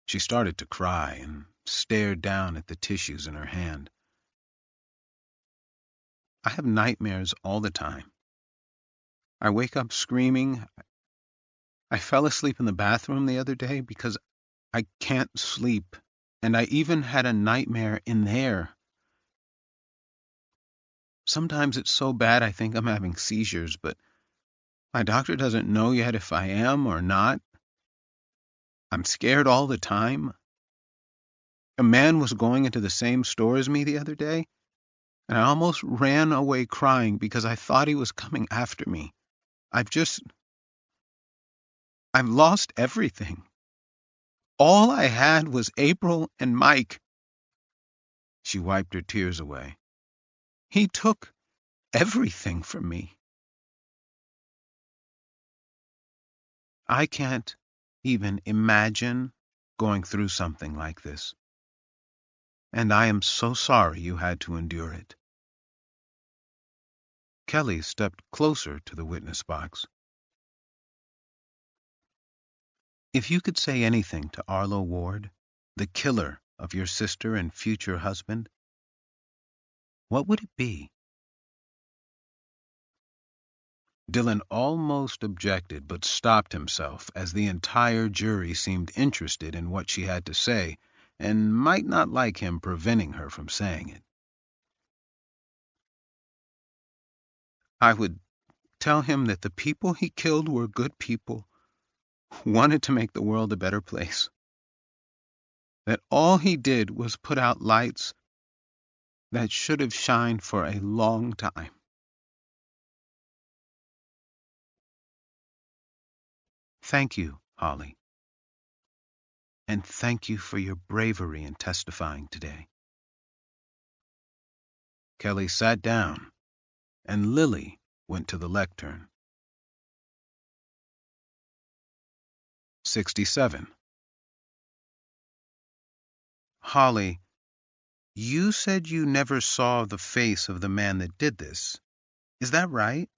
She started to cry and stared down at the tissues in her hand. I have nightmares all the time. I wake up screaming. I fell asleep in the bathroom the other day because I can't sleep, and I even had a nightmare in there. Sometimes it's so bad I think I'm having seizures, but my doctor doesn't know yet if I am or not. I'm scared all the time. A man was going into the same store as me the other day, and I almost ran away crying because I thought he was coming after me. I've lost everything. All I had was April and Mike. She wiped her tears away. He took everything from me. I can't even imagine going through something like this. and I am so sorry you had to endure it." Kelly stepped closer to the witness box. "If you could say anything to Arlo Ward, the killer of your sister and future husband, what would it be?" Dylan almost objected, but stopped himself as the entire jury seemed interested in what she had to say and might not like him preventing her from saying it. "I would tell him that the people he killed were good people who wanted to make the world a better place. That all he did was put out lights that should have shined for a long time." "Thank you, Holly. And thank you for your bravery in testifying today." Kelly sat down, and Lily went to the lectern. 67. "Holly, you said you never saw the face of the man that did this. Is that right?"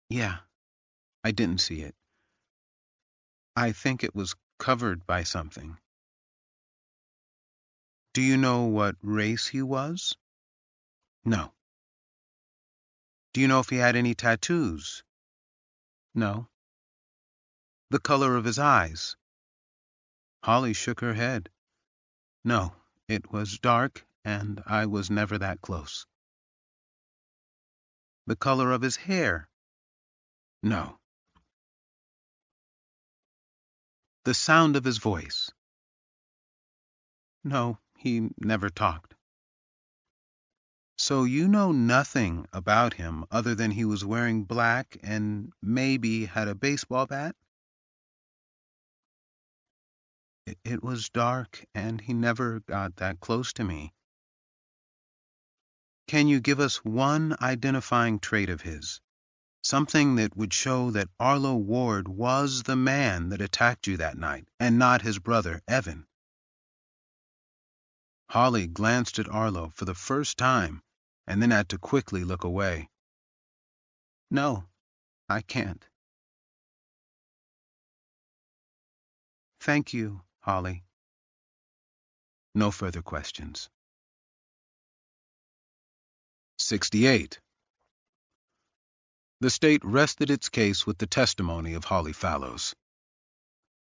"Yeah, I didn't see it. I think it was covered by something." "Do you know what race he was?" "No." "Do you know if he had any tattoos?" "No." "The color of his eyes?" Holly shook her head. "No, it was dark, and I was never that close." "The color of his hair?" "No." "The sound of his voice?" "No, he never talked." "So you know nothing about him other than he was wearing black and maybe had a baseball bat?" It was dark, and he never got that close to me." "Can you give us one identifying trait of his? Something that would show that Arlo Ward was the man that attacked you that night, and not his brother, Evan?" Holly glanced at Arlo for the first time, and then had to quickly look away. "No, I can't." "Thank you, Holly." No further questions. 68. The state rested its case with the testimony of Holly Fallows.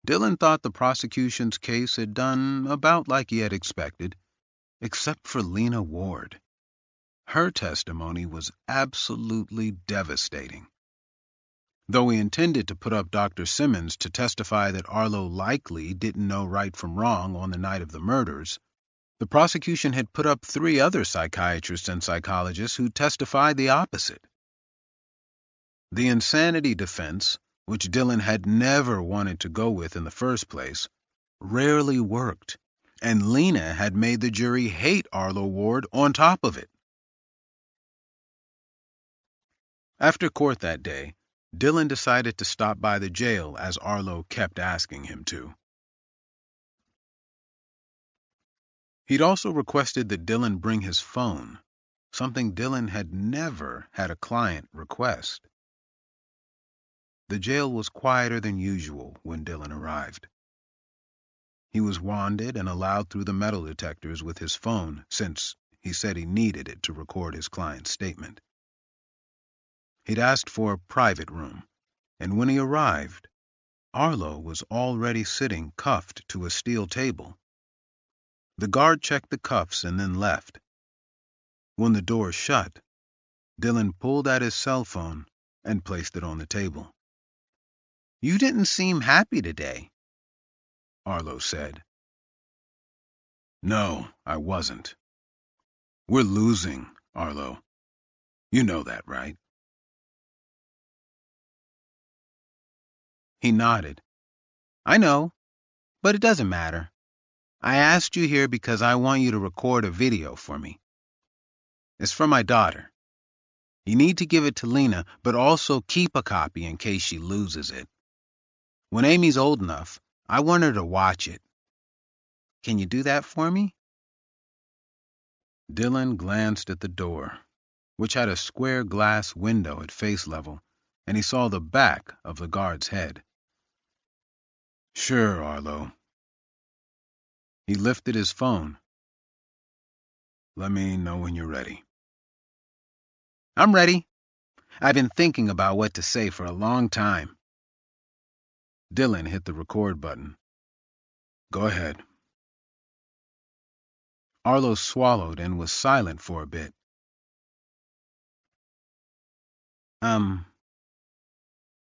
Dylan thought the prosecution's case had done about like he had expected, except for Lena Ward. Her testimony was absolutely devastating. Though he intended to put up Dr. Simmons to testify that Arlo likely didn't know right from wrong on the night of the murders, the prosecution had put up 3 other psychiatrists and psychologists who testified the opposite. The insanity defense, which Dylan had never wanted to go with in the first place, rarely worked, and Lena had made the jury hate Arlo Ward on top of it. After court that day, Dylan decided to stop by the jail as Arlo kept asking him to. He'd also requested that Dylan bring his phone, something Dylan had never had a client request. The jail was quieter than usual when Dylan arrived. He was wanded and allowed through the metal detectors with his phone, since he said he needed it to record his client's statement. He'd asked for a private room, and when he arrived, Arlo was already sitting cuffed to a steel table. The guard checked the cuffs and then left. When the door shut, Dylan pulled out his cell phone and placed it on the table. "You didn't seem happy today," Arlo said. "No, I wasn't. We're losing, Arlo. You know that, right?" He nodded. "I know, but it doesn't matter. I asked you here because I want you to record a video for me. It's for my daughter. You need to give it to Lena, but also keep a copy in case she loses it. When Amy's old enough, I want her to watch it. Can you do that for me?" Dylan glanced at the door, which had a square glass window at face level, and he saw the back of the guard's head. "Sure, Arlo." He lifted his phone. "Let me know when you're ready." "I'm ready. I've been thinking about what to say for a long time." Dylan hit the record button. "Go ahead." Arlo swallowed and was silent for a bit.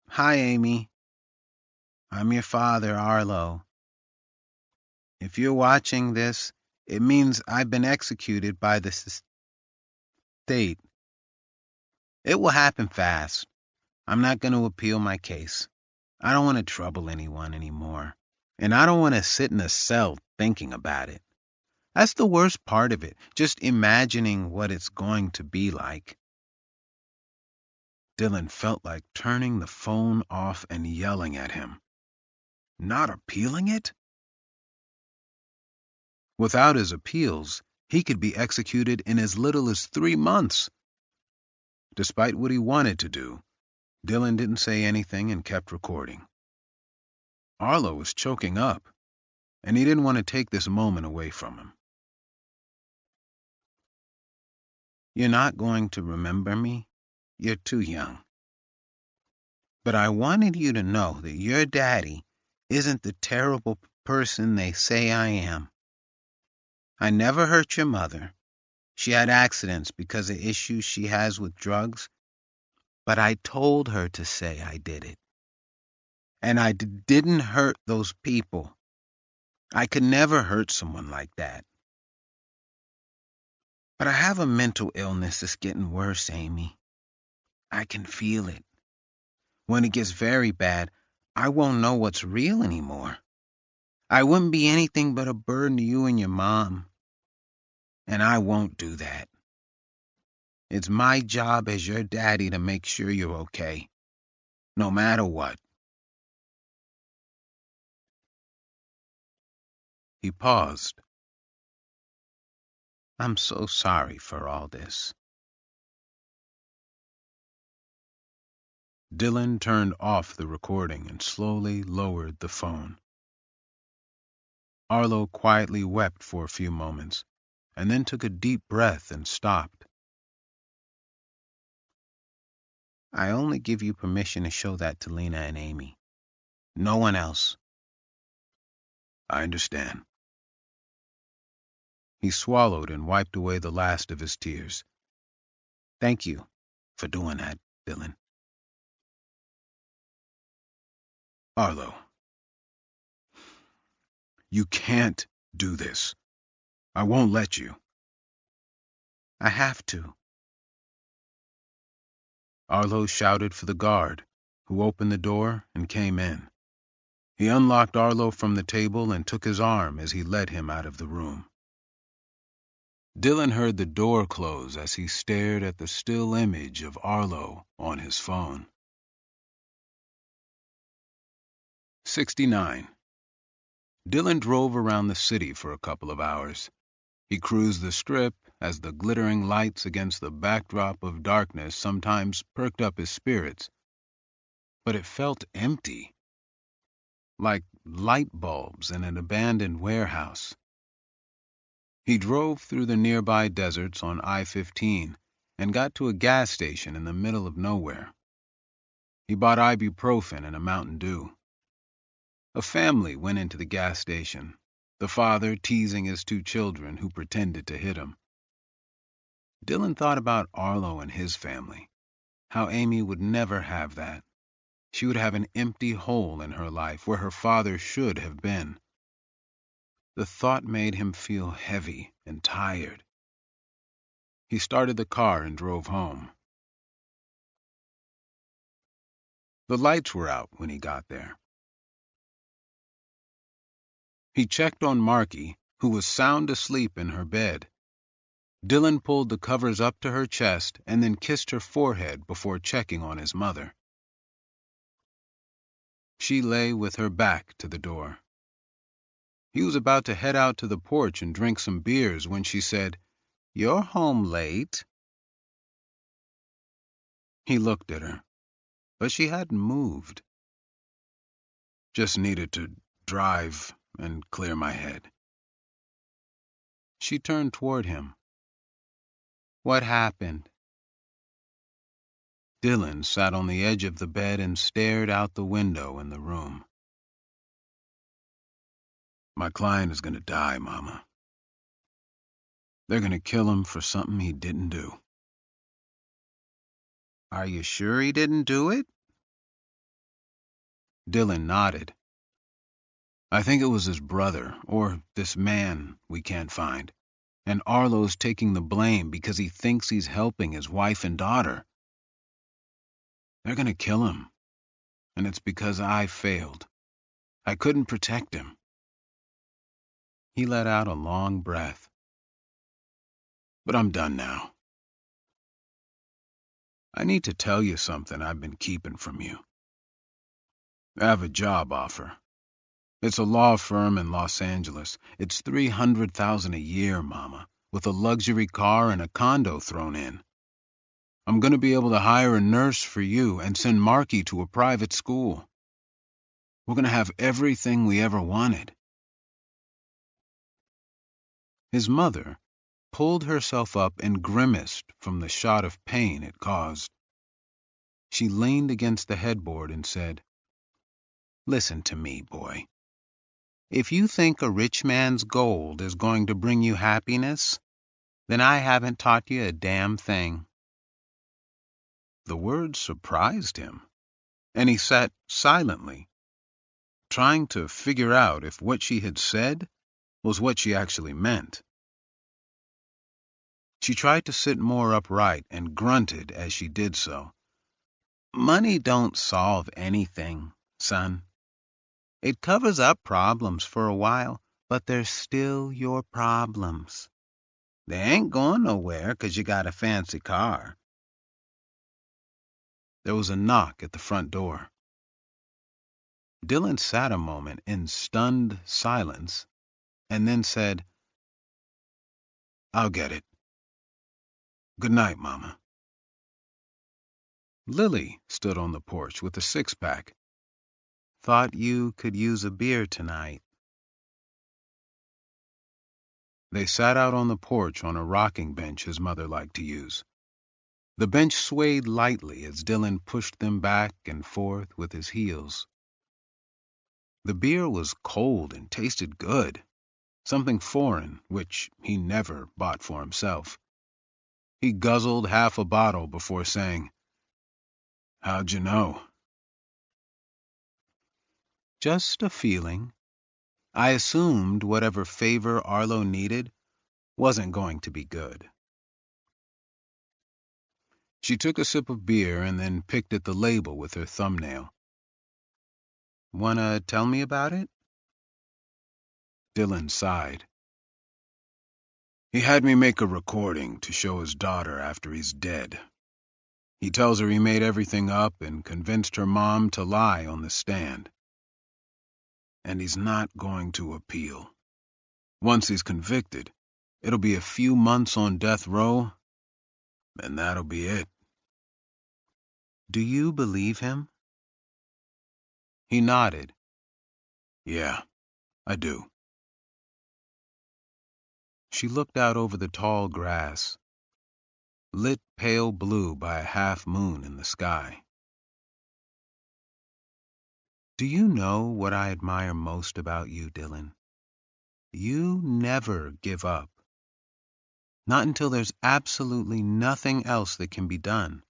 Hi, Amy. I'm your father, Arlo. If you're watching this, it means I've been executed by the state. It will happen fast. I'm not going to appeal my case. I don't want to trouble anyone anymore. And I don't want to sit in a cell thinking about it. That's the worst part of it, just imagining what it's going to be like. Dylan felt like turning the phone off and yelling at him. Not appealing it? Without his appeals, he could be executed in as little as 3 months. Despite what he wanted to do, Dylan didn't say anything and kept recording. Arlo was choking up, and he didn't want to take this moment away from him. You're not going to remember me. You're too young. But I wanted you to know that your daddy isn't the terrible person they say I am. I never hurt your mother. She had accidents because of issues she has with drugs, but I told her to say I did it. And I didn't hurt those people. I could never hurt someone like that. But I have a mental illness that's getting worse, Amy. I can feel it. When it gets very bad, I won't know what's real anymore. I wouldn't be anything but a burden to you and your mom. And I won't do that. It's my job as your daddy to make sure you're okay, no matter what. He paused. I'm so sorry for all this. Dylan turned off the recording and slowly lowered the phone. Arlo quietly wept for a few moments, and then took a deep breath and stopped. I only give you permission to show that to Lena and Amy. No one else. I understand. He swallowed and wiped away the last of his tears. Thank you for doing that, Dylan. Arlo, you can't do this. I won't let you. I have to. Arlo shouted for the guard, who opened the door and came in. He unlocked Arlo from the table and took his arm as he led him out of the room. Dylan heard the door close as he stared at the still image of Arlo on his phone. 69. Dylan drove around the city for a couple of hours. He cruised the strip as the glittering lights against the backdrop of darkness sometimes perked up his spirits. But it felt empty, like light bulbs in an abandoned warehouse. He drove through the nearby deserts on I-15 and got to a gas station in the middle of nowhere. He bought ibuprofen and a Mountain Dew. A family went into the gas station, the father teasing his 2 children who pretended to hit him. Dylan thought about Arlo and his family, how Amy would never have that. She would have an empty hole in her life where her father should have been. The thought made him feel heavy and tired. He started the car and drove home. The lights were out when he got there. He checked on Marky, who was sound asleep in her bed. Dylan pulled the covers up to her chest and then kissed her forehead before checking on his mother. She lay with her back to the door. He was about to head out to the porch and drink some beers when she said, You're home late." He looked at her. But she hadn't moved. Just needed to drive and clear my head. She turned toward him. "What happened?" Dylan sat on the edge of the bed and stared out the window in the room. My client is going to die, Mama. They're going to kill him for something he didn't do. "Are you sure he didn't do it?" Dylan nodded. "I think it was his brother, or this man we can't find. And Arlo's taking the blame because he thinks he's helping his wife and daughter. They're going to kill him. And it's because I failed. I couldn't protect him." He let out a long breath. "But I'm done now. I need to tell you something I've been keeping from you. I have a job offer. It's a law firm in Los Angeles. It's $300,000 a year, Mama, with a luxury car and a condo thrown in. I'm going to be able to hire a nurse for you and send Marky to a private school. We're going to have everything we ever wanted." His mother pulled herself up and grimaced from the shot of pain it caused. She leaned against the headboard and said, "Listen to me, boy. If you think a rich man's gold is going to bring you happiness, then I haven't taught you a damn thing." The words surprised him, and he sat silently, trying to figure out if what she had said was what she actually meant. She tried to sit more upright and grunted as she did so. "Money don't solve anything, son. It covers up problems for a while, but they're still your problems. They ain't going nowhere 'cause you got a fancy car." There was a knock at the front door. Dylan sat a moment in stunned silence and then said, "I'll get it. Good night, Mama." Lily stood on the porch with a six-pack. "Thought you could use a beer tonight." They sat out on the porch on a rocking bench his mother liked to use. The bench swayed lightly as Dylan pushed them back and forth with his heels. The beer was cold and tasted good, something foreign, which he never bought for himself. He guzzled half a bottle before saying, "How'd you know?" "Just a feeling. I assumed whatever favor Arlo needed wasn't going to be good." She took a sip of beer and then picked at the label with her thumbnail. "Wanna tell me about it?" Dylan sighed. "He had me make a recording to show his daughter after he's dead. He tells her he made everything up and convinced her mom to lie on the stand. And he's not going to appeal. Once he's convicted, it'll be a few months on death row, and that'll be it." "Do you believe him?" He nodded. "Yeah, I do." She looked out over the tall grass, lit pale blue by a half moon in the sky. "Do you know what I admire most about you, Dylan? You never give up. Not until there's absolutely nothing else that can be done."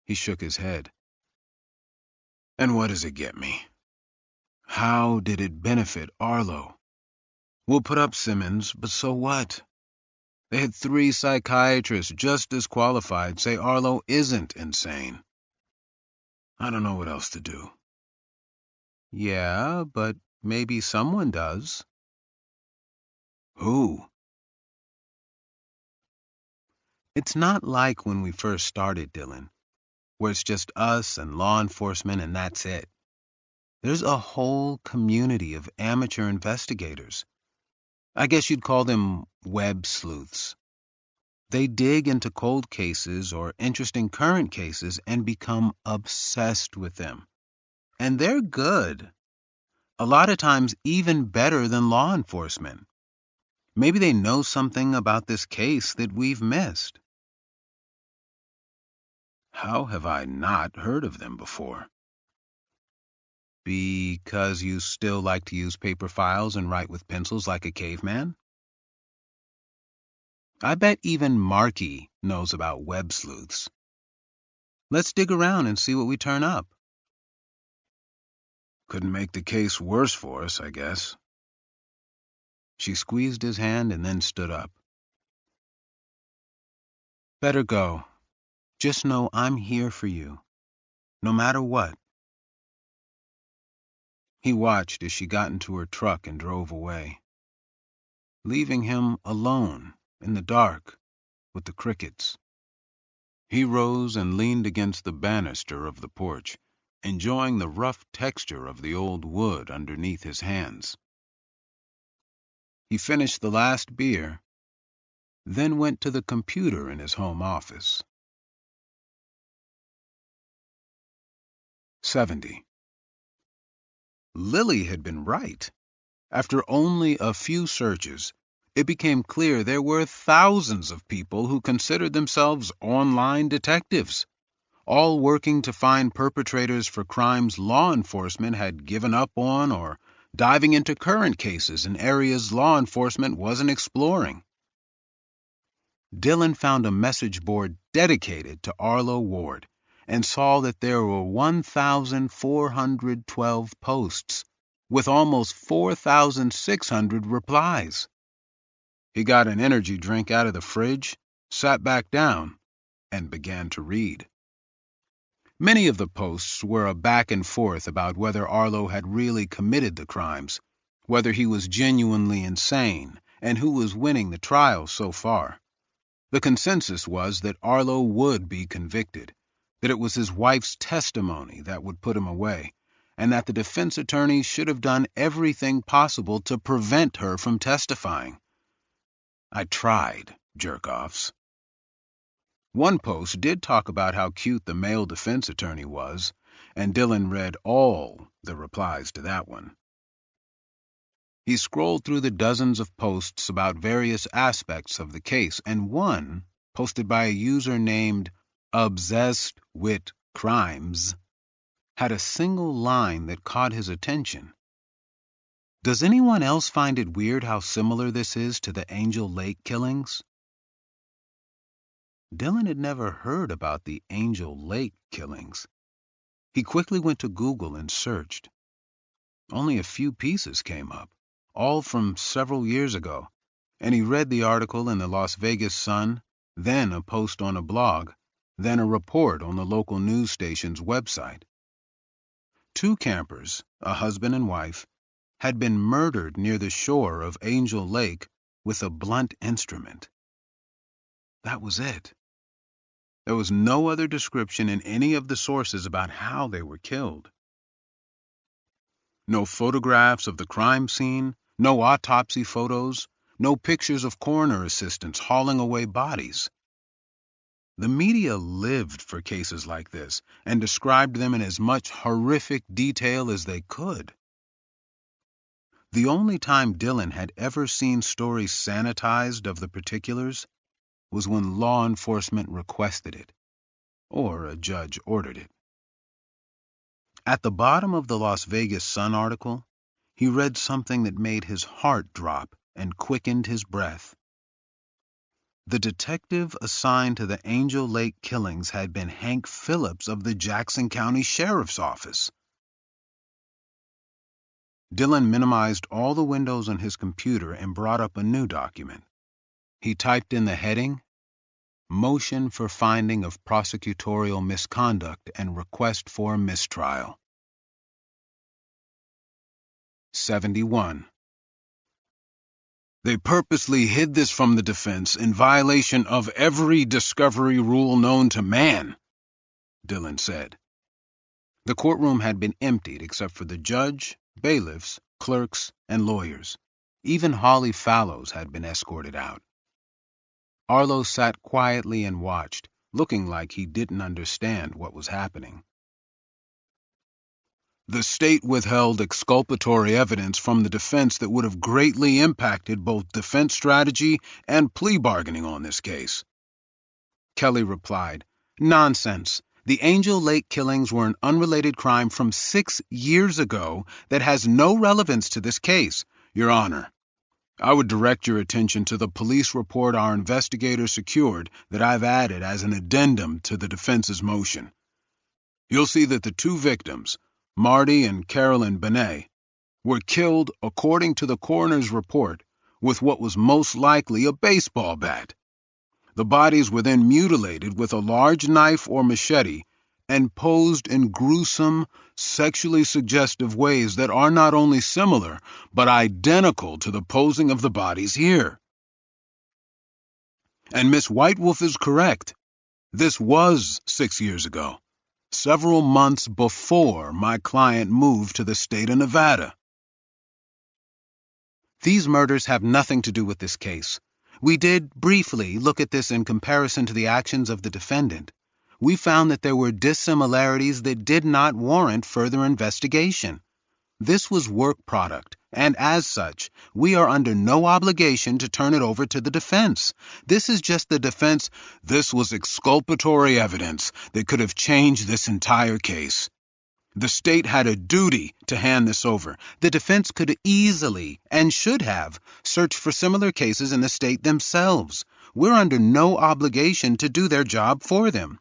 He shook his head. "And what does it get me? How did it benefit Arlo? We'll put up Simmons, but so what? They had 3 psychiatrists just as qualified say Arlo isn't insane. I don't know what else to do." "Yeah, but maybe someone does." "Who?" "It's not like when we first started, Dylan, where it's just us and law enforcement and that's it. There's a whole community of amateur investigators. I guess you'd call them web sleuths. They dig into cold cases or interesting current cases and become obsessed with them. And they're good. A lot of times even better than law enforcement. Maybe they know something about this case that we've missed. How have I not heard of them before? Because you still like to use paper files and write with pencils like a caveman? I bet even Marky knows about web sleuths. Let's dig around and see what we turn up. Couldn't make the case worse for us, I guess. She squeezed his hand and then stood up. Better go. Just know I'm here for you, no matter what. He watched as she got into her truck and drove away, leaving him alone in the dark with the crickets. He rose and leaned against the banister of the porch, enjoying the rough texture of the old wood underneath his hands. He finished the last beer, then went to the computer in his home office. 70. Lily had been right. After only a few searches, it became clear there were thousands of people who considered themselves online detectives, all working to find perpetrators for crimes law enforcement had given up on or diving into current cases in areas law enforcement wasn't exploring. Dylan found a message board dedicated to Arlo Ward and saw that there were 1,412 posts, with almost 4,600 replies. He got an energy drink out of the fridge, sat back down, and began to read. Many of the posts were a back and forth about whether Arlo had really committed the crimes, whether he was genuinely insane, and who was winning the trial so far. The consensus was that Arlo would be convicted, that it was his wife's testimony that would put him away, and that the defense attorneys should have done everything possible to prevent her from testifying. I tried, jerk-offs. One post did talk about how cute the male defense attorney was, and Dylan read all the replies to that one. He scrolled through the dozens of posts about various aspects of the case, and one, posted by a user named Obsessed with Crimes, had a single line that caught his attention. Does anyone else find it weird how similar this is to the Angel Lake killings? Dylan had never heard about the Angel Lake killings. He quickly went to Google and searched. Only a few pieces came up, all from several years ago, and he read the article in the Las Vegas Sun, then a post on a blog, then a report on the local news station's website. 2 campers, a husband and wife, had been murdered near the shore of Angel Lake with a blunt instrument. That was it. There was no other description in any of the sources about how they were killed. No photographs of the crime scene, no autopsy photos, no pictures of coroner assistants hauling away bodies. The media lived for cases like this and described them in as much horrific detail as they could. The only time Dylan had ever seen stories sanitized of the particulars was when law enforcement requested it, or a judge ordered it. At the bottom of the Las Vegas Sun article, he read something that made his heart drop and quickened his breath. The detective assigned to the Angel Lake killings had been Hank Phillips of the Jackson County Sheriff's Office. Dylan minimized all the windows on his computer and brought up a new document. He typed in the heading, Motion for Finding of Prosecutorial Misconduct and Request for a Mistrial. 71. They purposely hid this from the defense in violation of every discovery rule known to man, Dylan said. The courtroom had been emptied except for the judge, bailiffs, clerks, and lawyers. Even Holly Fallows had been escorted out. Arlo sat quietly and watched, looking like he didn't understand what was happening. The state withheld exculpatory evidence from the defense that would have greatly impacted both defense strategy and plea bargaining on this case. Kelly replied, "Nonsense. The Angel Lake killings were an unrelated crime from 6 years ago that has no relevance to this case, Your Honor. I would direct your attention to the police report our investigators secured that I've added as an addendum to the defense's motion. You'll see that the two victims, Marty and Carolyn Benet, were killed, according to the coroner's report, with what was most likely a baseball bat. The bodies were then mutilated with a large knife or machete and posed in gruesome, sexually suggestive ways that are not only similar, but identical to the posing of the bodies here. And Miss Whitewolf is correct. This was 6 years ago, several months before my client moved to the state of Nevada. These murders have nothing to do with this case. We did briefly look at this in comparison to the actions of the defendant. We found that there were dissimilarities that did not warrant further investigation. This was work product, and as such, we are under no obligation to turn it over to the defense. This is just the defense. This was exculpatory evidence that could have changed this entire case. The state had a duty to hand this over. The defense could easily, and should have, searched for similar cases in the state themselves. We're under no obligation to do their job for them.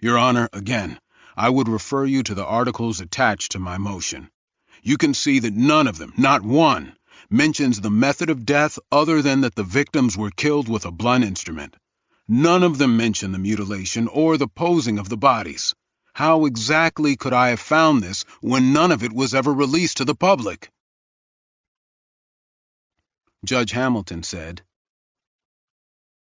Your Honor, again, I would refer you to the articles attached to my motion. You can see that none of them, not one, mentions the method of death other than that the victims were killed with a blunt instrument. None of them mention the mutilation or the posing of the bodies. How exactly could I have found this when none of it was ever released to the public?" Judge Hamilton said,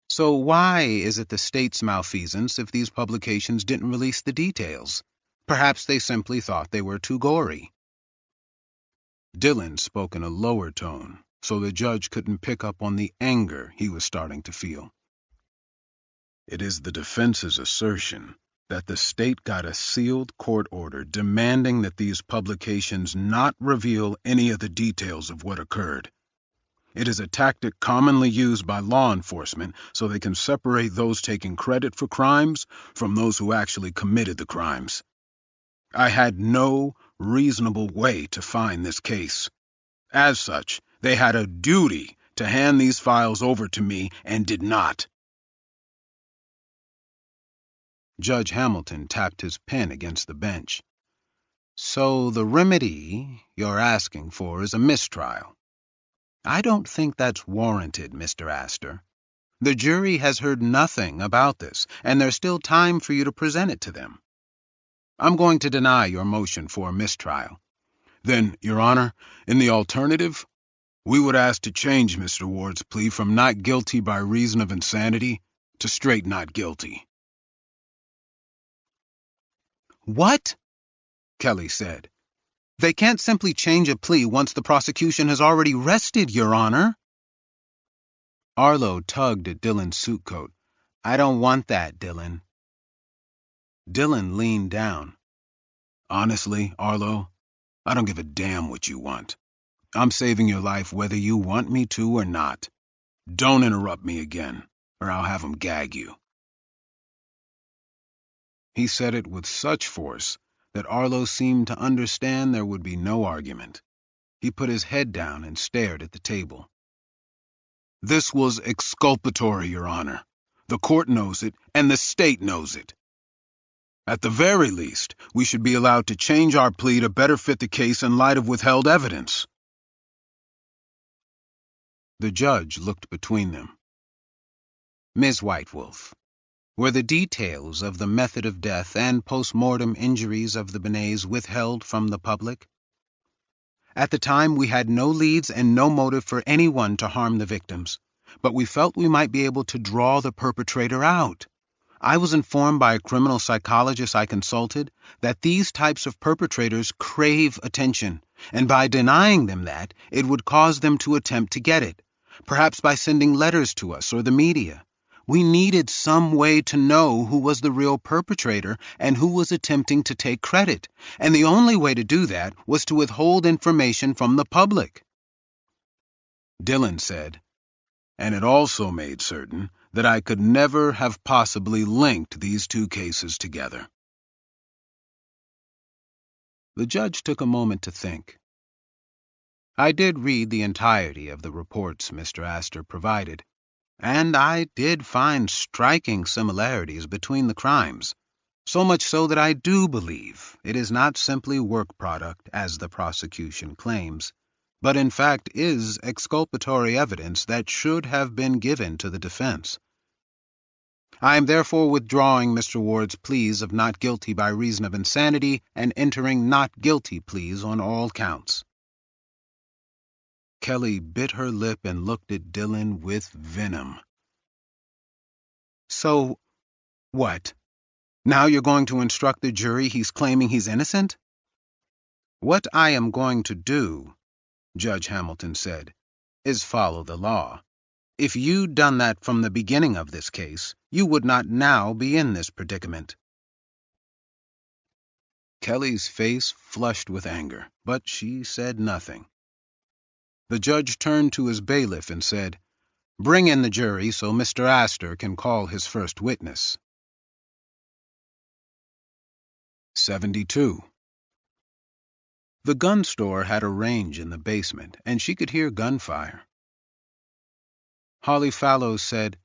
"So why is it the state's malfeasance if these publications didn't release the details? Perhaps they simply thought they were too gory." Dylan spoke in a lower tone, so the judge couldn't pick up on the anger he was starting to feel. "It is the defense's assertion that the state got a sealed court order demanding that these publications not reveal any of the details of what occurred. It is a tactic commonly used by law enforcement so they can separate those taking credit for crimes from those who actually committed the crimes. I had no reasonable way to find this case. As such, they had a duty to hand these files over to me and did not." Judge Hamilton tapped his pen against the bench. "So the remedy you're asking for is a mistrial. I don't think that's warranted, Mr. Astor. The jury has heard nothing about this, and there's still time for you to present it to them. I'm going to deny your motion for a mistrial." "Then, Your Honor, in the alternative, we would ask to change Mr. Ward's plea from not guilty by reason of insanity to straight not guilty." "What?" Kelly said. "They can't simply change a plea once the prosecution has already rested, Your Honor." Arlo tugged at Dylan's suit coat. "I don't want that, Dylan." Dylan leaned down. "Honestly, Arlo, I don't give a damn what you want. I'm saving your life whether you want me to or not. Don't interrupt me again, or I'll have 'em gag you." He said it with such force that Arlo seemed to understand there would be no argument. He put his head down and stared at the table. "This was exculpatory, Your Honor. The court knows it, and the state knows it. At the very least, we should be allowed to change our plea to better fit the case in light of withheld evidence." The judge looked between them. "Ms. Whitewolf, were the details of the method of death and post-mortem injuries of the Benets withheld from the public? At the time, we had no leads and no motive for anyone to harm the victims, but we felt we might be able to draw the perpetrator out. I was informed by a criminal psychologist I consulted that these types of perpetrators crave attention, and by denying them that, it would cause them to attempt to get it, perhaps by sending letters to us or the media. We needed some way to know who was the real perpetrator and who was attempting to take credit, and the only way to do that was to withhold information from the public. Dillon said, and it also made certain that I could never have possibly linked these two cases together. The judge took a moment to think. I did read the entirety of the reports Mr. Astor provided, and I did find striking similarities between the crimes, so much so that I do believe it is not simply work product, as the prosecution claims, but in fact is exculpatory evidence that should have been given to the defense. I am therefore withdrawing Mr. Ward's pleas of not guilty by reason of insanity and entering not guilty pleas on all counts. Kelly bit her lip and looked at Dillon with venom. So, what? Now you're going to instruct the jury he's claiming he's innocent? What I am going to do, Judge Hamilton said, is follow the law. If you'd done that from the beginning of this case, you would not now be in this predicament. Kelly's face flushed with anger, but she said nothing. The judge turned to his bailiff and said, "Bring in the jury so Mr. Astor can call his first witness." 72. The gun store had a range in the basement, and she could hear gunfire. Holly Fallows said,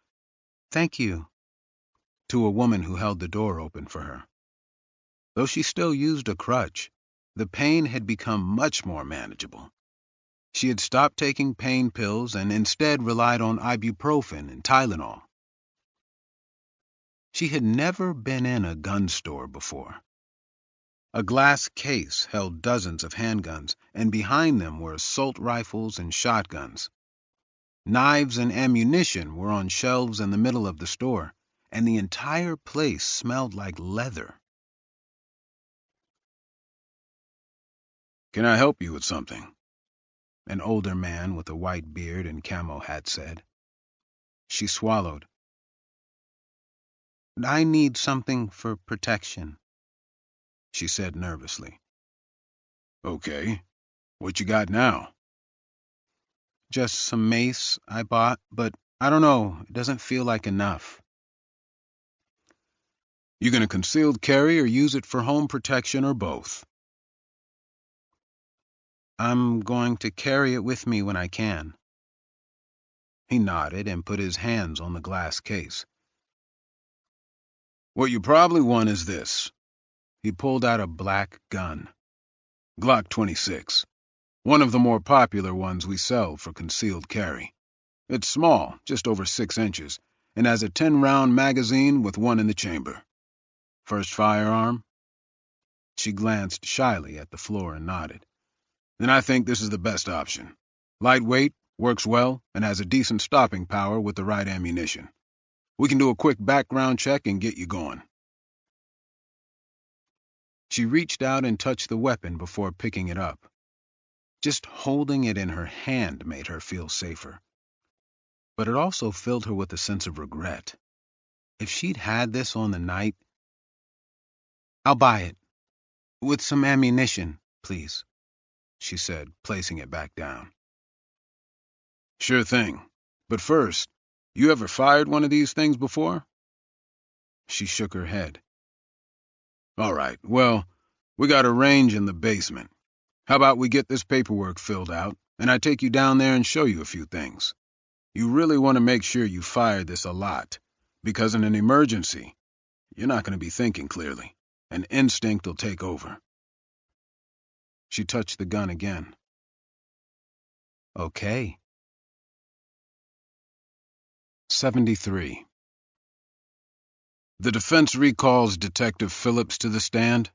"Thank you," to a woman who held the door open for her. Though she still used a crutch, the pain had become much more manageable. She had stopped taking pain pills and instead relied on ibuprofen and Tylenol. She had never been in a gun store before. A glass case held dozens of handguns, and behind them were assault rifles and shotguns. Knives and ammunition were on shelves in the middle of the store, and the entire place smelled like leather. "Can I help you with something?" an older man with a white beard and camo hat said. She swallowed. "I need something for protection," she said nervously. "Okay. What you got now?" "Just some mace I bought, but I don't know, it doesn't feel like enough." "You gonna concealed carry or use it for home protection or both?" "I'm going to carry it with me when I can." He nodded and put his hands on the glass case. "What you probably want is this." He pulled out a black gun. Glock 26. One of the more popular ones we sell for concealed carry. It's small, just over 6 inches, and has a 10-round magazine with one in the chamber. First firearm? She glanced shyly at the floor and nodded. "Then I think this is the best option. Lightweight, works well, and has a decent stopping power with the right ammunition. We can do a quick background check and get you going." She reached out and touched the weapon before picking it up. Just holding it in her hand made her feel safer. But it also filled her with a sense of regret. If she'd had this on the night... "I'll buy it. With some ammunition, please," she said, placing it back down. "Sure thing. But first, you ever fired one of these things before?" She shook her head. "All right, well, we got a range in the basement. How about we get this paperwork filled out, and I take you down there and show you a few things. You really want to make sure you fire this a lot, because in an emergency, you're not going to be thinking clearly, and instinct will take over." She touched the gun again. "Okay." 73. The defense recalls Detective Phillips to the stand.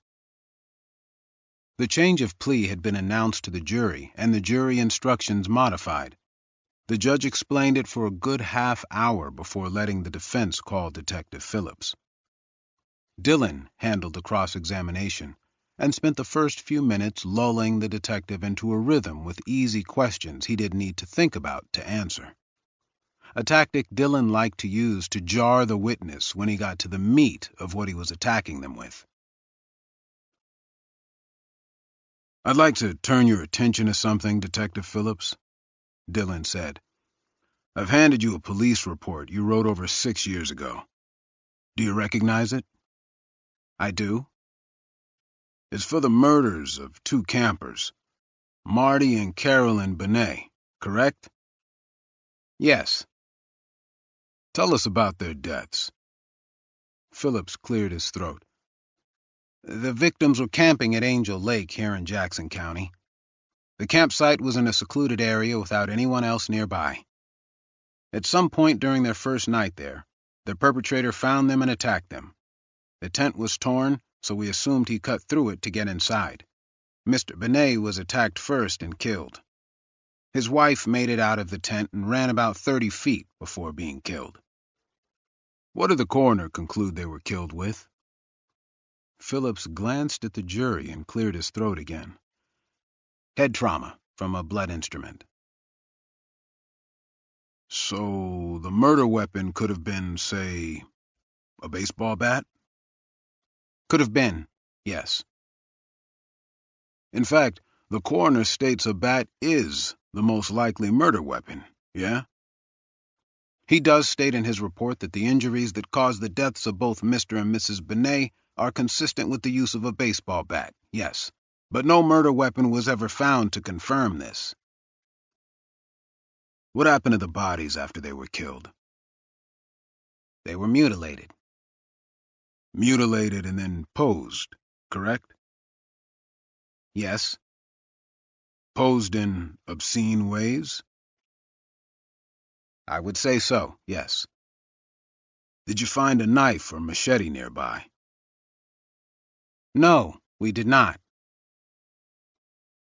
The change of plea had been announced to the jury, and the jury instructions modified. The judge explained it for a good half hour before letting the defense call Detective Phillips. Dillon handled the cross-examination, and spent the first few minutes lulling the detective into a rhythm with easy questions he didn't need to think about to answer. A tactic Dillon liked to use to jar the witness when he got to the meat of what he was attacking them with. "I'd like to turn your attention to something, Detective Phillips," Dillon said. "I've handed you a police report you wrote over 6 years ago. Do you recognize it?" "I do." "It's for the murders of 2 campers, Marty and Carolyn Benet, correct?" "Yes." "Tell us about their deaths." Phillips cleared his throat. "The victims were camping at Angel Lake here in Jackson County. The campsite was in a secluded area without anyone else nearby. At some point during their first night there, the perpetrator found them and attacked them. The tent was torn, so we assumed he cut through it to get inside. Mr. Benet was attacked first and killed. His wife made it out of the tent and ran about 30 feet before being killed." "What did the coroner conclude they were killed with?" Phillips glanced at the jury and cleared his throat again. "Head trauma from a blood instrument." "So the murder weapon could have been, say, a baseball bat?" "Could have been, yes." "In fact, the coroner states a bat is the most likely murder weapon, yeah?" "He does state in his report that the injuries that caused the deaths of both Mr. and Mrs. Benet are consistent with the use of a baseball bat, yes. But no murder weapon was ever found to confirm this." "What happened to the bodies after they were killed?" "They were mutilated." "Mutilated and then posed, correct?" "Yes." "Posed in obscene ways?" "I would say so, yes." "Did you find a knife or machete nearby?" "No, we did not."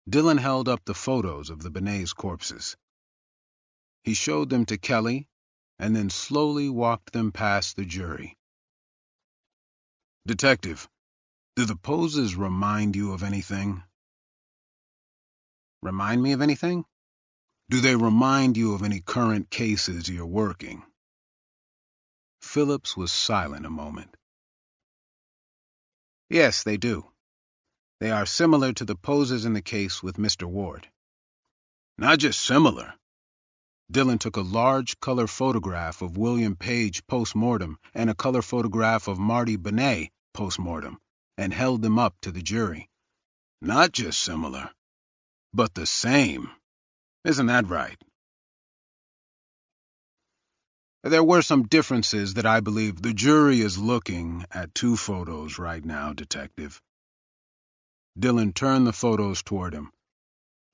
Dillon held up the photos of the Benet's corpses. He showed them to Kelly and then slowly walked them past the jury. "Detective, do the poses remind you of anything?" "Remind me of anything?" "Do they remind you of any current cases you're working?" Phillips was silent a moment. "Yes, they do. They are similar to the poses in the case with Mr. Ward." "Not just similar." Dillon took a large color photograph of William Page post-mortem and a color photograph of Marty Benet post-mortem and held them up to the jury. "Not just similar, but the same. Isn't that right?" "There were some differences that I believe the jury is looking at 2 photos right now, Detective." Dillon turned the photos toward him.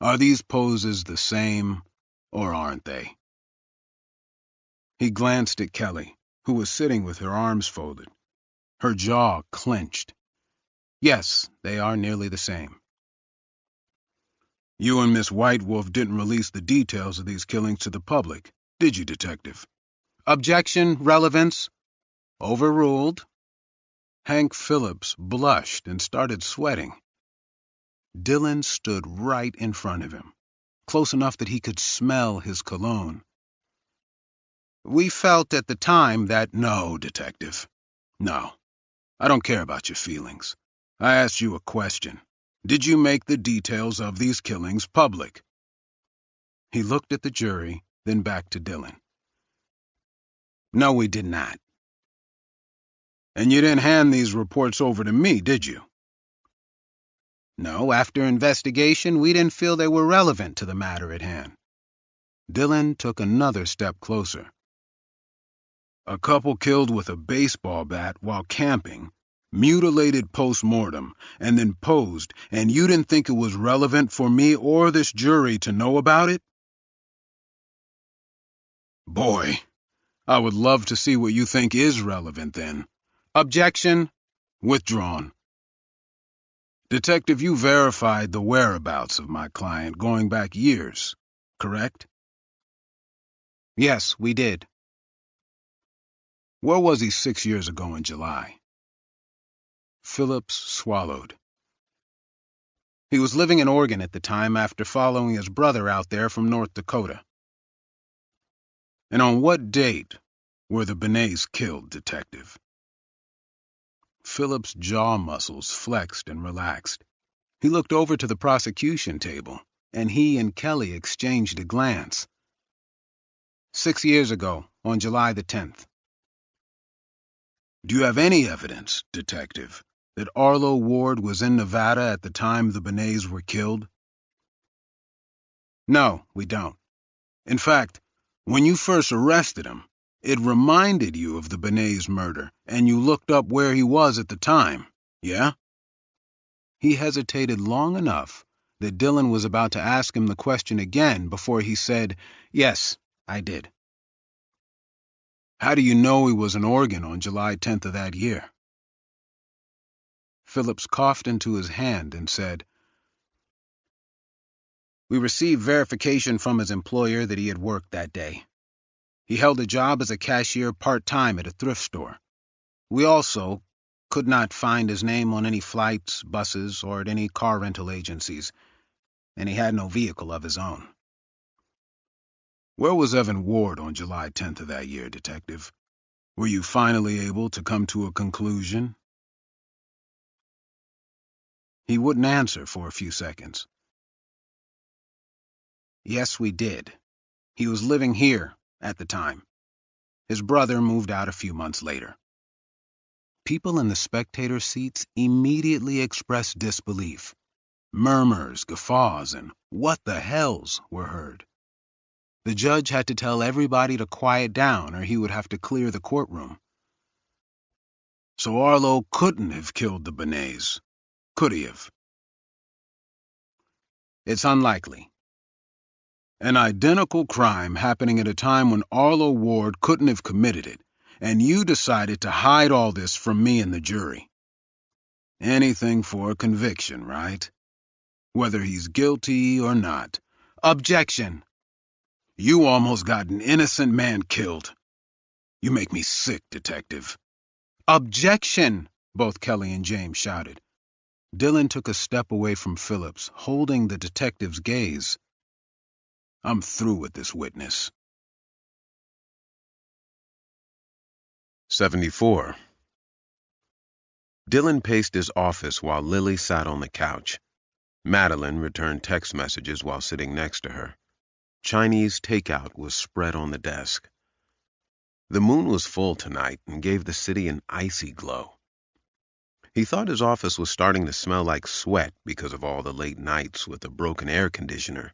"Are these poses the same, or aren't they?" He glanced at Kelly, who was sitting with her arms folded, her jaw clenched. "Yes, they are nearly the same." "You and Miss Whitewolf didn't release the details of these killings to the public, did you, Detective?" "Objection, relevance." "Overruled." Hank Phillips blushed and started sweating. Dillon stood right in front of him, close enough that he could smell his cologne. "We felt at the time that—" "No, Detective. No. I don't care about your feelings. I asked you a question. Did you make the details of these killings public?" He looked at the jury, then back to Dillon. "No, we did not." "And you didn't hand these reports over to me, did you?" "No, after investigation, we didn't feel they were relevant to the matter at hand." Dillon took another step closer. "A couple killed with a baseball bat while camping, mutilated post-mortem, and then posed, and you didn't think it was relevant for me or this jury to know about it? Boy, I would love to see what you think is relevant then." "Objection." "Withdrawn." "Detective, you verified the whereabouts of my client going back years, correct?" "Yes, we did." "Where was he 6 years ago in July?" Phillips swallowed. He was living in Oregon at the time after following his brother out there from North Dakota. And on what date were the Benets killed, Detective? Philip's jaw muscles flexed and relaxed. He looked over to the prosecution table, and he and Kelly exchanged a glance. 6 years ago, on July the 10th. Do you have any evidence, Detective, that Arlo Ward was in Nevada at the time the Benets were killed? No, we don't. In fact, when you first arrested him, it reminded you of the Benets murder, and you looked up where he was at the time, yeah? He hesitated long enough that Dylan was about to ask him the question again before he said, "Yes, I did." How do you know he was in Oregon on July 10th of that year? Phillips coughed into his hand and said, "We received verification from his employer that he had worked that day. He held a job as a cashier part-time at a thrift store. We also could not find his name on any flights, buses, or at any car rental agencies, and he had no vehicle of his own." Where was Evan Ward on July 10th of that year, Detective? Were you finally able to come to a conclusion? He wouldn't answer for a few seconds. Yes, we did. He was living here at the time. His brother moved out a few months later. People in the spectator seats immediately expressed disbelief. Murmurs, guffaws, and "what the hells" were heard. The judge had to tell everybody to quiet down or he would have to clear the courtroom. So Arlo couldn't have killed the Benets, could he have? It's unlikely. An identical crime happening at a time when Arlo Ward couldn't have committed it, and you decided to hide all this from me and the jury. Anything for a conviction, right? Whether he's guilty or not. Objection! You almost got an innocent man killed. You make me sick, Detective. Objection! Both Kelly and James shouted. Dylan took a step away from Phillips, holding the detective's gaze. I'm through with this witness. 74. Dylan paced his office while Lily sat on the couch. Madeline returned text messages while sitting next to her. Chinese takeout was spread on the desk. The moon was full tonight and gave the city an icy glow. He thought his office was starting to smell like sweat because of all the late nights with a broken air conditioner.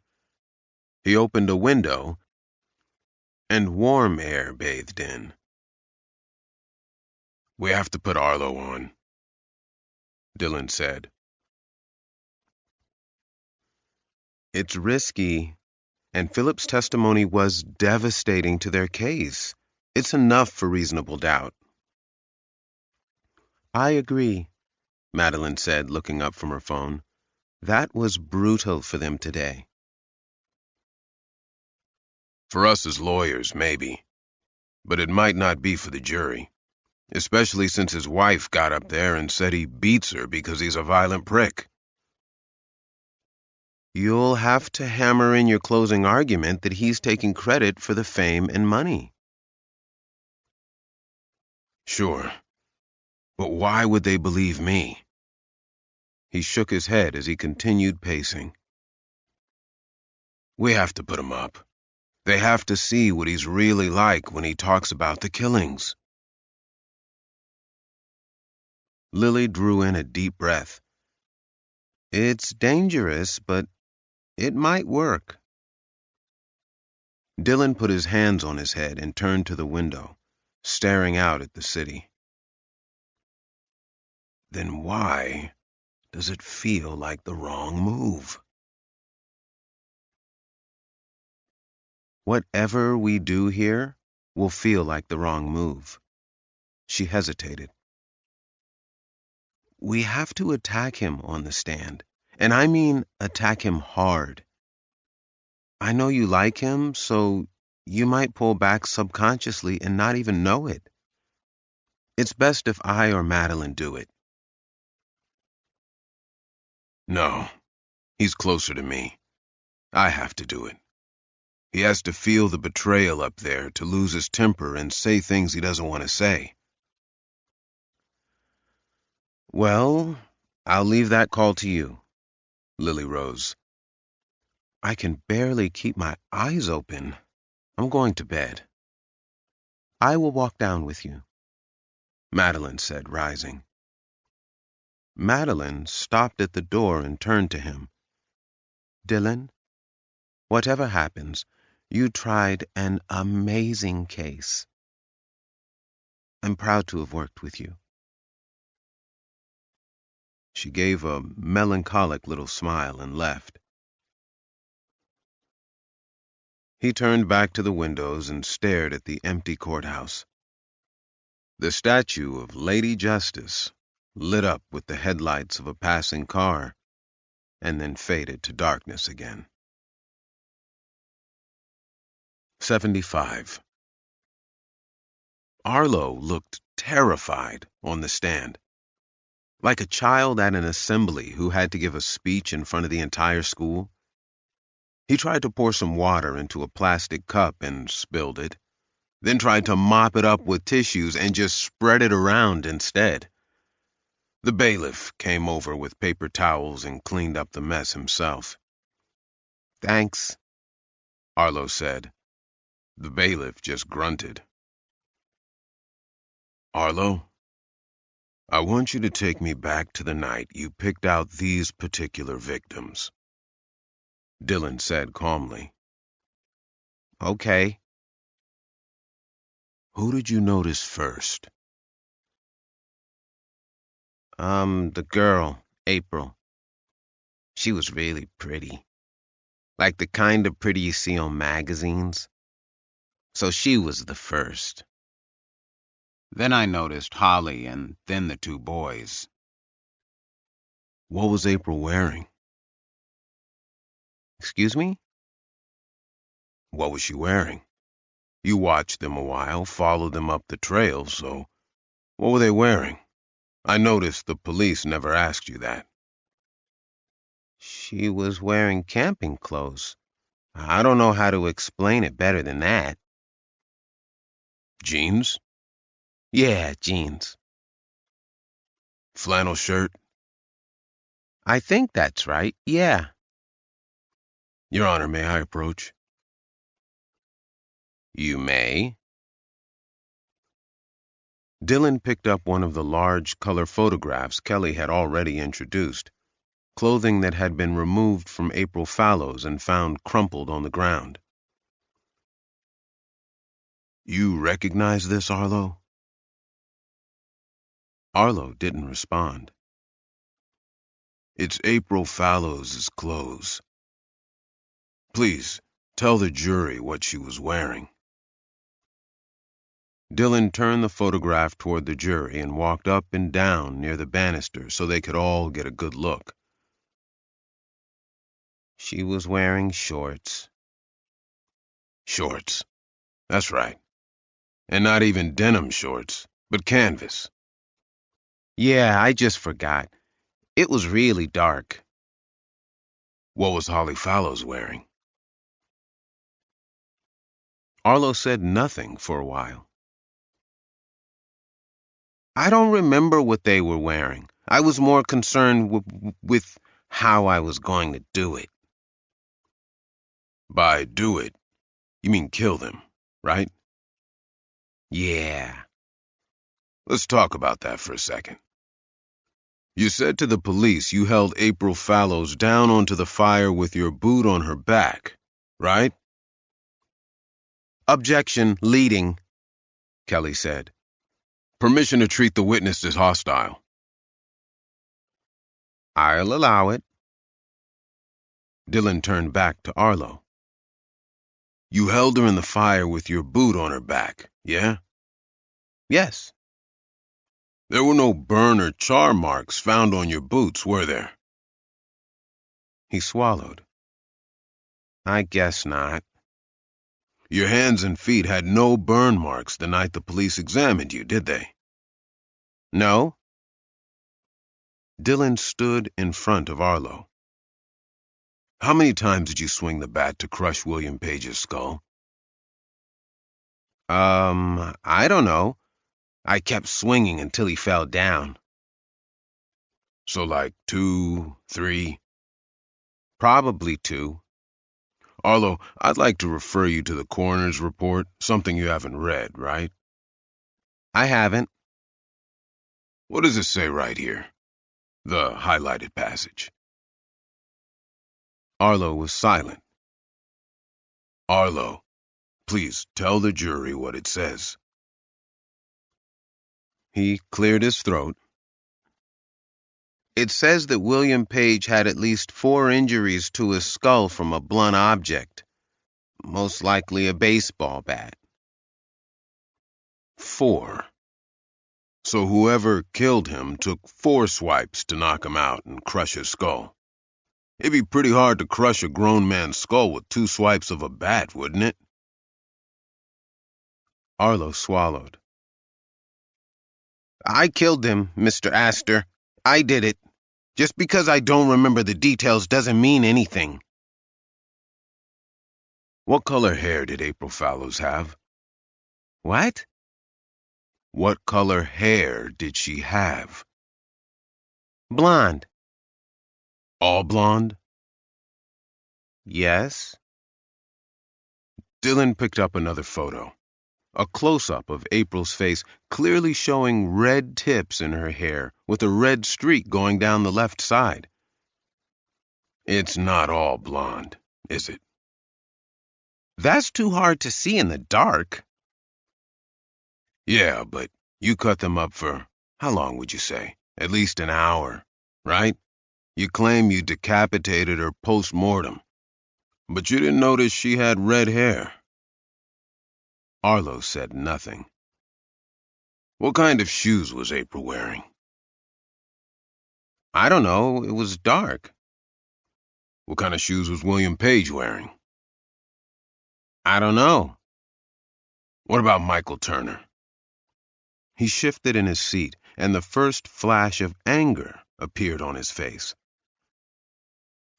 He opened a window, and warm air bathed in. We have to put Arlo on, Dylan said. It's risky, and Philip's testimony was devastating to their case. It's enough for reasonable doubt. I agree, Madeline said, looking up from her phone. That was brutal for them today. For us as lawyers, maybe. But it might not be for the jury, especially since his wife got up there and said he beats her because he's a violent prick. You'll have to hammer in your closing argument that he's taking credit for the fame and money. Sure, but why would they believe me? He shook his head as he continued pacing. We have to put him up. They have to see what he's really like when he talks about the killings. Lily drew in a deep breath. It's dangerous, but it might work. Dylan put his hands on his head and turned to the window, staring out at the city. Then why does it feel like the wrong move? Whatever we do here will feel like the wrong move. She hesitated. We have to attack him on the stand, and I mean attack him hard. I know you like him, so you might pull back subconsciously and not even know it. It's best if I or Madeline do it. No, He's closer to me. I have to do it. He has to feel the betrayal up there, to lose his temper and say things he doesn't want to say. Well, I'll leave that call to you. Lily rose. I can barely keep my eyes open. I'm going to bed. I will walk down with you, Madeline said, rising. Madeline stopped at the door and turned to him. Dylan, whatever happens, you tried an amazing case. I'm proud to have worked with you. She gave a melancholic little smile and left. He turned back to the windows and stared at the empty courthouse. The statue of Lady Justice lit up with the headlights of a passing car and then faded to darkness again. 75. Arlo looked terrified on the stand, like a child at an assembly who had to give a speech in front of the entire school. He tried to pour some water into a plastic cup and spilled it, then tried to mop it up with tissues and just spread it around instead. The bailiff came over with paper towels and cleaned up the mess himself. Thanks, Arlo said. The bailiff just grunted. Arlo, I want you to take me back to the night you picked out these particular victims, Dylan said calmly. Okay. Who did you notice first? The girl, April. She was really pretty. Like the kind of pretty you see on magazines. So she was the first. Then I noticed Holly and then the two boys. What was April wearing? Excuse me? What was she wearing? You watched them a while, followed them up the trail, so what were they wearing? I noticed the police never asked you that. She was wearing camping clothes. I don't know how to explain it better than that. Jeans? Yeah, jeans. Flannel shirt? I think that's right, yeah. Your Honor, may I approach? You may. Dylan picked up one of the large color photographs Kelly had already introduced, clothing that had been removed from April Fallows and found crumpled on the ground. You recognize this, Arlo? Arlo didn't respond. It's April Fallows' clothes. Please, tell the jury what she was wearing. Dylan turned the photograph toward the jury and walked up and down near the banister so they could all get a good look. She was wearing shorts. Shorts. That's right. And not even denim shorts, but canvas. Yeah, I just forgot. It was really dark. What was Holly Fallows wearing? Arlo said nothing for a while. I don't remember what they were wearing. I was more concerned with how I was going to do it. By do it, you mean kill them, right? Yeah. Let's talk about that for a second. You said to the police you held April Fallows down onto the fire with your boot on her back, right? Objection, leading, Kelly said. Permission to treat the witness as hostile. I'll allow it. Dylan turned back to Arlo. You held her in the fire with your boot on her back, yeah? Yes. There were no burn or char marks found on your boots, were there? He swallowed. I guess not. Your hands and feet had no burn marks the night the police examined you, did they? No. Dylan stood in front of Arlo. How many times did you swing the bat to crush William Page's skull? I don't know. I kept swinging until he fell down. So like 2, 3? Probably 2. Arlo, I'd like to refer you to the coroner's report, something you haven't read, right? I haven't. What does it say right here? The highlighted passage. Arlo was silent. Arlo, please tell the jury what it says. He cleared his throat. It says that William Page had at least 4 injuries to his skull from a blunt object, most likely a baseball bat. 4. So whoever killed him took 4 swipes to knock him out and crush his skull. It'd be pretty hard to crush a grown man's skull with 2 swipes of a bat, wouldn't it? Arlo swallowed. I killed him, Mr. Astor. I did it. Just because I don't remember the details doesn't mean anything. What color hair did April Fallows have? What? What color hair did she have? Blonde. All blonde? Yes. Dylan picked up another photo. A close-up of April's face, clearly showing red tips in her hair, with a red streak going down the left side. It's not all blonde, is it? That's too hard to see in the dark. Yeah, but you cut them up for, how long would you say? At least an hour, right? You claim you decapitated her post-mortem, but you didn't notice she had red hair. Arlo said nothing. What kind of shoes was April wearing? I don't know. It was dark. What kind of shoes was William Page wearing? I don't know. What about Michael Turner? He shifted in his seat, and the first flash of anger appeared on his face.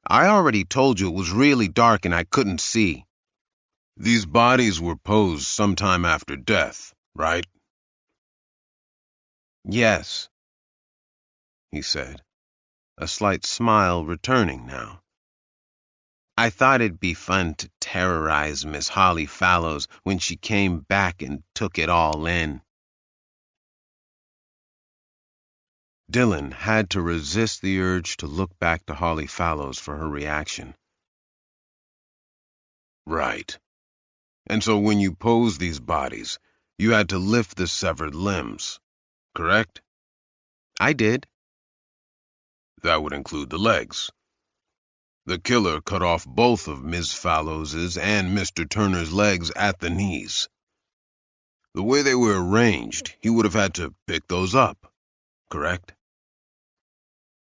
I already told you it was really dark and I couldn't see. These bodies were posed sometime after death, right? Yes, he said, a slight smile returning now. I thought it'd be fun to terrorize Miss Holly Fallows when she came back and took it all in. Dylan had to resist the urge to look back to Holly Fallows for her reaction. Right. And so when you posed these bodies, you had to lift the severed limbs, correct? I did. That would include the legs. The killer cut off both of Ms. Fallows's and Mr. Turner's legs at the knees. The way they were arranged, he would have had to pick those up, correct?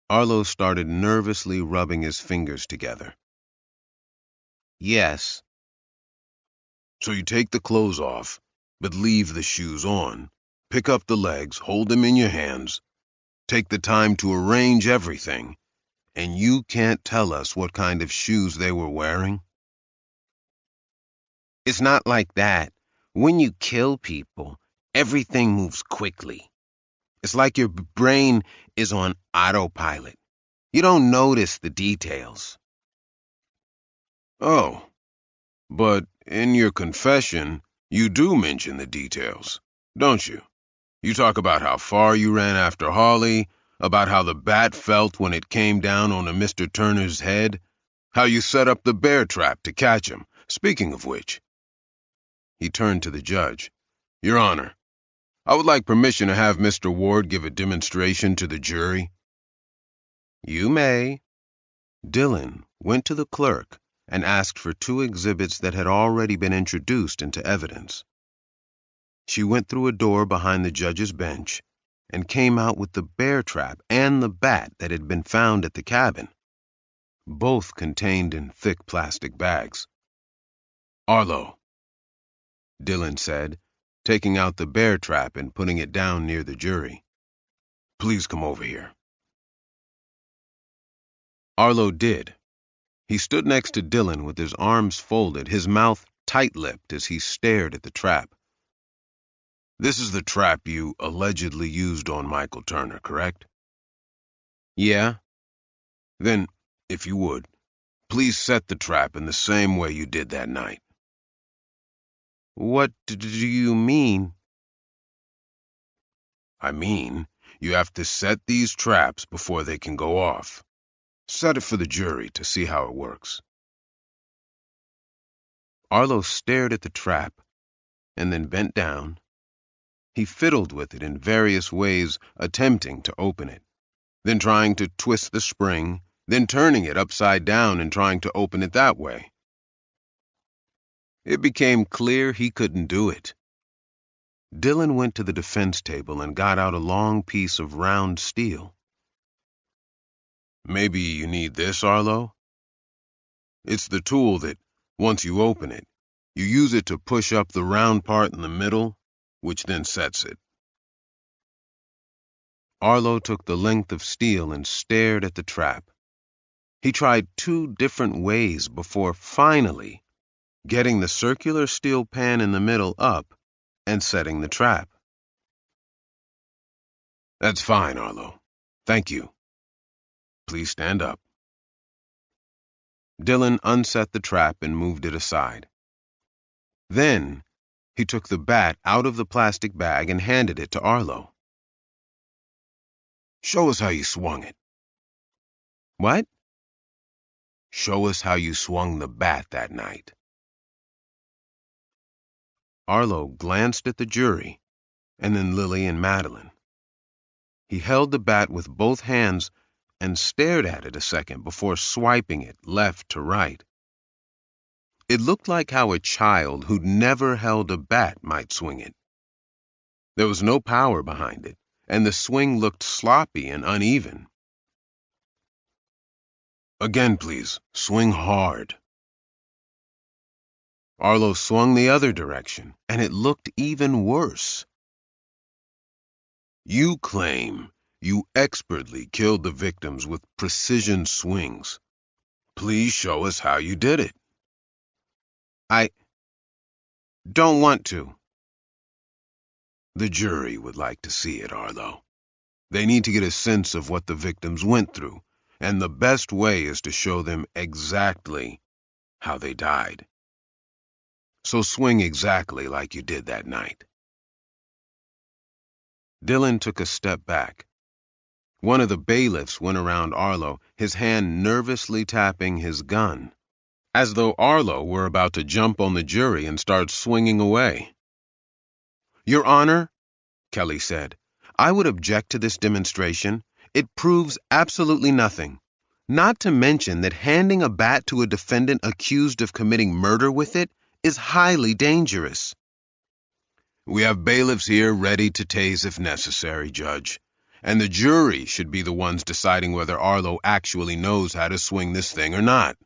Arlo started nervously rubbing his fingers together. Yes. So you take the clothes off, but leave the shoes on. Pick up the legs, hold them in your hands. Take the time to arrange everything. And you can't tell us what kind of shoes they were wearing? It's not like that. When you kill people, everything moves quickly. It's like your brain is on autopilot. You don't notice the details. Oh, but in your confession, you do mention the details, don't you? You talk about how far you ran after Holly, about how the bat felt when it came down on Mr. Turner's head, how you set up the bear trap to catch him. Speaking of which, he turned to the judge. Your Honor, I would like permission to have Mr. Ward give a demonstration to the jury. You may. Dylan went to the clerk and asked for 2 exhibits that had already been introduced into evidence. She went through a door behind the judge's bench and came out with the bear trap and the bat that had been found at the cabin, both contained in thick plastic bags. Arlo, Dylan said, taking out the bear trap and putting it down near the jury. Please come over here. Arlo did. He stood next to Dylan with his arms folded, his mouth tight-lipped as he stared at the trap. "This is the trap you allegedly used on Michael Turner, correct?" "Yeah." "Then, if you would, please set the trap in the same way you did that night." "What do you mean?" "I mean, you have to set these traps before they can go off. Set it for the jury to see how it works." Arlo stared at the trap and then bent down. He fiddled with it in various ways, attempting to open it, then trying to twist the spring, then turning it upside down and trying to open it that way. It became clear he couldn't do it. Dylan went to the defense table and got out a long piece of round steel. "Maybe you need this, Arlo? It's the tool that, once you open it, you use it to push up the round part in the middle, which then sets it." Arlo took the length of steel and stared at the trap. He tried 2 different ways before finally getting the circular steel pan in the middle up and setting the trap. "That's fine, Arlo. Thank you. Please stand up." Dylan unset the trap and moved it aside. Then he took the bat out of the plastic bag and handed it to Arlo. "Show us how you swung it." "What?" "Show us how you swung the bat that night." Arlo glanced at the jury and then Lily and Madeline. He held the bat with both hands and stared at it a second before swiping it left to right. It looked like how a child who'd never held a bat might swing it. There was no power behind it, and the swing looked sloppy and uneven. "Again, please. Swing hard." Arlo swung the other direction, and it looked even worse. "You claim you expertly killed the victims with precision swings. Please show us how you did it." "I don't want to." "The jury would like to see it, Arlo. They need to get a sense of what the victims went through, and the best way is to show them exactly how they died. So swing exactly like you did that night." Dylan took a step back. One of the bailiffs went around Arlo, his hand nervously tapping his gun, as though Arlo were about to jump on the jury and start swinging away. "Your Honor," Kelly said, "I would object to this demonstration. It proves absolutely nothing. Not to mention that handing a bat to a defendant accused of committing murder with it is highly dangerous." "We have bailiffs here ready to tase if necessary, Judge, and the jury should be the ones deciding whether Arlo actually knows how to swing this thing or not."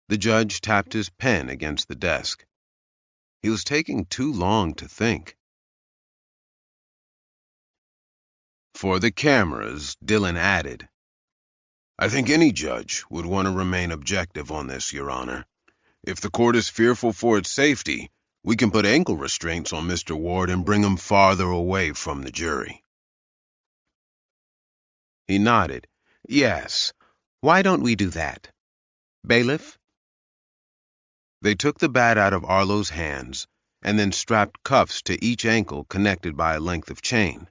The judge tapped his pen against the desk. He was taking too long to think. For the cameras, Dylan added, "I think any judge would want to remain objective on this, Your Honor. If the court is fearful for its safety, we can put ankle restraints on Mr. Ward and bring him farther away from the jury." He nodded. "Yes, why don't we do that? Bailiff?" They took the bat out of Arlo's hands and then strapped cuffs to each ankle connected by a length of chain,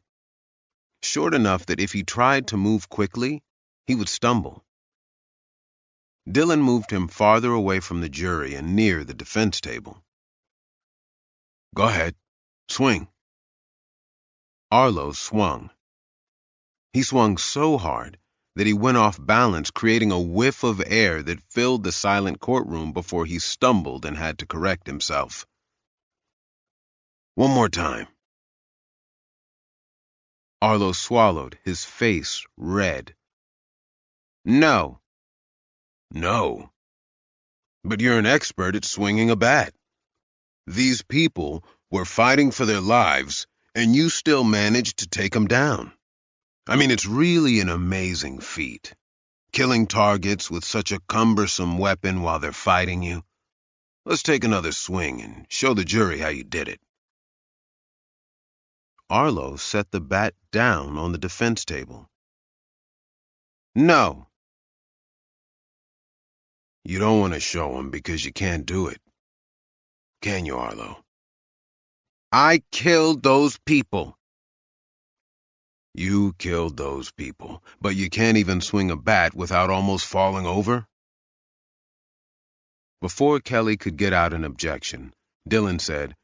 short enough that if he tried to move quickly, he would stumble. Dylan moved him farther away from the jury and near the defense table. "Go ahead. Swing." Arlo swung. He swung so hard that he went off balance, creating a whiff of air that filled the silent courtroom before he stumbled and had to correct himself. "One more time." Arlo swallowed, his face red. "No." "No? But you're an expert at swinging a bat. These people were fighting for their lives, and you still managed to take them down. I mean, it's really an amazing feat. killing targets with such a cumbersome weapon while they're fighting you. Let's take another swing and show the jury how you did it." Arlo set the bat down on the defense table. "No." "You don't want to show 'em because you can't do it. Can you, Arlo?" "I killed those people." "You killed those people, but you can't even swing a bat without almost falling over?" Before Kelly could get out an objection, Dylan said,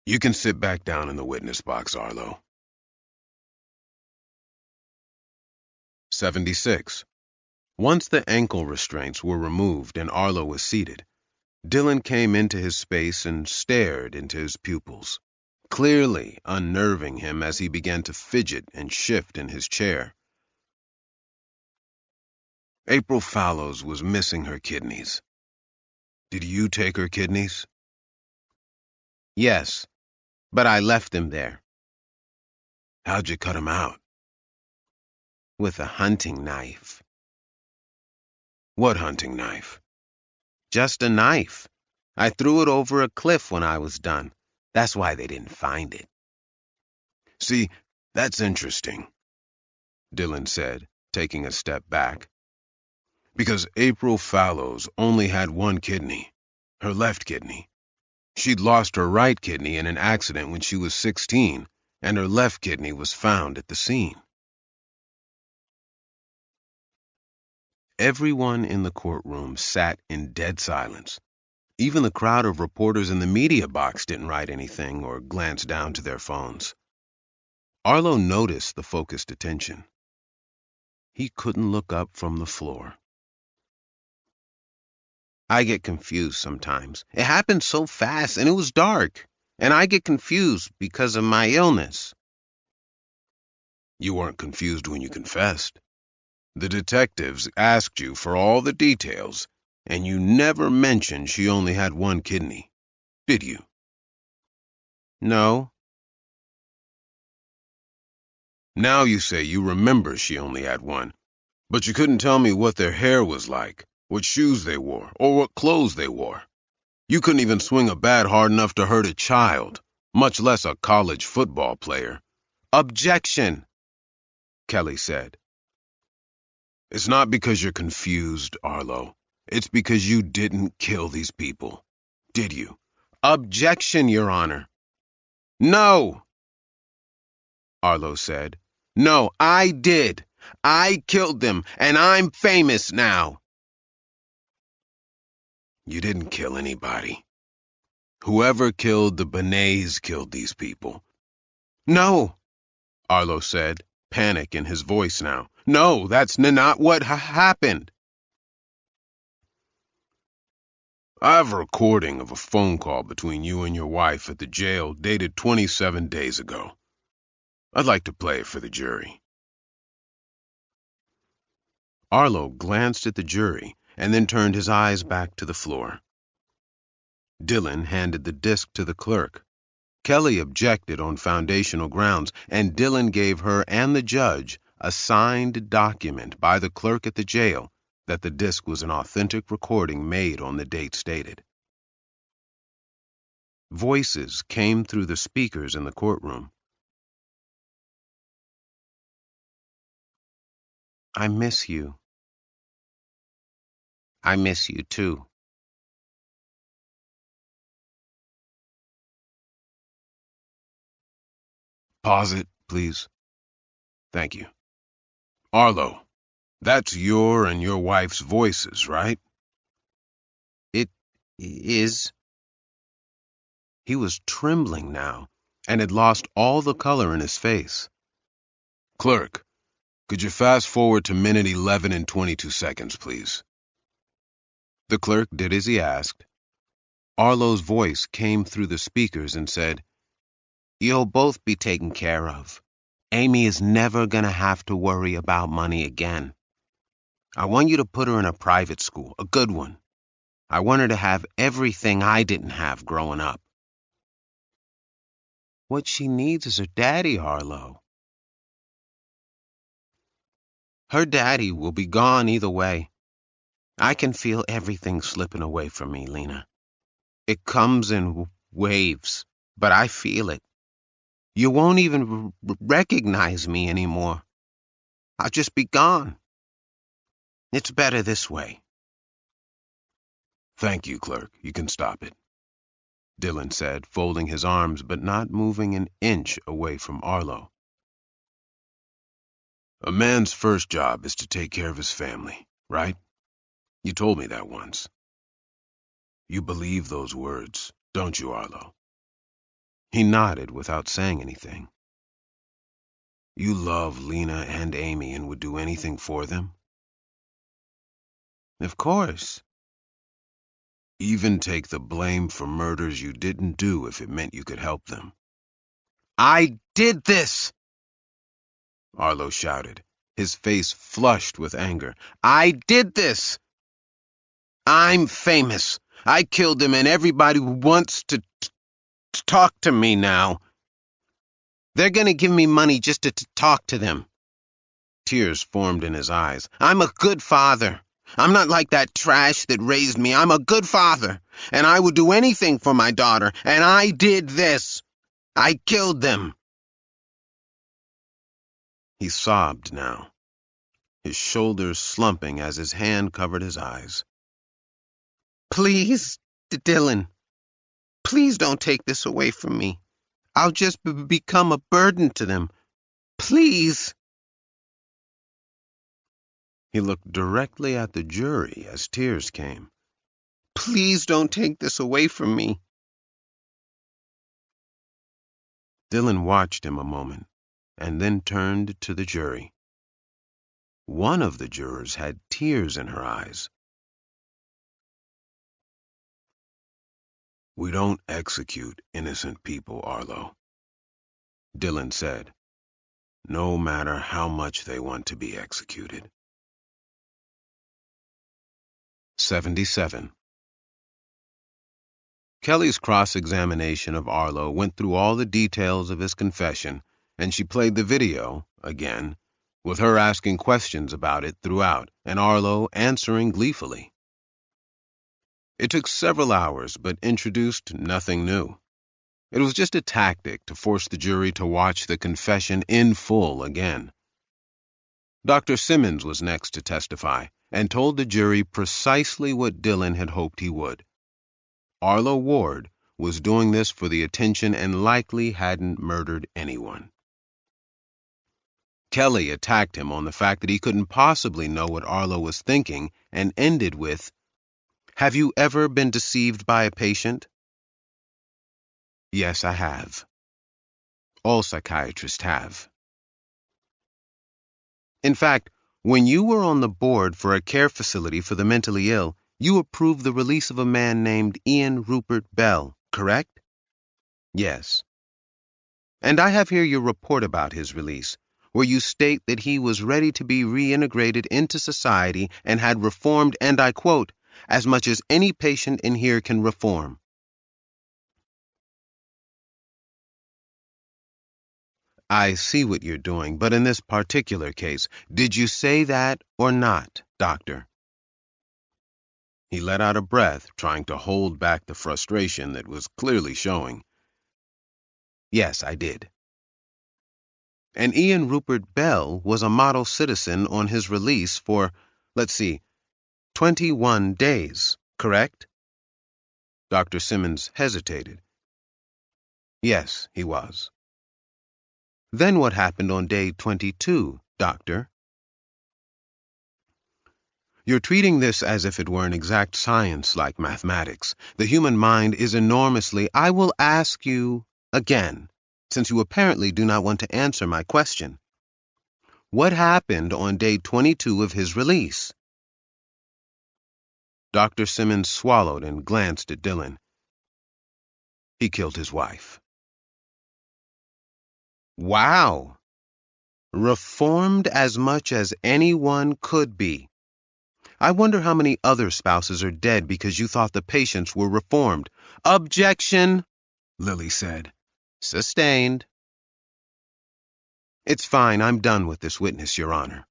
"You can sit back down in the witness box, Arlo." 76. Once the ankle restraints were removed and Arlo was seated, Dylan came into his space and stared into his pupils, clearly unnerving him as he began to fidget and shift in his chair. "April Fallows was missing her kidneys. Did you take her kidneys?" "Yes, but I left them there." "How'd you cut 'em out?" "With a hunting knife." "What hunting knife?" "Just a knife. I threw it over a cliff when I was done. That's why they didn't find it." "See, that's interesting," Dylan said, taking a step back. "Because April Fallows only had one kidney, her left kidney. She'd lost her right kidney in an accident when she was 16, and her left kidney was found at the scene." Everyone in the courtroom sat in dead silence. Even the crowd of reporters in the media box didn't write anything or glance down to their phones. Arlo noticed the focused attention. He couldn't look up from the floor. "I get confused sometimes. It happened so fast and it was dark. And I get confused because of my illness." "You weren't confused when you confessed. The detectives asked you for all the details, and you never mentioned she only had one kidney, did you?" "No." "Now you say you remember she only had one, but you couldn't tell me what their hair was like, what shoes they wore, or what clothes they wore. You couldn't even swing a bat hard enough to hurt a child, much less a college football player." "Objection," Kelly said. "It's not because you're confused, Arlo. It's because you didn't kill these people, did you?" "Objection, Your Honor." "No," Arlo said. "No, I did. I killed them, and I'm famous now." "You didn't kill anybody. Whoever killed the Benets killed these people." "No," Arlo said, panic in his voice now. "No, that's not what happened." "I have a recording of a phone call between you and your wife at the jail dated 27 days ago. I'd like to play it for the jury." Arlo glanced at the jury and then turned his eyes back to the floor. Dylan handed the disc to the clerk. Kelly objected on foundational grounds, and Dylan gave her and the judge a signed document by the clerk at the jail that the disc was an authentic recording made on the date stated. Voices came through the speakers in the courtroom. "I miss you." "I miss you too." "Pause it, please. Thank you. Arlo, that's your and your wife's voices, right?" "It is." He was trembling now and had lost all the color in his face. "Clerk, could you fast forward to minute 11 and 22 seconds, please?" The clerk did as he asked. Arlo's voice came through the speakers and said, "You'll both be taken care of. Amy is never going to have to worry about money again. I want you to put her in a private school, a good one. I want her to have everything I didn't have growing up." "What she needs is her daddy, Arlo." Her daddy will be gone either way. I can feel everything slipping away from me, Lena. It comes in waves, but I feel it. You won't even recognize me anymore. I'll just be gone. It's better this way. Thank you, clerk. You can stop it, Dylan said, folding his arms but not moving an inch away from Arlo. A man's first job is to take care of his family, right? You told me that once. You believe those words, don't you, Arlo? He nodded without saying anything. You love Lena and Amy and would do anything for them? Of course. Even take the blame for murders you didn't do if it meant you could help them. I did this! Arlo shouted, his face flushed with anger. I did this! I'm famous. I killed him and everybody wants to talk to me now. They're gonna give me money just to talk to them. Tears formed in his eyes. I'm a good father. I'm not like that trash that raised me. I'm a good father, and I would do anything for my daughter, and I did this. I killed them. He sobbed now, his shoulders slumping as his hand covered his eyes. Please, Dylan, please don't take this away from me. I'll just become a burden to them. Please. He looked directly at the jury as tears came. Please don't take this away from me. Dylan watched him a moment and then turned to the jury. One of the jurors had tears in her eyes. We don't execute innocent people, Arlo, Dylan said, no matter how much they want to be executed. 77. Kelly's cross-examination of Arlo went through all the details of his confession, and she played the video, again, with her asking questions about it throughout, and Arlo answering gleefully. It took several hours, but introduced nothing new. It was just a tactic to force the jury to watch the confession in full again. Dr. Simmons was next to testify, and told the jury precisely what Dylan had hoped he would. Arlo Ward was doing this for the attention and likely hadn't murdered anyone. Kelly attacked him on the fact that he couldn't possibly know what Arlo was thinking and ended with, "Have you ever been deceived by a patient?" "Yes, I have. All psychiatrists have." In fact, when you were on the board for a care facility for the mentally ill, you approved the release of a man named Ian Rupert Bell, correct? Yes. And I have here your report about his release, where you state that he was ready to be reintegrated into society and had reformed, and I quote, "as much as any patient in here can reform." I see what you're doing, but in this particular case, did you say that or not, doctor? He let out a breath, trying to hold back the frustration that was clearly showing. Yes, I did. And Ian Rupert Bell was a model citizen on his release for, 21 days, correct? Dr. Simmons hesitated. Yes, he was. Then what happened on day 22, doctor? You're treating this as if it were an exact science like mathematics. The human mind is enormously... I will ask you again, since you apparently do not want to answer my question. What happened on day 22 of his release? Dr. Simmons swallowed and glanced at Dylan. He killed his wife. Wow! Reformed as much as anyone could be. I wonder how many other spouses are dead because you thought the patients were reformed. Objection, Lily said. Sustained. It's fine. I'm done with this witness, Your Honor.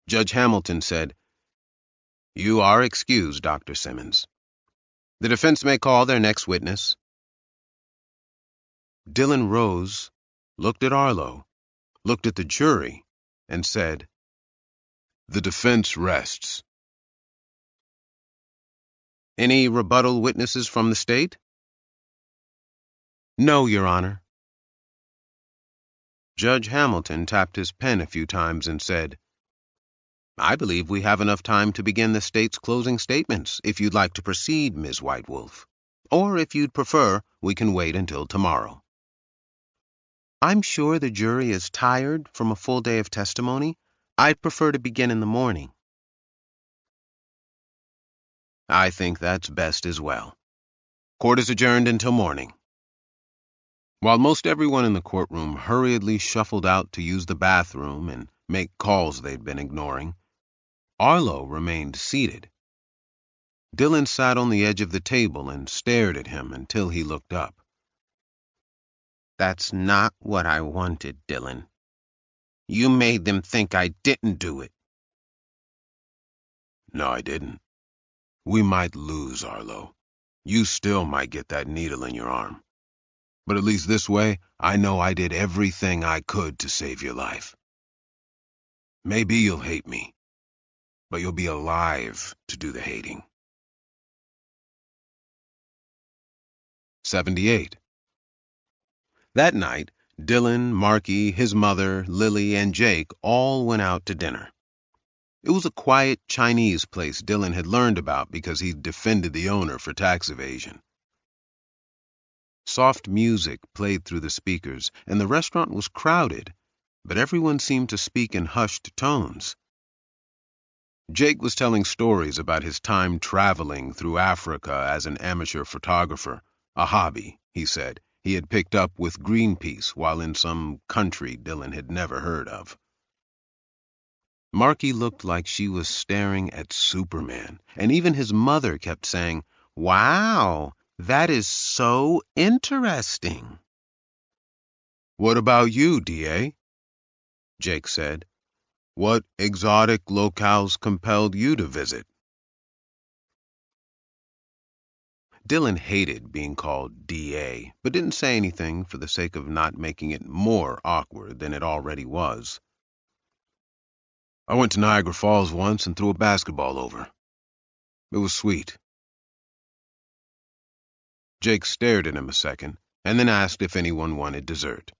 Judge Hamilton said, "You are excused, Dr. Simmons. The defense may call their next witness." Dillon rose, looked at Arlo, looked at the jury, and said, "The defense rests." "Any rebuttal witnesses from the state?" "No, Your Honor." Judge Hamilton tapped his pen a few times and said, "I believe we have enough time to begin the state's closing statements, if you'd like to proceed, Ms. Whitewolf. Or if you'd prefer, we can wait until tomorrow." "I'm sure the jury is tired from a full day of testimony. I'd prefer to begin in the morning." "I think that's best as well. Court is adjourned until morning." While most everyone in the courtroom hurriedly shuffled out to use the bathroom and make calls they'd been ignoring, Arlo remained seated. Dillon sat on the edge of the table and stared at him until he looked up. "That's not what I wanted, Dillon. You made them think I didn't do it." "No, I didn't. We might lose, Arlo. You still might get that needle in your arm. But at least this way, I know I did everything I could to save your life. Maybe you'll hate me, but you'll be alive to do the hating." 78. That night, Dillon, Marky, his mother, Lily, and Jake all went out to dinner. It was a quiet Chinese place Dillon had learned about because he'd defended the owner for tax evasion. Soft music played through the speakers, and the restaurant was crowded, but everyone seemed to speak in hushed tones. Jake was telling stories about his time traveling through Africa as an amateur photographer, a hobby, he said, he had picked up with Greenpeace while in some country Dillon had never heard of. Marky looked like she was staring at Superman, and even his mother kept saying, "Wow, that is so interesting." "What about you, D.A.?" Jake said. "What exotic locales compelled you to visit?" Dillon hated being called D.A., but didn't say anything for the sake of not making it more awkward than it already was. "I went to Niagara Falls once and threw a basketball over. It was sweet." Jake stared at him a second, and then asked if anyone wanted dessert.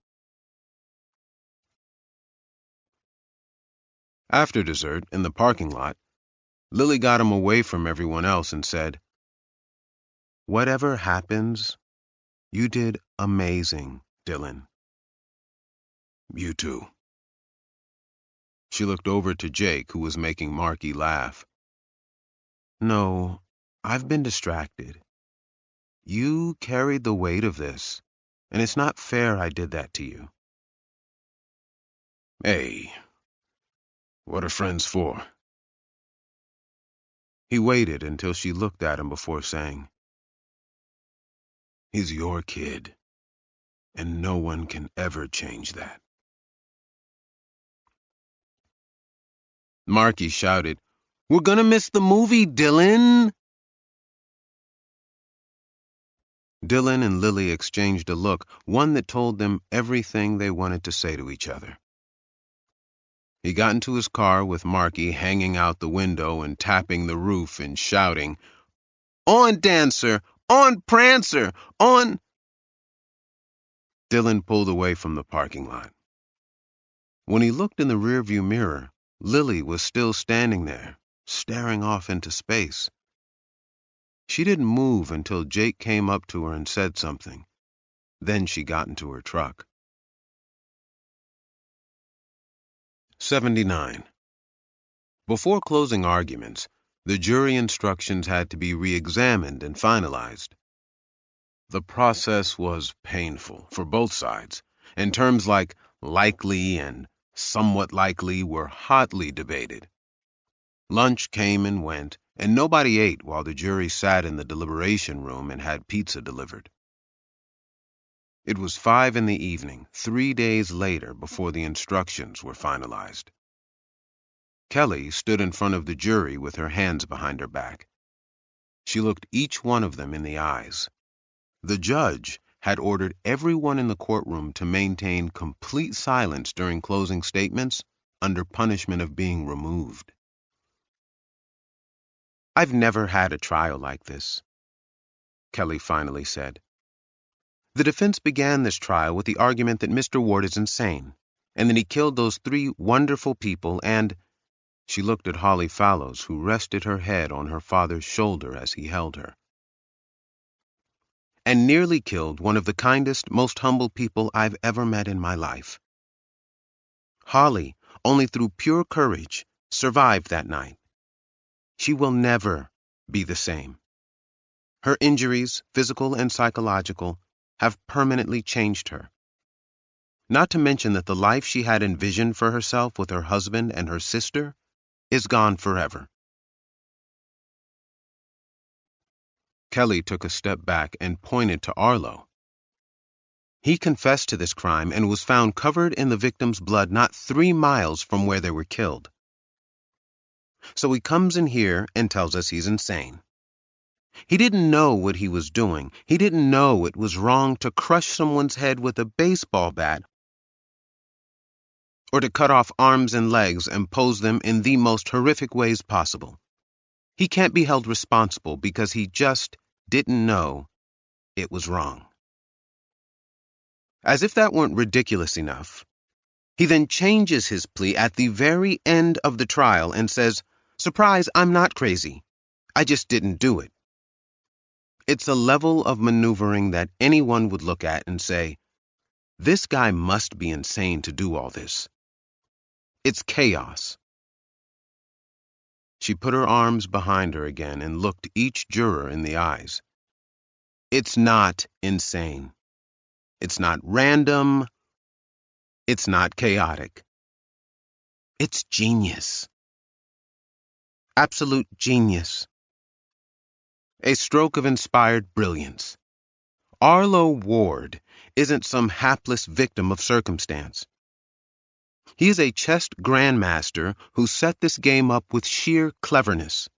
After dessert, in the parking lot, Lily got him away from everyone else and said, "Whatever happens, you did amazing, Dillon." "You too." She looked over to Jake, who was making Marky laugh. "No, I've been distracted. You carried the weight of this, and it's not fair I did that to you." "Hey, what are friends for?" He waited until she looked at him before saying, "He's your kid, and no one can ever change that." Marky shouted, "We're gonna miss the movie, Dillon!" Dillon and Lily exchanged a look, one that told them everything they wanted to say to each other. He got into his car with Marky hanging out the window and tapping the roof and shouting, "On, Dancer! On, Prancer! On!" Dillon pulled away from the parking lot. When he looked in the rearview mirror, Lily was still standing there, staring off into space. She didn't move until Jake came up to her and said something. Then she got into her truck. 79. Before closing arguments, the jury instructions had to be re-examined and finalized. The process was painful for both sides, and terms like likely and somewhat likely were hotly debated. Lunch came and went, and nobody ate while the jury sat in the deliberation room and had pizza delivered. It was 5 in the evening, 3 days later, before the instructions were finalized. Kelly stood in front of the jury with her hands behind her back. She looked each one of them in the eyes. The judge had ordered everyone in the courtroom to maintain complete silence during closing statements under punishment of being removed. "I've never had a trial like this," Kelly finally said. "The defense began this trial with the argument that Mr. Ward is insane, and that he killed those 3 wonderful people and—" She looked at Holly Fallows, who rested her head on her father's shoulder as he held her. "And nearly killed one of the kindest, most humble people I've ever met in my life. Holly, only through pure courage, survived that night. She will never be the same. Her injuries, physical and psychological, have permanently changed her. Not to mention that the life she had envisioned for herself with her husband and her sister is gone forever." Kelly took a step back and pointed to Arlo. "He confessed to this crime and was found covered in the victim's blood not 3 miles from where they were killed. So he comes in here and tells us he's insane. He didn't know what he was doing. He didn't know it was wrong to crush someone's head with a baseball bat or to cut off arms and legs and pose them in the most horrific ways possible. He can't be held responsible because he just didn't know it was wrong." As if that weren't ridiculous enough, he then changes his plea at the very end of the trial and says, "Surprise, I'm not crazy. I just didn't do it." It's a level of maneuvering that anyone would look at and say, "This guy must be insane to do all this." It's chaos. She put her arms behind her again and looked each juror in the eyes. It's not insane. It's not random. It's not chaotic. It's genius. Absolute genius. A stroke of inspired brilliance. Arlo Ward isn't some hapless victim of circumstance. He is a chess grandmaster who set this game up with sheer cleverness.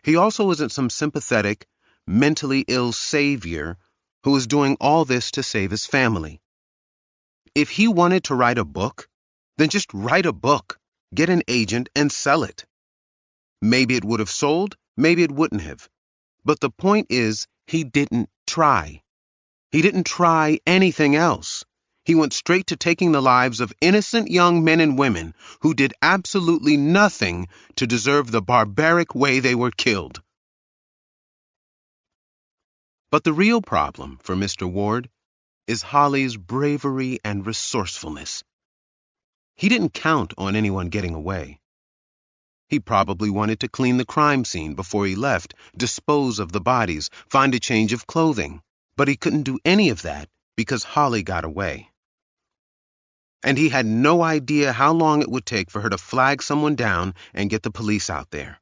He also isn't some sympathetic, mentally ill savior who is doing all this to save his family. If he wanted to write a book, then just write a book, get an agent, and sell it. Maybe it would have sold, maybe it wouldn't have. But the point is, he didn't try. He didn't try anything else. He went straight to taking the lives of innocent young men and women who did absolutely nothing to deserve the barbaric way they were killed. But the real problem for Mr. Ward is Holly's bravery and resourcefulness. He didn't count on anyone getting away. He probably wanted to clean the crime scene before he left, dispose of the bodies, find a change of clothing. But he couldn't do any of that because Holly got away. And he had no idea how long it would take for her to flag someone down and get the police out there.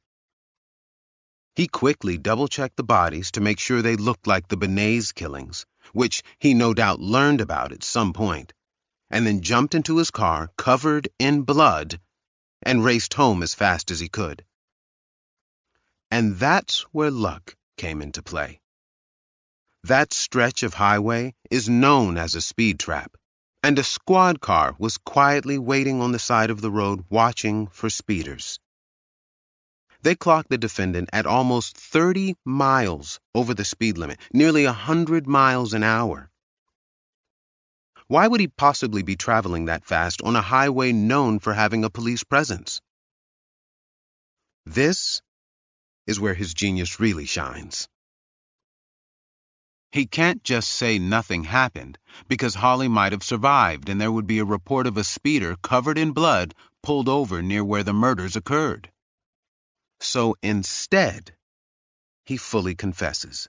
He quickly double-checked the bodies to make sure they looked like the Benays killings, which he no doubt learned about at some point, and then jumped into his car, covered in blood, and raced home as fast as he could. And that's where luck came into play. That stretch of highway is known as a speed trap, and a squad car was quietly waiting on the side of the road watching for speeders. They clocked the defendant at almost 30 miles over the speed limit, nearly 100 miles an hour. Why would he possibly be traveling that fast on a highway known for having a police presence? This is where his genius really shines. He can't just say nothing happened, because Holly might have survived and there would be a report of a speeder covered in blood pulled over near where the murders occurred. So instead, he fully confesses,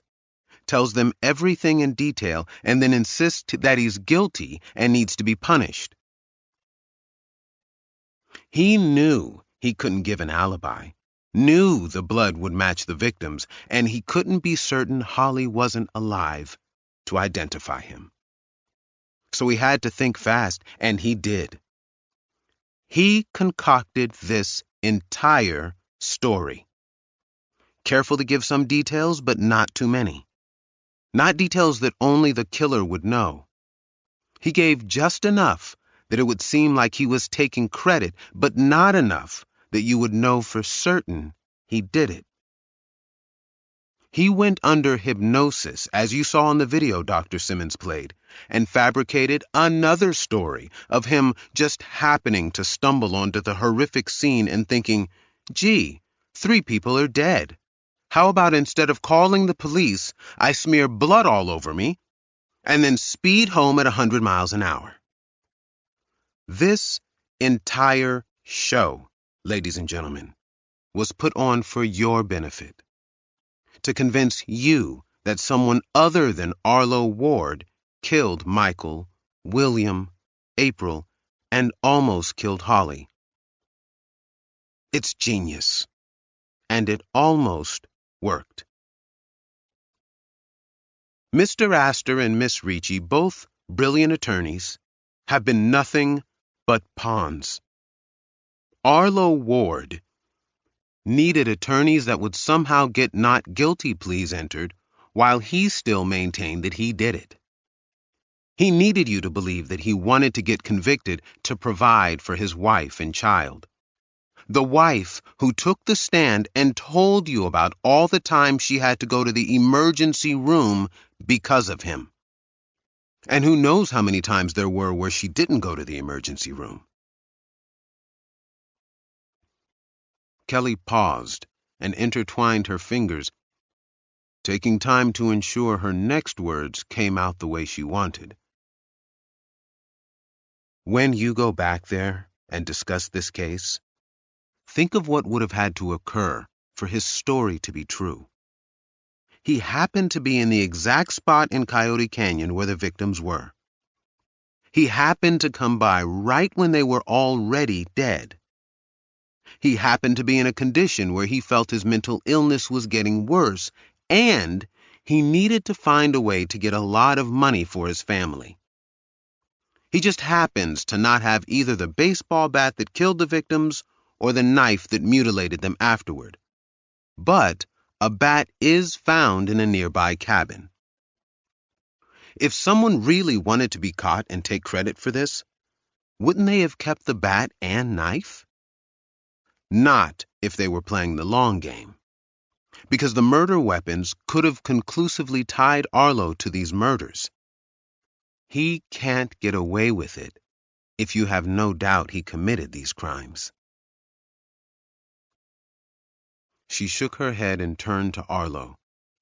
tells them everything in detail, and then insists that he's guilty and needs to be punished. He knew he couldn't give an alibi, knew the blood would match the victims, and he couldn't be certain Holly wasn't alive to identify him. So he had to think fast, and he did. He concocted this entire story. Careful to give some details, but not too many. Not details that only the killer would know. He gave just enough that it would seem like he was taking credit, but not enough that you would know for certain he did it. He went under hypnosis, as you saw in the video Dr. Simmons played, and fabricated another story of him just happening to stumble onto the horrific scene and thinking, gee, 3 people are dead. How about instead of calling the police, I smear blood all over me and then speed home at 100 miles an hour? This entire show, ladies and gentlemen, was put on for your benefit, to convince you that someone other than Arlo Ward killed Michael, William, April, and almost killed Holly. It's genius, and it almost worked. Mr. Astor and Miss Ricci, both brilliant attorneys, have been nothing but pawns. Arlo Ward needed attorneys that would somehow get not guilty pleas entered while he still maintained that he did it. He needed you to believe that he wanted to get convicted to provide for his wife and child. The wife who took the stand and told you about all the time she had to go to the emergency room because of him. And who knows how many times there were where she didn't go to the emergency room. Kelly paused and intertwined her fingers, taking time to ensure her next words came out the way she wanted. When you go back there and discuss this case, think of what would have had to occur for his story to be true. He happened to be in the exact spot in Coyote Canyon where the victims were. He happened to come by right when they were already dead. He happened to be in a condition where he felt his mental illness was getting worse, and he needed to find a way to get a lot of money for his family. He just happens to not have either the baseball bat that killed the victims or the knife that mutilated them afterward. But a bat is found in a nearby cabin. If someone really wanted to be caught and take credit for this, wouldn't they have kept the bat and knife? Not if they were playing the long game, because the murder weapons could have conclusively tied Arlo to these murders. He can't get away with it if you have no doubt he committed these crimes. She shook her head and turned to Arlo,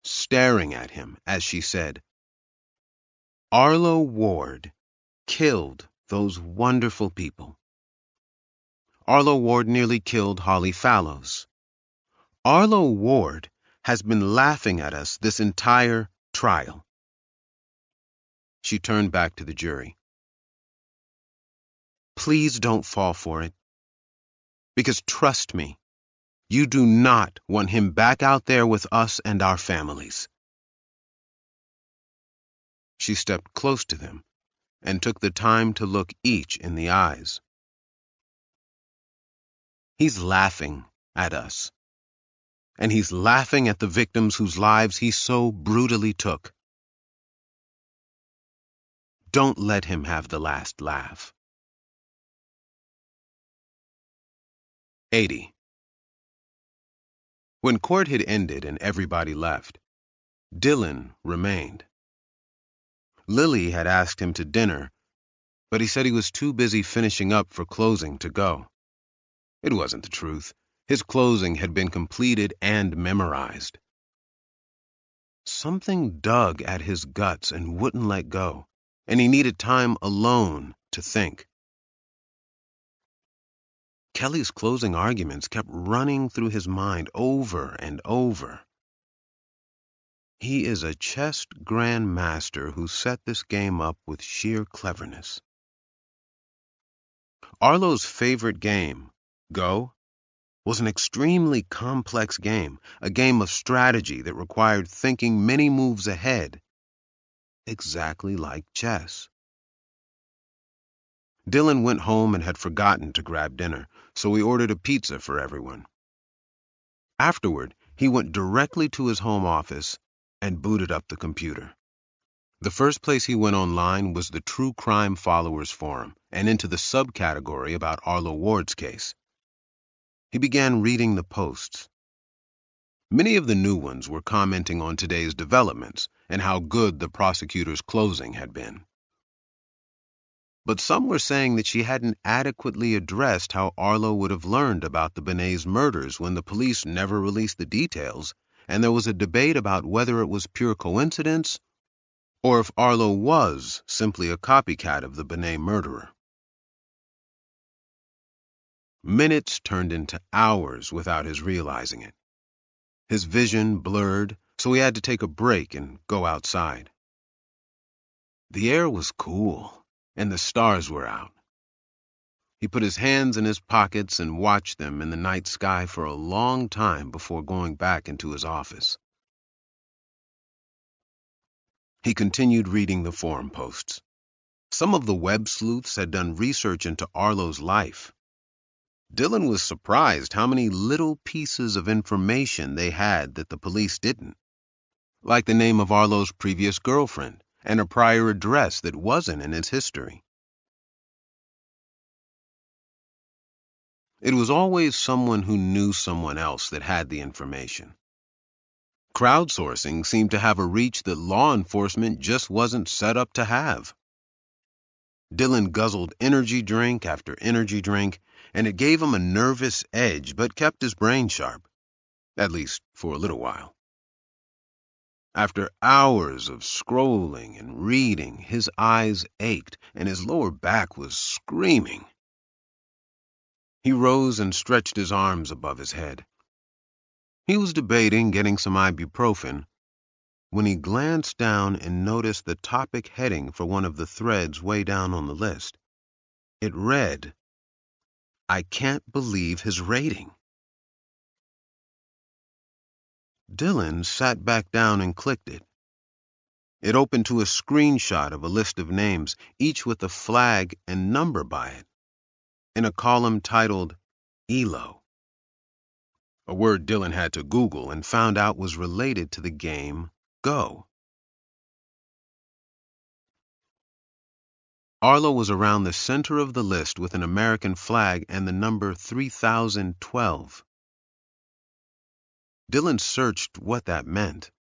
staring at him as she said, Arlo Ward killed those wonderful people. Arlo Ward nearly killed Holly Fallows. Arlo Ward has been laughing at us this entire trial. She turned back to the jury. Please don't fall for it. Because trust me, you do not want him back out there with us and our families. She stepped close to them and took the time to look each in the eyes. He's laughing at us. And he's laughing at the victims whose lives he so brutally took. Don't let him have the last laugh. 80. When court had ended and everybody left, Dylan remained. Lily had asked him to dinner, but he said he was too busy finishing up for closing to go. It wasn't the truth. His closing had been completed and memorized. Something dug at his guts and wouldn't let go, and he needed time alone to think. Kelly's closing arguments kept running through his mind over and over. He is a chess grandmaster who set this game up with sheer cleverness. Arlo's favorite game, Go, was an extremely complex game, a game of strategy that required thinking many moves ahead, exactly like chess. Dylan went home and had forgotten to grab dinner, so he ordered a pizza for everyone. Afterward, he went directly to his home office and booted up the computer. The first place he went online was the True Crime Followers Forum and into the subcategory about Arlo Ward's case. He began reading the posts. Many of the new ones were commenting on today's developments and how good the prosecutor's closing had been. But some were saying that she hadn't adequately addressed how Arlo would have learned about the Benet's murders when the police never released the details, and there was a debate about whether it was pure coincidence or if Arlo was simply a copycat of the Benet murderer. Minutes turned into hours without his realizing it. His vision blurred, so he had to take a break and go outside. The air was cool, and the stars were out. He put his hands in his pockets and watched them in the night sky for a long time before going back into his office. He continued reading the forum posts. Some of the web sleuths had done research into Arlo's life. Dylan was surprised how many little pieces of information they had that the police didn't, like the name of Arlo's previous girlfriend and a prior address that wasn't in his history. It was always someone who knew someone else that had the information. Crowdsourcing seemed to have a reach that law enforcement just wasn't set up to have. Dylan guzzled energy drink after energy drink, and it gave him a nervous edge but kept his brain sharp, at least for a little while. After hours of scrolling and reading, his eyes ached and his lower back was screaming. He rose and stretched his arms above his head. He was debating getting some ibuprofen when he glanced down and noticed the topic heading for one of the threads way down on the list. It read, "I can't believe his rating." Dylan sat back down and clicked it. It opened to a screenshot of a list of names, each with a flag and number by it, in a column titled ELO, a word Dylan had to Google and found out was related to the game Go. Arlo was around the center of the list with an American flag and the number 3012. Dylan searched what that meant.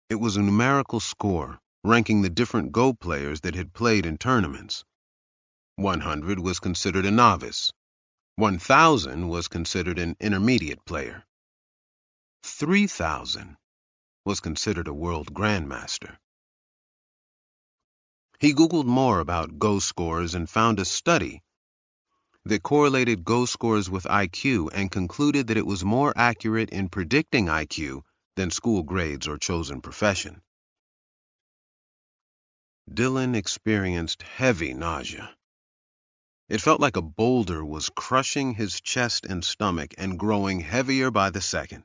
It was a numerical score, ranking the different Go players that had played in tournaments. 100 was considered a novice. 1000 was considered an intermediate player. 3000 was considered a world grandmaster. He Googled more about Go scores and found a study that correlated Go scores with IQ and concluded that it was more accurate in predicting IQ than school grades or chosen profession. Dylan experienced heavy nausea. It felt like a boulder was crushing his chest and stomach and growing heavier by the second.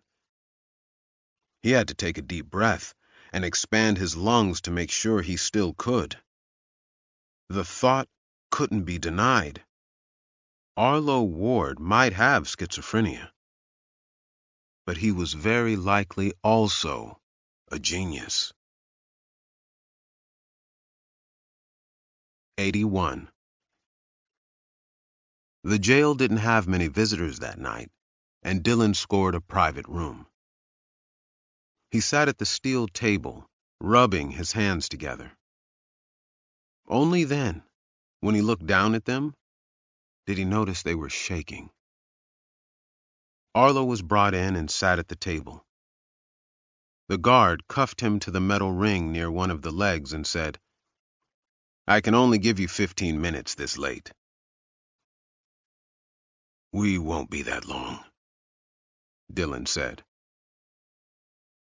He had to take a deep breath and expand his lungs to make sure he still could. The thought couldn't be denied. Arlo Ward might have schizophrenia, but he was very likely also a genius. 81. The jail didn't have many visitors that night, and Dylan scored a private room. He sat at the steel table, rubbing his hands together. Only then, when he looked down at them, did he notice they were shaking. Arlo was brought in and sat at the table. The guard cuffed him to the metal ring near one of the legs and said, "I can only give you 15 minutes this late." "We won't be that long," Dylan said.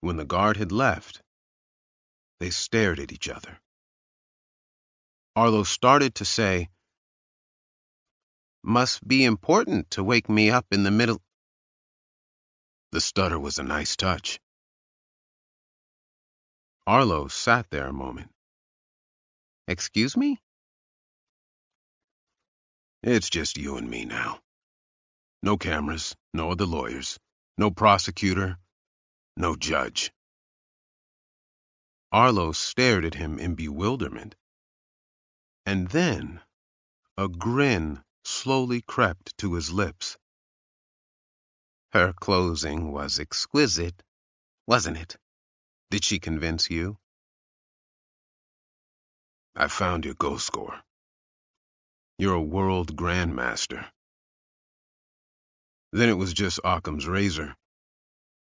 When the guard had left, they stared at each other. Arlo started to say, "Must be important to wake me up in the middle." The stutter was a nice touch. Arlo sat there a moment. "Excuse me?" "It's just you and me now," No cameras, no other lawyers, no prosecutor, no judge. Arlo stared at him in bewilderment, and then a grin slowly crept to his lips. Her closing was exquisite, wasn't it? Did she convince you? I found your ghost score. You're a world grandmaster. Then it was just Occam's razor.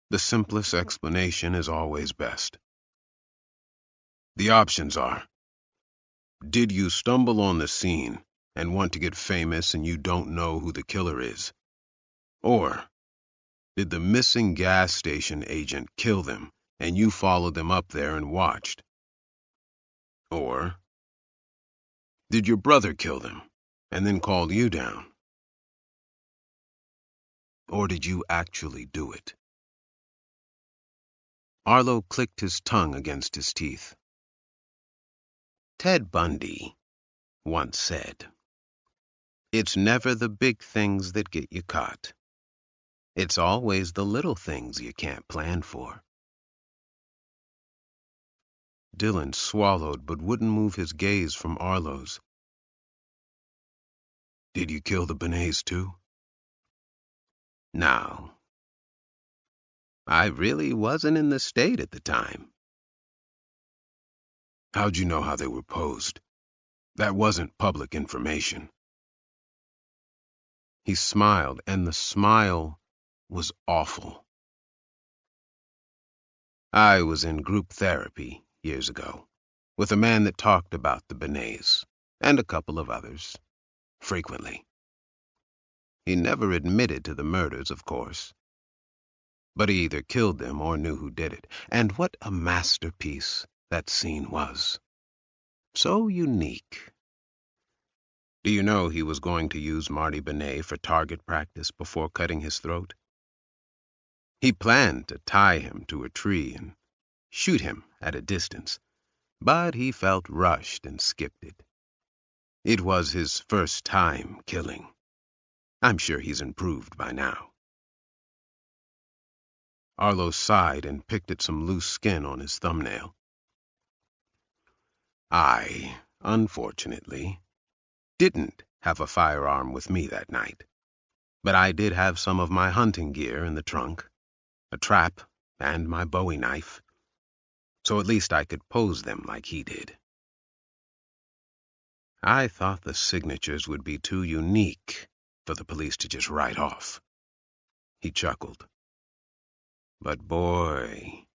The simplest explanation is always best. The options are: did you stumble on the scene and want to get famous and you don't know who the killer is? Or did the missing gas station agent kill them and you followed them up there and watched? Or did your brother kill them and then called you down? Or did you actually do it? Arlo clicked his tongue against his teeth. Ted Bundy once said, "It's never the big things that get you caught. It's always the little things you can't plan for." Dylan swallowed but wouldn't move his gaze from Arlo's. Did you kill the Benets too? No. I really wasn't in the state at the time. How'd you know how they were posed? That wasn't public information. He smiled, and the smile was awful. I was in group therapy years ago with a man that talked about the Benets and a couple of others frequently. He never admitted to the murders, of course, but he either killed them or knew who did it. And what a masterpiece that scene was. So unique. Do you know he was going to use Marty Benet for target practice before cutting his throat? He planned to tie him to a tree and shoot him at a distance, but he felt rushed and skipped it. It was his first time killing. I'm sure he's improved by now. Arlo sighed and picked at some loose skin on his thumbnail. I, unfortunately, didn't have a firearm with me that night, but I did have some of my hunting gear in the trunk, a trap, and my Bowie knife, so at least I could pose them like he did. I thought the signatures would be too unique for the police to just write off. He chuckled. But boy,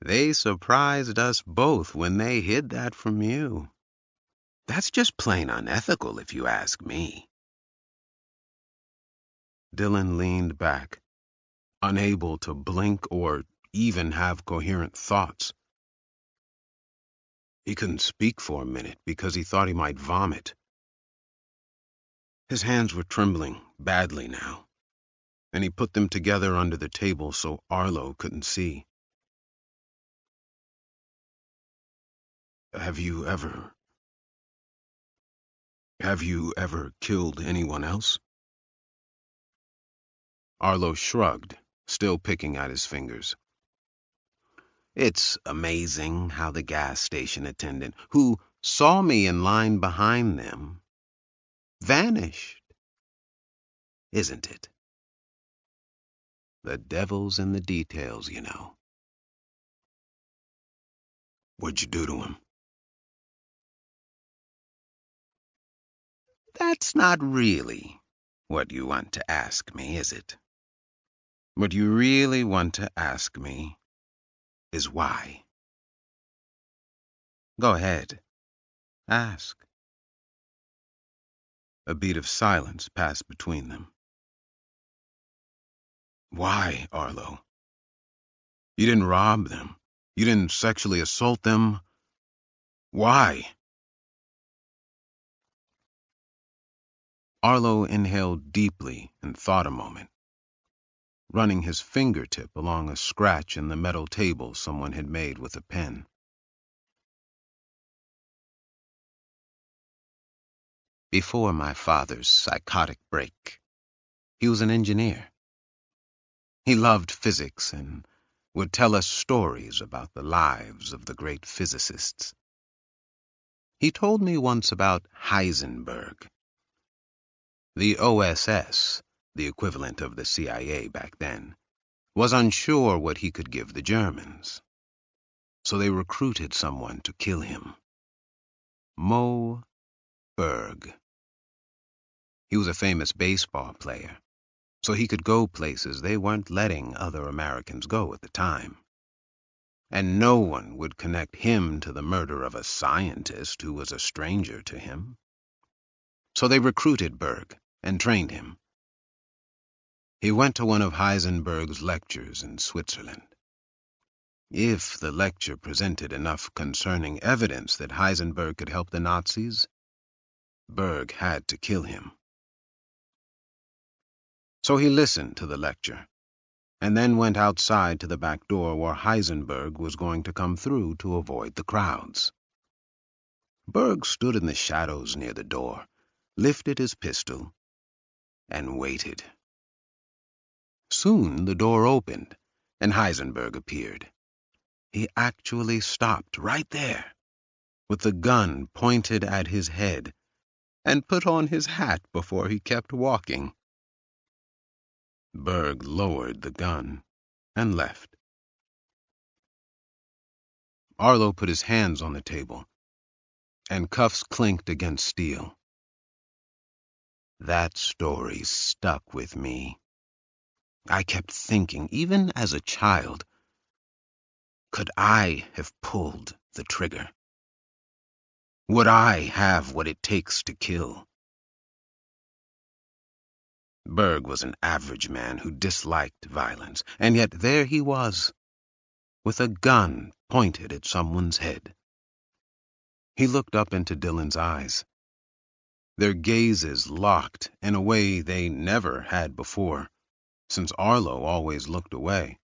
they surprised us both when they hid that from you. That's just plain unethical, if you ask me. Dylan leaned back, unable to blink or even have coherent thoughts. He couldn't speak for a minute because he thought he might vomit. His hands were trembling badly now, and he put them together under the table so Arlo couldn't see. Have you ever killed anyone else? Arlo shrugged, still picking at his fingers. It's amazing how the gas station attendant, who saw me in line behind them, vanished, isn't it? The devil's in the details, you know. What'd you do to him? That's not really what you want to ask me, is it? What you really want to ask me is why. Go ahead, ask. A beat of silence passed between them. Why, Arlo? You didn't rob them. You didn't sexually assault them. Why? Arlo inhaled deeply and thought a moment, running his fingertip along a scratch in the metal table someone had made with a pen. Before my father's psychotic break, He was an engineer. He loved physics and would tell us stories about the lives of the great physicists. He told me once about Heisenberg. The OSS, the equivalent of the CIA back then, was unsure what he could give the Germans. So they recruited someone to kill him. Moe Berg. He was a famous baseball player, so he could go places they weren't letting other Americans go at the time. And no one would connect him to the murder of a scientist who was a stranger to him. So they recruited Berg and trained him. He went to one of Heisenberg's lectures in Switzerland. If the lecture presented enough concerning evidence that Heisenberg could help the Nazis, Berg had to kill him. So he listened to the lecture, and then went outside to the back door where Heisenberg was going to come through to avoid the crowds. Berg stood in the shadows near the door, lifted his pistol, and waited. Soon the door opened, and Heisenberg appeared. He actually stopped right there, with the gun pointed at his head, and put on his hat before he kept walking. Berg lowered the gun and left. Arlo put his hands on the table, and cuffs clinked against steel. That story stuck with me. I kept thinking, even as a child, could I have pulled the trigger? Would I have what it takes to kill? Berg was an average man who disliked violence, and yet there he was, with a gun pointed at someone's head. He looked up into Dylan's eyes. Their gazes locked in a way they never had before, since Arlo always looked away.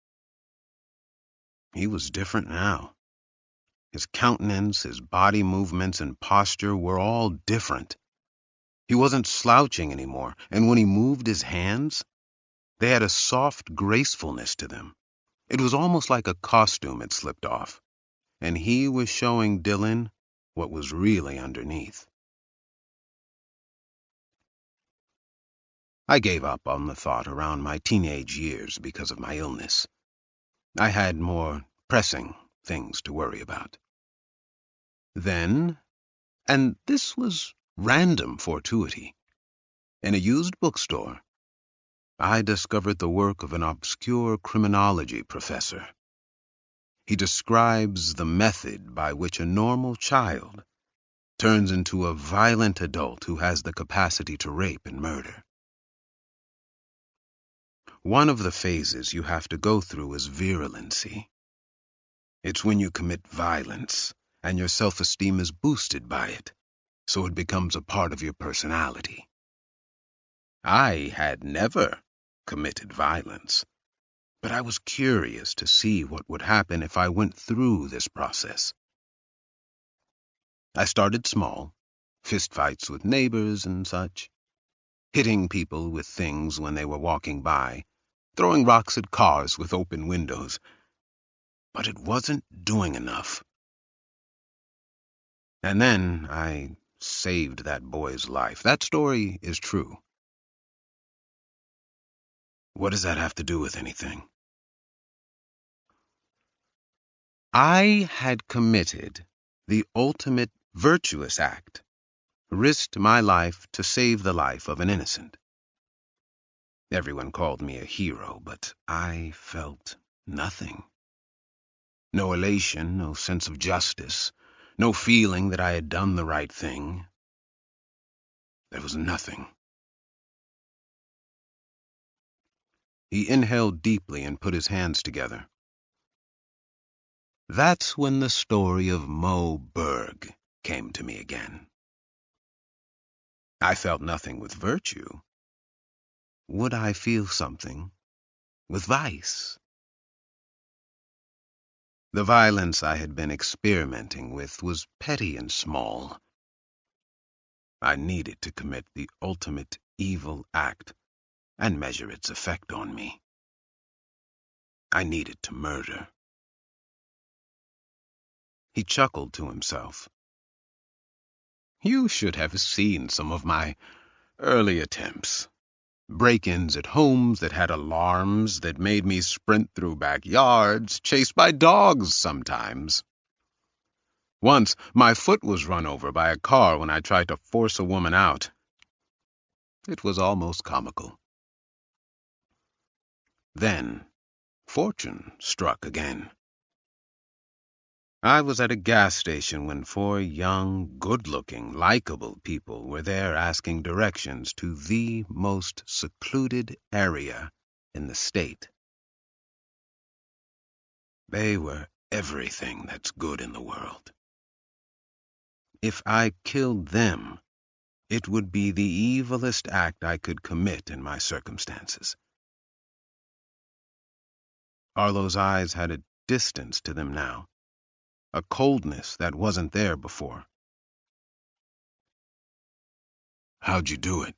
He was different now. His countenance, his body movements, and posture were all different. He wasn't slouching anymore, and when he moved his hands, they had a soft gracefulness to them. It was almost like a costume had slipped off, and he was showing Dylan what was really underneath. I gave up on the thought around my teenage years because of my illness. I had more pressing things to worry about. Then, and this was random fortuity, in a used bookstore, I discovered the work of an obscure criminology professor. He describes the method by which a normal child turns into a violent adult who has the capacity to rape and murder. One of the phases you have to go through is virulency. It's when you commit violence, and your self-esteem is boosted by it, so it becomes a part of your personality. I had never committed violence, but I was curious to see what would happen if I went through this process. I started small, fistfights with neighbors and such, hitting people with things when they were walking by, throwing rocks at cars with open windows. But it wasn't doing enough. And then I saved that boy's life. That story is true. What does that have to do with anything? I had committed the ultimate virtuous act, risked my life to save the life of an innocent. Everyone called me a hero, but I felt nothing. No elation, no sense of justice, no feeling that I had done the right thing. There was nothing. He inhaled deeply and put his hands together. That's when the story of Moe Berg came to me again. I felt nothing with virtue. Would I feel something with vice? The violence I had been experimenting with was petty and small. I needed to commit the ultimate evil act and measure its effect on me. I needed to murder. He chuckled to himself. You should have seen some of my early attempts. Break-ins at homes that had alarms that made me sprint through backyards, chased by dogs sometimes. Once, my foot was run over by a car when I tried to force a woman out. It was almost comical. Then, fortune struck again. I was at a gas station when 4 young, good-looking, likable people were there asking directions to the most secluded area in the state. They were everything that's good in the world. If I killed them, it would be the evilest act I could commit in my circumstances. Arlo's eyes had a distance to them now, a coldness that wasn't there before. How'd you do it?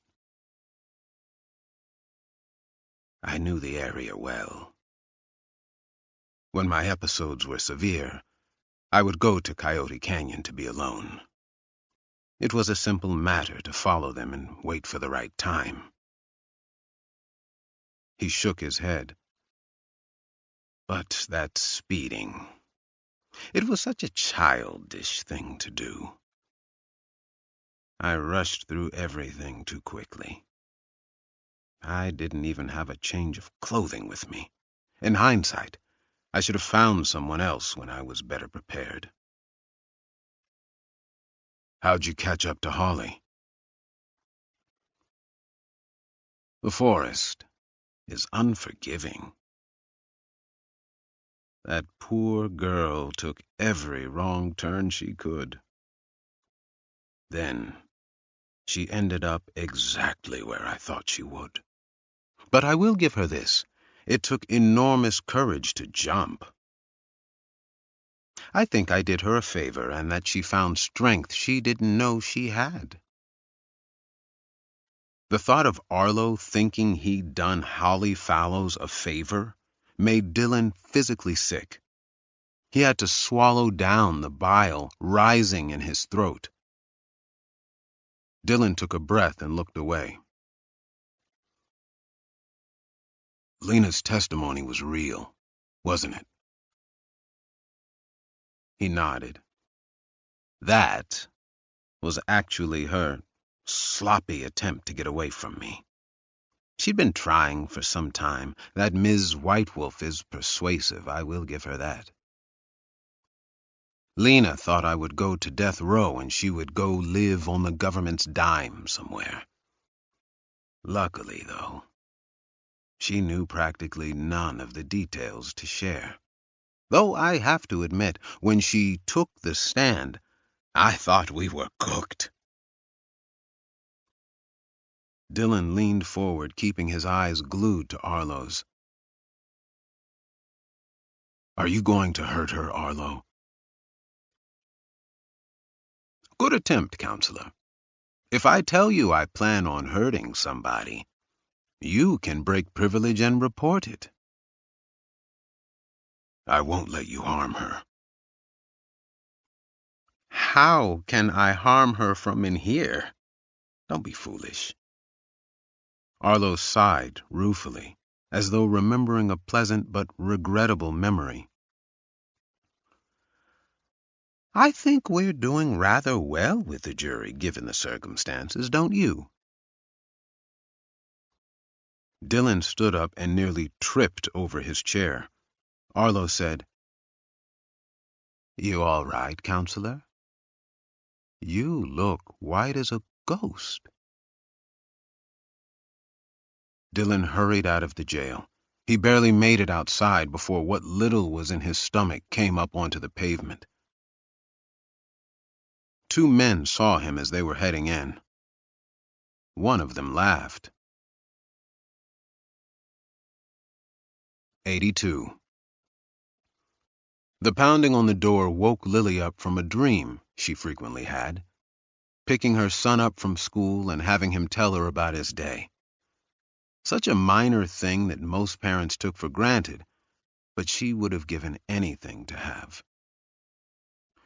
I knew the area well. When my episodes were severe, I would go to Coyote Canyon to be alone. It was a simple matter to follow them and wait for the right time. He shook his head. But that speeding, it was such a childish thing to do. I rushed through everything too quickly. I didn't even have a change of clothing with me. In hindsight, I should have found someone else when I was better prepared. How'd you catch up to Holly? The forest is unforgiving. That poor girl took every wrong turn she could. Then, she ended up exactly where I thought she would. But I will give her this. It took enormous courage to jump. I think I did her a favor and that she found strength she didn't know she had. The thought of Arlo thinking he'd done Holly Fallows a favor made Dylan physically sick. He had to swallow down the bile rising in his throat. Dylan took a breath and looked away. Lena's testimony was real, wasn't it? He nodded. That was actually her sloppy attempt to get away from me. She'd been trying for some time. That Ms. Whitewolf is persuasive, I will give her that. Lena thought I would go to death row and she would go live on the government's dime somewhere. Luckily, though, she knew practically none of the details to share. Though I have to admit, when she took the stand, I thought we were cooked. Dylan leaned forward, keeping his eyes glued to Arlo's. Are you going to hurt her, Arlo? Good attempt, counselor. If I tell you I plan on hurting somebody, you can break privilege and report it. I won't let you harm her. How can I harm her from in here? Don't be foolish. Arlo sighed ruefully, as though remembering a pleasant but regrettable memory. I think we're doing rather well with the jury, given the circumstances, don't you? Dylan stood up and nearly tripped over his chair. Arlo said, You all right, counselor? You look white as a ghost. Dylan hurried out of the jail. He barely made it outside before what little was in his stomach came up onto the pavement. 2 men saw him as they were heading in. One of them laughed. 82. The pounding on the door woke Lily up from a dream she frequently had, picking her son up from school and having him tell her about his day. Such a minor thing that most parents took for granted, but she would have given anything to have.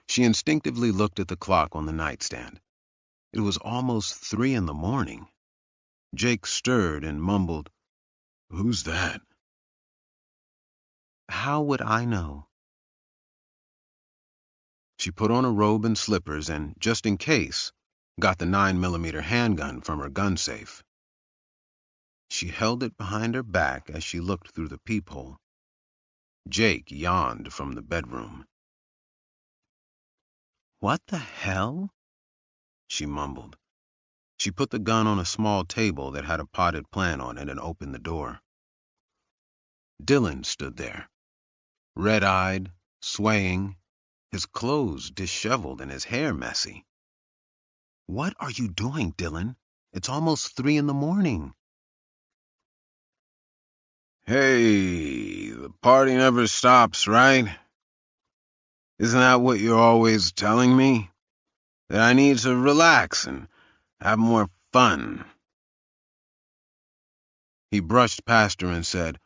She instinctively looked at the clock on the nightstand. It was almost 3 in the morning. Jake stirred and mumbled, "Who's that?" "How would I know?" She put on a robe and slippers and, just in case, got the 9mm handgun from her gun safe. She held it behind her back as she looked through the peephole. Jake yawned from the bedroom. "What the hell?" she mumbled. She put the gun on a small table that had a potted plant on it and opened the door. Dylan stood there, red-eyed, swaying, his clothes disheveled and his hair messy. "What are you doing, Dylan? It's almost 3 in the morning." Hey, the party never stops, right? Isn't that what you're always telling me? That I need to relax and have more fun. He brushed past her and said,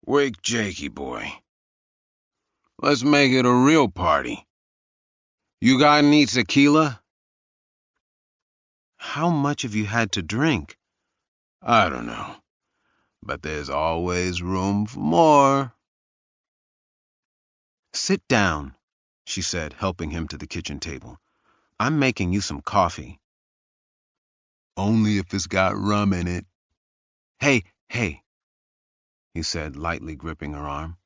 Wake Jakey, boy. Let's make it a real party. You got any tequila? "How much have you had to drink?" I don't know, but there's always room for more. "Sit down," she said, helping him to the kitchen table. "I'm making you some coffee." Only if it's got rum in it. Hey, he said, lightly gripping her arm.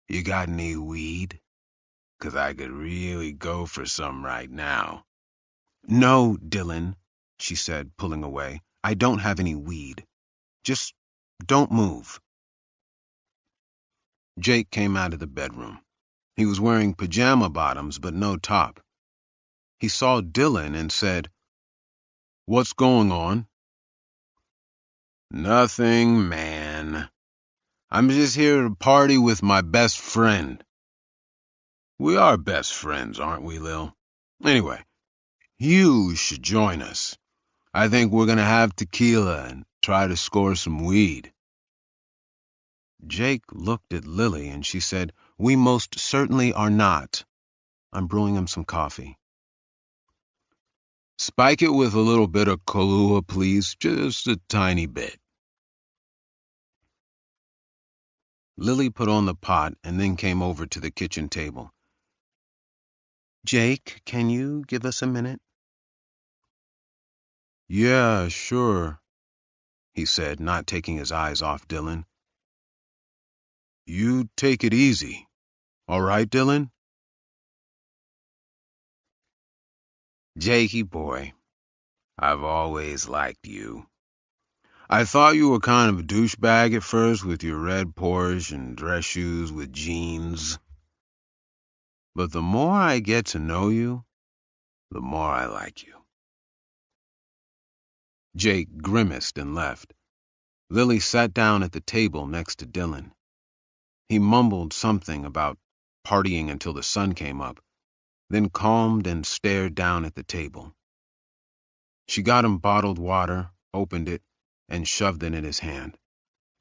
You got any weed? 'Cause I could really go for some right now. "No, Dylan," she said, pulling away. "I don't have any weed. Just don't move." Jake came out of the bedroom. He was wearing pajama bottoms but no top. He saw Dylan and said, "What's going on?" Nothing, man. I'm just here to party with my best friend. We are best friends, aren't we, Lil? Anyway, you should join us. I think we're gonna have tequila and try to score some weed. Jake looked at Lily and she said, "We most certainly are not. I'm brewing him some coffee." Spike it with a little bit of Kahlua, please. Just a tiny bit. Lily put on the pot and then came over to the kitchen table. "Jake, can you give us a minute?" Yeah, sure, he said, not taking his eyes off Dylan. You take it easy. All right, Dylan? Jakey boy, I've always liked you. I thought you were kind of a douchebag at first with your red Porsche and dress shoes with jeans. But the more I get to know you, the more I like you. Jake grimaced and left. Lily sat down at the table next to Dylan. He mumbled something about partying until the sun came up, then calmed and stared down at the table. She got him bottled water, opened it, and shoved it in his hand.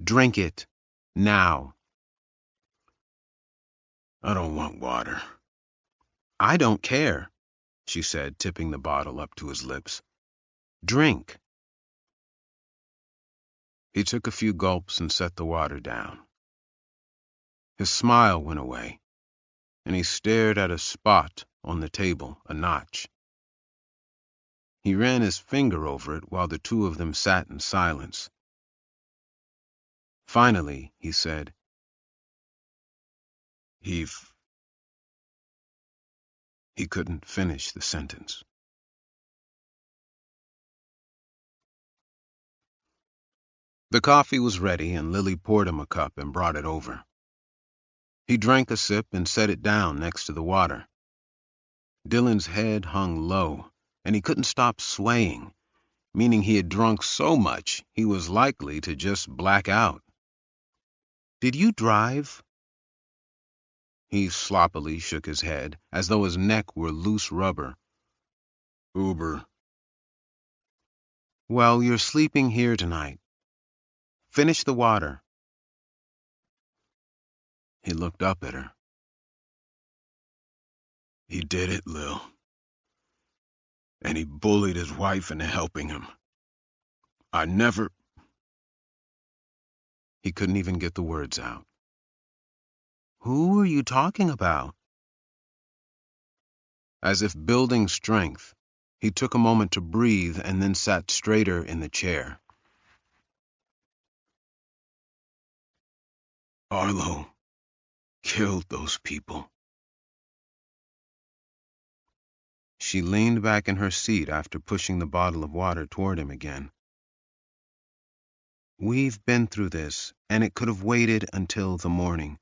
"Drink it. Now." I don't want water. "I don't care," she said, tipping the bottle up to his lips. "Drink." He took a few gulps and set the water down. His smile went away, and he stared at a spot on the table, a notch. He ran his finger over it while the two of them sat in silence. Finally, he said, He couldn't finish the sentence. The coffee was ready, and Lily poured him a cup and brought it over. He drank a sip and set it down next to the water. Dylan's head hung low, and he couldn't stop swaying, meaning he had drunk so much he was likely to just black out. "Did you drive?" He sloppily shook his head, as though his neck were loose rubber. Uber. Well, you're sleeping here tonight. Finish the water. He looked up at her. He did it, Lil. And he bullied his wife into helping him. I never... He couldn't even get the words out. Who are you talking about? As if building strength, he took a moment to breathe and then sat straighter in the chair. Arlo killed those people. She leaned back in her seat after pushing the bottle of water toward him again. We've been through this, and it could have waited until the morning.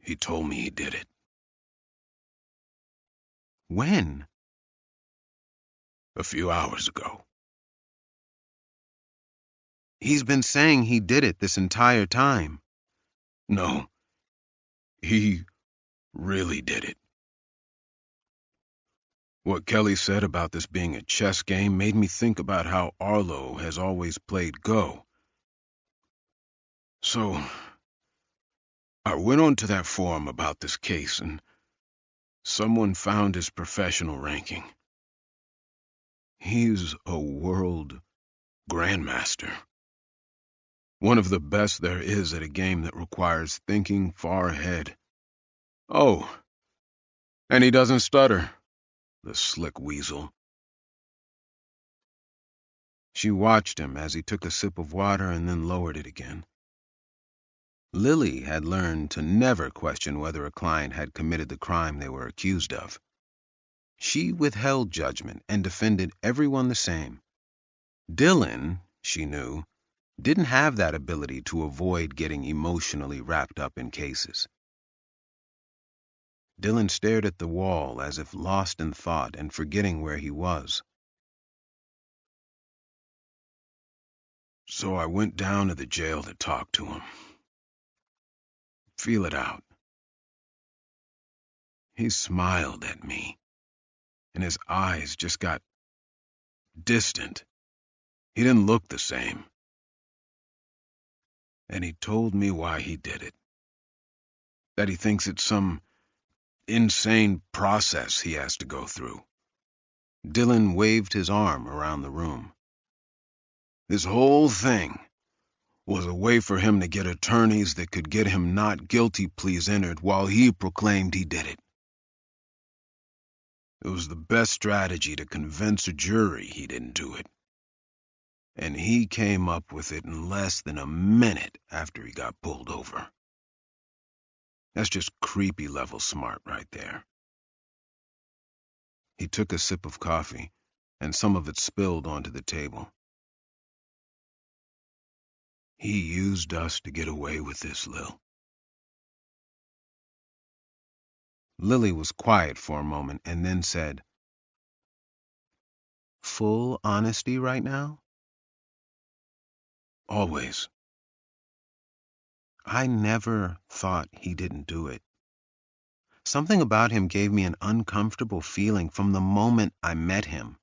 He told me he did it. When? A few hours ago. He's been saying he did it this entire time. No, he really did it. What Kelly said about this being a chess game made me think about how Arlo has always played Go. So, I went onto that forum about this case, and someone found his professional ranking. He's a world grandmaster. One of the best there is at a game that requires thinking far ahead. Oh, and he doesn't stutter, the slick weasel. She watched him as he took a sip of water and then lowered it again. Lily had learned to never question whether a client had committed the crime they were accused of. She withheld judgment and defended everyone the same. Dylan, she knew, didn't have that ability to avoid getting emotionally wrapped up in cases. Dylan stared at the wall as if lost in thought and forgetting where he was. So I went down to the jail to talk to him. Feel it out. He smiled at me, and his eyes just got distant. He didn't look the same. And he told me why he did it. That he thinks it's some insane process he has to go through. Dylan waved his arm around the room. This whole thing was a way for him to get attorneys that could get him not guilty pleas entered while he proclaimed he did it. It was the best strategy to convince a jury he didn't do it. And he came up with it in less than a minute after he got pulled over. That's just creepy level smart right there. He took a sip of coffee, and some of it spilled onto the table. He used us to get away with this, Lil. Lily was quiet for a moment and then said, "Full honesty right now?" Always. I never thought he didn't do it. Something about him gave me an uncomfortable feeling from the moment I met him.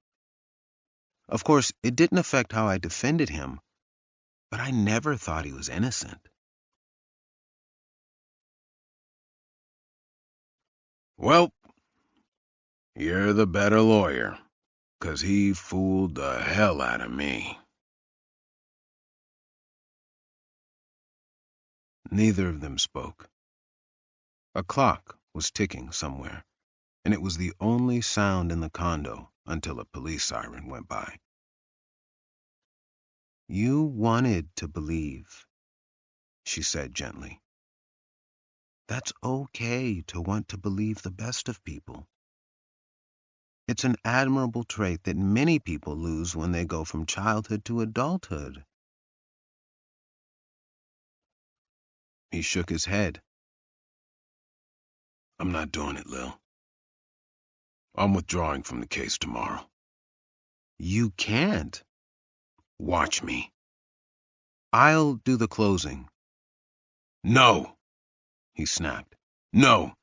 Of course, it didn't affect how I defended him, but I never thought he was innocent. Well, you're the better lawyer, 'cause he fooled the hell out of me. Neither of them spoke. A clock was ticking somewhere, and it was the only sound in the condo until a police siren went by. "You wanted to believe," she said gently. "That's okay to want to believe the best of people. It's an admirable trait that many people lose when they go from childhood to adulthood." He shook his head. I'm not doing it, Lil. I'm withdrawing from the case tomorrow. "You can't." Watch me. "I'll do the closing." No, he snapped. No,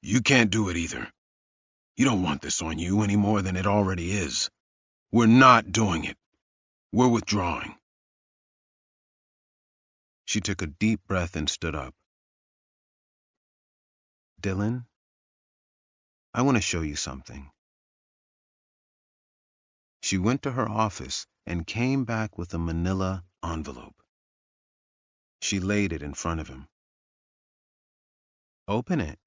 you can't do it either. You don't want this on you any more than it already is. We're not doing it. We're withdrawing. She took a deep breath and stood up. Dylan, I want to show you something. She went to her office and came back with a manila envelope. She laid it in front of him. Open it.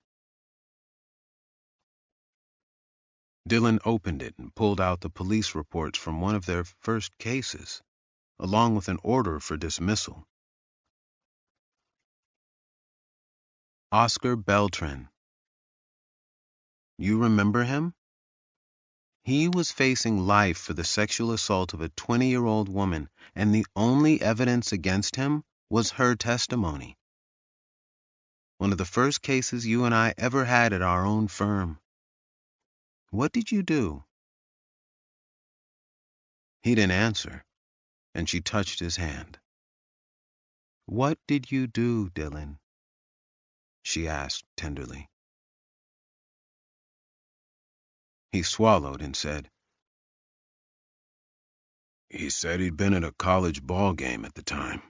Dylan opened it and pulled out the police reports from one of their first cases, along with an order for dismissal. Oscar Beltran. You remember him? He was facing life for the sexual assault of a 20-year-old woman, and the only evidence against him was her testimony. One of the first cases you and I ever had at our own firm. What did you do? He didn't answer, and she touched his hand. What did you do, Dylan? She asked tenderly. He swallowed and said, He said he'd been at a college ball game at the time.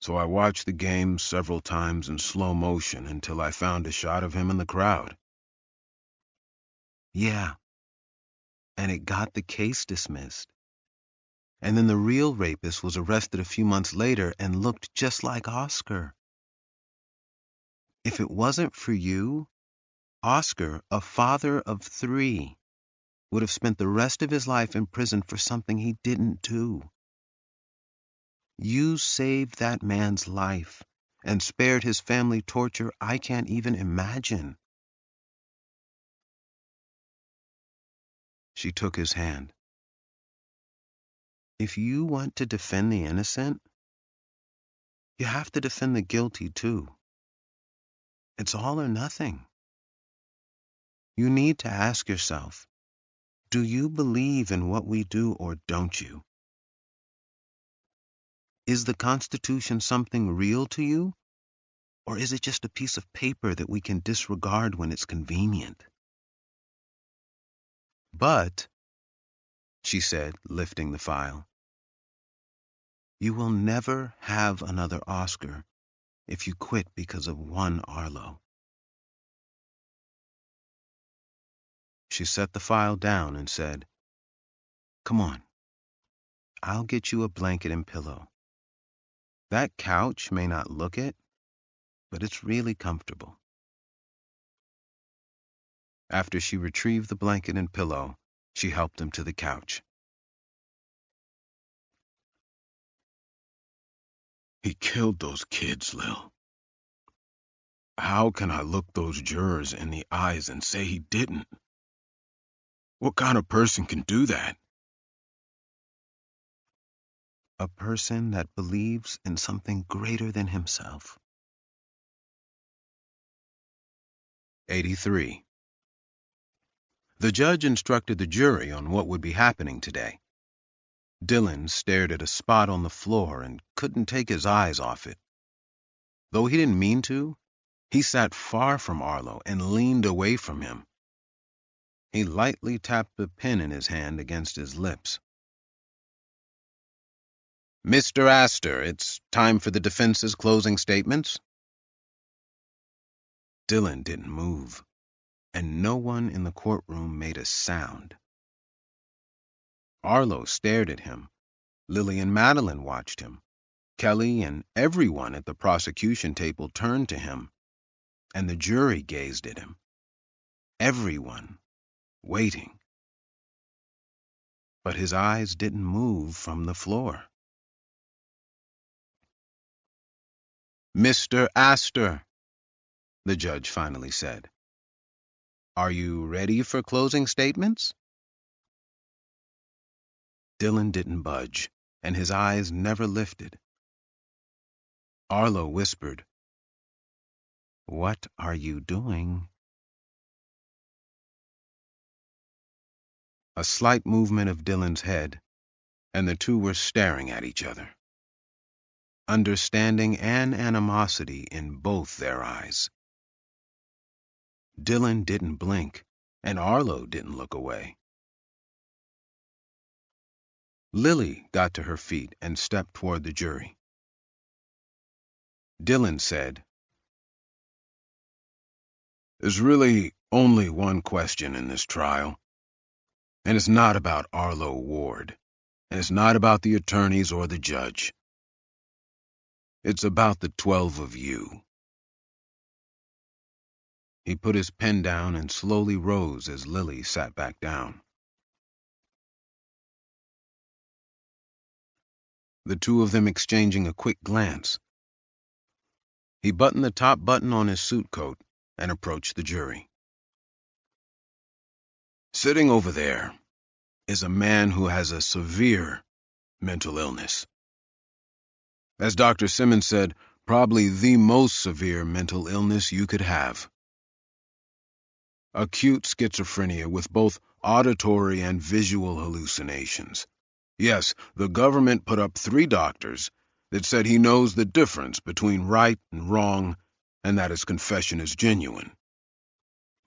So I watched the game several times in slow motion until I found a shot of him in the crowd. Yeah, and it got the case dismissed. And then the real rapist was arrested a few months later and looked just like Oscar. If it wasn't for you, Oscar, a father of 3, would have spent the rest of his life in prison for something he didn't do. You saved that man's life and spared his family torture I can't even imagine. She took his hand. If you want to defend the innocent, you have to defend the guilty too. It's all or nothing. You need to ask yourself, do you believe in what we do or don't you? Is the Constitution something real to you? Or is it just a piece of paper that we can disregard when it's convenient? But, she said, lifting the file, you will never have another Oscar if you quit because of one Arlo. She set the file down and said, Come on, I'll get you a blanket and pillow. That couch may not look it, but it's really comfortable. After she retrieved the blanket and pillow, she helped him to the couch. He killed those kids, Lil. How can I look those jurors in the eyes and say he didn't? What kind of person can do that? A person that believes in something greater than himself. 83. The judge instructed the jury on what would be happening today. Dylan stared at a spot on the floor and couldn't take his eyes off it. Though he didn't mean to, he sat far from Arlo and leaned away from him. He lightly tapped the pen in his hand against his lips. Mr. Astor, it's time for the defense's closing statements. Dylan didn't move, and no one in the courtroom made a sound. Arlo stared at him. Lily and Madeline watched him. Kelly and everyone at the prosecution table turned to him, and the jury gazed at him. Everyone, waiting. But his eyes didn't move from the floor. Mr. Astor, the judge finally said, are you ready for closing statements? Dylan didn't budge, and his eyes never lifted. Arlo whispered, What are you doing? A slight movement of Dylan's head, and the two were staring at each other. Understanding and animosity in both their eyes. Dylan didn't blink, and Arlo didn't look away. Lily got to her feet and stepped toward the jury. Dylan said, "There's really only one question in this trial, and it's not about Arlo Ward, and it's not about the attorneys or the judge. It's about the 12 of you." He put his pen down and slowly rose as Lily sat back down. The two of them exchanging a quick glance. He buttoned the top button on his suit coat and approached the jury. "Sitting over there is a man who has a severe mental illness. As Dr. Simmons said, probably the most severe mental illness you could have. Acute schizophrenia with both auditory and visual hallucinations. Yes, the government put up 3 doctors that said he knows the difference between right and wrong and that his confession is genuine.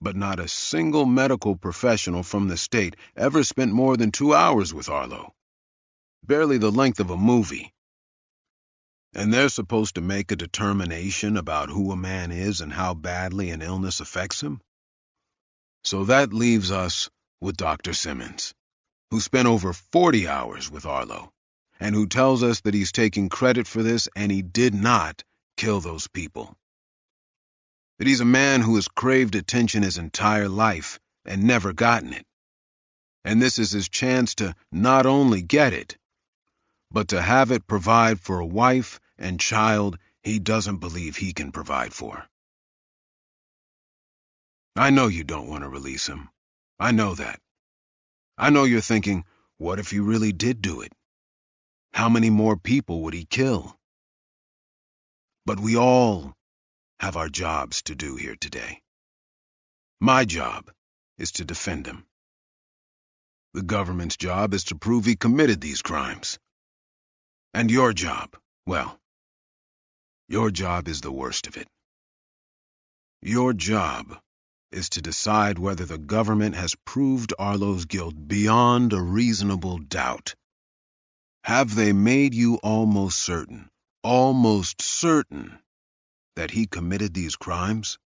But not a single medical professional from the state ever spent more than 2 hours with Arlo. Barely the length of a movie. And they're supposed to make a determination about who a man is and how badly an illness affects him? So that leaves us with Dr. Simmons, who spent over 40 hours with Arlo, and who tells us that he's taking credit for this and he did not kill those people. That he's a man who has craved attention his entire life and never gotten it. And this is his chance to not only get it, but to have it provide for a wife and child he doesn't believe he can provide for. I know you don't want to release him. I know that. I know you're thinking, what if he really did do it? How many more people would he kill? But we all have our jobs to do here today. My job is to defend him. The government's job is to prove he committed these crimes. And your job, well, your job is the worst of it. Your job is to decide whether the government has proved Arlo's guilt beyond a reasonable doubt. Have they made you almost certain that he committed these crimes?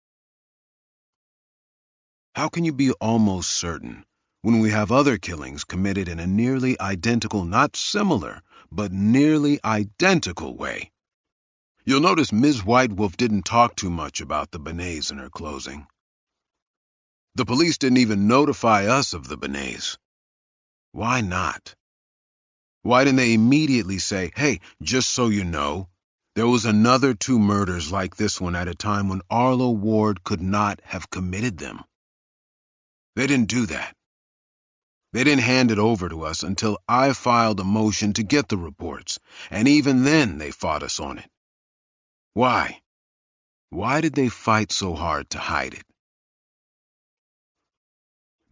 How can you be almost certain when we have other killings committed in a nearly identical, not similar, but nearly identical way? You'll notice Ms. Whitewolf didn't talk too much about the benets in her closing. The police didn't even notify us of the benets. Why not? Why didn't they immediately say, hey, just so you know, there was another 2 murders like this one at a time when Arlo Ward could not have committed them? They didn't do that. They didn't hand it over to us until I filed a motion to get the reports, and even then they fought us on it. Why? Why did they fight so hard to hide it?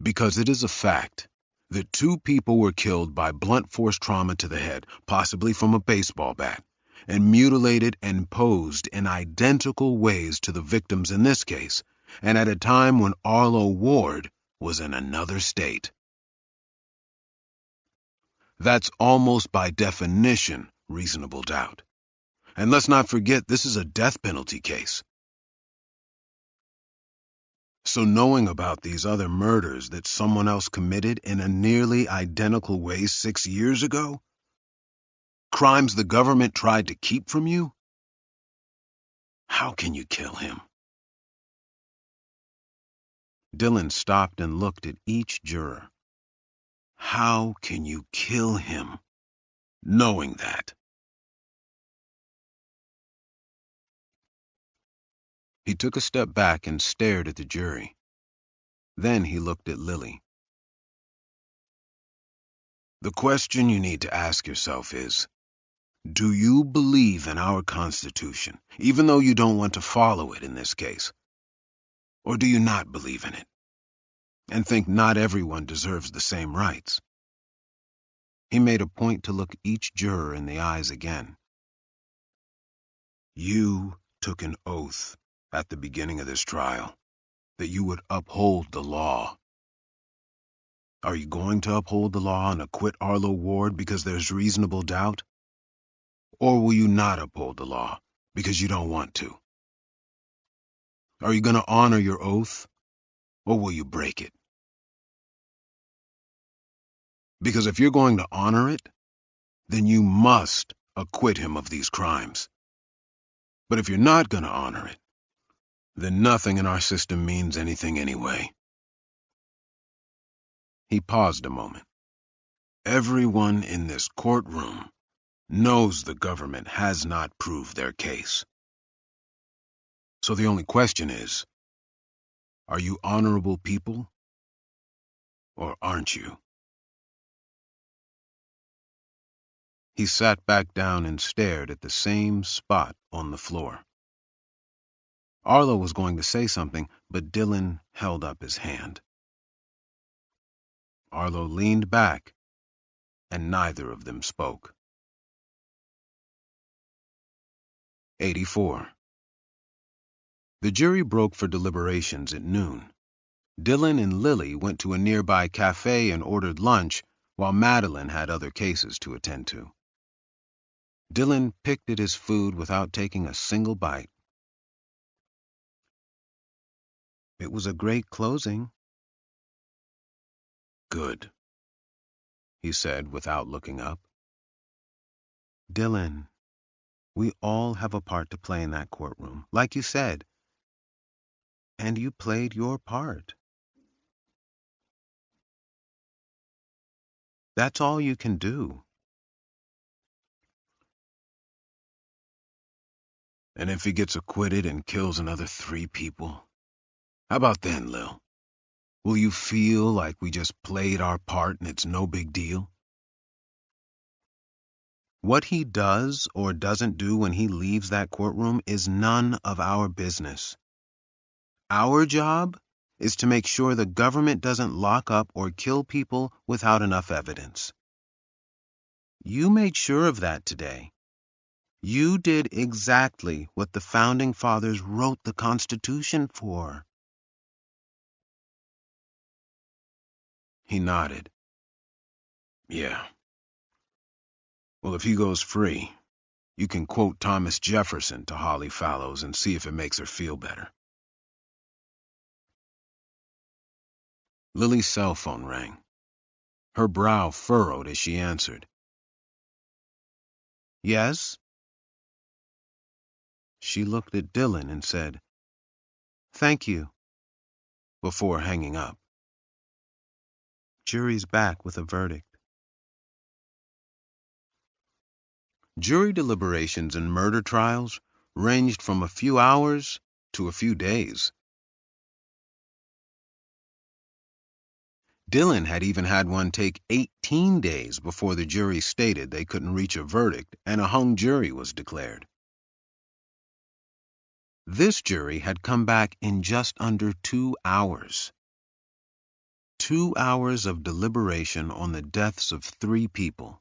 Because it is a fact that 2 people were killed by blunt force trauma to the head, possibly from a baseball bat, and mutilated and posed in identical ways to the victims in this case, and at a time when Arlo Ward was in another state. That's almost by definition reasonable doubt. And let's not forget, this is a death penalty case. So knowing about these other murders that someone else committed in a nearly identical way 6 years ago, crimes the government tried to keep from you, how can you kill him? Dylan stopped and looked at each juror. How can you kill him, knowing that? He took a step back and stared at the jury. Then he looked at Lily. The question you need to ask yourself is, do you believe in our Constitution, even though you don't want to follow it in this case? Or do you not believe in it, and think not everyone deserves the same rights? He made a point to look each juror in the eyes again. You took an oath at the beginning of this trial that you would uphold the law. Are you going to uphold the law and acquit Arlo Ward because there's reasonable doubt? Or will you not uphold the law because you don't want to? Are you going to honor your oath, or will you break it? Because if you're going to honor it, then you must acquit him of these crimes. But if you're not going to honor it, then nothing in our system means anything anyway. He paused a moment. Everyone in this courtroom knows the government has not proved their case. So the only question is, are you honorable people, or aren't you? He sat back down and stared at the same spot on the floor. Arlo was going to say something, but Dylan held up his hand. Arlo leaned back, and neither of them spoke. 84. The jury broke for deliberations at noon. Dylan and Lily went to a nearby cafe and ordered lunch, while Madeline had other cases to attend to. Dylan picked at his food without taking a single bite. It was a great closing. Good, he said without looking up. Dylan, we all have a part to play in that courtroom, like you said. And you played your part. That's all you can do. And if he gets acquitted and kills another 3 people, how about then, Lil? Will you feel like we just played our part and it's no big deal? What he does or doesn't do when he leaves that courtroom is none of our business. Our job is to make sure the government doesn't lock up or kill people without enough evidence. You made sure of that today. You did exactly what the Founding Fathers wrote the Constitution for. He nodded. Yeah. Well, if he goes free, you can quote Thomas Jefferson to Holly Fallows and see if it makes her feel better. Lily's cell phone rang. Her brow furrowed as she answered. Yes? She looked at Dylan and said, Thank you, before hanging up. Jury's back with a verdict. Jury deliberations in murder trials ranged from a few hours to a few days. Dylan had even had one take 18 days before the jury stated they couldn't reach a verdict and a hung jury was declared. This jury had come back in just under 2 hours. 2 hours of deliberation on the deaths of 3 people.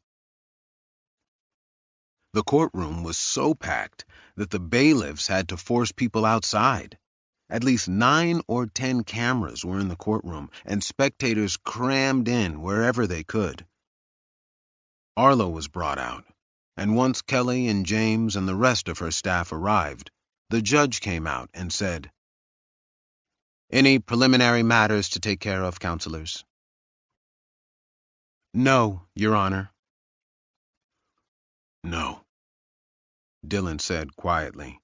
The courtroom was so packed that the bailiffs had to force people outside. At least 9 or 10 cameras were in the courtroom, and spectators crammed in wherever they could. Arlo was brought out, and once Kelly and James and the rest of her staff arrived, the judge came out and said, Any preliminary matters to take care of, counselors? No, Your Honor. No, Dylan said quietly.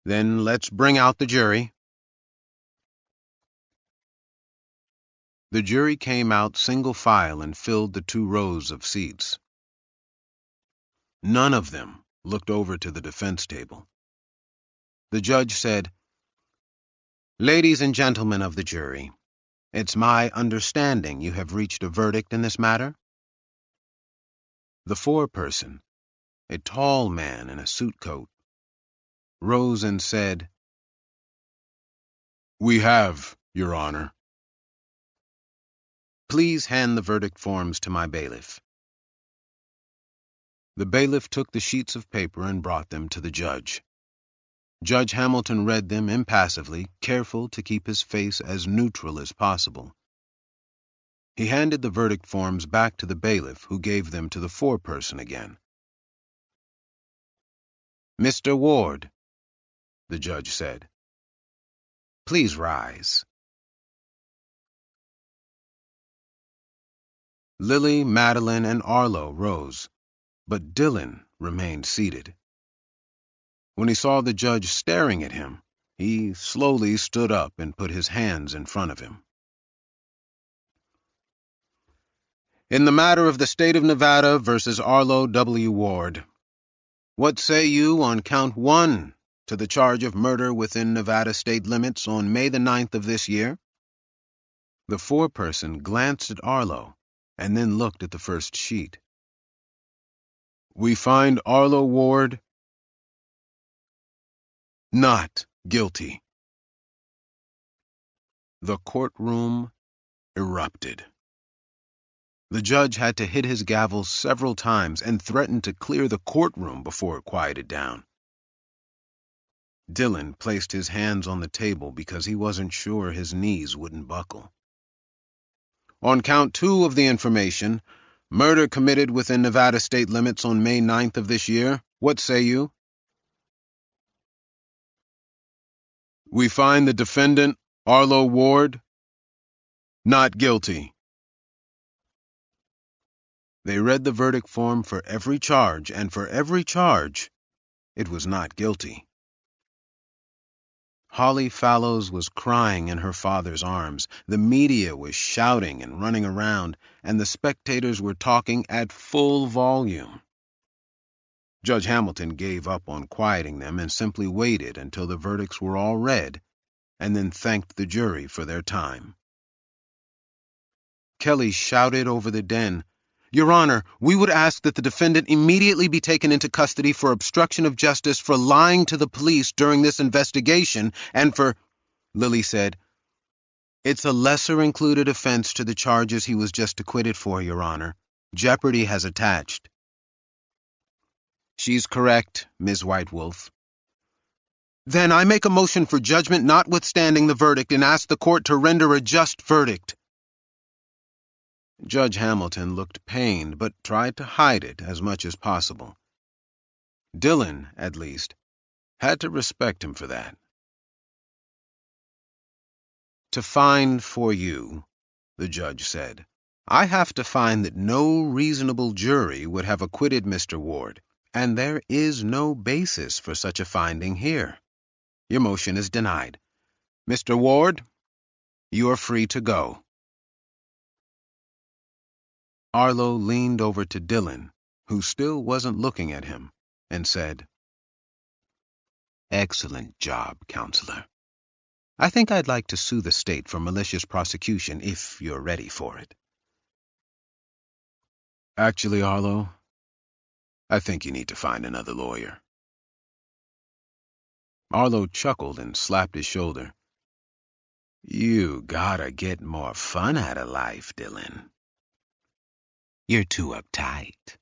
Then let's bring out the jury. The jury came out single file and filled the 2 rows of seats. None of them looked over to the defense table. The judge said, Ladies and gentlemen of the jury, it's my understanding you have reached a verdict in this matter. The foreperson, a tall man in a suit coat, rose and said, We have, Your Honor. Please hand the verdict forms to my bailiff. The bailiff took the sheets of paper and brought them to the judge. Judge Hamilton read them impassively, careful to keep his face as neutral as possible. He handed the verdict forms back to the bailiff, who gave them to the foreperson again. "Mr. Ward," the judge said, "please rise." Lily, Madeline, and Arlo rose, but Dylan remained seated. When he saw the judge staring at him, he slowly stood up and put his hands in front of him. "In the matter of the state of Nevada versus Arlo W. Ward, what say you on count 1 to the charge of murder within Nevada state limits on May the 9th of this year?" The foreperson glanced at Arlo and then looked at the first sheet. "We find Arlo Ward not guilty." The courtroom erupted. The judge had to hit his gavel several times and threatened to clear the courtroom before it quieted down. Dylan placed his hands on the table because he wasn't sure his knees wouldn't buckle. "On count 2 of the information, murder committed within Nevada state limits on May 9th of this year, what say you?" "We find the defendant, Arlo Ward, not guilty." They read the verdict form for every charge, and for every charge, it was not guilty. Holly Fallows was crying in her father's arms. The media was shouting and running around, and the spectators were talking at full volume. Judge Hamilton gave up on quieting them and simply waited until the verdicts were all read, and then thanked the jury for their time. Kelly shouted over the den, "Your Honor, we would ask that the defendant immediately be taken into custody for obstruction of justice, for lying to the police during this investigation, and for—" Lily said, "It's a lesser-included offense to the charges he was just acquitted for, Your Honor. Jeopardy has attached." "She's correct, Ms. Whitewolf." "Then I make a motion for judgment notwithstanding the verdict and ask the court to render a just verdict." Judge Hamilton looked pained, but tried to hide it as much as possible. Dylan, at least, had to respect him for that. "To find for you," the judge said, "I have to find that no reasonable jury would have acquitted Mr. Ward, and there is no basis for such a finding here. Your motion is denied. Mr. Ward, you are free to go." Arlo leaned over to Dylan, who still wasn't looking at him, and said, "Excellent job, Counselor. I think I'd like to sue the state for malicious prosecution if you're ready for it." "Actually, Arlo, I think you need to find another lawyer." Arlo chuckled and slapped his shoulder. "You gotta get more fun out of life, Dylan. You're too uptight."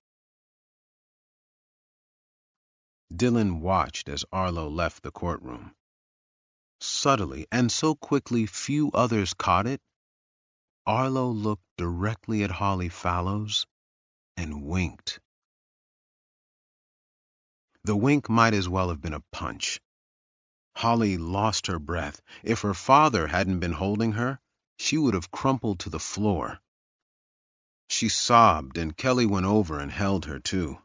Dylan watched as Arlo left the courtroom. Subtly, and so quickly few others caught it, Arlo looked directly at Holly Fallows and winked. The wink might as well have been a punch. Holly lost her breath. If her father hadn't been holding her, she would have crumpled to the floor. She sobbed, and Kelly went over and held her, too.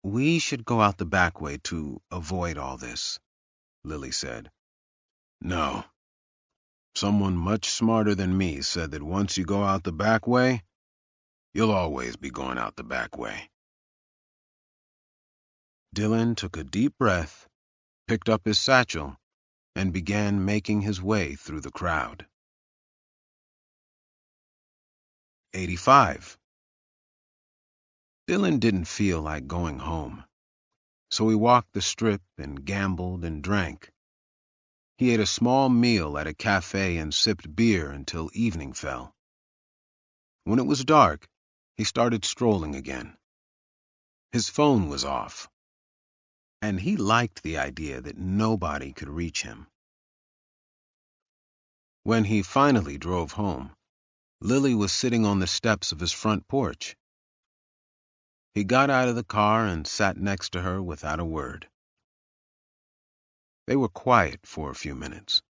"We should go out the back way to avoid all this," Lily said. "No. Someone much smarter than me said that once you go out the back way, you'll always be going out the back way." Dylan took a deep breath, picked up his satchel, and began making his way through the crowd. 85. Dylan didn't feel like going home, so he walked the strip and gambled and drank. He ate a small meal at a cafe and sipped beer until evening fell. When it was dark, he started strolling again. His phone was off, and he liked the idea that nobody could reach him. When he finally drove home, Lily was sitting on the steps of his front porch. He got out of the car and sat next to her without a word. They were quiet for a few minutes.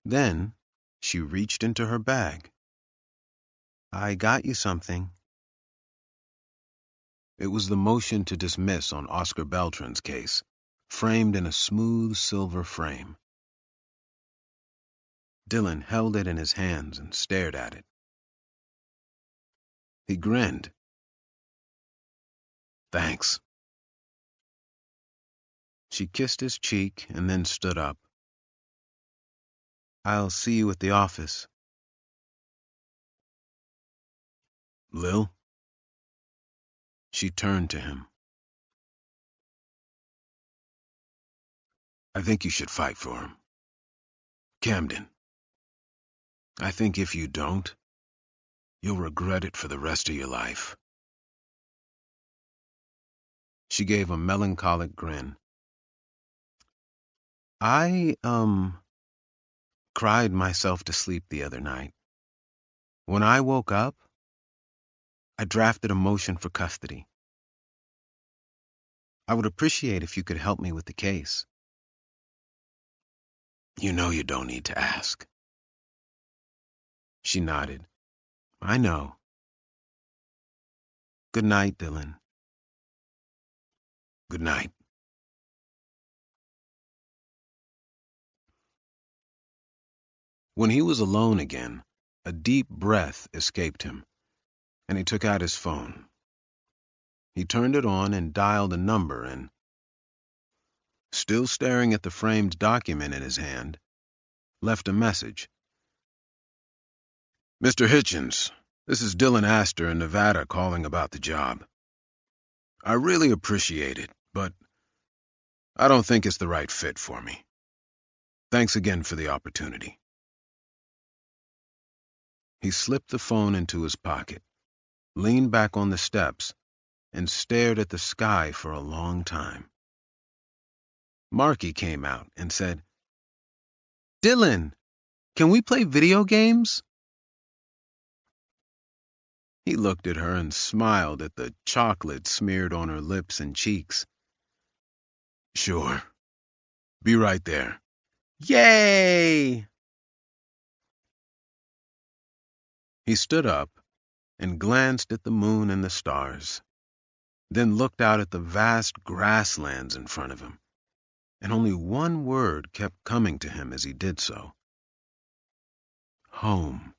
Then she reached into her bag. "I got you something." It was the motion to dismiss on Oscar Beltran's case, framed in a smooth silver frame. Dylan held it in his hands and stared at it. He grinned. "Thanks." She kissed his cheek and then stood up. "I'll see you at the office." "Lil?" She turned to him. "I think you should fight for him. Camden. I think if you don't, you'll regret it for the rest of your life." She gave a melancholic grin. "I, cried myself to sleep the other night. When I woke up, I drafted a motion for custody. I would appreciate if you could help me with the case." "You know you don't need to ask." She nodded. "I know. Good night, Dylan." "Good night." When he was alone again, a deep breath escaped him, and he took out his phone. He turned it on and dialed a number and, still staring at the framed document in his hand, left a message. "Mr. Hitchens, this is Dylan Astor in Nevada calling about the job. I really appreciate it, but I don't think it's the right fit for me. Thanks again for the opportunity." He slipped the phone into his pocket, leaned back on the steps, and stared at the sky for a long time. Marky came out and said, "Dylan, can we play video games?" He looked at her and smiled at the chocolate smeared on her lips and cheeks. "Sure. Be right there." "Yay!" He stood up and glanced at the moon and the stars, then looked out at the vast grasslands in front of him, and only one word kept coming to him as he did so. Home.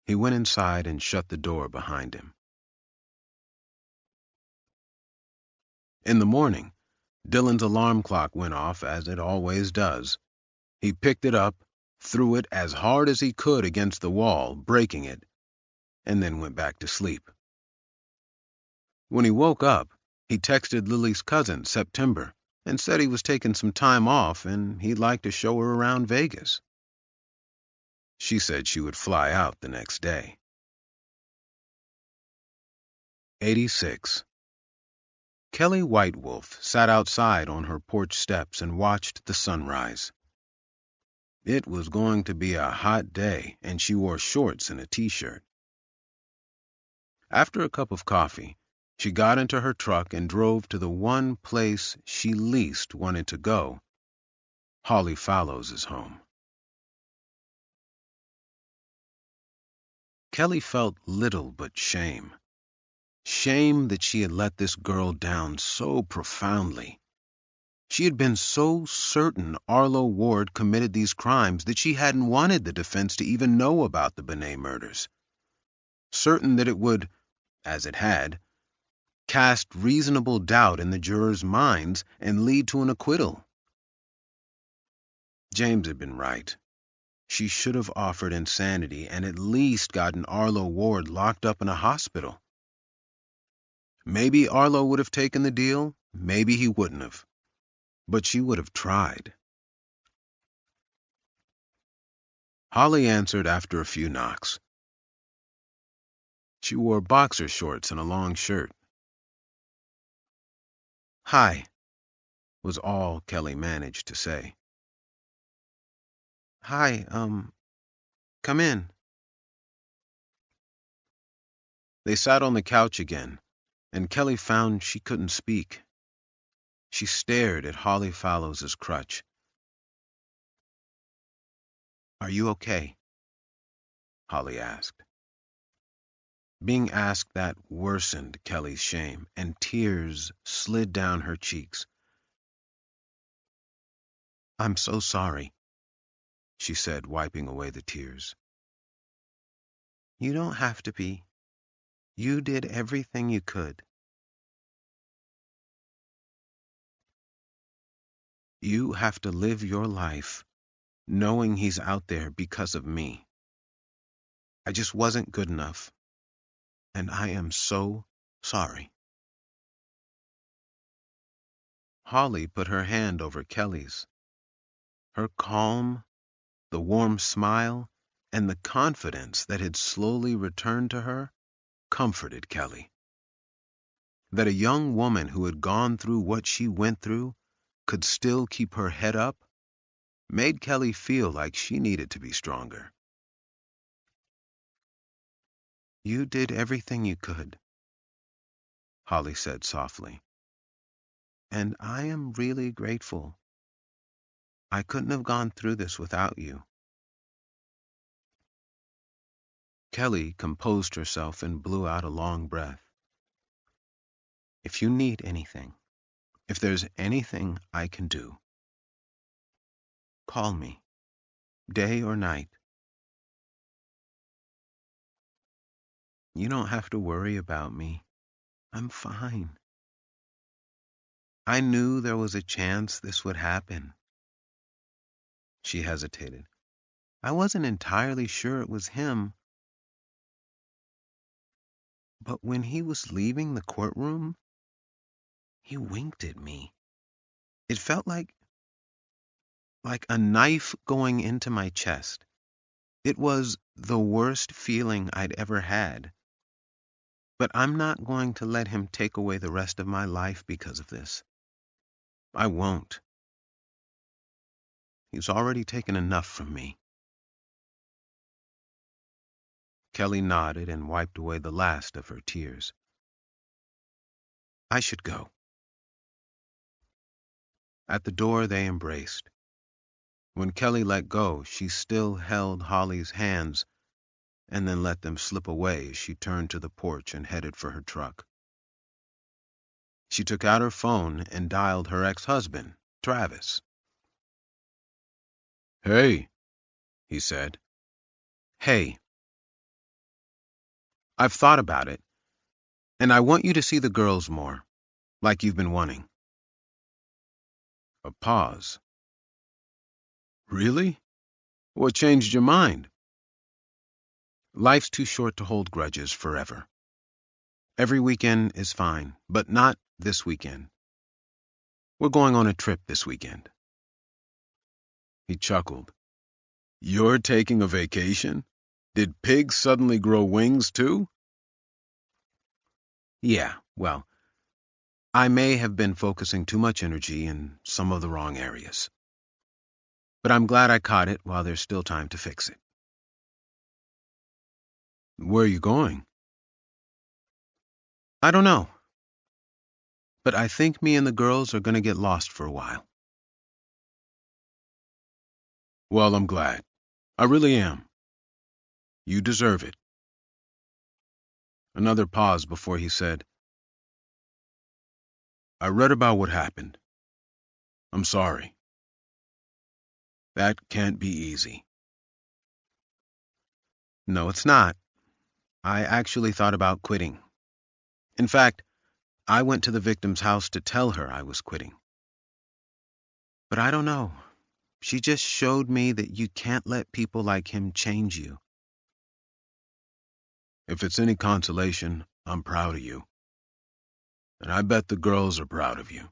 He went inside and shut the door behind him. In the morning, Dylan's alarm clock went off as it always does. He picked it up, threw it as hard as he could against the wall, breaking it, and then went back to sleep. When he woke up, he texted Lily's cousin, September, and said he was taking some time off and he'd like to show her around Vegas. She said she would fly out the next day. 86. Kelly Whitewolf sat outside on her porch steps and watched the sunrise. It was going to be a hot day, and she wore shorts and a t-shirt. After a cup of coffee, she got into her truck and drove to the one place she least wanted to go, Holly Fallows' home. Kelly felt little but shame. Shame that she had let this girl down so profoundly. She had been so certain Arlo Ward committed these crimes that she hadn't wanted the defense to even know about the Benet murders. Certain that it would, as it had, cast reasonable doubt in the jurors' minds and lead to an acquittal. James had been right. She should have offered insanity and at least gotten Arlo Ward locked up in a hospital. Maybe Arlo would have taken the deal, maybe he wouldn't have. But she would have tried. Holly answered after a few knocks. She wore boxer shorts and a long shirt. "Hi," was all Kelly managed to say. Hi, come in. They sat on the couch again, and Kelly found she couldn't speak. She stared at Holly Fallows's crutch. Are you okay? Holly asked. Being asked that worsened Kelly's shame, and tears slid down her cheeks. I'm so sorry, she said, wiping away the tears. You don't have to be. You did everything you could. You have to live your life knowing he's out there because of me. I just wasn't good enough, and I am so sorry. Holly put her hand over Kelly's. Her calm, the warm smile, and the confidence that had slowly returned to her comforted Kelly. That a young woman who had gone through what she went through could still keep her head up made Kelly feel like she needed to be stronger. You did everything you could, Holly said softly. And I am really grateful. I couldn't have gone through this without you. Kelly composed herself and blew out a long breath. If you need anything, if there's anything I can do, call me, day or night. You don't have to worry about me. I'm fine. I knew there was a chance this would happen. She hesitated. I wasn't entirely sure it was him, but when he was leaving the courtroom, he winked at me. It felt like a knife going into my chest. It was the worst feeling I'd ever had. But I'm not going to let him take away the rest of my life because of this. I won't. He's already taken enough from me. Kelly nodded and wiped away the last of her tears. I should go. At the door they embraced. When Kelly let go, she still held Holly's hands and then let them slip away as she turned to the porch and headed for her truck. She took out her phone and dialed her ex-husband, Travis. Hey, he said. Hey, I've thought about it, and I want you to see the girls more, like you've been wanting. A pause. Really? What changed your mind? Life's too short to hold grudges forever. Every weekend is fine, but not this weekend. We're going on a trip this weekend. He chuckled. You're taking a vacation? Did pigs suddenly grow wings too? Yeah, well, I may have been focusing too much energy in some of the wrong areas. But I'm glad I caught it while there's still time to fix it. Where are you going? I don't know. But I think me and the girls are going to get lost for a while. Well, I'm glad. I really am. You deserve it. Another pause before he said, I read about what happened. I'm sorry. That can't be easy. No, it's not. I actually thought about quitting. In fact, I went to the victim's house to tell her I was quitting. But I don't know. She just showed me that you can't let people like him change you. If it's any consolation, I'm proud of you. And I bet the girls are proud of you.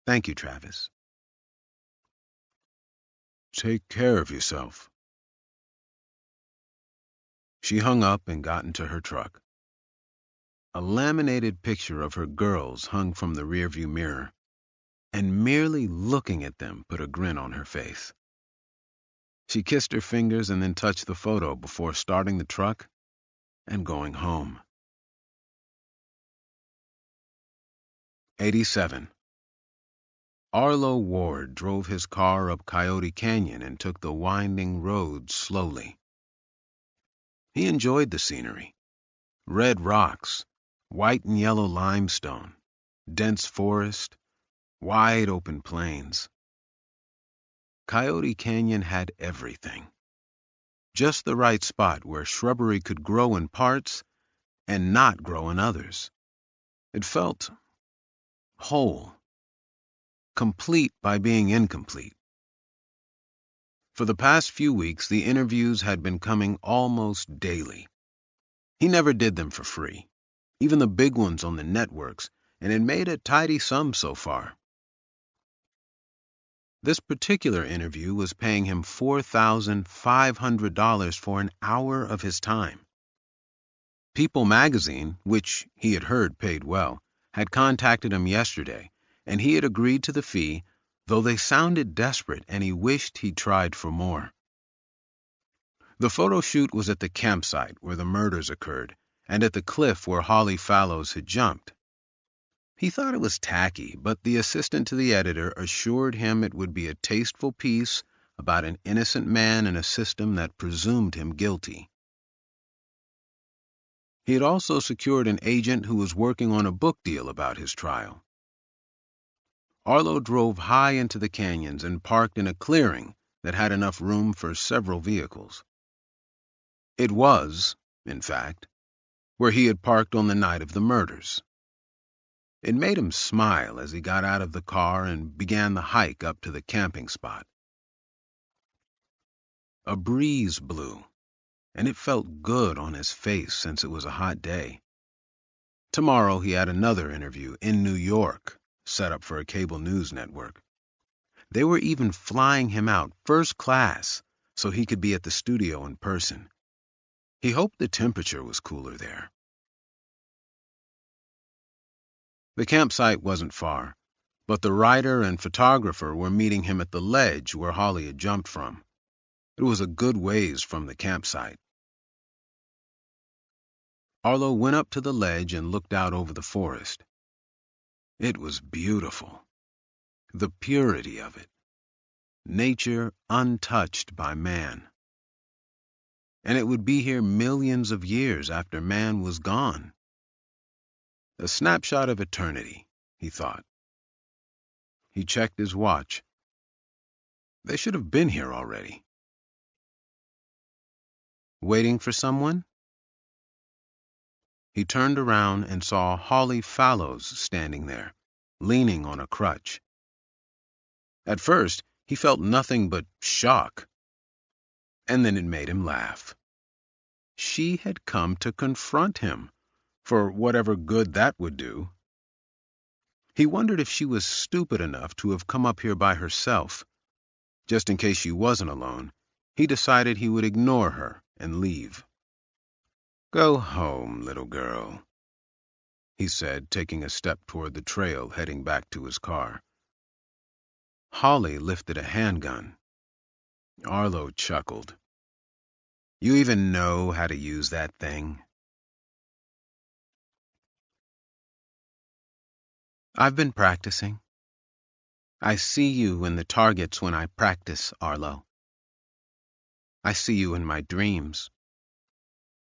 Thank you, Travis. Take care of yourself. She hung up and got into her truck. A laminated picture of her girls hung from the rearview mirror, and merely looking at them put a grin on her face. She kissed her fingers and then touched the photo before starting the truck and going home. 87. Arlo Ward drove his car up Coyote Canyon and took the winding road slowly. He enjoyed the scenery. Red rocks, white and yellow limestone, dense forest, wide open plains. Coyote Canyon had everything. Just the right spot where shrubbery could grow in parts and not grow in others. It felt whole, complete by being incomplete. For the past few weeks, the interviews had been coming almost daily. He never did them for free, even the big ones on the networks, and had made a tidy sum so far. This particular interview was paying him $4,500 for an hour of his time. People magazine, which he had heard paid well, had contacted him yesterday, and he had agreed to the fee, though they sounded desperate and he wished he'd tried for more. The photo shoot was at the campsite where the murders occurred, and at the cliff where Holly Fallows had jumped. He thought it was tacky, but the assistant to the editor assured him it would be a tasteful piece about an innocent man in a system that presumed him guilty. He had also secured an agent who was working on a book deal about his trial. Arlo drove high into the canyons and parked in a clearing that had enough room for several vehicles. It was, in fact, where he had parked on the night of the murders. It made him smile as he got out of the car and began the hike up to the camping spot. A breeze blew, and it felt good on his face since it was a hot day. Tomorrow he had another interview in New York, set up for a cable news network. They were even flying him out first class so he could be at the studio in person. He hoped the temperature was cooler there. The campsite wasn't far, but the writer and photographer were meeting him at the ledge where Holly had jumped from. It was a good ways from the campsite. Arlo went up to the ledge and looked out over the forest. It was beautiful. The purity of it. Nature untouched by man. And it would be here millions of years after man was gone. A snapshot of eternity, he thought. He checked his watch. They should have been here already. Waiting for someone? He turned around and saw Holly Fallows standing there, leaning on a crutch. At first, he felt nothing but shock. And then it made him laugh. She had come to confront him, for whatever good that would do. He wondered if she was stupid enough to have come up here by herself. Just in case she wasn't alone, he decided he would ignore her and leave. "Go home, little girl," he said, taking a step toward the trail heading back to his car. Holly lifted a handgun. Arlo chuckled. "You even know how to use that thing?" "I've been practicing. I see you in the targets when I practice, Arlo. I see you in my dreams.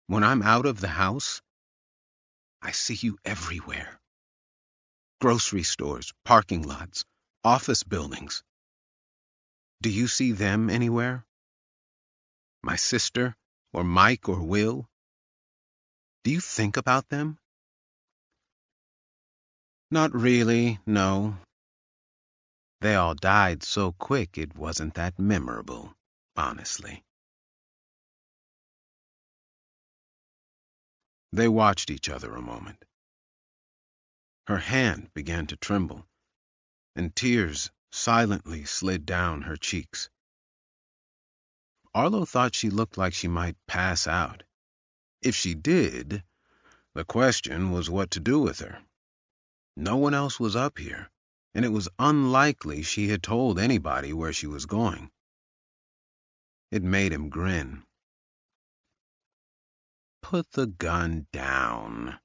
When I'm out of the house, I see you everywhere. Grocery stores, parking lots, office buildings. Do you see them anywhere? My sister, or Mike, or Will? Do you think about them?" "Not really, no. They all died so quick it wasn't that memorable, honestly." They watched each other a moment. Her hand began to tremble, and tears silently slid down her cheeks. Arlo thought she looked like she might pass out. If she did, the question was what to do with her. No one else was up here. and it was unlikely she had told anybody where she was going. It made him grin. Put the gun down.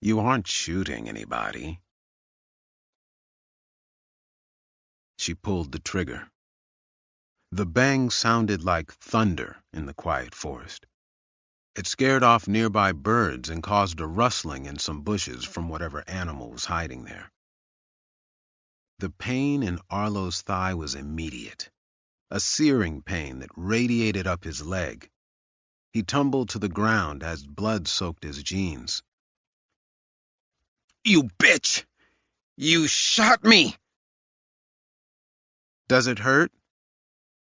You aren't shooting anybody. She pulled the trigger. The bang sounded like thunder in the quiet forest. It scared off nearby birds and caused a rustling in some bushes from whatever animal was hiding there. The pain in Arlo's thigh was immediate, a searing pain that radiated up his leg. He tumbled to the ground as blood soaked his jeans. You bitch! You shot me! Does it hurt?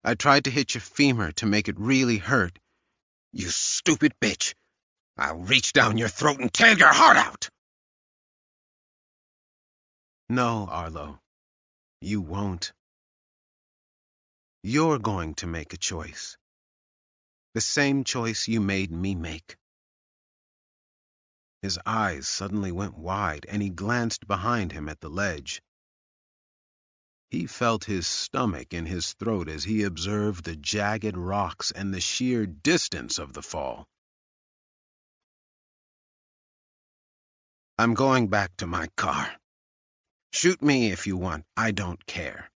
I tried to hit your femur to make it really hurt. You stupid bitch! I'll reach down your throat and tear your heart out! No, Arlo. You won't. You're going to make a choice. The same choice you made me make. His eyes suddenly went wide, and he glanced behind him at the ledge. He felt his stomach in his throat as he observed the jagged rocks and the sheer distance of the fall. I'm going back to my car. Shoot me if you want. I don't care.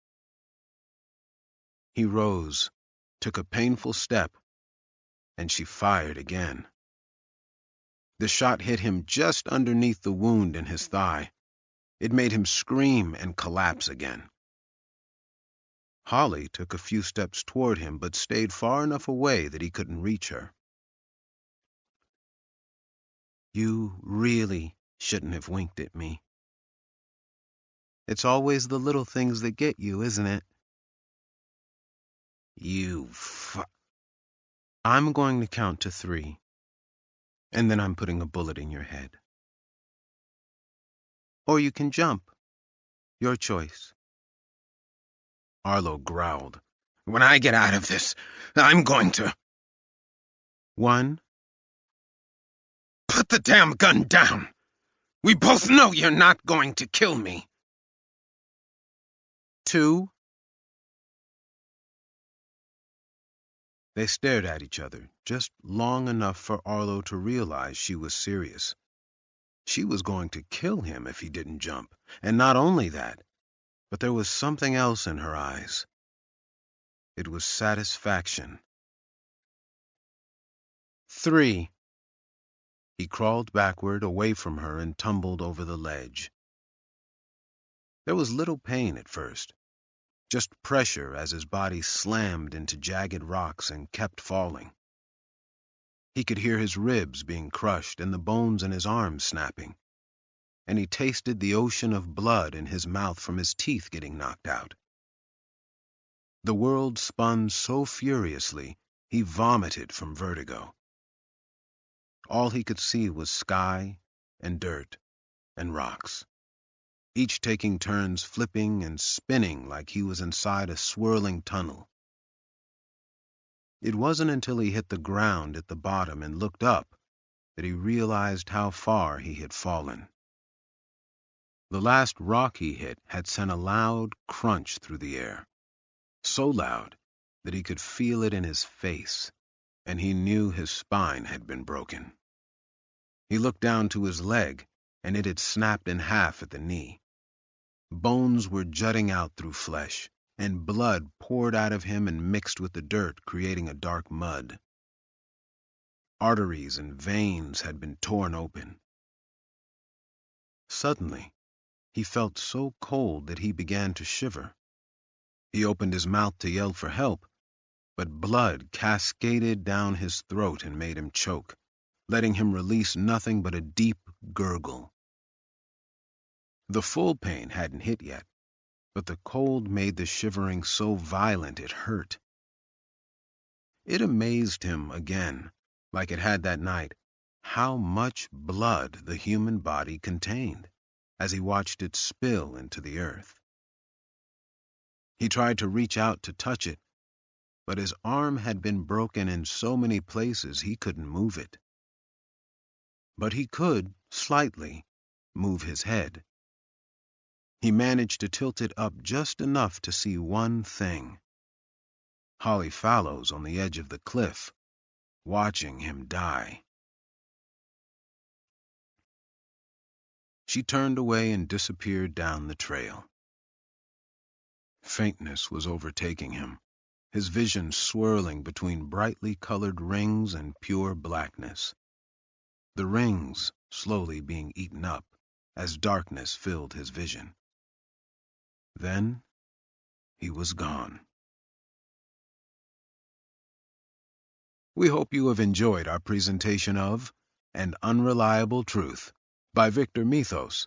He rose, took a painful step, and she fired again. The shot hit him just underneath the wound in his thigh. It made him scream and collapse again. Holly took a few steps toward him, but stayed far enough away that he couldn't reach her. You really shouldn't have winked at me. It's always the little things that get you, isn't it? I'm going to count to 3, and then I'm putting a bullet in your head. Or you can jump. Your choice. Arlo growled. When I get out of this, I'm going to... 1. Put the damn gun down. We both know you're not going to kill me. 2. They stared at each other, just long enough for Arlo to realize she was serious. She was going to kill him if he didn't jump, and not only that, but there was something else in her eyes. It was satisfaction. 3. He crawled backward away from her and tumbled over the ledge. There was little pain at first, just pressure as his body slammed into jagged rocks and kept falling. He could hear his ribs being crushed and the bones in his arms snapping, and he tasted the ocean of blood in his mouth from his teeth getting knocked out. The world spun so furiously, he vomited from vertigo. All he could see was sky and dirt and rocks, each taking turns flipping and spinning like he was inside a swirling tunnel. It wasn't until he hit the ground at the bottom and looked up that he realized how far he had fallen. The last rock he hit had sent a loud crunch through the air, so loud that he could feel it in his face, and he knew his spine had been broken. He looked down to his leg, and it had snapped in half at the knee. Bones were jutting out through flesh, and blood poured out of him and mixed with the dirt, creating a dark mud. Arteries and veins had been torn open. Suddenly, he felt so cold that he began to shiver. He opened his mouth to yell for help, but blood cascaded down his throat and made him choke, letting him release nothing but a deep gurgle. The full pain hadn't hit yet, but the cold made the shivering so violent it hurt. It amazed him again, like it had that night, how much blood the human body contained, as he watched it spill into the earth. He tried to reach out to touch it, but his arm had been broken in so many places he couldn't move it. But he could, slightly, move his head. He managed to tilt it up just enough to see one thing: Holly Fallows on the edge of the cliff, watching him die. She turned away and disappeared down the trail. Faintness was overtaking him, his vision swirling between brightly colored rings and pure blackness. The rings slowly being eaten up as darkness filled his vision. Then he was gone. We hope you have enjoyed our presentation of An Unreliable Truth by Victor Mythos.